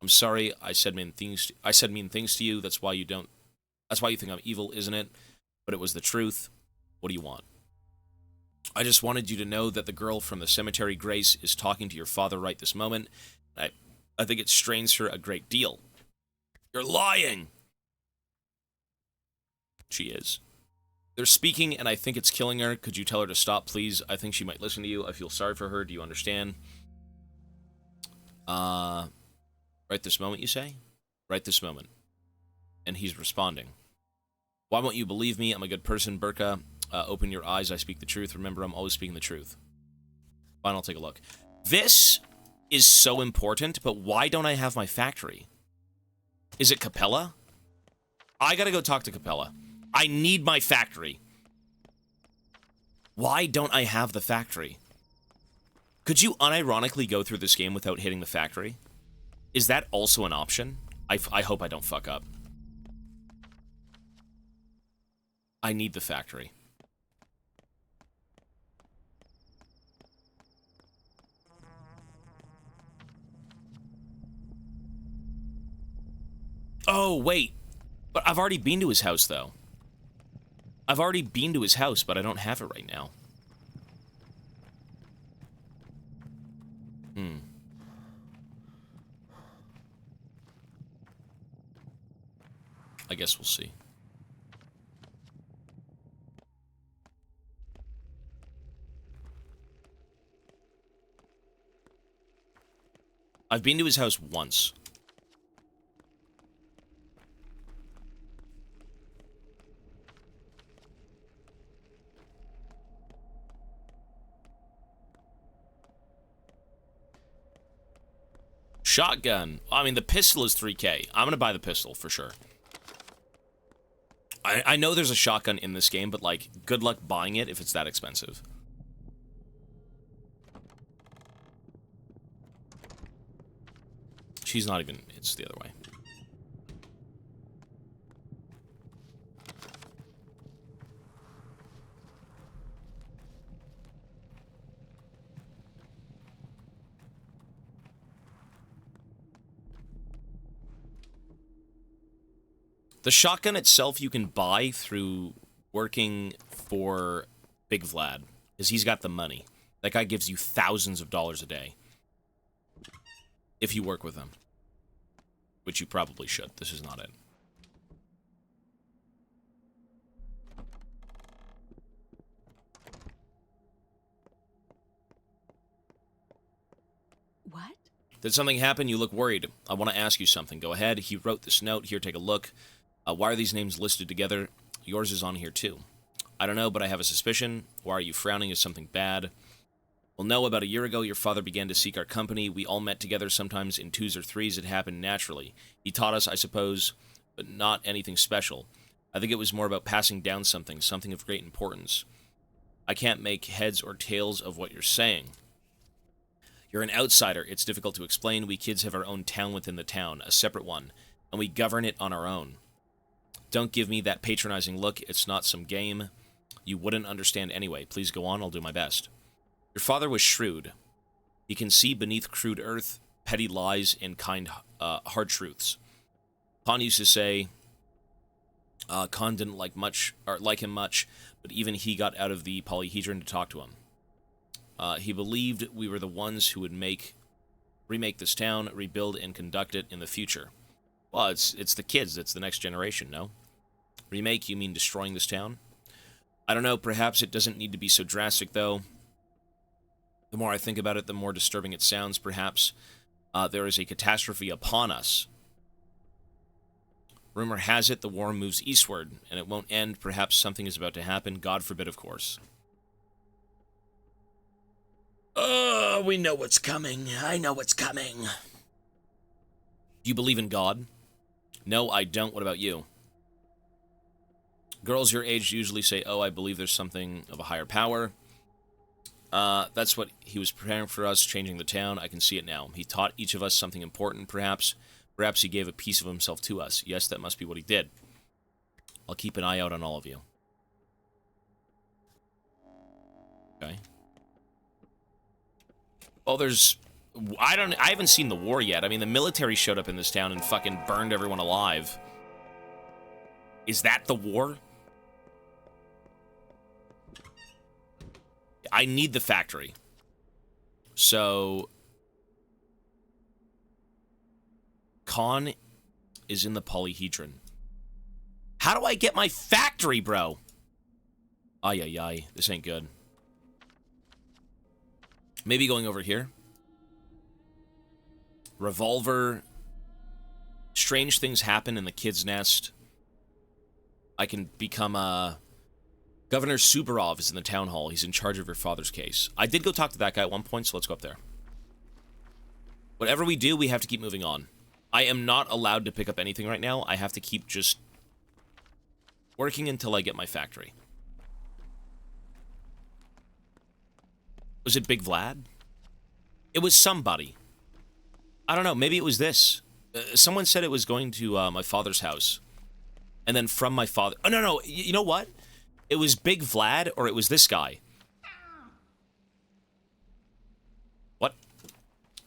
I'm sorry. I said mean things. I said mean things to you. That's why you don't. That's why you think I'm evil, isn't it? But it was the truth. What do you want? I just wanted you to know that the girl from the cemetery, Grace, is talking to your father right this moment. I think it strains her a great deal. You're lying! She is. They're speaking, and I think it's killing her. Could you tell her to stop, please? I think she might listen to you. I feel sorry for her. Do you understand? Right this moment, you say? Right this moment. And he's responding. Why won't you believe me? I'm a good person, Burka. Open your eyes. I speak the truth. Remember, I'm always speaking the truth. Fine, I'll take a look. This is so important, but why don't I have my factory? Is it Capella? I gotta go talk to Capella. I need my factory. Why don't I have the factory? Could you unironically go through this game without hitting the factory? Is that also an option? I hope I don't fuck up. I need the factory. Oh, wait. But I've already been to his house, though. I've already been to his house, but I don't have it right now. I guess we'll see. I've been to his house once. Shotgun. I mean, the pistol is 3K. I'm gonna buy the pistol, for sure. I know there's a shotgun in this game, but, like, good luck buying it if it's that expensive. She's not even... It's the other way. The shotgun itself you can buy through working for Big Vlad, because he's got the money. That guy gives you thousands of dollars a day. If you work with him. Which you probably should. This is not it.
What?
Did something happen? You look worried. I want to ask you something. Go ahead. He wrote this note. Here, take a look. Why are these names listed together? Yours is on here, too. I don't know, but I have a suspicion. Why are you frowning? Is something bad? Well, no, about a year ago, your father began to seek our company. We all met together, sometimes in 2s or 3s. It happened naturally. He taught us, I suppose, but not anything special. I think it was more about passing down something of great importance. I can't make heads or tails of what you're saying. You're an outsider. It's difficult to explain. We kids have our own town within the town, a separate one, and we govern it on our own. Don't give me that patronizing look. It's not some game. You wouldn't understand anyway. Please go on. I'll do my best. Your father was shrewd. He can see beneath crude earth, petty lies, and kind, hard truths. Khan used to say, Khan didn't like him much, but even he got out of the polyhedron to talk to him. He believed we were the ones who would remake this town, rebuild, and conduct it in the future. Well, it's the kids. It's the next generation, no? Remake, you mean destroying this town? I don't know. Perhaps it doesn't need to be so drastic, though. The more I think about it, the more disturbing it sounds. Perhaps there is a catastrophe upon us. Rumor has it the war moves eastward, and it won't end. Perhaps something is about to happen. God forbid, of course. Oh, we know what's coming. I know what's coming. Do you believe in God? No, I don't. What about you? Girls your age usually say, oh, I believe there's something of a higher power. That's what he was preparing for us, changing the town. I can see it now. He taught each of us something important, perhaps. Perhaps he gave a piece of himself to us. Yes, that must be what he did. I'll keep an eye out on all of you. Okay. Oh, there's... I haven't seen the war yet. I mean, the military showed up in this town and fucking burned everyone alive. Is that the war? I need the factory. So... Khan is in the polyhedron. How do I get my factory, bro? Ay, ay, ay. This ain't good. Maybe going over here. Revolver. Strange things happen in the kid's nest. I can become Governor Subarov is in the town hall. He's in charge of your father's case. I did go talk to that guy at one point, so let's go up there. Whatever we do, we have to keep moving on. I am not allowed to pick up anything right now. I have to keep just working until I get my factory. Was it Big Vlad? It was somebody. I don't know. Maybe it was this. Someone said it was going to my father's house. And then from my father... Oh, no, no. You know what? It was Big Vlad or it was this guy. What?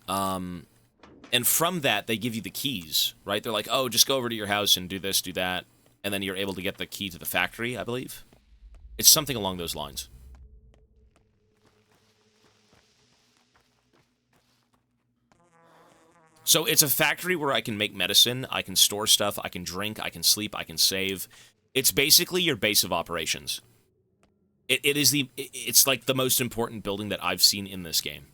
And from that, they give you the keys, right? They're like, oh, just go over to your house and do this, do that. And then you're able to get the key to the factory, I believe. It's something along those lines. So it's a factory where I can make medicine, I can store stuff, I can drink, I can sleep, I can save. It's basically your base of operations. It's like the most important building that I've seen in this game.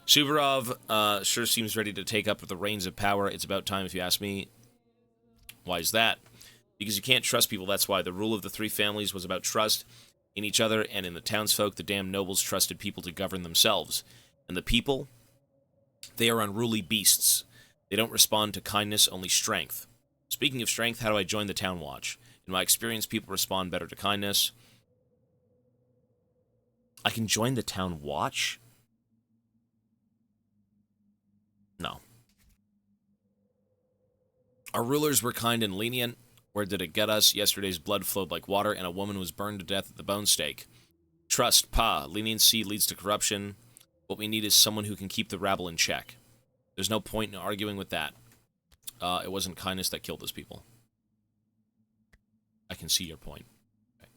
Subarov sure seems ready to take up the reins of power. It's about time, if you ask me. Why is that? Because you can't trust people, that's why. The rule of the three families was about trust in each other and in the townsfolk. The damn nobles trusted people to govern themselves. And the people, they are unruly beasts. They don't respond to kindness, only strength. Speaking of strength, how do I join the town watch? In my experience, people respond better to kindness. I can join the town watch? No. Our rulers were kind and lenient. Where did it get us? Yesterday's blood flowed like water, and a woman was burned to death at the bone stake. Trust, pa. Leniency leads to corruption. What we need is someone who can keep the rabble in check. There's no point in arguing with that. It wasn't kindness that killed those people. I can see your point. Okay.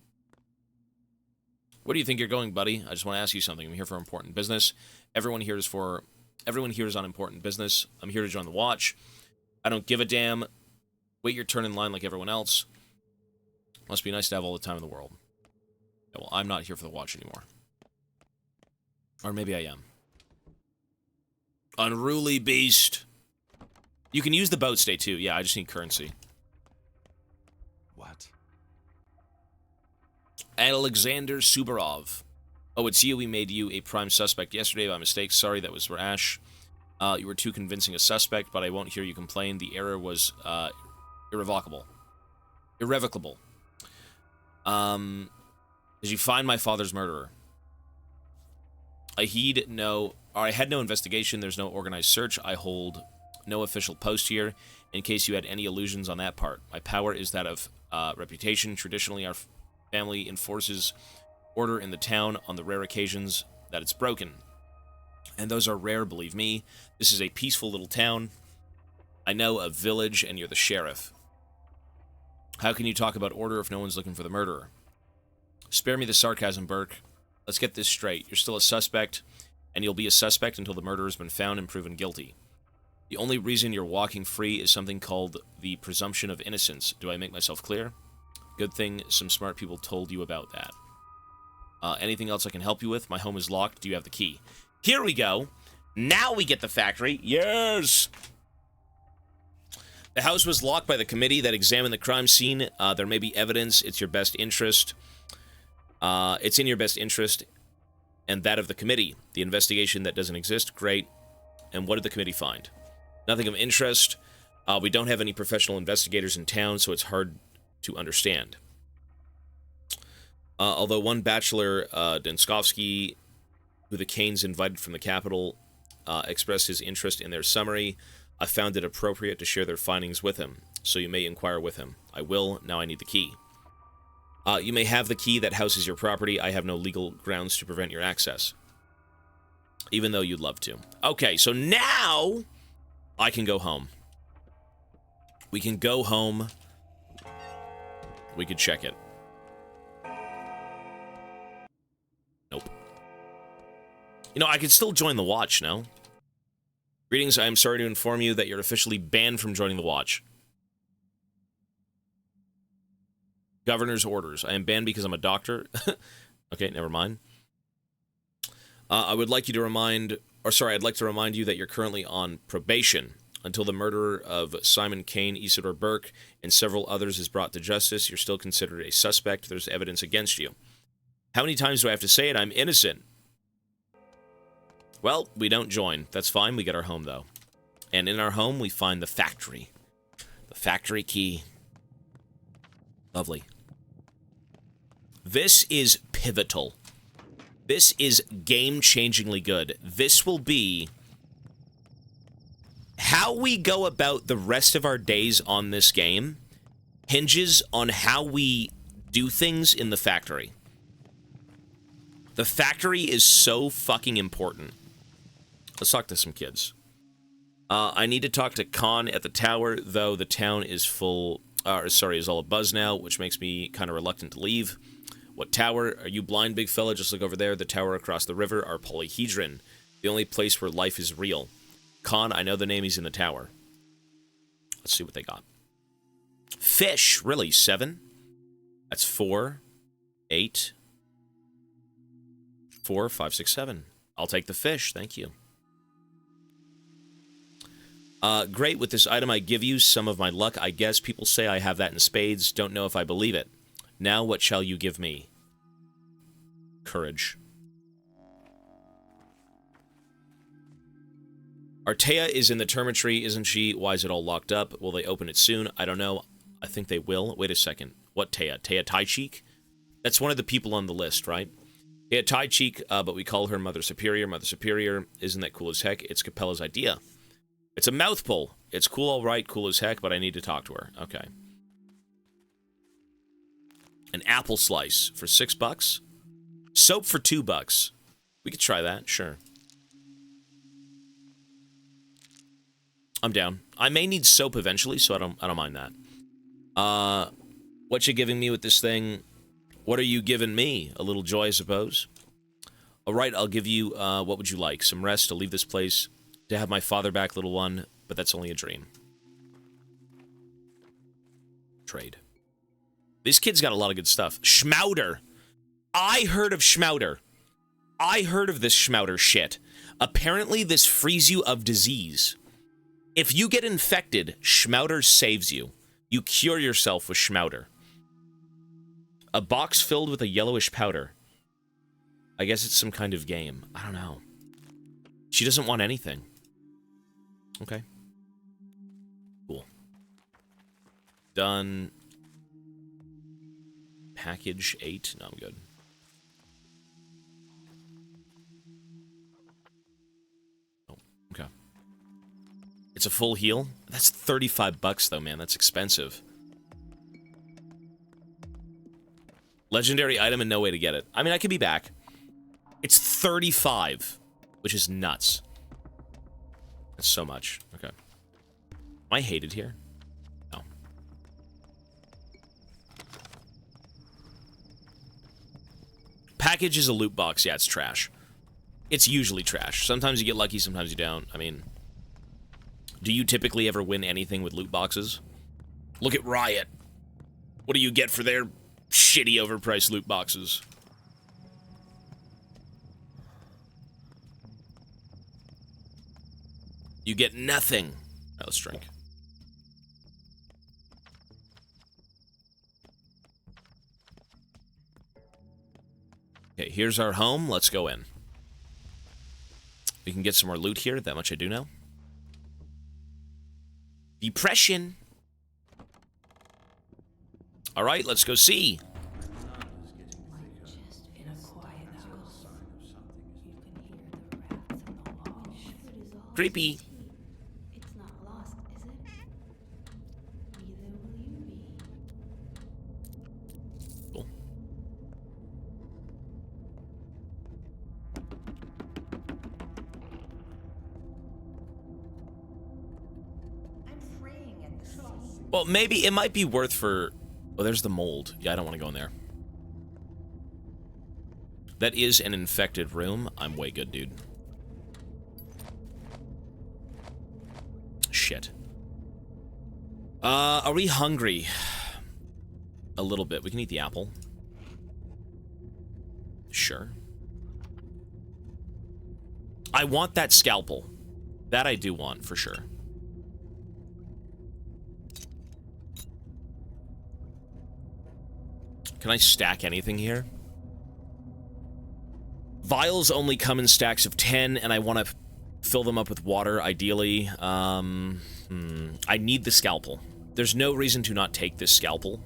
Where do you think you're going, buddy? I just want to ask you something. I'm here for important business. Everyone here is on important business. I'm here to join the watch. I don't give a damn. Wait your turn in line like everyone else. Must be nice to have all the time in the world. Yeah, well, I'm not here for the watch anymore. Or maybe I am. Unruly beast. You can use the boat stay too. Yeah, I just need currency.
What?
Alexander Subarov. Oh, it's you. We made you a prime suspect yesterday by mistake. Sorry, that was rash. You were too convincing a suspect, but I won't hear you complain. The error was irrevocable. Irrevocable. Did you find my father's murderer? I had no investigation. There's no organized search. I hold no official post here, in case you had any illusions on that part. My power is that of reputation. Traditionally, our family enforces order in the town on the rare occasions that it's broken. And those are rare, believe me. This is a peaceful little town. I know a village, and you're the sheriff. How can you talk about order if no one's looking for the murderer? Spare me the sarcasm, Burke. Let's get this straight. You're still a suspect, and you'll be a suspect until the murderer has been found and proven guilty. The only reason you're walking free is something called the presumption of innocence. Do I make myself clear? Good thing some smart people told you about that. Anything else I can help you with? My home is locked. Do you have the key? Here we go. Now we get the factory. Yes! The house was locked by the committee that examined the crime scene. There may be evidence. It's your best interest. It's in your best interest and that of the committee. The investigation that doesn't exist. Great. And what did the committee find? Nothing of interest. We don't have any professional investigators in town, so it's hard to understand. Although one bachelor, Denskovsky, who the Kanes invited from the capital, expressed his interest in their summary, I found it appropriate to share their findings with him, so you may inquire with him. I will. Now I need the key. You may have the key that houses your property. I have no legal grounds to prevent your access. Even though you'd love to. Okay, so now I can go home. We can go home. We could check it. Nope. You know, I could still join the watch, no? Greetings, I am sorry to inform you that you're officially banned from joining the watch. Governor's orders. I am banned because I'm a doctor. Okay, never mind. I would like you to remind... Or sorry, I'd like to remind you that you're currently on probation. Until the murderer of Simon Kane, Isidore Burke, and several others is brought to justice, you're still considered a suspect. There's evidence against you. How many times do I have to say it? I'm innocent. Well, we don't join. That's fine. We get our home, though. And in our home, we find the factory. The factory key. Lovely. This is pivotal. This is game-changingly good. This will be... How we go about the rest of our days on this game hinges on how we do things in the factory. The factory is so fucking important. Let's talk to some kids. I need to talk to Khan at the tower, though the town is is all abuzz now, which makes me kind of reluctant to leave. What tower? Are you blind, big fella? Just look over there. The tower across the river, our polyhedron. The only place where life is real. Khan, I know the name, he's in the tower. Let's see what they got. Fish, really? 7? That's 4, 8, 4, 5, 6, 7. I'll take the fish, thank you. Great, with this item I give you some of my luck. I guess people say I have that in spades. Don't know if I believe it. Now what shall you give me? Courage. Artea is in the termitry, isn't she? Why is it all locked up? Will they open it soon? I don't know. I think they will. Wait a second. What Tea? Tea Taichik? That's one of the people on the list, right? Tea Taichik, but we call her Mother Superior. Mother Superior, isn't that cool as heck? It's Capella's idea. It's a mouthful. It's cool, all right, cool as heck, but I need to talk to her. Okay. An apple slice for $6? Soap for $2. We could try that, sure. I'm down. I may need soap eventually, so I don't mind that. What you giving me with this thing? What are you giving me? A little joy, I suppose. All right, I'll give you, what would you like? Some rest to leave this place, to have my father back, little one, but that's only a dream. Trade. This kid's got a lot of good stuff. Schmauder. I heard of Schmauder. I heard of this Schmauder shit. Apparently, this frees you of disease. If you get infected, Schmauder saves you. You cure yourself with Schmauder. A box filled with a yellowish powder. I guess it's some kind of game. I don't know. She doesn't want anything. Okay. Cool. Done. Package 8. No, I'm good. Oh, okay. It's a full heal? That's $35 though, man. That's expensive. Legendary item and no way to get it. I mean, I could be back. It's 35, which is nuts. That's so much. Okay. Am I hated here? No. Package is a loot box. Yeah, it's trash. It's usually trash. Sometimes you get lucky, sometimes you don't. I mean, do you typically ever win anything with loot boxes? Look at Riot. What do you get for their shitty overpriced loot boxes? You get nothing. All right, let's drink. Okay, here's our home. Let's go in. We can get some more loot here. That much I do know. Depression. All right, let's go see. Creepy.
It's not lost, is it? Neither will you be.
Cool.
I'm fraying at the seams.
Well, maybe it might be worth for... Oh, there's the mold. Yeah, I don't want to go in there. That is an infected room. I'm way good, dude. Shit. Are we hungry? A little bit. We can eat the apple. Sure. I want that scalpel. That I do want, for sure. Can I stack anything here? Vials only come in stacks of 10, and I want to fill them up with water, ideally. I need the scalpel. There's no reason to not take this scalpel.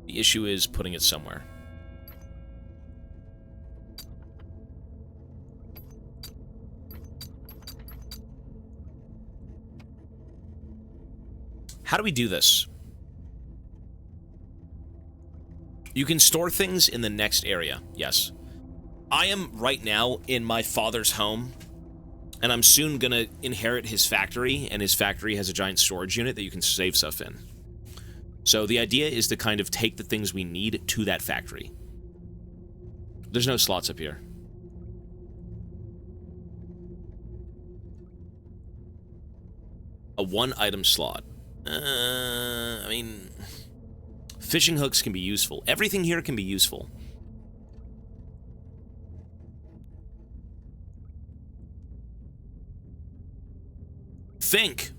The issue is putting it somewhere. How do we do this? You can store things in the next area, yes. I am right now in my father's home, and I'm soon gonna inherit his factory, and his factory has a giant storage unit that you can save stuff in. So the idea is to kind of take the things we need to that factory. There's no slots up here. A one-item slot. I mean... Fishing hooks can be useful. Everything here can be useful. Think.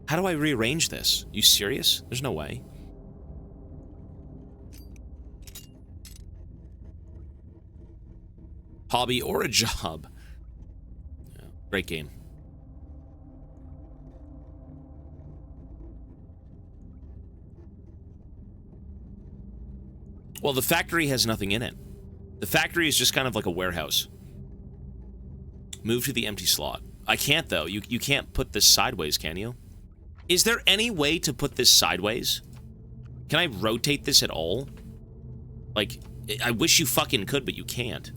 How do I rearrange this? You serious? There's no way. Hobby or a job. Yeah, great game. Well, the factory has nothing in it. The factory is just kind of like a warehouse. Move to the empty slot. I can't, though. You can't put this sideways, can you? Is there any way to put this sideways? Can I rotate this at all? Like, I wish you fucking could, but you can't.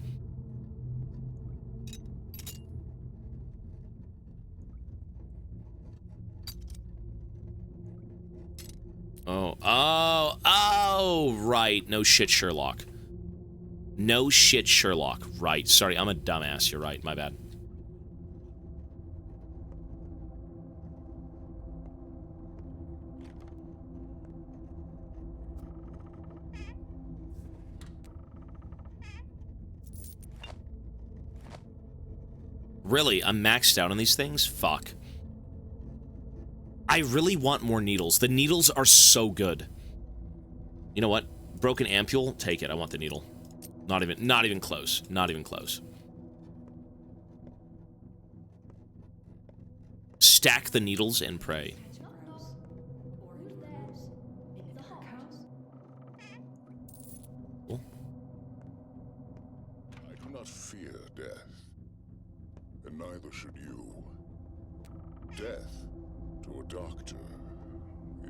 Oh, right. No shit, Sherlock. No shit, Sherlock. Right. Sorry, I'm a dumbass. You're right. My bad. Really? I'm maxed out on these things? Fuck. I really want more needles. The needles are so good. You know what? Broken ampule? Take it. I want the needle. Not even close. Not even close. Stack the needles and pray. Cool.
I do not fear death, and neither should you. Death, to a doctor,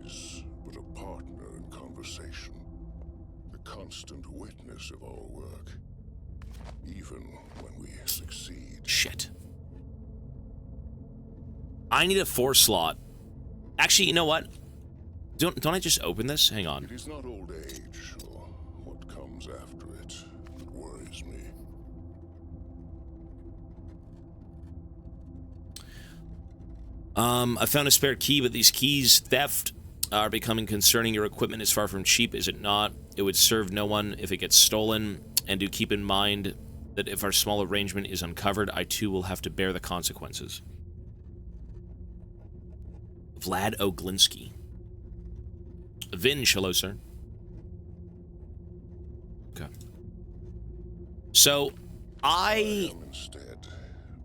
is but a partner in conversation, the constant witness of our work, even when we succeed.
Shit. I need a 4 slot. Actually, you know what? Don't I just open this? Hang on.
It is not old age or what comes after it that worries me.
I found a spare key, but these keys theft are becoming concerning. Your equipment is far from cheap, is it not? It would serve no one if it gets stolen. And do keep in mind that if our small arrangement is uncovered, I too will have to bear the consequences. Vlad Oglinski. Vinge, hello, sir. Okay. So,
I am instead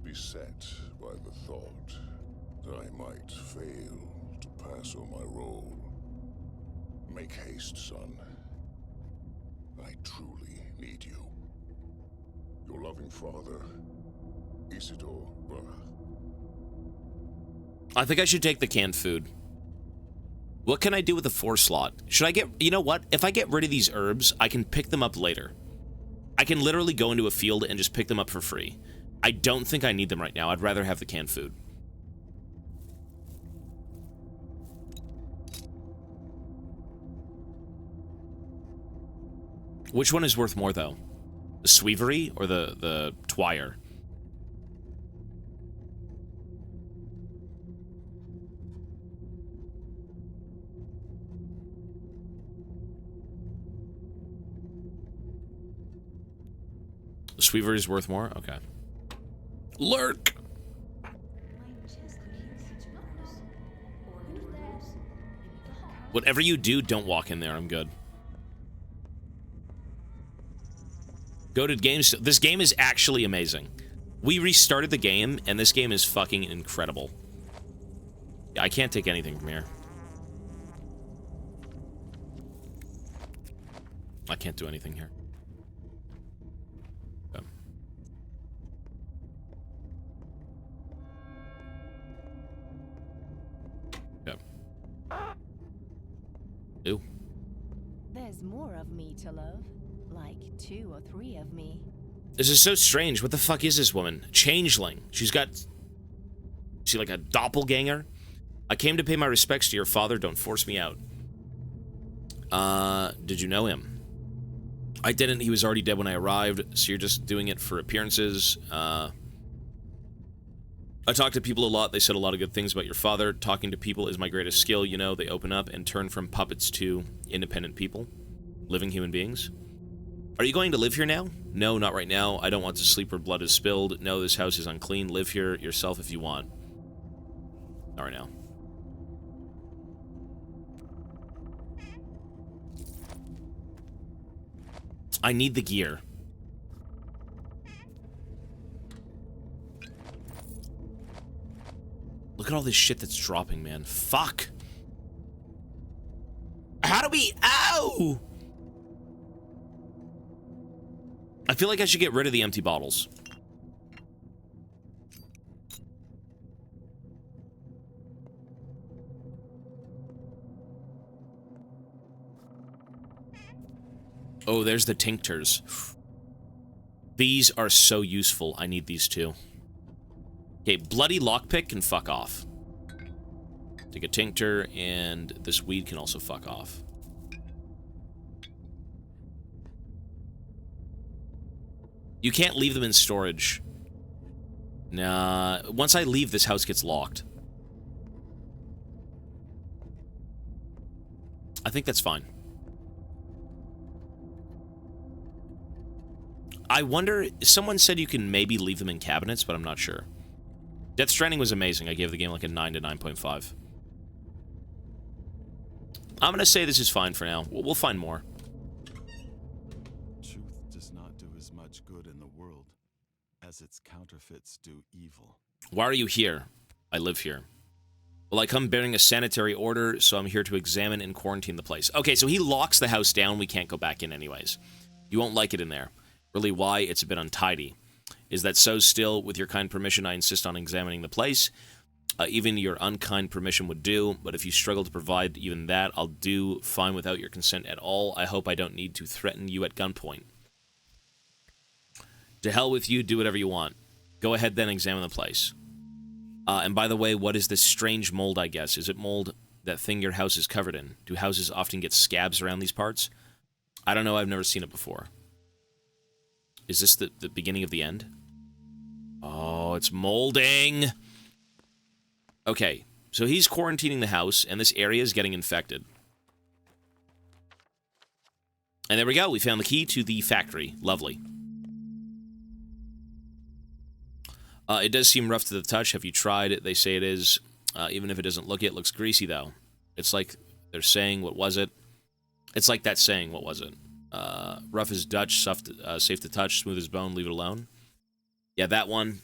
beset by the thought that I might fail to pass on my role. Make haste, son. I truly need you. Your loving father, Isidore Burr.
I think I should take the canned food. What can I do with the 4 slot? Should I get... You know what? If I get rid of these herbs, I can pick them up later. I can literally go into a field and just pick them up for free. I don't think I need them right now. I'd rather have the canned food. Which one is worth more, though? The Sweevery or the Twire? The Sweevery is worth more? Okay. Lurk! Whatever you do, don't walk in there. I'm good. Goated games. This game is actually amazing. We restarted the game, and this game is fucking incredible. Yeah, I can't take anything from here. I can't do anything here. Okay. Okay. Ew.
There's more of me to love. Like 2 or 3 of me.
This is so strange. What the fuck is this woman? Changeling. She's got... Is she like a doppelganger? I came to pay my respects to your father. Don't force me out. Did you know him? I didn't. He was already dead when I arrived, so you're just doing it for appearances. I talk to people a lot. They said a lot of good things about your father. Talking to people is my greatest skill. You know, they open up and turn from puppets to independent people. Living human beings. Are you going to live here now? No, not right now. I don't want to sleep where blood is spilled. No, this house is unclean. Live here yourself if you want. Not right now. I need the gear. Look at all this shit that's dropping, man. Fuck. How do we... Ow! I feel like I should get rid of the empty bottles. Oh, there's the tinctures. These are so useful. I need these too. Okay, bloody lockpick can fuck off. Take a tincture, and this weed can also fuck off. You can't leave them in storage. Nah, once I leave, this house gets locked. I think that's fine. I wonder, someone said you can maybe leave them in cabinets, but I'm not sure. Death Stranding was amazing. I gave the game like a 9 to 9.5. I'm going to say this is fine for now. We'll find more.
Truth does not do as much good in the world as its counterfeits do evil.
Why are you here? I live here. Well, I come bearing a sanitary order, so I'm here to examine and quarantine the place. Okay, so he locks the house down. We can't go back in anyways. You won't like it in there. Really, why? It's a bit untidy. Is that so? Still, with your kind permission, I insist on examining the place. Even your unkind permission would do, but if you struggle to provide even that, I'll do fine without your consent at all. I hope I don't need to threaten you at gunpoint. To hell with you, do whatever you want. Go ahead then, examine the place. And by the way, what is this strange mold, I guess? Is it mold, that thing your house is covered in? Do houses often get scabs around these parts? I don't know, I've never seen it before. Is this the beginning of the end? Oh, it's molding! Okay, so he's quarantining the house, and this area is getting infected. And there we go. We found the key to the factory. Lovely. It does seem rough to the touch. Have you tried it? They say it is. Even if it doesn't look it, looks greasy, though. It's like they're saying, what was it? It's like that saying, what was it? Rough as Dutch, safe to touch, smooth as bone, leave it alone. Yeah, that one.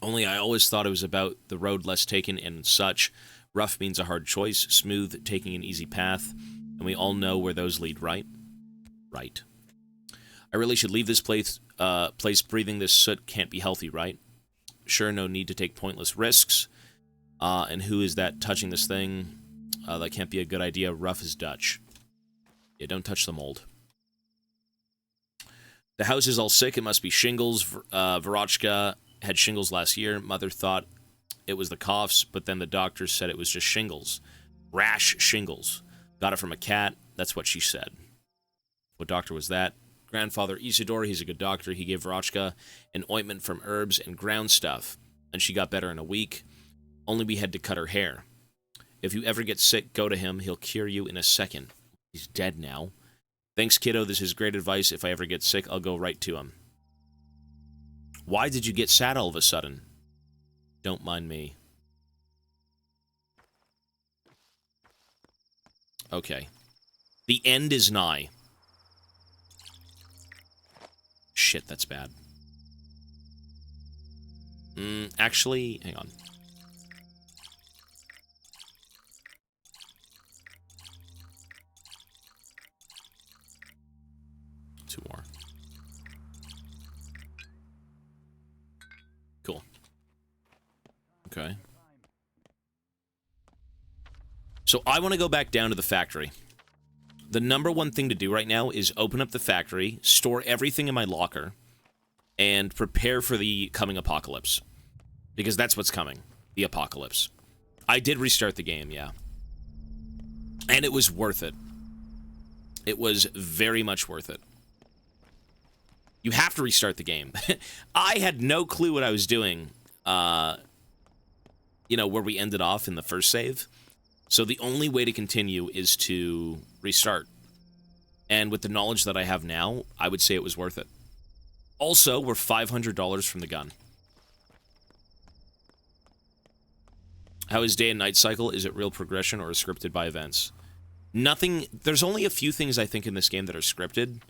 Only I always thought it was about the road less taken and such. Rough means a hard choice, smooth, taking an easy path. And we all know where those lead, right? Right. I really should leave this place. Breathing this soot can't be healthy, right? Sure, no need to take pointless risks. And who is that touching this thing? That can't be a good idea. Rough as Dutch. Yeah, don't touch the mold. The house is all sick. It must be shingles. Verochka had shingles last year. Mother thought it was the coughs, but then the doctor said it was just shingles. Rash shingles. Got it from a cat. That's what she said. What doctor was that? Grandfather Isidore. He's a good doctor. He gave Verochka an ointment from herbs and ground stuff, and she got better in a week. Only we had to cut her hair. If you ever get sick, go to him. He'll cure you in a second. He's dead now. Thanks, kiddo. This is great advice. If I ever get sick, I'll go right to him. Why did you get sad all of a sudden? Don't mind me. Okay. The end is nigh. Shit, that's bad. Actually, hang on. Two more. Cool. Okay. So I want to go back down to the factory. The number one thing to do right now is open up the factory, store everything in my locker, and prepare for the coming apocalypse. Because that's what's coming. The apocalypse. I did restart the game, yeah. And it was worth it. It was very much worth it. You have to restart the game. I had no clue what I was doing, you know, where we ended off in the first save. So the only way to continue is to restart. And with the knowledge that I have now, I would say it was worth it. Also, we're $500 from the gun. How is day and night cycle? Is it real progression or is scripted by events? Nothing. There's only a few things I think in this game that are scripted.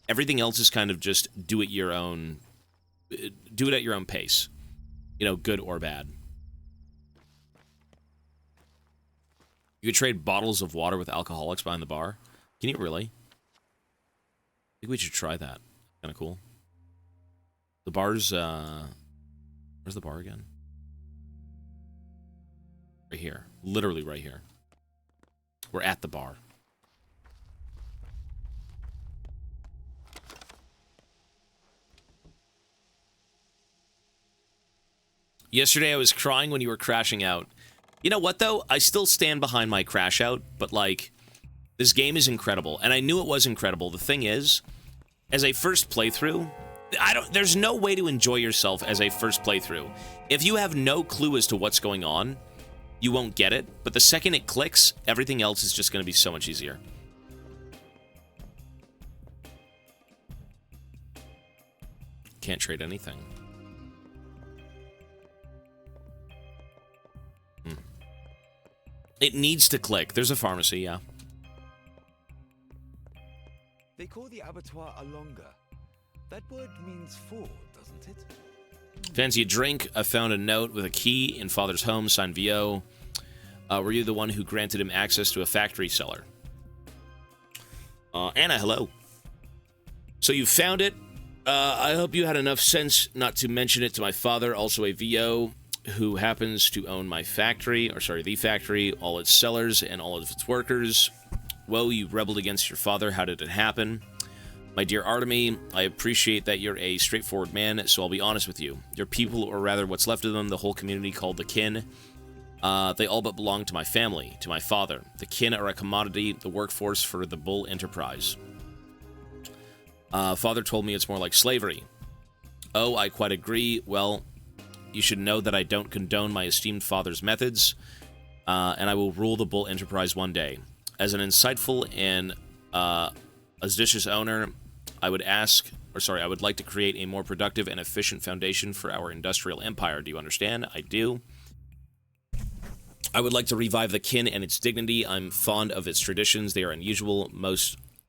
Everything else is kind of just do it your own. Do it at your own pace. You know, good or bad. You could trade bottles of water with alcoholics behind the bar. Can you really? I think we should try that. Kind of cool. The bar's, where's the bar again? Right here. Literally right here. We're at the bar. Yesterday I was crying when you were crashing out. You know what, though? I still stand behind my crash out, but, like, this game is incredible. And I knew it was incredible. The thing is, as a first playthrough, there's no way to enjoy yourself as a first playthrough. If you have no clue as to what's going on, you won't get it. But the second it clicks, everything else is just going to be so much easier. Can't trade anything. It needs to click. There's a pharmacy, yeah.
They call the abattoir a longa. That word means ford, doesn't it?
Fancy a drink? I found a note with a key in Father's home, signed VO. Were you the one who granted him access to a factory cellar? Anna, hello. So you found it. I hope you had enough sense not to mention it to my father, also a VO, who happens to own my factory, or sorry, the factory, all its sellers, and all of its workers. Whoa, you rebelled against your father. How did it happen? My dear Artemy, I appreciate that you're a straightforward man, so I'll be honest with you. Your people, or rather what's left of them, the whole community called the kin, they all but belong to my family, to my father. The kin are a commodity, the workforce for the Bull Enterprise. Father told me it's more like slavery. Oh, I quite agree. Well, You should know that I don't condone my esteemed father's methods, and I will rule the Bull Enterprise one day. As an insightful and audacious owner, I would like to create a more productive and efficient foundation for our industrial empire. Do you understand? I do. I would like to revive the kin and its dignity. I'm fond of its traditions. They are unusual,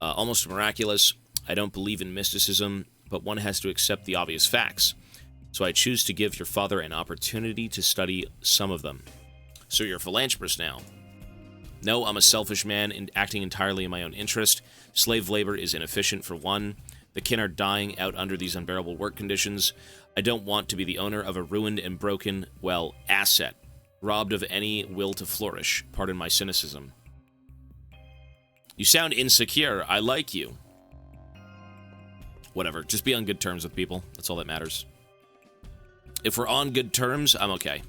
almost miraculous. I don't believe in mysticism, but one has to accept the obvious facts. So I choose to give your father an opportunity to study some of them. So you're a philanthropist now. No, I'm a selfish man acting entirely in my own interest. Slave labor is inefficient for one. The kin are dying out under these unbearable work conditions. I don't want to be the owner of a ruined and broken, well, asset, robbed of any will to flourish. Pardon my cynicism. You sound insecure. I like you. Whatever. Just be on good terms with people. That's all that matters. If we're on good terms, I'm okay.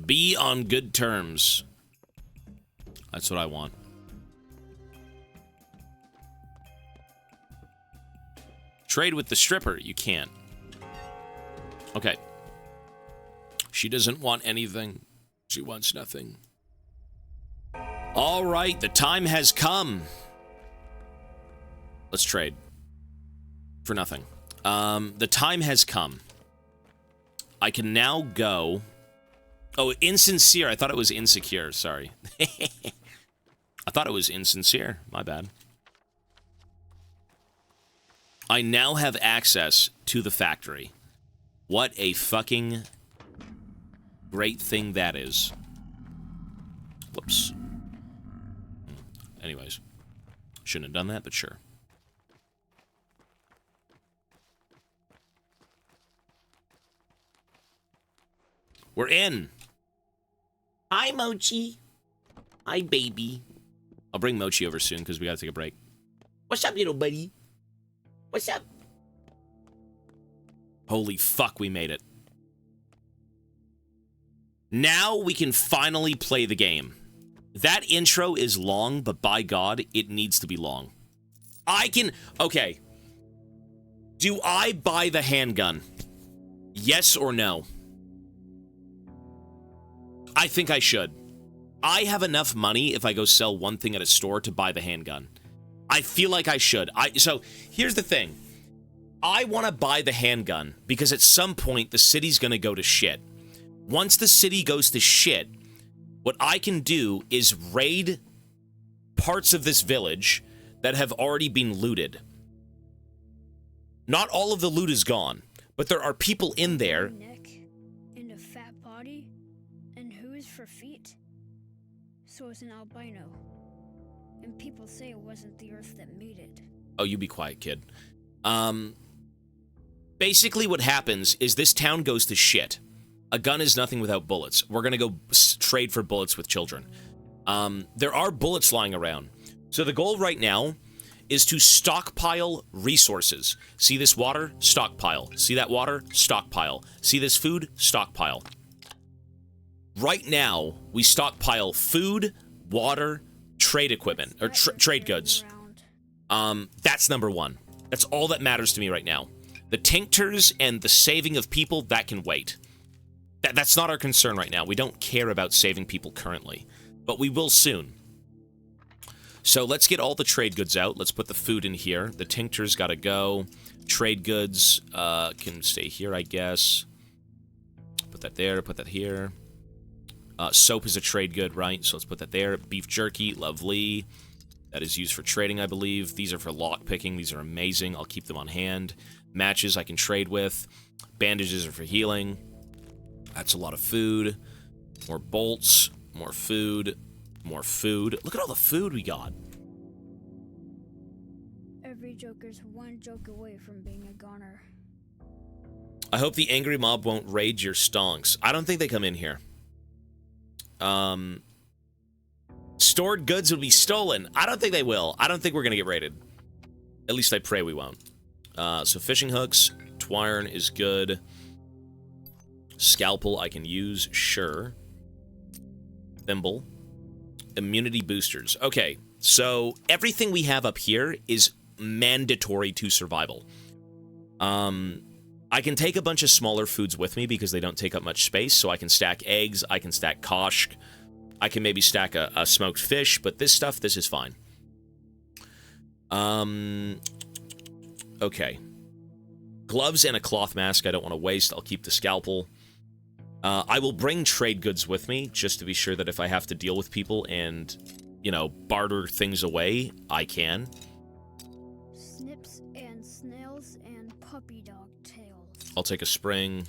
Be on good terms. That's what I want. Trade with the stripper. You can't. Okay. She doesn't want anything. She wants nothing. All right, the time has come. Let's trade. For nothing. The time has come. I can now go... Oh, insincere. I thought it was insecure. Sorry. I thought it was insincere. My bad. I now have access to the factory. What a fucking great thing that is. Whoops. Anyways. Shouldn't have done that, but sure. We're in. Hi, Mochi. Hi, baby. I'll bring Mochi over soon because we gotta take a break. What's up, little buddy? What's up? Holy fuck, we made it. Now we can finally play the game. That intro is long, but by God, it needs to be long. Okay. Do I buy the handgun? Yes or no? I think I should. I have enough money if I go sell one thing at a store to buy the handgun. I feel like I should. So, here's the thing. I want to buy the handgun because at some point the city's going to go to shit. Once the city goes to shit, what I can do is raid parts of this village that have already been looted. Not all of the loot is gone, but there are people in there.
Neck and a fat body, and who is for feet? So it's an albino. And people say it wasn't the Earth that made it.
Oh, you be quiet, kid. Basically what happens is this town goes to shit. A gun is nothing without bullets. We're gonna go trade for bullets with children. There are bullets lying around. So the goal right now is to stockpile resources. See this water? Stockpile. See that water? Stockpile. See this food? Stockpile. Right now, we stockpile food, water, trade equipment, or trade goods. That's number one. That's all that matters to me right now. The tinctures and the saving of people, that can wait. That's not our concern right now. We don't care about saving people currently, but we will soon. So let's get all the trade goods out. Let's put the food in here. The tinctures gotta go. Trade goods can stay here, I guess. Put that there, put that here. Soap is a trade good, right? So let's put that there. Beef jerky, lovely. That is used for trading, I believe. These are for lock picking. These are amazing. I'll keep them on hand. Matches I can trade with. Bandages are for healing. That's a lot of food. More bolts. More food. More food. Look at all the food we got.
Every Joker's one joke away from being a goner.
I hope the angry mob won't raid your stonks. I don't think they come in here. Stored goods will be stolen. I don't think they will. I don't think we're gonna get raided. At least I pray we won't. So fishing hooks. Twirn is good. Scalpel I can use, sure. Thimble. immunity boosters. Okay, so everything we have up here is mandatory to survival. I can take a bunch of smaller foods with me because they don't take up much space, so I can stack eggs, I can stack kosh, I can maybe stack a smoked fish, but this stuff, this is fine. Okay. Gloves and a cloth mask I don't want to waste. I'll keep the scalpel. I will bring trade goods with me, just to be sure that if I have to deal with people and, you know, barter things away, I can.
Snips and snails and puppy dog tails.
I'll take a spring.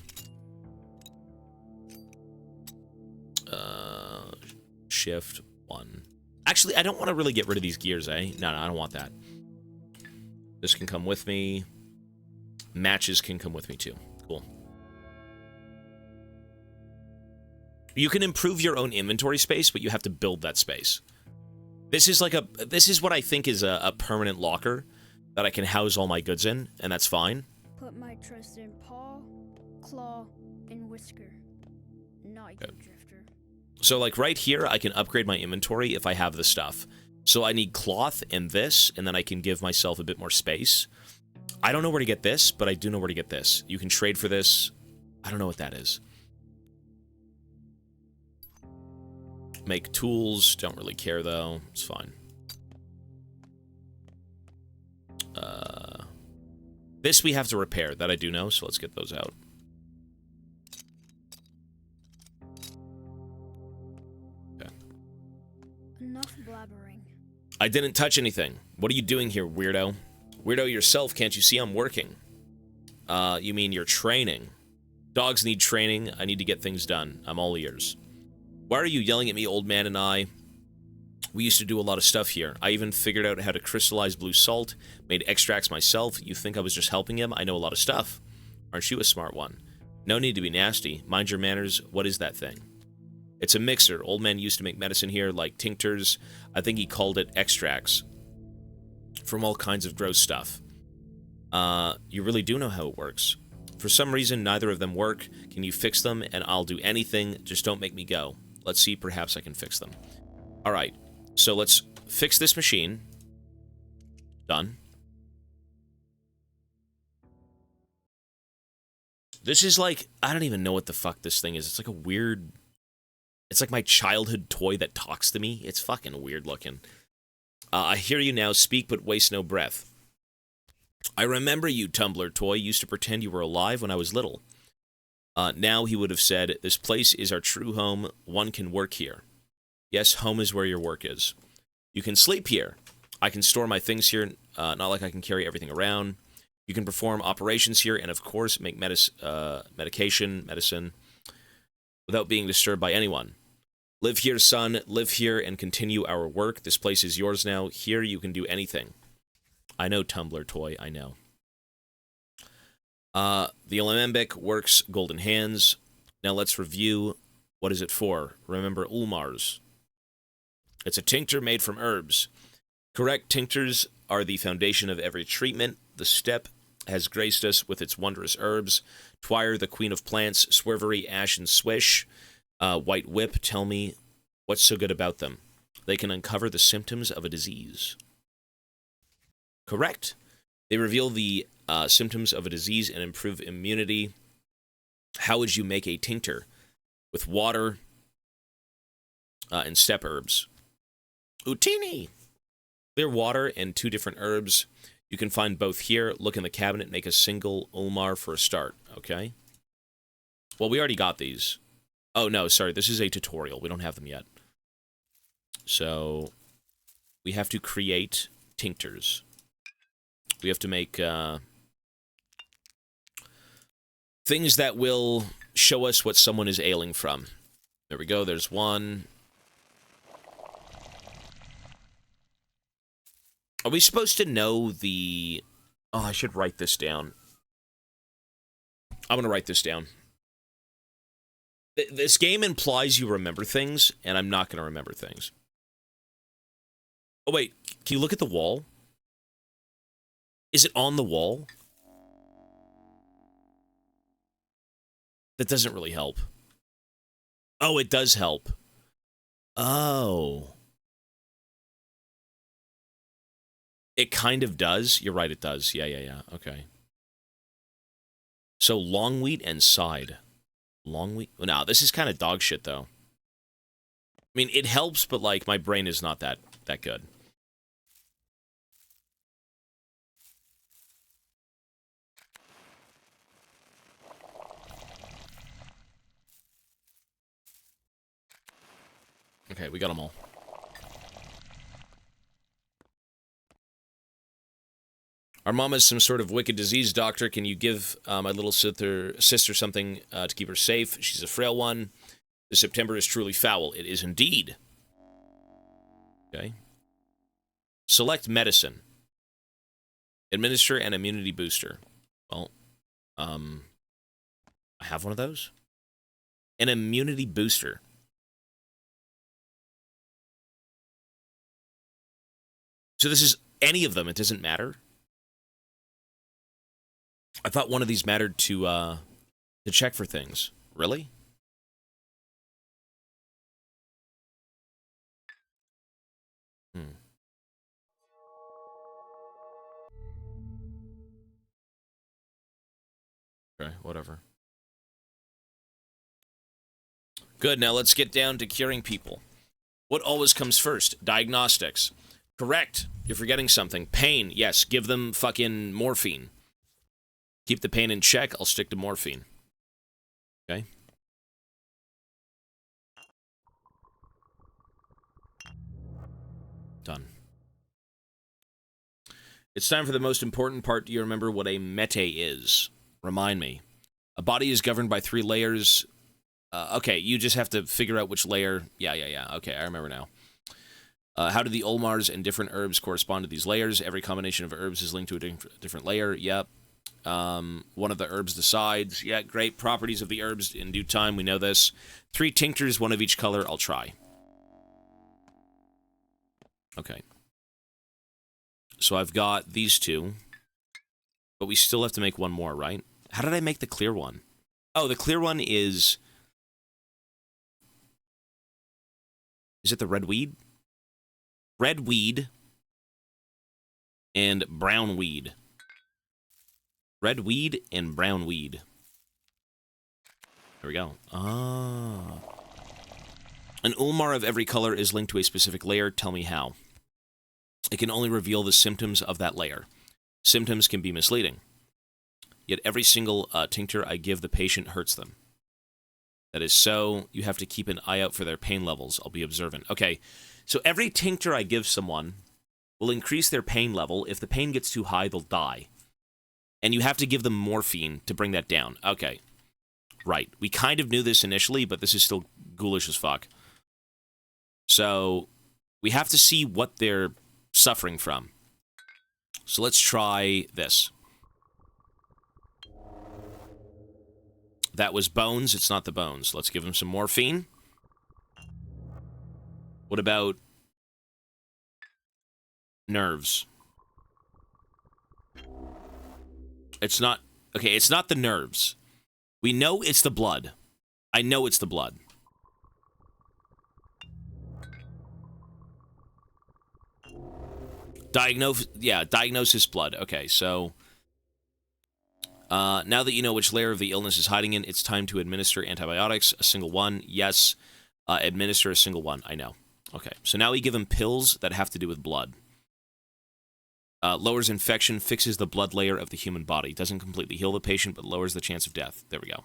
Shift 1. Actually, I don't want to really get rid of these gears, eh? No, I don't want that. This can come with me. Matches can come with me, too. Cool. You can improve your own inventory space, but you have to build that space. This is like this is what I think is a permanent locker that I can house all my goods in, and that's fine.
Put my trust in paw, claw, and whisker. Not you, Drifter.
So, like, right here, I can upgrade my inventory if I have the stuff. So I need cloth and this, and then I can give myself a bit more space. I don't know where to get this, but I do know where to get this. You can trade for this. I don't know what that is. Make tools. Don't really care, though. It's fine. This we have to repair. That I do know, so let's get those out. Okay.
Enough blabbering.
I didn't touch anything. What are you doing here, weirdo? Weirdo yourself, can't you see I'm working? You mean you're training? Dogs need training. I need to get things done. I'm all ears. Why are you yelling at me, old man and I? We used to do a lot of stuff here. I even figured out how to crystallize blue salt, made extracts myself. You think I was just helping him? I know a lot of stuff. Aren't you a smart one? No need to be nasty. Mind your manners. What is that thing? It's a mixer. Old man used to make medicine here, like tinctures. I think he called it extracts. From all kinds of gross stuff. You really do know how it works. For some reason, neither of them work. Can you fix them? And I'll do anything. Just don't make me go. Let's see. Perhaps I can fix them. All right. So let's fix this machine. Done. This is like, I don't even know what the fuck this thing is. It's like a weird... It's like my childhood toy that talks to me. It's fucking weird looking. I hear you now. Speak, but waste no breath. I remember you, Tumblr toy. Used to pretend you were alive when I was little. Now he would have said, this place is our true home. One can work here. Yes, home is where your work is. You can sleep here. I can store my things here, not like I can carry everything around. You can perform operations here, and of course, make medicine, without being disturbed by anyone. Live here, son. Live here and continue our work. This place is yours now. Here you can do anything. I know, Tumblr toy. I know. The Alembic works golden hands. Now let's review. What is it for? Remember Ulmar's. It's a tincture made from herbs. Correct, tinctures are the foundation of every treatment. The steppe has graced us with its wondrous herbs. Twire, the queen of plants, Swervery, Ash, and Swish. White Whip, tell me what's so good about them. They can uncover the symptoms of a disease. Correct. They reveal the symptoms of a disease and improve immunity. How would you make a tincture? With water and steppe herbs. Utini! Clear water and 2 different herbs. You can find both here. Look in the cabinet. Make a single Ulmar for a start. Okay? Well, we already got these. Oh, no, sorry. This is a tutorial. We don't have them yet. So, we have to create tinctures. We have to make things that will show us what someone is ailing from. There we go. There's one. Are we supposed to know the... Oh, I should write this down. I'm going to write this down. This game implies you remember things, and I'm not going to remember things. Oh, wait. Can you look at the wall? Is it on the wall? That doesn't really help. Oh, it does help. Oh. It kind of does. You're right, it does. Yeah. Okay. So long wheat and side. Long wheat? No, this is kind of dog shit, though. I mean, it helps, but, like, my brain is not that good. Okay, we got them all. Our mom has some sort of wicked disease, doctor. Can you give my little sister something to keep her safe? She's a frail one. The September is truly foul. It is indeed. Okay. Select medicine. Administer an immunity booster. Well, I have one of those. An immunity booster. So this is any of them. It doesn't matter. I thought one of these mattered to check for things. Really? Okay, whatever. Good, now let's get down to curing people. What always comes first? Diagnostics. Correct. You're forgetting something. Pain. Yes, give them fucking morphine. Keep the pain in check. I'll stick to morphine. Okay. Done. It's time for the most important part. Do you remember what a mete is? Remind me. A body is governed by 3 layers. Okay, you just have to figure out which layer. Yeah. Okay, I remember now. How do the Olmars and different herbs correspond to these layers? Every combination of herbs is linked to a different layer. Yep. One of the herbs decides. Yeah, great. Properties of the herbs in due time. We know this. 3 tinctures, 1 of each color. I'll try. Okay. So I've got these 2. But we still have to make 1 more, right? How did I make the clear one? Oh, the clear one is... Is it the red weed? Red weed and brown weed. Red weed and brown weed. There we go. Ah. An Ulmar of every color is linked to a specific layer. Tell me how. It can only reveal the symptoms of that layer. Symptoms can be misleading. Yet every single tincture I give the patient hurts them. That is so. You have to keep an eye out for their pain levels. I'll be observant. Okay, so every tincture I give someone will increase their pain level. If the pain gets too high, they'll die. And you have to give them morphine to bring that down. Okay, right. We kind of knew this initially, but this is still ghoulish as fuck. So we have to see what they're suffering from. So let's try this. That was bones. It's not the bones. Let's give him some morphine. What about nerves? It's not... Okay, it's not the nerves. We know it's the blood. I know it's the blood. Diagnosis blood. Okay, so... now that you know which layer of the illness is hiding in, it's time to administer antibiotics. A single one. Yes. Administer a single one. I know. Okay, so now we give him pills that have to do with blood. Lowers infection, fixes the blood layer of the human body. Doesn't completely heal the patient, but lowers the chance of death. There we go.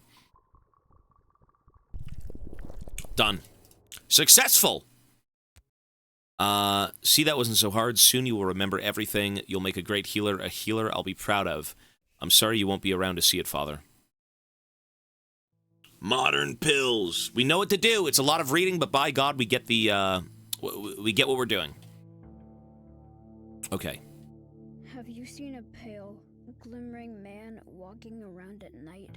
Done. Successful! See, that wasn't so hard. Soon you will remember everything. You'll make a great healer. A healer I'll be proud of. I'm sorry you won't be around to see it, Father. Modern pills. We know what to do. It's a lot of reading, but by God, we get the, we get what we're doing. Okay.
Have you seen a pale, glimmering man walking around at night?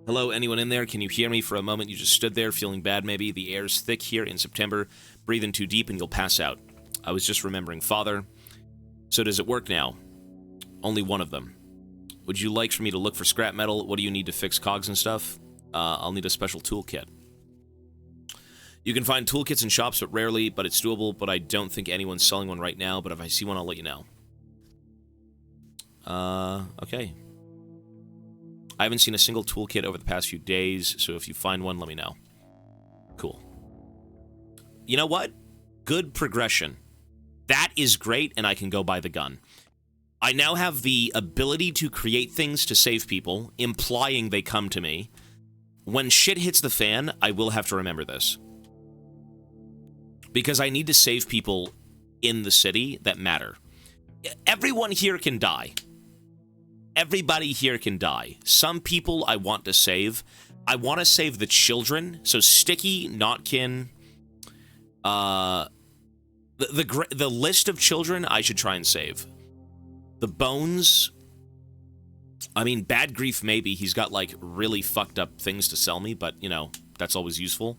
Hello, anyone in there? Can you hear me for a moment? You just stood there feeling bad, maybe. The air's thick here in September. Breathe in too deep and you'll pass out. I was just remembering Father. So does it work now? Only one of them. Would you like for me to look for scrap metal? What do you need to fix cogs and stuff? I'll need a special toolkit. You can find toolkits in shops, but rarely, but it's doable, but I don't think anyone's selling one right now, but if I see one, I'll let you know. Okay. I haven't seen a single toolkit over the past few days, so if you find one, let me know. Cool. You know what? Good progression. That is great, and I can go buy the gun. I now have the ability to create things to save people, implying they come to me. When shit hits the fan, I will have to remember this. Because I need to save people in the city that matter. Everyone here can die. Everybody here can die. Some people I want to save. I want to save the children. So Sticky, Notkin, the list of children I should try and save. The Bones, I mean, Bad Grief maybe. He's got like really fucked up things to sell me, but you know, that's always useful.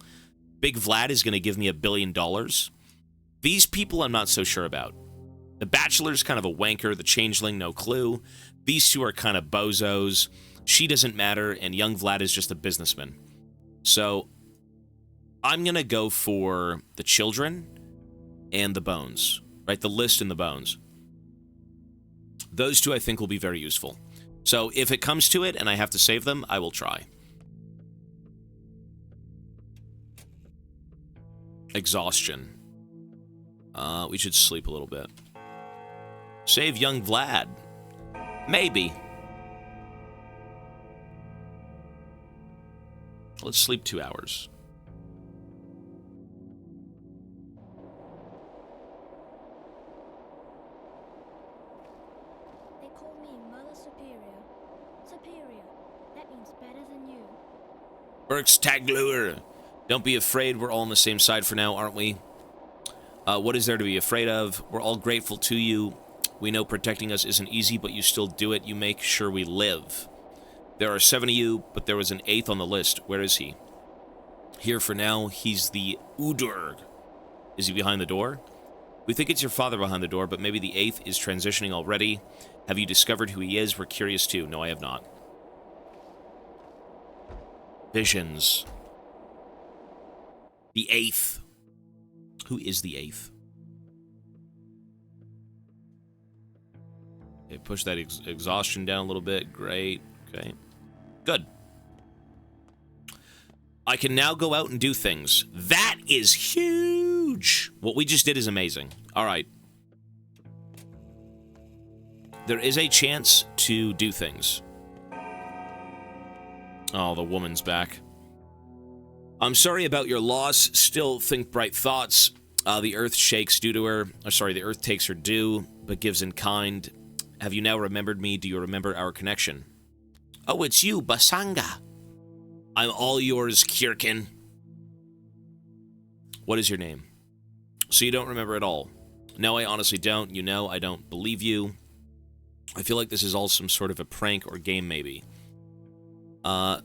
Big Vlad is going to give me $1 billion. These people I'm not so sure about. The Bachelor's kind of a wanker. The Changeling, no clue. These two are kind of bozos. She doesn't matter, and young Vlad is just a businessman. So, I'm going to go for the children and the Bones. Right, the list and the Bones. Those two I think will be very useful. So, if it comes to it and I have to save them, I will try. Exhaustion. We should sleep a little bit. Save young Vlad. Maybe. Let's sleep 2 hours.
They call me Mother Superior. Superior. That means better than you.
Burks Taglure. Don't be afraid. We're all on the same side for now, aren't we? What is there to be afraid of? We're all grateful to you. We know protecting us isn't easy, but you still do it. You make sure we live. There are 7 of you, but there was an 8th on the list. Where is he? Here for now. He's the Udurg. Is he behind the door? We think it's your father behind the door, but maybe the 8th is transitioning already. Have you discovered who he is? We're curious too. No, I have not. Visions. The 8th. Who is the 8th? Okay, push that exhaustion down a little bit. Great. Okay. Good. I can now go out and do things. That is huge! What we just did is amazing. All right. There is a chance to do things. Oh, the woman's back. I'm sorry about your loss. Still think bright thoughts. The earth shakes due to her. The earth takes her due, but gives in kind. Have you now remembered me? Do you remember our connection? Oh, it's you, Basanga. I'm all yours, Kirkin. What is your name? So you don't remember at all? No, I honestly don't. You know, I don't believe you. I feel like this is all some sort of a prank or game, maybe.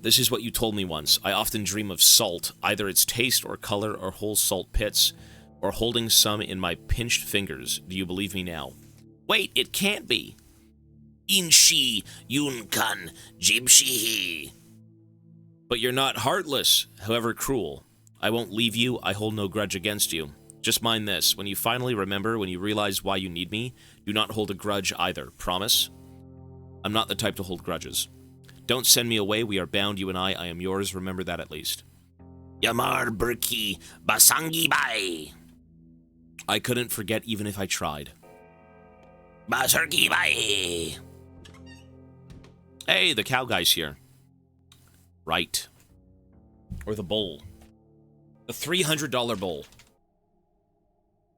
This is what you told me once. I often dream of salt, either its taste or color or whole salt pits, or holding some in my pinched fingers. Do you believe me now? Wait, it can't be. Inshi Yunkan Jibshihi. But you're not heartless, however cruel. I won't leave you. I hold no grudge against you. Just mind this. When you finally remember, when you realize why you need me, do not hold a grudge either. Promise? I'm not the type to hold grudges. Don't send me away. We are bound, you and I. I am yours. Remember that at least. Yamar Burki Basangi Bai. I couldn't forget even if I tried. Basangi Bai. Hey, the cow guy's here. Right. Or the bowl. The $300 bowl.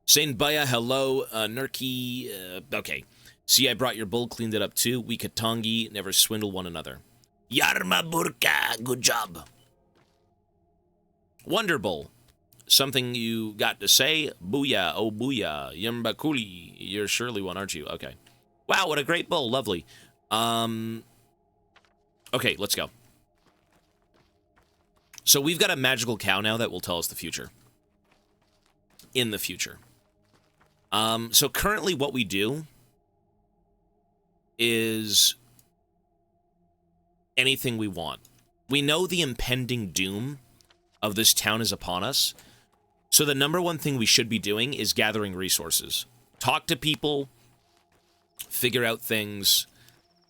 Saint Baya, hello. Nurki, okay. See, I brought your bull, cleaned it up too. We Katangi never swindle one another. Yarma Burka, good job. Wonder Bull. Something you got to say? Booyah, oh booyah. Yambakuli. You're surely one, aren't you? Okay. Wow, what a great bull. Lovely. Okay, let's go. So we've got a magical cow now that will tell us the future. In the future. So currently what we do is anything we want. We know the impending doom of this town is upon us. So the number one thing we should be doing is gathering resources. Talk to people, figure out things,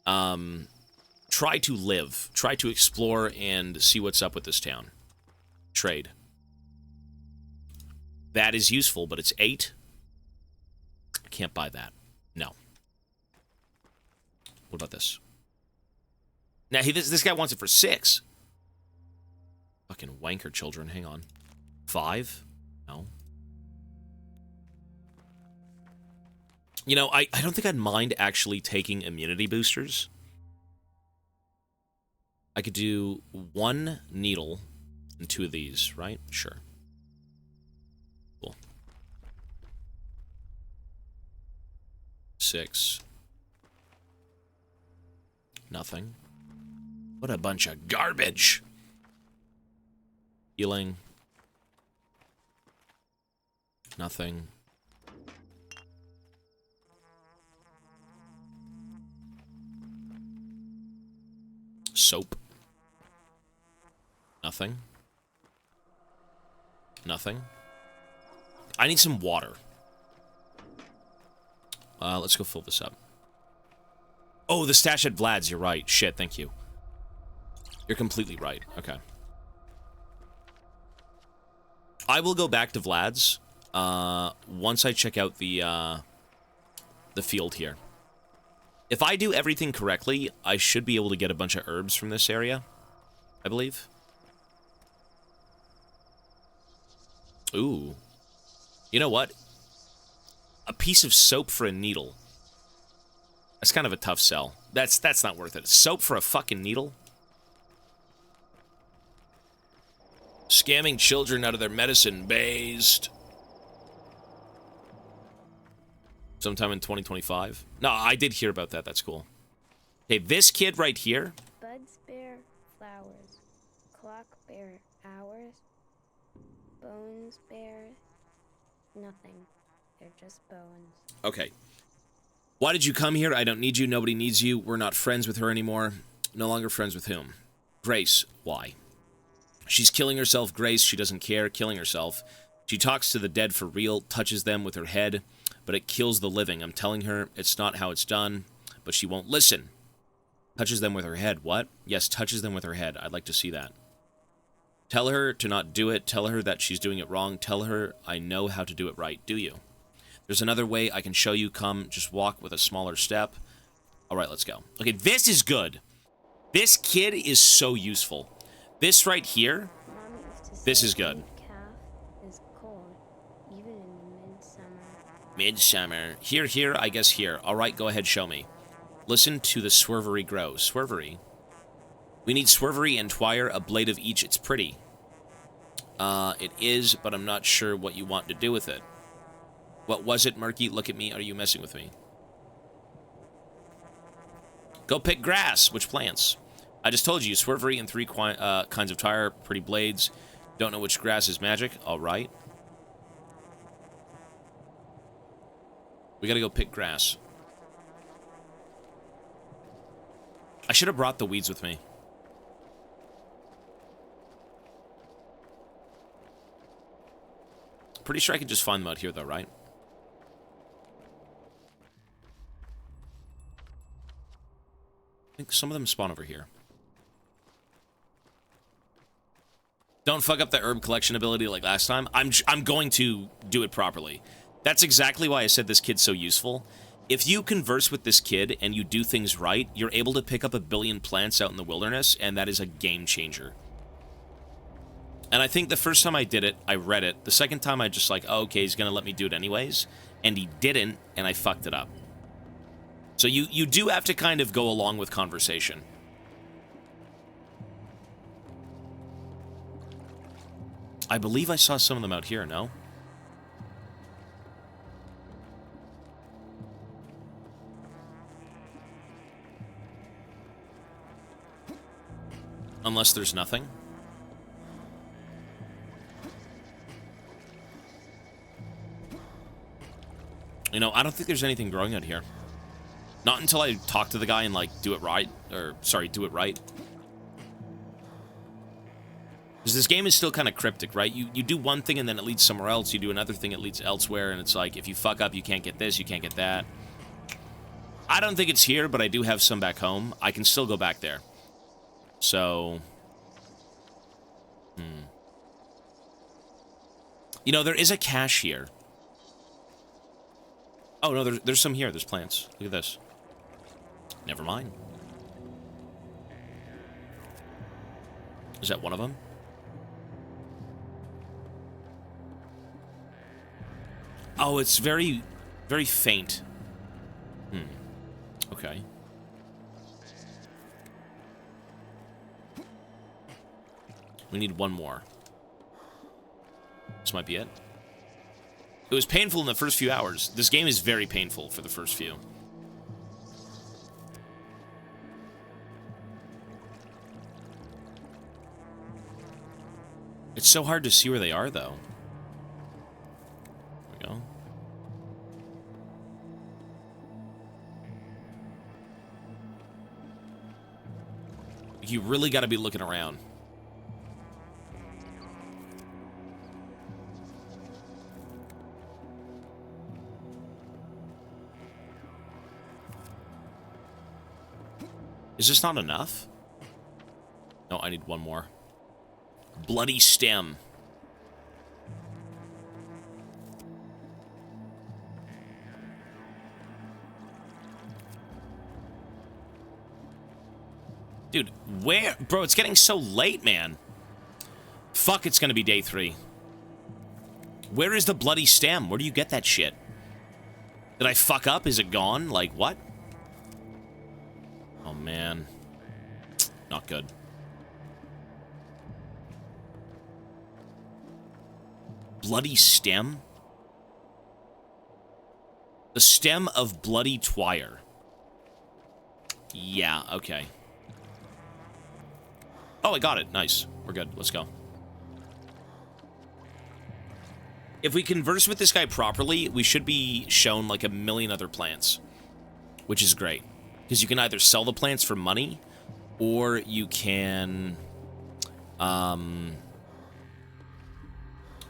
Try to live. Try to explore and see what's up with this town. Trade. That is useful, but it's 8. I can't buy that. No. What about this? Now, this guy wants it for 6. Fucking wanker children. Hang on. 5? No. You know, I don't think I'd mind actually taking immunity boosters. I could do 1 needle and 2 of these, right? Sure. Cool. 6. Nothing. What a bunch of garbage. Healing. Nothing. Soap. Nothing. Nothing. I need some water. Let's go fill this up. Oh, the stash at Vlad's, you're right. Shit, thank you. You're completely right. Okay. I will go back to Vlad's once I check out the field here. If I do everything correctly, I should be able to get a bunch of herbs from this area, I believe. Ooh. You know what? A piece of soap for a needle. That's kind of a tough sell. That's not worth it. Soap for a fucking needle? Scamming children out of their medicine based. Sometime in 2025. No, I did hear about that. That's cool. Okay, this kid right here.
Buds bear flowers. Clock bear hours. Bones bear nothing. They're just bones.
Okay. Why did you come here? I don't need you. Nobody needs you. We're not friends with her anymore. No longer friends with whom? Grace. Why? She's killing herself, Grace. She doesn't care. Killing herself. She talks to the dead for real, touches them with her head, but it kills the living. I'm telling her it's not how it's done, but she won't listen. Touches them with her head. What? Yes, touches them with her head. I'd like to see that. Tell her to not do it. Tell her that she's doing it wrong. Tell her I know how to do it right. Do you? There's another way I can show you. Come, just walk with a smaller step. All right, let's go. Okay, this is good. This kid is so useful. This right here, this is good.
Calf is cold, even in midsummer.
Midsummer. Here, I guess here. All right, go ahead, show me. Listen to the swervery grow. Swervery. We need swervery and twire, a blade of each. It's pretty. It is, but I'm not sure what you want to do with it. What was it, Murky? Look at me. Are you messing with me? Go pick grass. Which plants? I just told you. Swervery and 3 kinds of tire. Pretty blades. Don't know which grass is magic. All right. We gotta go pick grass. I should have brought the weeds with me. Pretty sure I could just find them out here, though, right? I think some of them spawn over here. Don't fuck up the herb collection ability like last time. I'm going to do it properly. That's exactly why I said this kid's so useful. If you converse with this kid and you do things right, you're able to pick up 1 billion plants out in the wilderness, and that is a game changer. And I think the first time I did it, I read it. The second time I just like, oh, okay, he's gonna let me do it anyways. And he didn't, and I fucked it up. So you do have to kind of go along with conversation. I believe I saw some of them out here, no? Unless there's nothing. You know, I don't think there's anything growing out here. Not until I talk to the guy and, like, do it right. Or, sorry, do it right. Because this game is still kind of cryptic, right? You do one thing and then it leads somewhere else. You do another thing, it leads elsewhere. And it's like, if you fuck up, you can't get this, you can't get that. I don't think it's here, but I do have some back home. I can still go back there. So... You know, there is a cache here. Oh, no, there's some here. There's plants. Look at this. Never mind. Is that one of them? Oh, it's very, very faint. Okay. We need one more. This might be it. It was painful in the first few hours. This game is very painful for the first few. It's so hard to see where they are, though. There we go. You really got to be looking around. Is this not enough? No, I need one more. Bloody stem. Dude, where? Bro, it's getting so late, man. Fuck, it's gonna be day 3. Where is the bloody stem? Where do you get that shit? Did I fuck up? Is it gone? Like, what? Oh, man. Not good. Bloody stem? The stem of bloody twire. Yeah, okay. Oh, I got it. Nice. We're good. Let's go. If we converse with this guy properly, we should be shown like a million other plants. Which is great. Because you can either sell the plants for money, or you can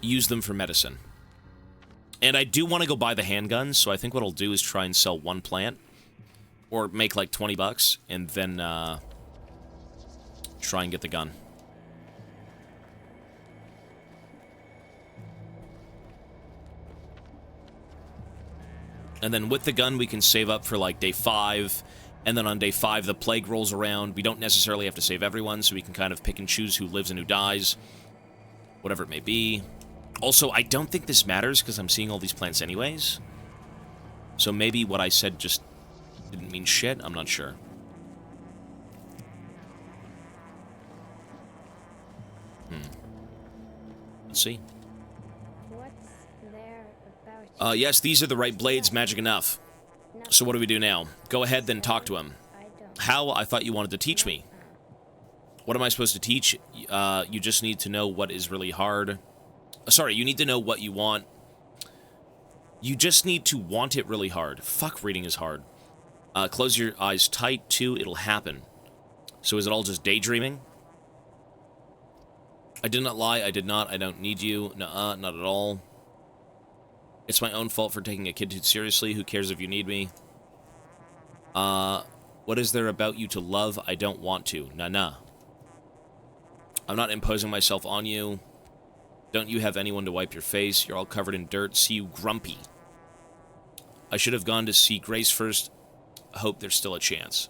use them for medicine. And I do want to go buy the handguns, so I think what I'll do is try and sell one plant, or make like 20 bucks, and then try and get the gun. And then with the gun, we can save up for like day 5. And then on day 5, the plague rolls around. We don't necessarily have to save everyone, so we can kind of pick and choose who lives and who dies. Whatever it may be. Also, I don't think this matters, because I'm seeing all these plants anyways. So maybe what I said just didn't mean shit. I'm not sure. Let's see.
What's there about
Yes, these are the right blades. Magic enough. So what do we do now? Go ahead, then talk to him. How? I thought you wanted to teach me. What am I supposed to teach? You just need to know what is really hard. Sorry, you need to know what you want. You just need to want it really hard. Fuck, reading is hard. Close your eyes tight, too. It'll happen. So is it all just daydreaming? I did not lie. I did not. I don't need you. Nuh-uh, not at all. It's my own fault for taking a kid too seriously. Who cares if you need me? What is there about you to love? I don't want to. Nah. I'm not imposing myself on you. Don't you have anyone to wipe your face? You're all covered in dirt. See you grumpy. I should have gone to see Grace first. Hope there's still a chance.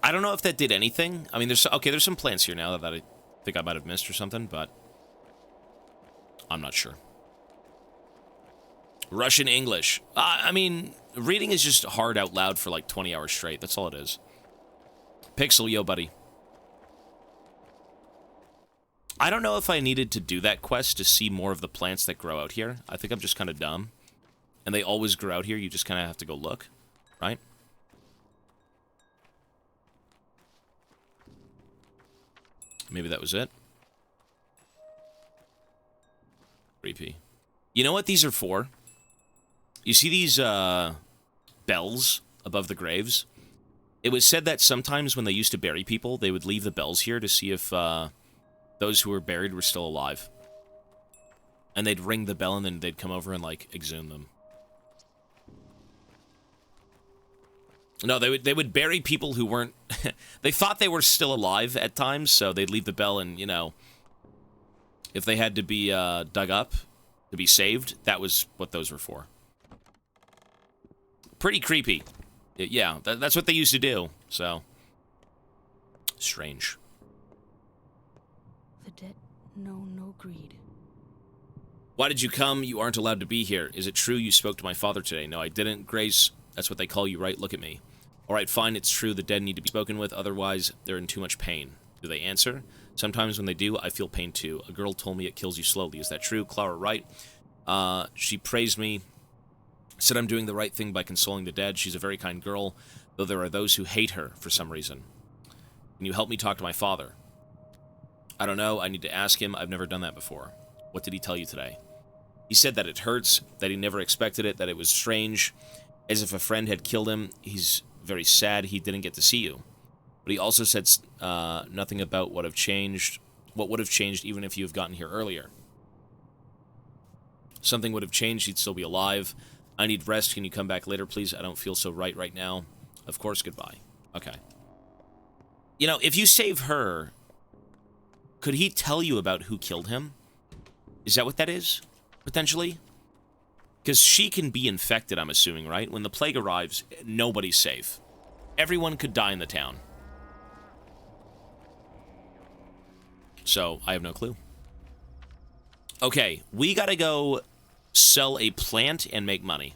I don't know if that did anything. I mean, there's some plants here now that I think I might have missed or something, but I'm not sure. Russian English. I mean, reading is just hard out loud for like 20 hours straight. That's all it is. Pixel, yo, buddy. I don't know if I needed to do that quest to see more of the plants that grow out here. I think I'm just kind of dumb. And they always grow out here. You just kind of have to go look, right? Maybe that was it. Creepy. You know what these are for? You see these bells above the graves? It was said that sometimes when they used to bury people, they would leave the bells here to see if those who were buried were still alive. And they'd ring the bell and then they'd come over and, like, exhume them. No, they would bury people who weren't... They thought they were still alive at times, so they'd leave the bell and, you know... If they had to be dug up to be saved, that was what those were for. Pretty creepy. Yeah, that's what they used to do, so... Strange.
The debt know no greed.
Why did you come? You aren't allowed to be here. Is it true you spoke to my father today? No, I didn't. Grace, that's what they call you, right? Look at me. Alright, fine, it's true. The dead need to be spoken with, otherwise they're in too much pain. Do they answer? Sometimes when they do, I feel pain too. A girl told me it kills you slowly. Is that true? Clara, right? She praised me, said I'm doing the right thing by consoling the dead. She's a very kind girl, though there are those who hate her for some reason. Can you help me talk to my father? I don't know. I need to ask him. I've never done that before. What did he tell you today? He said that it hurts, that he never expected it, that it was strange, as if a friend had killed him. He's very sad he didn't get to see you. But he also said nothing about what would have changed even if you have gotten here earlier. Something would have changed, he'd still be alive. I need rest. Can you come back later, please? I don't feel so right now. Of course, goodbye. Okay. You know, if you save her, could he tell you about who killed him? Is that what that is? Potentially? Because she can be infected, I'm assuming, right? When the plague arrives, nobody's safe. Everyone could die in the town. So, I have no clue. Okay, we gotta go sell a plant and make money.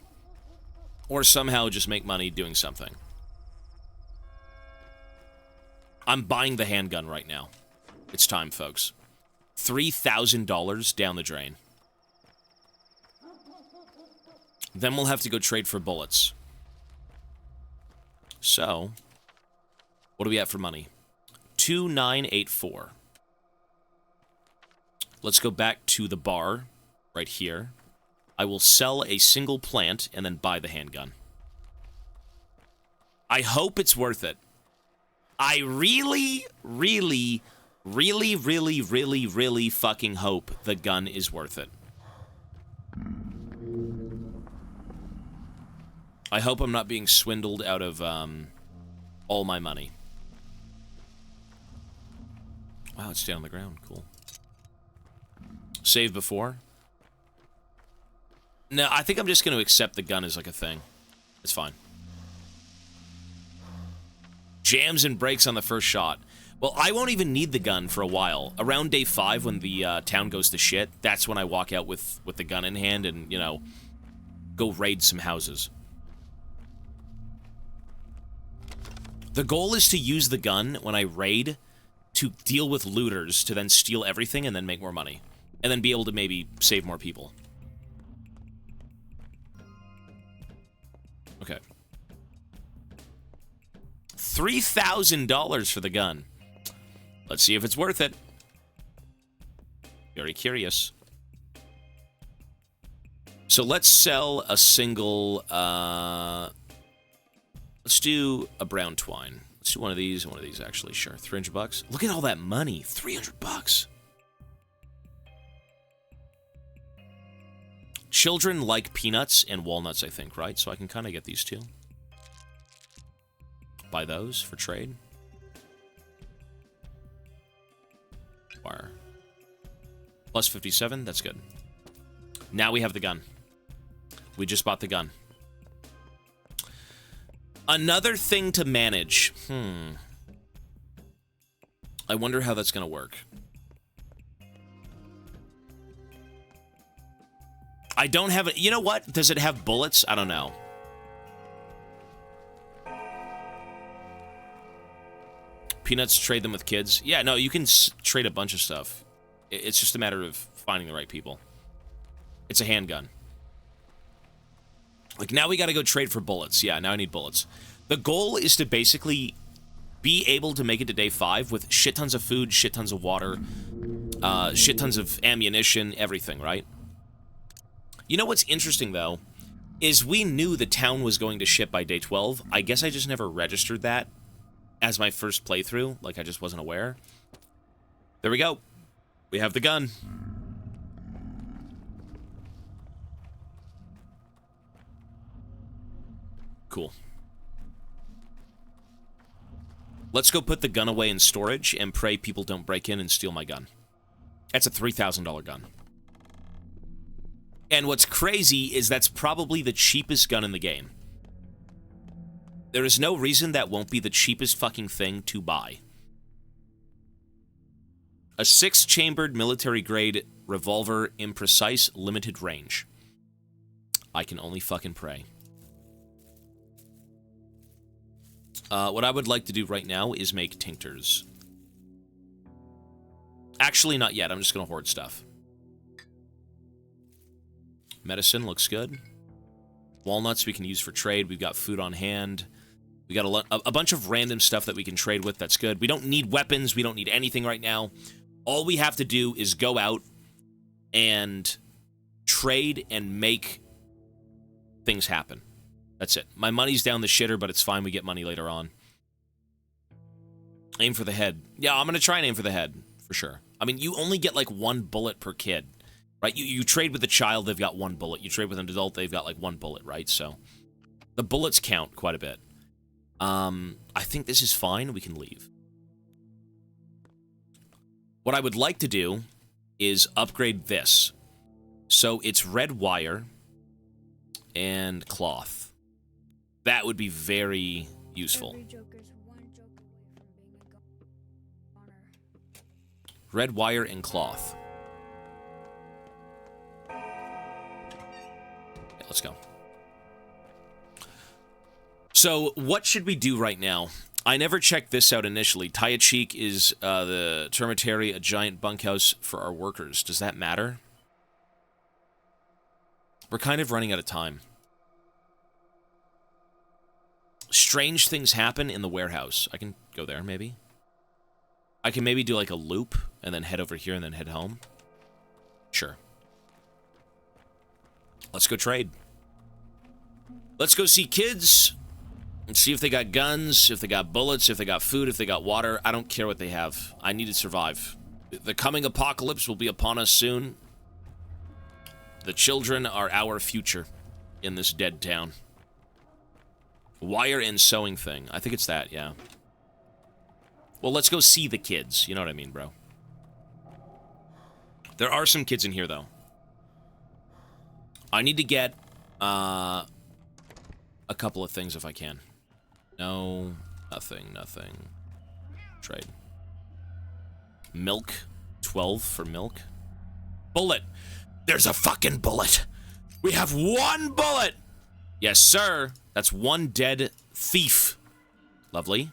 Or somehow just make money doing something. I'm buying the handgun right now. It's time, folks. $3,000 down the drain. Then we'll have to go trade for bullets. So, what do we have for money? 2984. Let's go back to the bar right here. I will sell a single plant and then buy the handgun. I hope it's worth it. I really fucking hope the gun is worth it. I hope I'm not being swindled out of all my money. Wow, it's down on the ground. Cool. Save before? No, I think I'm just going to accept the gun as like a thing. It's fine. Jams and brakes on the first shot. Well, I won't even need the gun for a while. Around day 5, when the town goes to shit, that's when I walk out with the gun in hand and, you know, go raid some houses. The goal is to use the gun when I raid to deal with looters, to then steal everything and then make more money. And then be able to maybe save more people. Okay. $3,000 for the gun. Let's see if it's worth it. Very curious. So let's sell a single, let's do a brown twine. Let's do one of these actually, sure. 300 bucks. Look at all that money. 300 bucks. Children like peanuts and walnuts, I think, right? So I can kind of get these two. Buy those for trade. Wire. Plus 57, that's good. Now we have the gun. We just bought the gun. Another thing to manage. I wonder how that's going to work. I don't have it. You know what? Does it have bullets? I don't know. Peanuts, trade them with kids. Yeah, no, you can trade a bunch of stuff. It's just a matter of finding the right people. It's a handgun. Like, now we gotta go trade for bullets. Yeah, now I need bullets. The goal is to basically be able to make it to day 5 with shit tons of food, shit tons of water, shit tons of ammunition, everything, right? You know what's interesting, though, is we knew the town was going to ship by day 12. I guess I just never registered that as my first playthrough. Like, I just wasn't aware. There we go. We have the gun. Cool. Let's go put the gun away in storage and pray people don't break in and steal my gun. That's a $3,000 gun. And what's crazy is that's probably the cheapest gun in the game. There is no reason that won't be the cheapest fucking thing to buy. A 6-chambered military-grade revolver, imprecise, limited range. I can only fucking pray. What I would like to do right now is make tinctures. Actually, not yet. I'm just going to hoard stuff. Medicine looks good. Walnuts we can use for trade. We've got food on hand. We got a bunch of random stuff that we can trade with. That's good. We don't need weapons. We don't need anything right now. All we have to do is go out and trade and make things happen. That's it. My money's down the shitter, but it's fine. We get money later on. Aim for the head. Yeah, I'm going to try and aim for the head, for sure. I mean, you only get like 1 bullet per kid, right? You trade with a child, they've got 1 bullet. You trade with an adult, they've got like 1 bullet, right? So the bullets count quite a bit. I think this is fine. We can leave. What I would like to do is upgrade this. So it's red wire and cloth. That would be very useful. Red wire and cloth. Okay, let's go. So, what should we do right now? I never checked this out initially. Pathologic is the termitary, a giant bunkhouse for our workers. Does that matter? We're kind of running out of time. Strange things happen in the warehouse. I can go there, maybe. I can maybe do like a loop and then head over here and then head home. Sure. Let's go trade. Let's go see kids and see if they got guns, if they got bullets, if they got food, if they got water. I don't care what they have. I need to survive. The coming apocalypse will be upon us soon. The children are our future in this dead town. Wire and sewing thing. I think it's that, yeah. Well, let's go see the kids. You know what I mean, bro. There are some kids in here, though. I need to get a couple of things if I can. No, nothing. Trade. Milk. 12 for milk. Bullet. There's a fucking bullet. We have 1 bullet. Yes, sir. That's 1 dead thief. Lovely.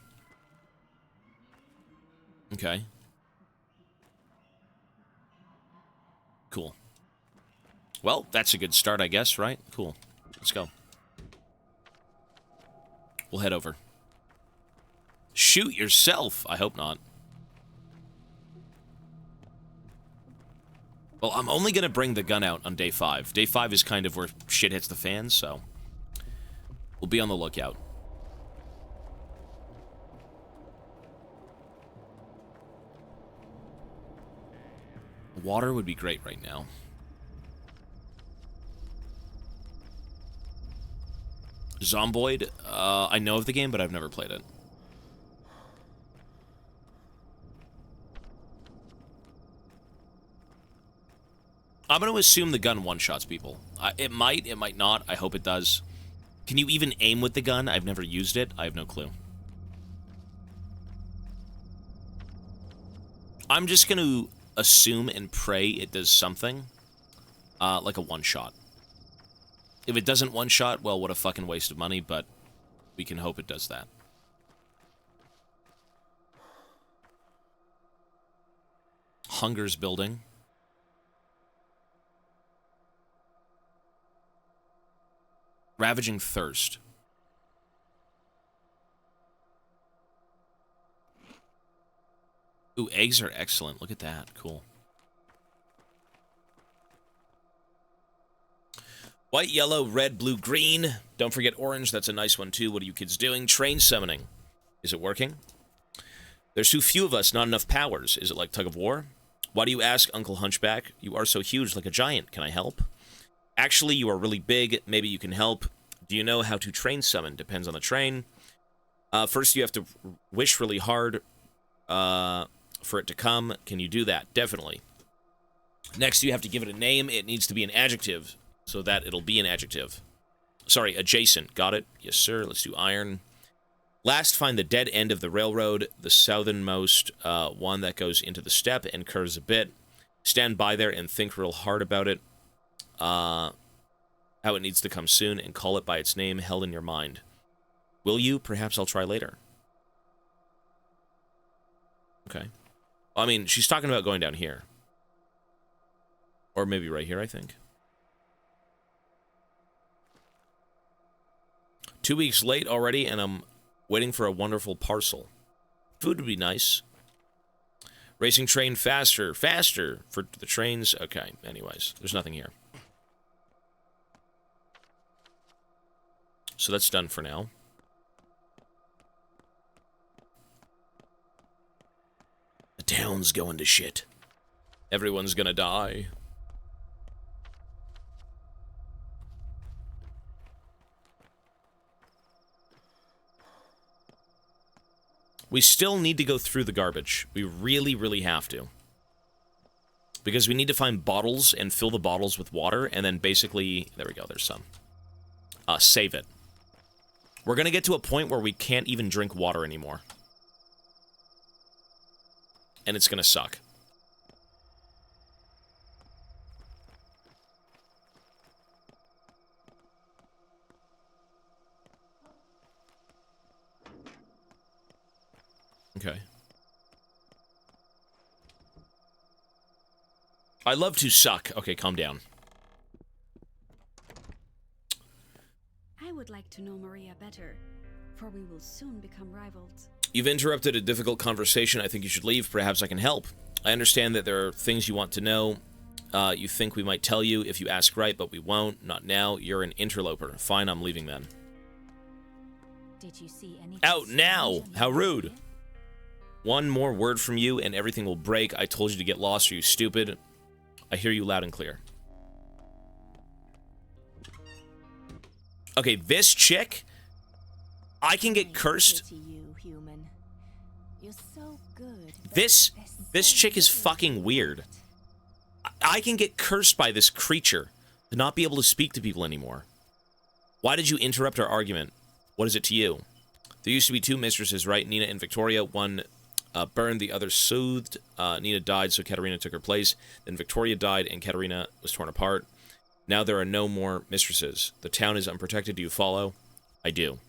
Okay. Cool. Well, that's a good start, I guess, right? Cool. Let's go. We'll head over. Shoot yourself. I hope not. Well, I'm only going to bring the gun out on day 5. Day 5 is kind of where shit hits the fan, so we'll be on the lookout. Water would be great right now. Zomboid, I know of the game, but I've never played it. I'm going to assume the gun one-shots people. It might not. I hope it does. Can you even aim with the gun? I've never used it. I have no clue. I'm just going to assume and pray it does something. Like a one-shot. If it doesn't one-shot, well, what a fucking waste of money, but we can hope it does that. Hunger's building. Ravaging thirst. Ooh, eggs are excellent. Look at that. Cool. White, yellow, red, blue, green. Don't forget orange. That's a nice one, too. What are you kids doing? Train summoning. Is it working? There's too few of us, not enough powers. Is it like tug of war? Why do you ask, Uncle Hunchback? You are so huge, like a giant. Can I help? Actually, you are really big. Maybe you can help. Do you know how to train summon? Depends on the train. First, you have to wish really hard for it to come. Can you do that? Definitely. Next, you have to give it a name. It needs to be an adjective so that it'll be an adjective. Sorry, adjacent. Got it? Yes, sir. Let's do iron. Last, find the dead end of the railroad, the southernmost one that goes into the steppe and curves a bit. Stand by there and think real hard about it. How it needs to come soon, and call it by its name held in your mind. Will you? Perhaps I'll try later. Okay. I mean, she's talking about going down here. Or maybe right here, I think. 2 weeks late already, and I'm waiting for a wonderful parcel. Food would be nice. Racing train faster, faster for the trains. Okay, anyways, there's nothing here. So that's done for now. The town's going to shit. Everyone's gonna die. We still need to go through the garbage. We really, really have to. Because we need to find bottles and fill the bottles with water, and then basically... There we go, there's some. Save it. We're gonna get to a point where we can't even drink water anymore. And it's gonna suck. Okay. I love to suck. Okay, calm down.
I would like to know Maria better, for we will soon become rivals.
You've interrupted a difficult conversation. I think you should leave. Perhaps I can help. I understand that there are things you want to know. You think we might tell you if you ask right, but we won't. Not now. You're an interloper. Fine, I'm leaving then.
Did you see anything?
Out now! How rude! One more word from you and everything will break. I told you to get lost. Are you stupid? I hear you loud and clear. Okay, this chick, I can get cursed.
You, human. You're so good.
This chick is fucking weird. I can get cursed by this creature to not be able to speak to people anymore. Why did you interrupt our argument? What is it to you? There used to be two mistresses, right? Nina and Victoria. One burned, the other soothed. Nina died, so Katerina took her place. Then Victoria died, and Katerina was torn apart. Now there are no more mistresses. The town is unprotected. Do you follow? I do.